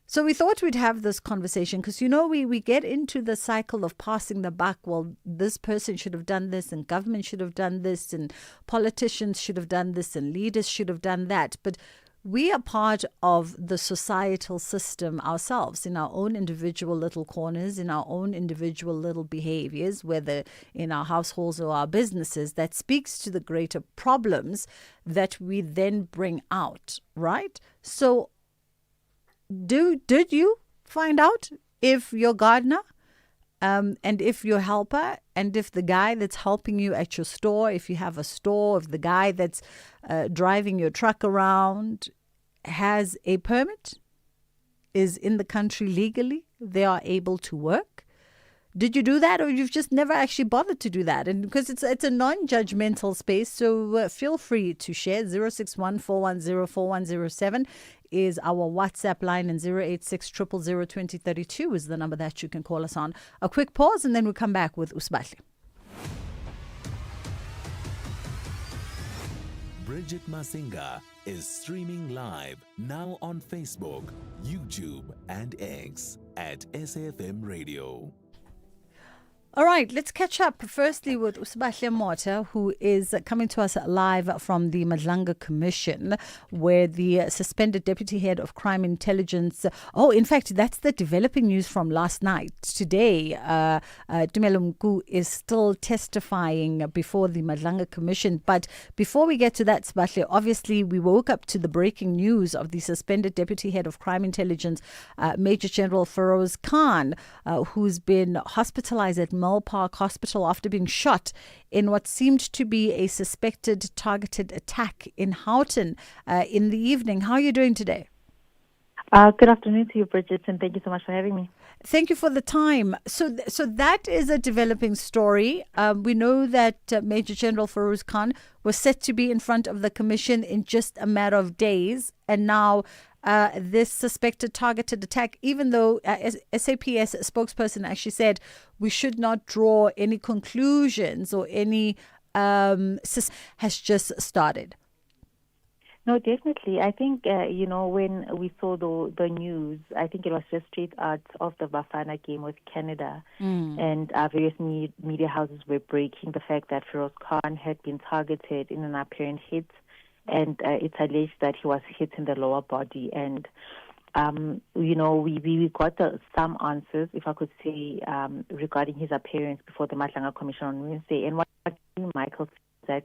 So we thought we'd have this conversation because, we get into the cycle of passing the buck. Well, this person should have done this and government should have done this and politicians should have done this and leaders should have done that. But we are part of the societal system ourselves in our own individual little corners, in our own individual little behaviors, whether in our households or our businesses, that speaks to the greater problems that we then bring out, right? So did you find out if your gardener and if your helper and if the guy that's helping you at your store, if you have a store, if the guy that's driving your truck around has a permit, is in the country legally, they are able to work? Did you do that, or you've just never actually bothered to do that? And because it's a non-judgmental space, so feel free to share. 061-410-4107 is our WhatsApp line, and 086-000-2032 is the number that you can call us on. A quick pause, and then we'll come back with Usbatli. Bridget Masinga is streaming live now on Facebook, YouTube, and X at SAfmRadio. All right, let's catch up firstly with Usbatli Mota, who is coming to us live from the Madlanga Commission, where the suspended deputy head of crime intelligence. Oh, in fact, that's the developing news from last night. Today, Tumelo Mku is still testifying before the Madlanga Commission. But before we get to that, Usbatli, obviously we woke up to the breaking news of the suspended deputy head of crime intelligence, Major General Feroz Khan, who's been hospitalized at Mill Park Hospital after being shot in what seemed to be a suspected targeted attack in Houghton in the evening. How are you doing today? Good afternoon to you, Bridget, and thank you so much for having me. Thank you for the time. So that is a developing story. We know that Major General Feroz Khan was set to be in front of the commission in just a matter of days, and now this suspected targeted attack, even though SAPS spokesperson actually said we should not draw any conclusions or any has just started. No, definitely. I think, when we saw the news, I think it was just straight out of the Bafana game with Canada. And various media houses were breaking the fact that Feroz Khan had been targeted in an apparent hit and it's alleged that he was hit in the lower body. And we got some answers, if I could say, regarding his appearance before the Matlanga Commission on Wednesday. And what Michael said, that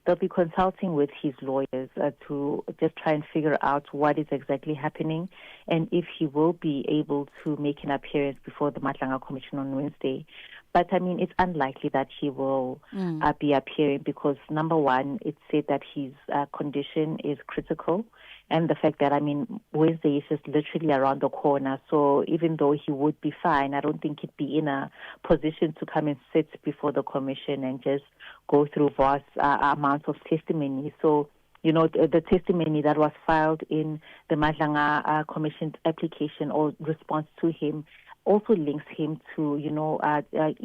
they'll be consulting with his lawyers to just try and figure out what is exactly happening and if he will be able to make an appearance before the Matlanga Commission on Wednesday. But, I mean, it's unlikely that he will be appearing because, number one, it's said that his condition is critical. And the fact that, I mean, Wednesday is just literally around the corner. So even though he would be fine, I don't think he'd be in a position to come and sit before the commission and just go through vast amounts of testimony. So, the testimony that was filed in the Matlanga Commission's application or response to him also links him to, the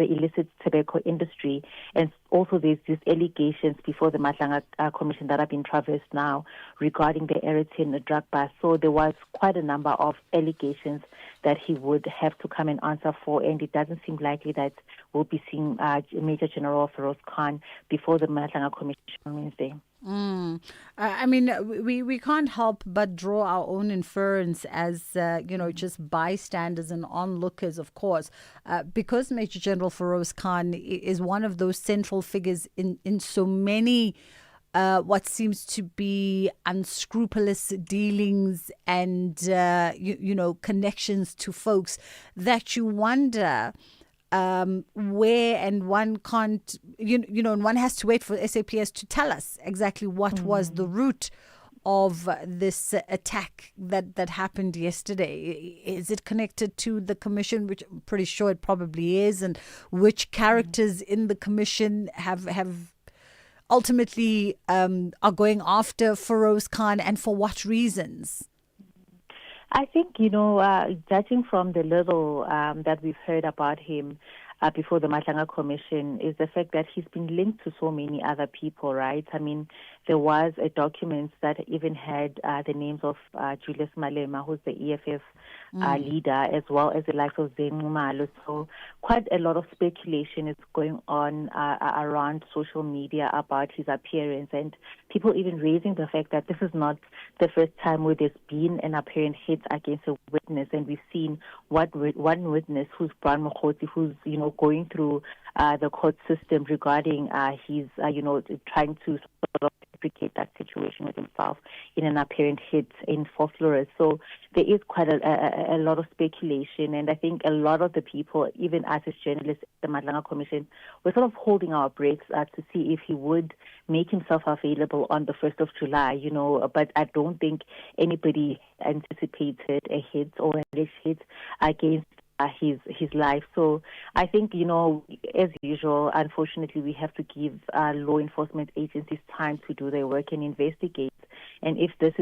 illicit tobacco industry. And also there's these allegations before the Matlanga Commission that have been traversed now regarding the Eritrean drug bust. So there was quite a number of allegations that he would have to come and answer for, and it doesn't seem likely that we'll be seeing Major General Feroz Khan before the Matlanga Commission on Wednesday. I mean, we can't help but draw our own inference as, just bystanders and onlookers, of course, because Major General Feroz Khan is one of those central figures in so many what seems to be unscrupulous dealings and, connections to folks that you wonder where, and one can't, and one has to wait for SAPS to tell us exactly what was the root of this attack that happened yesterday. Is it connected to the commission, which I'm pretty sure it probably is, and which characters in the commission have ultimately are going after Feroz Khan, and for what reasons? I think, judging from the little that we've heard about him before the Matlanga Commission, is the fact that he's been linked to so many other people, right? I mean, there was a document that even had the names of Julius Malema, who's the EFF leader, as well as the likes of Zane Ngumalo. So quite a lot of speculation is going on around social media about his appearance, and people even raising the fact that this is not the first time where there's been an apparent hit against a witness. And we've seen one witness, who's Brian Mokgotsi, who's, going through the court system regarding his, trying to sort of replicate that situation with himself in an apparent hit in Folklore. So there is quite a lot of speculation, and I think a lot of the people, even us as journalists at the Matlanga Commission, we're sort of holding our breaths to see if he would make himself available on the 1st of July, but I don't think anybody anticipated a hit or a alleged hit against his life. So I think, as usual, unfortunately, we have to give law enforcement agencies time to do their work and investigate. And if there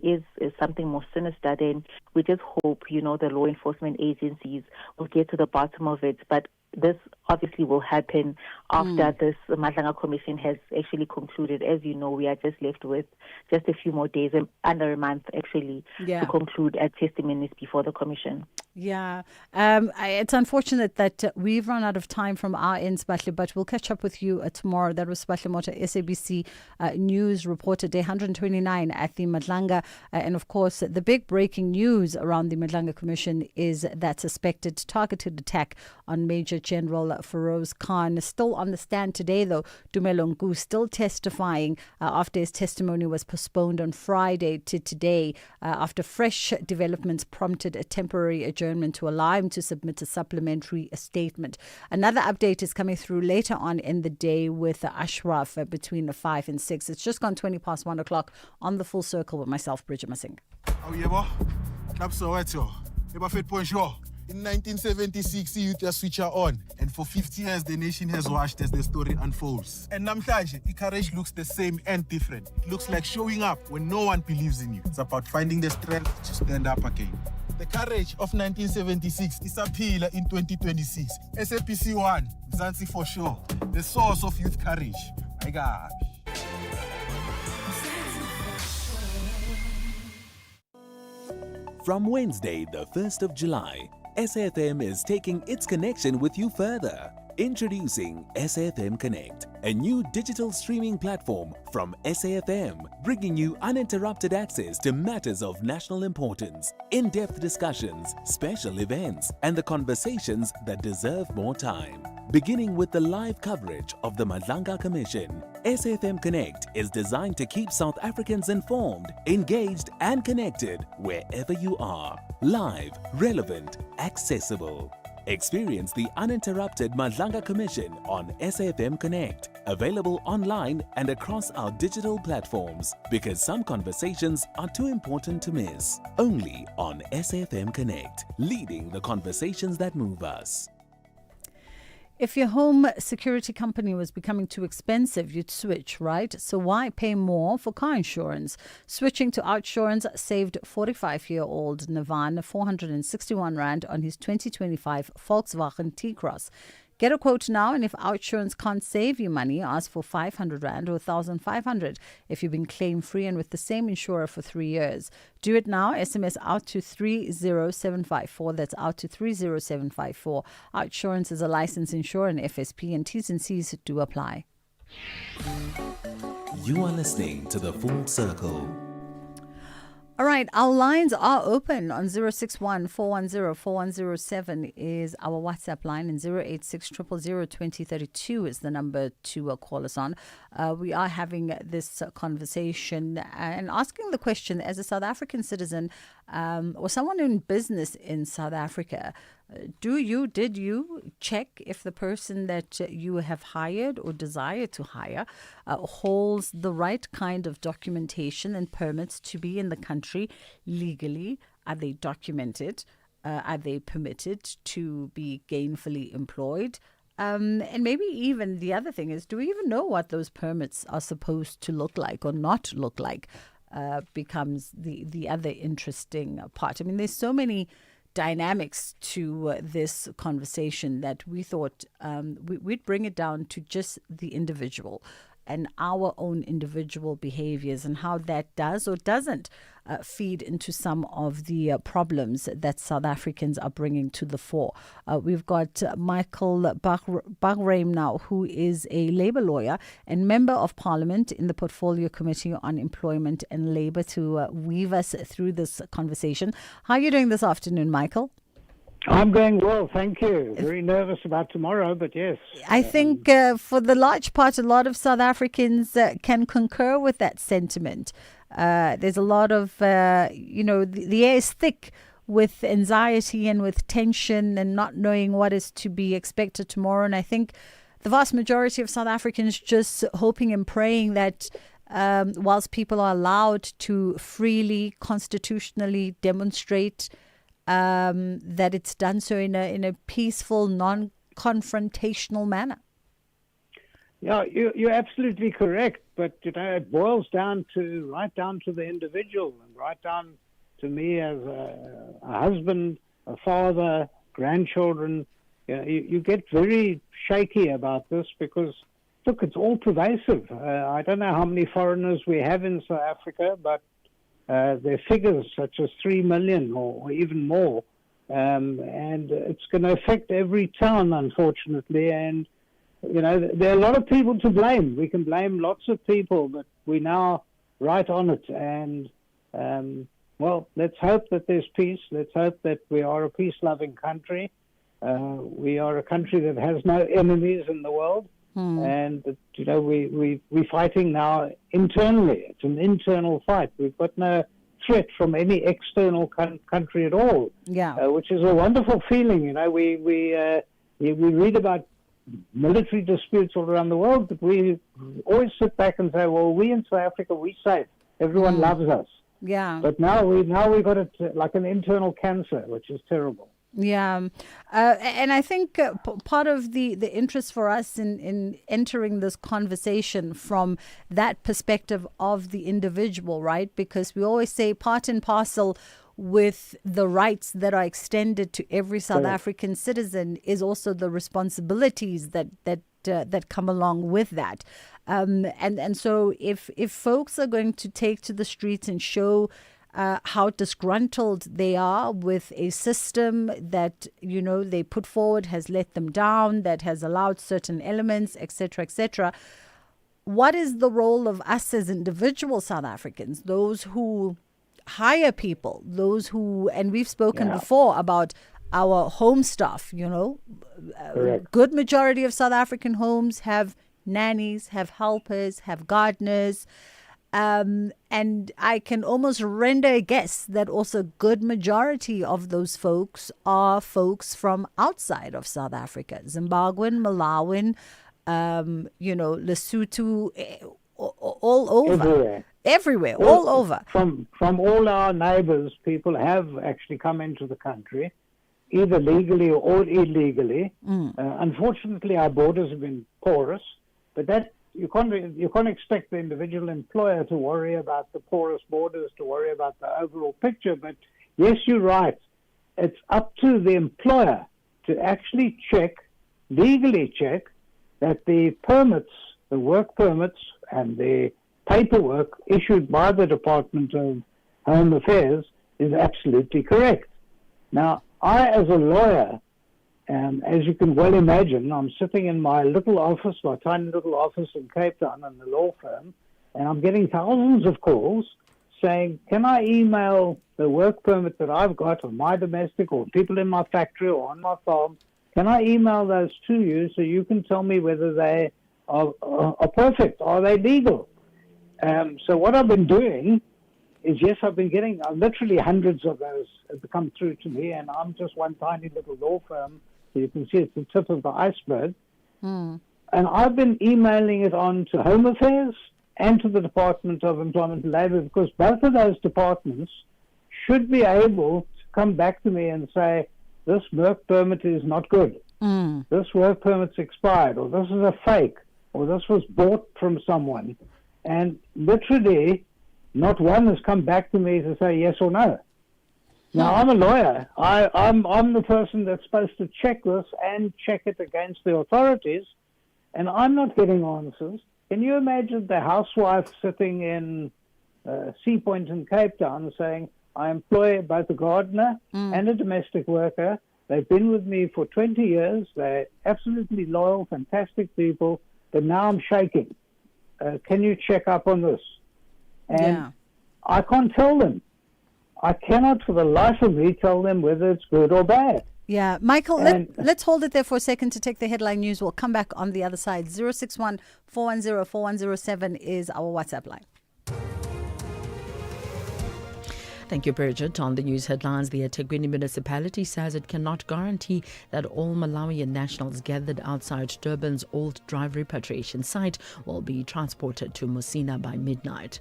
is something more sinister, then we just hope, the law enforcement agencies will get to the bottom of it. But this obviously will happen after this Matlanga Commission has actually concluded. As you know, we are just left with just a few more days, under a month actually, to conclude testimonies before the Commission. Yeah, it's unfortunate that we've run out of time from our end, Spatle, but we'll catch up with you tomorrow. That was Spatle Mota, SABC News reporter, day 129 at the Matlanga. And of course, the big breaking news around the Matlanga Commission is that suspected targeted attack on Major General Feroz Khan. Still on the stand today, though, Dumelo Ngu still testifying after his testimony was postponed on Friday to today after fresh developments prompted a temporary adjournment to allow him to submit a supplementary statement. Another update is coming through later on in the day with Ashraf between 5 and 6. It's just gone 20 past 1 o'clock on The Full Circle with myself, Bridget Masing. Oh, yeah, boy. In 1976, the youth switch on, and for 50 years, the nation has watched as the story unfolds. And namhlanje, courage looks the same and different. It looks like showing up when no one believes in you. It's about finding the strength to stand up again. The courage of 1976 is a pillar in 2026. SAPC 1, Mzansi for sure. The source of youth courage. My gosh. From Wednesday, the 1st of July, SAFM is taking its connection with you further. Introducing SAfm Connect, a new digital streaming platform from SAfm, bringing you uninterrupted access to matters of national importance, in-depth discussions, special events, and the conversations that deserve more time. Beginning with the live coverage of the Madlanga Commission, SAfm Connect is designed to keep South Africans informed, engaged, and connected wherever you are. Live, relevant, accessible. Experience the uninterrupted Madlanga Commission on SAfm Connect, available online and across our digital platforms, because some conversations are too important to miss. Only on SAfm Connect, leading the conversations that move us. If your home security company was becoming too expensive, you'd switch, right? So why pay more for car insurance? Switching to Outsurance saved 45-year-old Navan 461 Rand on his 2025 Volkswagen T-Cross. Get a quote now, and if Outsurance can't save you money, ask for 500 Rand or 1,500 if you've been claim-free and with the same insurer for 3 years. Do it now. SMS out to 30754. That's out to 30754. Outsurance is a licensed insurer and FSP, and T's and C's do apply. You are listening to The Full Circle. All right, our lines are open on 061 410 4107 is our WhatsApp line, and 086 000 2032 is the number to call us on. We are having this conversation and asking the question, as a South African citizen or someone in business in South Africa, did you check if the person that you have hired or desire to hire holds the right kind of documentation and permits to be in the country legally? Are they documented? Are they permitted to be gainfully employed? And maybe even the other thing is, do we even know what those permits are supposed to look like or not look like? Becomes the other interesting part. I mean, there's so many dynamics to this conversation that we thought we'd bring it down to just the individual and our own individual behaviors and how that does or doesn't feed into some of the problems that South Africans are bringing to the fore. We've got Michael Baghraim now, who is a Labour lawyer and Member of Parliament in the Portfolio Committee on Employment and Labour, to weave us through this conversation. How are you doing this afternoon, Michael? I'm going well, thank you. Very nervous about tomorrow, but yes. I think for the large part, a lot of South Africans can concur with that sentiment. There's a lot of, the air is thick with anxiety and with tension and not knowing what is to be expected tomorrow. And I think the vast majority of South Africans just hoping and praying that whilst people are allowed to freely, constitutionally demonstrate, that it's done so in a peaceful, non-confrontational manner. Yeah, you're absolutely correct. But it boils down to right down to the individual, and right down to me as a husband, a father, grandchildren. You get very shaky about this because, look, it's all pervasive. I don't know how many foreigners we have in South Africa, but there are figures such as 3 million or even more, and it's going to affect every town, unfortunately. And there are a lot of people to blame. We can blame lots of people, but we're now right on it. And well, let's hope that there's peace. Let's hope that we are a peace-loving country. We are a country that has no enemies in the world. And we're fighting now internally. It's an internal fight. We've got no threat from any external country at all. Yeah, which is a wonderful feeling. We read about military disputes all around the world, but we always sit back and say, well, we in South Africa, we're safe. Everyone loves us. Yeah. But now we've got it like an internal cancer, which is terrible. Yeah. And I think part of the interest for us in entering this conversation from that perspective of the individual, right? Because we always say part and parcel with the rights that are extended to every South African citizen is also the responsibilities that come along with that. And so if folks are going to take to the streets and show how disgruntled they are with a system that, they put forward has let them down, that has allowed certain elements, etc., etc. What is the role of us as individual South Africans, those who hire people, those who, and we've spoken before about our home staff, good majority of South African homes have nannies, have helpers, have gardeners. And I can almost render a guess that also good majority of those folks are folks from outside of South Africa, Zimbabwean, Malawian, Lesotho, all over. Everywhere, all over. From all our neighbors, people have actually come into the country, either legally or illegally. Unfortunately, our borders have been porous, but that you can't expect the individual employer to worry about the porous borders, to worry about the overall picture. But yes, you're right. It's up to the employer to actually legally check, that the permits, the work permits and the paperwork issued by the Department of Home Affairs is absolutely correct. Now, I, as a lawyer, as you can well imagine, I'm sitting in my little office, my tiny little office in Cape Town in the law firm, and I'm getting thousands of calls saying, can I email the work permit that I've got on my domestic or people in my factory or on my farm? Can I email those to you so you can tell me whether they are perfect? Are they legal? So what I've been doing is, yes, I've been getting literally hundreds of those have come through to me, and I'm just one tiny little law firm. So you can see it's the tip of the iceberg. And I've been emailing it on to Home Affairs and to the Department of Employment and Labour, because both of those departments should be able to come back to me and say, this work permit is not good. This work permit's expired, or this is a fake, or this was bought from someone. And literally, not one has come back to me to say yes or no. Now, I'm a lawyer. I'm the person that's supposed to check this and check it against the authorities, and I'm not getting answers. Can you imagine the housewife sitting in Sea Point in Cape Town saying, I employ both a gardener and a domestic worker. They've been with me for 20 years. They're absolutely loyal, fantastic people, but now I'm shaking. Can you check up on this? And I can't tell them. I cannot for the life of me tell them whether it's good or bad. Yeah, Michael, let's hold it there for a second to take the headline news. We'll come back on the other side. 061 410 4107 is our WhatsApp line. Thank you, Bridget. On the news headlines, the eThekwini municipality says it cannot guarantee that all Malawian nationals gathered outside Durban's old drive repatriation site will be transported to Musina by midnight.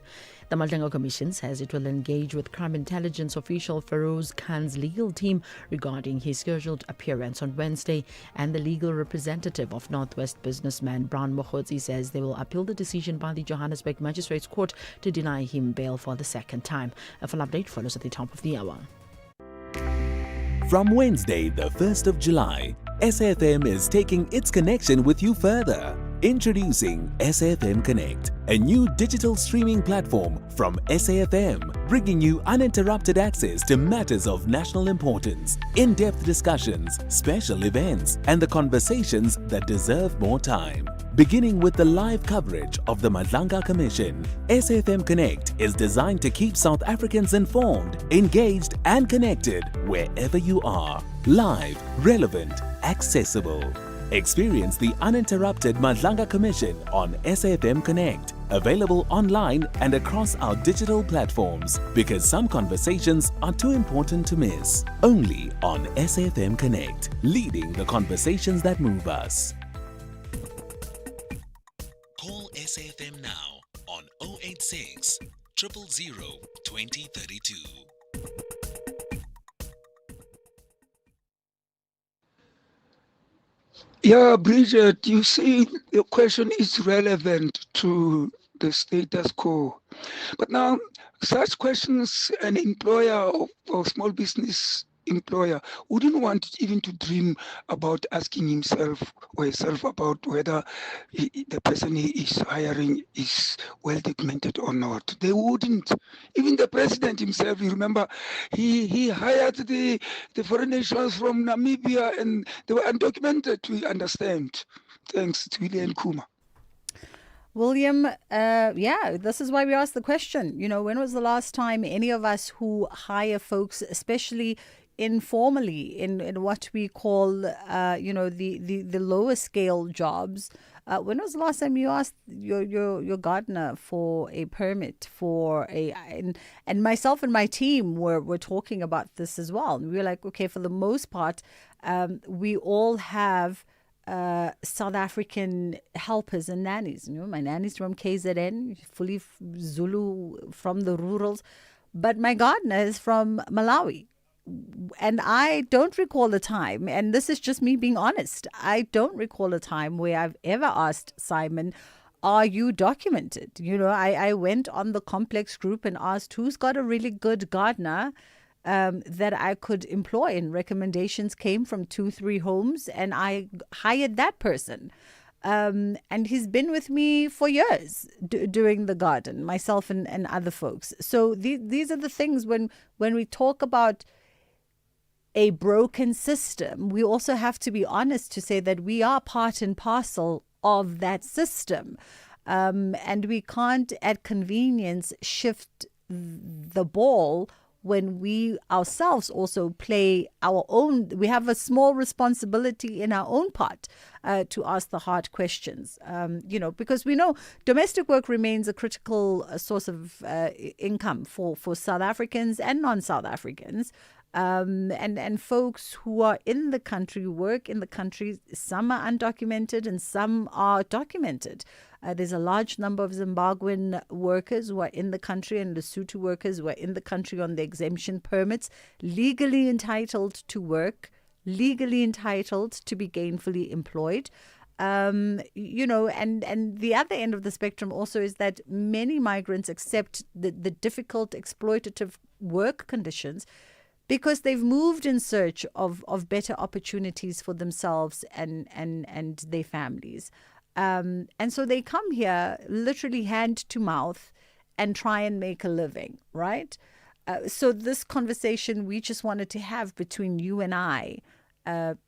The Maldengo Commission says it will engage with crime intelligence official Feroz Khan's legal team regarding his scheduled appearance on Wednesday, and the legal representative of Northwest businessman Brown Mokhotsi says they will appeal the decision by the Johannesburg Magistrates Court to deny him bail for the second time. A full update follows at the top of the hour. From Wednesday, the 1st of July, SAfm is taking its connection with you further. Introducing SAfm Connect, a new digital streaming platform from SAfm, bringing you uninterrupted access to matters of national importance, in-depth discussions, special events, and the conversations that deserve more time. Beginning with the live coverage of the Madlanga Commission, SAfm Connect is designed to keep South Africans informed, engaged, and connected wherever you are. Live, relevant, accessible. Experience the uninterrupted Madlanga Commission on SAfm Connect, available online and across our digital platforms, because some conversations are too important to miss. Only on SAfm Connect, leading the conversations that move us. Call SAfm now on 086 000 2032. Yeah, Bridget, you see, your question is relevant to the status quo. But now, such questions an employer or small business employer wouldn't want even to dream about asking himself or herself about whether the person he is hiring is well documented or not. They wouldn't. Even the president himself, you remember, he hired the foreign nationals from Namibia and they were undocumented, we understand. Thanks to William Kuma. William, this is why we asked the question. When was the last time any of us who hire folks, especially informally in what we call, the lower scale jobs, when was the last time you asked your gardener for a permit and myself and my team were talking about this as well. And we were like, okay, for the most part, we all have South African helpers and nannies. My nanny's from KZN, fully Zulu from the rurals, but my gardener is from Malawi. And I don't recall a time, and this is just me being honest, I don't recall a time where I've ever asked Simon, are you documented? I went on the complex group and asked who's got a really good gardener that I could employ, and recommendations came from 2-3 homes, and I hired that person. And he's been with me for years doing the garden, myself and other folks. So these are the things when we talk about a broken system, we also have to be honest to say that we are part and parcel of that system. And we can't, at convenience, shift the ball when we ourselves also play our own. We have a small responsibility in our own part to ask the hard questions, because we know domestic work remains a critical source of income for South Africans and non-South Africans. And folks who are in the country, work in the country, some are undocumented and some are documented. There's a large number of Zimbabwean workers who are in the country and Lesotho workers who are in the country on the exemption permits, legally entitled to work, legally entitled to be gainfully employed. And the other end of the spectrum also is that many migrants accept the difficult, exploitative work conditions because they've moved in search of better opportunities for themselves and their families. And so they come here literally hand to mouth and try and make a living, right? So this conversation we just wanted to have between you and I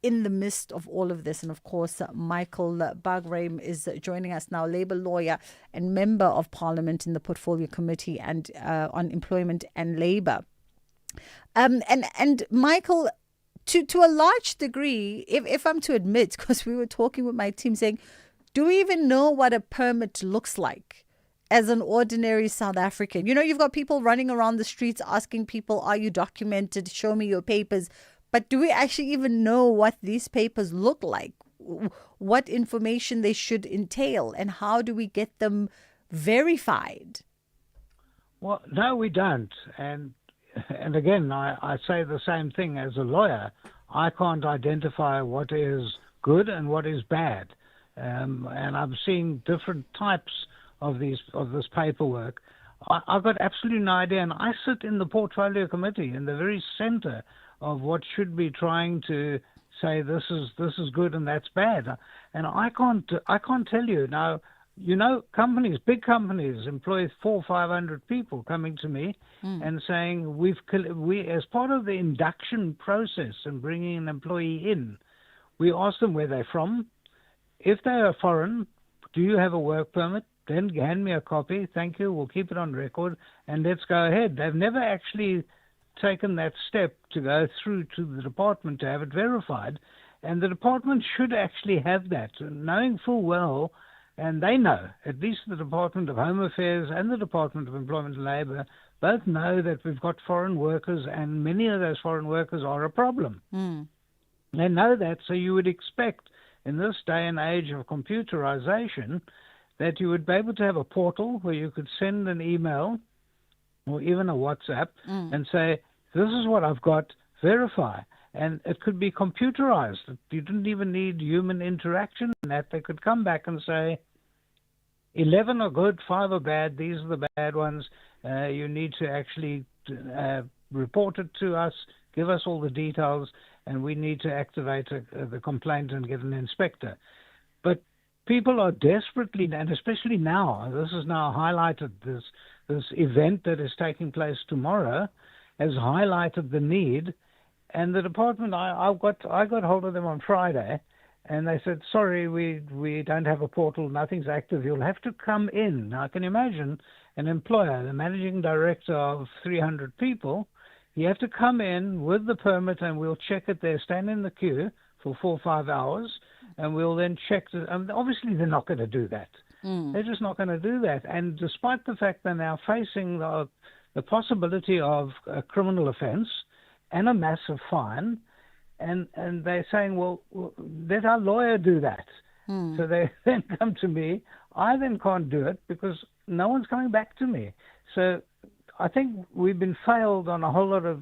in the midst of all of this. And of course, Michael Bagraim is joining us now, Labour lawyer and member of Parliament in the Portfolio Committee and on Employment and Labour. And Michael, to a large degree, if I'm to admit, because we were talking with my team saying, do we even know what a permit looks like as an ordinary South African? You've got people running around the streets asking people, are you documented? Show me your papers. But do we actually even know what these papers look like? What information they should entail? And how do we get them verified? Well, no, we don't. And again, I say the same thing as a lawyer. I can't identify what is good and what is bad. And I'm seeing different types of this paperwork. I've got absolutely no idea. And I sit in the Portfolio Committee in the very center of what should be trying to say this is good and that's bad. And I can't tell you now. Companies, big companies, employ 400-500 people coming to me and saying we, as part of the induction process and bringing an employee in, we ask them where they're from. If they are foreign, do you have a work permit? Then hand me a copy. Thank you. We'll keep it on record and let's go ahead. They've never actually taken that step to go through to the department to have it verified, and the department should actually have that, knowing full well. And they know, at least the Department of Home Affairs and the Department of Employment and Labour both know that we've got foreign workers and many of those foreign workers are a problem. They know that, so you would expect in this day and age of computerization that you would be able to have a portal where you could send an email or even a WhatsApp and say, this is what I've got, verify. And it could be computerized. You didn't even need human interaction in that. They could come back and say, 11 are good, 5 are bad, these are the bad ones. You need to actually report it to us. give us all the details, and we need to activate the complaint and get an inspector. But people are desperately, and especially now, this is now highlighted, this event that is taking place tomorrow has highlighted the need. And the department, I got hold of them on Friday, and they said, sorry, we don't have a portal, nothing's active, you'll have to come in. Now, I can imagine an employer, the managing director of 300 people, you have to come in with the permit and we'll check it there, stand in the queue for 4 or 5 hours, and we'll then check. Obviously, they're not going to do that. They're just not going to do that. And despite the fact they're now facing the possibility of a criminal offense and a massive fine, and they're saying, well, let our lawyer do that. So they then come to me. I then can't do it because no one's coming back to me. So I think we've been failed on a whole lot of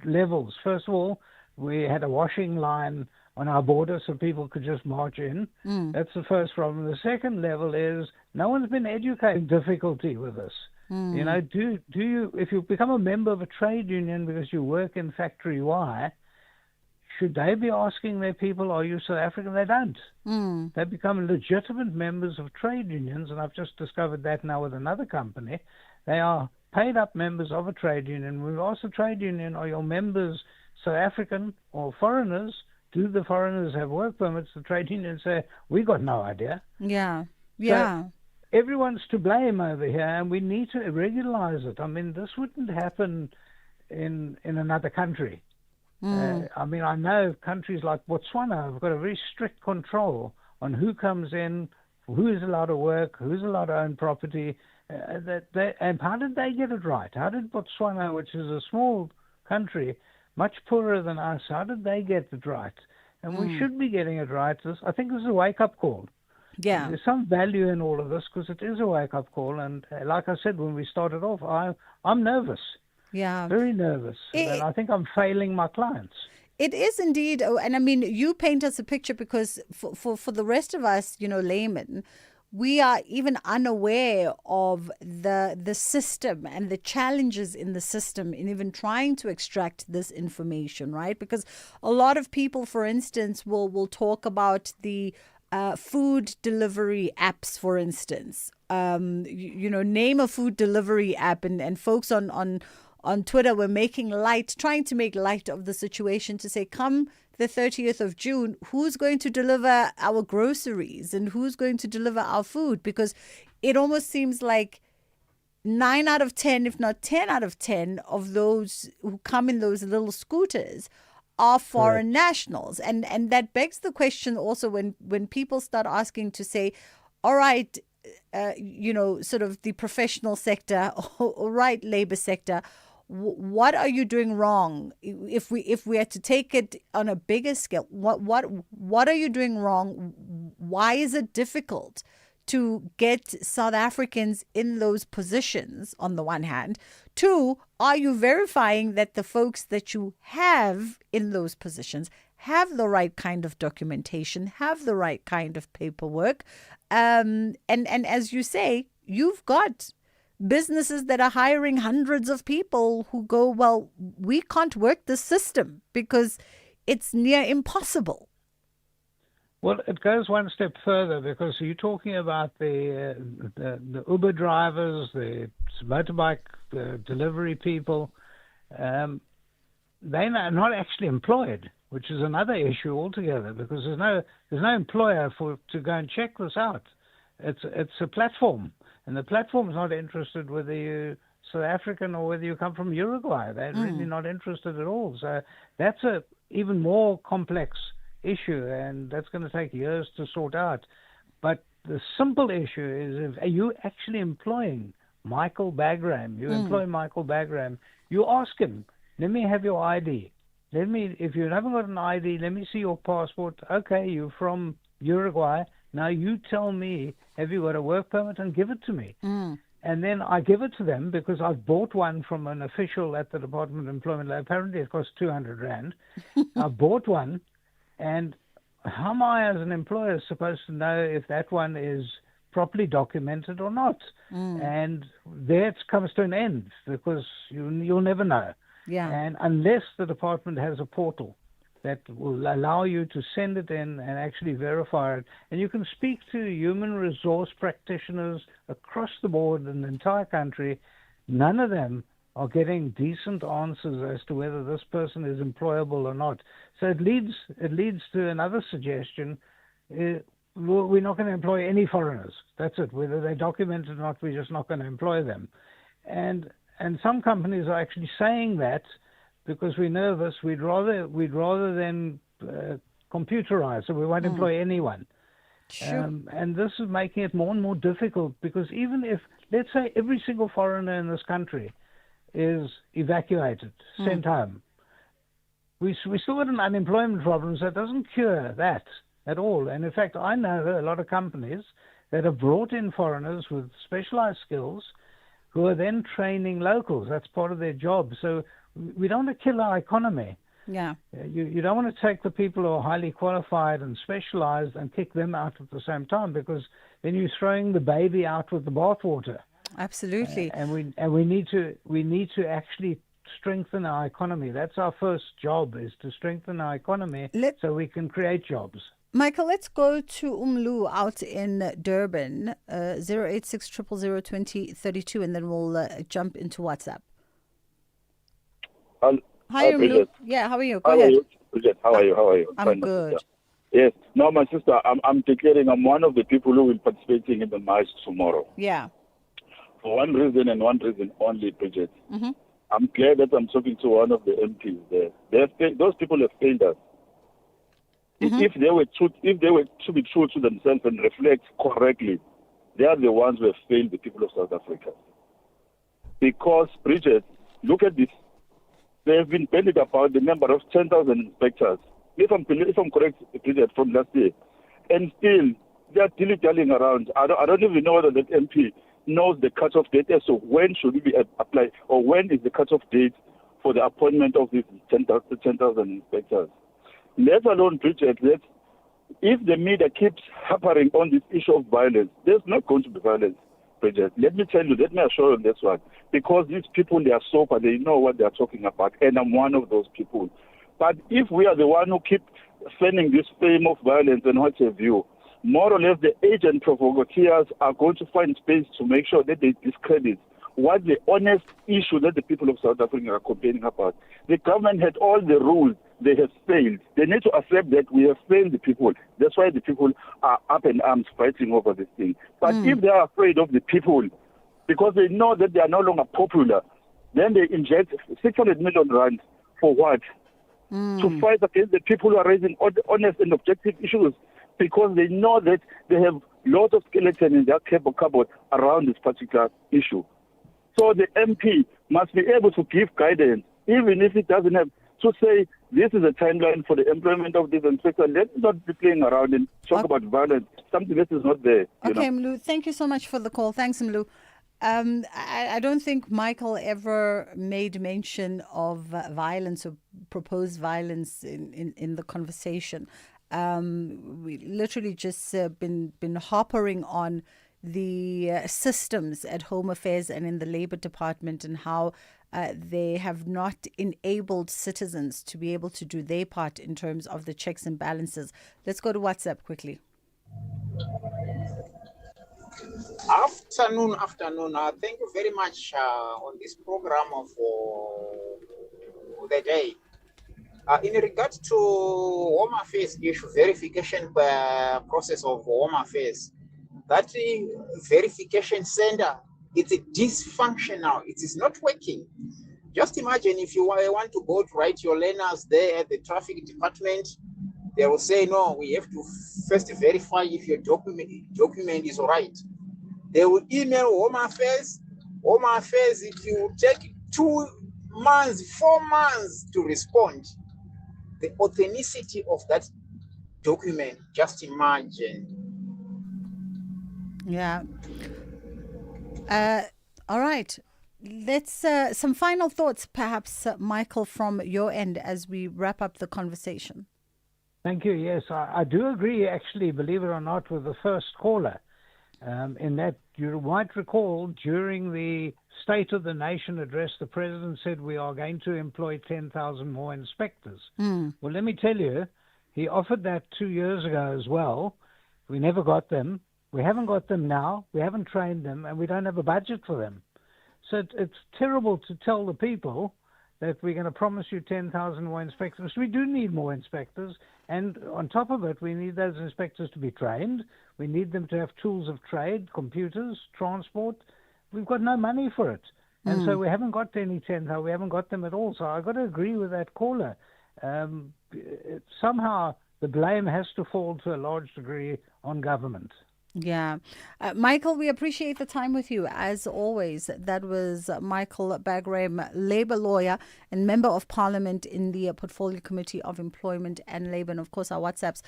levels. First of all, we had a washing line on our border so people could just march in. That's the first problem. The second level is no one's been educating difficulty with this. You know, do you, if you become a member of a trade union because you work in Factory Y, should they be asking their people, are you South African? They don't. They become legitimate members of trade unions, and I've just discovered that now with another company. They are paid up members of a trade union. We ask the trade union, are your members South African or foreigners? Do the foreigners have work permits? The trade union say, we got no idea. Yeah. So everyone's to blame over here, and we need to regularize it. I mean, this wouldn't happen in another country. I mean, I know countries like Botswana have got a very strict control on who comes in, who is allowed to work, who's allowed to own property. And how did they get it right? How did Botswana, which is a small country, much poorer than us, how did they get it right? And we should be getting it right. I think this is a wake-up call. Yeah. There's some value in all of this because it is a wake-up call. And like I said when we started off, I'm nervous. Yeah. Very nervous. And I think I'm failing my clients. It is indeed. And I mean, you paint us a picture because for the rest of us, you know, laymen, we are even unaware of the system and the challenges in the system in even trying to extract this information, right? Because a lot of people, for instance, will talk about the food delivery apps, for instance. You know, name a food delivery app, and folks on Twitter were trying to make light of the situation to say, come the 30th of June, who's going to deliver our groceries and who's going to deliver our food? Because it almost seems like 9 out of 10, if not 10 out of 10 of those who come in those little scooters are foreign nationals. And that begs the question also when people start asking to say, all right, you know, sort of the professional sector, all right, labor sector, what are you doing wrong? If we had to take it on a bigger scale, what are you doing wrong? Why is it difficult to get South Africans in those positions on the one hand? Two, are you verifying that the folks that you have in those positions have the right kind of documentation, have the right kind of paperwork? And as you say, you've got businesses that are hiring hundreds of people who go, well, we can't work the system because it's near impossible. Well, it goes one step further because you're talking about the Uber drivers, the motorbike delivery people. They're not actually employed, which is another issue altogether because there's no employer to go and check this out. It's a platform. And the platform's not interested whether you're South African or whether you come from Uruguay. They're really not interested at all. So that's a even more complex issue, and that's going to take years to sort out. But the simple issue is, are you actually employing Michael Bagram? You employ Michael Bagram. You ask him, let me have your ID. If you haven't got an ID, let me see your passport. Okay, you're from Uruguay. Now you tell me, have you got a work permit, and give it to me. And then I give it to them because I've bought one from an official at the Department of Employment. Apparently it costs 200 Rand. I bought one, and how am I as an employer supposed to know if that one is properly documented or not? And there it comes to an end because you'll never know. Yeah. And unless the department has a portal that will allow you to send it in and actually verify it, and you can speak to human resource practitioners across the board in the entire country, none of them are getting decent answers as to whether this person is employable or not. So it leads to another suggestion. We're not going to employ any foreigners. That's it. Whether they're documented or not, we're just not going to employ them. And some companies are actually saying that because we're nervous. We'd rather than computerize, so we won't employ anyone. Sure. And this is making it more and more difficult because even if, let's say, every single foreigner in this country is evacuated, sent home, we still got an unemployment problem, so it doesn't cure that at all. And in fact, I know a lot of companies that have brought in foreigners with specialized skills who are then training locals. That's part of their job. So we don't want to kill our economy. Yeah. You don't want to take the people who are highly qualified and specialized and kick them out at the same time, because then you're throwing the baby out with the bathwater. Absolutely. And we need to actually strengthen our economy. That's our first job, is to strengthen our economy so we can create jobs. Michael, let's go to Umlu out in Durban, 086 000 2032, and then we'll jump into WhatsApp. Hi, Umlu. Bridget. Yeah, how are you? Go ahead. Bridget, how are you? I'm Fine, good. sister. Yes. No, my sister, I'm declaring I'm one of the people who will participating in the march tomorrow. Yeah. For one reason and one reason only, Bridget. Mm-hmm. I'm glad that I'm talking to one of the MPs there. Those people have failed us. Mm-hmm. If they were to be true to themselves and reflect correctly, they are the ones who have failed the people of South Africa. Because, Bridget, look at this. They have been bandied about the number of 10,000 inspectors. If I'm correct, Bridget, from last year, and still they are dilly-dallying around. I don't even know whether that MP knows the cut-off date. So when should we be apply, or when is the cut-off date for the appointment of these 10,000 inspectors? Let alone, Bridget, that if the media keeps harping on this issue of violence, there's not going to be violence, Bridget. Let me assure you this one. Because these people, they are sober, they know what they are talking about, and I'm one of those people. But if we are the one who keep sending this flame of violence and what have you, more or less the agent provocateurs are going to find space to make sure that they discredit what the honest issue that the people of South Africa are complaining about. The government had all the rules. They have failed. They need to accept that we have failed the people. That's why the people are up in arms fighting over this thing. But if they are afraid of the people, because they know that they are no longer popular, then they inject 600 million rand for what? To fight against the people who are raising honest and objective issues, because they know that they have lots of skeletons in their cupboard around this particular issue. So the MP must be able to give guidance, even if it doesn't have to say this is a timeline for the employment of this inspector. Let's not be playing around and talk about violence, something that is not there. Okay, Mlu, thank you so much for the call. Thanks, Mlu. I don't think Michael ever made mention of violence or proposed violence in the conversation. We literally just been harping on the systems at Home Affairs and in the Labour Department, and how they have not enabled citizens to be able to do their part in terms of the checks and balances. Let's go to WhatsApp quickly. Afternoon. Thank you very much on this program for the day. In regards to Home Affairs issue, verification process of Home Affairs, that verification center, it's dysfunctional. It is not working. Just imagine if you want to go to write your learners there at the traffic department, they will say, no, we have to first verify if your document is all right. They will email Home Affairs. Home Affairs, it will take 2 months, 4 months to respond. The authenticity of that document, just imagine. Yeah. All right. Let's some final thoughts, perhaps, Michael, from your end as we wrap up the conversation. Thank you. Yes, I do agree, actually, believe it or not, with the first caller. In that, you might recall, during the State of the Nation address, the President said we are going to employ 10,000 more inspectors. Well, let me tell you, he offered that 2 years ago as well. We never got them. We haven't got them now. We haven't trained them, and we don't have a budget for them. So it's terrible to tell the people that we're going to promise you 10,000 more inspectors. We do need more inspectors, and on top of it, we need those inspectors to be trained. We need them to have tools of trade, computers, transport. We've got no money for it. And so we haven't got any 10,000. We haven't got them at all. So I've got to agree with that caller. Somehow the blame has to fall to a large degree on government. Yeah. Michael, we appreciate the time with you as always. That was Michael Bagram, Labour lawyer and Member of Parliament in the Portfolio Committee of Employment and Labour. And of course, our WhatsApps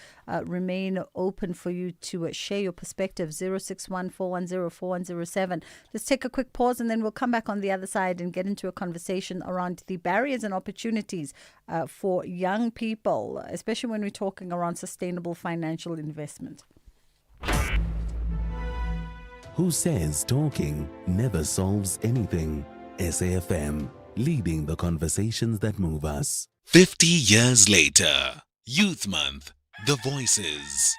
remain open for you to share your perspective. 061-410-4107. Let's take a quick pause and then we'll come back on the other side and get into a conversation around the barriers and opportunities for young people, especially when we're talking around sustainable financial investment. Who says talking never solves anything? SAFM, leading the conversations that move us. 50 years later, Youth Month, The Voices.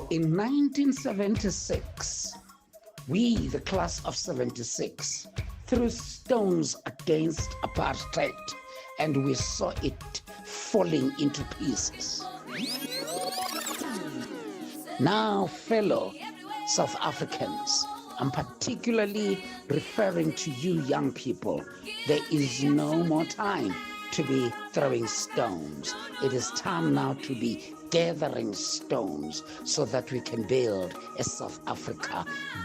In 1976, we, the class of 76, threw stones against apartheid, and we saw it falling into pieces. Now, fellow South Africans, I'm particularly referring to you young people. There is no more time to be throwing stones. It is time now to be gathering stones so that we can build a South Africa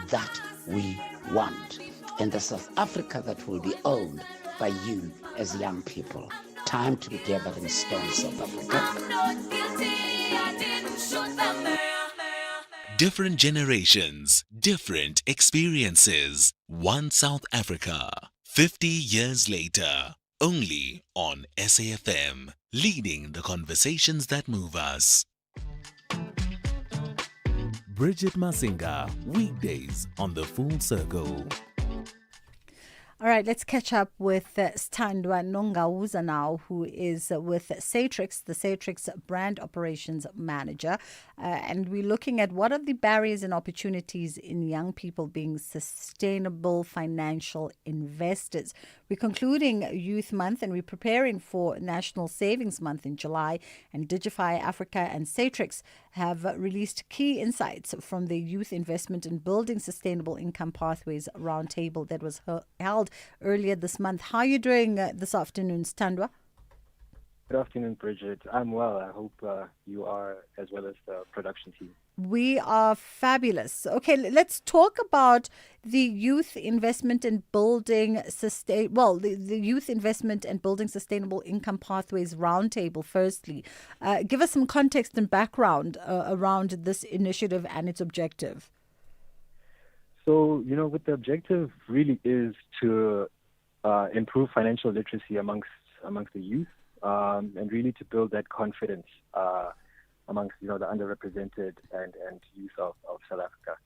that we want, and the South Africa that will be owned by you as young people. Time to be gathering stones, South Africa. Different generations, different experiences. One South Africa. 50 years later. Only on SAFM. Leading the conversations that move us. Bridget Masinga. Weekdays on The Full Circle. All right, let's catch up with Sthandwa Nongauza now, who is with SAtrix, the SAtrix brand operations manager. And we're looking at what are the barriers and opportunities in young people being sustainable financial investors. We're concluding Youth Month and we're preparing for National Savings Month in July. And Digify Africa and SAtrix have released key insights from the Youth Investment in Building Sustainable Income Pathways roundtable that was held earlier this month. How are you doing this afternoon, Sthandwa? Good afternoon, Bridget. I'm well. I hope you are, as well as the production team. We are fabulous. Okay, let's talk about the Youth Investment in Building the Youth Investment and Building Sustainable Income Pathways Roundtable. Firstly, give us some context and background around this initiative and its objective. So, what the objective really is to improve financial literacy amongst the youth, and really to build that confidence amongst the underrepresented and youth of South Africa.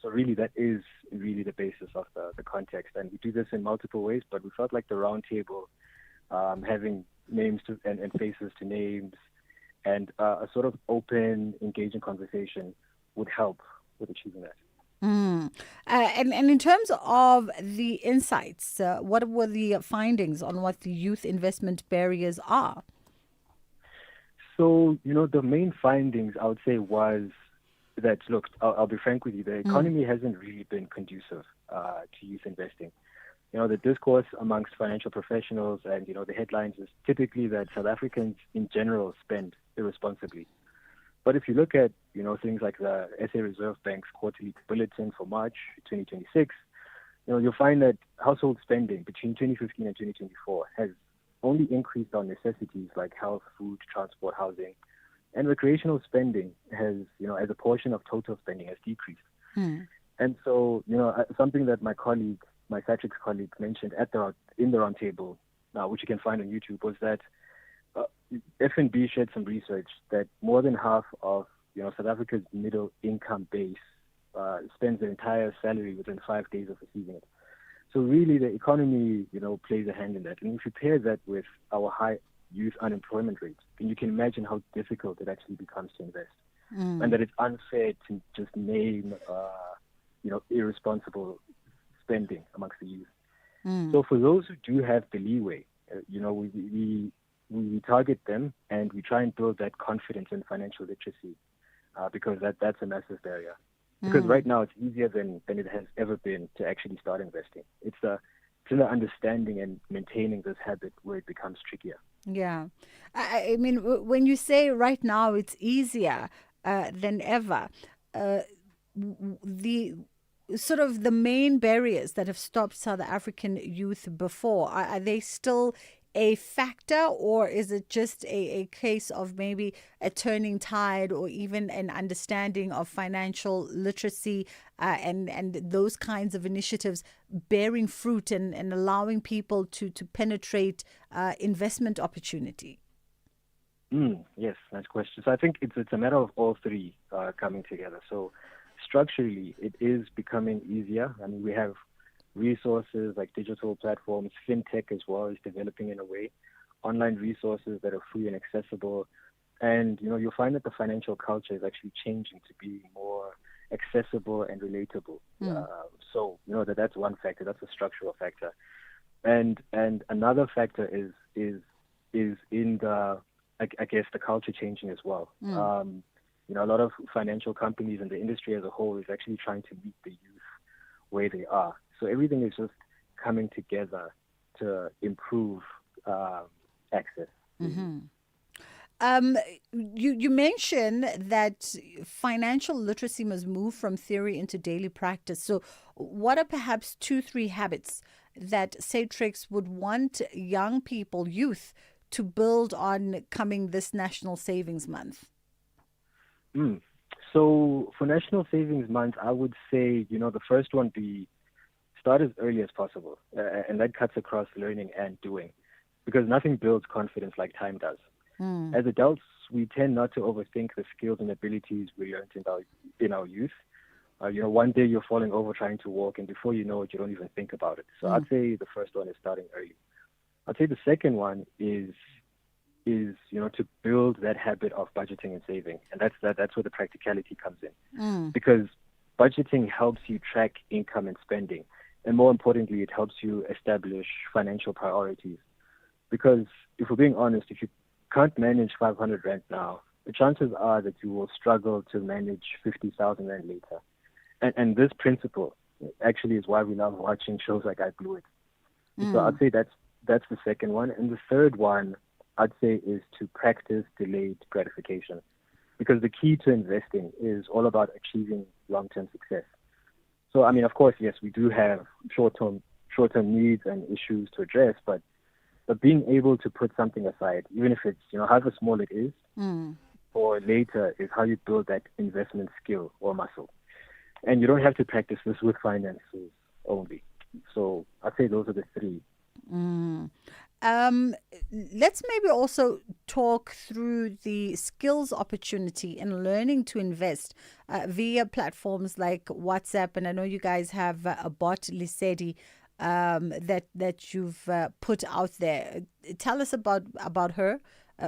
So really that is really the basis of the context, and we do this in multiple ways, but we felt like the roundtable, having names and faces to names and a sort of open, engaging conversation would help with achieving that. And in terms of the insights, what were the findings on what the youth investment barriers are? So, the main findings, I would say, was that, look, I'll be frank with you, the economy hasn't really been conducive to youth investing. The discourse amongst financial professionals and, the headlines is typically that South Africans in general spend irresponsibly. But if you look at, things like the SA Reserve Bank's quarterly bulletin for March 2026, you'll find that household spending between 2015 and 2024 has only increased on necessities like health, food, transport, housing, and recreational spending has, as a portion of total spending, has decreased. And so, something that my SAtrix colleague mentioned in the roundtable, which you can find on YouTube, was that FNB shared some research that more than half of South Africa's middle income base spends their entire salary within 5 days of receiving it. So really, the economy, plays a hand in that. And if you pair that with our high youth unemployment rate, then you can imagine how difficult it actually becomes to invest, and that it's unfair to just name, irresponsible spending amongst the youth. So for those who do have the leeway, we target them and we try and build that confidence in financial literacy, because that's a massive barrier. Because right now it's easier than it has ever been to actually start investing. It's the understanding and maintaining this habit where it becomes trickier. Yeah. I mean, when you say right now it's easier than ever, the sort of the main barriers that have stopped South African youth before, are they still a factor, or is it just a case of maybe a turning tide or even an understanding of financial literacy and those kinds of initiatives bearing fruit and allowing people to penetrate investment opportunity? Yes, nice question. So I think it's a matter of all three coming together. So structurally, it is becoming easier. I mean, we have resources like digital platforms, fintech as well is developing in a way, online resources that are free and accessible. And, you'll find that the financial culture is actually changing to be more accessible and relatable. So, that's one factor. That's a structural factor. And another factor is in the, I guess, the culture changing as well. A lot of financial companies and the industry as a whole is actually trying to meet the youth where they are. So everything is just coming together to improve access. You mentioned that financial literacy must move from theory into daily practice. So what are perhaps 2-3 habits that SAtrix would want young people, youth, to build on coming this National Savings Month? So for National Savings Month, I would say, the first one be start as early as possible. And that cuts across learning and doing, because nothing builds confidence like time does. As adults, we tend not to overthink the skills and abilities we learned in our youth. One day you're falling over trying to walk, and before you know it, you don't even think about it. So I'd say the first one is starting early. I'd say the second one is to build that habit of budgeting and saving, and that's where the practicality comes in, because budgeting helps you track income and spending, and more importantly, it helps you establish financial priorities. Because if we're being honest, if you can't manage 500 Rand now, the chances are that you will struggle to manage 50,000 Rand later. And this principle actually is why we love watching shows like I Blew It. So I'd say that's the second one. And the third one, I'd say, is to practice delayed gratification. Because the key to investing is all about achieving long-term success. So, I mean, of course, yes, we do have short-term needs and issues to address, but being able to put something aside, even if it's, however small it is, for later, is how you build that investment skill or muscle. And you don't have to practice this with finances only. So I'd say those are the three. Let's maybe also talk through the skills opportunity in learning to invest via platforms like WhatsApp. And I know you guys have a bot, Lisedi, that you've put out there. Tell us about her,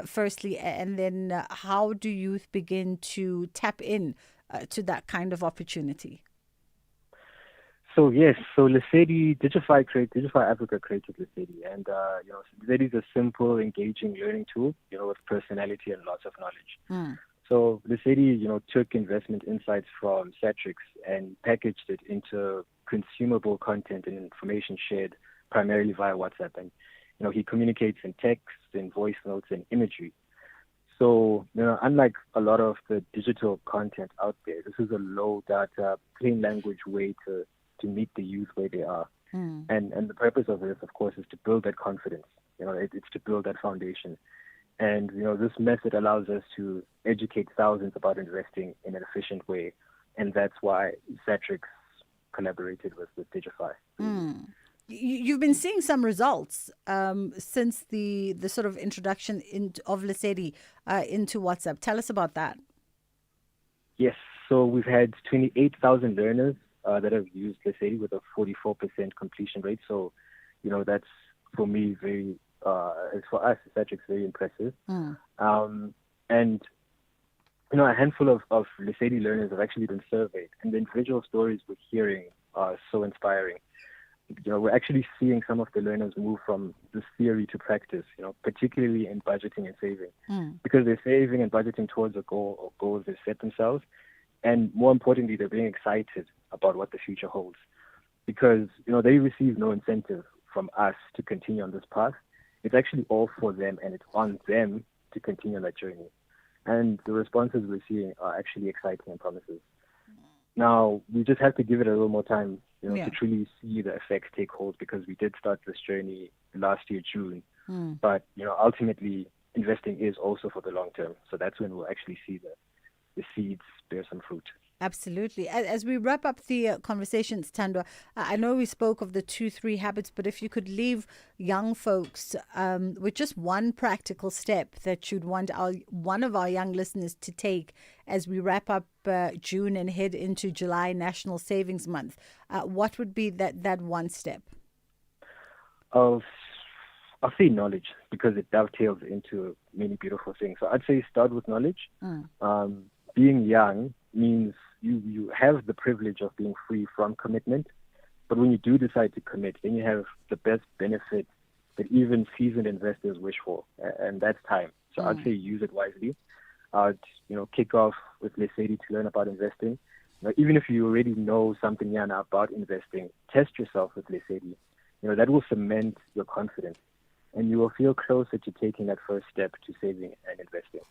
firstly, and then how do youth begin to tap in to that kind of opportunity? So yes, Lisedi, Digify Africa created Lisedi, and Lisedi is a simple, engaging learning tool, with personality and lots of knowledge. So Lisedi, took investment insights from SAtrix and packaged it into consumable content and information shared primarily via WhatsApp. And he communicates in text, in voice notes, and imagery. So unlike a lot of the digital content out there, this is a low data, plain language way to meet the youth where they are. And the purpose of this, of course, is to build that confidence. It's to build that foundation. And, this method allows us to educate thousands about investing in an efficient way. And that's why SAtrix collaborated with Digify. You've been seeing some results since the sort of introduction of Lisedi into WhatsApp. Tell us about that. Yes. So we've had 28,000 learners that have used Lesedi with a 44% completion rate. So, that's for me very, for us, it's very impressive. And a handful of Lesedi learners have actually been surveyed, and the individual stories we're hearing are so inspiring. We're actually seeing some of the learners move from this theory to practice, particularly in budgeting and saving, because they're saving and budgeting towards a goal or goals they've set themselves. And more importantly, they're being excited about what the future holds, because, they receive no incentive from us to continue on this path. It's actually all for them, and it's on them to continue on that journey. And the responses we're seeing are actually exciting and promising. Now, we just have to give it a little more time, to truly see the effects take hold, because we did start this journey last year, June. But, ultimately, investing is also for the long term. So that's when we'll actually see the seeds bear some fruit. Absolutely. As we wrap up the conversation, Tandwa, I know we spoke of the 2-3 habits, but if you could leave young folks with just one practical step that you'd want one of our young listeners to take as we wrap up June and head into July, National Savings Month, what would be that one step? I'll say knowledge, because it dovetails into many beautiful things. So I'd say start with knowledge. Being young means you have the privilege of being free from commitment, but when you do decide to commit, then you have the best benefit that even seasoned investors wish for, and that's time. So I'd say use it wisely. I'd kick off with Lesedi to learn about investing. Even if you already know something Yana about investing, test yourself with Lesedi. That will cement your confidence, and you will feel closer to taking that first step to saving and investing.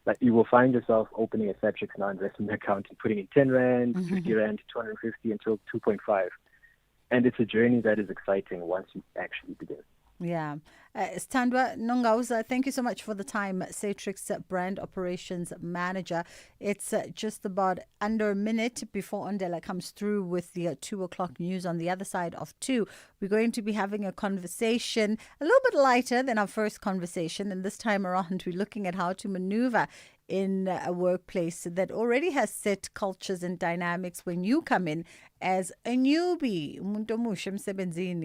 Like, you will find yourself opening a SAfmRadio Now investment account and putting in 10 Rand, 50 Rand, 250 until 2.5. And it's a journey that is exciting once you actually begin. Yeah. Standwa Nongauza, thank you so much for the time. Satrix Brand Operations Manager. It's just about under a minute before Ondela comes through with the 2 o'clock news on the other side of 2. We're going to be having a conversation a little bit lighter than our first conversation. And this time around, we're looking at how to maneuver in a workplace that already has set cultures and dynamics when you come in as a newbie.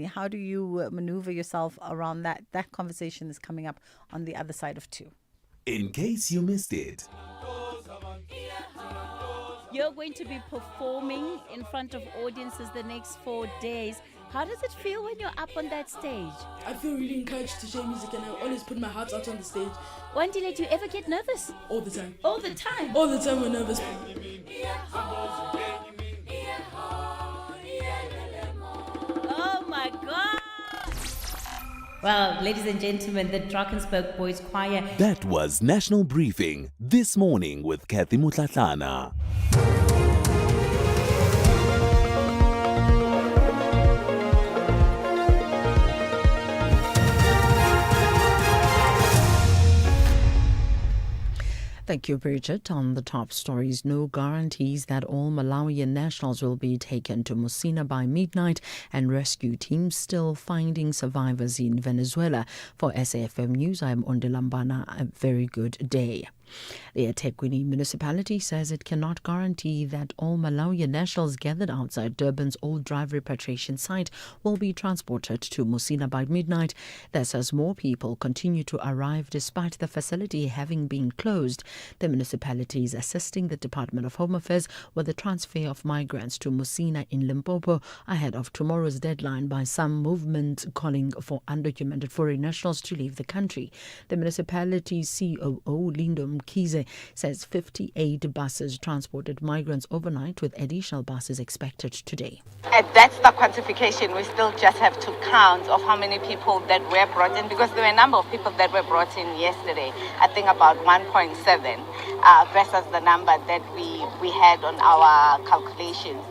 How do you maneuver yourself around that? That conversation is coming up on the other side of 2. In case you missed it. You're going to be performing in front of audiences the next 4 days. How does it feel when you're up on that stage? I feel really encouraged to share music, and I always put my heart out on the stage. Wandile, do you ever get nervous? All the time. All the time? All the time we're nervous. Oh my God! Well, ladies and gentlemen, the Drakensberg Boys Choir. That was National Briefing this morning with Kathy Mutlatlana. Thank you, Bridget. On the top stories, no guarantees that all Malawian nationals will be taken to Musina by midnight, and rescue teams still finding survivors in Venezuela. For SAFM News, I'm Ondelambana. A very good day. The eThekwini municipality says it cannot guarantee that all Malawian nationals gathered outside Durban's old drive repatriation site will be transported to Musina by midnight. That's as more people continue to arrive despite the facility having been closed. The municipality is assisting the Department of Home Affairs with the transfer of migrants to Musina in Limpopo ahead of tomorrow's deadline by some movement calling for undocumented foreign nationals to leave the country. The municipality's COO, Lindo Mkize, says 58 buses transported migrants overnight, with additional buses expected today. That's the quantification. We still just have to count of how many people that were brought in, because there were a number of people that were brought in yesterday. I think about 1.7 versus the number that we had on our calculations.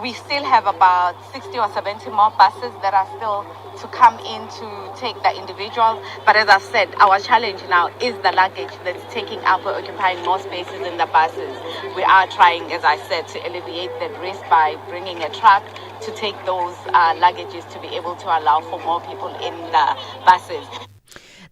We still have about 60 or 70 more buses that are still to come in to take the individuals. But as I said, our challenge now is the luggage that's taking up or occupying more spaces in the buses. We are trying, as I said, to alleviate that risk by bringing a truck to take those luggages to be able to allow for more people in the buses.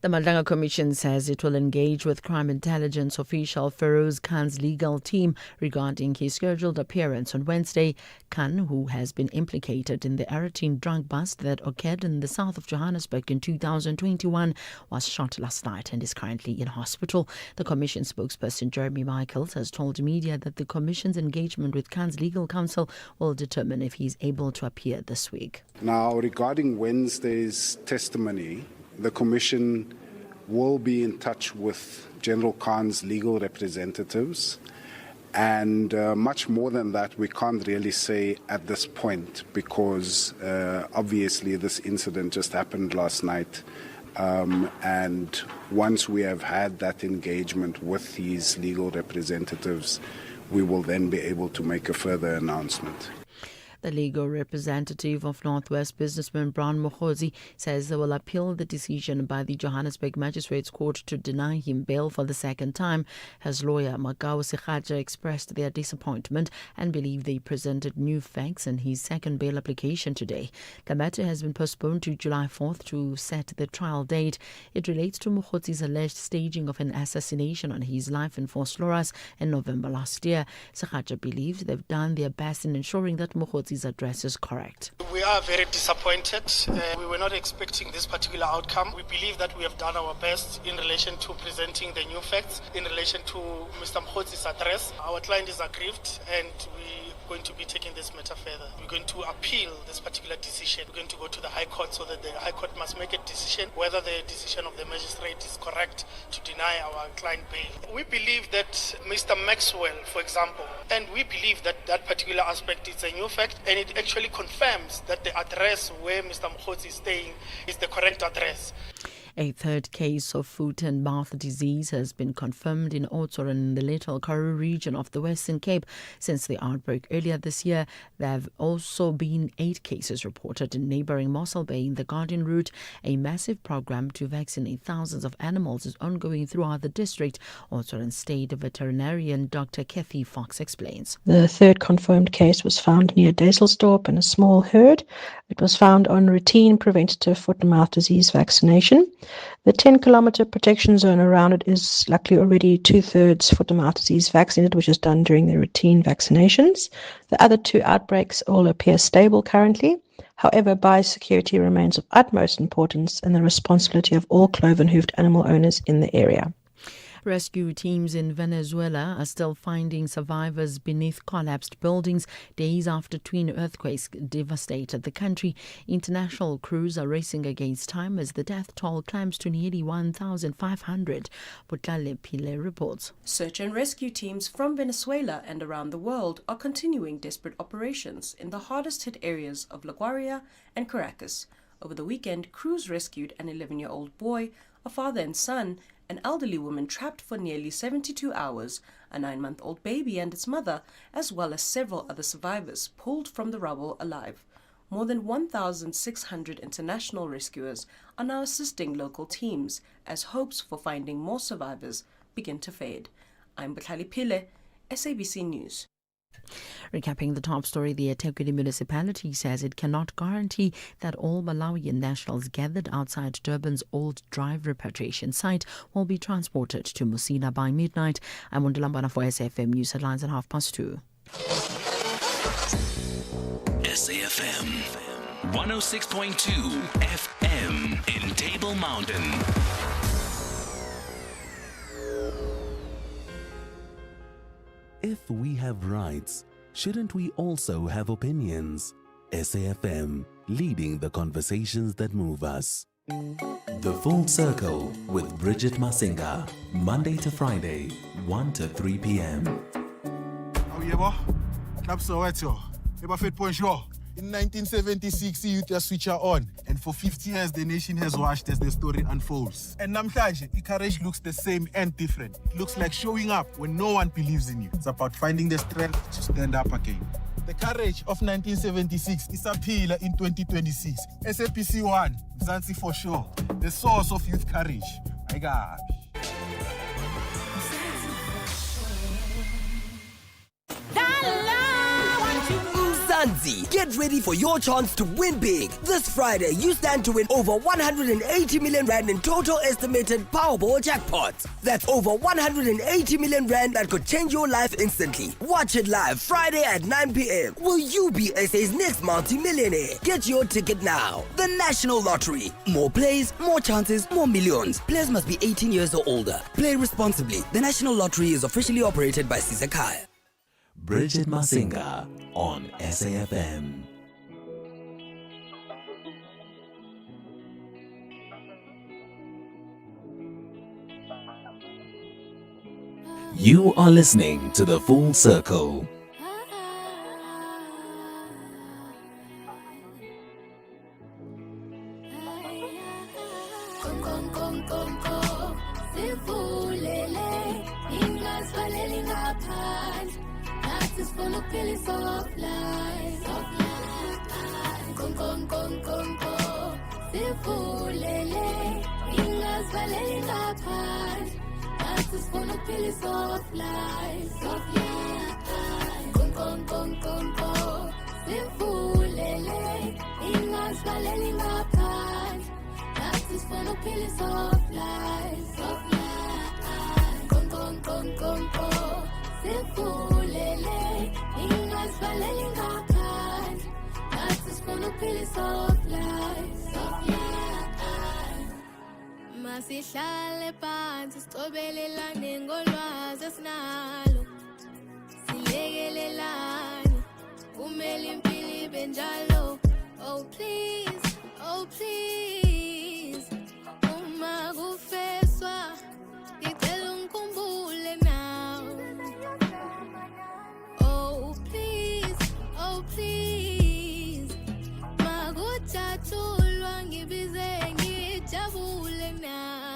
The Mandanga Commission says it will engage with crime intelligence official Feroz Khan's legal team regarding his scheduled appearance on Wednesday. Khan, who has been implicated in the Aratin drug bust that occurred in the south of Johannesburg in 2021, was shot last night and is currently in hospital. The Commission spokesperson Jeremy Michaels has told media that the Commission's engagement with Khan's legal counsel will determine if he is able to appear this week. Now, regarding Wednesday's testimony, the Commission will be in touch with General Khan's legal representatives, and much more than that we can't really say at this point because obviously this incident just happened last night, and once we have had that engagement with his legal representatives, we will then be able to make a further announcement. The legal representative of Northwest businessman Brown Mokhozi says they will appeal the decision by the Johannesburg Magistrates Court to deny him bail for the second time. His lawyer Makao Sekhaja expressed their disappointment and believe they presented new facts in his second bail application today. The matter has been postponed to July 4th to set the trial date. It relates to Mokhozi's alleged staging of an assassination on his life in Vosloorus in November last year. Sekhaja believes they've done their best in ensuring that Mokhozi's address is correct. We are very disappointed. We were not expecting this particular outcome. We believe that we have done our best in relation to presenting the new facts in relation to Mr. Mkhodzi's address. Our client is aggrieved and we are going to be taking this matter further. We're going to appeal this particular decision. We're going to go to the High Court so that the High Court must make a decision whether the decision of the magistrate is correct to deny our client bail. We believe that Mr. Maxwell, for example, and we believe that that particular aspect is a new fact, and it actually confirms that the address where Mr. Mkhodzi is staying is the correct address. A third case of foot and mouth disease has been confirmed in Oudtshoorn in the Little Karoo region of the Western Cape. Since the outbreak earlier this year, there have also been 8 cases reported in neighbouring Mossel Bay in the Guardian Route. A massive program to vaccinate thousands of animals is ongoing throughout the district. Oudtshoorn State Veterinarian Dr. Kathy Fox explains. The third confirmed case was found near Duiselsdorp in a small herd. It was found on routine preventative foot and mouth disease vaccination. The 10-kilometre protection zone around it is luckily already 2/3 foot and mouth disease vaccinated, which is done during the routine vaccinations. The other 2 outbreaks all appear stable currently. However, biosecurity remains of utmost importance and the responsibility of all cloven-hoofed animal owners in the area. Rescue teams in Venezuela are still finding survivors beneath collapsed buildings days after twin earthquakes devastated the country. International crews are racing against time as the death toll climbs to nearly 1,500. Butlale Pile reports. Search and rescue teams from Venezuela and around the world are continuing desperate operations in the hardest hit areas of La Guaira and Caracas. Over the weekend, crews rescued an 11-year-old boy, a father and son, an elderly woman trapped for nearly 72 hours, a 9-month-old baby and its mother, as well as several other survivors pulled from the rubble alive. More than 1,600 international rescuers are now assisting local teams as hopes for finding more survivors begin to fade. I'm Butlale Pile, SABC News. Recapping the top story, the eThekwini municipality says it cannot guarantee that all Malawian nationals gathered outside Durban's Old Drive repatriation site will be transported to Musina by midnight. I'm Undulambana for SAFM News Headlines at 2:30. SAFM 106.2 FM in Table Mountain. If we have rights, shouldn't we also have opinions? SAFM, leading the conversations that move us. The Full Circle with Bridget Masinga, Monday to Friday, 1 to 3 p.m. Oh, yeah, Club Soweto. In 1976, youth switch on, and for 50 years the nation has watched as the story unfolds. And namhlanje, courage looks the same and different. It looks like showing up when no one believes in you. It's about finding the strength to stand up again. The courage of 1976 is a pillar in 2026. SAPC 1, Mzansi for sure. The source of youth courage. My God. Mzansi. Get ready for your chance to win big. This Friday, you stand to win over 180 million rand in total estimated Powerball jackpots. That's over 180 million rand that could change your life instantly. Watch it live Friday at 9 p.m. Will you be SA's next multi-millionaire? Get your ticket now. The National Lottery. More plays, more chances, more millions. Players must be 18 years or older. Play responsibly. The National Lottery is officially operated by Sizakai. Bridget Masinga on SAFM. You are listening to The Full Circle. Masihlale phansi sicobelelane ngolwazi esinalo silekelelane kumele impilo ibe njalo oh please uma kufeswa ngicela ungikhumbule nawe oh please makujatshulwa ngibize ngijabule nami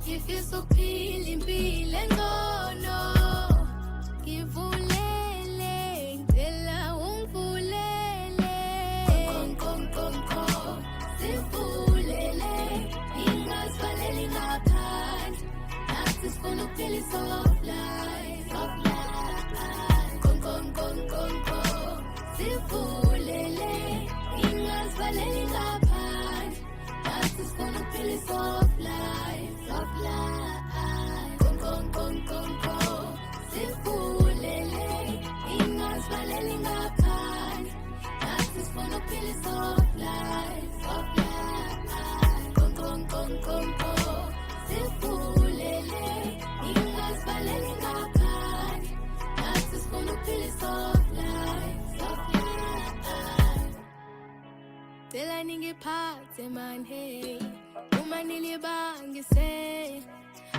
ngifisa ukuphila impilo engcono ngivulele ngicela ungivulele sivulele ingasivaleli ngaphandle nathi sifuna ukuphila i-soft life sivulele ingasivaleli ngaphandle nathi sifuna ukuphila i-soft life sivulele ingasivaleli ngaphandle nathi sifuna ukuphila i-soft life sivulele ingasivaleli ngaphandle nathi sifuna ukuphila i-soft life cela ningiphathe man hey uma nilibangise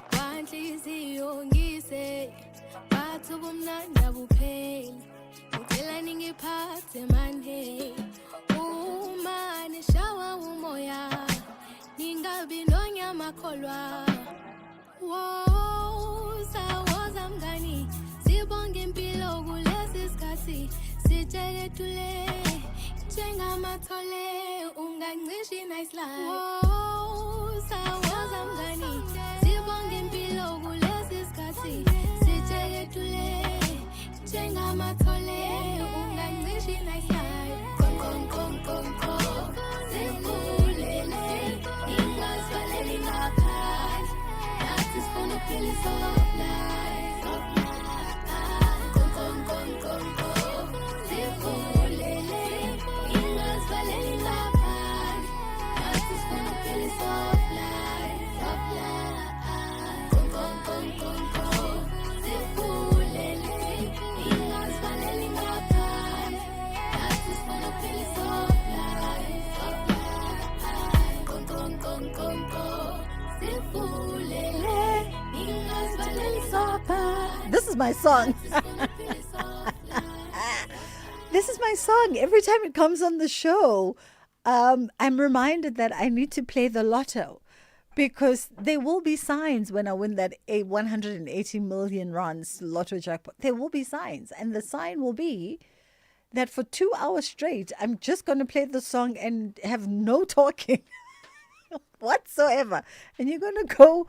kwanhliziyo ngise bathi ubumnandi abupheli ngicela ningiphathe man hey uma nishawa umoya ningabi nonyamakholwa sawoza mngani sibonge impilo kulesi sikhathi sitshekethule njengamathole ungancishi nice life sawoza mngani sibonge impilo kulesi sikhathi sitshekethule njengamathole ungancishi nice life sivulele ingasivaleli ngaphandle nathi sifuna ukuphila i-soft life sivulele ingasivaleli ngaphandle nathi sifuna ukuphila i-soft life sivulele ingasivaleli ngaphandle nathi sifuna ukuphila i-soft life sivulele ingasivaleli ngaphandle. This is my song. This is my song. Every time it comes on the show, I'm reminded that I need to play the lotto because there will be signs when I win that 180 million rands lotto jackpot. There will be signs. And the sign will be that for 2 hours straight, I'm just going to play the song and have no talking whatsoever. And you're going to go,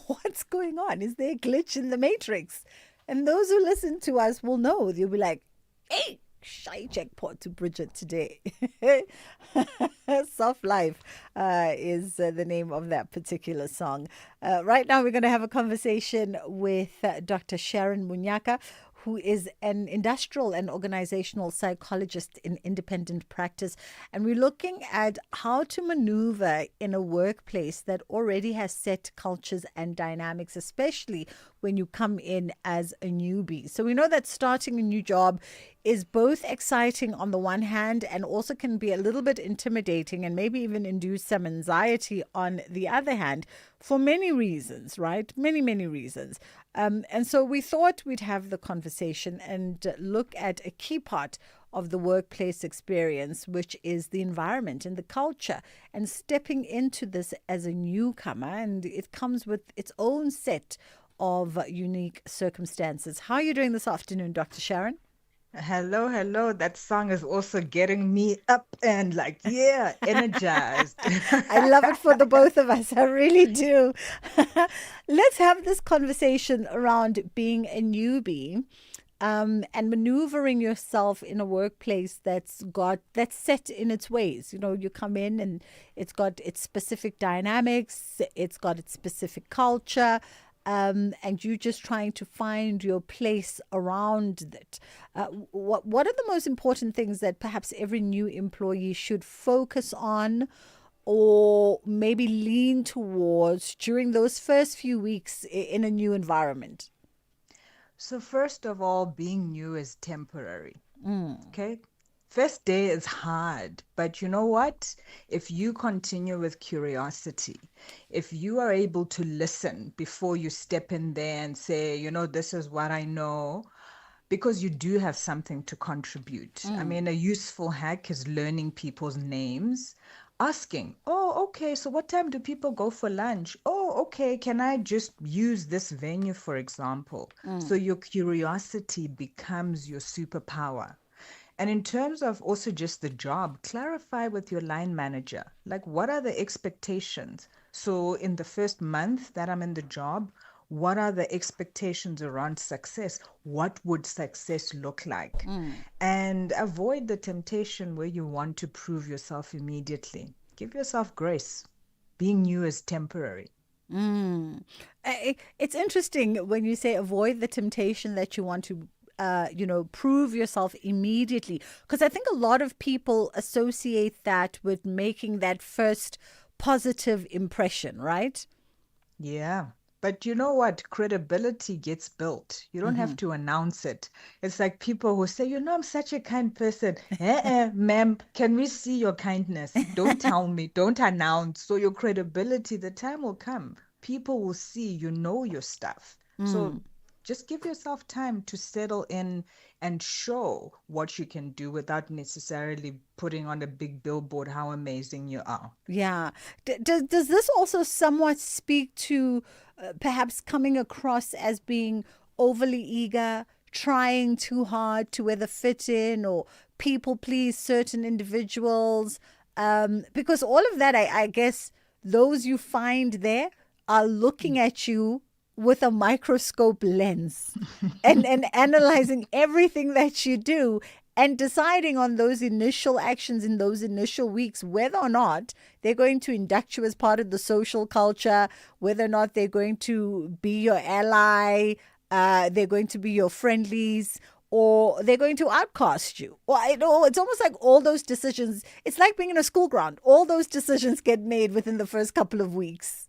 what's going on? Is there a glitch in the matrix? And those who listen to us will know. They'll be like, hey, shy jackpot to Bridget today. Soft Life is the name of that particular song. Right now, we're going to have a conversation with Dr. Sharon Munyaka, who is an industrial and organizational psychologist in independent practice. And we're looking at how to maneuver in a workplace that already has set cultures and dynamics, especially when you come in as a newbie. So we know that starting a new job is both exciting on the one hand and also can be a little bit intimidating and maybe even induce some anxiety on the other hand for many reasons, right? Many reasons. And so we thought we'd have the conversation and look at a key part of the workplace experience, which is the environment and the culture, and stepping into this as a newcomer. And it comes with its own set of unique circumstances. How are you doing this afternoon, Dr. Sharon? Hello. That song is also getting me up and energized. I love it for the both of us. I really do. Let's have this conversation around being a newbie and maneuvering yourself in a workplace that's set in its ways. You know, you come in and it's got its specific dynamics, it's got its specific culture. And you just trying to find your place around it. What are the most important things that perhaps every new employee should focus on or maybe lean towards during those first few weeks in a new environment? So first of all, being new is temporary. Okay? First day is hard, but you know what? If you continue with curiosity, if you are able to listen before you step in there and say, you know, this is what I know, because you do have something to contribute. I mean, a useful hack is learning people's names, asking, oh, okay, so what time do people go for lunch? Oh, okay, can I just use this venue, for example? So your curiosity becomes your superpower. And in terms of also just the job, clarify with your line manager, like what are the expectations? So in the first month that I'm in the job, what are the expectations around success? What would success look like? And avoid the temptation where you want to prove yourself immediately. Give yourself grace. Being new is temporary. It's interesting when you say avoid the temptation that you want to prove yourself immediately. Because I think a lot of people associate that with making that first positive impression, right? Yeah. But you know what? Credibility gets built. You don't have to announce it. It's like people who say, you know, I'm such a kind person. Ma'am, can we see your kindness? Don't tell me. Don't announce. So your credibility, the time will come. People will see you know your stuff. So just give yourself time to settle in and show what you can do without necessarily putting on a big billboard how amazing you are. Yeah. Does this also somewhat speak to perhaps coming across as being overly eager, trying too hard to whether fit in or people please certain individuals? Because all of that, I guess, those you find there are looking at you with a microscope lens and analyzing everything that you do and deciding on those initial actions in those initial weeks, whether or not they're going to induct you as part of the social culture, whether or not they're going to be your ally, they're going to be your friendlies, or they're going to outcast you. Well, I know it's almost like all those decisions, it's like being in a school ground. All those decisions get made within the first couple of weeks.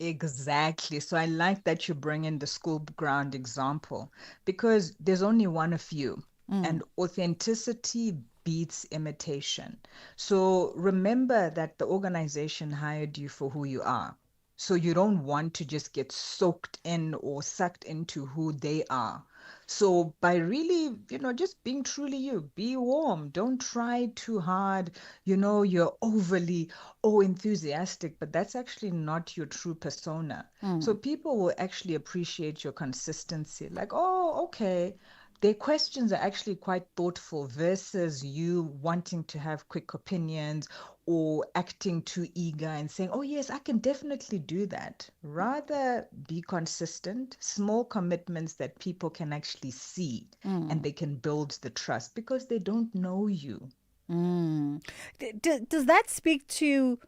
Exactly. So I like that you bring in the school ground example because there's only one of you and authenticity beats imitation. So remember that the organization hired you for who you are. So you don't want to just get soaked in or sucked into who they are. So by really, just being truly you, be warm. Don't try too hard. You're overly, enthusiastic, but that's actually not your true persona. So people will actually appreciate your consistency. Like, oh, okay. their questions are actually quite thoughtful versus you wanting to have quick opinions or acting too eager and saying, oh, yes, I can definitely do that. Rather be consistent, small commitments that people can actually see and they can build the trust because they don't know you. Does that speak to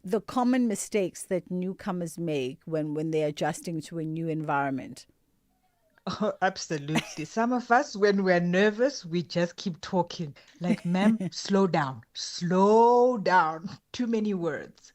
the common mistakes that newcomers make when they're adjusting to a new environment? Oh, absolutely. Some of us, when we're nervous, we just keep talking. Like, ma'am, slow down, slow down. Too many words.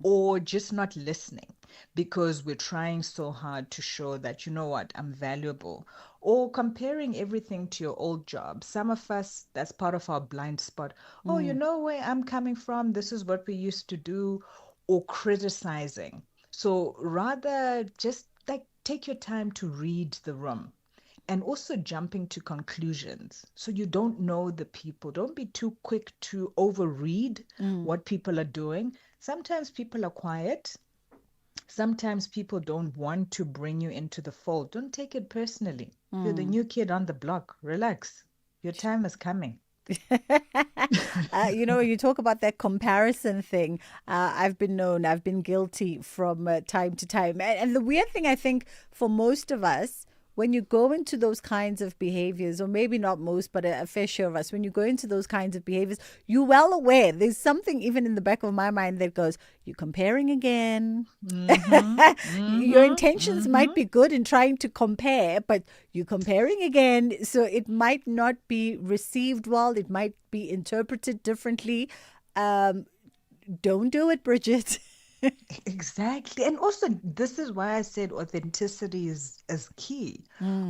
Or just not listening because we're trying so hard to show that, you know what, I'm valuable. Or comparing everything to your old job. Some of us, that's part of our blind spot. Oh, you know where I'm coming from? This is what we used to do. Or criticizing. So rather just like take your time to read the room and also jumping to conclusions. So you don't know the people. Don't be too quick to overread what people are doing. Sometimes people are quiet. Sometimes people don't want to bring you into the fold. Don't take it personally. You're the new kid on the block. Relax. Your time is coming. When you talk about that comparison thing, I've been guilty from time to time. And the weird thing, I think, for most of us, when you go into those kinds of behaviors, or maybe not most, but a fair share of us, when you go into those kinds of behaviors, you're well aware. There's something even in the back of my mind that goes, you're comparing again. Your intentions might be good in trying to compare, but you're comparing again. So it might not be received well. It might be interpreted differently. Don't do it, Bridget. Exactly. And also, this is why I said authenticity is key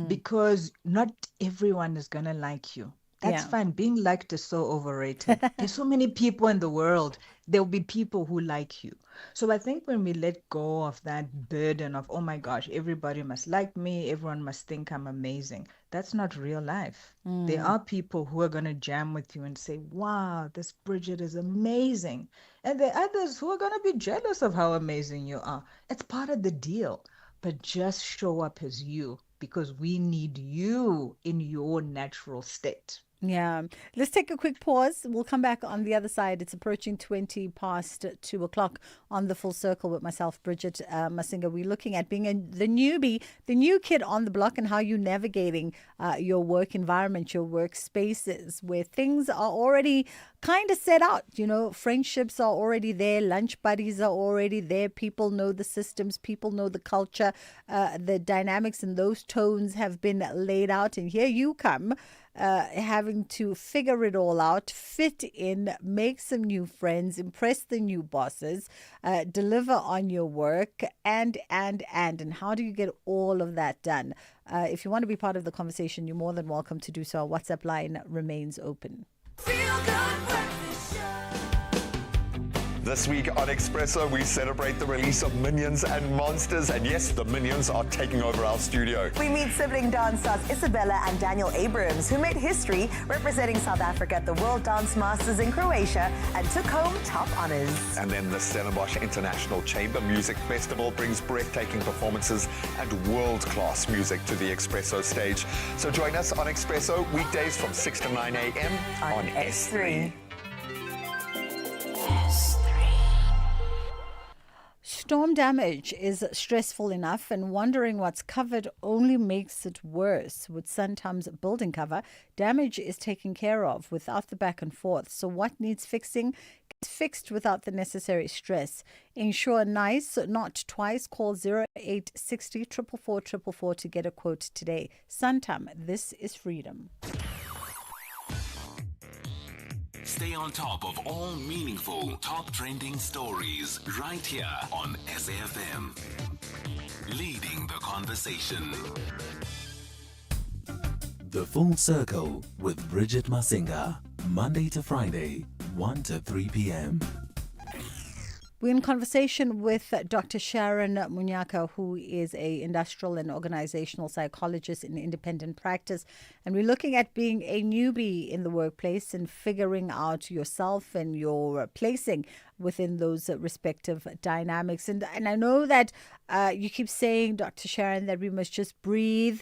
because not everyone is going to like you. That's fine. Being liked is so overrated. There's so many people in the world. There'll be people who like you. So I think when we let go of that burden of, oh my gosh, everybody must like me, everyone must think I'm amazing. That's not real life. There are people who are going to jam with you and say, wow, this Bridget is amazing. And there are others who are going to be jealous of how amazing you are. It's part of the deal. But just show up as you because we need you in your natural state. Yeah. Let's take a quick pause. We'll come back on the other side. It's approaching 20 past 2 o'clock on the Full Circle with myself, Bridget Masinga. We're looking at being the newbie, the new kid on the block, and how you're navigating your work environment, your work spaces where things are already kind of set out. Friendships are already there. Lunch buddies are already there. People know the systems. People know the culture. The dynamics and those tones have been laid out. And here you come. Having to figure it all out, fit in, make some new friends, impress the new bosses, deliver on your work, and how do you get all of that done? If you want to be part of the conversation, you're more than welcome to do so. Our WhatsApp line remains open. This week on Expresso, we celebrate the release of Minions and Monsters. And yes, the Minions are taking over our studio. We meet sibling dance stars Isabella and Daniel Abrams, who made history representing South Africa at the World Dance Masters in Croatia and took home top honors. And then the Stellenbosch International Chamber Music Festival brings breathtaking performances and world-class music to the Expresso stage. So join us on Expresso weekdays from 6 to 9 a.m. on S3. Storm damage is stressful enough, and wondering what's covered only makes it worse. With Santam's building cover, damage is taken care of without the back and forth. So what needs fixing gets fixed without the necessary stress. Ensure nice, not twice. Call 0860 444 444 to get a quote today. Santam, this is freedom. Stay on top of all meaningful, top trending stories right here on SAfm. Leading the conversation. The Full Circle with Bridget Masinga. Monday to Friday, 1 to 3 p.m. We're in conversation with Dr. Sharon Munyaka, who is an industrial and organizational psychologist in independent practice. And we're looking at being a newbie in the workplace and figuring out yourself and your placing within those respective dynamics. And I know that you keep saying, Dr. Sharon, that we must just breathe,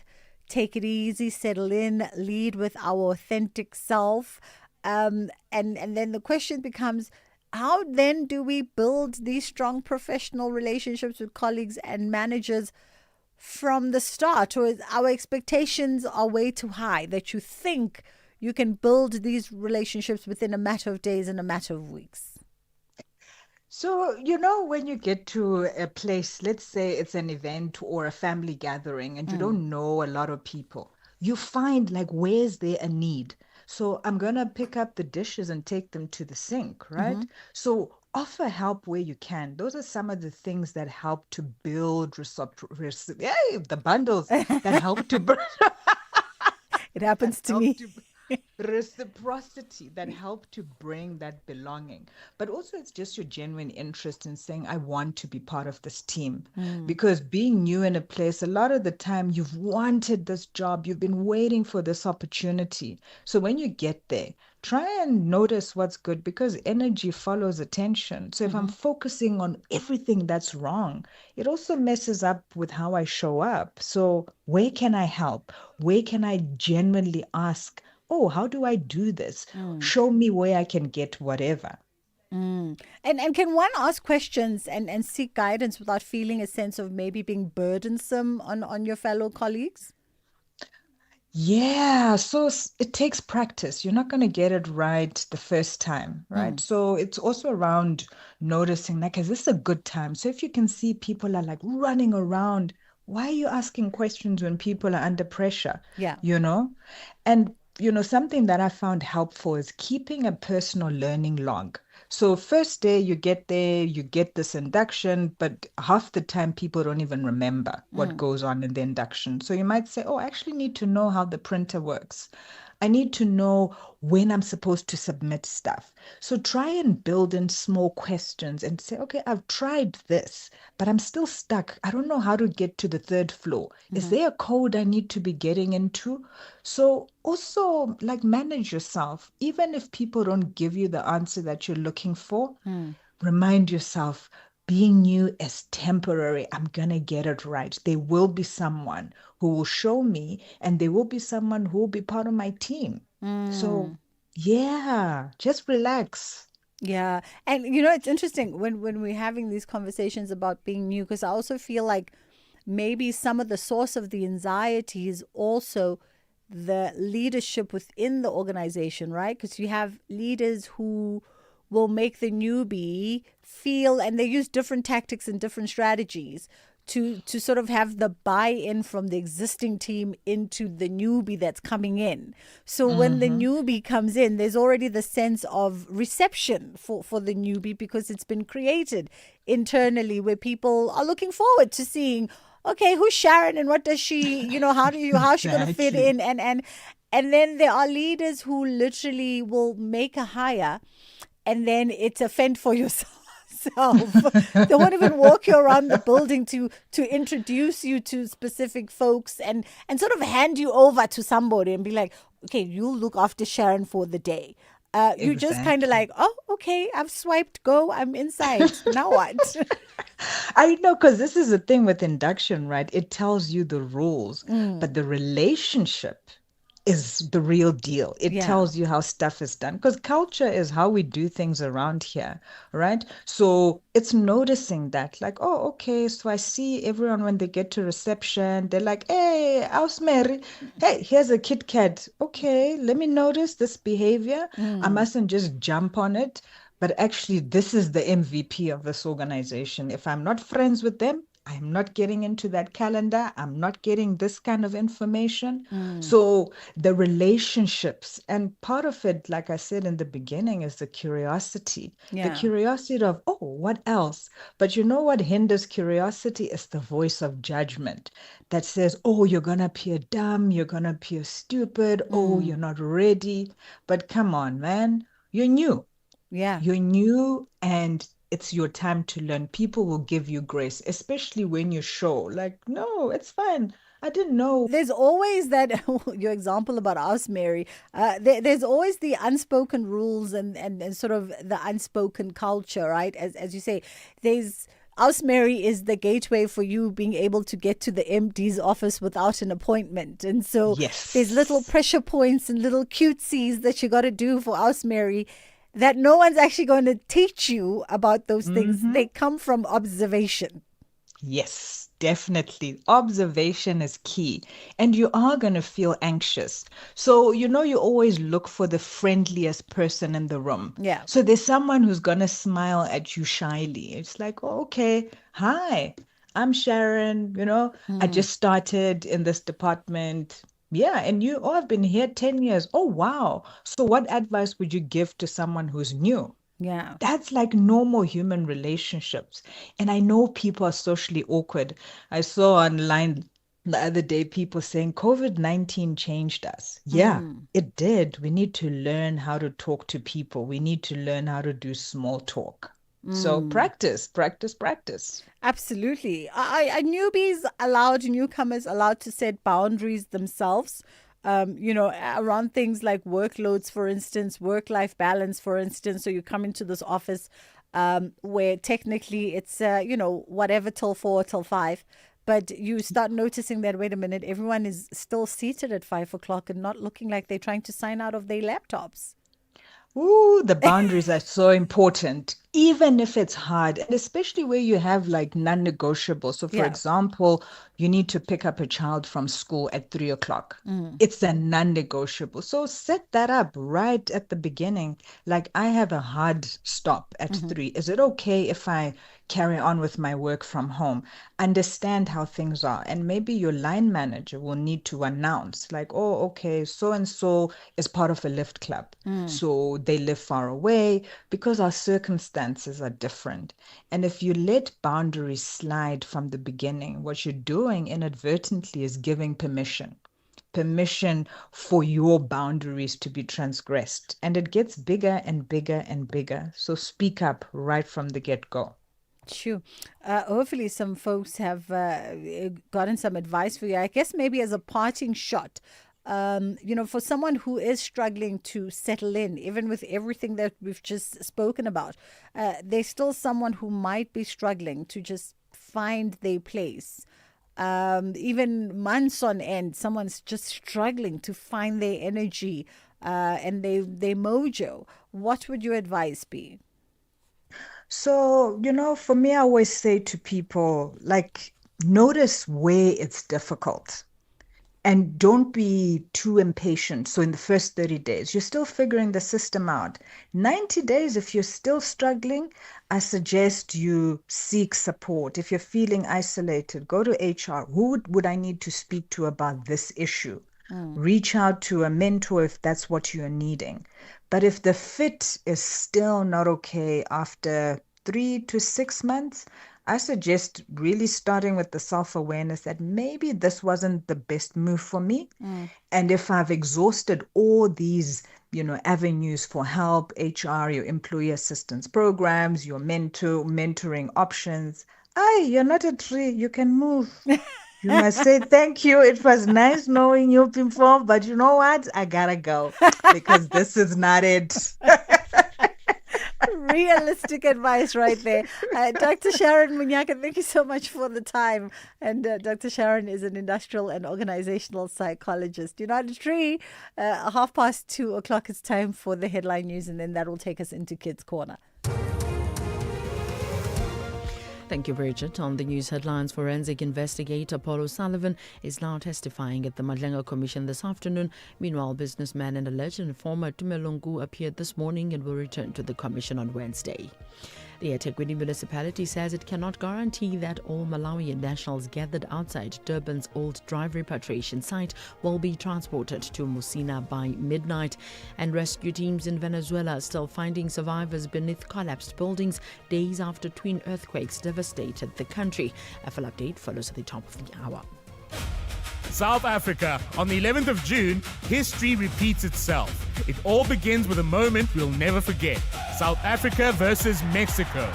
take it easy, settle in, lead with our authentic self. And then the question becomes, how then do we build these strong professional relationships with colleagues and managers from the start? Or our expectations are way too high that you think you can build these relationships within a matter of days and a matter of weeks? So, when you get to a place, let's say it's an event or a family gathering, and you don't know a lot of people, you find like, where's there a need? So I'm going to pick up the dishes and take them to the sink, right? So offer help where you can. Those are some of the things that help to build the bundles that help to build. It happens to me. Reciprocity that help to bring that belonging. But also it's just your genuine interest in saying, I want to be part of this team. Because being new in a place, a lot of the time you've wanted this job, you've been waiting for this opportunity. So when you get there, try and notice what's good, because energy follows attention. So if I'm focusing on everything that's wrong, it also messes up with how I show up. So where can I help? Where can I genuinely ask, oh, how do I do this? Show me where I can get whatever. And can one ask questions and seek guidance without feeling a sense of maybe being burdensome on your fellow colleagues? Yeah, so it takes practice. You're not going to get it right the first time, right? So it's also around noticing, like, is this a good time? So if you can see people are like running around, why are you asking questions when people are under pressure? Yeah. And something that I found helpful is keeping a personal learning log. So first day you get there, you get this induction, but half the time people don't even remember what goes on in the induction. So you might say, oh, I actually need to know how the printer works. I need to know when I'm supposed to submit stuff. So try and build in small questions and say, okay, I've tried this, but I'm still stuck. I don't know how to get to the third floor. Is there a code I need to be getting into? So also, like, manage yourself. Even if people don't give you the answer that you're looking for, remind yourself, being new is temporary. I'm going to get it right. There will be someone who will show me, and there will be someone who will be part of my team. So, yeah, just relax. Yeah. And it's interesting when we're having these conversations about being new, because I also feel like maybe some of the source of the anxiety is also the leadership within the organization, right? Because you have leaders who will make the newbie feel, and they use different tactics and different strategies to sort of have the buy-in from the existing team into the newbie that's coming in. So when the newbie comes in, there's already the sense of reception for the newbie, because it's been created internally where people are looking forward to seeing, okay, who's Sharon and what does she, how's she going to fit in? And then there are leaders who literally will make a hire, and then it's a fend for yourself. They won't even walk you around the building to introduce you to specific folks and sort of hand you over to somebody and be like, okay, you look after Sharon for the day. You just kind of like, oh, okay, I've swiped go, I'm inside. Now what? I know, because this is the thing with induction, right? It tells you the rules, but the relationship is the real deal. It tells you how stuff is done, because culture is how we do things around here, right? So it's noticing that, like, oh, okay, so I see everyone when they get to reception, they're like, hey, how's Mary? Hey, here's a Kit Kat. Okay, let me notice this behavior. I mustn't just jump on it. But actually, this is the MVP of this organization. If I'm not friends with them, I'm not getting into that calendar. I'm not getting this kind of information. So the relationships, and part of it, like I said in the beginning, is the curiosity. The curiosity of, oh, what else? But you know what hinders curiosity is the voice of judgment that says, oh, you're going to appear dumb. You're going to appear stupid. Oh, you're not ready. But come on, man. You're new. Yeah. You're new, and it's your time to learn. People will give you grace, especially when you show, like, no, it's fine. I didn't know. There's always that, your example about us, Mary, there's always the unspoken rules and sort of the unspoken culture, right? As you say, there's SAfmRadio is the gateway for you being able to get to the MD's office without an appointment. And so there's little pressure points and little cutesies that you got to do for SAfmRadio that no one's actually going to teach you about those things. They come from observation. Yes, definitely. Observation is key. And you are going to feel anxious. So, you always look for the friendliest person in the room. Yeah. So there's someone who's going to smile at you shyly. It's like, oh, okay, hi, I'm Sharon. I just started in this department. Yeah. And I've been here 10 years. Oh, wow. So what advice would you give to someone who's new? Yeah. That's like normal human relationships. And I know people are socially awkward. I saw online the other day people saying COVID-19 changed us. Yeah, it did. We need to learn how to talk to people. We need to learn how to do small talk. So practice. Absolutely. Are newcomers allowed to set boundaries themselves? Around things like workloads, for instance, work-life balance, for instance. So you come into this office where technically it's, whatever till 4, till 5. But you start noticing that, wait a minute, everyone is still seated at 5 o'clock and not looking like they're trying to sign out of their laptops. Ooh, the boundaries are so important, even if it's hard, and especially where you have like non-negotiable. So for example, you need to pick up a child from school at 3 o'clock. It's a non-negotiable. So set that up right at the beginning. Like, I have a hard stop at 3. Is it okay if I carry on with my work from home? Understand how things are. And maybe your line manager will need to announce like, oh, okay, so-and-so is part of a lift club. So they live far away because our circumstances are different. And if you let boundaries slide from the beginning, what you're doing inadvertently is giving permission for your boundaries to be transgressed. And it gets bigger and bigger and bigger. So speak up right from the get-go. Sure. Hopefully some folks have gotten some advice for you. I guess maybe as a parting shot, for someone who is struggling to settle in, even with everything that we've just spoken about, there's still someone who might be struggling to just find their place. Even months on end, someone's just struggling to find their energy and their mojo. What would your advice be? So, for me, I always say to people, like, notice where it's difficult and don't be too impatient. So in the first 30 days, you're still figuring the system out. 90 days, if you're still struggling, I suggest you seek support. If you're feeling isolated, go to HR. Who would I need to speak to about this issue? Reach out to a mentor if that's what you're needing. But if the fit is still not okay after 3 to 6 months, I suggest really starting with the self-awareness that maybe this wasn't the best move for me. And if I've exhausted all these, avenues for help, HR, your employee assistance programs, your mentoring options, you're not a tree, you can move. You must say, thank you. It was nice knowing you before, but you know what? I gotta go because this is not it. Realistic advice right there. Dr. Sharon Munyaka, thank you so much for the time. And Dr. Sharon is an industrial and organizational psychologist. You're not a tree. 2:30 o'clock, it's time for the headline news, and then that will take us into Kids Corner. Thank you, Bridget. On the news headlines, forensic investigator Paul O'Sullivan is now testifying at the Madlenga Commission this afternoon. Meanwhile, businessman and alleged informer Tumelungu appeared this morning and will return to the commission on Wednesday. The eThekwini municipality says it cannot guarantee that all Malawian nationals gathered outside Durban's old drive repatriation site will be transported to Musina by midnight. And rescue teams in Venezuela are still finding survivors beneath collapsed buildings days after twin earthquakes devastated the country. A full update follows at the top of the hour. South Africa. On the 11th of June, history repeats itself. It all begins with a moment we'll never forget. South Africa versus Mexico.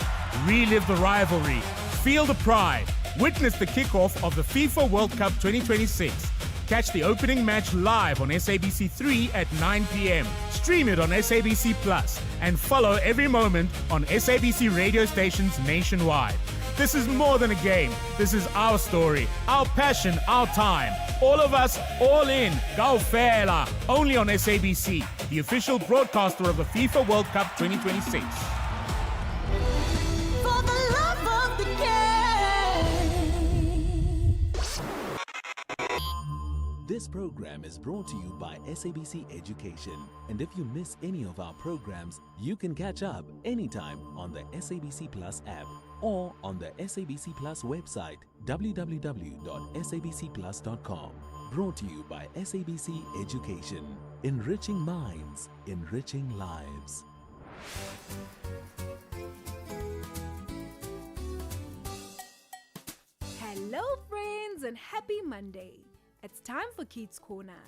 Relive the rivalry. Feel the pride. Witness the kickoff of the FIFA World Cup 2026. Catch the opening match live on SABC3 at 9 p.m. Stream it on SABC Plus and follow every moment on SABC radio stations nationwide. This is more than a game. This is our story, our passion, our time. All of us, all in. Go Fela. Only on SABC, the official broadcaster of the FIFA World Cup 2026. For the love of the game. This program is brought to you by SABC Education. And if you miss any of our programs, you can catch up anytime on the SABC Plus app or on the SABC Plus website, www.sabcplus.com. Brought to you by SABC Education. Enriching minds, enriching lives. Hello, friends, and happy Monday. It's time for Kids Corner.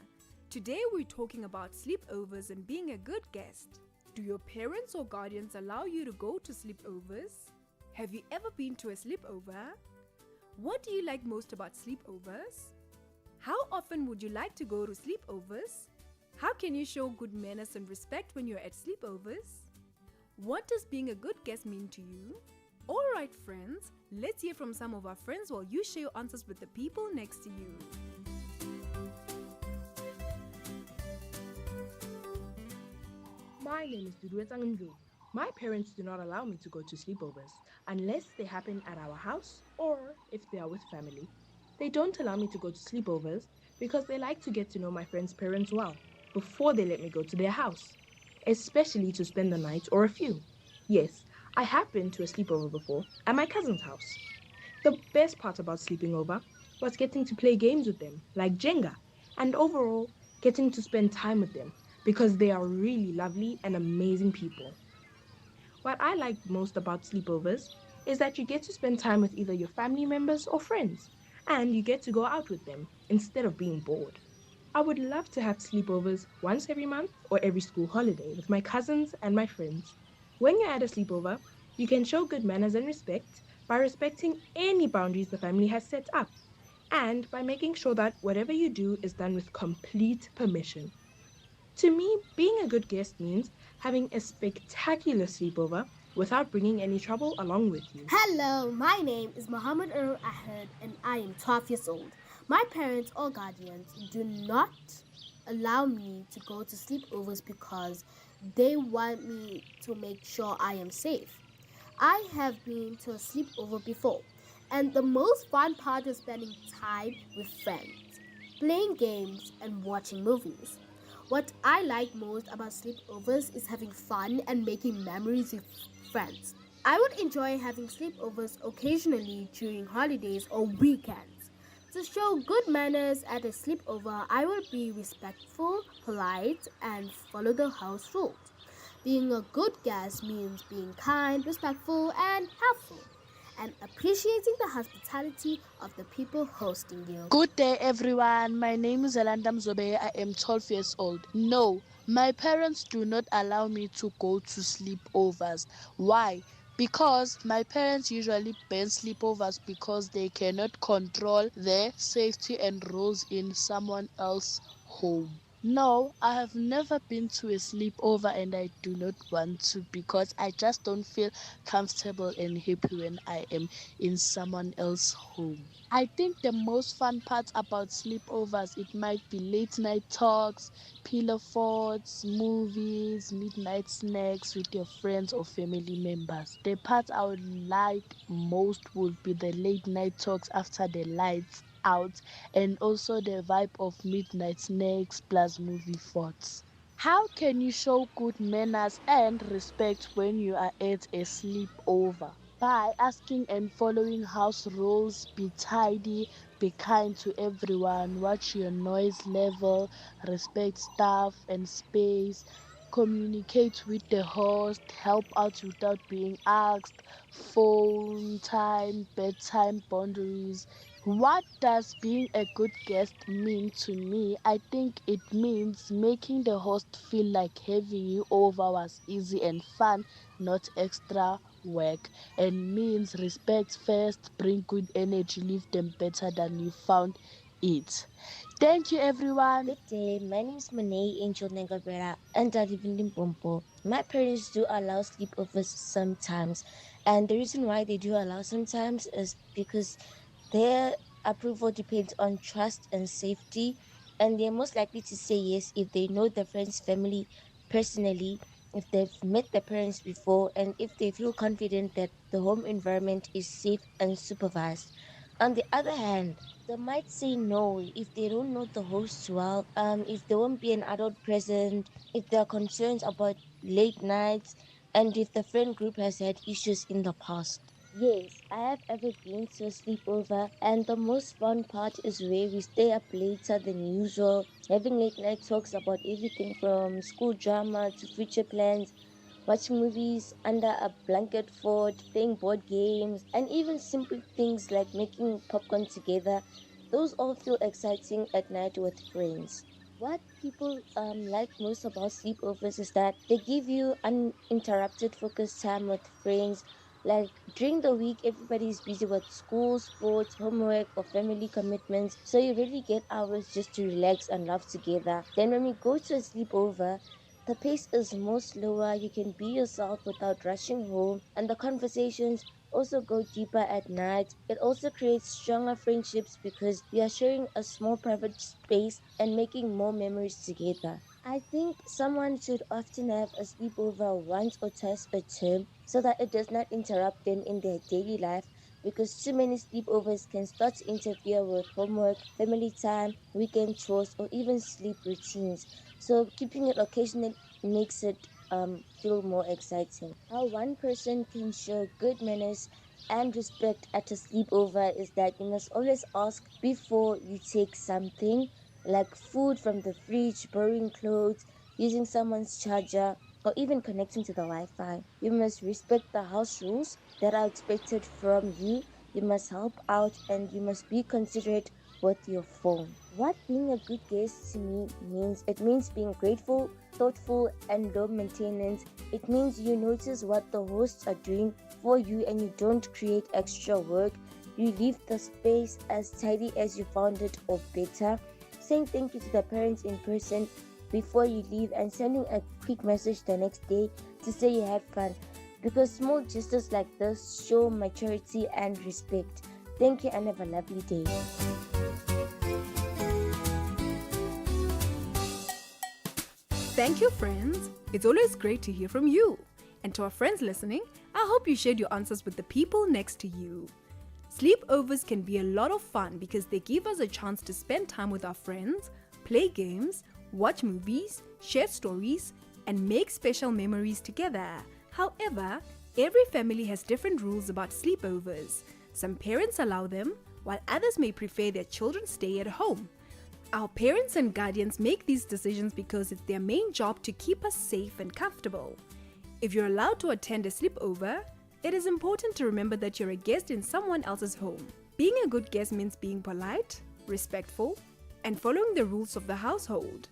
Today, we're talking about sleepovers and being a good guest. Do your parents or guardians allow you to go to sleepovers? Have you ever been to a sleepover? What do you like most about sleepovers? How often would you like to go to sleepovers? How can you show good manners and respect when you're at sleepovers? What does being a good guest mean to you? Alright friends, let's hear from some of our friends while you share your answers with the people next to you. My name is Dudueta Ngu. My parents do not allow me to go to sleepovers unless they happen at our house or if they are with family. They don't allow me to go to sleepovers because they like to get to know my friends' parents well before they let me go to their house, especially to spend the night or a few. Yes, I have been to a sleepover before at my cousin's house. The best part about sleeping over was getting to play games with them, like Jenga, and overall getting to spend time with them because they are really lovely and amazing people. What I like most about sleepovers is that you get to spend time with either your family members or friends, and you get to go out with them instead of being bored. I would love to have sleepovers once every month or every school holiday with my cousins and my friends. When you're at a sleepover, you can show good manners and respect by respecting any boundaries the family has set up, and by making sure that whatever you do is done with complete permission. To me, being a good guest means having a spectacular sleepover without bringing any trouble along with you. Hello, my name is Muhammad Earl Ahmed and I am 12 years old. My parents or guardians do not allow me to go to sleepovers because they want me to make sure I am safe. I have been to a sleepover before, and the most fun part is spending time with friends, playing games, and watching movies. What I like most about sleepovers is having fun and making memories with friends. I would enjoy having sleepovers occasionally during holidays or weekends. To show good manners at a sleepover, I will be respectful, polite, and follow the house rules. Being a good guest means being kind, respectful, and helpful, and appreciating the hospitality of the people hosting you. Good day, everyone. My name is Alanda Mzobe. I am 12 years old. No, my parents do not allow me to go to sleepovers. Why? Because my parents usually ban sleepovers because they cannot control their safety and rules in someone else's home. No, I have never been to a sleepover and I do not want to because I just don't feel comfortable and happy when I am in someone else's home. I think the most fun part about sleepovers, it might be late night talks, pillow forts, movies, midnight snacks with your friends or family members. The part I would like most would be the late night talks after the lights out and also the vibe of midnight snacks plus movie forts. How can you show good manners and respect when you are at a sleepover? By asking and following house rules, be tidy, be kind to everyone, watch your noise level, respect staff and space, communicate with the host, help out without being asked, phone time, bedtime boundaries. What does being a good guest mean to me? I think it means making the host feel like having you over was easy and fun, not extra work, and means respect first, bring good energy, leave them better than you found it. Thank you, everyone. Good day. My name is Monet Angel Negabera, and I live in Limpopo. My parents do allow sleepovers sometimes, and the reason why they do allow sometimes is because their approval depends on trust and safety, and they're most likely to say yes if they know the friend's family personally, if they've met the parents before, and if they feel confident that the home environment is safe and supervised. On the other hand, they might say no if they don't know the hosts well, if there won't be an adult present, if there are concerns about late nights, and if the friend group has had issues in the past. Yes, I have ever been to a sleepover, and the most fun part is where we stay up later than usual, having late night talks about everything from school drama to future plans, watch movies under a blanket fort, playing board games, and even simple things like making popcorn together. Those all feel exciting at night with friends. What people like most about sleepovers is that they give you uninterrupted focus time with friends. Like during the week, everybody is busy with school, sports, homework, or family commitments, so you really get hours just to relax and laugh together. Then, when we go to a sleepover, the pace is more slower, you can be yourself without rushing home, and the conversations also go deeper at night. It also creates stronger friendships because you are sharing a small private space and making more memories together. I think someone should often have a sleepover once or twice a term so that it does not interrupt them in their daily life, because too many sleepovers can start to interfere with homework, family time, weekend chores, or even sleep routines. So keeping it occasional makes it feel more exciting. How one person can show good manners and respect at a sleepover is that you must always ask before you take something, like food from the fridge, borrowing clothes, using someone's charger, or even connecting to the Wi-Fi. You must respect the house rules that are expected from you. You must help out, and you must be considerate with your phone. What being a good guest to me means, it means being grateful, thoughtful, and low maintenance. It means you notice what the hosts are doing for you and you don't create extra work. You leave the space as tidy as you found it or better. Saying thank you to the parents in person before you leave, and sending a quick message the next day to say you had fun, because small gestures like this show maturity and respect. Thank you and have a lovely day. Thank you, friends. It's always great to hear from you. And to our friends listening, I hope you shared your answers with the people next to you. Sleepovers can be a lot of fun because they give us a chance to spend time with our friends, play games, watch movies, share stories, and make special memories together. However, every family has different rules about sleepovers. Some parents allow them, while others may prefer their children stay at home. Our parents and guardians make these decisions because it's their main job to keep us safe and comfortable. If you're allowed to attend a sleepover, it is important to remember that you're a guest in someone else's home. Being a good guest means being polite, respectful, and following the rules of the household.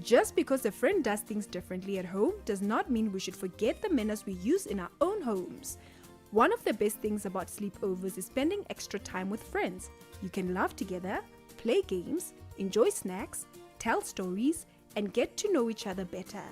Just because a friend does things differently at home does not mean we should forget the manners we use in our own homes. One of the best things about sleepovers is spending extra time with friends. You can laugh together, play games, enjoy snacks, tell stories, and get to know each other better.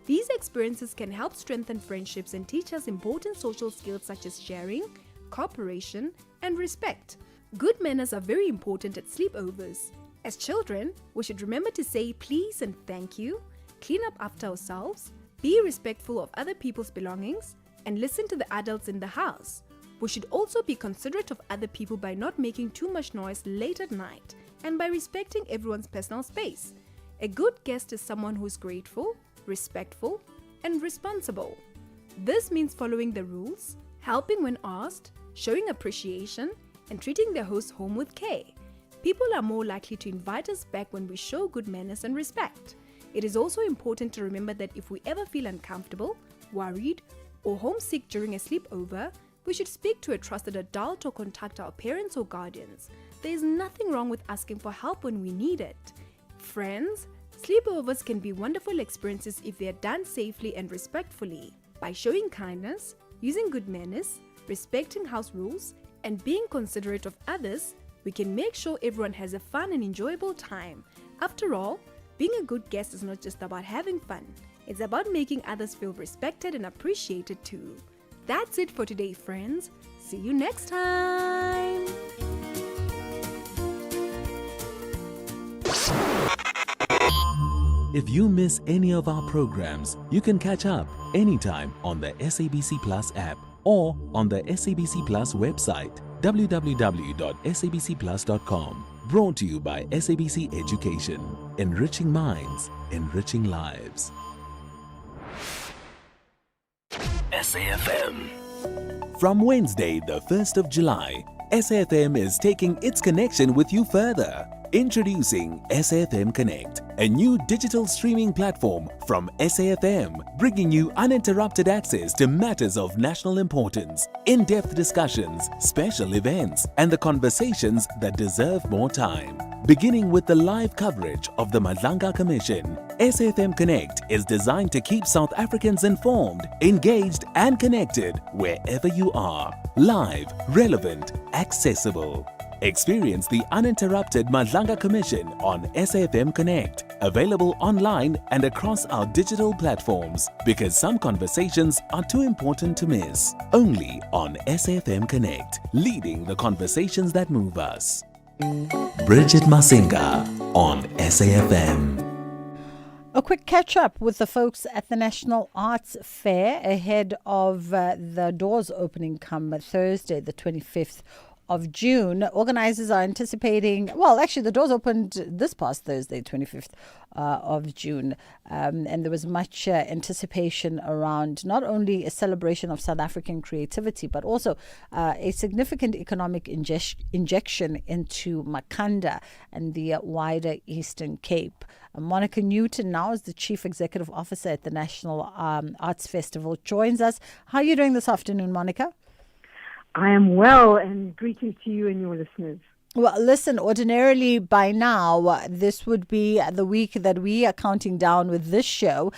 These experiences can help strengthen friendships and teach us important social skills such as sharing, cooperation, and respect. Good manners are very important at sleepovers. As children, we should remember to say please and thank you, clean up after ourselves, be respectful of other people's belongings, and listen to the adults in the house. We should also be considerate of other people by not making too much noise late at night and by respecting everyone's personal space. A good guest is someone who is grateful, respectful, and responsible. This means following the rules, helping when asked, showing appreciation, and treating the host home with care. People are more likely to invite us back when we show good manners and respect. It is also important to remember that if we ever feel uncomfortable, worried, or homesick during a sleepover, we should speak to a trusted adult or contact our parents or guardians. There is nothing wrong with asking for help when we need it. Friends, sleepovers can be wonderful experiences if they are done safely and respectfully. By showing kindness, using good manners, respecting house rules, and being considerate of others, we can make sure everyone has a fun and enjoyable time. After all, being a good guest is not just about having fun, it's about making others feel respected and appreciated too. That's it for today, friends. See you next time. If you miss any of our programs, you can catch up anytime on the SABC Plus app or on the SABC Plus website, www.sabcplus.com. Brought to you by SABC Education. Enriching minds, enriching lives. SAFM. From Wednesday, the 1st of July, SAFM is taking its connection with you further. Introducing SAFM Connect, a new digital streaming platform from SAFM, bringing you uninterrupted access to matters of national importance, in-depth discussions, special events, and the conversations that deserve more time. Beginning with the live coverage of the Madlanga Commission, SAFM Connect is designed to keep South Africans informed, engaged, and connected wherever you are. Live, relevant, accessible. Experience the uninterrupted Madlanga Commission on SAFM Connect, available online and across our digital platforms, because some conversations are too important to miss. Only on SAFM Connect, leading the conversations that move us. Bridget Masinga on SAFM. A quick catch up with the folks at the National Arts Fair ahead of the doors opening come Thursday, the 25th of June. Organizers are anticipating, well, actually the doors opened this past Thursday, 25th of June, and there was much anticipation around not only a celebration of South African creativity, but also a significant economic injection into Makhanda and the wider Eastern Cape. Monica Newton now is the Chief Executive Officer at the National Arts Festival, joins us. How are you doing this afternoon, Monica? I am well, and greetings to you and your listeners. Well, listen, ordinarily by now, this would be the week that we are counting down with this show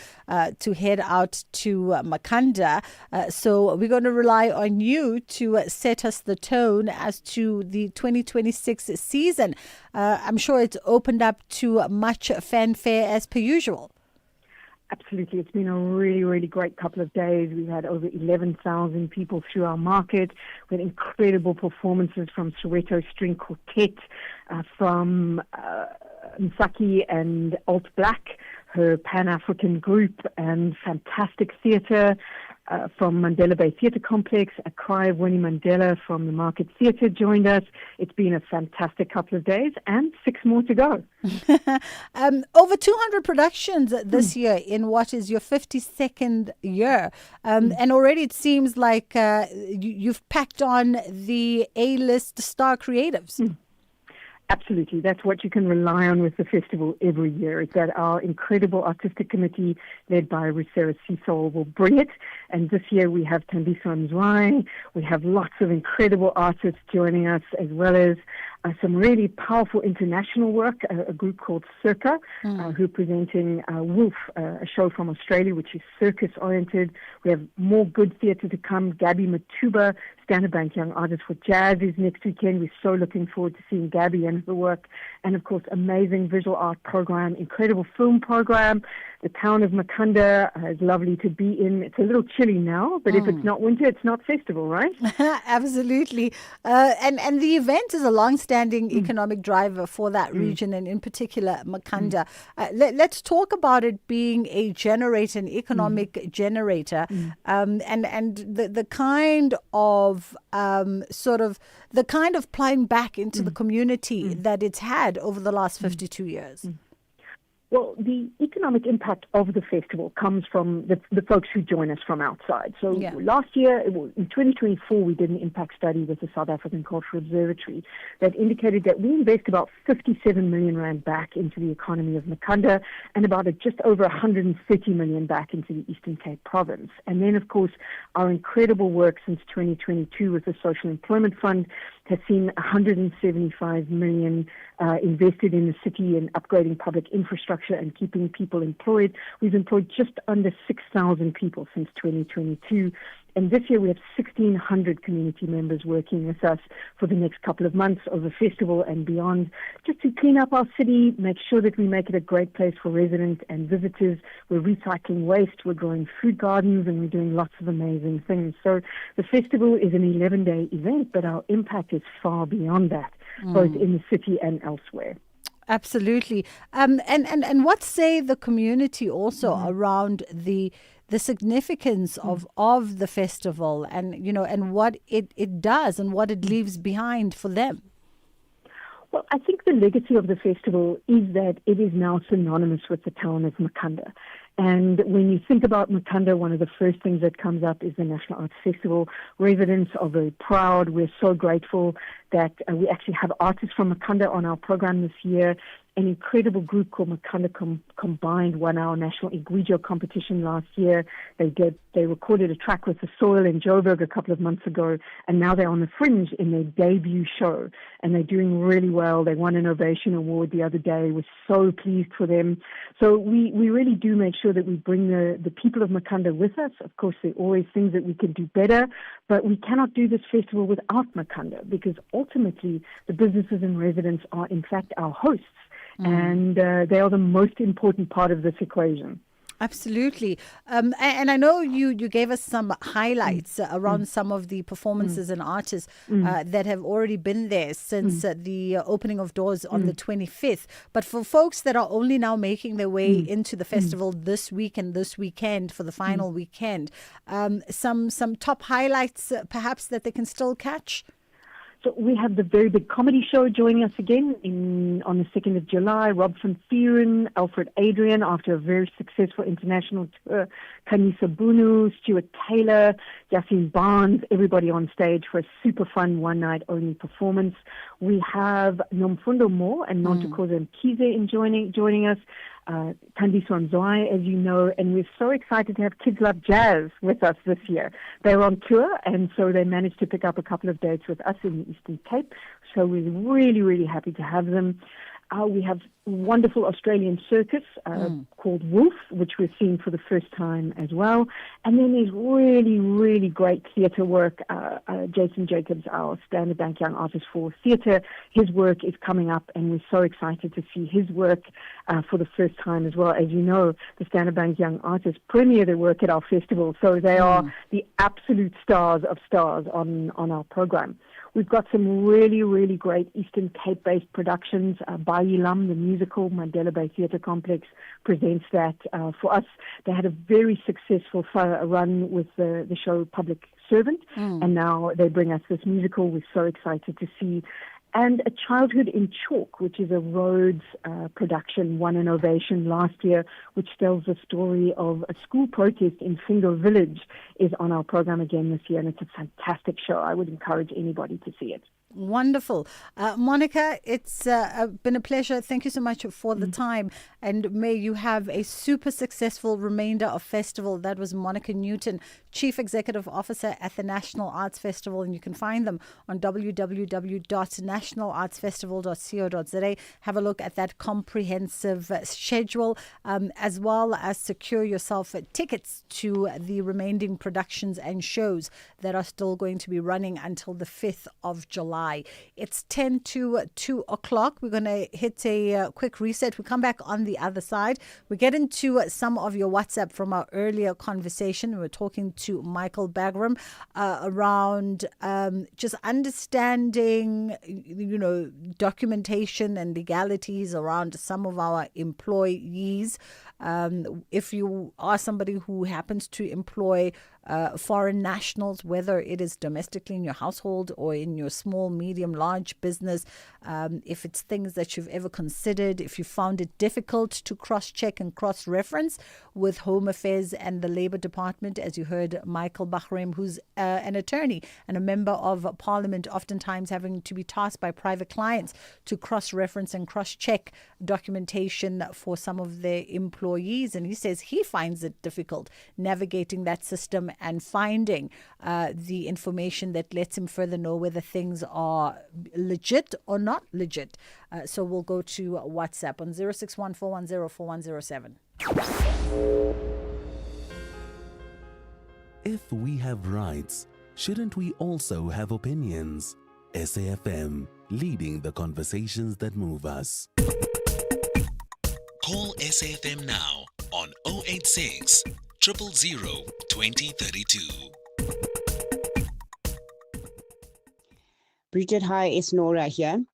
to head out to Makhanda. So we're going to rely on you to set us the tone as to the 2026 season. I'm sure it's opened up to much fanfare as per usual. Absolutely. It's been a really, really great couple of days. We've had over 11,000 people through our market with incredible performances from Soweto String Quartet, from Msaki and Alt Black, her Pan-African group, and fantastic theatre from Mandela Bay Theatre Complex. A Cry of Winnie Mandela from the Market Theatre joined us. It's been a fantastic couple of days and 6 more to go. Over 200 productions this year in what is your 52nd year. And already it seems like you've packed on the A-list star creatives. Absolutely. That's what you can rely on with the festival every year, is that our incredible artistic committee led by Rusera Sisol will bring it. And this year we have Tandisa Mzwai. We have lots of incredible artists joining us, as well as some really powerful international work, a group called Circa, who are presenting Wolf, a show from Australia, which is circus-oriented. We have more good theatre to come. Gabby Matuba, Standard Bank Young Artist for Jazz, is next weekend. We're so looking forward to seeing Gabby and her work. And, of course, amazing visual art program, incredible film program. The town of Makhanda is lovely to be in. It's a little chilly now, but if it's not winter, it's not festival, right? Absolutely. And the event is a long-standing economic driver for that region, and in particular Makhanda. Let's talk about it being a generator, an economic generator, and the kind of the kind of plowing back into the community that it's had over the last 52 years. Well, the economic impact of the festival comes from the folks who join us from outside. So last year, in 2024, we did an impact study with the South African Cultural Observatory that indicated that we invest about 57 million rand back into the economy of Makhanda and about just over 130 million back into the Eastern Cape province. And then, of course, our incredible work since 2022 with the Social Employment Fund has seen 175 million invested in the city and upgrading public infrastructure and keeping people employed. We've employed just under 6,000 people since 2022. And this year we have 1,600 community members working with us for the next couple of months of the festival and beyond, just to clean up our city, make sure that we make it a great place for residents and visitors. We're recycling waste, we're growing food gardens, and we're doing lots of amazing things. So the festival is an 11-day event, but our impact is far beyond that, both in the city and elsewhere. Absolutely. And what say the community also around the significance of the festival and, and what it does and what it leaves behind for them? Well, I think the legacy of the festival is that it is now synonymous with the town of Makanda. And when you think about Makanda, one of the first things that comes up is the National Arts Festival. Residents are very proud. We're so grateful that we actually have artists from Makanda on our program this year. An incredible group called Makanda Combined won our national Igwijo competition last year. They recorded a track with The Soil in Joburg a couple of months ago, and now they're on the Fringe in their debut show, and they're doing really well. They won an Ovation Award the other day. We're so pleased for them. So we really do make sure that we bring the people of Makanda with us. Of course, there are always things that we can do better, but we cannot do this festival without Makanda, because ultimately the businesses and residents are in fact our hosts. And they are the most important part of this equation. Absolutely. And I know you gave us some highlights around some of the performances and artists that have already been there since the opening of doors on the 25th. But for folks that are only now making their way into the festival this week and this weekend for the final weekend, some top highlights perhaps that they can still catch? So we have the very big comedy show joining us again on the 2nd of July. Rob van Vuren, Alfred Adrian, after a very successful international tour. Kanisa Bunu, Stuart Taylor, Yassine Barnes, everybody on stage for a super fun one-night-only performance. We have Nomfundo Moore and Nontokoza Mkize joining us. Thandiso Mzwayi, as you know, and we're so excited to have Kids Love Jazz with us this year. They're on tour, and so they managed to pick up a couple of dates with us in the Eastern Cape. So we're really, really happy to have them. We have wonderful Australian circus called Wolf, which we're seeing for the first time as well. And then there's really, really great theatre work. Jason Jacobs, our Standard Bank Young Artist for Theatre, his work is coming up, and we're so excited to see his work for the first time as well. As you know, the Standard Bank Young Artists premiere their work at our festival, so they are the absolute stars of stars on our program. We've got some really, really great Eastern Cape-based productions. Bayilam, the musical, Mandela Bay Theatre Complex presents that for us. They had a very successful run with the show Public Servant, and now they bring us this musical. We're so excited to see. And A Childhood in Chalk, which is a Rhodes production, won an Ovation last year, which tells the story of a school protest in Fingo Village, is on our program again this year, and it's a fantastic show. I would encourage anybody to see it. Wonderful. Monica, it's been a pleasure. Thank you so much for the time, and may you have a super successful remainder of festival. That was Monica Newton, Chief Executive Officer at the National Arts Festival, and you can find them on www.nationalartsfestival.co.za. Have a look at that comprehensive schedule, as well as secure yourself tickets to the remaining productions and shows that are still going to be running until the 5th of July. It's 10 to 2 o'clock. We're going to hit a quick reset. We come back on the other side. We get into some of your WhatsApp from our earlier conversation. We were talking to Michael Bagram around just understanding, documentation and legalities around some of our employees. If you are somebody who happens to employ foreign nationals, whether it is domestically in your household or in your small, medium, large business, if it's things that you've ever considered, if you found it difficult to cross-check and cross-reference with Home Affairs and the Labour Department, as you heard Michael Bahrem, who's an attorney and a member of Parliament, oftentimes having to be tasked by private clients to cross-reference and cross-check documentation for some of their employees. And he says he finds it difficult navigating that system and finding the information that lets him further know whether things are legit or not legit. So we'll go to WhatsApp on 061-410-4107. If we have rights, shouldn't we also have opinions? SAFM, leading the conversations that move us. Call SAFM now on 086 000 2032. Bridget, hi, it's Nora here.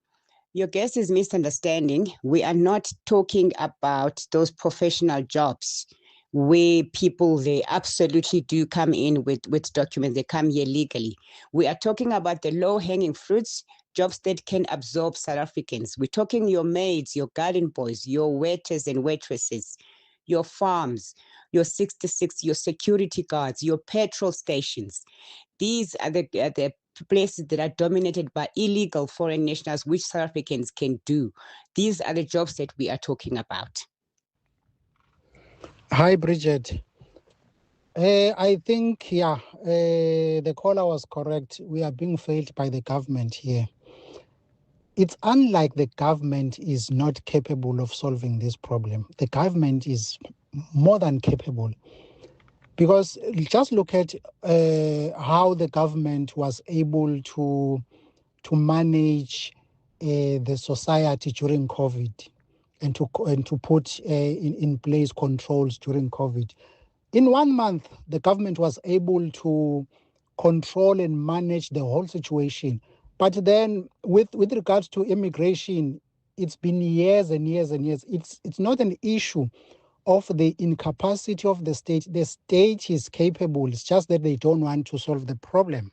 Your guest is misunderstanding. We are not talking about those professional jobs where people, they absolutely do come in with documents. They come here legally. We are talking about the low-hanging fruits, jobs that can absorb South Africans. We're talking your maids, your garden boys, your waiters and waitresses, your farms, your 66, your security guards, your petrol stations. These are the places that are dominated by illegal foreign nationals, which South Africans can do. These are the jobs that we are talking about. Hi, Bridget. I think, the caller was correct. We are being failed by the government here. It's unlike the government is not capable of solving this problem. The government is more than capable. Because just look at how the government was able to manage the society during COVID and to put in place controls during COVID. In 1 month, the government was able to control and manage the whole situation. But then with regards to immigration, it's been years and years and years. It's not an issue of the incapacity of the state. The state is capable. It's just that they don't want to solve the problem.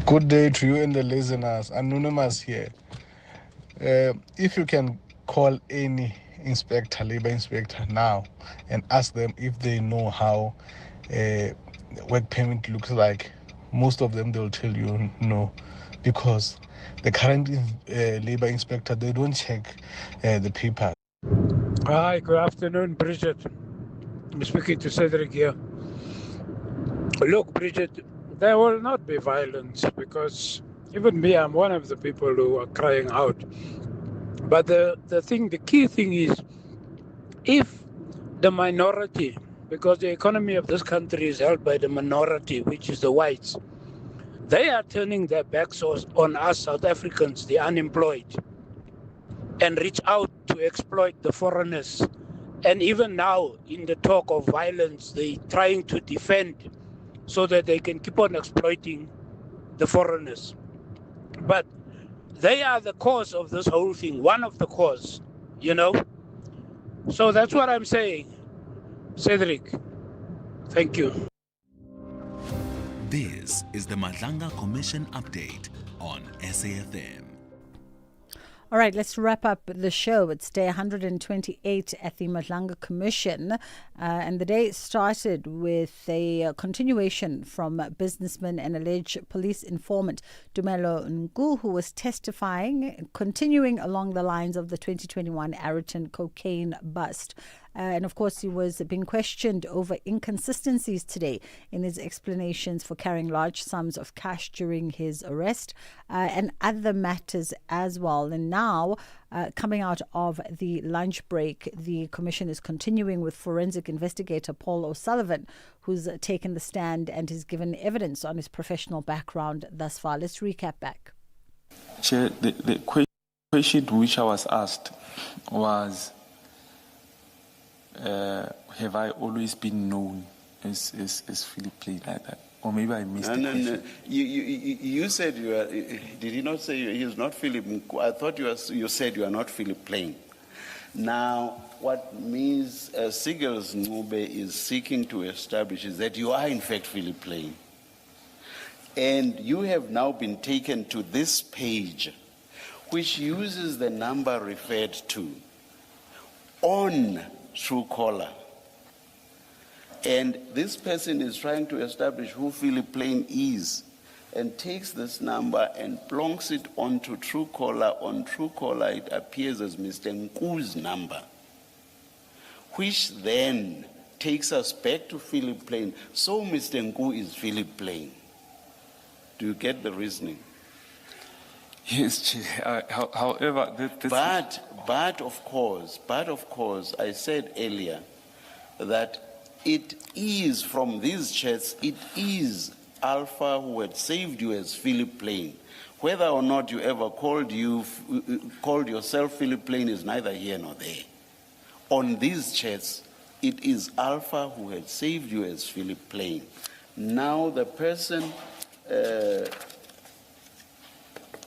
Good day to you and the listeners. Anonymous here. If you can call any labor inspector now and ask them if they know how work permit looks like, most of them, they'll tell you no, because the current labor inspector, they don't check the papers. Hi, good afternoon, Bridget. I'm speaking to Cedric here. Look, Bridget, there will not be violence because even me, I'm one of the people who are crying out. But the key thing is, if the minority, because the economy of this country is held by the minority, which is the whites, they are turning their backs on us South Africans, the unemployed, and reach out to exploit the foreigners. And even now, in the talk of violence, they're trying to defend so that they can keep on exploiting the foreigners. But they are the cause of this whole thing, one of the cause, So that's what I'm saying. Cedric, thank you. This is the Madlanga Commission update on SAFM. All right, let's wrap up the show. It's day 128 at the Madlanga Commission. And the day started with a continuation from businessman and alleged police informant Dumelo Ngu, who was testifying, continuing along the lines of the 2021 Arrowton cocaine bust. And of course, he was being questioned over inconsistencies today in his explanations for carrying large sums of cash during his arrest and other matters as well. And now, coming out of the lunch break, the commission is continuing with forensic investigator Paul O'Sullivan, who's taken the stand and has given evidence on his professional background thus far. Let's recap back. Chair, the question which I was asked was, have I always been known as Philip Plain like that? Or maybe I missed it. No. You said you are. Did he not say he is not Philip? I thought you said you are not Philip Plain. Now, what Ms. Sigels Ngube is seeking to establish is that you are in fact Philip Plain. And you have now been taken to this page, which uses the number referred to on Truecaller. And this person is trying to establish who Philip Plain is and takes this number and plonks it onto Truecaller. On Truecaller, it appears as Mr. Nku's number, which then takes us back to Philip Plain. So Mr. Nku is Philip Plain. Do you get the reasoning? Yes, Chair. However, But of course, I said earlier that it is from these chats, it is Alpha who had saved you as Philip Plain. Whether or not you ever called yourself Philip Plain is neither here nor there. On these chats, it is Alpha who had saved you as Philip Plain. Now the person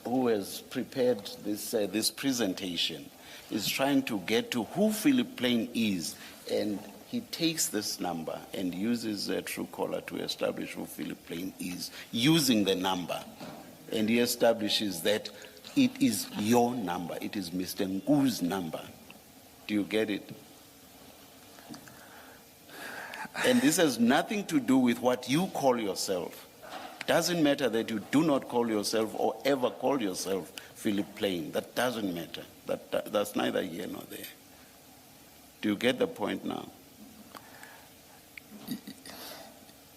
who has prepared this presentation is trying to get to who Philip Plain is, and he takes this number and uses a Truecaller to establish who Philip Plain is, using the number. And he establishes that it is your number. It is Mr. Nku's number. Do you get it? And this has nothing to do with what you call yourself. Doesn't matter that you do not call yourself or ever call yourself Philip Plain. That doesn't matter. That's neither here nor there. Do you get the point now?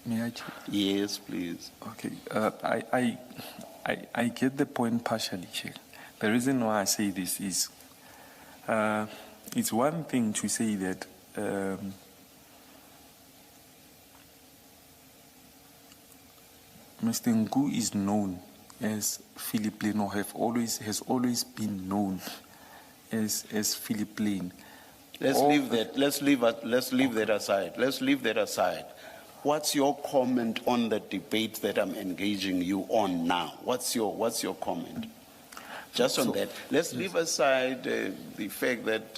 May I check? Yes, please. Okay. I get the point partially, Chair. The reason why I say this is it's one thing to say that Mr. Nku is known as Philip Plain, or has always been known as Philip Plain. Let's leave that aside. What's your comment on the debate that I'm engaging you on now? What's your comment? Just on that. Let's leave aside the fact that,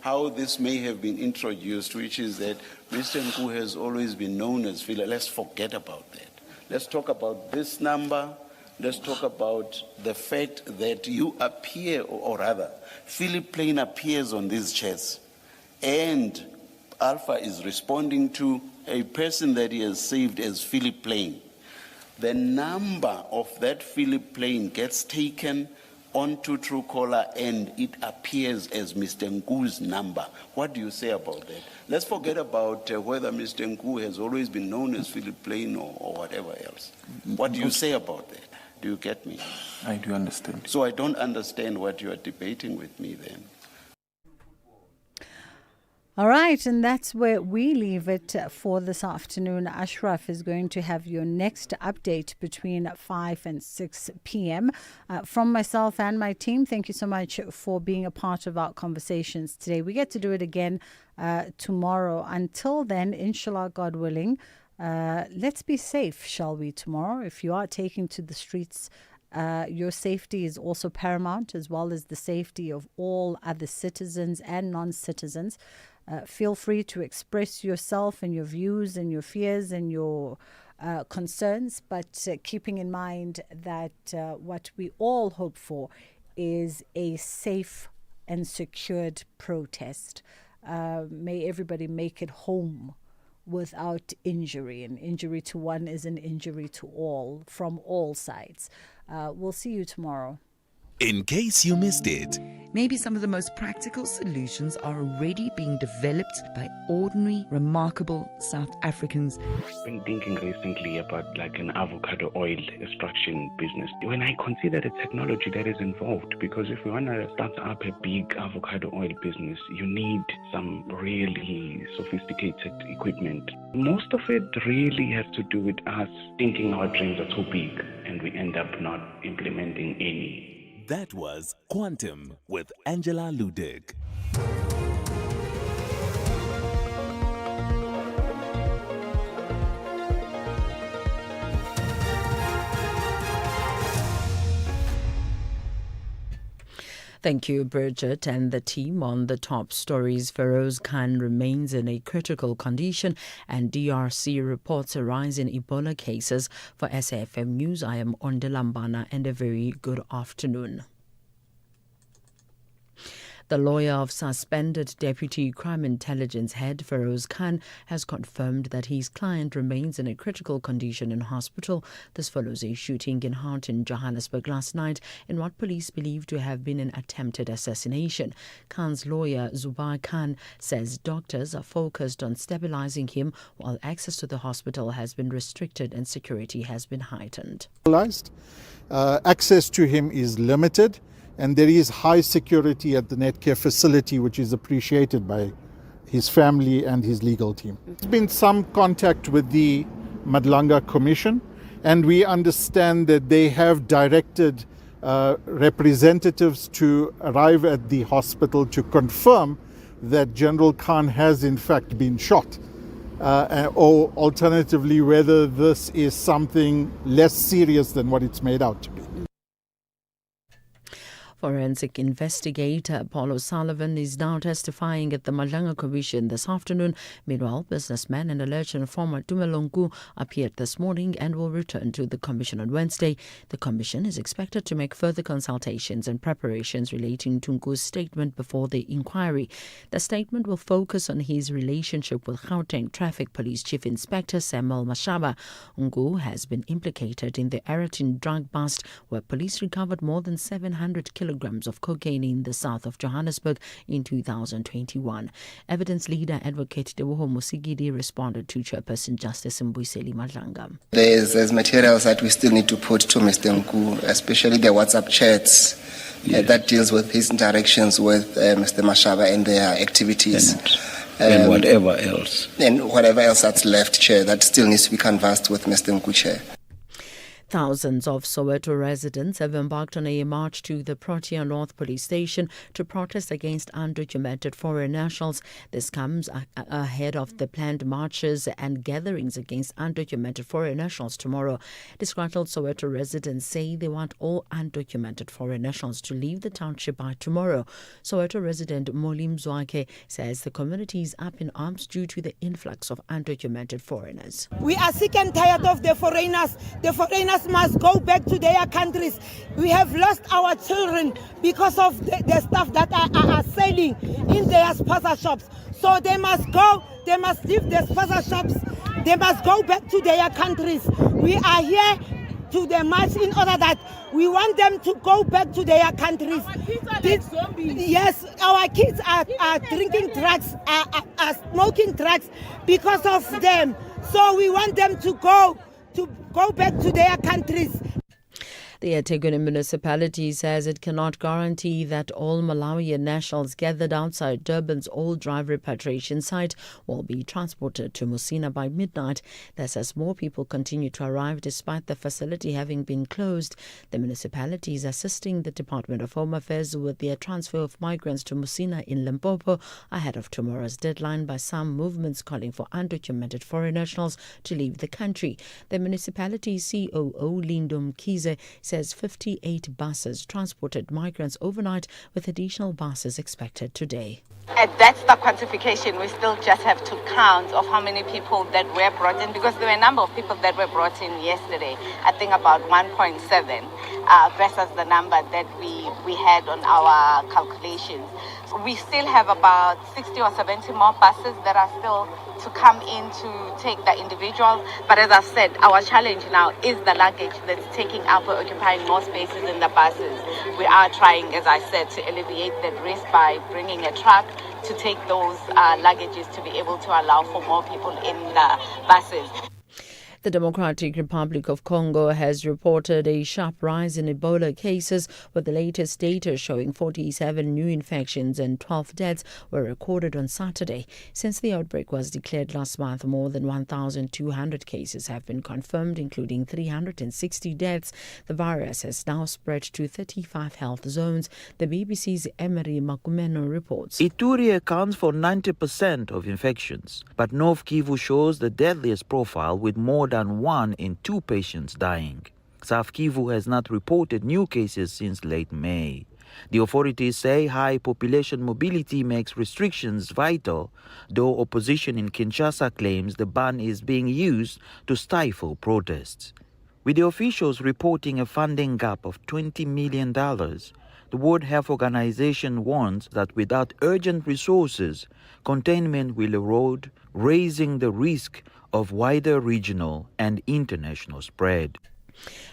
how this may have been introduced, which is that Mr. Nku has always been known as Philip. Let's forget about that. Let's talk about this number. Let's talk about the fact that you appear, or rather, Philip Plain appears on these chats, and Alpha is responding to a person that he has saved as Philip Plain. The number of that Philip Plain gets taken onto Truecaller and it appears as Mr. Nku's number. What do you say about that? Let's forget about whether Mr. Nku has always been known as Philip Plain or whatever else. What do you say about that? Do you get me? I do understand. So I don't understand what you are debating with me then. All right, and that's where we leave it for this afternoon. Ashraf is going to have your next update between 5 and 6 p.m. From myself and my team, thank you so much for being a part of our conversations today. We get to do it again tomorrow. Until then, inshallah, God willing, let's be safe, shall we, tomorrow? If you are taking to the streets, your safety is also paramount, as well as the safety of all other citizens and non-citizens. Feel free to express yourself and your views and your fears and your concerns, but keeping in mind that what we all hope for is a safe and secured protest. May everybody make it home without injury. An injury to one is an injury to all, from all sides. We'll see you tomorrow. In case you missed it, maybe some of the most practical solutions are already being developed by ordinary, remarkable South Africans. I've been thinking recently about like an avocado oil extraction business. When I consider the technology that is involved, because if you want to start up a big avocado oil business, you need some really sophisticated equipment. Most of it really has to do with us thinking our dreams are too big and we end up not implementing any. That was Quantum with Angela Ludig. Thank you, Bridget, and the team on the top stories. Feroz Khan remains in a critical condition, and DRC reports a rise in Ebola cases. For SAFM News, I am Onde Lambana, and a very good afternoon. The lawyer of suspended Deputy Crime Intelligence Head Feroz Khan has confirmed that his client remains in a critical condition in hospital. This follows a shooting in Houghton, Johannesburg last night in what police believe to have been an attempted assassination. Khan's lawyer Zubair Khan says doctors are focused on stabilizing him while access to the hospital has been restricted and security has been heightened. Access to him is limited, and there is high security at the Netcare facility, which is appreciated by his family and his legal team. There's been some contact with the Madlanga Commission, and we understand that they have directed representatives to arrive at the hospital to confirm that General Khan has in fact been shot, or alternatively whether this is something less serious than what it's made out to be. Forensic investigator Paul O'Sullivan is now testifying at the Madlanga Commission this afternoon. Meanwhile, businessman and alleged informer Tumelongu appeared this morning and will return to the Commission on Wednesday. The Commission is expected to make further consultations and preparations relating to Nku's statement before the inquiry. The statement will focus on his relationship with Gauteng Traffic Police Chief Inspector Samuel Mashaba. Nku has been implicated in the Aratin drug bust, where police recovered more than 700 kilograms of cocaine in the south of Johannesburg in 2021. Evidence leader Advocate Teboho Musigidi responded to Chairperson Justice Mbuyiseli Madlanga. There's materials that we still need to put to Mr. Nku, especially the WhatsApp chats that deals with his interactions with Mr. Mashaba and their activities. And whatever else. And whatever else that's left, Chair, that still needs to be canvassed with Mr. Nku, Chair. Thousands of Soweto residents have embarked on a march to the Protea North Police Station to protest against undocumented foreign nationals. This comes ahead of the planned marches and gatherings against undocumented foreign nationals tomorrow. Disgruntled Soweto residents say they want all undocumented foreign nationals to leave the township by tomorrow. Soweto resident Molim Zwake says the community is up in arms due to the influx of undocumented foreigners. We are sick and tired of the foreigners. The foreigners must go back to their countries. We have lost our children because of the stuff that are selling in their spaza shops. So they must go, they must leave the spaza shops, they must go back to their countries. We are here to the march in order that we want them to go back to their countries. Our kids are like zombies. Yes, our kids are drinking drugs, are smoking drugs because of them. So we want them to go back to their countries. The eThekwini municipality says it cannot guarantee that all Malawian nationals gathered outside Durban's old drive repatriation site will be transported to Musina by midnight. This as more people continue to arrive despite the facility having been closed. The municipality is assisting the Department of Home Affairs with their transfer of migrants to Musina in Limpopo ahead of tomorrow's deadline, by some movements calling for undocumented foreign nationals to leave the country. The municipality's COO Lindo Mkhize says 58 buses transported migrants overnight, with additional buses expected today. That's the quantification. We still just have to count of how many people that were brought in, because there were a number of people that were brought in yesterday. I think about 1.7 versus the number that we had on our calculations. We still have about 60 or 70 more buses that are still to come in to take the individuals. But as I've said, our challenge now is the luggage that's taking up or occupying more spaces in the buses. We are trying, as I said, to alleviate that risk by bringing a truck to take those luggages to be able to allow for more people in the buses. The Democratic Republic of Congo has reported a sharp rise in Ebola cases, with the latest data showing 47 new infections and 12 deaths were recorded on Saturday. Since the outbreak was declared last month, more than 1,200 cases have been confirmed, including 360 deaths. The virus has now spread to 35 health zones. The BBC's Emery Makumeno reports. Ituri accounts for 90% of infections, but North Kivu shows the deadliest profile, with more than 1 in 2 patients dying. South Kivu has not reported new cases since late May. The authorities say high population mobility makes restrictions vital, though opposition in Kinshasa claims the ban is being used to stifle protests. With the officials reporting a funding gap of $20 million, The World Health Organization warns that without urgent resources, containment will erode, raising the risk of wider regional and international spread.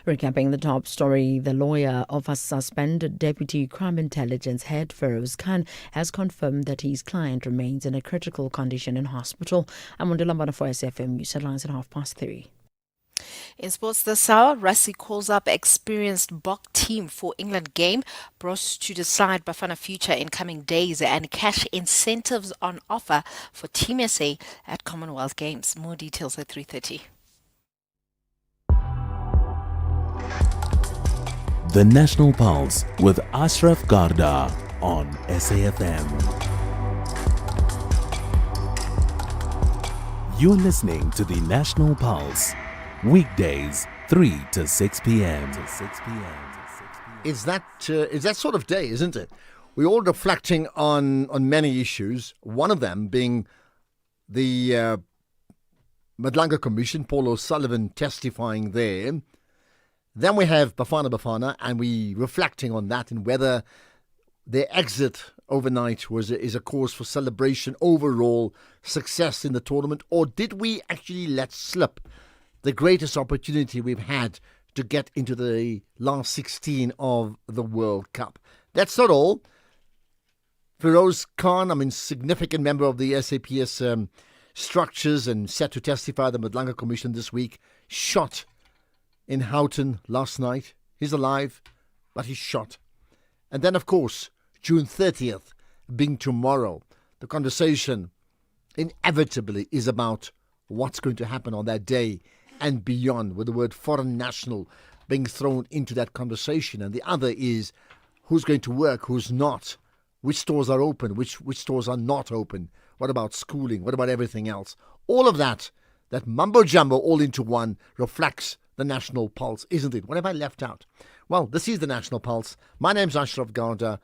Recapping the top story, the lawyer of a suspended Deputy Crime Intelligence head, Feroz Khan, has confirmed that his client remains in a critical condition in hospital. I'm on Lambana for SAfm News Headlines at 3:30. In sports this hour, Rassie calls up experienced Bok team for England game, brought to decide Bafana future in coming days, and cash incentives on offer for Team SA at Commonwealth Games. More details at 3:30. The National Pulse with Ashraf Garda on SAfm. You're listening to the National Pulse. Weekdays, 3 to 6 p.m. It's that sort of day, isn't it? We're all reflecting on many issues, one of them being the Madlanga Commission, Paul O'Sullivan testifying there. Then we have Bafana, and we reflecting on that and whether their exit overnight is a cause for celebration, overall success in the tournament, or did we actually let slip the greatest opportunity we've had to get into the last 16 of the World Cup? That's not all. Feroz Khan, significant member of the SAPS structures and set to testify at the Madlanga Commission this week, shot in Houghton last night. He's alive, but he's shot. And then, of course, June 30th being tomorrow, the conversation inevitably is about what's going to happen on that day and beyond, with the word foreign national being thrown into that conversation. And the other is who's going to work, who's not, which stores are open, which stores are not open, what about schooling, what about everything else. All of that mumbo jumbo all into one reflects the National Pulse, isn't it? What have I left out? Well, this is the National Pulse. My name's Ashraf Garda.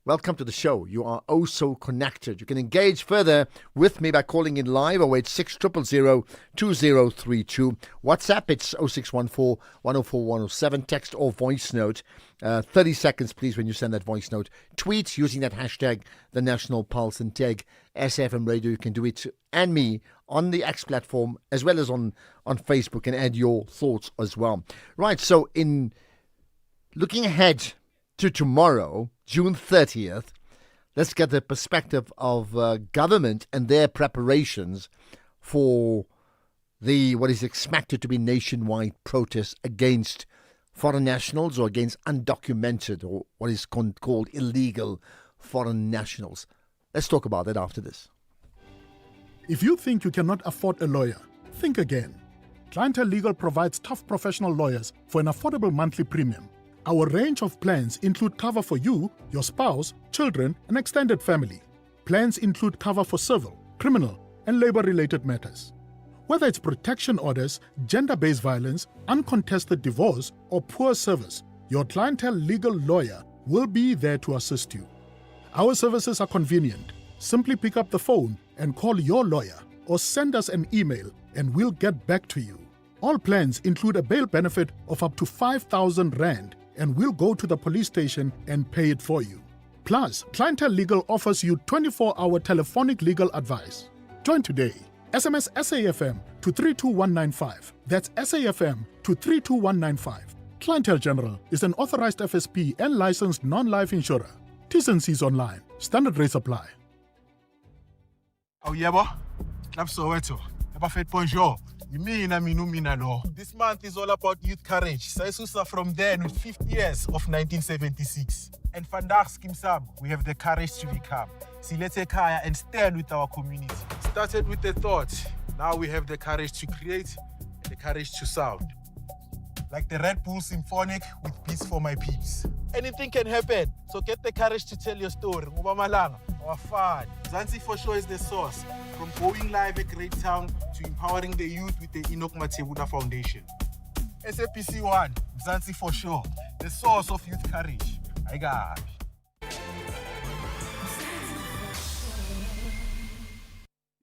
Welcome to the show. You are oh so connected. You can engage further with me by calling in live 086 000 2032. WhatsApp, it's 0614 104 107. Text or voice note. 30 seconds, please, when you send that voice note. Tweet using that hashtag, the National Pulse, and tag SAfmRadio. You can do it and me on the X platform as well as on Facebook, and add your thoughts as well. Right, so in looking ahead to tomorrow, June 30th, let's get the perspective of government and their preparations for what is expected to be nationwide protests against foreign nationals, or against undocumented, or what is called illegal foreign nationals. Let's talk about that after this. If you think you cannot afford a lawyer, think again. Clientele Legal provides tough professional lawyers for an affordable monthly premium. Our range of plans include cover for you, your spouse, children, and extended family. Plans include cover for civil, criminal, and labor-related matters. Whether it's protection orders, gender-based violence, uncontested divorce, or poor service, your Clientele Legal lawyer will be there to assist you. Our services are convenient. Simply pick up the phone and call your lawyer, or send us an email and we'll get back to you. All plans include a bail benefit of up to 5,000 Rand, and we'll go to the police station and pay it for you. Plus, Clientele Legal offers you 24-hour telephonic legal advice. Join today. SMS SAFM to 32195. That's SAFM to 32195. Clientele General is an authorized FSP and licensed non-life insurer. T's and C's online. Standard rates apply. Oh, yeah, boy. I'm Soweto. Bonjour. This month is all about youth courage. Saisusa from then with 50 years of 1976. And vandaag Skimsam, we have the courage to become. Silete Kaya and stand with our community. Started with the thought. Now we have the courage to create and the courage to sound. Like the Red Bull Symphonic with Peace for My Peeps. Anything can happen, so get the courage to tell your story. Malanga, our fun. Zanzi for sure is the source. From going live at Great Town to empowering the youth with the Enoch Matebuda Foundation. SAPC 1, Zanzi for sure, the source of youth courage. I got.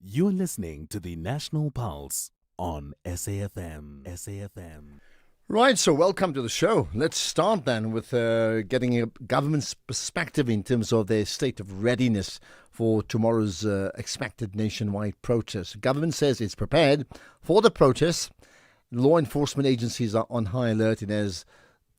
You're listening to the National Pulse on SAfm. Right, so welcome to the show. Let's start then with getting a government's perspective in terms of their state of readiness for tomorrow's expected nationwide protest. Government says it's prepared for the protest. Law enforcement agencies are on high alert, and as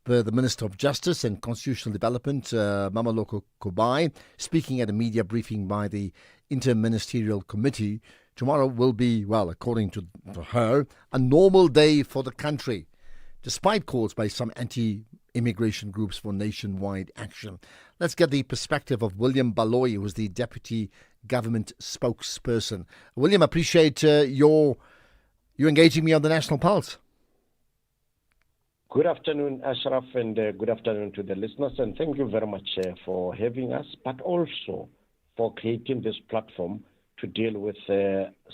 per the Minister of Justice and Constitutional Development, Mamaloko Kubai, speaking at a media briefing by the Inter-Ministerial Committee, tomorrow will be, well, according to her, a normal day for the country, despite calls by some anti-immigration groups for nationwide action. Let's get the perspective of William Baloyi, who is the Deputy Government Spokesperson. William, appreciate you engaging me on the National Pulse. Good afternoon, Ashraf, and good afternoon to the listeners, and thank you very much for having us, but also for creating this platform to deal with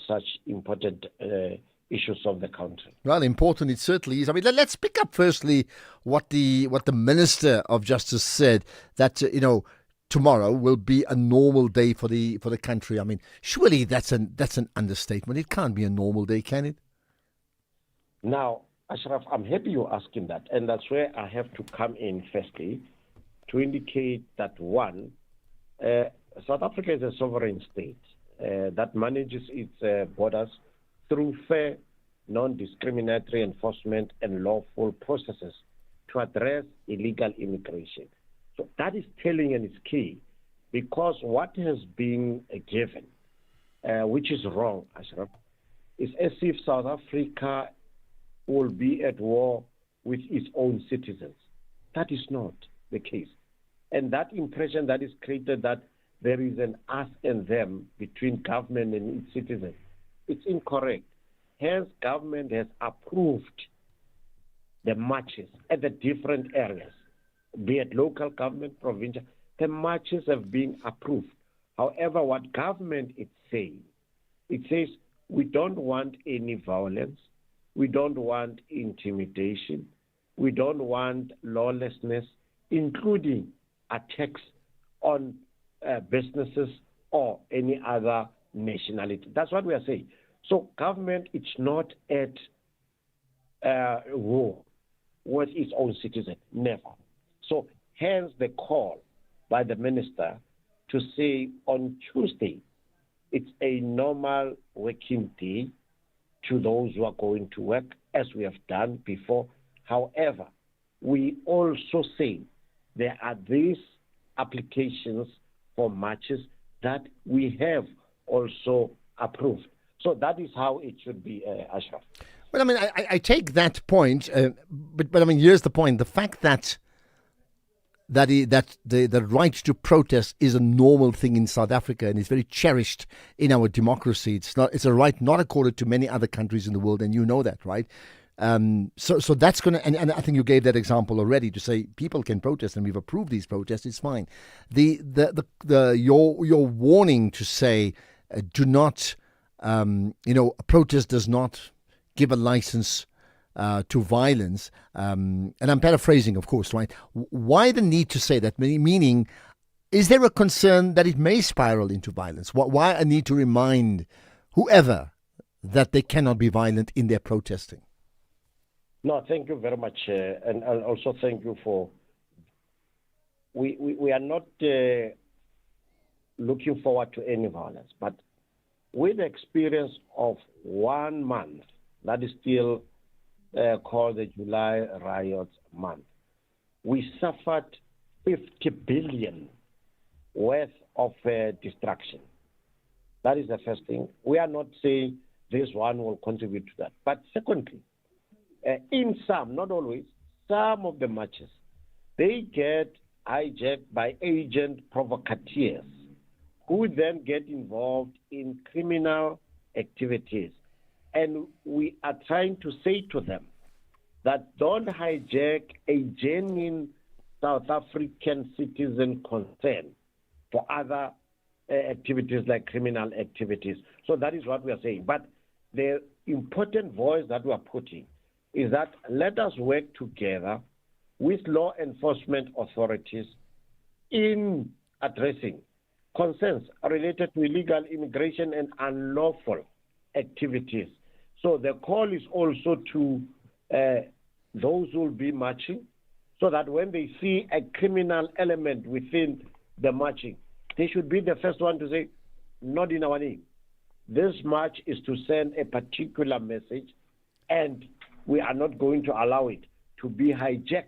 such important issues of the country. Well, important it certainly is. I mean, let's pick up firstly what the Minister of Justice said, that tomorrow will be a normal day for the country. I mean, surely that's an understatement. It can't be a normal day, can it? Now, Ashraf, I'm happy you're asking that, and that's where I have to come in firstly to indicate that one, South Africa is a sovereign state that manages its borders through fair, non-discriminatory enforcement and lawful processes to address illegal immigration. So that is telling, and it's key, because what has been given, which is wrong, Ashraf, is as if South Africa will be at war with its own citizens. That is not the case. And that impression that is created that there is an us and them between government and its citizens, it's incorrect. Hence, government has approved the marches at the different areas, be it local government, provincial. The marches have been approved. However, what government is saying, it says we don't want any violence, we don't want intimidation, we don't want lawlessness, including attacks on businesses or any other nationality. That's what we are saying. So government is not at war with its own citizens, never. So hence the call by the minister to say on Tuesday, it's a normal working day to those who are going to work, as we have done before. However, we also say there are these applications for matches that we have also approved. So that is how it should be, Ashraf. Well, I mean, I take that point, but I mean, here's the point: the fact that the right to protest is a normal thing in South Africa and is very cherished in our democracy. It's a right not accorded to many other countries in the world, and you know that, right? So that's going to, and I think you gave that example already to say people can protest, and we've approved these protests. It's fine. Your warning to say do not, a protest does not give a license to violence, and I'm paraphrasing, of course, right? Why the need to say that? Meaning, is there a concern that it may spiral into violence? Why a need to remind whoever that they cannot be violent in their protesting? No, thank you very much, and also thank you for. We are not looking forward to any violence, but with the experience of 1 month, that is still called the July riots month, we suffered 50 billion worth of destruction. That is the first thing. We are not saying this one will contribute to that. But secondly, in some, not always, some of the marches, they get hijacked by agent provocateurs who then get involved in criminal activities. And we are trying to say to them that don't hijack a genuine South African citizen concern for other activities like criminal activities. So that is what we are saying. But the important voice that we are putting is that let us work together with law enforcement authorities in addressing concerns related to illegal immigration and unlawful activities. So the call is also to those who will be marching, so that when they see a criminal element within the marching, they should be the first one to say, not in our name. This march is to send a particular message, and we are not going to allow it to be hijacked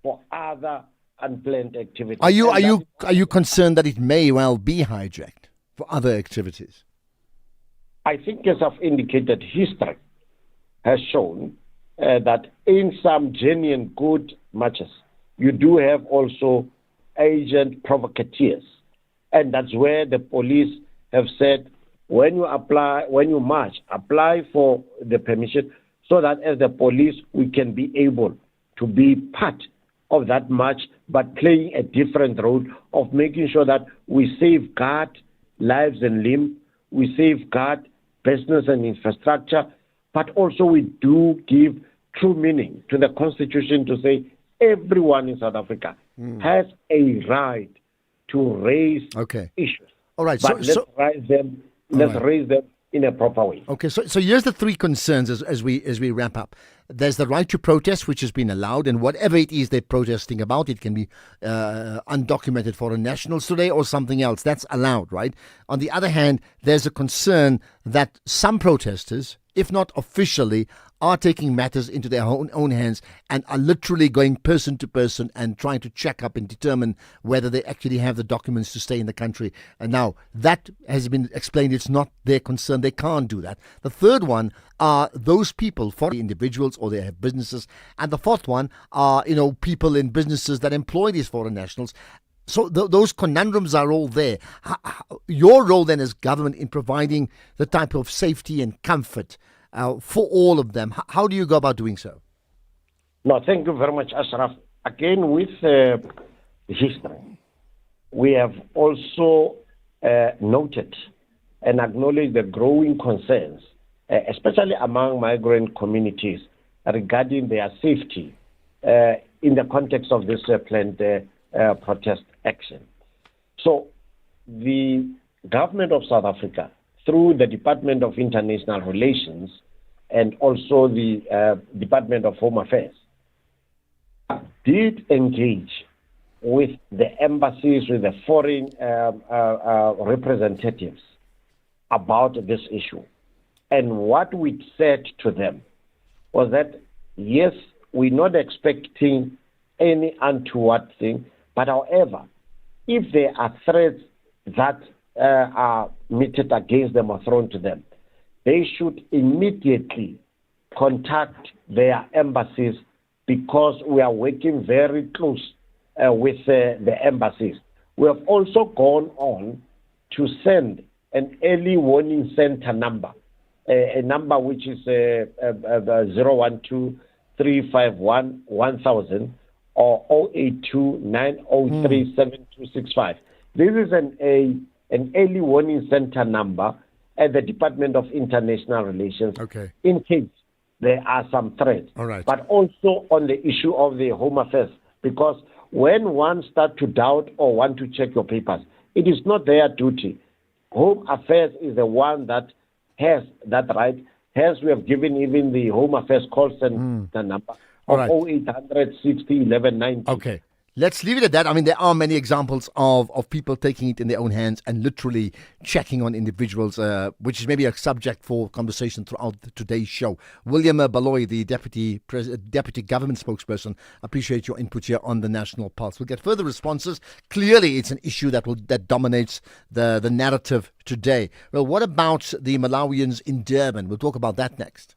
for other unplanned activities. Are you concerned that it may well be hijacked for other activities? I think, as I've indicated, history has shown that in some genuine good marches, you do have also agent provocateurs. And that's where the police have said, when you march, apply for the permission, so that as the police, we can be able to be part of that march, but playing a different role of making sure that we safeguard lives and limb, we safeguard business and infrastructure, but also we do give true meaning to the Constitution to say everyone in South Africa has a right to raise issues. All right. But let's raise them in a proper way. Okay, so here's the three concerns as we wrap up. There's the right to protest, which has been allowed, and whatever it is they're protesting about, it can be undocumented foreign nationals today or something else. That's allowed, right? On the other hand, there's a concern that some protesters, if not officially, are taking matters into their own hands and are literally going person to person and trying to check up and determine whether they actually have the documents to stay in the country. And now that has been explained. It's not their concern. They can't do that. The third one are those people, foreign individuals, or they have businesses. And the fourth one are, people in businesses that employ these foreign nationals. So those conundrums are all there. Your role then as government in providing the type of safety and comfort for all of them, how do you go about doing so? No, thank you very much, Ashraf. Again, with history, we have also noted and acknowledged the growing concerns, especially among migrant communities, regarding their safety in the context of this planned protest action. So the government of South Africa, through the Department of International Relations and also the Department of Home Affairs, did engage with the embassies, with the foreign representatives about this issue. And what we said to them was that, yes, we're not expecting any untoward thing, but however, if there are threats that are meted against them or thrown to them, they should immediately contact their embassies, because we are working very close with the embassies. We have also gone on to send an early warning center number, a number which is 012-351-1000 or 082-903-7265. This is an early warning center number at the Department of International Relations, in case there are some threats. All right. But also on the issue of the Home Affairs, because when one starts to doubt or want to check your papers, it is not their duty. Home Affairs is the one that has that right. Hence, we have given even the Home Affairs call center number of 0800 60 11 90. Okay. Let's leave it at that. I mean, there are many examples of people taking it in their own hands and literally checking on individuals, which is maybe a subject for conversation throughout today's show. William Baloyi, the deputy government spokesperson, appreciate your input here on the National Pulse. We'll get further responses. Clearly, it's an issue that dominates the narrative today. Well, what about the Malawians in Durban? We'll talk about that next.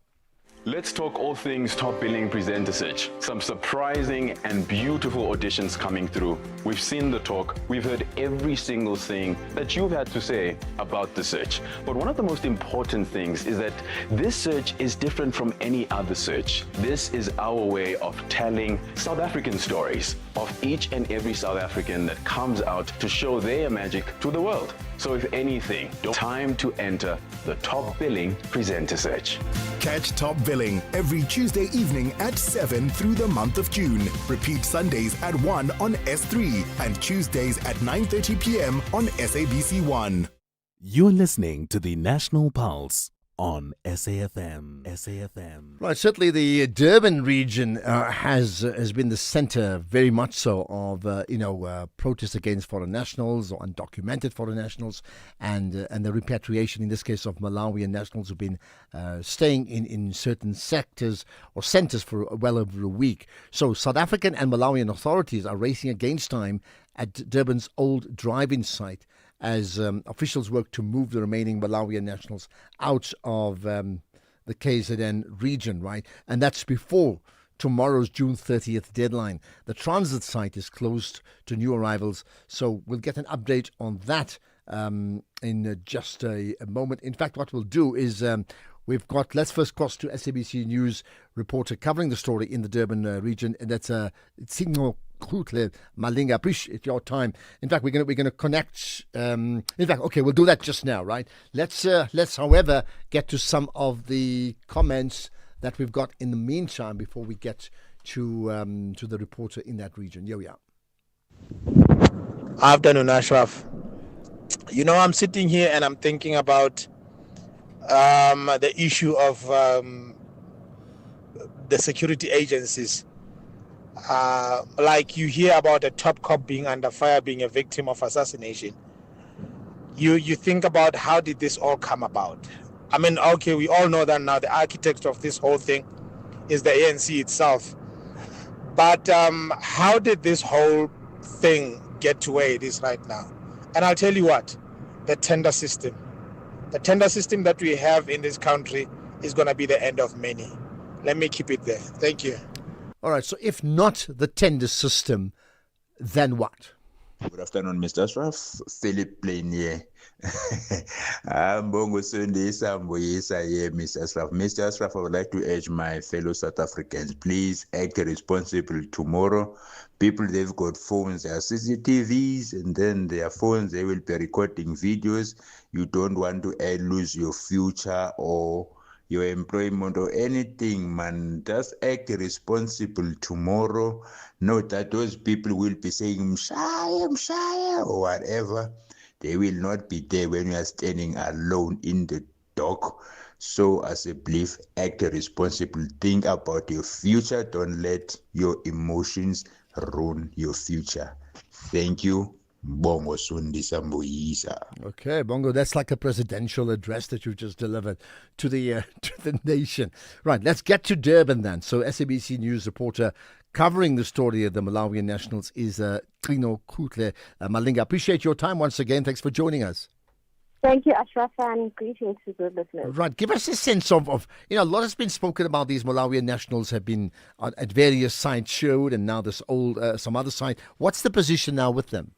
Let's talk all things top billing presenter search. Some surprising and beautiful auditions coming through. We've seen the talk. We've heard every single thing that you've had to say about the search. But one of the most important things is that this search is different from any other search. This is our way of telling South African stories of each and every South African that comes out to show their magic to the world. So if anything, time to enter the top billing presenter search. Catch Top Billing every Tuesday evening at 7 through the month of June. Repeat Sundays at 1 on S3 and Tuesdays at 9:30 p.m. on SABC1. You're listening to the National Pulse on SAFM. SAFM. Right, certainly the Durban region has been the centre, very much so, of protests against foreign nationals or undocumented foreign nationals, and the repatriation, in this case, of Malawian nationals who've been staying in certain sectors or centres for well over a week. So South African and Malawian authorities are racing against time at Durban's old drive-in site as officials work to move the remaining Malawian nationals out of the KZN region, right? And that's before tomorrow's June 30th deadline. The transit site is closed to new arrivals, so we'll get an update on that in just a moment. In fact, what we'll do is let's first cross to SABC News reporter covering the story in the Durban region, and that's Tsingo Malinga. Appreciate your time. In fact, we're going to connect. We'll do that just now, right? Let's however get to some of the comments that we've got in the meantime before we get to the reporter in that region. Yeah. Afternoon, Ashraf. I'm sitting here and I'm thinking about the issue of the security agencies. Like you hear about a top cop being under fire, being a victim of assassination. You think about how did this all come about? I mean, okay, we all know that now the architect of this whole thing is the ANC itself. But how did this whole thing get to where it is right now? And I'll tell you what, the tender system. The tender system that we have in this country is going to be the end of many. Let me keep it there. Thank you. All right, so if not the tender system, then what? Good afternoon, Mr. Ashraf. Philip Plain here. Mbongo Sundisa Mboyisa here, Mr. Ashraf. Mr. Ashraf, I would like to urge my fellow South Africans, please act responsible tomorrow. People, they've got phones, they are CCTVs, and then their phones, they will be recording videos. You don't want to lose your future or your employment or anything, man. Just act responsible tomorrow. Note that those people will be saying, Mshaya, or whatever. They will not be there when you are standing alone in the dock. So as a belief, act responsible. Think about your future. Don't let your emotions ruin your future. Thank you. Bongo Sundisa Mboyisa. Okay, Bongo, that's like a presidential address that you've just delivered to the nation. Right, let's get to Durban then. So SABC News reporter covering the story of the Malawian nationals is Trino Kutle Malinga. Appreciate your time once again. Thanks for joining us. Thank you, Ashraf, and greetings to the listeners. Right, give us a sense of a lot has been spoken about. These Malawian nationals have been at various sites showed, and now this some other site. What's the position now with them?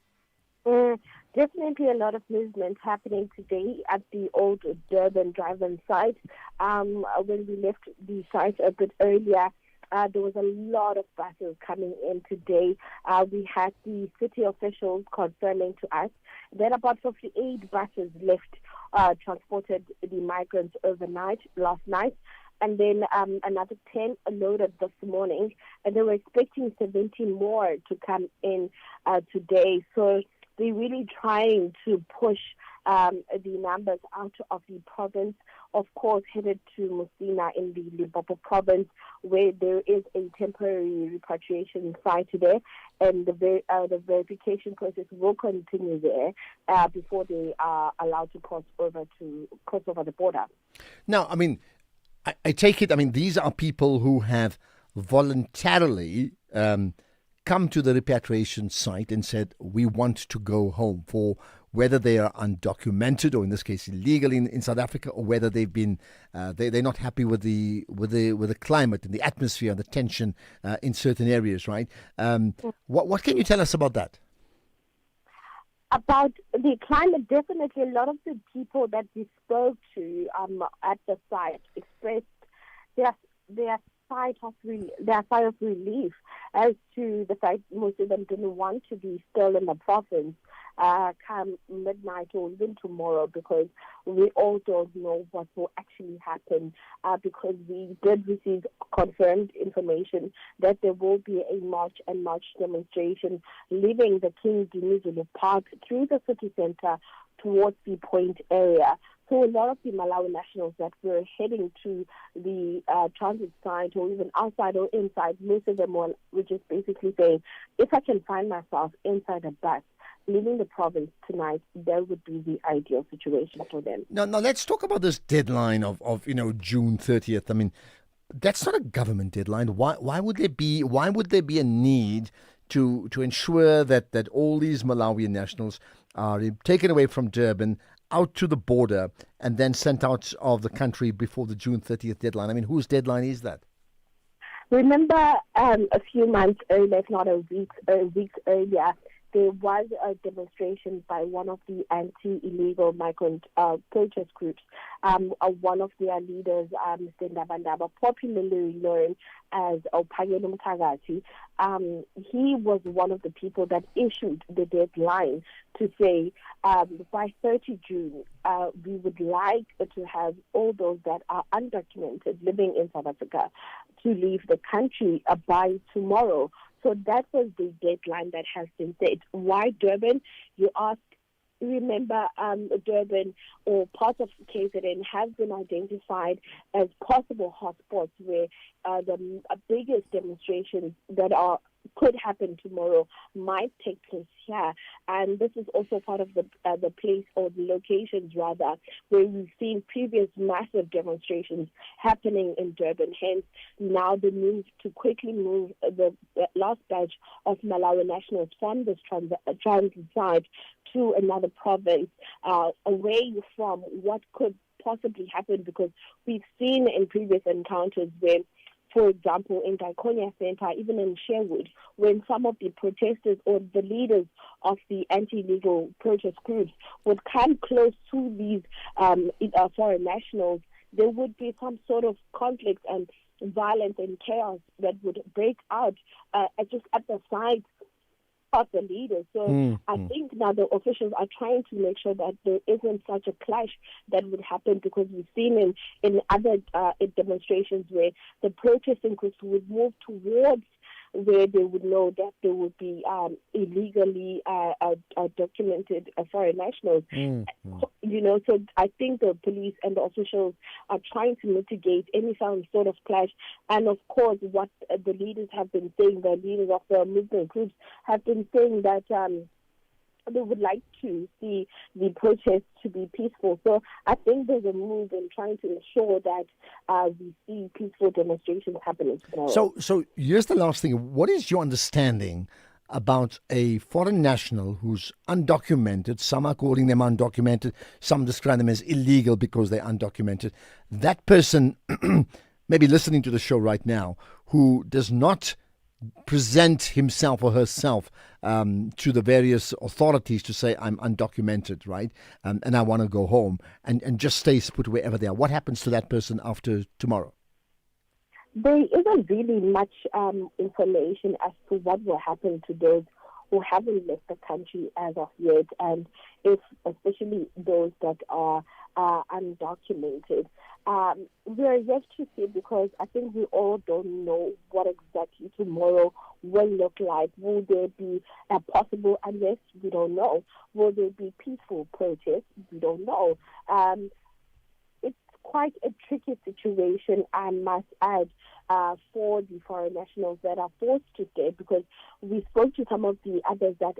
Definitely a lot of movement happening today at the old Durban drive-in site. When we left the site a bit earlier, there was a lot of buses coming in today. We had the city officials confirming to us that about 58 buses left, transported the migrants overnight, last night, and then another 10 loaded this morning, and they were expecting 17 more to come in today. So they're really trying to push the numbers out of the province, of course, headed to Musina in the Limpopo province, where there is a temporary repatriation site there, and the verification process will continue there before they are allowed to cross over the border. Now, I mean, I take it, these are people who have voluntarily come to the repatriation site and said, we want to go home, for whether they are undocumented or in this case illegal in South Africa, or whether they've been they're not happy with the climate and the atmosphere and the tension in certain areas, right? What can you tell us about that? About the climate, definitely a lot of the people that we spoke to at the site expressed their sigh of relief as to the fact most of them didn't want to be still in the province come midnight or even tomorrow, because we all don't know what will actually happen, because we did receive confirmed information that there will be a march demonstration leaving the King Dinizulu Park through the city center towards the Point area. So a lot of the Malawi nationals that were heading to the transit site or even outside or inside, most of them were just basically saying, if I can find myself inside a bus, leaving the province tonight, that would be the ideal situation for them. Now let's talk about this deadline of June 30th. I mean, that's not a government deadline. Why would there be a need to ensure that all these Malawian nationals are taken away from Durban out to the border and then sent out of the country before the June 30th deadline? I mean, whose deadline is that? Remember, a few months earlier, if not a week earlier, there was a demonstration by one of the anti-illegal migrant protest groups. One of their leaders, Mr. Ndabandaba, popularly known as Opagelo Mtagati, he was one of the people that issued the deadline to say by 30 June, we would like to have all those that are undocumented living in South Africa to leave the country by tomorrow. So that was the deadline that has been set. Why Durban? You ask. Remember, Durban or parts of KZN have been identified as possible hotspots where the biggest demonstrations that could happen tomorrow might take place here. And this is also part of the place or the locations rather where we've seen previous massive demonstrations happening in Durban. Hence, now the move to quickly move the last batch of Malawi nationals from this transit site to another province, away from what could possibly happen, because we've seen in previous encounters where, for example, in Daikonia Center, even in Sherwood, when some of the protesters or the leaders of the anti-legal protest groups would come close to these foreign nationals, there would be some sort of conflict and violence and chaos that would break out just at the side of the leaders. So I think now the officials are trying to make sure that there isn't such a clash that would happen, because we've seen in other demonstrations where the protesting groups would move towards where they would know that there would be illegally documented foreign nationals. So I think the police and the officials are trying to mitigate any sort of clash. And of course, what the leaders have been saying, the leaders of the movement groups have been saying that they would like to see the protests to be peaceful. So I think there's a move in trying to ensure that we see peaceful demonstrations happening tomorrow. So here's the last thing. What is your understanding about a foreign national who's undocumented? Some are calling them undocumented. Some describe them as illegal because they're undocumented. That person maybe listening to the show right now who does not present himself or herself to the various authorities to say, I'm undocumented, right? And I want to go home and just stays put wherever they are. What happens to that person after tomorrow? There isn't really much information as to what will happen to those who haven't left the country as of yet, and if especially those that are undocumented. We are yet to see, because I think we all don't know what exactly tomorrow will look like. Will there be a possible unrest? We don't know. Will there be peaceful protests? We don't know. It's quite a tricky situation, I must add, for the foreign nationals that are forced to stay, because we spoke to some of the others that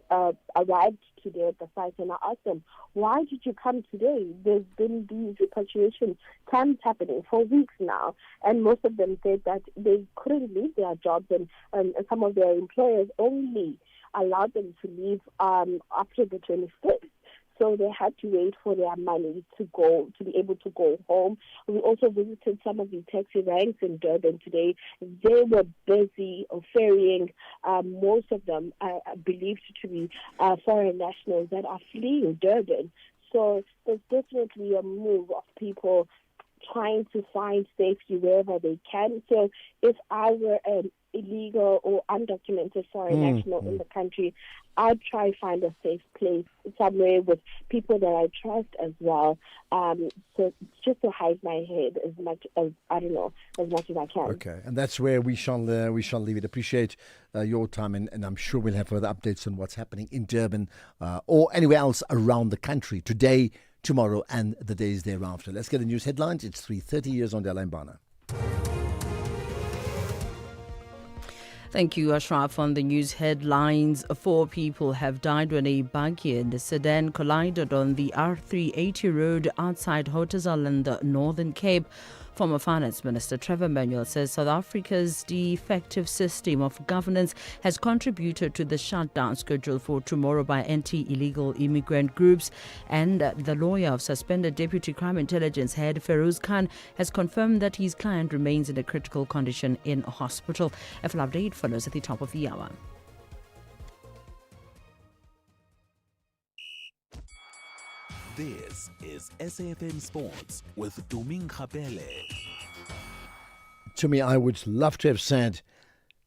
arrived today at the site, and I asked them, why did you come today? There's been these repatriation camps happening for weeks now, and most of them said that they couldn't leave their jobs, and some of their employers only allowed them to leave after the 25th. So they had to wait for their money to be able to go home. We also visited some of the taxi ranks in Durban today. They were busy ferrying most of them believed to be foreign nationals that are fleeing Durban. So there's definitely a move of people trying to find safety wherever they can. So if I were an illegal or undocumented foreign national in the country, I'd try to find a safe place somewhere with people that I trust as well. So just to hide my head as much as I can. Okay, and that's where we shall leave it. Appreciate your time, and I'm sure we'll have further updates on what's happening in Durban or anywhere else around the country today, tomorrow and the days thereafter. Let's get the news headlines. It's 3:30 years on Dela Mbana. Thank you, Ashraf. On the news headlines, 4 people have died when a buggy and a sedan collided on the R380 road outside Hotazel in the Northern Cape. Former Finance Minister Trevor Manuel says South Africa's defective system of governance has contributed to the shutdown scheduled for tomorrow by anti-illegal immigrant groups. And the lawyer of suspended Deputy Crime Intelligence head Feroz Khan has confirmed that his client remains in a critical condition in hospital. A full update follows at the top of the hour. This is SAfm Sports with Tuming Khapele. To me, I would love to have said,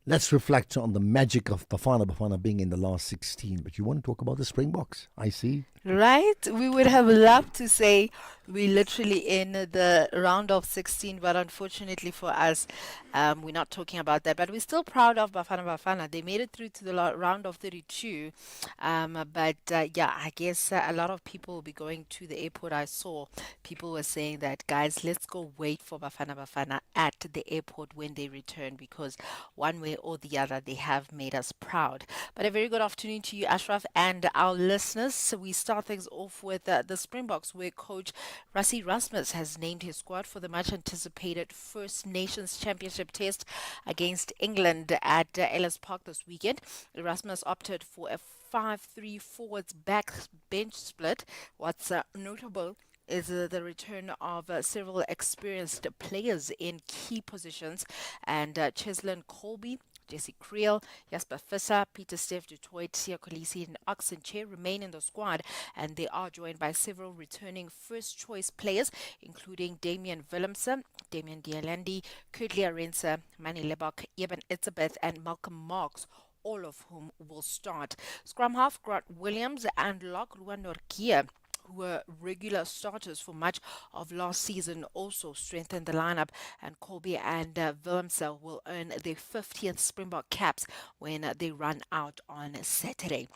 let's reflect on the magic of Bafana being in the last 16. But you want to talk about the Springboks, I see. Right? We would have loved to say we're literally in the round of 16, but unfortunately for us, we're not talking about that. But we're still proud of Bafana. They made it through to the round of 32. I guess a lot of people will be going to the airport. I saw people were saying that, guys, let's go wait for Bafana at the airport when they return, because one way or the other, they have made us proud. But a very good afternoon to you, Ashraf, and our listeners. So we start things off with the Springboks, where coach Rassie Erasmus has named his squad for the much anticipated First Nations Championship test against England at Ellis Park this weekend. Erasmus opted for a 5-3 forwards back bench split. What's notable is the return of several experienced players in key positions, and Cheslin Colby, Jesse Creel, Jasper Visser, Peter Steph du Toit, Sia Kolisi, and Oxen Che remain in the squad, and they are joined by several returning first-choice players, including Damian Willemse, Damian Dialandi, Kurtli Arensa, Manny Lebok, Eben Itzebeth, and Malcolm Marks, all of whom will start. Scrum half Grant Williams and Lok Luanorkia, who were regular starters for much of last season, also strengthened the lineup, and Colby and Willemse will earn their 50th Springbok caps when they run out on Saturday.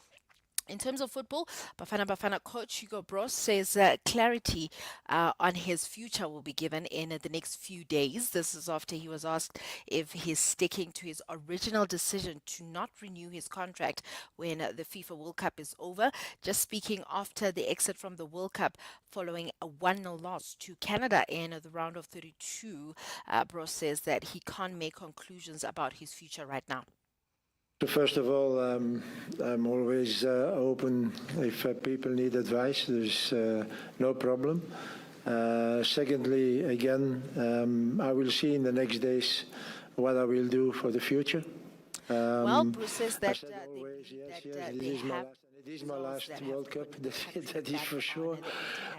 In terms of football, Bafana coach Hugo Broos says clarity on his future will be given in the next few days. This is after he was asked if he's sticking to his original decision to not renew his contract when the FIFA World Cup is over. Just speaking after the exit from the World Cup following a 1-0 loss to Canada in the round of 32, Broos says that he can't make conclusions about his future right now. So first of all, I'm always open if people need advice. There's no problem. Secondly, again, I will see in the next days what I will do for the future. Well, Bruce says that it is my last World Cup, that is for sure.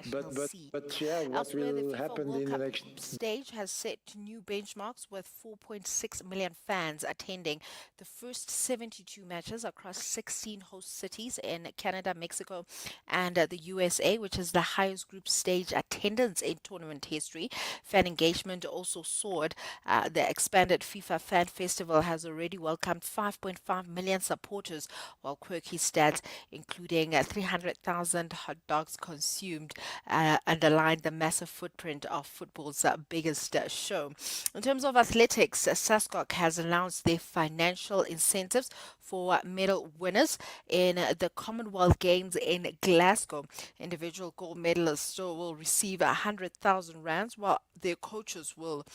But what will happen in the next stage has set new benchmarks, with 4.6 million fans attending the first 72 matches across 16 host cities in Canada, Mexico, and the USA, which is the highest group stage attendance in tournament history. Fan engagement also soared. The expanded FIFA Fan Festival has already welcomed 5.5 million supporters, while quirky stats including 300,000 hot dogs consumed, underlined the massive footprint of football's biggest show. In terms of athletics, SASCOC has announced their financial incentives for medal winners in the Commonwealth Games in Glasgow. Individual gold medalists will receive 100,000 rands, while their coaches will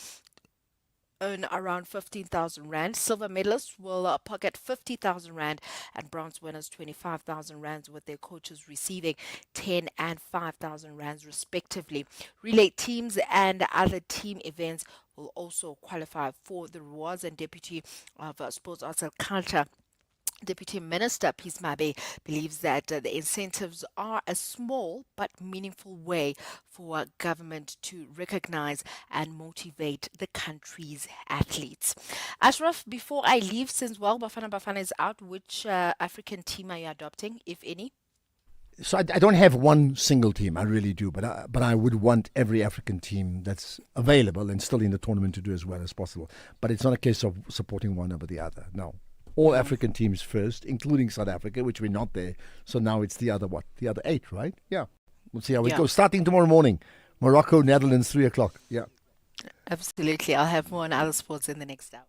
earn around 15,000 rand. Silver medalists will pocket 50,000 rand, and bronze winners 25,000 rands, with their coaches receiving 10 and 5,000 rands respectively. Relay teams and other team events will also qualify for the rewards, and Deputy of Sports, Arts and Culture Deputy Minister Peace Mabe believes that the incentives are a small but meaningful way for government to recognize and motivate the country's athletes. Ashraf, before I leave, since Bafana is out, which African team are you adopting, if any? So I don't have one single team, I really do, but I would want every African team that's available and still in the tournament to do as well as possible. But it's not a case of supporting one over the other, no. All African teams first, including South Africa, which we're not there. So now it's the other 8, right? Yeah. We'll see how it Yeah. goes. Starting tomorrow morning, Morocco, Netherlands, 3 o'clock. Yeah. Absolutely. I'll have more on other sports in the next hour.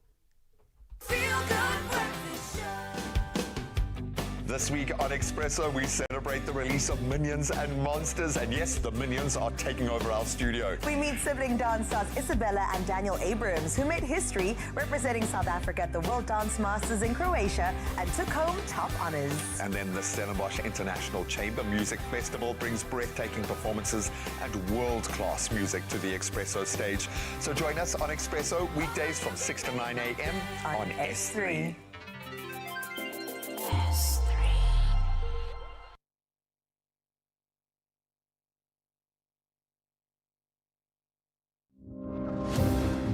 This week on Expresso, we celebrate the release of Minions and Monsters. And yes, the Minions are taking over our studio. We meet sibling dance stars Isabella and Daniel Abrams, who made history representing South Africa at the World Dance Masters in Croatia and took home top honors. And then the Stellenbosch International Chamber Music Festival brings breathtaking performances and world-class music to the Expresso stage. So join us on Expresso weekdays from 6 to 9 a.m. on S3.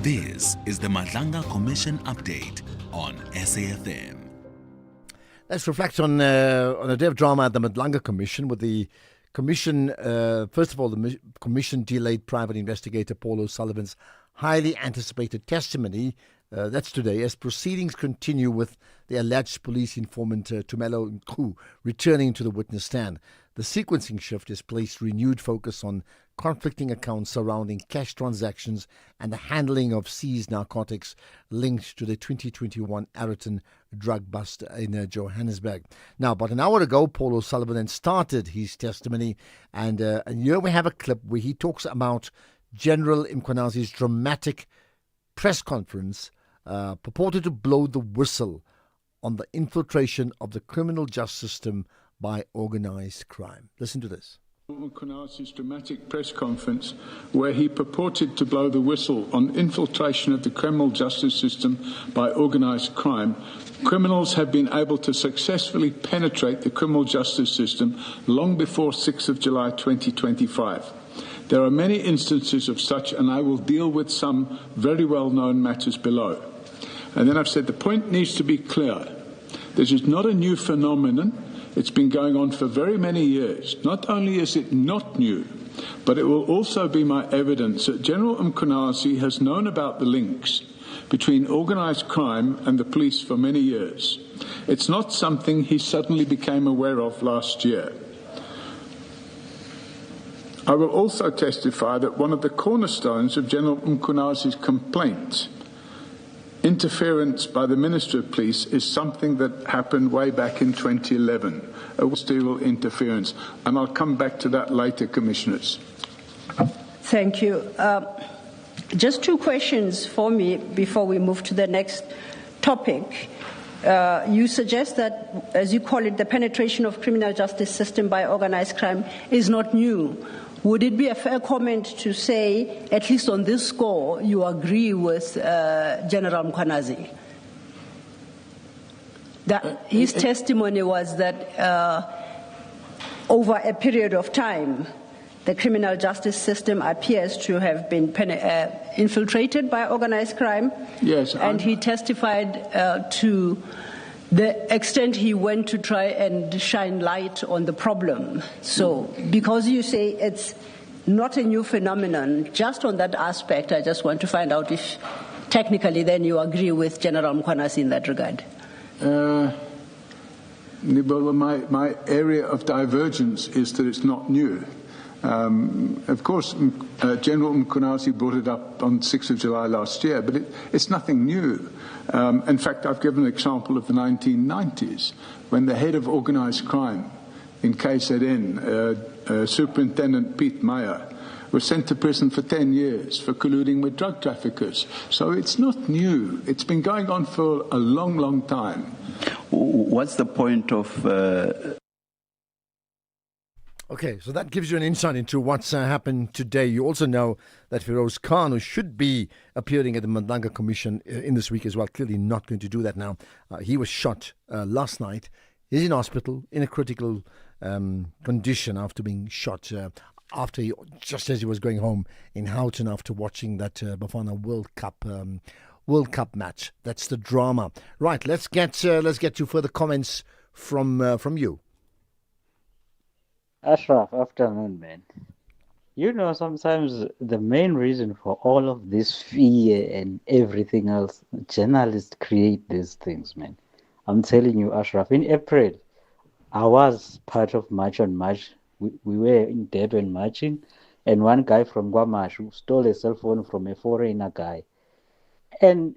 This is the Madlanga Commission update on SAFM. Let's reflect on a day of drama at the Madlanga Commission, with the Commission, first of all, the Commission delayed private investigator Paul O'Sullivan's highly anticipated testimony. That's today, as proceedings continue with the alleged police informant Tumelo Nku returning to the witness stand. The sequencing shift has placed renewed focus on conflicting accounts surrounding cash transactions and the handling of seized narcotics linked to the 2021 Ariton drug bust in Johannesburg. Now, about an hour ago, Paul O'Sullivan then started his testimony, and here we have a clip where he talks about General Mkhwanazi's dramatic press conference purported to blow the whistle on the infiltration of the criminal justice system by organised crime. Listen to this. Mkhwanazi's dramatic press conference where he purported to blow the whistle on infiltration of the criminal justice system by organised crime. Criminals have been able to successfully penetrate the criminal justice system long before 6th of July 2025. There are many instances of such, and I will deal with some very well-known matters below. And then I've said the point needs to be clear. This is not a new phenomenon. It's been going on for very many years. Not only is it not new, but it will also be my evidence that General Mkhwanazi has known about the links between organised crime and the police for many years. It's not something he suddenly became aware of last year. I will also testify that one of the cornerstones of General Mkhwanazi's complaint, interference by the Minister of Police, is something that happened way back in 2011, a steel interference. And I'll come back to that later, Commissioners. Thank you. Just two questions for me before we move to the next topic. You suggest that, as you call it, the penetration of criminal justice system by organized crime is not new. Would it be a fair comment to say, at least on this score, you agree with General Mkhwanazi? That his testimony was that over a period of time, the criminal justice system appears to have been infiltrated by organized crime. Yes. And he testified to the extent he went to try and shine light on the problem. So, because you say it's not a new phenomenon, just on that aspect, I just want to find out if technically then you agree with General Mkhwanazi in that regard. My area of divergence is that it's not new. Of course, General Mkhwanazi brought it up on 6th of July last year, but it's nothing new. In fact, I've given an example of the 1990s, when the head of organised crime in KZN, Superintendent Piet Meyer, was sent to prison for 10 years for colluding with drug traffickers. So it's not new. It's been going on for a long, long time. What's the point of... Okay, so that gives you an insight into what's happened today. You also know that Feroz Khan, who should be appearing at the Madlanga Commission in this week as well, clearly not going to do that now. He was shot last night. He's in hospital in a critical condition after being shot, just as he was going home in Houghton after watching that Bafana World Cup match. That's the drama. Right, let's get to further comments from you. Ashraf, afternoon, man. You know, sometimes the main reason for all of this fear and everything else, journalists create these things, man. I'm telling you, Ashraf, in April, I was part of March on March We were in Durban marching, and one guy from Guamashu stole a cell phone from a foreigner guy. And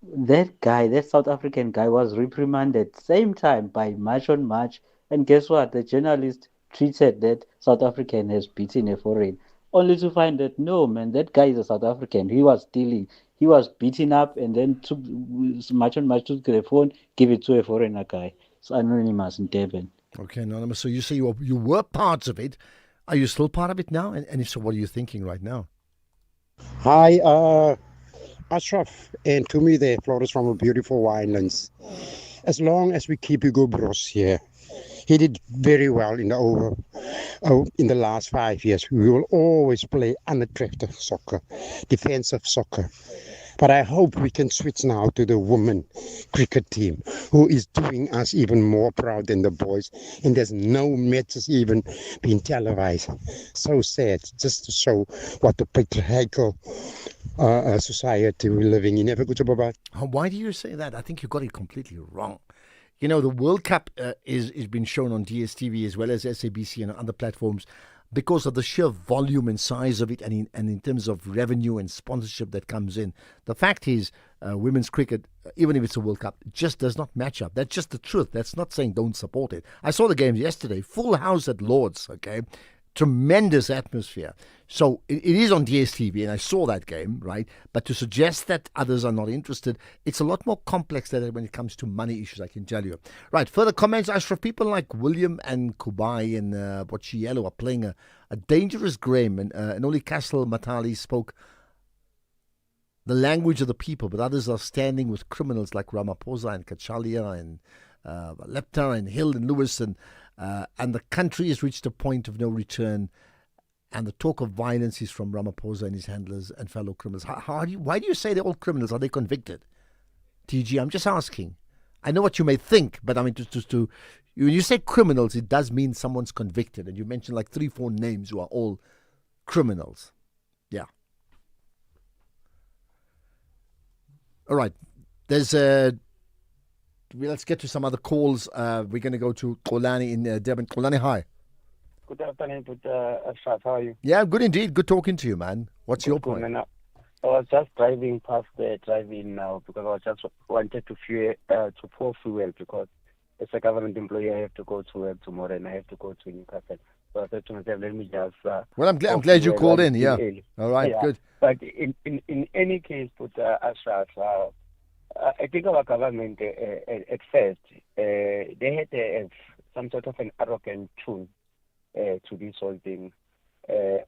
that South African guy was reprimanded same time by March on March. And guess what? The journalist treated that South African as beating a foreign, only to find that no, man, that guy is a South African. He was stealing. He was beaten up and then took March on March took the phone, give it to a foreigner guy. It's anonymous in Durban. Okay, Anonymous. So you say you were parts of it. Are you still part of it now? And if so, what are you thinking right now? Hi, Ashraf, and to me, the Flores from a beautiful Winelands. As long as we keep Hugo Bros here, he did very well in the last 5 years. We will always play unattractive soccer, defensive soccer. But I hope we can switch now to the women cricket team, who is doing us even more proud than the boys. And there's no matches even being televised. So sad, just to show what the patriarchal society we're living in. Why do you say that? I think you got it completely wrong. You know, the World Cup is being shown on DSTV as well as SABC and other platforms because of the sheer volume and size of it, and in terms of revenue and sponsorship that comes in. The fact is, women's cricket, even if it's a World Cup, just does not match up. That's just the truth. That's not saying don't support it. I saw the games yesterday, full house at Lord's, okay? Tremendous atmosphere. So it is on DSTV, and I saw that game, right? But to suggest that others are not interested, it's a lot more complex than that when it comes to money issues, I can tell you. Right, further comments, Ashraf. People like William and Kubai and Bochiello are playing a dangerous game, and only Castle Matali spoke the language of the people, but others are standing with criminals like Ramaphosa and Kachalia and Lepta and Hill and Lewis, and the country has reached a point of no return, and the talk of violence is from Ramaphosa and his handlers and fellow criminals. Why do you say they're all criminals? Are they convicted? TG, I'm just asking. I know what you may think, but I mean, when you say criminals, it does mean someone's convicted, and you mentioned like 3-4 names who are all criminals. Yeah. All right. There's let's get to some other calls. We're going to go to Kolani in Durban. Kolani, hi. Good afternoon, Ashraf. How are you? Yeah, good indeed. Good talking to you, man. What's your point? I was just driving past the drive-in now because I just wanted to pour fuel because as a government employee, I have to go to work tomorrow and I have to go to Newcastle. So I said to myself, let me just... well, I'm glad you called in, yeah. All right, yeah. Good. But in any case, Ashraf, I think our government at first, they had some sort of an arrogant tune to this whole thing.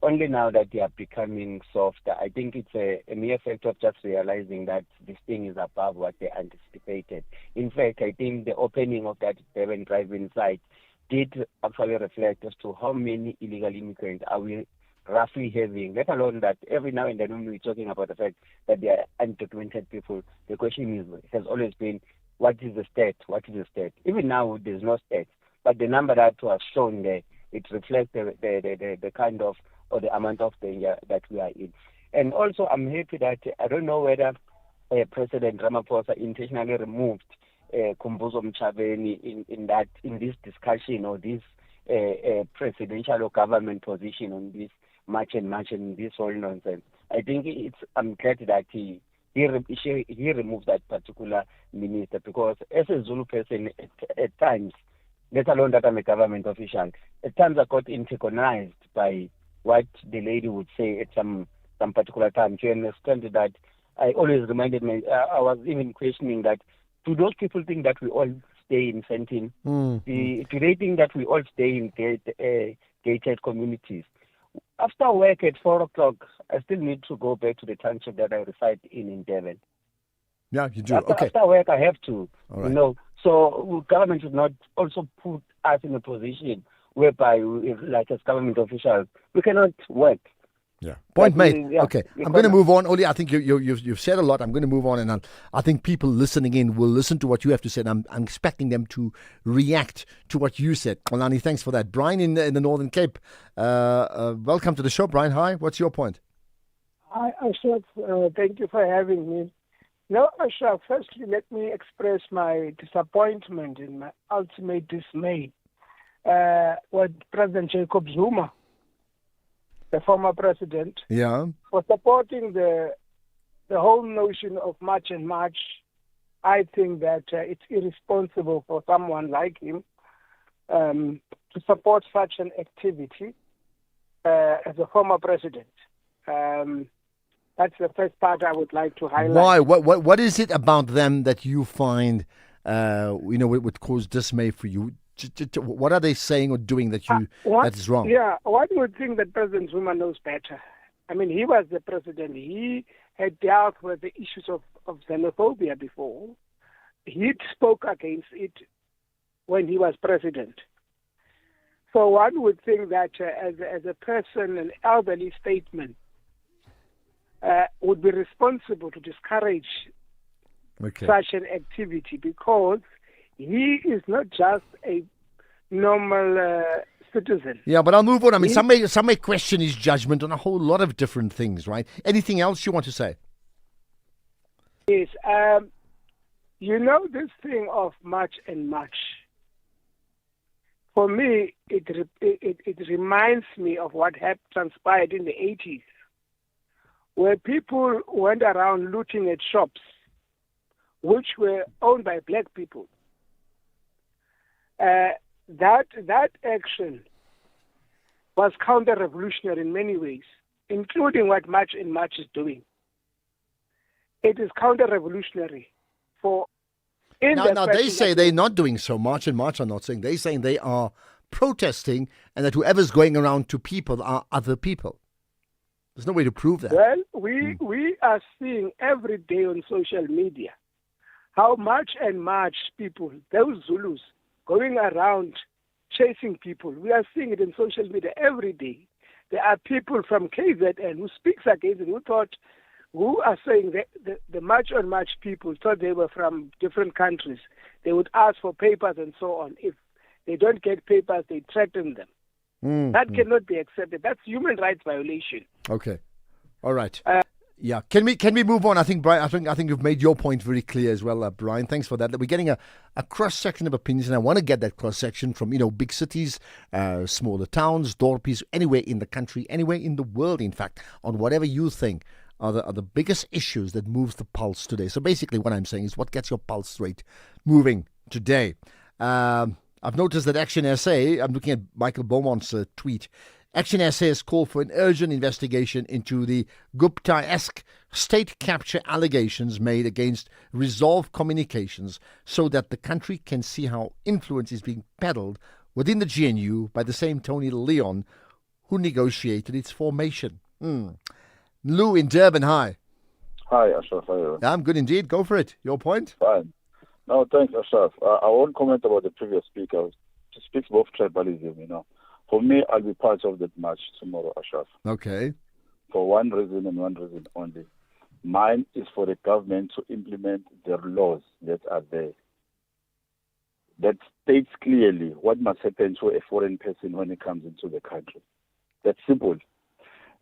Only now that they are becoming softer, I think it's a mere fact of just realizing that this thing is above what they anticipated. In fact, I think the opening of that Durban drive-in site did actually reflect as to how many illegal immigrants are we roughly having, let alone that every now and then when we're talking about the fact that they are undocumented people, the question has always been, what is the state? What is the state? Even now, there's no state. But the number that was shown there, it reflects the kind of, or the amount of danger that we are in. And also, I'm happy that, I don't know whether President Ramaphosa intentionally removed Kumbuzo Mchabeni in this discussion or this presidential or government position on this march and this whole nonsense. I think I'm glad that he removed that particular minister, because as a Zulu person at times, let alone that I'm a government official, at times I got antagonized by what the lady would say at some particular time, to an extent that I always reminded me, I was even questioning that, do those people think that we all stay in Fenton? Do they think that we all stay in gated communities? After work at 4 o'clock, I still need to go back to the township that I reside in Durban. Yeah, you do. After work, I have to, right. So government should not also put us in a position whereby, like as government officials, we cannot work. Yeah. Point made. Okay. I'm going to move on. Oli, I think you've said a lot. I'm going to move on, and I think people listening in will listen to what you have to say, and I'm expecting them to react to what you said. Kolani, thanks for that. Brian in the Northern Cape, welcome to the show. Brian, hi. What's your point? Hi, Ashraf. Thank you for having me. Now, Ashraf, firstly, let me express my disappointment and my ultimate dismay with President Jacob Zuma, the former president, Yeah. for supporting the whole notion of march and march. I think that it's irresponsible for someone like him to support such an activity as a former president. That's the first part I would like to highlight. Why? What is it about them that you find, would cause dismay for you? What are they saying or doing that is wrong? Yeah, one would think that President Zuma knows better. I mean, he was the president. He had dealt with the issues of xenophobia before. He spoke against it when he was president. So one would think that as a person, an elderly statesman would be responsible to discourage such an activity, because he is not just a normal citizen. Yeah, but I'll move on. I mean, some may question his judgment on a whole lot of different things, right? Anything else you want to say? Yes. This thing of march and march, for me, it reminds me of what had transpired in the 80s, where people went around looting at shops which were owned by black people. That action was counter-revolutionary in many ways, including what March and March is doing. It is counter-revolutionary for... Now they say they're not doing so. March and March are not saying. They're saying they are protesting, and that whoever's going around to people are other people. There's no way to prove that. Well, we are seeing every day on social media how March and March people, those Zulus, going around chasing people. We are seeing it in social media every day. There are people from KZN who speaks against it, who are saying that the March on March people thought they were from different countries. They would ask for papers and so on. If they don't get papers, they threaten them. That cannot be accepted. That's human rights violation. Okay. All right. Yeah. Can we move on? I think, Brian, I think you've made your point very clear as well, Brian. Thanks for that. We're getting a cross-section of opinions, and I want to get that cross-section from, big cities, smaller towns, dorpies, anywhere in the country, anywhere in the world, in fact, on whatever you think are the biggest issues that moves the pulse today. So basically what I'm saying is, what gets your pulse rate moving today? I've noticed that Action SA, I'm looking at Michael Beaumont's tweet, Action SA has called for an urgent investigation into the Gupta-esque state capture allegations made against Resolve Communications, so that the country can see how influence is being peddled within the GNU by the same Tony Leon who negotiated its formation. Lou in Durban, hi. Hi, Ashraf. How are you? I'm good indeed. Go for it. Your point? Fine. No, thanks, Ashraf. I won't comment about the previous speaker. She speaks about tribalism, For me, I'll be part of that march tomorrow, Ashraf. Okay. For one reason and one reason only. Mine is for the government to implement their laws that are there. That states clearly what must happen to a foreign person when he comes into the country. That's simple.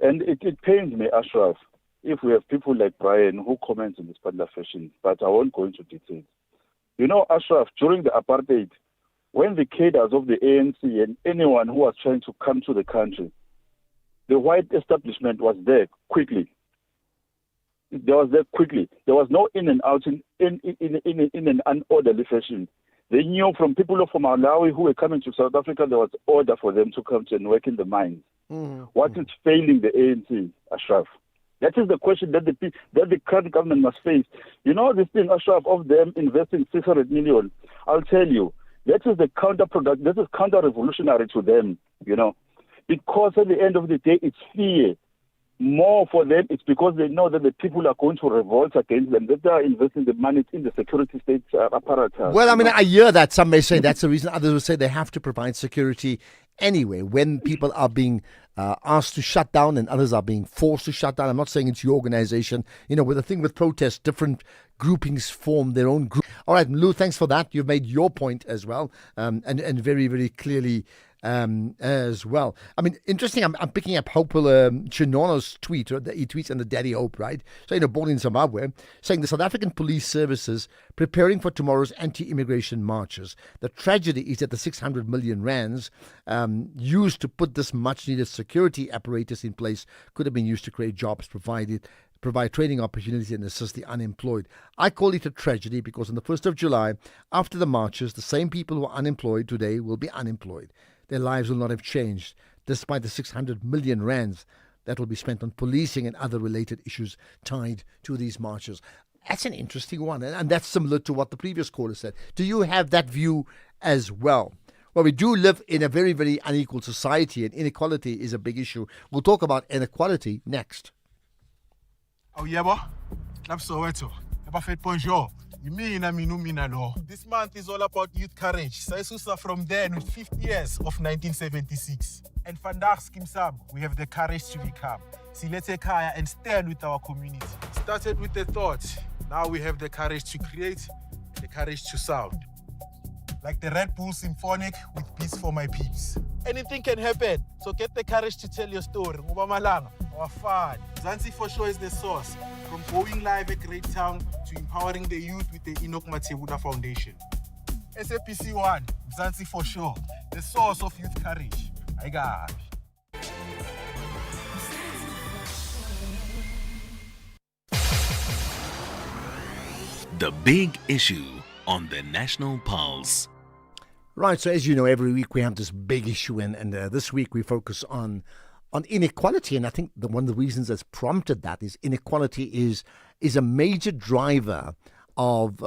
And it pains me, Ashraf, if we have people like Brian who comment in this particular fashion, but I won't go into details. Ashraf, during the apartheid, when the cadres of the ANC and anyone who was trying to come to the country, the white establishment was there quickly. There was no in and out in an unorderly fashion. They knew from people from Malawi who were coming to South Africa, there was order for them to come to and work in the mines. What is failing the ANC, Ashraf? That is the question that the current government must face. This thing, Ashraf, of them investing 600 million, I'll tell you, that is the counterproduct. This is counter-revolutionary to them, because at the end of the day, it's fear. More for them, it's because they know that the people are going to revolt against them, that they are investing the money in the security state apparatus. Well, I mean, I hear that. Some may say that's the reason. Others will say they have to provide security anyway when people are being asked to shut down and others are being forced to shut down. I'm not saying it's your organization. With the thing with protests, different groupings form their own group. All right, Lou, thanks for that. You've made your point as well, and very, very clearly as well. I mean, interesting. I'm picking up Hopewell Chinono's tweet. He tweets under Daddy Hope, right? So, born in Zimbabwe, saying the South African police services preparing for tomorrow's anti-immigration marches. The tragedy is that the 600 million rands used to put this much-needed security apparatus in place could have been used to create jobs, provide training opportunities and assist the unemployed. I call it a tragedy because on the 1st of July, after the marches, the same people who are unemployed today will be unemployed. Their lives will not have changed, despite the 600 million rands that will be spent on policing and other related issues tied to these marches. That's an interesting one, and that's similar to what the previous caller said. Do you have that view as well? Well, we do live in a very, very unequal society, and inequality is a big issue. We'll talk about inequality next. Oh, yeah, boy. Soweto. Bonjour. This month is all about youth courage. Saisusa from then with 50 years of 1976. And Vandag Skimsam, we have the courage to become. Silete Kaya and stand with our community. Started with the thought. Now we have the courage to create, the courage to sound. Like the Red Bull Symphonic with Peace for My Peeps. Anything can happen, so get the courage to tell your story. Ubamalanga, our fun. Zanzi for sure is the source. From going live at Great Town to empowering the youth with the Enoch Matebuna Foundation. SAPC 1, Zanzi for sure, the source of youth courage. I got. The big issue on the National Pulse. Right, so as you know, every week we have this big issue, and this week we focus on inequality, and I think one of the reasons that's prompted that is inequality is a major driver of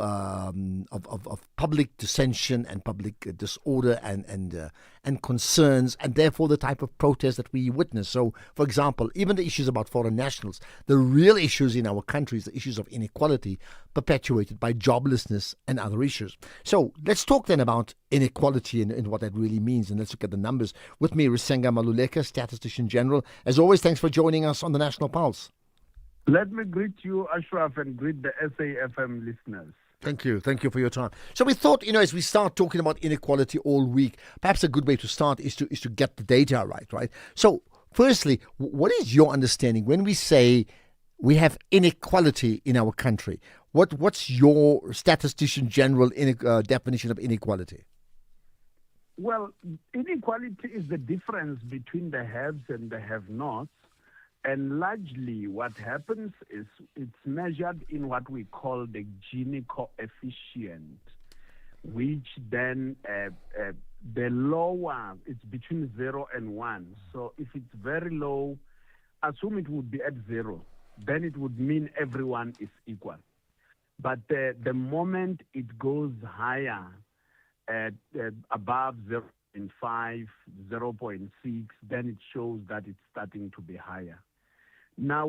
public dissension and public disorder and concerns, and therefore the type of protest that we witness. So, for example, even the issues about foreign nationals, the real issues in our countries, the issues of inequality, perpetuated by joblessness and other issues. So let's talk then about inequality and what that really means, and let's look at the numbers. With me, Risenga Maluleka, Statistician General. As always, thanks for joining us on the National Pulse. Let me greet you, Ashraf, and greet the SAFM listeners. Thank you for your time. So we thought, as we start talking about inequality all week, perhaps a good way to start is to get the data right? So, firstly, what is your understanding when we say we have inequality in our country? What's your Statistician General definition of inequality? Well, inequality is the difference between the haves and the have-nots. And largely what happens is it's measured in what we call the Gini coefficient, which then the lower, it's between 0 and 1. So if it's very low, assume it would be at 0. Then it would mean everyone is equal. But the moment it goes higher, at above 0.5, 0.6, then it shows that it's starting to be higher. Now,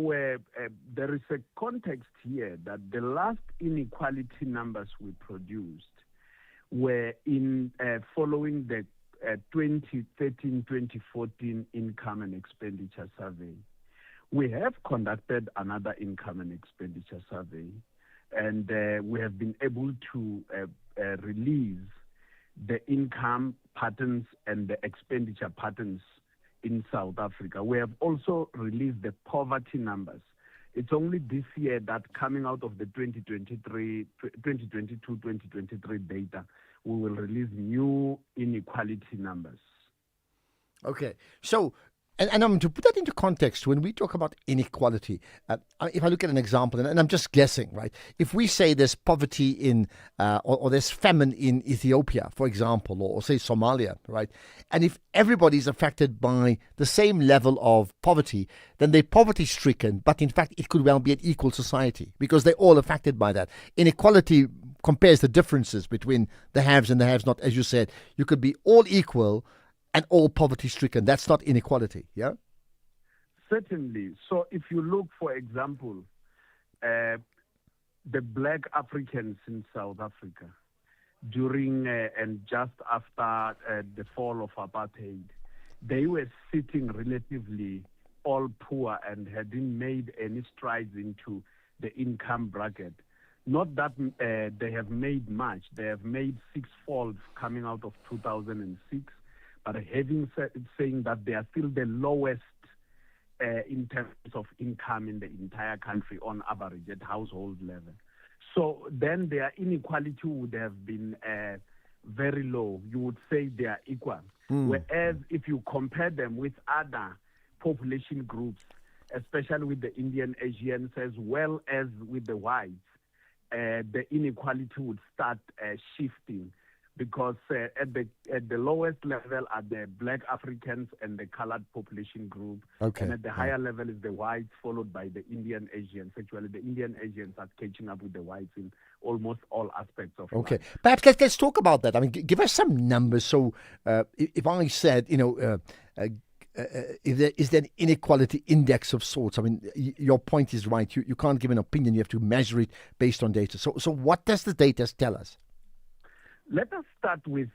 there is a context here that the last inequality numbers we produced were in following the 2013-2014 income and expenditure survey. We have conducted another income and expenditure survey, and we have been able to release the income patterns and the expenditure patterns in South Africa. We have also released the poverty numbers. It's only this year that coming out of the 2022-2023 data, we will release new inequality numbers. Okay, so and to put that into context, when we talk about inequality, if I look at an example, and I'm just guessing, right? If we say there's poverty in, or there's famine in Ethiopia, for example, or say Somalia, right? And if everybody's affected by the same level of poverty, then they're poverty-stricken, but in fact, it could well be an equal society because they're all affected by that. Inequality compares the differences between the haves and the have-not. As you said, you could be all equal and all poverty-stricken. That's not inequality, yeah? Certainly. So if you look, for example, the black Africans in South Africa during and just after the fall of apartheid, they were sitting relatively all poor and hadn't made any strides into the income bracket. Not that they have made much. They have made sixfold coming out of 2006. but saying that they are still the lowest in terms of income in the entire country on average at household level. So then their inequality would have been very low. You would say they are equal. Whereas if you compare them with other population groups, especially with the Indian Asians as well as with the whites, the inequality would start shifting, because at the lowest level are the black Africans and the colored population group, and at the higher level is the whites, followed by the Indian Asians. Actually, the Indian Asians are catching up with the whites in almost all aspects of life. Perhaps let's talk about that. I mean, give us some numbers. So, if I said, is there an inequality index of sorts? I mean, your point is right. You can't give an opinion. You have to measure it based on data. So what does the data tell us? Let us start with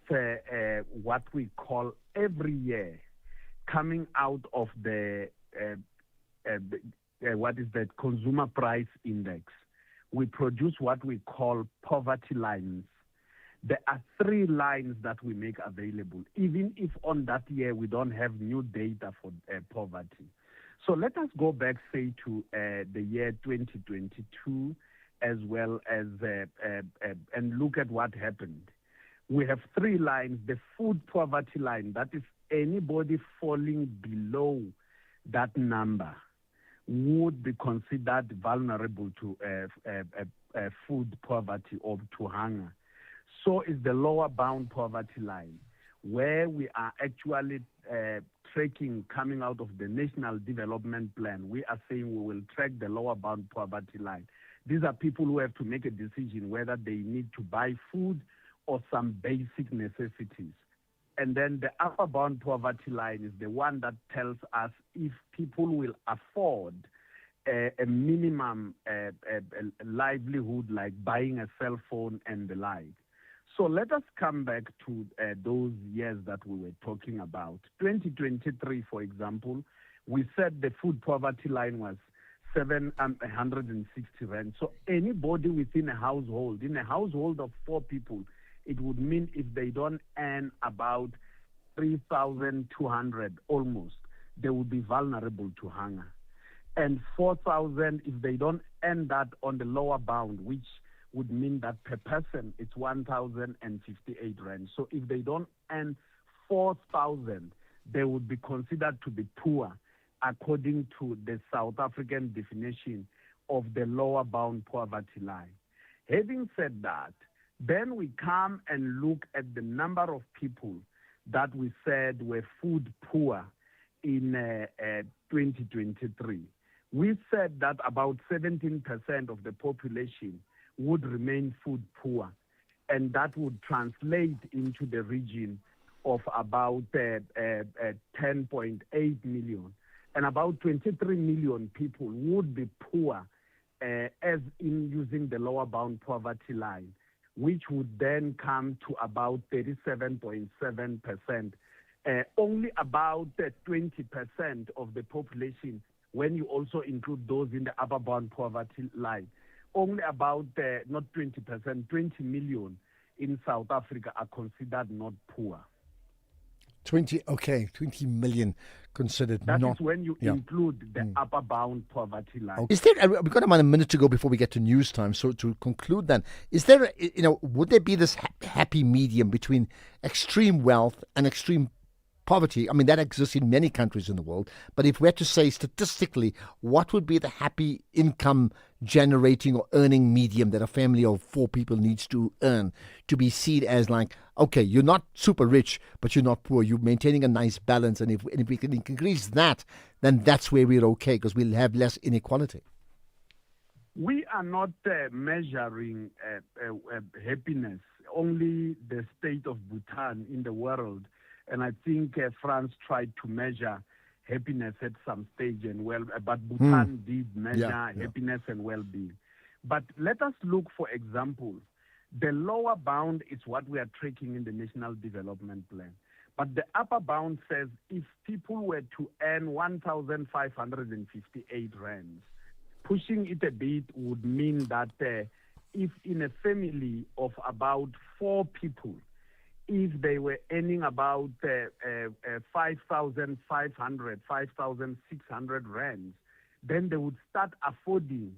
what we call every year coming out of the what is that consumer price index. We produce what we call poverty lines. There are 3 lines that we make available, even if on that year we don't have new data for poverty. So let us go back, say, to the year 2022, as well as and look at what happened. We have 3 lines. The food poverty line, that is anybody falling below that number would be considered vulnerable to food poverty or to hunger. So is the lower bound poverty line, where we are actually tracking coming out of the National Development Plan. We are saying we will track the lower bound poverty line. These are people who have to make a decision whether they need to buy food or some basic necessities. And then the upper bound poverty line is the one that tells us if people will afford a minimum livelihood, like buying a cell phone and the like. So let us come back to those years that we were talking about. 2023, for example, we said the food poverty line was 760 rand. So anybody within a household, in a household of 4 people, it would mean if they don't earn about 3,200 almost, they would be vulnerable to hunger. And 4,000, if they don't earn that on the lower bound, which would mean that per person it's 1,058 rand. So if they don't earn 4,000, they would be considered to be poor according to the South African definition of the lower bound poverty line. Having said that, then we come and look at the number of people that we said were food poor in 2023. We said that about 17% of the population would remain food poor, and that would translate into the region of about 10.8 million. And about 23 million people would be poor as in using the lower bound poverty line, which would then come to about 37.7%. Only about 20% of the population, when you also include those in the upper bound poverty line, only about, not 20%, 20 million in South Africa are considered not poor. 20 million considered that not. That is when you include the upper bound poverty line. Is there? We've got about a minute to go before we get to news time. So to conclude, then, is there? Would there be this happy medium between extreme wealth and extreme poverty? I mean, that exists in many countries in the world. But if we had to say statistically, what would be the happy income generating or earning medium that a family of 4 people needs to earn to be seen as like, okay, you're not super rich, but you're not poor. You're maintaining a nice balance. And if we can increase that, then that's where we're okay, because we'll have less inequality. We are not measuring happiness, only the state of Bhutan in the world. And I think France tried to measure happiness at some stage, but Bhutan did measure happiness and well-being. But let us look, for example, the lower bound is what we are tracking in the National Development Plan. But the upper bound says if people were to earn 1,558 rands, pushing it a bit would mean that if in a family of about 4 people, if they were earning about 5,500, 5,600 rands, then they would start affording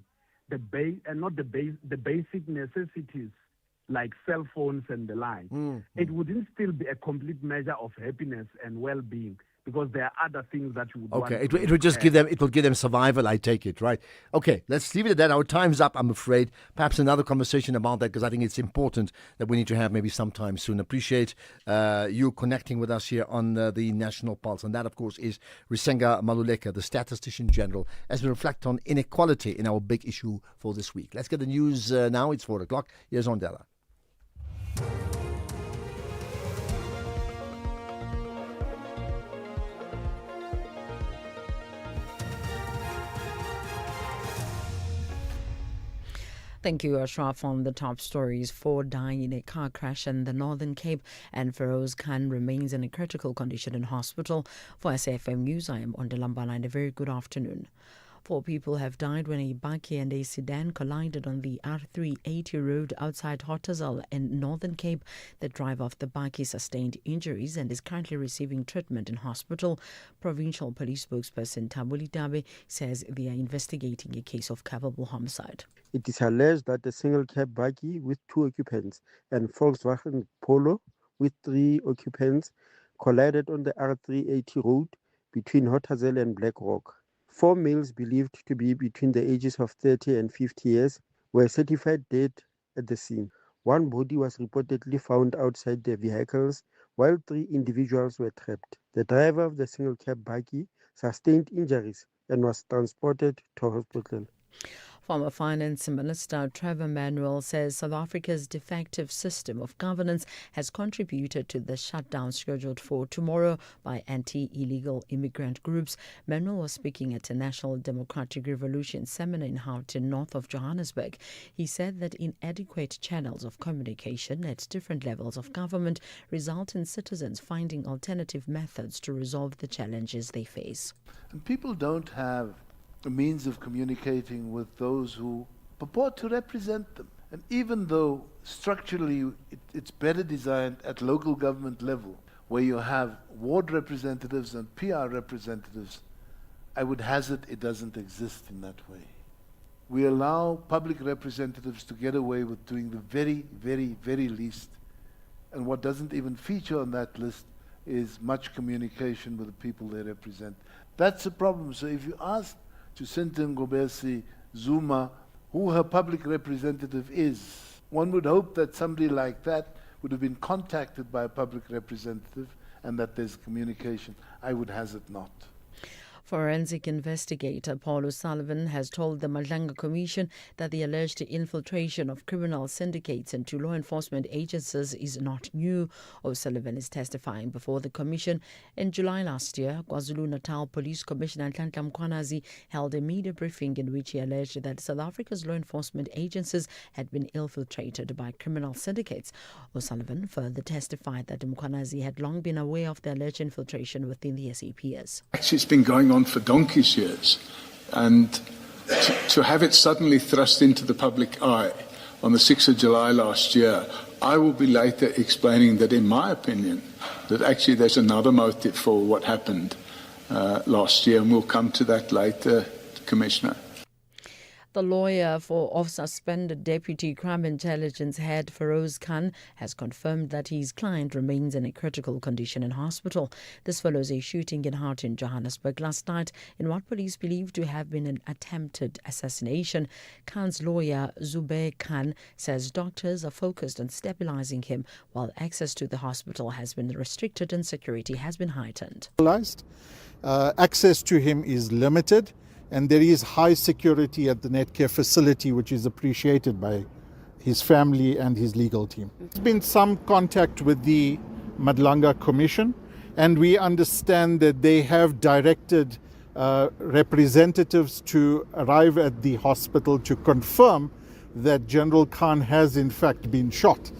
the basic necessities like cell phones and the like. It wouldn't still be a complete measure of happiness and well-being, because there are other things that you would want. Okay, it would just give them survival, I take it, right? Okay, let's leave it at that. Our time's up, I'm afraid. Perhaps another conversation about that, because I think it's important that we need to have maybe sometime soon. Appreciate you connecting with us here on the National Pulse. And that, of course, is Risenga Maluleka, the Statistician General, as we reflect on inequality in our big issue for this week. Let's get the news now. It's 4 o'clock. Here's Ondela. Thank you, Ashraf. On the top stories, 4 die in a car crash in the Northern Cape, and Feroz Khan remains in a critical condition in hospital. For SAFM News, I am Ondela, and a very good afternoon. 4 people have died when a bakkie and a sedan collided on the R380 road outside Hotazel in Northern Cape. The driver of the bakkie sustained injuries and is currently receiving treatment in hospital. Provincial Police spokesperson Tabuli Dabe says they are investigating a case of culpable homicide. It is alleged that a single cab bakkie with 2 occupants and Volkswagen Polo with 3 occupants collided on the R380 road between Hotazel and Black Rock. 4 males believed to be between the ages of 30 and 50 years were certified dead at the scene. 1 body was reportedly found outside the vehicles, while 3 individuals were trapped. The driver of the single cab bakkie sustained injuries and was transported to hospital. Former Finance Minister Trevor Manuel says South Africa's defective system of governance has contributed to the shutdown scheduled for tomorrow by anti-illegal immigrant groups. Manuel was speaking at a National Democratic Revolution seminar in Houghton, north of Johannesburg. He said that inadequate channels of communication at different levels of government result in citizens finding alternative methods to resolve the challenges they face. And people don't have a means of communicating with those who purport to represent them. And even though structurally it's better designed at local government level, where you have ward representatives and PR representatives, I would hazard it doesn't exist in that way. We allow public representatives to get away with doing the very, very, very least. And what doesn't even feature on that list is much communication with the people they represent. That's a problem. So if you ask Jacinta Ngobesi Zuma who her public representative is, one would hope that somebody like that would have been contacted by a public representative and that there's communication. I would hazard not. Forensic investigator Paul O'Sullivan has told the Madlanga Commission that the alleged infiltration of criminal syndicates into law enforcement agencies is not new. O'Sullivan is testifying before the Commission. In July last year, KwaZulu-Natal Police Commissioner Nhlanhla Mkhwanazi held a media briefing in which he alleged that South Africa's law enforcement agencies had been infiltrated by criminal syndicates. O'Sullivan further testified that Mkhwanazi had long been aware of the alleged infiltration within the SAPS. Actually, it's been going on for donkey's years, and to have it suddenly thrust into the public eye on the 6th of July last year, I will be later explaining that, in my opinion, that actually there's another motive for what happened last year, and we'll come to that later, Commissioner. The lawyer of suspended Deputy Crime Intelligence Head Feroz Khan has confirmed that his client remains in a critical condition in hospital. This follows a shooting in Houghton, Johannesburg last night in what police believe to have been an attempted assassination. Khan's lawyer Zubair Khan says doctors are focused on stabilizing him while access to the hospital has been restricted and security has been heightened. Access to him is limited, and there is high security at the Netcare facility, which is appreciated by his family and his legal team. There's been some contact with the Madlanga Commission, and we understand that they have directed representatives to arrive at the hospital to confirm that General Khan has in fact been shot,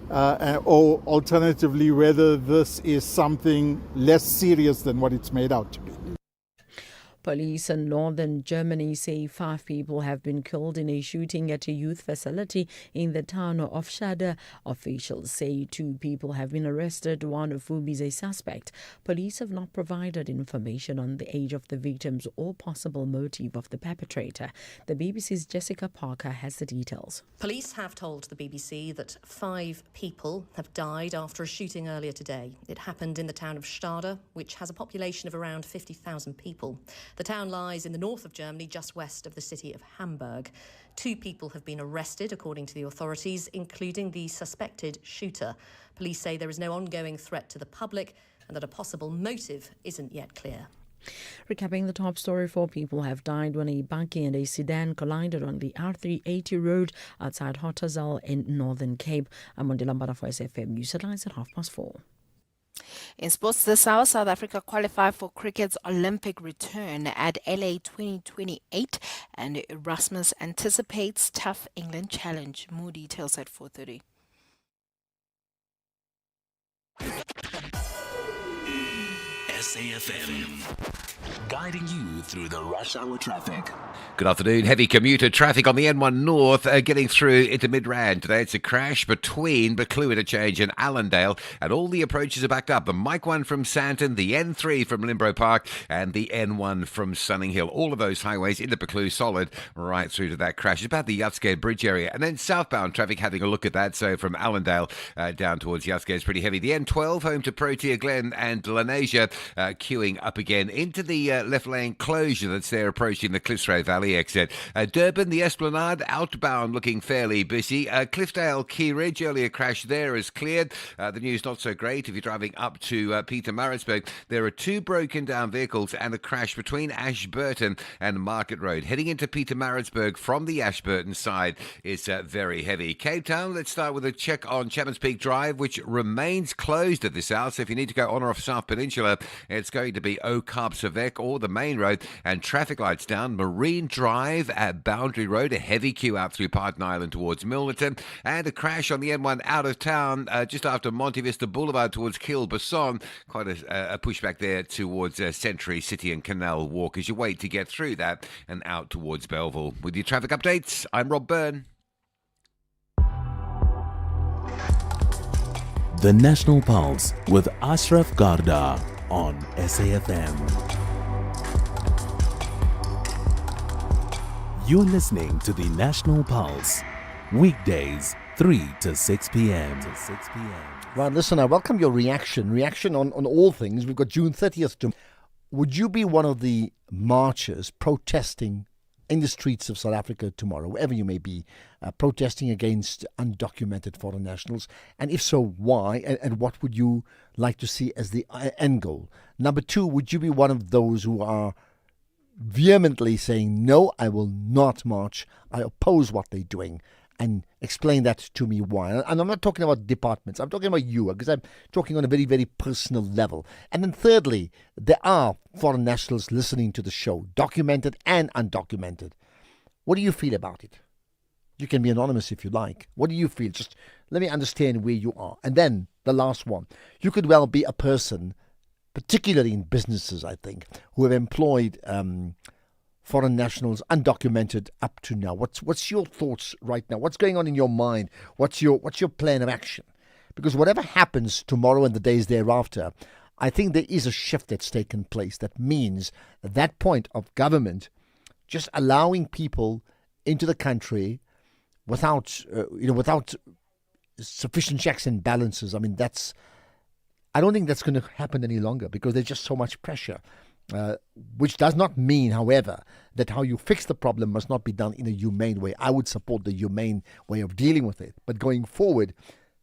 or alternatively whether this is something less serious than what it's made out to be. Police in northern Germany say 5 people have been killed in a shooting at a youth facility in the town of Schade. Officials say 2 people have been arrested, one of whom is a suspect. Police have not provided information on the age of the victims or possible motive of the perpetrator. The BBC's Jessica Parker has the details. Police have told the BBC that 5 people have died after a shooting earlier today. It happened in the town of Stade, which has a population of around 50,000 people. The town lies in the north of Germany, just west of the city of Hamburg. 2 people have been arrested, according to the authorities, including the suspected shooter. Police say there is no ongoing threat to the public and that a possible motive isn't yet clear. Recapping the top story, 4 people have died when a buggy and a sedan collided on the R380 road outside Hotazel in Northern Cape. I'm Mondela Mbara for SAfm News Headlines at 4:30. In sports this hour, South Africa qualify for cricket's Olympic return at LA 2028, and Erasmus anticipates tough England challenge. More details at 4:30. SAfm, guiding you through the rush hour traffic. Good afternoon. Heavy commuter traffic on the N1 North getting through into Midrand. Today it's a crash between Buccleuch Interchange and Allendale, and all the approaches are backed up. The Mike 1 from Sandton, the N3 from Limbro Park, and the N1 from Sunning Hill. All of those highways into Buccleuch solid right through to that crash. It's about the Yatesgate Bridge area. And then southbound traffic, having a look at that. So from Allendale down towards Yatesgate is pretty heavy. The N12 home to Protea Glen and Lenasia queuing up again into the left lane closure that's there approaching the Cliffsrow Valley exit. Durban, the Esplanade, outbound looking fairly busy. Cliffdale, Key Ridge, earlier crash there is cleared. The news not so great if you're driving up to Pietermaritzburg. There are 2 broken down vehicles and a crash between Ashburton and Market Road. Heading into Pietermaritzburg from the Ashburton side is very heavy. Cape Town, let's start with a check on Chapman's Peak Drive, which remains closed at this hour. So if you need to go on or off South Peninsula, it's going to be O'Carp-Savek or the main road, and traffic lights down. Marine Drive at Boundary Road, a heavy queue out through Parton Island towards Milnerton, and a crash on the N1 out of town just after Monte Vista Boulevard towards Kilbasson. Quite a pushback there towards Century City and Canal Walk as you wait to get through that and out towards Belleville. With your traffic updates, I'm Rob Byrne. The National Pulse with Ashraf Garda on SAfm. You're listening to the National Pulse, weekdays 3 to 6 p.m. Right, listen, I welcome your reaction on all things. We've got June 30th. Would you be one of the marchers protesting in the streets of South Africa tomorrow, wherever you may be, protesting against undocumented foreign nationals? And if so, why? And what would you like to see as the end goal? Number 2, would you be one of those who are vehemently saying, no, I will not march, I oppose what they're doing? And explain that to me why. And I'm not talking about departments. I'm talking about you, because I'm talking on a very, very personal level. And then thirdly, there are foreign nationals listening to the show, documented and undocumented. What do you feel about it? You can be anonymous if you like. What do you feel? Just let me understand where you are. And then the last one. You could well be a person, particularly in businesses, I think, who have employed foreign nationals undocumented up to now. What's your thoughts right now? What's going on in your mind? What's your plan of action? Because whatever happens tomorrow and the days thereafter, I think there is a shift that's taken place. That means at that point of government just allowing people into the country without sufficient checks and balances. I mean, I don't think that's going to happen any longer, because there's just so much pressure. Which does not mean, however, that how you fix the problem must not be done in a humane way. I would support the humane way of dealing with it. But going forward,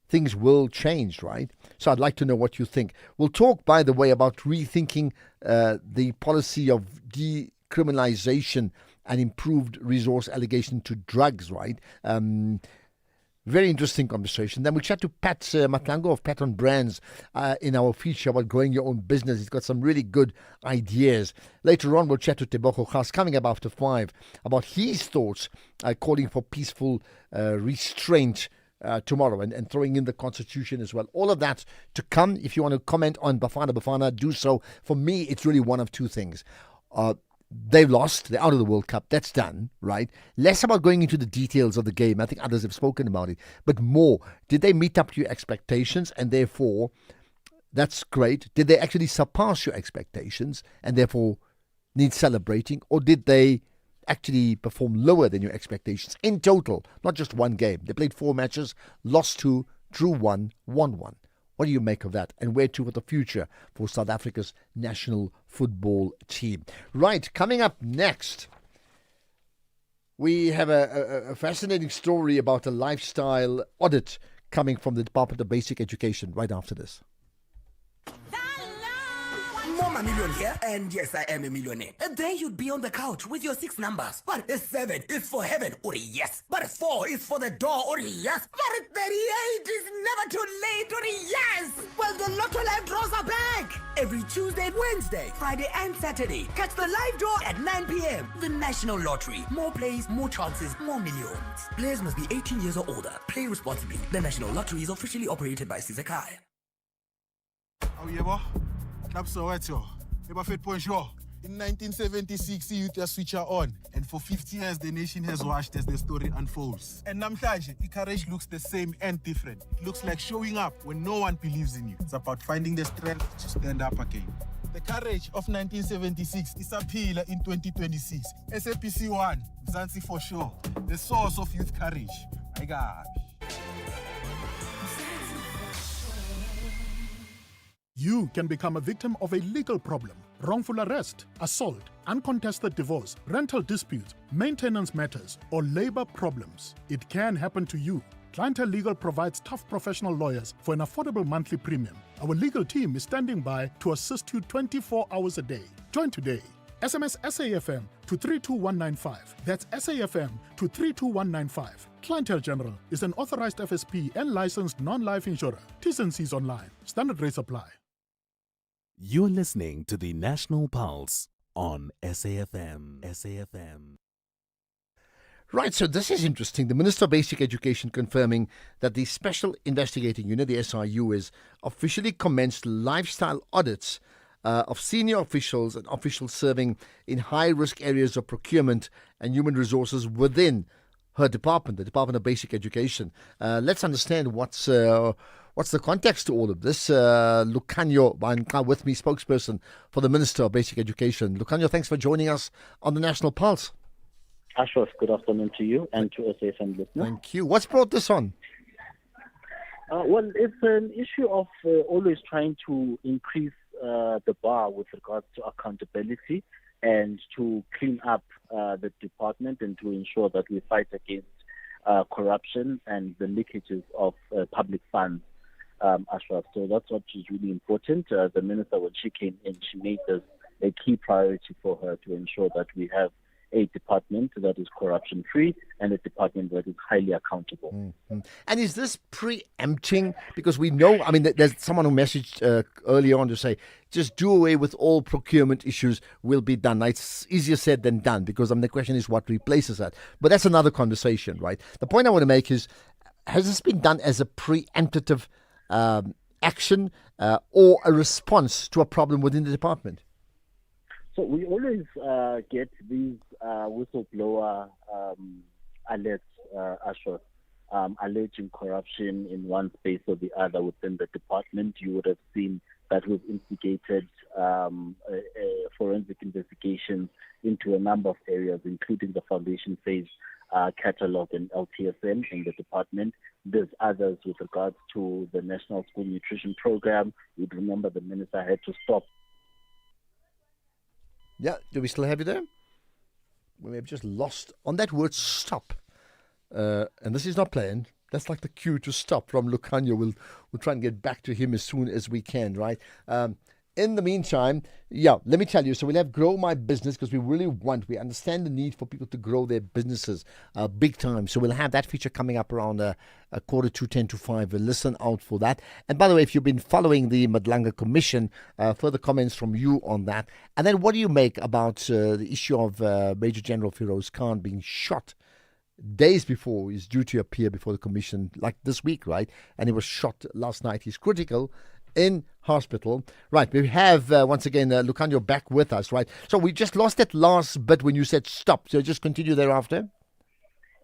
things will change, right? So I'd like to know what you think. We'll talk, by the way, about rethinking the policy of decriminalization and improved resource allocation to drugs, right? Very interesting conversation. Then we'll chat to Pat Matlango of Pat on Brands in our feature about growing your own business. He's got some really good ideas. Later on, we'll chat to Tebogo Khas, coming up after 5, about his thoughts calling for peaceful restraint tomorrow and throwing in the Constitution as well. All of that to come. If you want to comment on Bafana, do so. For me, it's really one of 2 things. they've lost. They're out of the World Cup. That's done, right? Less about going into the details of the game. I think others have spoken about it. But more, did they meet up to your expectations? And therefore, that's great. Did they actually surpass your expectations and therefore need celebrating? Or did they actually perform lower than your expectations in total? Not just one game. They played 4 matches, lost 2, drew 1, won 1. What do you make of that? And where to for the future for South Africa's national football team? Right, coming up next, we have a fascinating story about a lifestyle audit coming from the Department of Basic Education right after this. More million here, and yes, I am a millionaire. And then you'd be on the couch with your 6 numbers. But 7 is for heaven, or yes. But 4 is for the door, or yes. But 38 is never too late, or yes. Well, the Lotto Live draws are back. Every Tuesday, Wednesday, Friday, and Saturday. Catch the live draw at 9 p.m. The National Lottery. More plays, more chances, more millions. Players must be 18 years or older. Play responsibly. The National Lottery is officially operated by Sizakai. Oh, yeah, boy. So what's your? In 1976, youth switcher on, and for 50 years the nation has watched as the story unfolds. And namhlanje, courage looks the same and different. It looks like showing up when no one believes in you. It's about finding the strength to stand up again. The courage of 1976 is a pillar in 2026. SAPC 1, Mzansi for sure, the source of youth courage. My God. You can become a victim of a legal problem, wrongful arrest, assault, uncontested divorce, rental disputes, maintenance matters, or labor problems. It can happen to you. Clientele Legal provides tough professional lawyers for an affordable monthly premium. Our legal team is standing by to assist you 24 hours a day. Join today. SMS SAFM to 32195. That's SAFM to 32195. Clientele General is an authorized FSP and licensed non-life insurer. T's and C's online. Standard rates apply. You're listening to the National Pulse on SAFM. SAFM. Right, so this is interesting. The Minister of Basic Education confirming that the Special Investigating Unit, the SIU, has officially commenced lifestyle audits of senior officials and officials serving in high-risk areas of procurement and human resources within her department, the Department of Basic Education. Let's understand what's the context to all of this. Lucanyo Banka with me, spokesperson for the Minister of Basic Education. Lucanyo, thanks for joining us on the National Pulse. Ashraf, good afternoon to you and to SAFM listeners. Thank you. What's brought this on? Well, it's an issue of always trying to increase the bar with regards to accountability and to clean up the department and to ensure that we fight against corruption and the leakages of public funds, Ashraf. So that's what is really important. The minister, when she came in, she made this a key priority for her to ensure that we have a department that is corruption-free and a department that is highly accountable. Mm-hmm. And is this preempting? Because we know, I mean, there's someone who messaged earlier on to say, just do away with all procurement issues, will be done. Now, it's easier said than done, because the question is what replaces that. But that's another conversation, right? The point I want to make is, has this been done as a preemptive action or a response to a problem within the department? So we always get these whistleblower alerts, Ashraf, alleging corruption in one space or the other within the department. You would have seen that we've instigated forensic investigations into a number of areas, including the foundation phase catalog and LTSM in the department. There's others with regards to the National School Nutrition Program. You'd remember the minister had to stop. Yeah, do we still have you there? We may have just lost on that word stop. And this is not planned. That's like the cue to stop from Lucanyo. We'll try and get back to him as soon as we can, right? In the meantime, let me tell you, so we'll have Grow My Business, because we understand the need for people to grow their businesses big time. So we'll have that feature coming up around a 4:45. Listen out for that. And by the way, if you've been following the Madlanga Commission, further comments from you on that. And then what do you make about the issue of Major General Firoz Khan being shot days before he's due to appear before the commission, like this week, right? And he was shot last night. He's critical in hospital. Right, we have once again Lucanio back with us, right? So we just lost that last bit when you said stop. So just continue thereafter.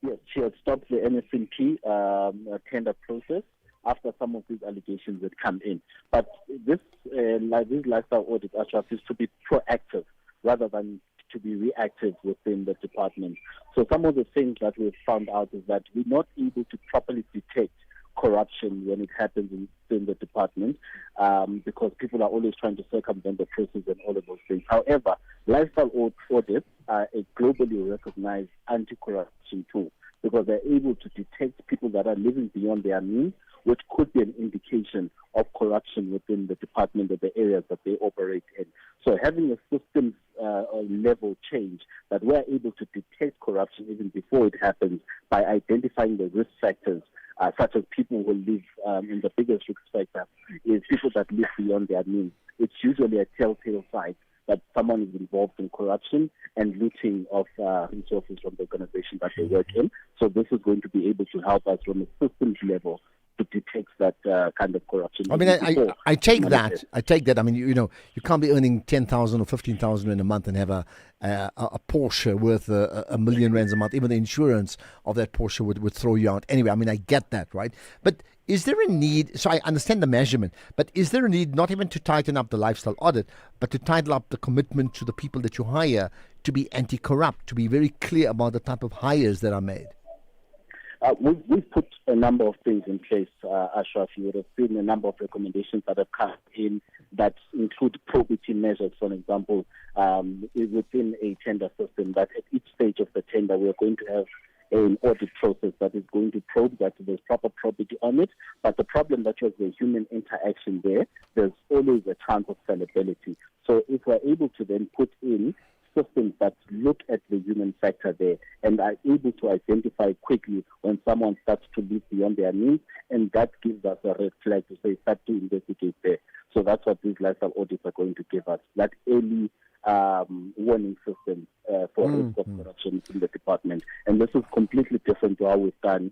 Yes, she had stopped the NSNP tender process after some of these allegations had come in. But this lifestyle audit, Ashraf, is to be proactive rather than to be reactive within the department. So some of the things that we've found out is that we're not able to properly detect corruption when it happens in the department because people are always trying to circumvent the process and all of those things. However, lifestyle audits are a globally recognized anti-corruption tool because they're able to detect people that are living beyond their means, which could be an indication of corruption within the department or the areas that they operate in. So having a systems level change that we're able to detect corruption even before it happens by identifying the risk factors, such as people who live in the biggest risk factor is people that live beyond their means. It's usually a telltale sign that someone is involved in corruption and looting of resources from the organization that they work in. So this is going to be able to help us from a systems level to detect that kind of corruption. I mean, I take that. I take that. I mean, you can't be earning 10,000 or 15,000 in a month and have a Porsche worth a million rands a month. Even the insurance of that Porsche would throw you out. Anyway, I mean, I get that, right? But is there a need? So I understand the measurement, but is there a need not even to tighten up the lifestyle audit, but to tighten up the commitment to the people that you hire to be anti-corrupt, to be very clear about the type of hires that are made? We've put a number of things in place, Ashraf. You would have seen a number of recommendations that have come in that include probity measures, for example, within a tender system, that at each stage of the tender we are going to have an audit process that is going to probe that there's proper probity on it. But the problem that was the human interaction there's always a chance of fallibility. So if we're able to then put in systems that look at the human factor there and are able to identify quickly when someone starts to live beyond their means, and that gives us a red flag to say start to investigate there. So that's what these lifestyle audits are going to give us, that early warning system for risk of corruption in the department. And this is completely different to how we've done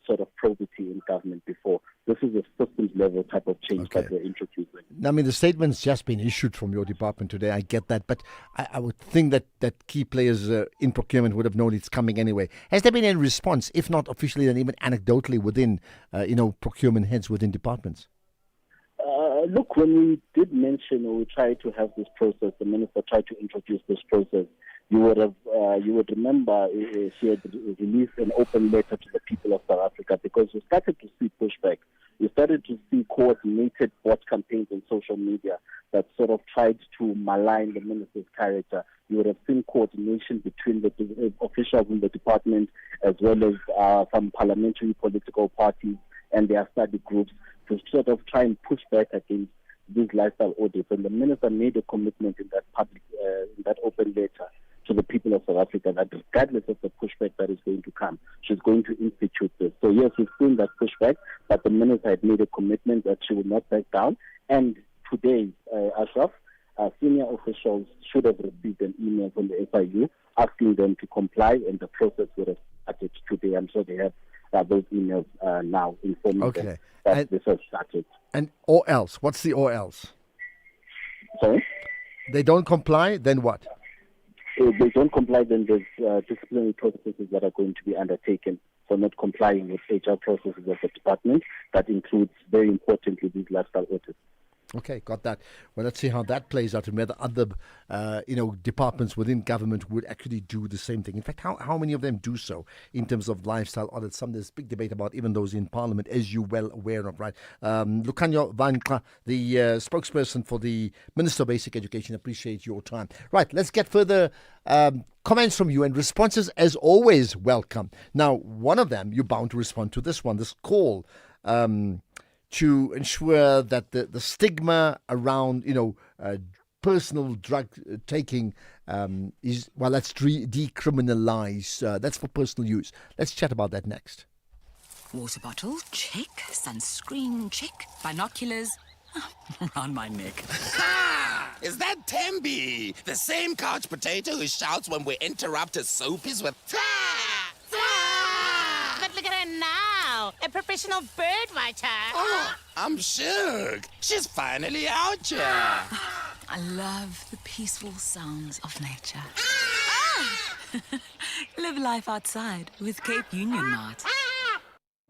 sort of probity in government before. This is a systems level type of change that we're introducing. I mean, the statement's just been issued from your department today. I get that, but I would think that key players in procurement would have known it's coming anyway. Has there been any response, if not officially, then even anecdotally within, procurement heads within departments? Look, when we did mention or we tried to have this process, the minister tried to introduce this process. You would remember she had released an open letter to the people of South Africa because we started to see pushback. We started to see coordinated bot campaigns on social media that sort of tried to malign the minister's character. You would have seen coordination between the officials in the department as well as some parliamentary political parties and their study groups to sort of try and push back against these lifestyle audits. And the minister made a commitment in that in that open letter to the people of South Africa that regardless of the pushback that is going to come, she's going to institute this. So yes, we've seen that pushback, but the minister had made a commitment that she would not back down. And today, Ashraf, senior officials should have received an email from the SIU asking them to comply, and the process would have started today. I'm sure they have those emails now informing them that this has started. And or else? What's the or else? Sorry? They don't comply, then what? If they don't comply, then there's disciplinary processes that are going to be undertaken for not complying with HR processes of the department. That includes, very importantly, these lifestyle audits. Okay, got that. Well, let's see how that plays out and whether other, departments within government would actually do the same thing. In fact, how many of them do so in terms of lifestyle audits? There's big debate about even those in Parliament, as you're well aware of, right? Lucanio Vanka, the spokesperson for the Minister of Basic Education, appreciate your time. Right, let's get further comments from you, and responses, as always, welcome. Now, one of them, you're bound to respond to this one, this call to ensure that the stigma around, personal drug taking is, well, let's decriminalize. That's for personal use. Let's chat about that next. Water bottle, check. Sunscreen, check. Binoculars, around my neck. Ha! Is that Tembi? The same couch potato who shouts when we interrupt his soapies with... But look at her now. Wow, a professional bird watcher. Oh, I'm shook. She's finally out here. I love the peaceful sounds of nature. Live life outside with Cape Union Mart.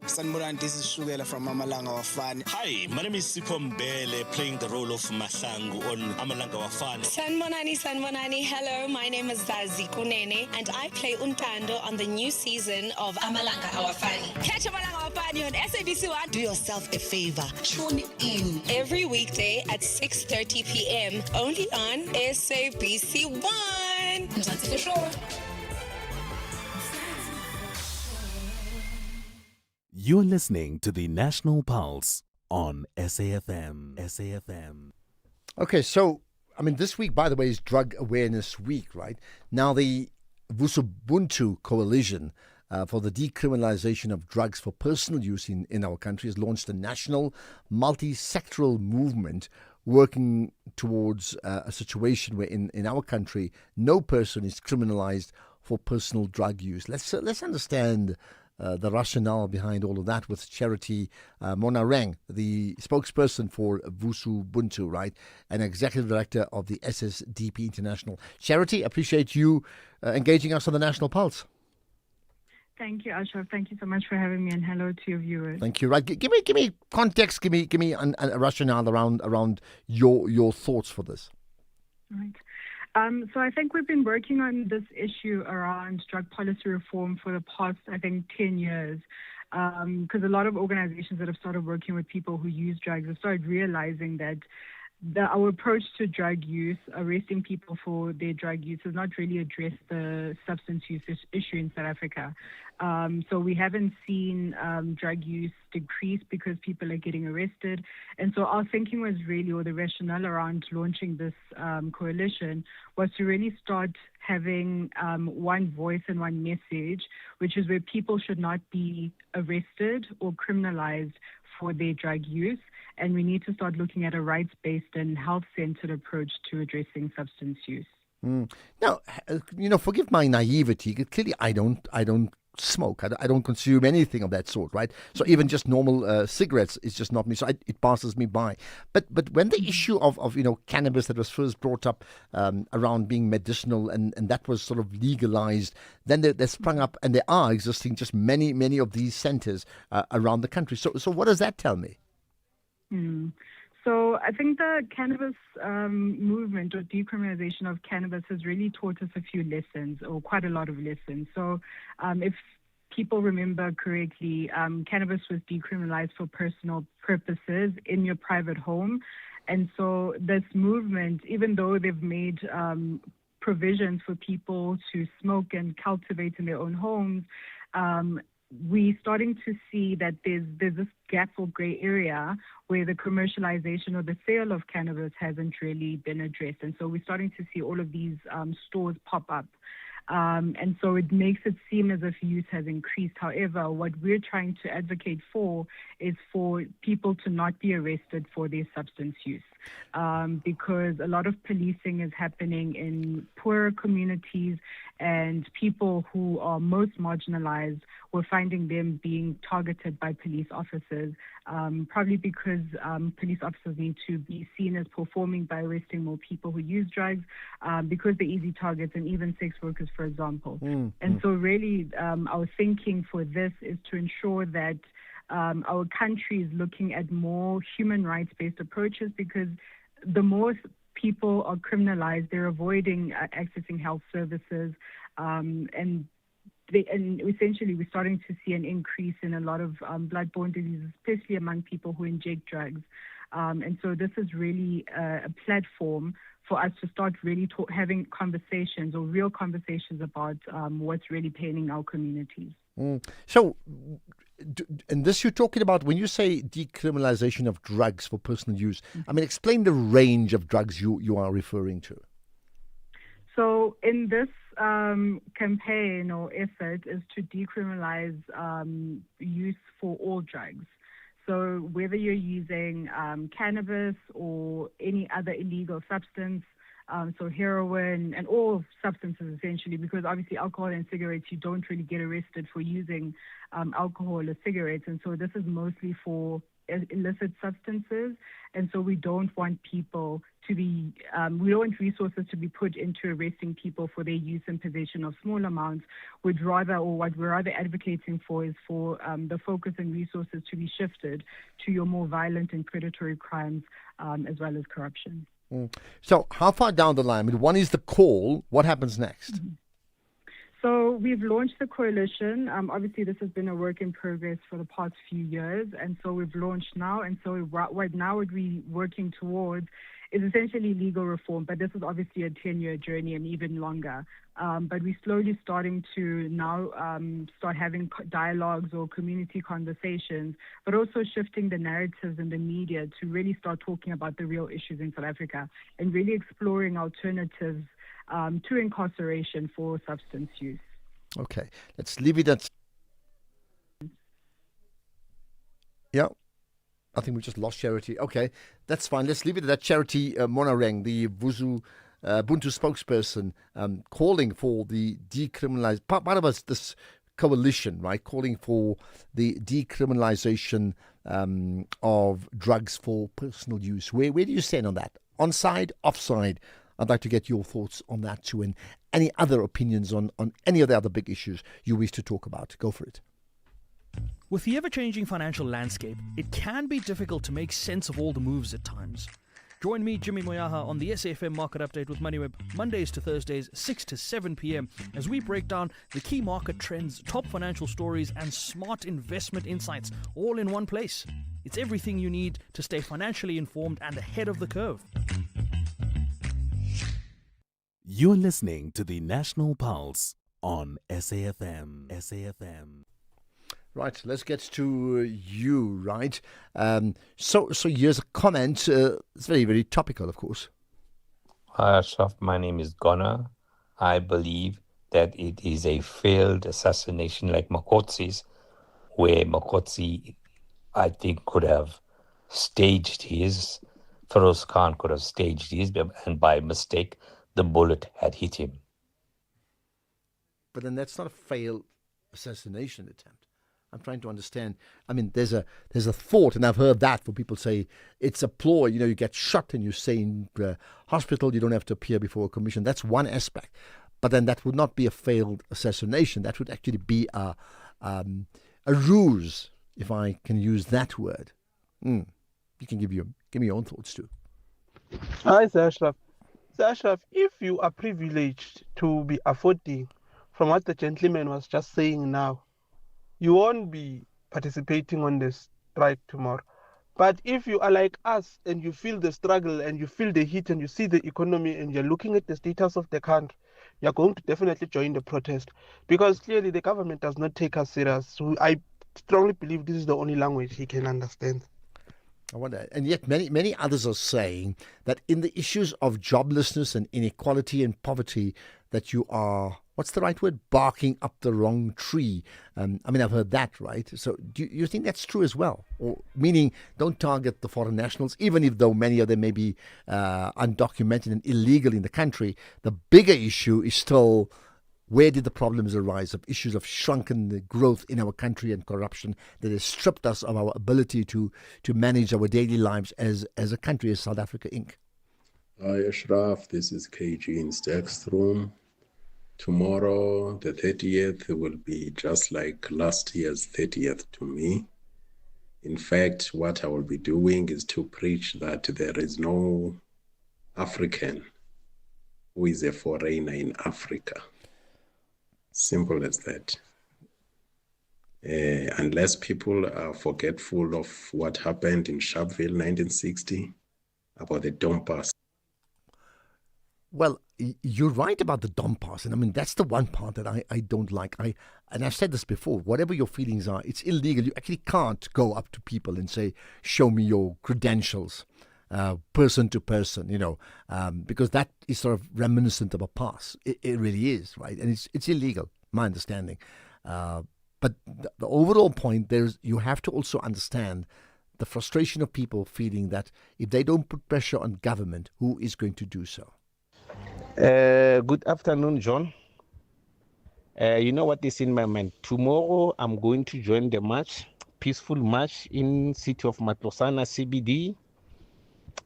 Sanibonani, this is Shugela from Amalanga Wafani. Hi, my name is Sipho Mbele, playing the role of Mahlangu on Amalanga Wafani. Sanbonani. Hello, my name is Zazi Kunene, and I play Untando on the new season of Amalanga Awafani. Catch Amalanga Awafani on SABC 1. Do yourself a favor. Tune in every weekday at 6:30 p.m. only on SABC 1. Mzansi for sure. You're listening to the National Pulse on SAfm. Okay, so, I mean, this week, by the way, is Drug Awareness Week, right? Now, the Vusubuntu Coalition for the Decriminalization of Drugs for Personal Use in our country has launched a national multi-sectoral movement working towards a situation where in our country, no person is criminalized for personal drug use. Let's understand the rationale behind all of that with Charity Monareng, the spokesperson for Vusubuntu, right, and executive director of the SSDP International. Charity, appreciate you engaging us on the National Pulse. Thank you, Ashraf. Thank you so much for having me, and hello to your viewers. Thank you. Right, give me context. Give me a rationale around your thoughts for this. All right. So I think we've been working on this issue around drug policy reform for the past, 10 years, because a lot of organizations that have started working with people who use drugs have started realizing that our approach to drug use, arresting people for their drug use, has not really addressed the substance use issue in South Africa. So we haven't seen drug use decrease because people are getting arrested. And so our thinking was really, or the rationale around launching this coalition, was to really start having one voice and one message, which is where people should not be arrested or criminalized for their drug use. And we need to start looking at a rights-based and health-centered approach to addressing substance use. Now, forgive my naivety. Clearly, I don't smoke. I don't consume anything of that sort, right? So even just normal cigarettes is just not me. So it passes me by. But when the issue of cannabis that was first brought up around being medicinal and that was sort of legalized, then there sprung up, and there are existing just many of these centers around the country. So what does that tell me? So I think the cannabis movement or decriminalization of cannabis has really taught us a few lessons, or quite a lot of lessons. So if people remember correctly, cannabis was decriminalized for personal purposes in your private home. And so this movement, even though they've made provisions for people to smoke and cultivate in their own homes, we're starting to see that there's this gap or gray area where the commercialization or the sale of cannabis hasn't really been addressed. And so we're starting to see all of these stores pop up. And so it makes it seem as if use has increased. However, what we're trying to advocate for is for people to not be arrested for their substance use. Because a lot of policing is happening in poorer communities, and people who are most marginalized, we're finding them being targeted by police officers, probably because police officers need to be seen as performing by arresting more people who use drugs, because they're easy targets, and even sex workers, for example. And so really our thinking for this is to ensure that our country is looking at more human rights-based approaches, because the more people are criminalized, they're avoiding accessing health services, and essentially we're starting to see an increase in a lot of blood-borne diseases, especially among people who inject drugs. And so this is really a platform for us to start really having conversations, or real conversations, about what's really paining our communities. So, and this you're talking about when you say decriminalization of drugs for personal use. I mean, explain the range of drugs you are referring to. So in this campaign or effort is to decriminalize use for all drugs. So whether you're using cannabis or any other illegal substance, so heroin and all substances essentially, because obviously alcohol and cigarettes, you don't really get arrested for using alcohol or cigarettes. And so this is mostly for illicit substances. And so we don't want people to be, we don't want resources to be put into arresting people for their use and possession of small amounts. What we're rather advocating for is for the focus and resources to be shifted to your more violent and predatory crimes, as well as corruption. So how far down the line? I mean, one is the call. What happens next? Mm-hmm. So we've launched the coalition. Obviously, this has been a work in progress for the past few years, and so we've launched now. And so right now, what we're working towards is essentially legal reform, but this is obviously a 10-year journey and even longer. But we're slowly starting to now start having dialogues or community conversations, but also shifting the narratives in the media to really start talking about the real issues in South Africa and really exploring alternatives to incarceration for substance use. Okay, let's leave it at... Yeah, I think we just lost Charity. Okay, that's fine. Let's leave it at that. Charity Monareng, the Ubuntu spokesperson, calling for the decriminalized... Part of us, this coalition, right, calling for the decriminalization of drugs for personal use. Where do you stand on that? On-side, off-side? I'd like to get your thoughts on that too, and any other opinions on any of the other big issues you wish to talk about. Go for it. With the ever-changing financial landscape, it can be difficult to make sense of all the moves at times. Join me, Jimmy Moyaha, on the SAFM Market Update with MoneyWeb, Mondays to Thursdays, 6 to 7 p.m, as we break down the key market trends, top financial stories, and smart investment insights, all in one place. It's everything you need to stay financially informed and ahead of the curve. You're listening to the National Pulse on SAFM. SAFM. Right, let's get to you, right? So here's a comment. It's very, very topical, of course. Hi, Ashraf. My name is Gona. I believe that it is a failed assassination like Makotsi's, where Makotsi, I think, could have staged his. Feroz Khan could have staged his, and by mistake, the bullet had hit him. But then that's not a failed assassination attempt. I'm trying to understand. I mean, there's a thought, and I've heard that where people say it's a ploy. You know, you get shot and you stay in hospital. You don't have to appear before a commission. That's one aspect. But then that would not be a failed assassination. That would actually be a ruse, if I can use that word. You can give me your own thoughts too. Hi, Ashraf. Ashraf, if you are privileged to be affording, from what the gentleman was just saying now, you won't be participating on this strike tomorrow. But if you are like us and you feel the struggle and you feel the heat and you see the economy and you're looking at the status of the country, you're going to definitely join the protest, because clearly the government does not take us serious. So I strongly believe this is the only language he can understand. I wonder, and yet many others are saying that in the issues of joblessness and inequality and poverty, that you are, what's the right word, barking up the wrong tree. I mean, I've heard that, right? So do you think that's true as well? Or meaning, don't target the foreign nationals, even if though many of them may be undocumented and illegal in the country. The bigger issue is still, where did the problems arise of issues of shrunken growth in our country and corruption that has stripped us of our ability to manage our daily lives as a country, as South Africa Inc.? Hi, Ashraf. This is KG in Stack's room. Tomorrow, the 30th, will be just like last year's 30th to me. In fact, what I will be doing is to preach that there is no African who is a foreigner in Africa. Simple as that. Unless people are forgetful of what happened in Sharpeville 1960 about the Dom Pass. Well, you're right about the Dom Pass, and I mean that's the one part that I don't like. And I've said this before. Whatever your feelings are, it's illegal. You actually can't go up to people and say, "Show me your credentials," person to person. Because that is sort of reminiscent of a pass. It really is, right? And it's illegal, my understanding. But the overall point you have to also understand the frustration of people feeling that if they don't put pressure on government, who is going to do so? Good afternoon, John. You know what is in my mind? Tomorrow I'm going to join the march, peaceful march in city of Matlosana CBD.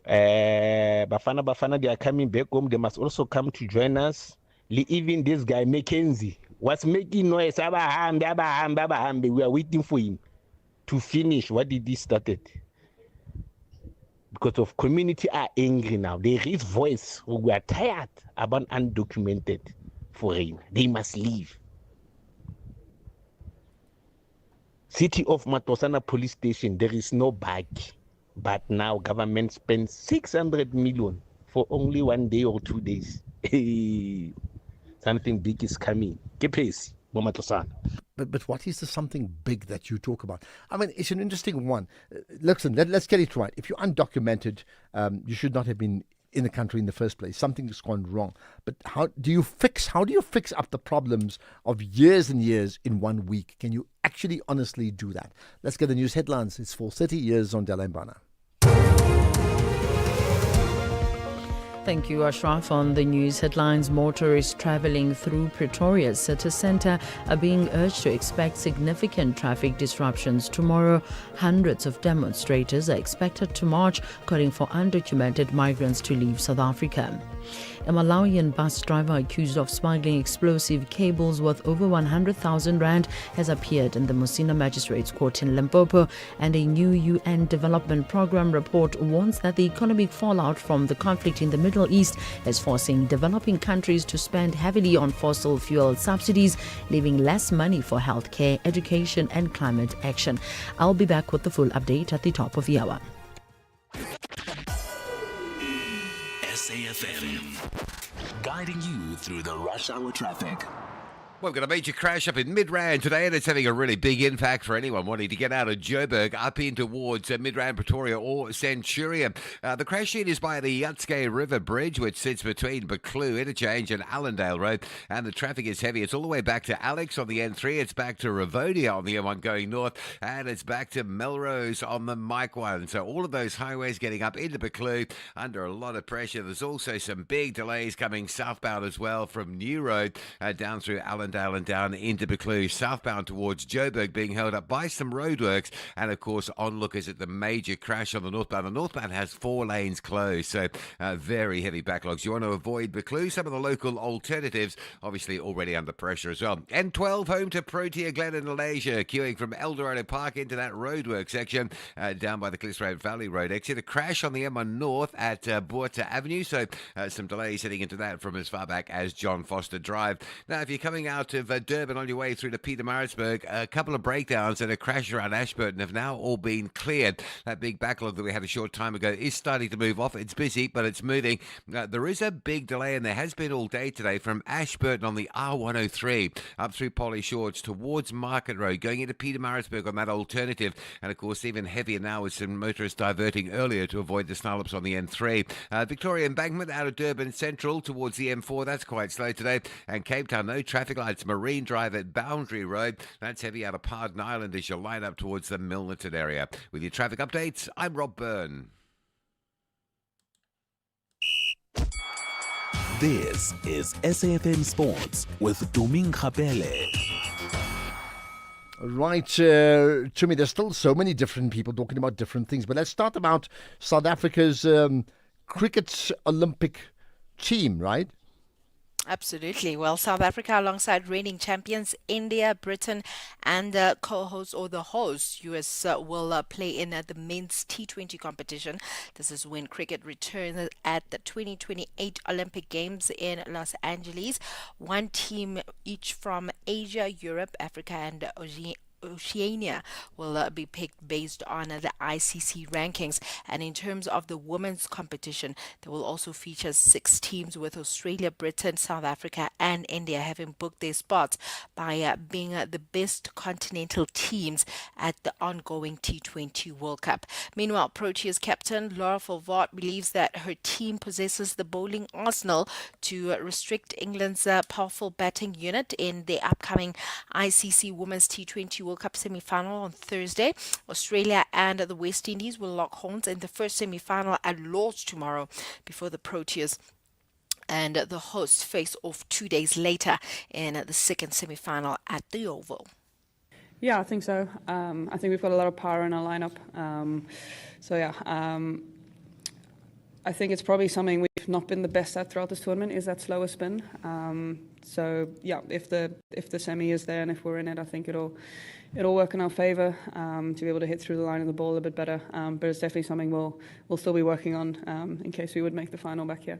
Bafana, they are coming back home. They must also come to join us. Even this guy, Mackenzie, was making noise. Abahambe. We are waiting for him to finish what did he started. Because of community are angry now. They raise voice. We are tired about undocumented foreign. They must leave. City of Matosana police station, there is no bag. But now government spends 600 million for only 1 day or 2 days. Hey, something big is coming. Keep pace, Matosana. But what is the something big that you talk about? I mean, it's an interesting one. Listen, let's get it right. If you're undocumented, you should not have been in the country in the first place. Something has gone wrong. But how do you fix up the problems of years and years in 1 week? Can you actually honestly do that? Let's get the news headlines. It's 4:30 years on Delembana. Thank you, Ashraf. On the news headlines, motorists travelling through Pretoria's city centre are being urged to expect significant traffic disruptions tomorrow. Hundreds of demonstrators are expected to march, calling for undocumented migrants to leave South Africa. A Malawian bus driver accused of smuggling explosive cables worth over 100,000 rand has appeared in the Musina Magistrates Court in Limpopo, and a new UN Development Programme report warns that the economic fallout from the conflict in the Middle East is forcing developing countries to spend heavily on fossil fuel subsidies, leaving less money for healthcare, education and climate action. I'll be back with the full update at the top of the hour. SAFM, guiding you through the rush hour traffic. Well, we've got a major crash up in Midrand today, and it's having a really big impact for anyone wanting to get out of Joburg up in towards Midrand, Pretoria or Centurion. The crash scene is by the Yatske River Bridge, which sits between Buccleuch Interchange and Allendale Road, and the traffic is heavy. It's all the way back to Alex on the N3, it's back to Ravonia on the M1 going north, and it's back to Melrose on the Mike 1. So all of those highways getting up into Buccleuch under a lot of pressure. There's also some big delays coming southbound as well from New Road down through Allendale and down into Buccleuch, southbound towards Joburg, being held up by some roadworks, and of course onlookers at the major crash on the northbound. The northbound has 4 lanes closed, so very heavy backlogs. You want to avoid Buccleuch. Some of the local alternatives obviously already under pressure as well. N12 home to Protea Glen in Malaysia, queuing from Eldorado Park into that roadwork section down by the Cliffsroad Valley Road exit. A crash on the M1 North at Buerta Avenue, so some delays heading into that from as far back as John Foster Drive. Now, if you're coming out of Durban on your way through to Pietermaritzburg, a couple of breakdowns and a crash around Ashburton have now all been cleared. That big backlog that we had a short time ago is starting to move off. It's busy, but it's moving. There is a big delay, and there has been all day today from Ashburton on the R103 up through Polly Shorts towards Market Road, going into Pietermaritzburg on that alternative. And of course, even heavier now with some motorists diverting earlier to avoid the snarl-ups on the N3. Victoria Embankment out of Durban Central towards the M4. That's quite slow today. And Cape Town, no traffic lights. Marine Drive at Boundary Road. That's heavy out of Pardon Island as you line up towards the Milnerton area. With your traffic updates, I'm Rob Byrne. This is SAFM Sports with Tuming Khapele. Right, Jimmy, there's still so many different people talking about different things, but let's start about South Africa's cricket Olympic team, right? Absolutely. Well, South Africa, alongside reigning champions India, Britain, and co-host or the host US will play in the men's T20 competition. This is when cricket returns at the 2028 Olympic Games in Los Angeles. One team each from Asia, Europe, Africa, and Oceania will be picked based on the ICC rankings. And in terms of the women's competition, they will also feature 6 teams, with Australia, Britain, South Africa and India having booked their spots by being the best continental teams at the ongoing T20 World Cup. Meanwhile, Proteas captain Laura Fulvart believes that her team possesses the bowling arsenal to restrict England's powerful batting unit in the upcoming ICC Women's T20 World Cup semi-final on Thursday. Australia and the West Indies will lock horns in the first semi-final at Lord's tomorrow before the Proteas And the hosts face off 2 days later in the second semi-final at the Oval. Yeah, I think so. I think we've got a lot of power in our lineup. I think it's probably something we've not been the best at throughout this tournament, is that slower spin. If the semi is there and if we're in it, I think it'll work in our favour to be able to hit through the line of the ball a bit better. But it's definitely something we'll still be working on in case we would make the final back here.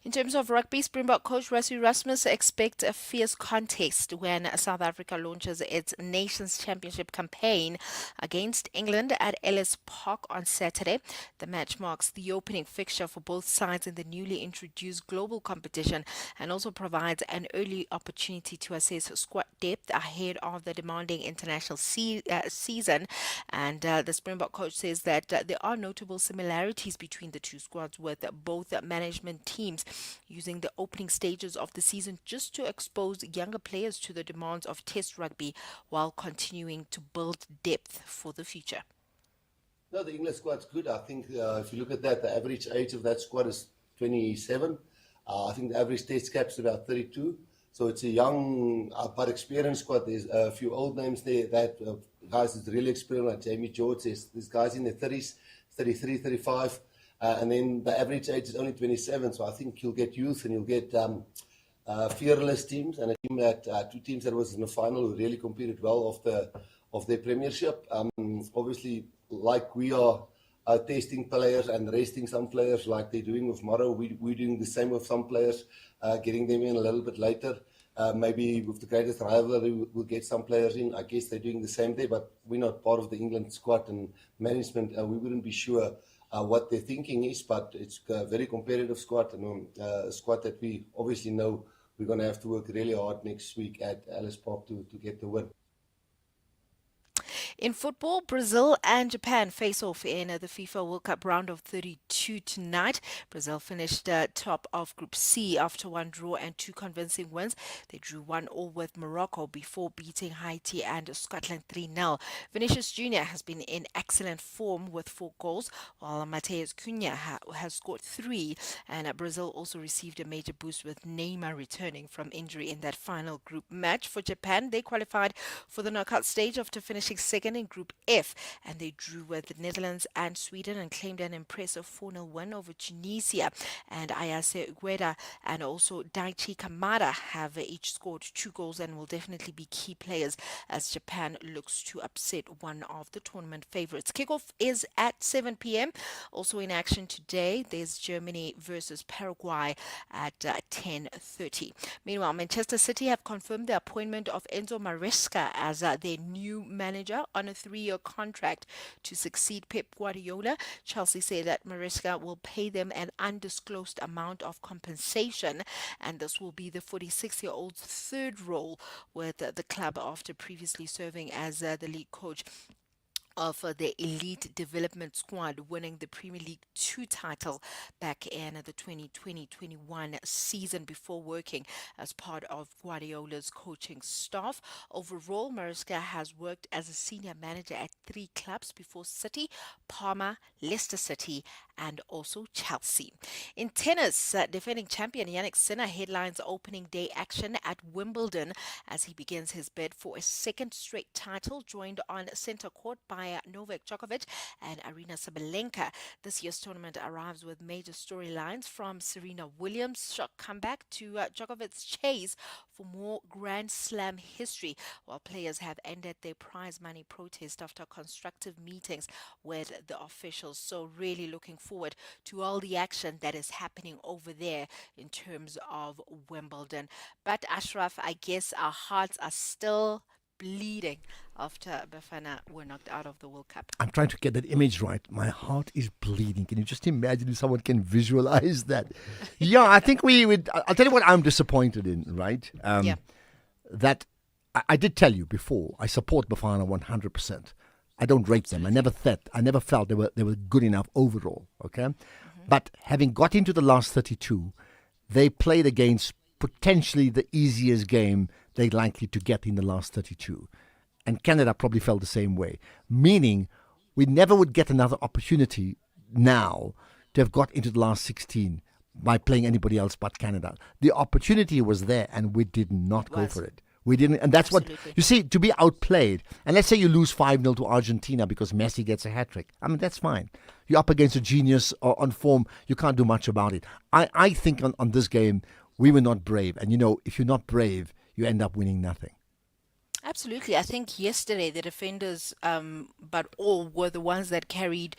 In terms of rugby, Springbok coach Rassie Erasmus expects a fierce contest when South Africa launches its Nations Championship campaign against England at Ellis Park on Saturday. The match marks the opening fixture for both sides in the newly introduced global competition and also provides an early opportunity to assess squad depth ahead of the demanding international season. And the Springbok coach says that there are notable similarities between the two squads, with both management teams using the opening stages of the season just to expose younger players to the demands of Test rugby while continuing to build depth for the future. No, the English squad's good. I think if you look at that, the average age of that squad is 27. I think the average Test cap's about 32. So it's a young but experienced squad. There's a few old names there that guys that's really experienced, like Jamie George. There's guys in their 30s, 33, 35. And then the average age is only 27, so I think you'll get youth and you'll get fearless teams and a team that two teams that was in the final who really competed well of their premiership. Obviously, like we are testing players and resting some players, like they're doing with Morrow, we're doing the same with some players, getting them in a little bit later. Maybe with the greatest rivalry, we'll get some players in. I guess they're doing the same there, but we're not part of the England squad and management. We wouldn't be sure what their thinking is, but it's a very competitive squad and a squad that we obviously know we're going to have to work really hard next week at Ellis Park to get the win. In football, Brazil and Japan face off in the FIFA World Cup round of 32 tonight. Brazil finished top of Group C after one draw and two convincing wins. They drew 1-1 with Morocco before beating Haiti and Scotland 3-0. Vinicius Jr. has been in excellent form with 4 goals, while Mateus Cunha has scored 3. And Brazil also received a major boost with Neymar returning from injury in that final group match. For Japan, they qualified for the knockout stage after finishing second in Group F, and they drew with the Netherlands and Sweden and claimed an impressive 4-0 win over Tunisia. And Ayase Ugueda and also Daichi Kamada have each scored 2 goals and will definitely be key players as Japan looks to upset one of the tournament favorites. Kickoff is at 7 p.m. Also in action today, there's Germany versus Paraguay at 10:30. Meanwhile, Manchester City have confirmed the appointment of Enzo Maresca as their new manager on a 3-year contract to succeed Pep Guardiola. Chelsea say that Maresca will pay them an undisclosed amount of compensation, and this will be the 46-year-old's third role with the club after previously serving as the league coach of the elite development squad, winning the Premier League 2 title back in the 2020-21 season before working as part of Guardiola's coaching staff. Overall, Maresca has worked as a senior manager at 3 clubs before City, Parma, Leicester City, and also Chelsea. In tennis, defending champion Jannik Sinner headlines opening day action at Wimbledon as he begins his bid for a second straight title, joined on centre court by Novak Djokovic and Arina Sabalenka. This year's tournament arrives with major storylines from Serena Williams' shock comeback to Djokovic's chase for more Grand Slam history, while players have ended their prize money protest after constructive meetings with the officials. So really looking forward to all the action that is happening over there in terms of Wimbledon. But Ashraf, I guess our hearts are still bleeding after Bafana were knocked out of the World Cup. I'm trying to get that image right. My heart is bleeding. Can you just imagine if someone can visualize that? Yeah, I think we would. I'll tell you what I'm disappointed in, right? That I did tell you before, I support Bafana 100%. I don't rate them. I never felt they were good enough overall, okay? But having got into the last 32, they played against potentially the easiest game they're likely to get in the last 32. And Canada probably felt the same way, meaning we never would get another opportunity now to have got into the last 16. by playing anybody else but Canada. The opportunity was there, and we did not go for it. We didn't, and that's what you see. To be outplayed, and let's say you lose 5-0 to Argentina because Messi gets a hat trick. I mean, that's fine. You're up against a genius or on form. You can't do much about it. I think on this game we were not brave, and if you're not brave, you end up winning nothing. Absolutely. I think yesterday the defenders, but all were the ones that carried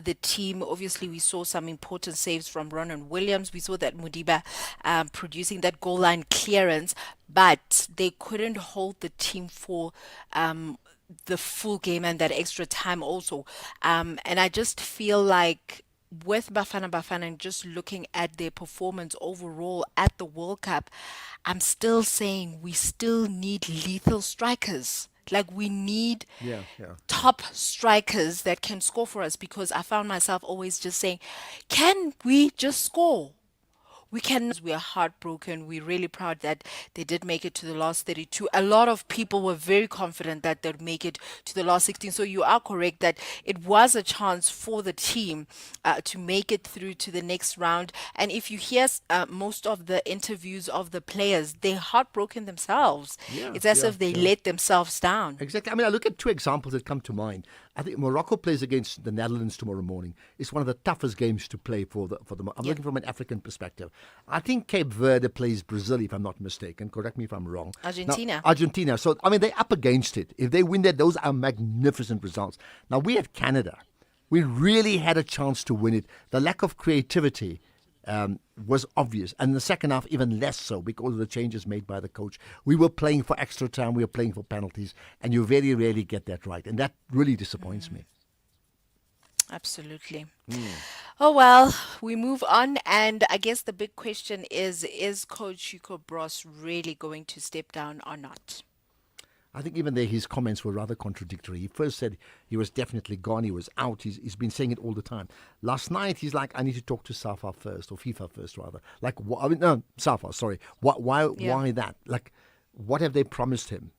the team. Obviously, we saw some important saves from Ronan Williams. We saw that Mudiba producing that goal line clearance, but they couldn't hold the team for the full game and that extra time also. And I just feel like with Bafana Bafana and just looking at their performance overall at the World Cup, I'm still saying we still need lethal strikers. Like we need top strikers that can score for us, because I found myself always just saying, can we just score? We are heartbroken. We're really proud that they did make it to the last 32. A lot of people were very confident that they'd make it to the last 16. So you are correct that it was a chance for the team to make it through to the next round. And if you hear most of the interviews of the players, they're heartbroken themselves. It's as if they let themselves down. Exactly. I mean, I look at two examples that come to mind. I think Morocco plays against the Netherlands tomorrow morning. It's one of the toughest games to play for them. I'm looking from an African perspective. I think Cape Verde plays Brazil, if I'm not mistaken. Correct me if I'm wrong. Argentina. So, I mean, they're up against it. If they win that, those are magnificent results. Now, we had Canada. We really had a chance to win it. The lack of creativity was obvious. And in the second half, even less so because of the changes made by the coach. We were playing for extra time. We were playing for penalties. And you very rarely get that right. And that really disappoints me. Absolutely. Oh, well, we move on. And I guess the big question is Coach Hugo Bross really going to step down or not? I think even there his comments were rather contradictory. He first said he was definitely gone, he was out. He's been saying it all the time. Last night he's like, I need to talk to SAFA first, or FIFA first rather. Like, no, SAFA, sorry. Why that? Like, what have they promised him?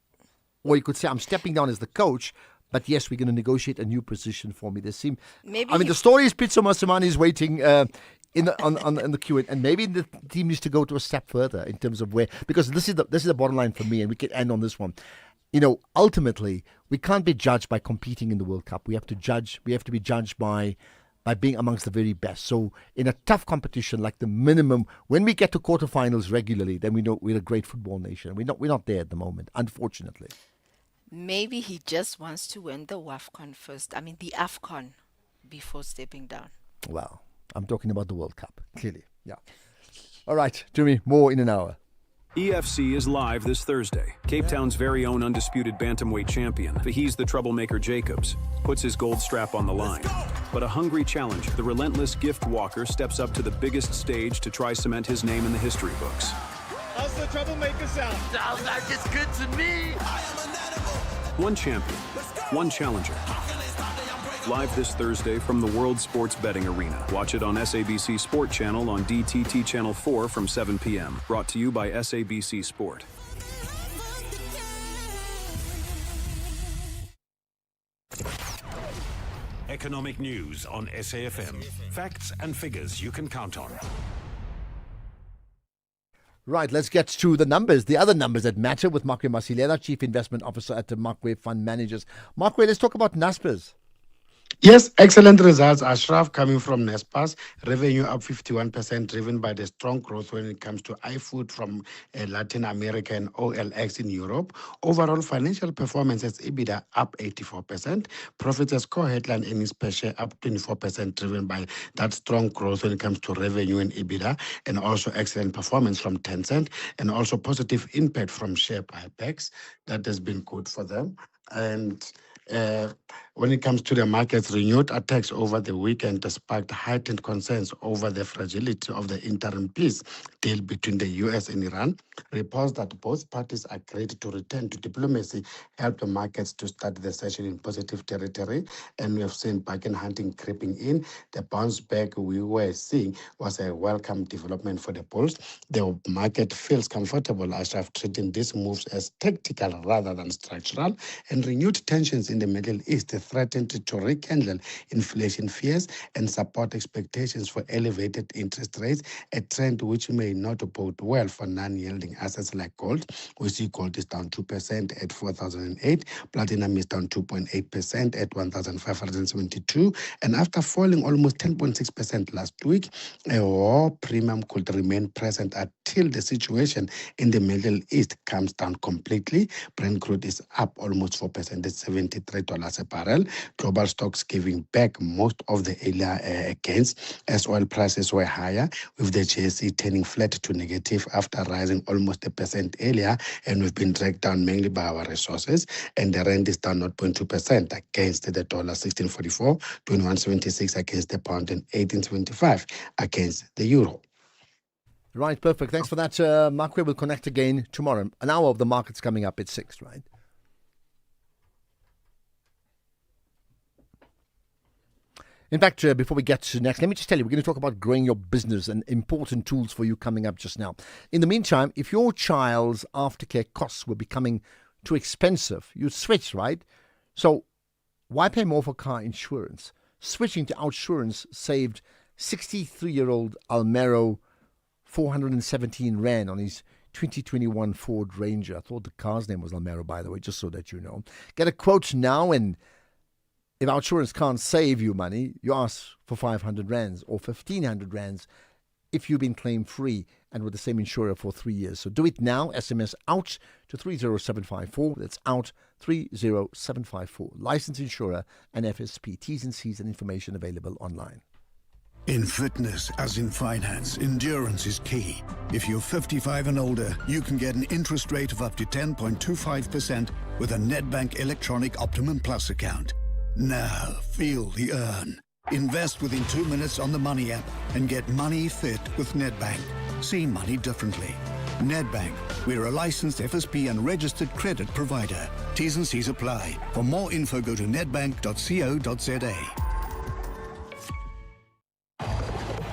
Or you could say, I'm stepping down as the coach, but yes, we're going to negotiate a new position for me. The story is Pitso Masimani is waiting in the queue, and maybe the team needs to go to a step further in terms of where, because this is the bottom line for me, and we can end on this one. Ultimately, we can't be judged by competing in the World Cup. We have to be judged by being amongst the very best. So in a tough competition, like the minimum, when we get to quarterfinals regularly, then we know we're a great football nation. We're not there at the moment, unfortunately. Maybe he just wants to win the WAFCON first. I mean, the AFCON before stepping down. Well, I'm talking about the World Cup, clearly. Yeah. All right, Jimmy, more in an hour. EFC is live this Thursday. Cape Town's very own undisputed bantamweight champion, He's the troublemaker Jacobs, puts his gold strap on the line. But a hungry challenger, the relentless gift walker, steps up to the biggest stage to try cement his name in the history books. How's the troublemaker sound? Sounds like it's good to me. One champion, one challenger. Live this Thursday from the World Sports Betting Arena. Watch it on SABC Sport Channel on DTT Channel 4 from 7 p.m. Brought to you by SABC Sport. Economic news on SAFM. Facts and figures you can count on. Right, let's get to the numbers, the other numbers that matter with Makwe Masilela, Chief Investment Officer at the Makwe Fund Managers. Makwe, let's talk about NASPERS. Yes, excellent results, Ashraf, coming from Nespas. Revenue up 51%, driven by the strong growth when it comes to iFood from Latin America and OLX in Europe. Overall financial performance as EBITDA up 84%. Profits as core headline earnings per share up 24%, driven by that strong growth when it comes to revenue and EBITDA, and also excellent performance from Tencent, and also positive impact from share buybacks. That has been good for them. And when it comes to the markets, renewed attacks over the weekend sparked heightened concerns over the fragility of the interim peace deal between the U.S. and Iran. Reports that both parties agreed to return to diplomacy helped the markets to start the session in positive territory, and we have seen bargain hunting creeping in. The bounce back we were seeing was a welcome development for the bulls. The market feels comfortable, Ashraf, treating these moves as tactical rather than structural, and renewed tensions in the Middle East threatened to rekindle inflation fears and support expectations for elevated interest rates, a trend which may not bode well for non-yielding assets like gold. We see gold is down 2% at 4,008, platinum is down 2.8% at 1,572, and after falling almost 10.6% last week, a war premium could remain present until the situation in the Middle East comes down completely. Brent crude is up almost 4% at $73 a barrel. Global stocks giving back most of the earlier gains as oil prices were higher, with the JSE turning flat to negative after rising almost 1% earlier, and we've been dragged down mainly by our resources. And the rand is down 0.2% against the dollar, 16.44, 21.76 against the pound, and 18.75 against the euro. Right, perfect. Thanks for that, Mark. We will connect again tomorrow. An hour of the markets coming up at 6, right? In fact, before we get to next, let me just tell you, we're going to talk about growing your business and important tools for you coming up just now. In the meantime, if your child's aftercare costs were becoming too expensive, you'd switch, right? So why pay more for car insurance? Switching to Outsurance saved 63-year-old Almero 417 Rand on his 2021 Ford Ranger. I thought the car's name was Almero, by the way, just so that you know. Get a quote now, and if Outsurance can't save you money, you ask for 500 Rands or 1,500 Rands if you've been claim free and with the same insurer for 3 years. So do it now. SMS OUT to 30754. That's OUT 30754. Licensed insurer and FSP. T's and C's and information available online. In fitness, as in finance, endurance is key. If you're 55 and older, you can get an interest rate of up to 10.25% with a Nedbank Electronic Optimum Plus account. Now, feel the earn. Invest within 2 minutes on the Money app and get money fit with Nedbank. See money differently. Nedbank, we're a licensed FSP and registered credit provider. T's and C's apply. For more info, go to nedbank.co.za.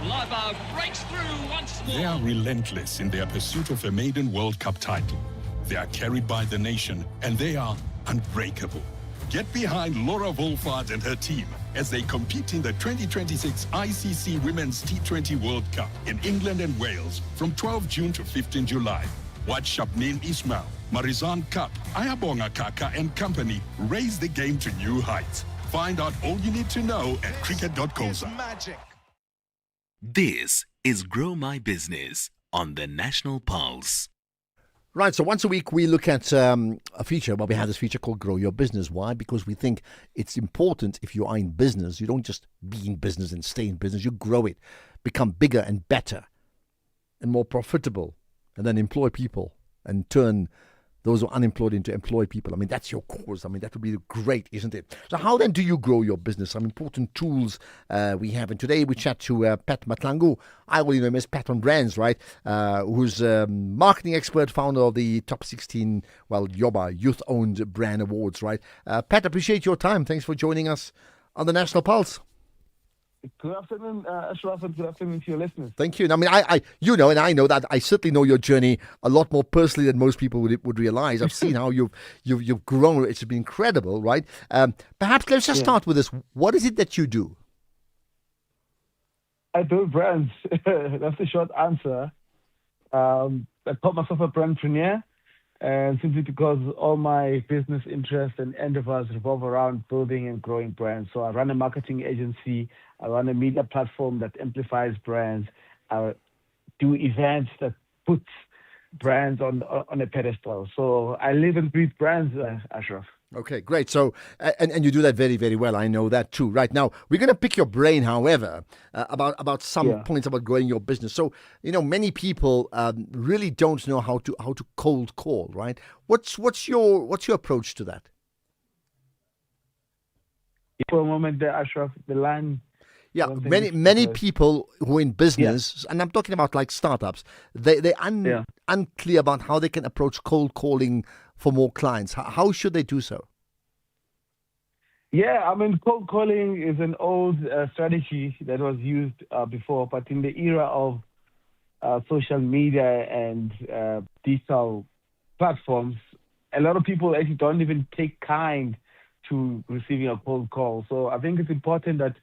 Lava breaks through once more. They are relentless in their pursuit of a maiden World Cup title. They are carried by the nation, and they are unbreakable. Get behind Laura Wolfhard and her team as they compete in the 2026 ICC Women's T20 World Cup in England and Wales from 12 June to 15 July. Watch Shabneel Ismail, Marizan Cup, Ayabonga Kaka and company raise the game to new heights. Find out all you need to know at cricket.coza. This is Grow My Business on the National Pulse. Right, so once a week we look at a feature. Well, we have this feature called Grow Your Business. Why? Because we think it's important if you are in business, you don't just be in business and stay in business. You grow it, become bigger and better and more profitable, and then employ people and turn those who are unemployed into employed people. I mean, that's your cause. I mean, that would be great, isn't it? So how then do you grow your business? Some important tools we have. And today we chat to Pat Matlangu. I will know him as Pat on Brands, right? Who's a marketing expert, founder of the Top 16, Yoba, Youth-Owned Brand Awards, right? Pat, appreciate your time. Thanks for joining us on the National Pulse. Good afternoon, Ashraf, and good afternoon to your listeners. Thank you. I mean, I you know, and I know that I certainly know your journey a lot more personally than most people would realize. I've seen how you've grown. It's been incredible, right? Perhaps let's just start with this. What is it that you do? I build brands. That's the short answer. I call myself a brandpreneur, and simply because all my business interests and endeavors revolve around building and growing brands. So I run a marketing agency. I run a media platform that amplifies brands. I do events that put brands on a pedestal. So I live and breathe brands, Ashraf. Okay, great. So, and you do that very, very well. I know that too. Right now, we're going to pick your brain, however, about some points about growing your business. So, you know, many people really don't know how to cold call, right? What's your approach to that? For a moment there, Ashraf, the line. Yeah, many people who are in business, and I'm talking about like startups, they're unclear about how they can approach cold calling for more clients. How should they do so? Yeah, I mean, cold calling is an old strategy that was used before, but in the era of social media and digital platforms, a lot of people actually don't even take kind to receiving a cold call. So I think it's important that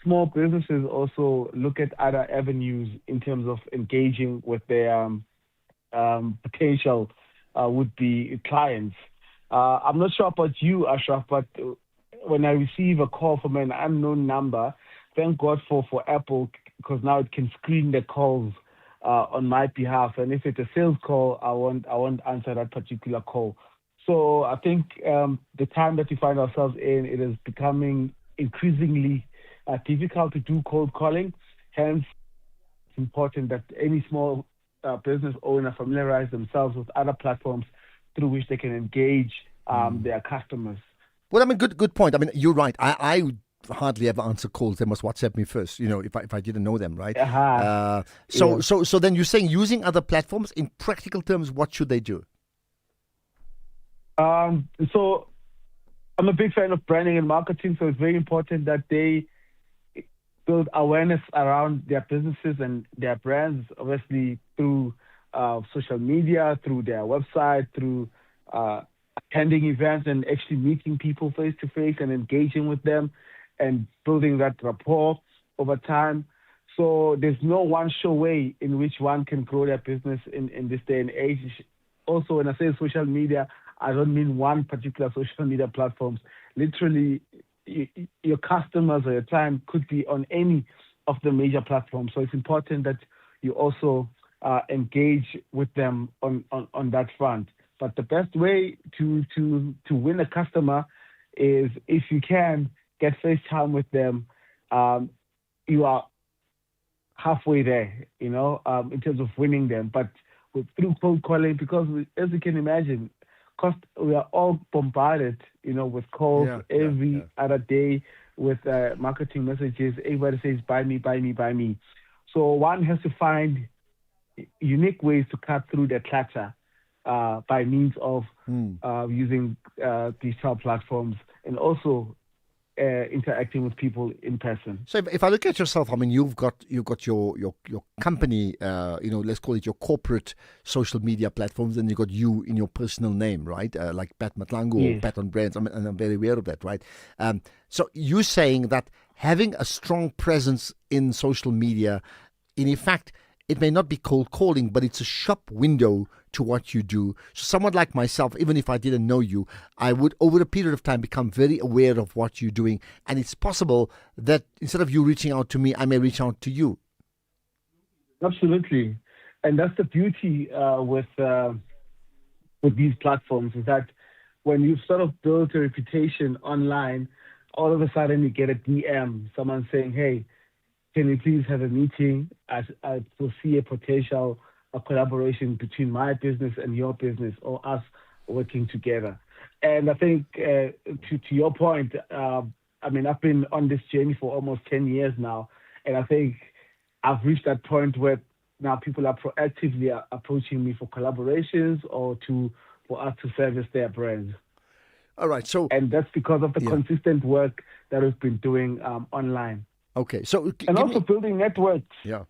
small businesses also look at other avenues in terms of engaging with their potential would-be clients. I'm not sure about you, Ashraf, but when I receive a call from an unknown number, thank God for Apple, because now it can screen the calls on my behalf. And if it's a sales call, I won't answer that particular call. So I think the time that we find ourselves in, it is becoming increasingly difficult to do cold calling. Hence, it's important that any small business owner familiarize themselves with other platforms through which they can engage their customers. Well, I mean, good point. I mean, you're right. I would hardly ever answer calls. They must WhatsApp me first, if I didn't know them, right? So then you're saying using other platforms, in practical terms, what should they do? So I'm a big fan of branding and marketing, so it's very important that they build awareness around their businesses and their brands, obviously through social media, through their website, through attending events and actually meeting people face to face and engaging with them and building that rapport over time. So there's no one sure way in which one can grow their business in this day and age. Also, when I say social media, I don't mean one particular social media platforms. Literally, your customers or your client could be on any of the major platforms. So it's important that you also engage with them on that front. But the best way to win a customer is, if you can get face time with them, you are halfway there, in terms of winning them. But through cold calling, because as you can imagine, we are all bombarded, with calls every other day with marketing messages. Everybody says, buy me, buy me, buy me. So one has to find unique ways to cut through the clutter by means of using digital platforms and also interacting with people in person. So if I look at yourself, I mean, you've got your company, let's call it your corporate social media platforms, and you've got you in your personal name, right? Like Pat Matlangu or Pat on Brands. I mean, and I'm very aware of that, right? So you're saying that having a strong presence in social media, in effect, it may not be cold calling, but it's a shop window to what you do. So someone like myself, even if I didn't know you, I would, over a period of time, become very aware of what you're doing. And it's possible that instead of you reaching out to me, I may reach out to you. Absolutely. And that's the beauty with these platforms, is that when you've sort of built a reputation online, all of a sudden you get a DM, someone saying, hey, can we please have a meeting? I foresee a potential collaboration between my business and your business, or us working together. And I think to your point, I mean, I've been on this journey for almost 10 years now, and I think I've reached that point where now people are proactively approaching me for collaborations or for us to service their brands. All right. And that's because of the consistent work that we've been doing online. Okay, so and also building networks. Yeah,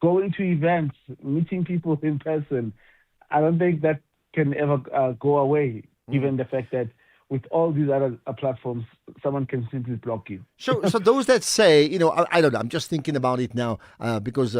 going to events, meeting people in person. I don't think that can ever go away, given the fact that with all these other platforms, someone can simply block you. So those that say, I don't know. I'm just thinking about it now because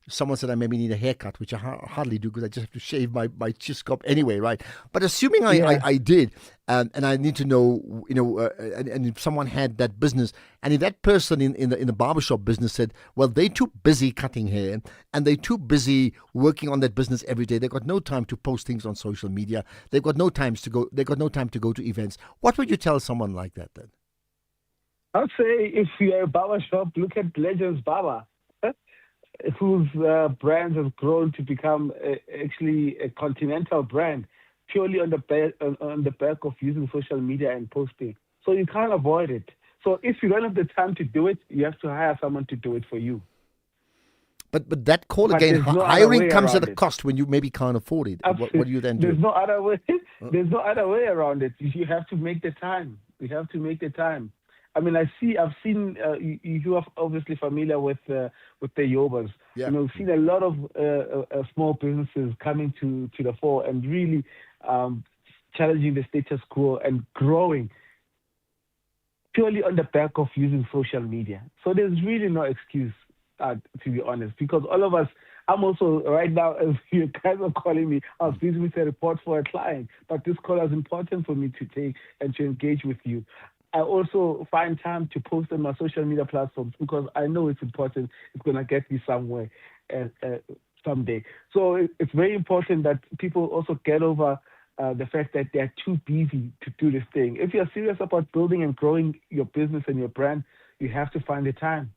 someone said I maybe need a haircut, which I hardly do because I just have to shave my chiscop anyway, right? But assuming I did, and I need to know, and if someone had that business, and if that person in the barbershop business said, well, they're too busy cutting hair and they're too busy working on that business every day. They've got no time to post things on social media. They've got no time to go. They've got no time to go to events. What would you tell someone like that then? I'd say if you're a barbershop, look at Legends Barber, whose brand has grown to become actually a continental brand, purely on the back of using social media and posting. So you can't avoid it. So if you don't have the time to do it, you have to hire someone to do it for you. But that call again, hiring comes at a cost when you maybe can't afford it. What do you then do? There's no other way. There's no other way around it. You have to make the time. You have to make the time. I mean, I've seen. You are obviously familiar with the Yobas. Yeah. We've seen a lot of small businesses coming to the fore and really challenging the status quo and growing purely on the back of using social media. So there's really no excuse, to be honest, because all of us, I'm also right now, as you guys are calling me, I was busy with a report for a client, but this call is important for me to take and to engage with you. I also find time to post on my social media platforms because I know it's important. It's going to get me somewhere someday. So it's very important that people also get over the fact that they're too busy to do this thing. If you're serious about building and growing your business and your brand, you have to find the time.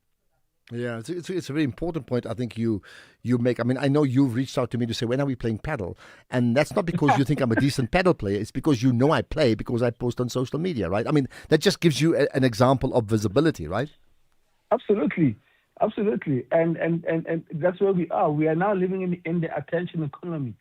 Yeah, it's a very important point I think you make. I mean, I know you've reached out to me to say, when are we playing paddle? And that's not because you think I'm a decent paddle player. It's because you know I play because I post on social media, right? I mean, that just gives you an example of visibility, right? Absolutely. And that's where we are. We are now living in the attention economy.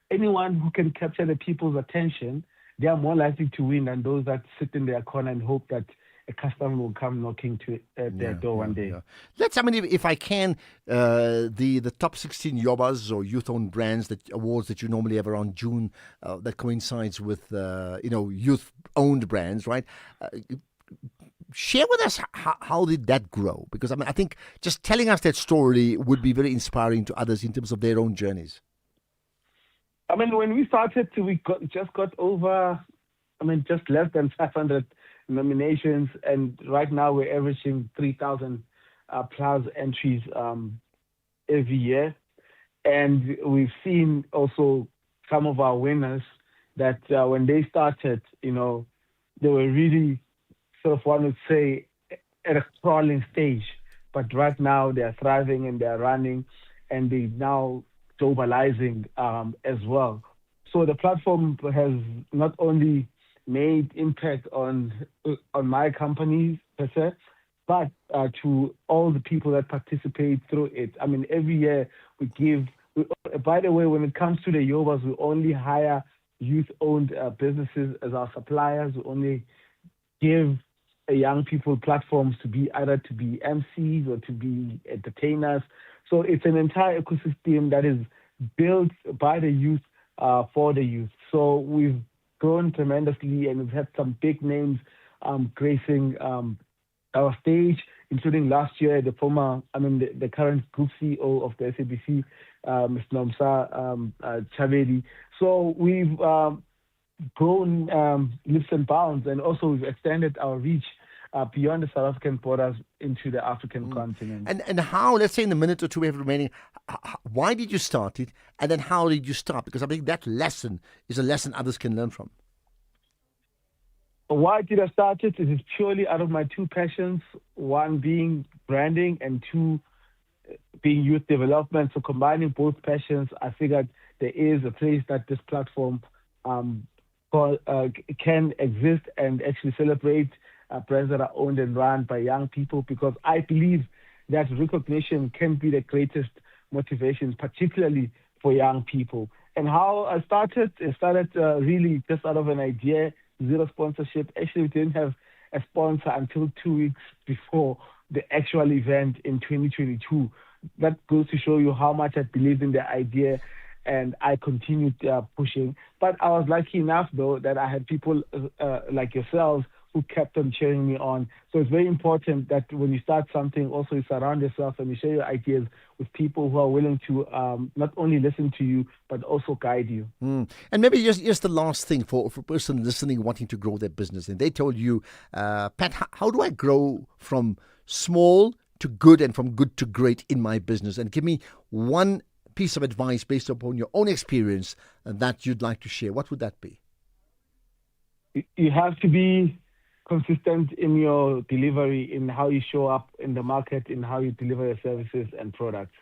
Anyone who can capture the people's attention, they are more likely to win than those that sit in their corner and hope that a customer will come knocking to their door one day. Yeah. I mean, if I can, the top 16 Yobas or youth-owned brands awards that you normally have around June, that coincides with youth-owned brands, right? Share with us how did that grow? Because I mean, I think just telling us that story would be very inspiring to others in terms of their own journeys. I mean, when we started, we just got over, just less than 500 nominations, and right now we're averaging 3,000 plus entries every year. And we've seen also some of our winners that when they started, they were really sort of, one would say, at a crawling stage. But right now they're thriving and they're running, and they're now globalizing as well. So the platform has not only made impact on my company per se, but to all the people that participate through it. I mean, every year we give. By the way, when it comes to the Yobas, we only hire youth-owned businesses as our suppliers. We only give young people platforms to be either to be MCs or to be entertainers. So it's an entire ecosystem that is built by the youth for the youth. So we've grown tremendously, and we've had some big names gracing our stage, including last year the current group CEO of the SABC, Mr. Nomsa Chavedi. So we've grown leaps and bounds, and also we've extended our reach beyond the South African borders into the African continent. And how, let's say in the minute or two we have remaining, why did you start it, and then how did you start? Because I think that lesson is a lesson others can learn from. Why did I start it? It is purely out of my two passions, one being branding and two being youth development. So combining both passions, I figured there is a place that this platform can exist and actually celebrate brands that are owned and run by young people, because I believe that recognition can be the greatest motivation, particularly for young people. And how I started, really just out of an idea, zero sponsorship. Actually, we didn't have a sponsor until 2 weeks before the actual event in 2022. That goes to show you how much I believed in the idea, and I continued pushing. But I was lucky enough, though, that I had people like yourselves who kept on cheering me on. So it's very important that when you start something, also you surround yourself and you share your ideas with people who are willing to not only listen to you, but also guide you. And maybe just the last thing for a person listening wanting to grow their business. And they told you, Pat, how do I grow from small to good and from good to great in my business? And give me one piece of advice based upon your own experience that you'd like to share. What would that be? You have to be consistent in your delivery, in how you show up in the market, in how you deliver your services and products.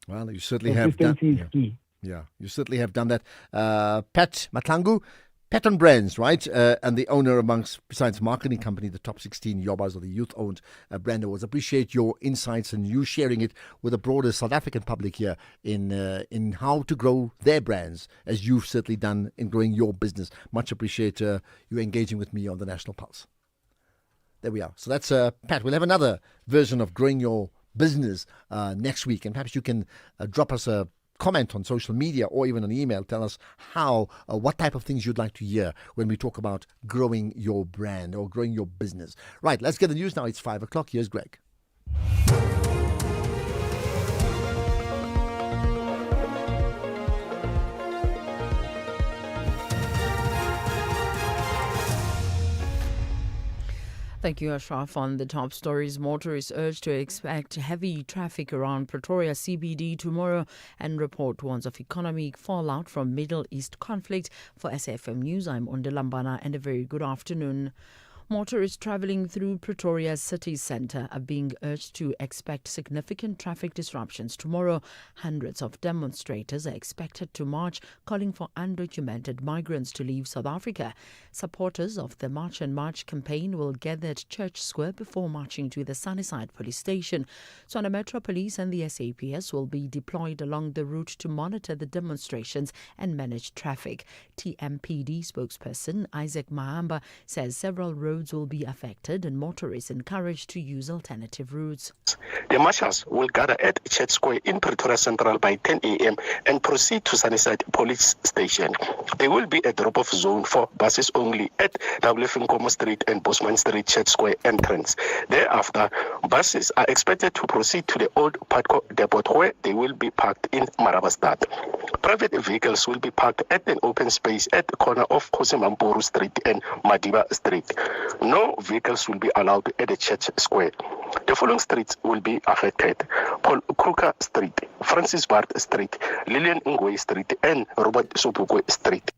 Well, you certainly have done. Consistency is key. Yeah, you certainly have done that. Pat Mahlangu, Pat on Brands, right? And the owner besides marketing company, the top 16 Yobas or the youth-owned brand awards. Appreciate your insights and you sharing it with the broader South African public here in how to grow their brands, as you've certainly done in growing your business. Much appreciate you engaging with me on the National Pulse. There we are. So that's Pat. We'll have another version of growing your business next week, and perhaps you can drop us a comment on social media or even an email. Tell us what type of things you'd like to hear when we talk about growing your brand or growing your business. Right, let's get the news now. It's 5 o'clock. Here's Greg. Thank you, Ashraf. On the top stories, motorists urged to expect heavy traffic around Pretoria CBD tomorrow, and report warns of economic fallout from Middle East conflict. For SAfm News, I'm Lambana, and a very good afternoon. Motorists travelling through Pretoria's city centre are being urged to expect significant traffic disruptions tomorrow. Hundreds of demonstrators are expected to march, calling for undocumented migrants to leave South Africa. Supporters of the March and March campaign will gather at Church Square before marching to the Sunnyside police station. Tswana Metro Police and the SAPS will be deployed along the route to monitor the demonstrations and manage traffic. TMPD spokesperson Isaac Mahamba says several roads will be affected and motorists encouraged to use alternative routes. The marshals will gather at Church Square in Pretoria Central by 10 a.m. and proceed to Sunnyside Police Station. There will be a drop-off zone for buses only at WF Nkomo Street and Bosman Street Church Square entrance. Thereafter, buses are expected to proceed to the old Patco depot where they will be parked in Marabastad. Private vehicles will be parked at an open space at the corner of Kosimampuru Street and Madiba Street. No vehicles will be allowed at the Church Square. The following streets will be affected: Paul Kruger Street, Francis Bart Street, Lillian Ngwe Street, and Robert Sobukwe Street.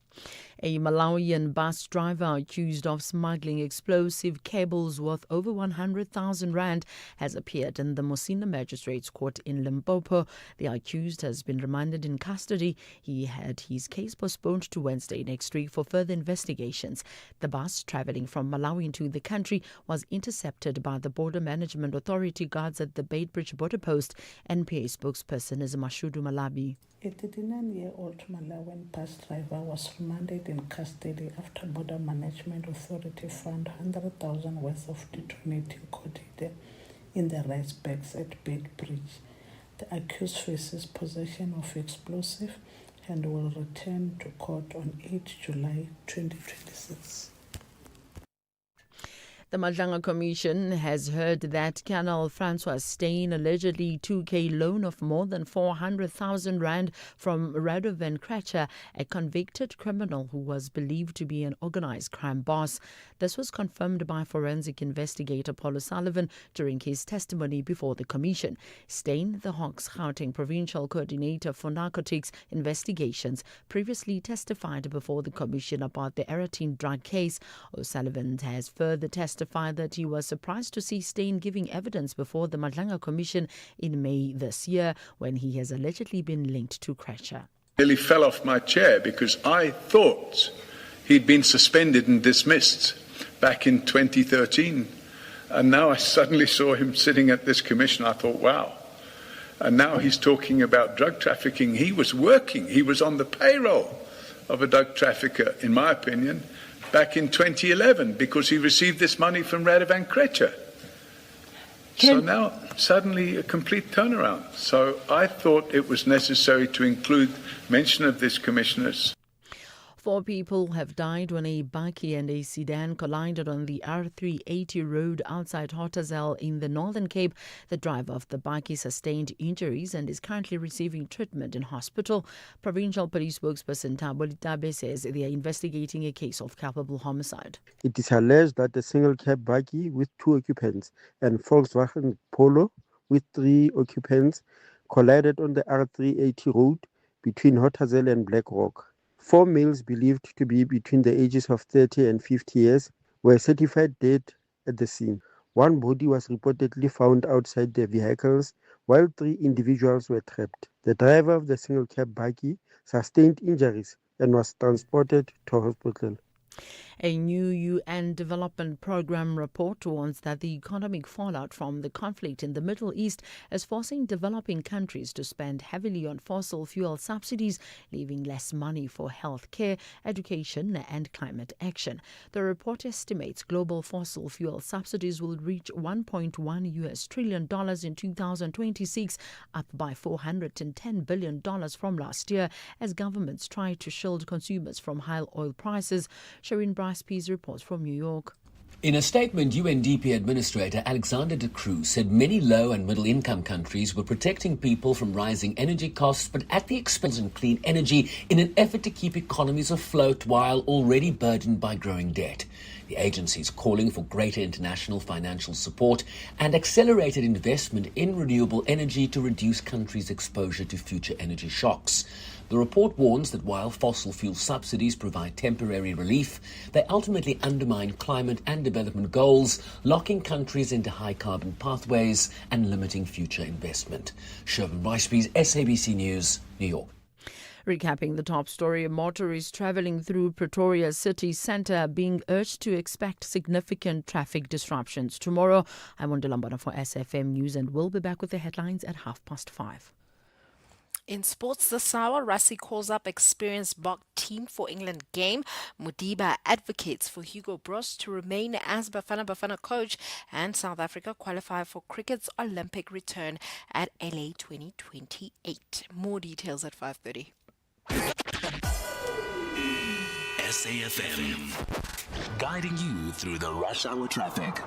A Malawian bus driver accused of smuggling explosive cables worth over 100,000 rand has appeared in the Mosina Magistrates Court in Limpopo. The accused has been remanded in custody. He had his case postponed to Wednesday next week for further investigations. The bus travelling from Malawi into the country was intercepted by the Border Management Authority guards at the Beitbridge border post. NPA spokesperson is Mashudu Malabi. A 39-year-old Malawian bus driver was remanded in custody after Border Management Authority found 100,000 worth of detonating coated in the rice bags at Beitbridge. The accused faces possession of explosive and will return to court on 8 July 2026. The Madlanga Commission has heard that Colonel Francois Steyn allegedly took a loan of more than 400,000 rand from Radovan Kratcher, a convicted criminal who was believed to be an organized crime boss. This was confirmed by forensic investigator Paul O'Sullivan during his testimony before the Commission. Steyn, the Hawks Gauteng Provincial Coordinator for Narcotics Investigations, previously testified before the Commission about the Eratine drug case. O'Sullivan has further testified that he was surprised to see Steyn giving evidence before the Madlanga Commission in May this year, when he has allegedly been linked to Kratcher. Nearly fell off my chair because I thought he'd been suspended and dismissed back in 2013. And now I suddenly saw him sitting at this commission. I thought, wow. And now he's talking about drug trafficking. He was working. He was on the payroll of a drug trafficker, in my opinion, back in 2011 because he received this money from Radovan Kratcher. So now, suddenly, a complete turnaround. So I thought it was necessary to include mention of this, Commissioners. 4 people have died when a bakkie and a sedan collided on the R380 road outside Hotazel in the Northern Cape. The driver of the bakkie sustained injuries and is currently receiving treatment in hospital. Provincial Police spokesperson Thabo Litabe says they are investigating a case of culpable homicide. It is alleged that a single cab bakkie with 2 occupants and Volkswagen Polo with 3 occupants collided on the R380 road between Hotazel and Black Rock. 4 males believed to be between the ages of 30 and 50 years were certified dead at the scene. 1 body was reportedly found outside the vehicles, while 3 individuals were trapped. The driver of the single cab bakkie sustained injuries and was transported to hospital. A new UN Development Program report warns that the economic fallout from the conflict in the Middle East is forcing developing countries to spend heavily on fossil fuel subsidies, leaving less money for health care, education and climate action. The report estimates global fossil fuel subsidies will reach $1.1 trillion in 2026, up by $410 billion from last year, as governments try to shield consumers from high oil prices. Shereen Bryce-Pease reports from New York. In a statement, UNDP Administrator Alexander de Cruz said many low and middle income countries were protecting people from rising energy costs, but at the expense of clean energy in an effort to keep economies afloat while already burdened by growing debt. The agency is calling for greater international financial support and accelerated investment in renewable energy to reduce countries' exposure to future energy shocks. The report warns that while fossil fuel subsidies provide temporary relief, they ultimately undermine climate and development goals, locking countries into high carbon pathways and limiting future investment. Shervin Ricebees, SABC News, New York. Recapping the top story, motorists travelling through Pretoria's city centre being urged to expect significant traffic disruptions tomorrow. I'm Wanda Lambana for SFM News and we'll be back with the headlines at 5:30. In sports this hour, Rassie calls up experienced Bok team for England game. Mudiba advocates for Hugo Broos to remain as Bafana coach, and South Africa qualify for cricket's Olympic return at LA 2028. More details at 5:30. SAFM, guiding you through the rush hour traffic.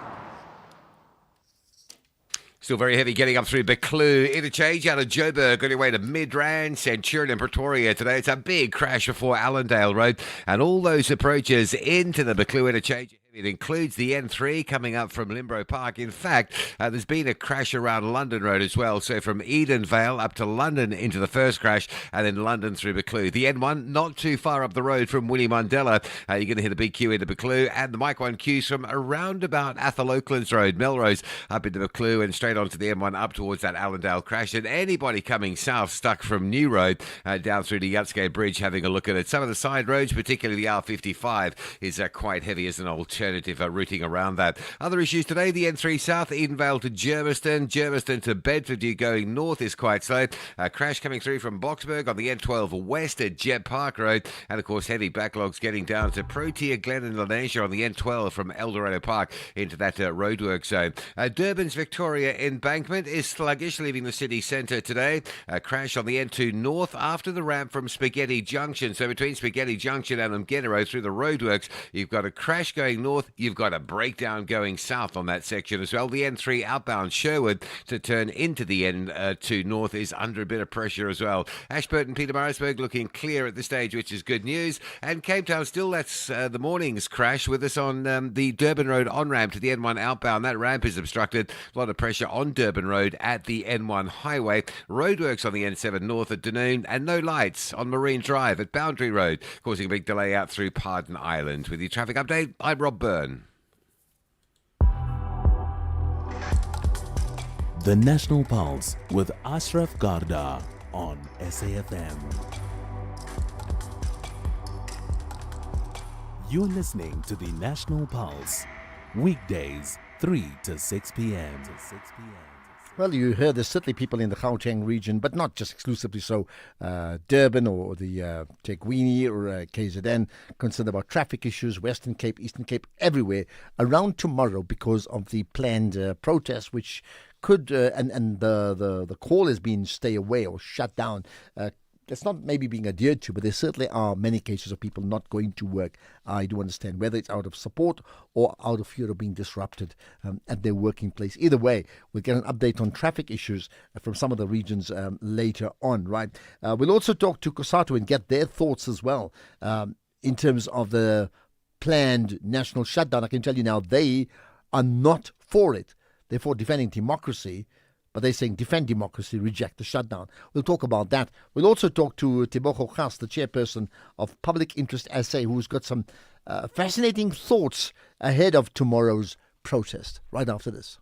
Still very heavy getting up through Buccleuch. Interchange out of Joburg on your way to Midrand, Centurion and Pretoria today. It's a big crash before Allendale Road and all those approaches into the Buccleuch interchange. It includes the N3 coming up from Limbro Park. In fact, there's been a crash around London Road as well. So from Edenvale up to London into the first crash and then London through Buccleuch. The N1 not too far up the road from Winnie Mandela. You're going to hit a big queue into Buccleuch, and the Mike 1 queues from around about Athol Oaklands Road, Melrose up into Buccleuch and straight onto the M1 up towards that Allendale crash. And anybody coming south stuck from New Road down through the Yatskate Bridge having a look at it. Some of the side roads, particularly the R55, is quite heavy as an alternative routing around that. Other issues today, the N3 South, Edenvale to Germiston to Bedford. You going north is quite slow. A crash coming through from Boksburg on the N12 west at Jeb Park Road. And of course, heavy backlogs getting down to Protea Glen and Lenasia on the N12 from Eldorado Park into that roadwork zone. Durban's Victoria Embankment is sluggish leaving the city centre today. A crash on the N2 north after the ramp from Spaghetti Junction. So between Spaghetti Junction and Mgeni Road through the roadworks, you've got a crash going north. You've got a breakdown going south on that section as well. The N3 outbound Sherwood to turn into the N2 north is under a bit of pressure as well. Ashburton, Pietermaritzburg looking clear at this stage, which is good news. And Cape Town still, that's the morning's crash with us on the Durban Road on-ramp to the N1 outbound. That ramp is obstructed. A lot of pressure on Durban Road at the N1 highway. Roadworks on the N7 north at Dunoon and no lights on Marine Drive at Boundary Road, causing a big delay out through Pardon Island. With your traffic update, I'm Rob Byrne. The National Pulse with Ashraf Garda on SAFM. You're listening to the National Pulse, weekdays 3 to 6 p.m. Well, you heard there's certainly people in the Gauteng region, but not just exclusively so. Durban or the Tegwini or KZN concerned about traffic issues, Western Cape, Eastern Cape, everywhere around tomorrow because of the planned protest, which could, and the call has been stay away or shut down. It's not maybe being adhered to, but there certainly are many cases of people not going to work. I do understand whether it's out of support or out of fear of being disrupted at their working place. Either way, we'll get an update on traffic issues from some of the regions later on, right? We'll also talk to COSATU and get their thoughts as well in terms of the planned national shutdown. I can tell you now they are not for it. They're for defending democracy. But they're saying defend democracy, reject the shutdown. We'll talk about that. We'll also talk to Tebogo Gas, the chairperson of Public Interest SA, who's got some fascinating thoughts ahead of tomorrow's protest. Right after this.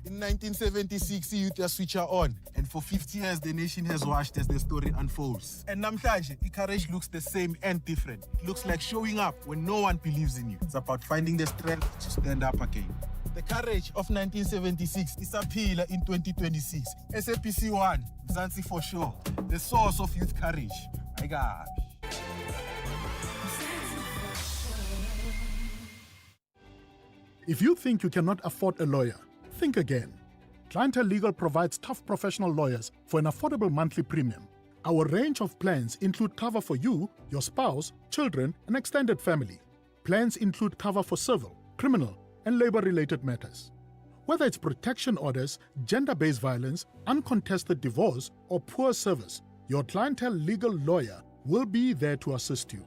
In 1976, youth are switcher on, and for 50 years, the nation has watched as the story unfolds. And namhlanje, courage looks the same and different. It looks like showing up when no one believes in you. It's about finding the strength to stand up again. The courage of 1976 is a pillar in 2026. SAPC 1, Zanzi for sure. The source of youth courage. My God. If you think you cannot afford a lawyer, think again. Clientele Legal provides tough professional lawyers for an affordable monthly premium. Our range of plans include cover for you, your spouse, children, and extended family. Plans include cover for civil, criminal, and labor-related matters. Whether it's protection orders, gender-based violence, uncontested divorce, or poor service, your Clientele Legal lawyer will be there to assist you.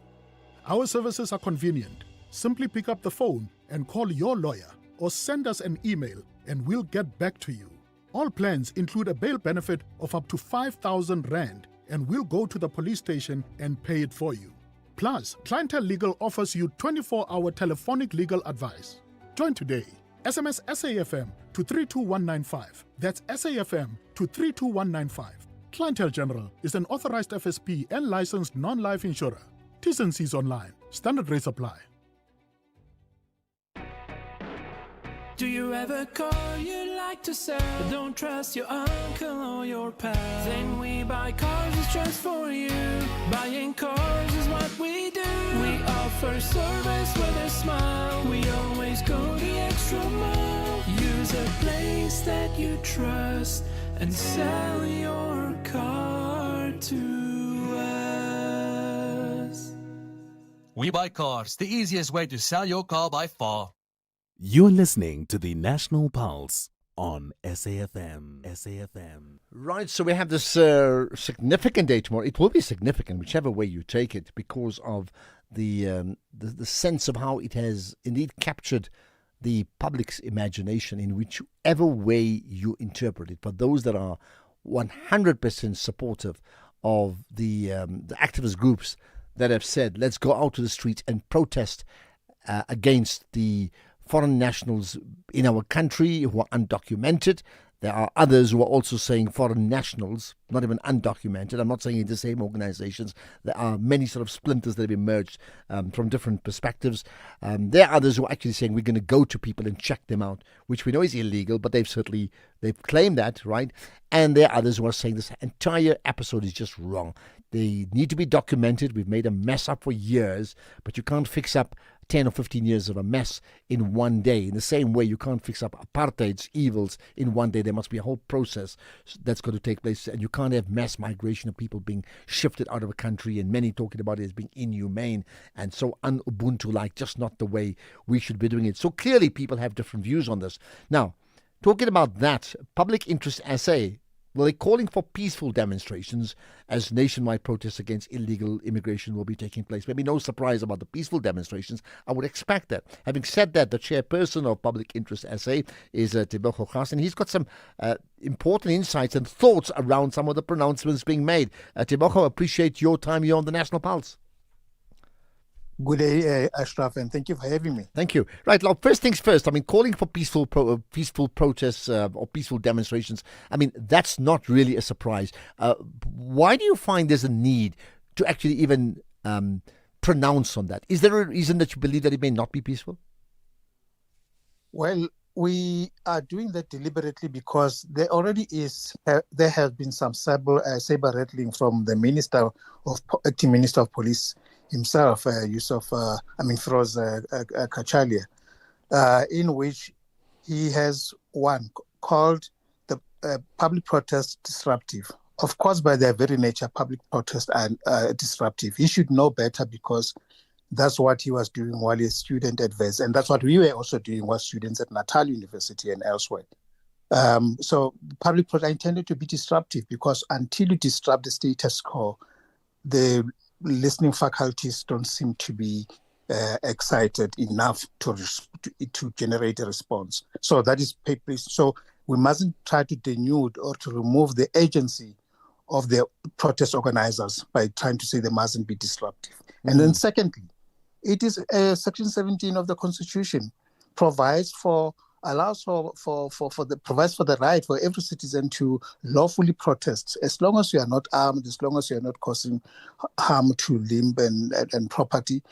Our services are convenient. Simply pick up the phone and call your lawyer or send us an email and we'll get back to you. All plans include a bail benefit of up to 5,000 Rand and we'll go to the police station and pay it for you. Plus, Clientele Legal offers you 24-hour telephonic legal advice. Join today. SMS SAFM to 32195. That's SAFM to 32195. Clientele General is an authorized FSP and licensed non-life insurer. T's and C's online. Standard rates apply. Do you ever call you like to sell, but don't trust your uncle or your pal? Then we buy cars is just for you. Buying cars is what we do. We offer service with a smile. We always go the extra mile. Use a place that you trust and sell your car to us. We Buy Cars, the easiest way to sell your car by far. You're listening to the National Pulse on SAFM. SAFM. Right, so we have this significant day tomorrow. It will be significant, whichever way you take it, because of the sense of how it has indeed captured the public's imagination in whichever way you interpret it. For those that are 100% supportive of the activist groups that have said, let's go out to the streets and protest against the foreign nationals in our country who are undocumented. There are others who are also saying foreign nationals, not even undocumented. I'm not saying in the same organizations. There are many sort of splinters that have emerged from different perspectives. There are others who are actually saying we're going to go to people and check them out, which we know is illegal, but they've claimed that, right? And there are others who are saying this entire episode is just wrong. They need to be documented. We've made a mess up for years, but you can't fix up 10 or 15 years of a mess in one day. In the same way, you can't fix up apartheid's evils in one day. There must be a whole process that's going to take place, and you can't have mass migration of people being shifted out of a country, and many talking about it as being inhumane and so un-Ubuntu-like, just not the way we should be doing it. So clearly people have different views on this. Now, talking about that, public interest essay, well, they're calling for peaceful demonstrations as nationwide protests against illegal immigration will be taking place. Maybe no surprise about the peaceful demonstrations. I would expect that. Having said that, the chairperson of Public Interest SA is Tebogo Gas, and he's got some important insights and thoughts around some of the pronouncements being made. Tebogo, appreciate your time here on the National Pulse. Good day, Ashraf, and thank you for having me. Thank you. Right, now, first things first, I mean, calling for peaceful protests or peaceful demonstrations, I mean, that's not really a surprise. Why do you find there's a need to actually even pronounce on that? Is there a reason that you believe that it may not be peaceful? Well, we are doing that deliberately because there already there has been some saber rattling from the acting Minister of Police himself, Feroz Kachalia, in which he has called the public protest disruptive. Of course, by their very nature, public protests are disruptive. He should know better because that's what he was doing while he's a student at VES, and that's what we were also doing while students at Natal University and elsewhere. So public protest intended to be disruptive because until you disrupt the status quo, the listening faculties don't seem to be excited enough to generate a response. So that is so we mustn't try to denude or to remove the agency of the protest organizers by trying to say they mustn't be disruptive. And then secondly, it is Section 17 of the Constitution provides for allows provides for the right for every citizen to lawfully protest, as long as you are not armed, as long as you are not causing harm to limb and property,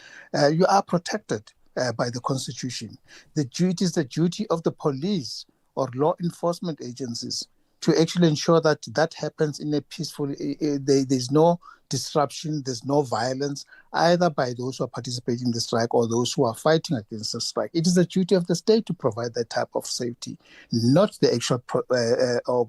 you are protected by the Constitution. It is the duty of the police or law enforcement agencies to actually ensure that that happens in a peaceful, there's no disruption, there's no violence, either by those who are participating in the strike or those who are fighting against the strike. It is the duty of the state to provide that type of safety, not the actual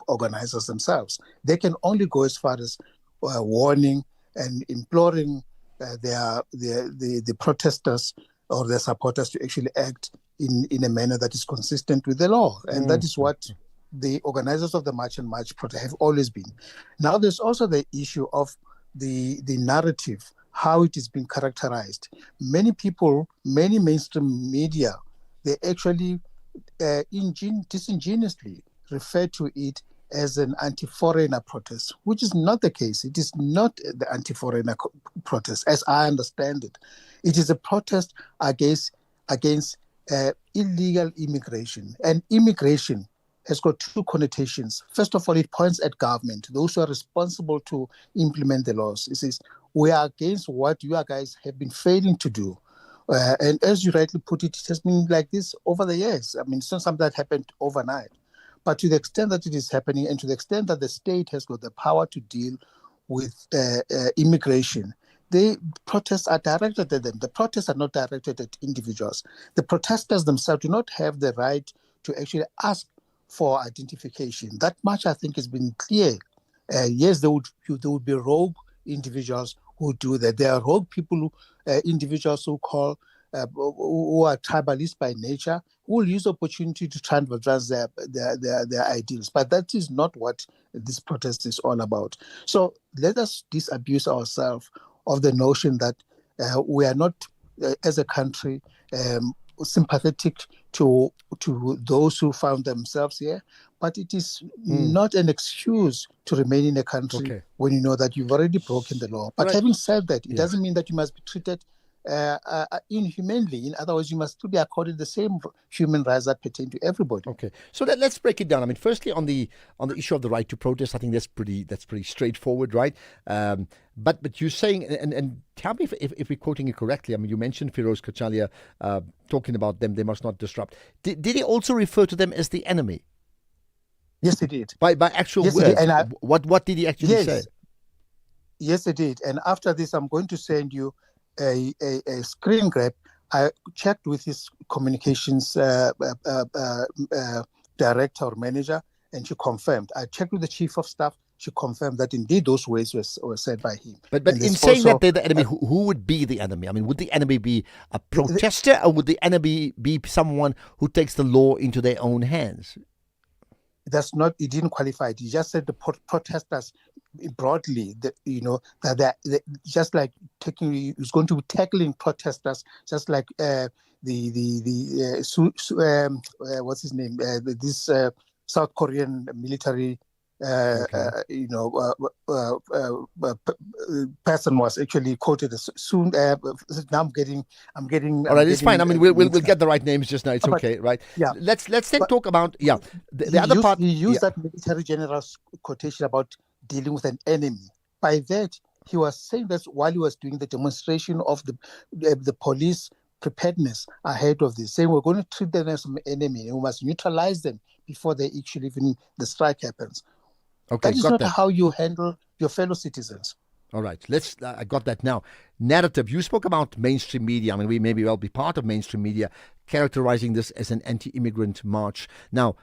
organizers themselves. They can only go as far as warning and imploring the protesters or their supporters to actually act in a manner that is consistent with the law. And that is what the organizers of the March and March protest have always been. Now, there's also the issue of the narrative, how it is being characterized. Many people, many mainstream media, they actually disingenuously refer to it as an anti-foreigner protest, which is not the case. It is not the anti-foreigner protest, as I understand it. It is a protest against illegal immigration. And immigration has got two connotations. First of all, it points at government, those who are responsible to implement the laws. It says, we are against what you guys have been failing to do. And as you rightly put it, it has been like this over the years. I mean, it's not something that happened overnight. But to the extent that it is happening and to the extent that the state has got the power to deal with immigration, the protests are directed at them. The protests are not directed at individuals. The protesters themselves do not have the right to actually ask for identification. That much, I think, has been clear. Yes, there would be rogue individuals who do that. There are rogue people, individuals who are tribalist by nature, who will use opportunity to try and advance their ideals. But that is not what this protest is all about. So let us disabuse ourselves of the notion that we are not, as a country, sympathetic to those who found themselves here, but it is not an excuse to remain in a country when you know that you've already broken the law. But having said that, it doesn't mean that you must be treated inhumanely. In other words, you must still be accorded the same human rights that pertain to everybody. Okay, so let's break it down. I mean, firstly, on the issue of the right to protest, I think that's pretty straightforward, right? But you're saying, and tell me if we're quoting it correctly. I mean, you mentioned Feroz Kachalia talking about them; they must not disrupt. Did he also refer to them as the enemy? Yes, he did. By actual words. And what did he actually say? Yes, he did. And after this, I'm going to send you a screen grab. I checked with his communications director or manager, and she confirmed. I checked with the chief of staff. She confirmed that indeed those words were said by him. But in saying that they're the enemy, who would be the enemy? I mean, would the enemy be a protester, or would the enemy be someone who takes the law into their own hands? That's not. He didn't qualify it. He just said the protesters broadly. That they're just like he's going to be tackling protesters, just like what's his name? This South Korean military. Person was actually quoted as soon. Now I'm getting. All right, it's fine. I mean, we'll get the right names just now. It's okay, right? Yeah. Let's then talk about the other part. He used that military general's quotation about dealing with an enemy. By that, he was saying that while he was doing the demonstration of the police preparedness ahead of this, saying we're going to treat them as an enemy and we must neutralize them before they actually even the strike happens. Okay, that is not how you handle your fellow citizens. All right, I got that now. Narrative. You spoke about mainstream media. I mean, we may well be part of mainstream media characterizing this as an anti-immigrant march. Now,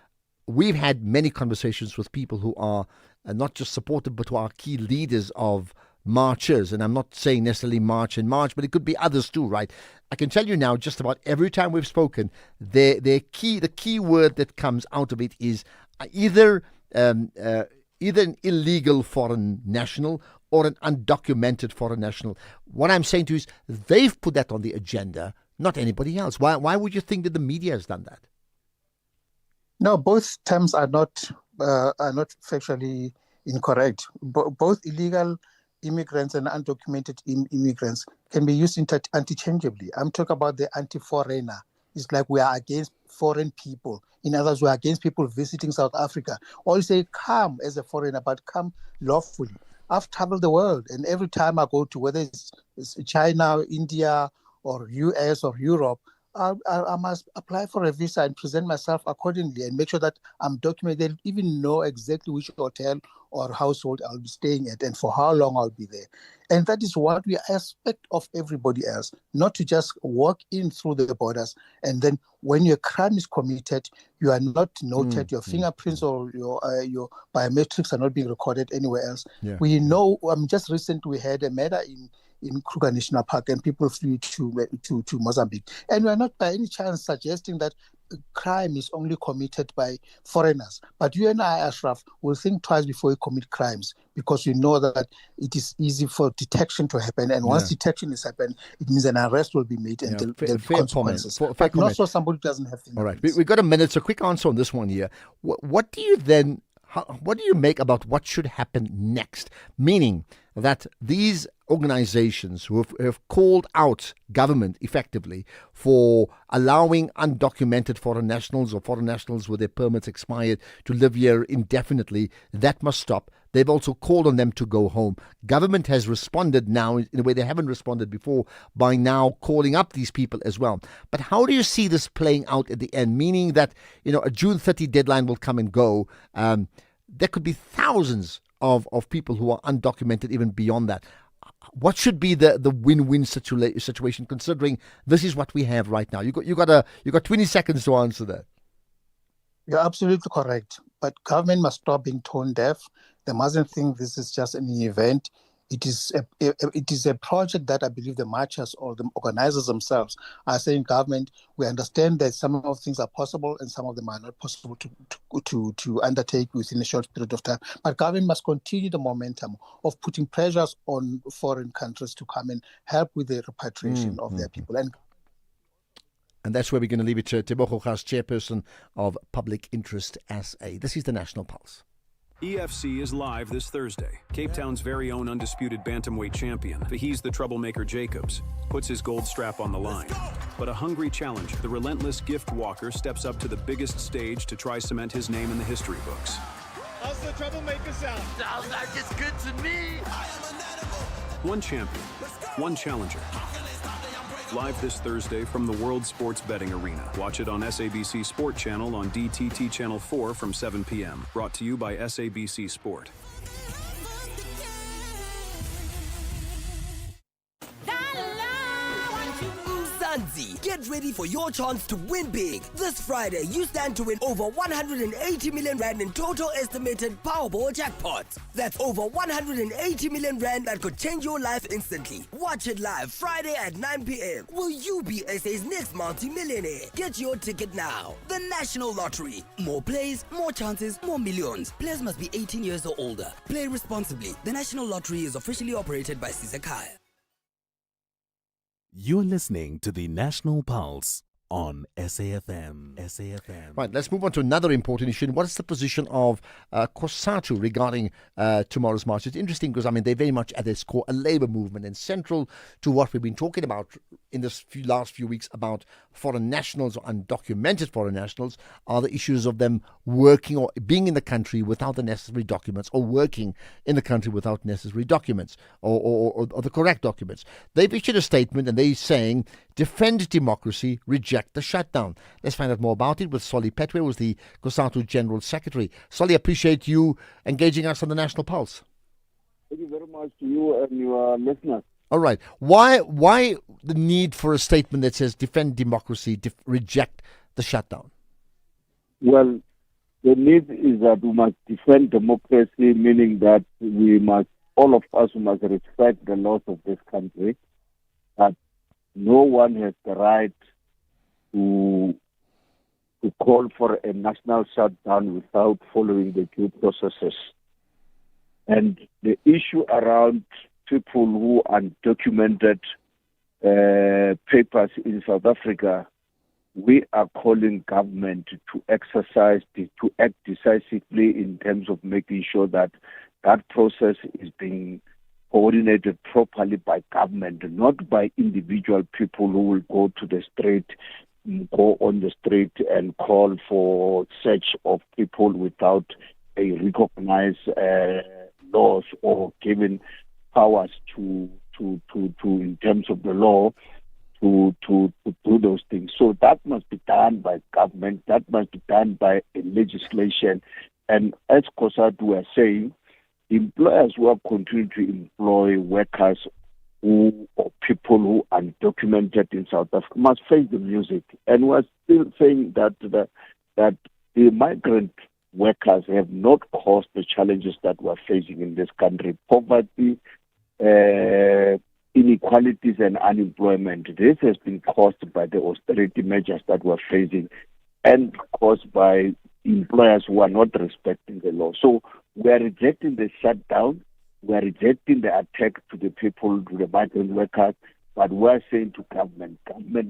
we've had many conversations with people who are not just supportive, but who are key leaders of marchers. And I'm not saying necessarily March and March, but it could be others too, right? I can tell you now, just about every time we've spoken, the key word that comes out of it is either an illegal foreign national or an undocumented foreign national. What I'm saying to you is they've put that on the agenda, not anybody else. Why would you think that the media has done that? No, both terms are not factually incorrect. Both illegal immigrants and undocumented immigrants can be used interchangeably. I'm talking about the anti-foreigner it's like we are against foreign people. In other words, we are against people visiting South Africa. Or you say, come as a foreigner, but come lawfully. I've traveled the world, and every time I go to whether it's China, India, or US or Europe, I must apply for a visa and present myself accordingly and make sure that I'm documented, even know exactly which hotel or household I'll be staying at and for how long I'll be there. And that is what we expect of everybody else, not to just walk in through the borders and then when your crime is committed, you are not noted, your fingerprints or your biometrics are not being recorded anywhere else. Yeah. We know, just recently we had a matter in Kruger National Park and people flew to Mozambique. And we are not by any chance suggesting that crime is only committed by foreigners. But you and I, Ashraf, will think twice before we commit crimes because we know that it is easy for detection to happen. And once detection is happened, it means an arrest will be made and there'll be consequences. But not so somebody doesn't have things. All right, we've got a minute, so quick answer on this one here. What do you then, what do you make about what should happen next? Meaning that these organizations who have called out government effectively for allowing undocumented foreign nationals or foreign nationals with their permits expired to live here indefinitely, that must stop. They've also called on them to go home. Government has responded now in a way they haven't responded before by now calling up these people as well. But how do you see this playing out at the end? Meaning that, a June 30 deadline will come and go. There could be thousands of people who are undocumented even beyond that. What should be the win-win situation, considering this is what we have right now? You got 20 seconds to answer that. You're absolutely correct. But government must stop being tone deaf. They mustn't think this is just an event. It is a project that I believe the marchers or the organizers themselves are saying, government, we understand that some of things are possible and some of them are not possible to undertake within a short period of time. But government must continue the momentum of putting pressures on foreign countries to come and help with the repatriation of their people. And that's where we're going to leave it to Tebogo Gas, chairperson of Public Interest SA. This is the National Pulse. EFC is live this Thursday. Cape Town's very own undisputed bantamweight champion, Fahis the Troublemaker Jacobs, puts his gold strap on the line. But a hungry challenger, the relentless gift walker, steps up to the biggest stage to try cement his name in the history books. How's the Troublemaker sound? Sounds like it's good to me. One champion, one challenger. Live this Thursday from the World Sports Betting Arena. Watch it on SABC Sport Channel on DTT Channel 4 from 7 p.m. Brought to you by SABC Sport. Zanzi, get ready for your chance to win big. This Friday, you stand to win over 180 million rand in total estimated Powerball jackpots. That's over 180 million rand that could change your life instantly. Watch it live Friday at 9 p.m. Will you be SA's next multi-millionaire? Get your ticket now. The National Lottery. More plays, more chances, more millions. Players must be 18 years or older. Play responsibly. The National Lottery is officially operated by Sizakaya. You're listening to the National Pulse on SAFM. Right, let's move on to another important issue. What is the position of COSATU regarding tomorrow's march? It's interesting because, they're very much at its core a labour movement, and central to what we've been talking about in this last few weeks about foreign nationals or undocumented foreign nationals are the issues of them working or being in the country without the necessary documents, or working in the country without necessary documents or the correct documents. They've issued a statement and they're saying, defend democracy, reject the shutdown. Let's find out more about it with Solly Petwe, who's the COSATU General Secretary. Solly, appreciate you engaging us on the National Pulse. Thank you very much to you and your listeners. All right. Why the need for a statement that says defend democracy, reject the shutdown? Well, the need is that we must defend democracy, meaning that all of us must respect the laws of this country, that no one has the right to call for a national shutdown without following the due processes. And the issue around people who undocumented papers in South Africa, we are calling government to act decisively in terms of making sure that that process is being coordinated properly by government, not by individual people who will go to the street go on the street and call for search of people without a recognized laws or given powers to in terms of the law to do those things. So that must be done by government. That must be done by a legislation. And as COSATU were saying, employers who are continuing to employ workers or people who are undocumented in South Africa must face the music. And we're still saying that the migrant workers have not caused the challenges that we're facing in this country. Poverty, inequalities and unemployment. This has been caused by the austerity measures that we're facing and caused by employers who are not respecting the law. So we are rejecting the shutdown. We are rejecting the attack to the people, to the migrant workers, but we are saying to government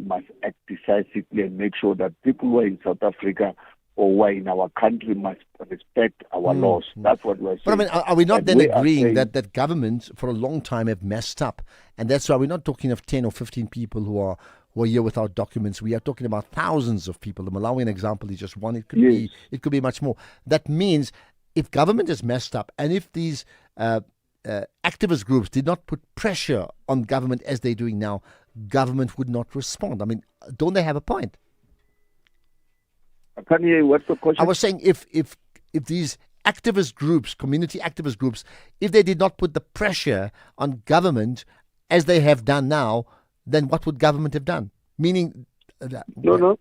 must act decisively and make sure that people who are in South Africa or who are in our country must respect our laws. That's what we're saying. But I mean, are we not then agreeing that governments for a long time have messed up? And that's why we're not talking of 10 or 15 people who are here without documents. We are talking about thousands of people. The Malawian example is just one. It could be much more. That means if government is messed up and if these activist groups did not put pressure on government as they're doing now, government would not respond. I mean, don't they have a point? I can't hear you. What's the question? I was saying if these activist groups, community activist groups, if they did not put the pressure on government as they have done now, then what would government have done? Meaning... No.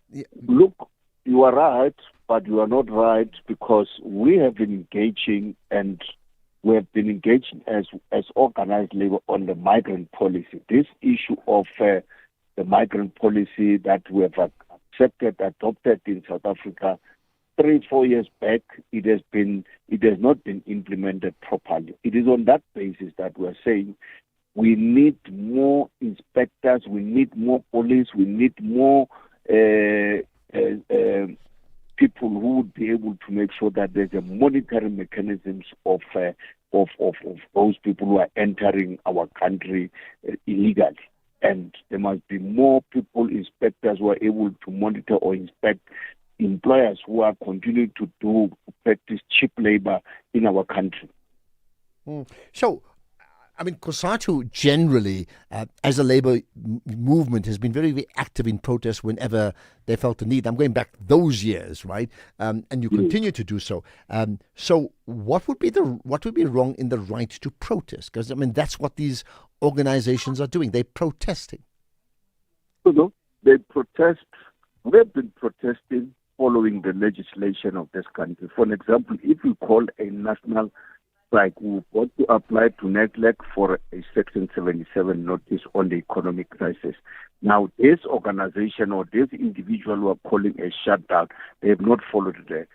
Look, you are right, but you are not right because we have been engaging and we have been engaging as organized labor on the migrant policy. This issue of the migrant policy that we have adopted in South Africa 3-4 years back, it has not been implemented properly. It is on that basis that we are saying we need more inspectors, we need more police, we need more people who would be able to make sure that there's a monitoring mechanisms of those people who are entering our country illegally. And there must be more people, inspectors, who are able to monitor or inspect employers who are continuing to practice cheap labor in our country. So, I mean, COSATU generally, as a labor movement, has been very, very active in protest whenever they felt the need. I'm going back those years, right? And you continue to do so. So, what would be wrong in the right to protest? Because I mean, that's what these organizations are doing. They're protesting. No, they protest. We've been protesting following the legislation of this country. For an example, if you call a national strike, we want to apply to NEDLEC for a Section 77 notice on the economic crisis. Now, this organization or this individual who are calling a shutdown, they have not followed the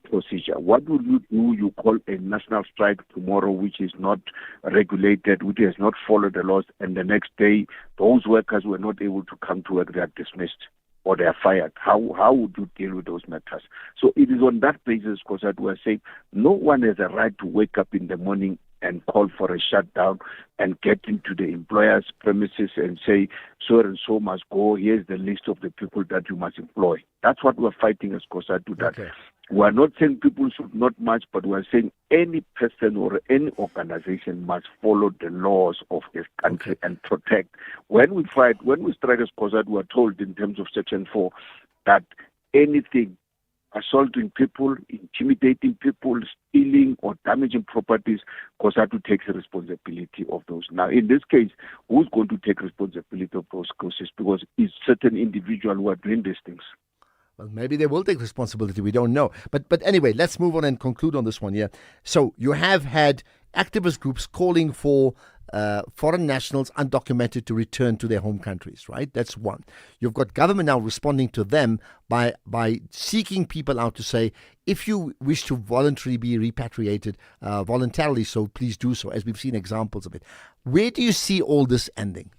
procedure. What will you do? You call a national strike tomorrow, which is not regulated, which has not followed the laws, and the next day, those workers were not able to come to work, they are dismissed or they are fired. How would you deal with those matters? So it is on that basis, because we are saying no one has a right to wake up in the morning and call for a shutdown and get into the employer's premises and say, so and so must go, here's the list of the people that you must employ. That's what we're fighting as COSATU. That we're not saying people should not march, but we're saying any person or any organization must follow the laws of this country and protect. When we strike as COSATU, we're told in terms of Section 4 that anything assaulting people, intimidating people, stealing or damaging properties, COSATU takes responsibility of those. Now, in this case, who's going to take responsibility of those cases? Because it's certain individuals who are doing these things. Well, maybe they will take responsibility. We don't know. But anyway, let's move on and conclude on this one. Yeah. So you have had activist groups calling for foreign nationals undocumented to return to their home countries, right? That's one. You've got government now responding to them by seeking people out to say, if you wish to voluntarily be repatriated, voluntarily so, please do so, as we've seen examples of it. Where do you see all this ending?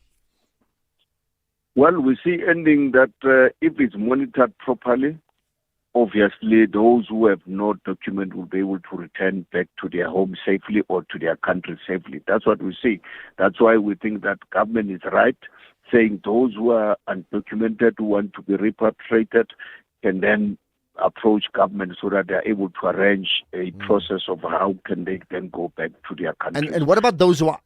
Well, we see ending that if it's monitored properly, obviously those who have no document will be able to return back to their home safely or to their country safely. That's what we see. That's why we think that government is right saying those who are undocumented who want to be repatriated can then approach government so that they are able to arrange a process of how can they then go back to their countries. And what about those who are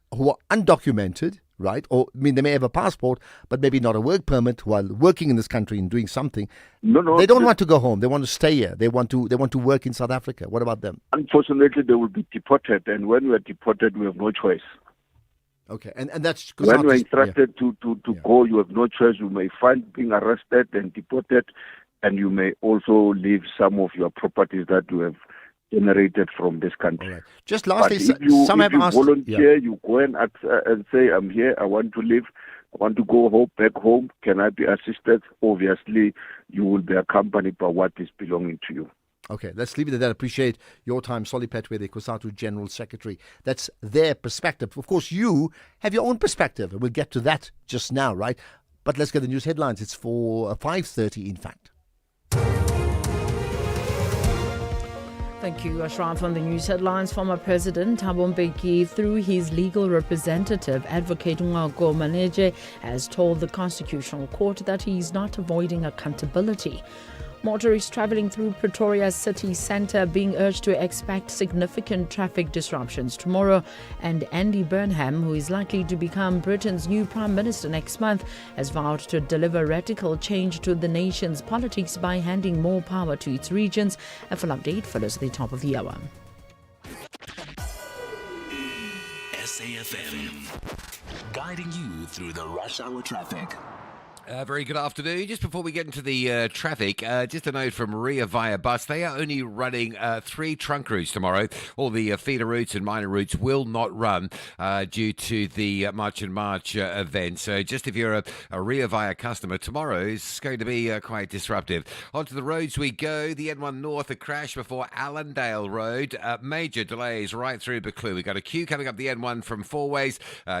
undocumented, right? Or I mean, they may have a passport, but maybe not a work permit while working in this country and doing something. No, they don't want to go home. They want to stay here. They want to work in South Africa. What about them? Unfortunately, they will be deported, and when we are deported, we have no choice. Okay, and that's when we're instructed to go, you have no choice. You may find being arrested and deported, and you may also leave some of your properties that you have generated from this country. Right. Just lastly, but if you, some if have you asked, volunteer, you go and say, I'm here, I want to live, I want to go home, back home, can I be assisted? Obviously, you will be accompanied by what is belonging to you. Okay, let's leave it at that. Appreciate your time, Solly Petwe, the COSATU General Secretary. That's their perspective. Of course, you have your own perspective, and we'll get to that just now, right? But let's get the news headlines. It's for 5:30, in fact. Thank you, Ashraf. On the news headlines, former President Thabo Mbeki, through his legal representative, Advocate Ngako Maneje, has told the Constitutional Court that he is not avoiding accountability. Motorists travelling through Pretoria's city centre being urged to expect significant traffic disruptions tomorrow. And Andy Burnham, who is likely to become Britain's new Prime Minister next month, has vowed to deliver radical change to the nation's politics by handing more power to its regions. A full update follows at the top of the hour. SAFM, guiding you through the rush hour traffic. Very good afternoon. Just before we get into the traffic, just a note from Ria via bus. They are only running 3 trunk routes tomorrow. All the feeder routes and minor routes will not run due to the March and March event. So just if you're a Ria via customer, tomorrow is going to be quite disruptive. Onto the roads we go. The N1 North, a crash before Allendale Road. Major delays right through Buccleuch. We've got a queue coming up the N1 from Fourways.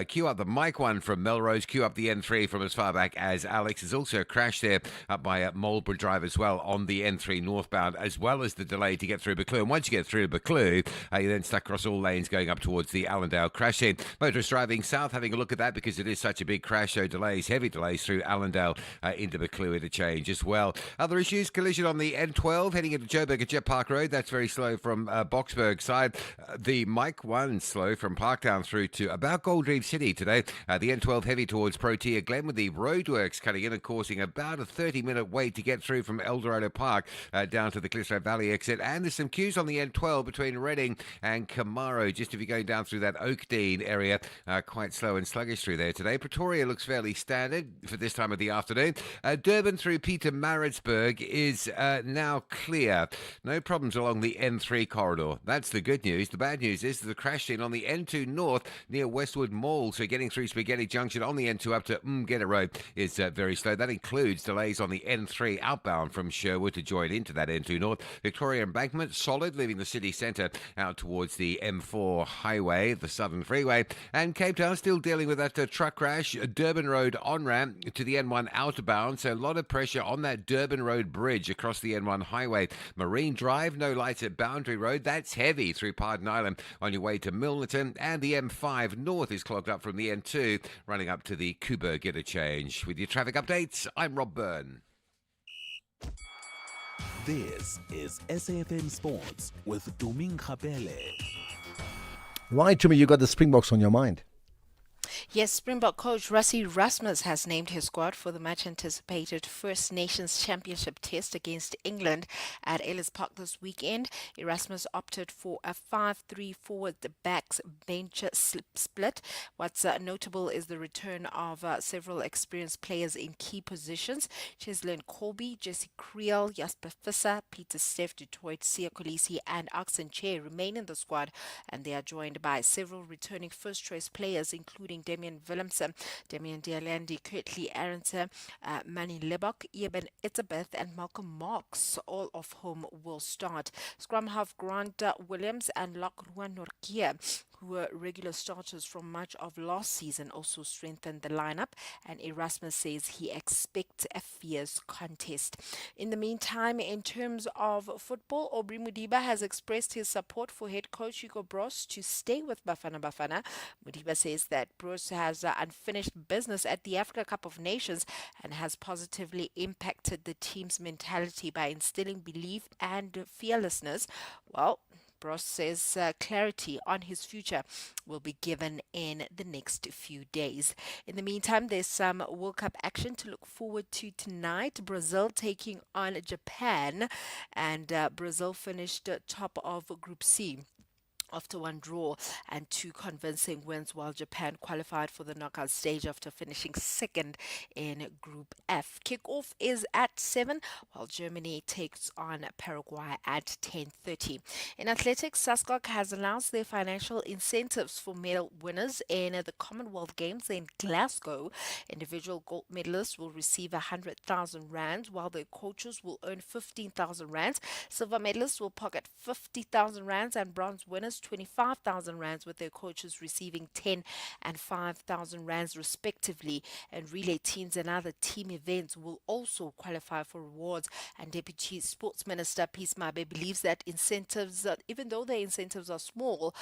Queue up the Mike 1 from Melrose. Queue up the N3 from as far back as Alex. There's also a crash there up by Marlborough Drive as well on the N3 northbound, as well as the delay to get through Buccleuch. And once you get through Buccleuch, you're then stuck across all lanes going up towards the Allendale crash scene. Motorists driving south, having a look at that because it is such a big crash. So delays, heavy delays through Allendale into Buccleuch to change as well. Other issues, collision on the N12 heading into Joburg at Jet Park Road. That's very slow from Boksburg side. The Mike 1 slow from Parktown through to about Gold Reef City today. The N12 heavy towards Protea Glen with the roadworks cutting in and causing about a 30-minute wait to get through from Eldorado Park down to the Cliffside Valley exit. And there's some queues on the N12 between Reading and Camaro, just if you're going down through that Oakdean area, quite slow and sluggish through there today. Pretoria looks fairly standard for this time of the afternoon. Durban through Pietermaritzburg is now clear. No problems along the N3 corridor. That's the good news. The bad news is the crash scene on the N2 North near Westwood Mall. So getting through Spaghetti Junction on the N2 up to Mgeta Road is very slow. That includes delays on the N3 outbound from Sherwood to join into that N2 North. Victoria Embankment, solid, leaving the city centre out towards the M4 highway, the Southern Freeway. And Cape Town still dealing with that truck crash. Durban Road on-ramp to the N1 outbound. So a lot of pressure on that Durban Road bridge across the N1 highway. Marine Drive, no lights at Boundary Road. That's heavy through Pardon Island on your way to Milnerton. And the M5 North is clogged up from the N2, running up to the Kuberg interchange. With your traffic updates, I'm Rob Byrne. This is SAFM Sports with Tuming Khapele. Right, Jimmy, you got the Springboks on your mind. Yes, Springbok coach Rassie Erasmus has named his squad for the much-anticipated First Nations Championship test against England at Ellis Park this weekend. Erasmus opted for a 5-3 forward backs bench split. What's notable is the return of several experienced players in key positions. Cheslin Colby, Jesse Creel, Jasper Visser, Peter Steff, Detroit, Sia Kolisi and Oxen Che remain in the squad, and they are joined by several returning first-choice players including Damian Willemse, Damian Dialandi, Kurtley Aronson, Manny Lebok, Eben Itzebeth and Malcolm Marks, all of whom will start. Scrum half Grant Williams and Lock Ruan Norkia who were regular starters from much of last season, also strengthened the lineup, and Erasmus says he expects a fierce contest. In the meantime, in terms of football, Aubrey Mudiba has expressed his support for head coach Hugo Broos to stay with Bafana Bafana. Mudiba says that Broos has unfinished business at the Africa Cup of Nations and has positively impacted the team's mentality by instilling belief and fearlessness. Well, Bross says clarity on his future will be given in the next few days. In the meantime, there's some World Cup action to look forward to tonight. Brazil taking on Japan, and Brazil finished top of Group C after one draw and two convincing wins, while Japan qualified for the knockout stage after finishing second in Group F. Kickoff is at 7, while Germany takes on Paraguay at 10:30. In athletics, SASCOC has announced their financial incentives for medal winners in the Commonwealth Games in Glasgow. Individual gold medalists will receive 100,000 rands, while their coaches will earn 15,000 rands. Silver medalists will pocket 50,000 rands, and bronze winners 25,000 rands, with their coaches receiving 10 and 5,000 rands respectively. And relay teams and other team events will also qualify for rewards. And Deputy Sports Minister Peace Mabe believes that incentives, even though the incentives are small,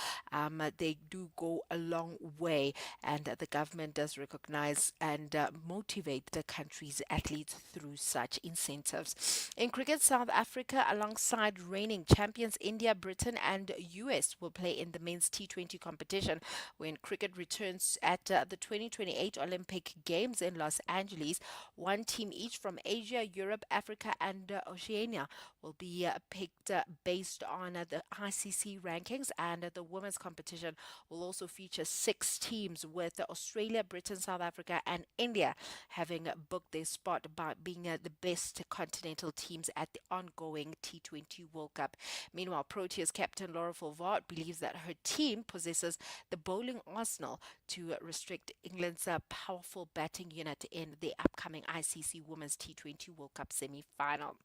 they do go a long way, and the government does recognize and motivate the country's athletes through such incentives. In cricket, South Africa, alongside reigning champions India, Britain and US, will play in the men's T20 competition when cricket returns at the 2028 Olympic Games in Los Angeles. One team each from Asia, Europe, Africa and Oceania will be picked based on the ICC rankings, and the women's competition will also feature 6 teams, with Australia, Britain, South Africa and India having booked their spot by being the best continental teams at the ongoing T20 World Cup. Meanwhile, Proteas captain Laura Fulvard believes that her team possesses the bowling arsenal to restrict England's powerful batting unit in the upcoming ICC Women's T20 World Cup semi-final.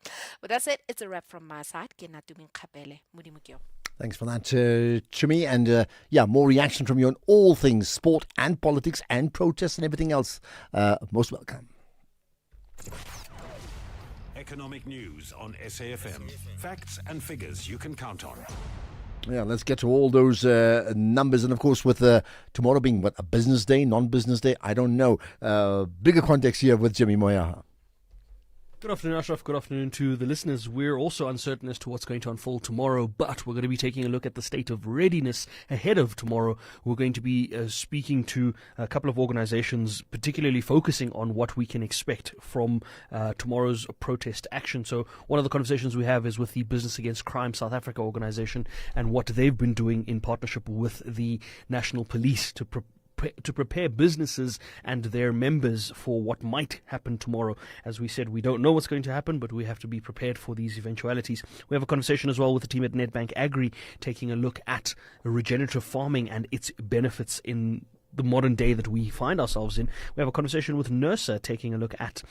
But that's it. It's a wrap from my side. Thanks for that, Chumi. And more reaction from you on all things sport and politics and protests and everything else. Most welcome. Economic news on SAFM. Facts and figures you can count on. Yeah, let's get to all those numbers. And of course, with tomorrow being a business day, non-business day, I don't know. Bigger context here with Jimmy Moya. Good afternoon, Ashraf. Good afternoon to the listeners. We're also uncertain as to what's going to unfold tomorrow, but we're going to be taking a look at the state of readiness ahead of tomorrow. We're going to be speaking to a couple of organizations, particularly focusing on what we can expect from tomorrow's protest action. So one of the conversations we have is with the Business Against Crime South Africa organization and what they've been doing in partnership with the National Police to prepare businesses and their members for what might happen tomorrow. As we said, we don't know what's going to happen, but we have to be prepared for these eventualities. We have a conversation as well with the team at Nedbank Agri, taking a look at regenerative farming and its benefits in the modern day that we find ourselves in. We have a conversation with NERSA, taking a look at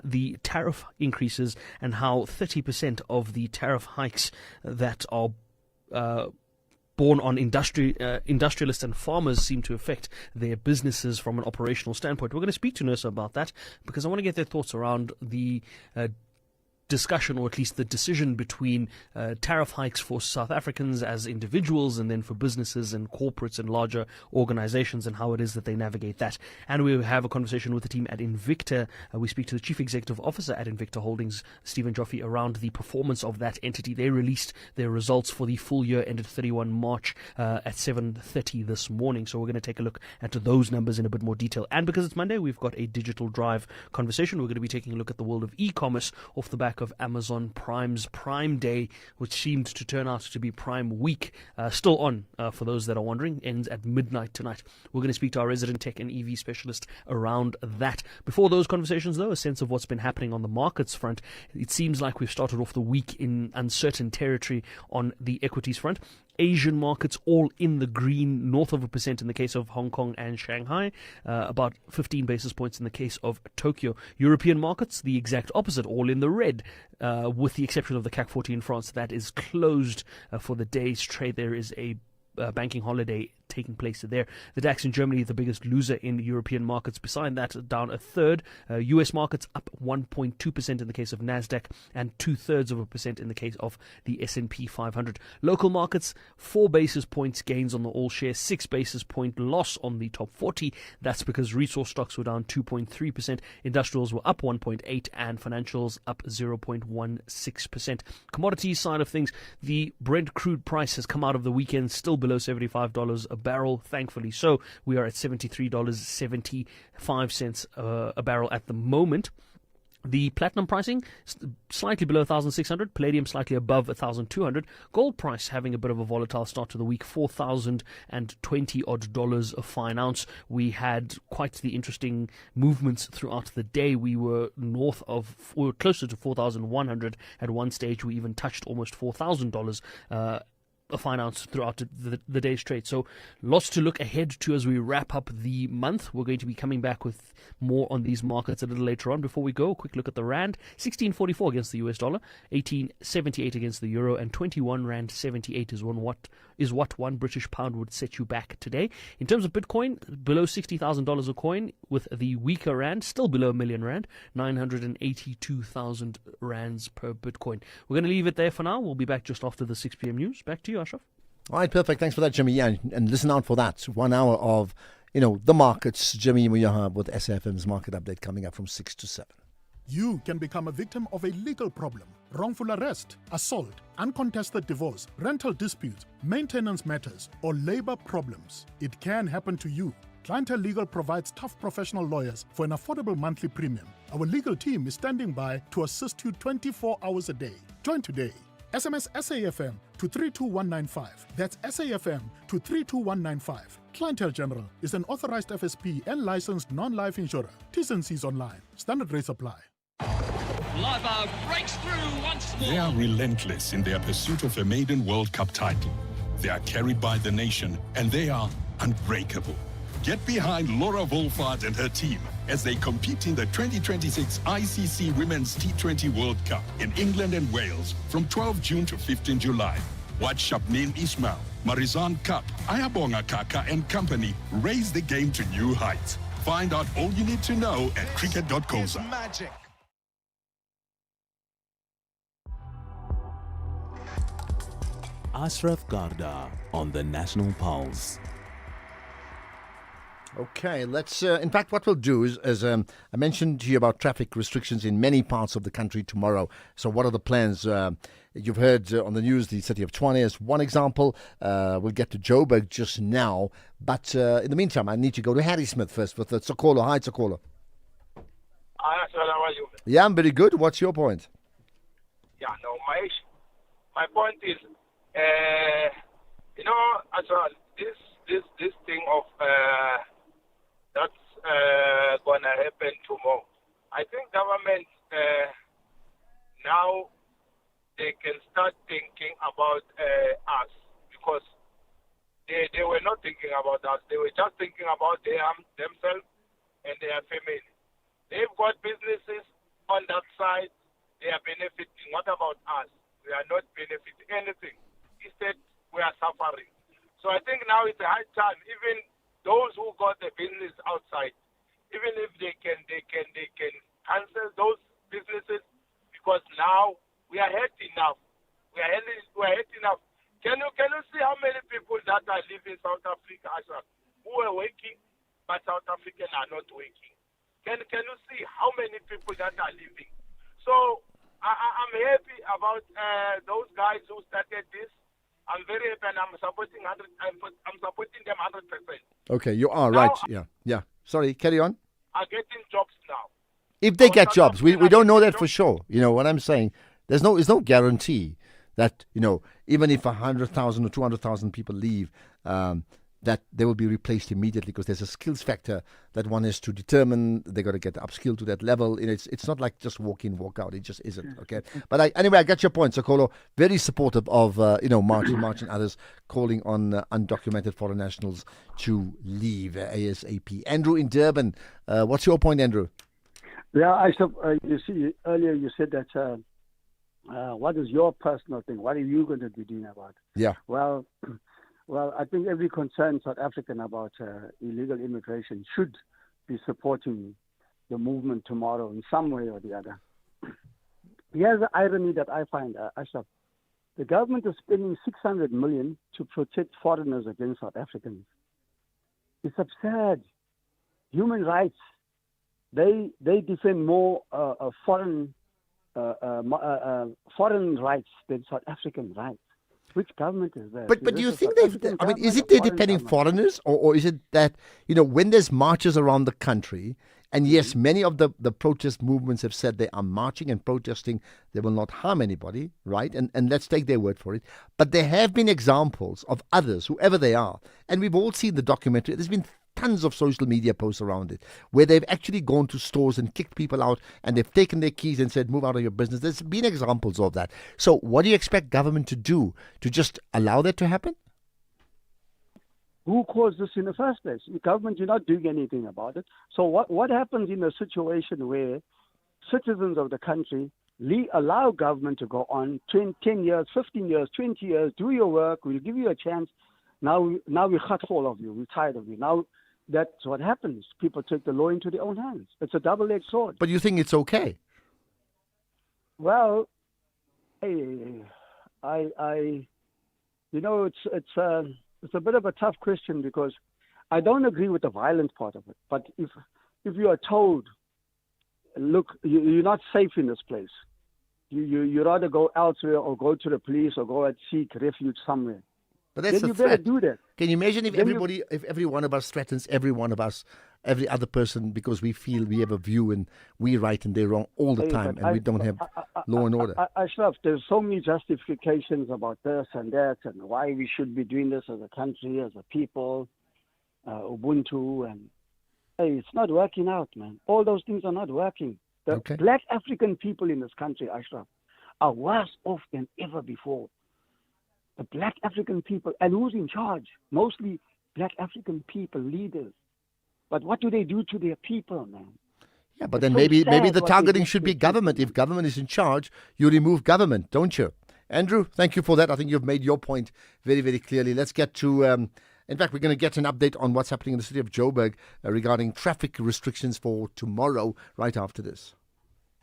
the tariff increases and how 30% of the tariff hikes that are born on industrialists and farmers seem to affect their businesses from an operational standpoint. We're going to speak to NERSA about that because I want to get their thoughts around the discussion, or at least the decision between tariff hikes for South Africans as individuals and then for businesses and corporates and larger organizations, and how it is that they navigate that. And we have a conversation with the team at Invicta. We speak to the Chief Executive Officer at Invicta Holdings, Stephen Joffe, around the performance of that entity. They released their results for the full year ended 31 March at 7:30 this morning. So we're going to take a look at those numbers in a bit more detail. And because it's Monday, we've got a digital drive conversation. We're going to be taking a look at the world of e-commerce off the back of Amazon Prime's Prime Day, which seemed to turn out to be Prime Week. Still on, for those that are wondering, ends at midnight tonight. We're going to speak to our resident tech and EV specialist around that. Before those conversations, though, a sense of what's been happening on the markets front. It seems like we've started off the week in uncertain territory on the equities front. Asian markets all in the green, north of 1% in the case of Hong Kong and Shanghai, about 15 basis points in the case of Tokyo. European markets, the exact opposite, all in the red, with the exception of the CAC 40 in France. That is closed for the day's trade. There is a banking holiday taking place there. The DAX in Germany, the biggest loser in European markets. Beside that, down a third. US markets up 1.2% in the case of Nasdaq and 0.2% in the case of the S&P 500. Local markets, 4 basis points gains on the all shares, 6 basis point loss on the top 40. That's because resource stocks were down 2.3%, industrials were up 1.8%, and financials up 0.16%. Commodities side of things, the Brent crude price has come out of the weekend still below $75 a barrel, thankfully so. We are at $73.75 a barrel at the moment. The platinum pricing slightly below 1,600, palladium slightly above 1,200. Gold price having a bit of a volatile start to the week, $4,020 odd a fine ounce. We had quite the interesting movements throughout the day. We were closer to 4,100 at one stage. We even touched almost $4,000 a fine ounce throughout the day's trade. So lots to look ahead to as we wrap up the month. We're going to be coming back with more on these markets a little later on. Before we go, a quick look at the rand. 16.44 against the US dollar, 18.78 against the euro, and 21 rand 78 is what one British pound would set you back today. In terms of Bitcoin, below $60,000 a coin, with the weaker rand still below R1 million, 982,000 rands per Bitcoin. We're going to leave it there for now. We'll be back just after the 6 p.m. news. Back to you, Ashraf. All right, perfect. Thanks for that, Jimmy. Yeah, and listen out for that. 1 hour of, the markets. Jimmy Muyaha with SAfm's market update coming up from 6 to 7. You can become a victim of a legal problem: wrongful arrest, assault, uncontested divorce, rental disputes, maintenance matters, or labor problems. It can happen to you. Clientele Legal provides tough professional lawyers for an affordable monthly premium. Our legal team is standing by to assist you 24 hours a day. Join today. SMS SAFM to 32195. That's SAFM to 32195. Clientele General is an authorized FSP and licensed non-life insurer. T's and C's online. Standard rates apply. Live breaks through once more. They are relentless in their pursuit of a maiden World Cup title. They are carried by the nation, and they are unbreakable. Get behind Laura Wolfhard and her team as they compete in the 2026 ICC Women's T20 World Cup in England and Wales from 12 June to 15 July. Watch Shabneen Ismail, Marizan Cup, Ayabonga Kaka and company raise the game to new heights. Find out all you need to know at cricket.coza. Magic. Ashraf Garda on the National Pulse. Okay, let's. In fact, what we'll do is I mentioned to you about traffic restrictions in many parts of the country tomorrow. So, what are the plans? You've heard on the news the city of Tshwane is one example. We'll get to Joburg just now, but in the meantime, I need to go to Harry Smith first with Tsokolo. Hi, Tsokolo. Hi, sir. How are you? Yeah, I'm very good. What's your point? Yeah, no, my point is, as well, this thing of that's gonna happen tomorrow. I think government now they can start thinking about us, because they were not thinking about us. They were just thinking about themselves and their family. They've got businesses on that side. They are benefiting. What about us? We are not benefiting anything. Instead, we are suffering. So I think now it's a high time. Even those who got the business outside, even if they can cancel those businesses, because now we are hurt enough. We are hurt enough. Can you see how many people that are living in South Africa who are working, but South Africans are not working? Can you see how many people that are living? So I'm happy about those guys who started this. I'm very happy, and I'm supporting them 100%. Okay, you are now, right. Yeah. Sorry, carry on. Are getting jobs now. If they get jobs, we don't know that for sure. You know what I'm saying? There's no guarantee that, even if 100,000 or 200,000 people leave, that they will be replaced immediately, because there's a skills factor that one has to determine. They got to get upskilled to that level. It's not like just walk in, walk out. It just isn't. Okay. But anyway, I got your point, Sokolo. Very supportive of March and others calling on undocumented foreign nationals to leave ASAP. Andrew in Durban, what's your point, Andrew? Yeah, you see, earlier you said that. What is your personal thing? What are you going to be doing about it? Yeah. Well, Well, I think every concerned South African about illegal immigration should be supporting the movement tomorrow in some way or the other. Here's the irony that I find, Ashraf. The government is spending 600 million to protect foreigners against South Africans. It's absurd. Human rights, they defend more foreign rights than South African rights. Which government is that? But do you think is it they're defending foreigners, or is it that, when there's marches around the country, and yes, many of the protest movements have said they are marching and protesting, they will not harm anybody, right? And let's take their word for it. But there have been examples of others, whoever they are, and we've all seen the documentary. There's been tons of social media posts around it where they've actually gone to stores and kicked people out, and they've taken their keys and said, move out of your business. There's been examples of that. So what do you expect government to do, to just allow that to happen? Who caused this in the first place? The government, you're not doing anything about it. So what happens in a situation where citizens of the country allow government to go on 10 years, 15 years, 20 years, do your work, we'll give you a chance. Now we cut all of you, we're tired of you. Now that's what happens. People take the law into their own hands. It's a double-edged sword. But you think it's okay? Well, it's a bit of a tough question because I don't agree with the violent part of it. But if you are told, look, you're not safe in this place, you rather go elsewhere or go to the police or go and seek refuge somewhere. But that's then a you better threat. do that. Can you imagine if every one of us threatens every one of us, every other person, because we feel we have a view and we're right and they're wrong all the time, and we don't have law and order? Ashraf, there's so many justifications about this and that and why we should be doing this as a country, as a people, Ubuntu, and it's not working out, man. All those things are not working. The black African people in this country, Ashraf, are worse off than ever before. The black African people, and who's in charge? Mostly black African people, leaders. But what do they do to their people, man? Yeah, but then maybe the targeting should be government. If government is in charge, you remove government, don't you? Andrew, thank you for that. I think you've made your point very, very clearly. Let's get to, in fact, we're going to get an update on what's happening in the city of Joburg regarding traffic restrictions for tomorrow, right after this.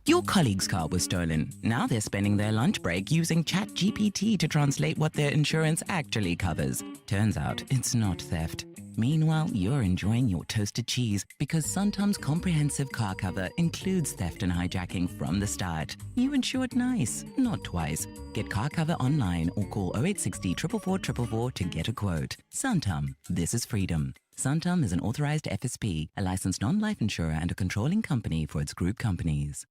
Your colleague's car was stolen. Now they're spending their lunch break using ChatGPT to translate what their insurance actually covers. Turns out it's not theft. Meanwhile, you're enjoying your toasted cheese because Santam's comprehensive car cover includes theft and hijacking from the start. You insured nice, not twice. Get car cover online or call 0860 444 444 to get a quote. Santam, this is freedom. Santam is an authorized FSP, a licensed non-life insurer and a controlling company for its group companies.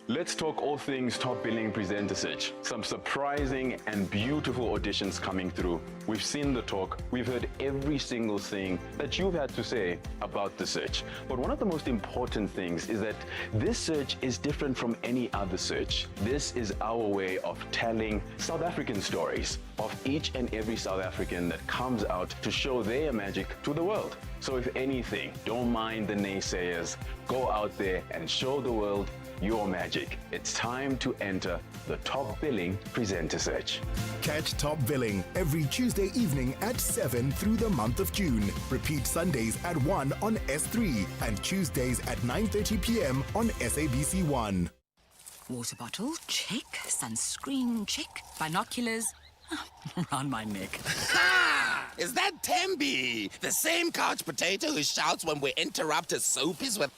Let's talk all things top billing presenter search. Some surprising and beautiful auditions coming through. We've seen the talk. We've heard every single thing that you've had to say about the search. But one of the most important things is that this search is different from any other search. This is our way of telling South African stories of each and every South African that comes out to show their magic to the world. So if anything, don't mind the naysayers. Go out there and show the world your magic. It's time to enter the top billing presenter search. Catch Top Billing every Tuesday evening at 7 through the month of June. Repeat Sundays at 1 on S3 and Tuesdays at 9:30 p.m. on SABC 1. Water bottle, check. Sunscreen, check. Binoculars, around my neck. Ha! Is that Tembi? The same couch potato who shouts when we interrupt his soapies with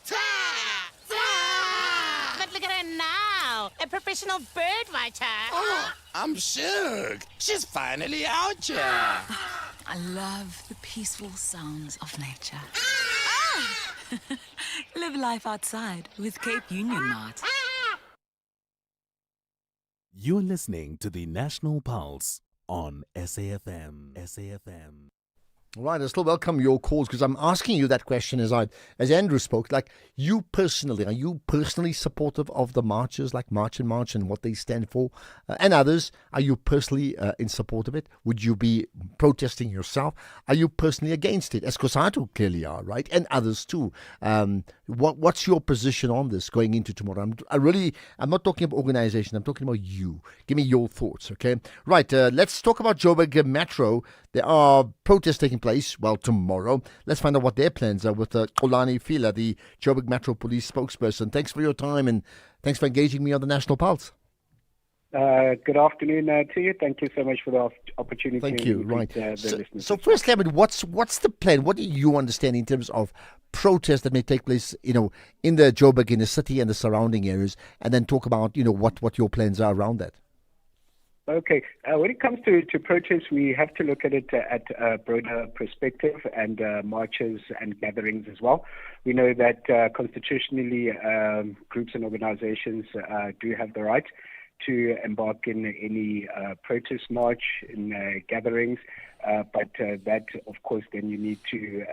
But look at her now, a professional bird watcher. Oh, I'm shook. She's finally out here. I love the peaceful sounds of nature. Live life outside with Cape Union Mart. You're listening to the National Pulse on SAFM. SAFM. All right, I still welcome your calls because I'm asking you that question as Andrew spoke. Like, you personally, are you personally supportive of the marches, like March and March and what they stand for? And others, are you personally in support of it? Would you be protesting yourself? Are you personally against it? As Kosato clearly are, right? And others too. What's your position on this going into tomorrow? I'm not talking about organization. I'm talking about you. Give me your thoughts, okay? Right, let's talk about Joburg Metro. There are protests taking place, well, tomorrow. Let's find out what their plans are with Xolani Fila, the Joburg Metro Police spokesperson. Thanks for your time and thanks for engaging me on the National Pulse. Good afternoon to you. Thank you so much for the opportunity. Thank you. Right. The So firstly, I mean, what's the plan? What do you understand in terms of protests that may take place, in the Joburg, in the city and the surrounding areas, and then talk about, what your plans are around that? Okay. When it comes to protests, we have to look at it at a broader perspective and marches and gatherings as well. We know that constitutionally, groups and organizations do have the right to embark in any protest march, in gatherings, but that, of course, then you need to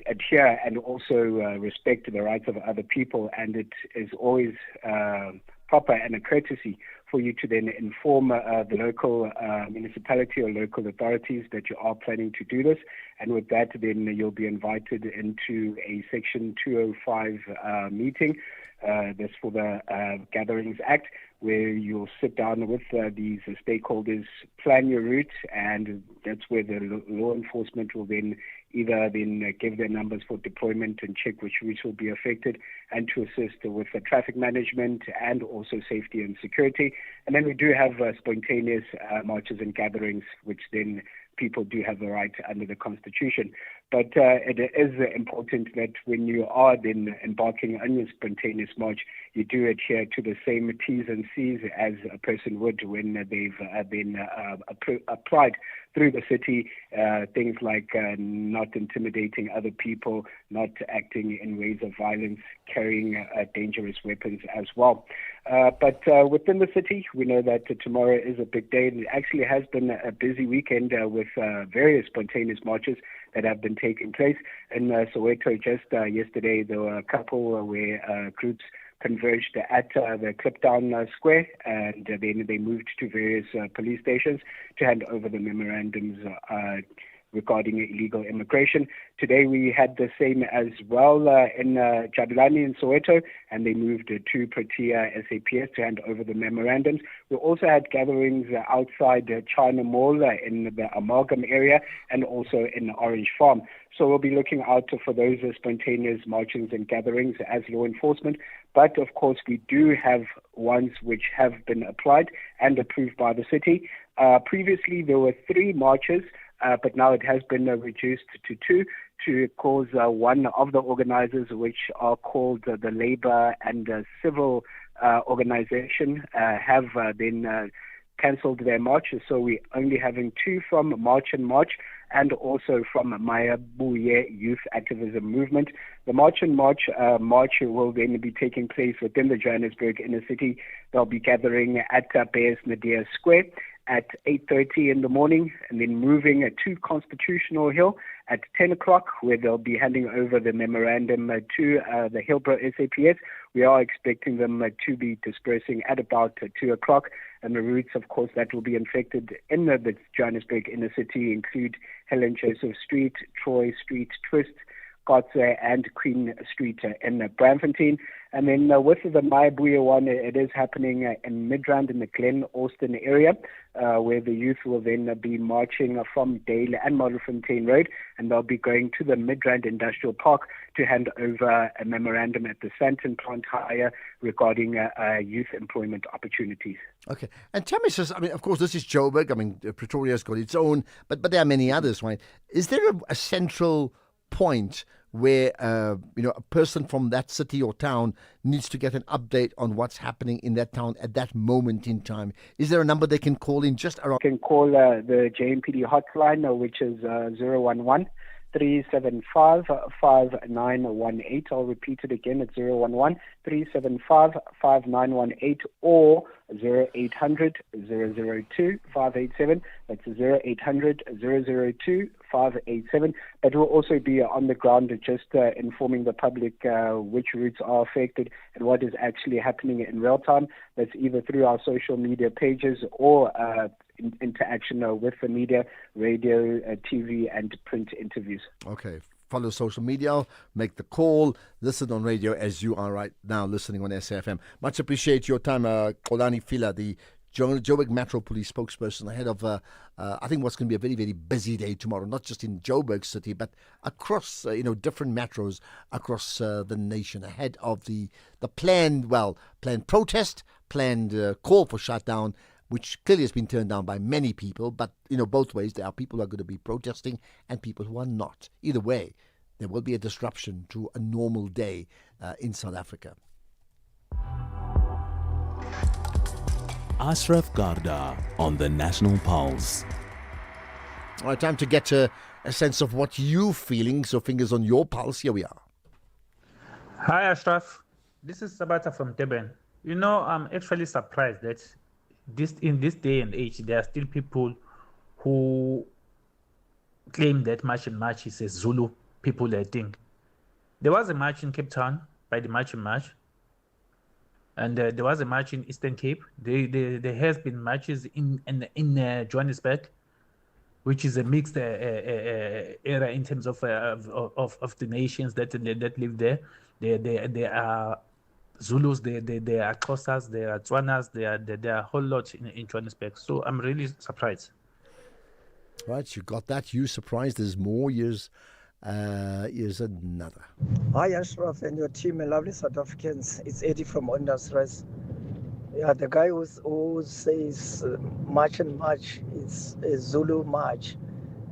adhere and also respect the rights of other people, and it is always proper and a courtesy for you to then inform the local municipality or local authorities that you are planning to do this. And with that, then you'll be invited into a Section 205 meeting. That's for the Gatherings Act, where you'll sit down with these stakeholders, plan your route, and that's where the law enforcement will then either give their numbers for deployment and check which routes will be affected, and to assist with the traffic management and also safety and security. And then we do have spontaneous marches and gatherings, which then people do have the right under the Constitution. But it is important that when you are then embarking on your spontaneous march, you do adhere to the same T's and C's as a person would when they've been applied through the city. Things like not intimidating other people, not acting in ways of violence, carrying dangerous weapons as well. But within the city, we know that tomorrow is a big day, and it actually has been a busy weekend with various spontaneous marches that have been taking place. In Soweto, just yesterday, there were a couple where groups converged at the Kliptown Square, and then they moved to various police stations to hand over the memorandums regarding illegal immigration. Today we had the same as well in Jabulani in Soweto, and they moved to Protea SAPS to hand over the memorandums. We also had gatherings outside China Mall in the Amalgam area and also in Orange Farm. So we'll be looking out for those spontaneous marches and gatherings as law enforcement. But of course, we do have ones which have been applied and approved by the city. Previously, there were 3 marches, but now it has been reduced to 2 to cause one of the organizers, which are called the Labor and Civil Organization, have then cancelled their march. So we're only having 2 from March and March, and also from Mayabuye Youth Activism Movement. The March and March will then be taking place within the Johannesburg inner city. They'll be gathering at Bears Nadir Square at 8:30 in the morning, and then moving to Constitutional Hill at 10 o'clock, where they'll be handing over the memorandum to the Hillbrow SAPS. We are expecting them to be dispersing at about 2 o'clock, and the routes, of course, that will be infected in the Johannesburg inner city include Helen Joseph Street, Troy Street, Twist, Kotze, and Queen Street in Braamfontein. And then with the Mayabuye one, it is happening in Midrand in the Glen Austin area, where the youth will then be marching from Dale and Modderfontein Road, and they'll be going to the Midrand Industrial Park to hand over a memorandum at the Santon plant hire regarding youth employment opportunities. Okay. And tell me, sis, I mean, of course, this is Joburg. I mean, Pretoria's got its own, but there are many others, right? Is there a central point where a person from that city or town needs to get an update on what's happening in that town at that moment in time? Is there a number they can call in just around? You can call the JMPD hotline, which is 011 375 5918. I'll repeat it again. It's 011 375 5918 or 0800 002 587. That's 0800 002 587. But we'll also be on the ground just informing the public which routes are affected and what is actually happening in real time. That's either through our social media pages or interaction with the media, radio, TV, and print interviews. Okay. Follow social media, make the call, listen on radio as you are right now listening on SAFM. Much appreciate your time, Xolani Fila, the Joburg Metro Police spokesperson, ahead of, I think, what's going to be a very, very busy day tomorrow, not just in Joburg City, but across, different metros across the nation, ahead of the planned protest, planned call for shutdown, which clearly has been turned down by many people. But, both ways, there are people who are going to be protesting and people who are not. Either way, there will be a disruption to a normal day in South Africa. Ashraf Garda on the National Pulse. All right, time to get a sense of what you're feeling. So fingers on your pulse. Here we are. Hi, Ashraf. This is Sabata from Durban. I'm actually surprised that in this day and age, there are still people who claim that March and March is a Zulu people thing. There was a march in Cape Town by the March and March. And there was a march in Eastern Cape. There has been marches in Johannesburg, which is a mixed era in terms of the nations that live there. There are Zulus, there are Xhosas, there are Tswanas, there are a whole lot in Johannesburg. So I'm really surprised. Right, you got that. You surprised. There's more. Here's another. Hi, Ashraf and your team, lovely South Africans. It's Eddie from Understress. Yeah, the guy who says March and March is a Zulu march.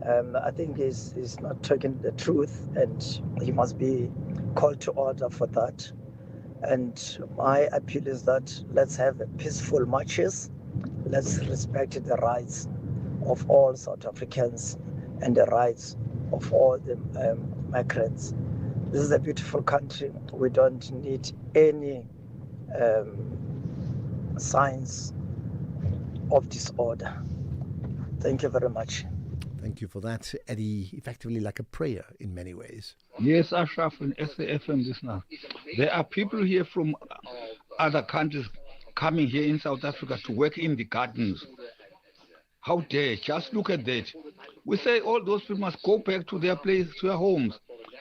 I think he's not talking the truth, and he must be called to order for that. And my appeal is that let's have peaceful marches. Let's respect the rights of all South Africans and the rights of all the migrants. This is a beautiful country. We don't need any signs of disorder. Thank you very much. Thank you for that, Eddie. Effectively like a prayer in many ways. Yes, Ashraf and SAFM listener. There are people here from other countries coming here in South Africa to work in the gardens. How dare, just look at that. We say all those people must go back to their place, to their homes,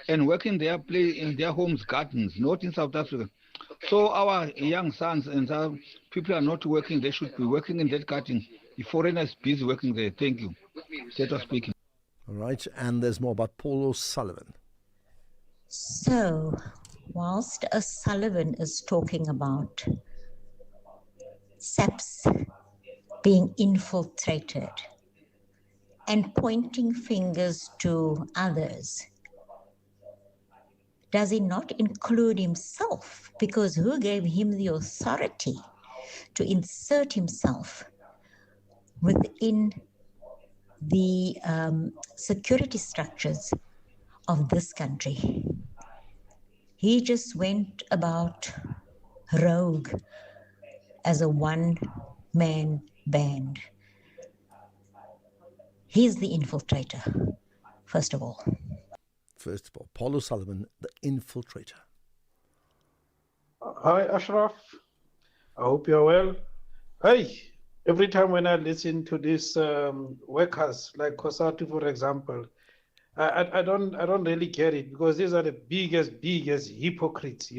and work in their place, in their homes' gardens, not in South Africa. So our young sons and our people are not working. They should be working in that garden. The foreigners busy working there. Thank you. That was speaking. All right, and there's more about Paul O'Sullivan. So, whilst O'Sullivan is talking about SAPS being infiltrated and pointing fingers to others, does he not include himself? Because who gave him the authority to insert himself within the security structures of this country? He just went about rogue as a one-man band. He's the infiltrator, first of all. First of all, Paul O'Sullivan, the infiltrator. Hi, Ashraf. I hope you're well. Hey, every time when I listen to these workers, like COSATU, for example, I don't really get it, because these are the biggest hypocrites,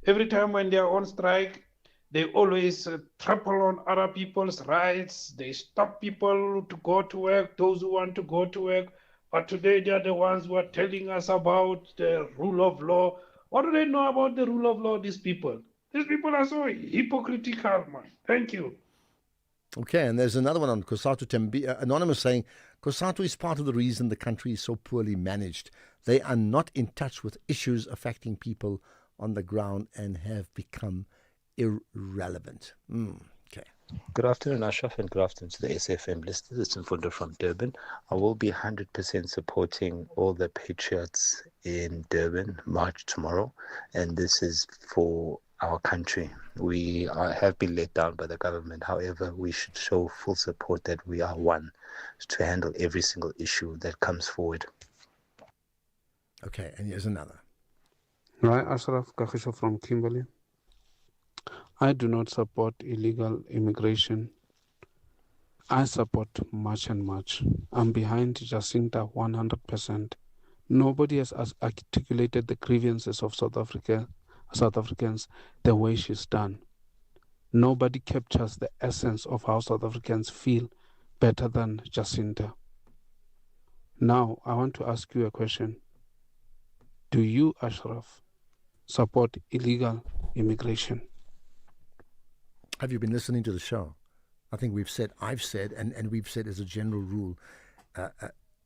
Every time when they are on strike, they always trample on other people's rights. They stop people to go to work, those who want to go to work. But today they are the ones who are telling us about the rule of law. What do they know about the rule of law, these people? These people are so hypocritical, man. Thank you. Okay, and there's another one on COSATU Anonymous saying, COSATU is part of the reason the country is so poorly managed. They are not in touch with issues affecting people on the ground and have become irrelevant. Okay. Good afternoon, Ashraf, and good afternoon to the SAFM listeners. It's Mfundo from Durban. I will be 100% supporting all the patriots in Durban march tomorrow, and this is for our country. We have been let down by the government. However, we should show full support that we are one to handle every single issue that comes forward. Okay, and here's another. Right, Ashraf Kakhisho from Kimberley. I do not support illegal immigration. I support March and March. I'm behind Jacinta 100%. Nobody has articulated the grievances of South Africans the way she's done. Nobody captures the essence of how South Africans feel better than Jacinta. Now, I want to ask you a question. Do you, Ashraf, support illegal immigration? Have you been listening to the show? I think I've said, and we've said as a general rule,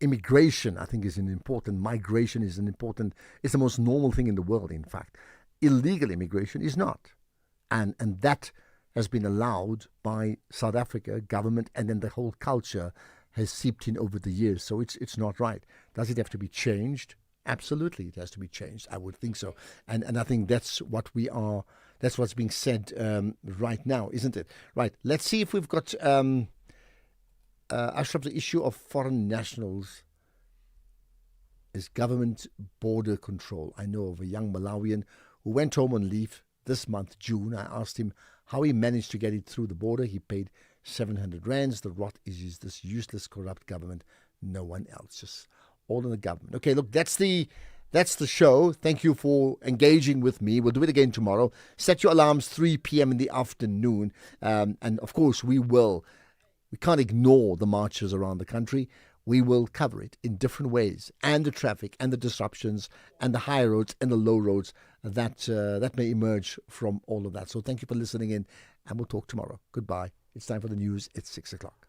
immigration, I think, is an important, migration is an important, it's the most normal thing in the world, in fact. Illegal immigration is not. And that has been allowed by South Africa government, and then the whole culture has seeped in over the years. So it's not right. Does it have to be changed? Absolutely, it has to be changed. I would think so. And I think that's what's being said right now, isn't it? Right. Let's see if we've got Ashraf, the issue of foreign nationals is government border control. I know of a young Malawian who went home on leave this month, June. I asked him how he managed to get it through the border. He paid 700 rands. The rot is this useless, corrupt government. No one else, just all in the government. Okay, look, that's the show. Thank you for engaging with me. We'll do it again tomorrow. Set your alarms 3 p.m. in the afternoon. And of course, we can't ignore the marches around the country. We will cover it in different ways, and the traffic and the disruptions and the high roads and the low roads that may emerge from all of that. So thank you for listening in, and we'll talk tomorrow. Goodbye. It's time for the news. It's 6 o'clock.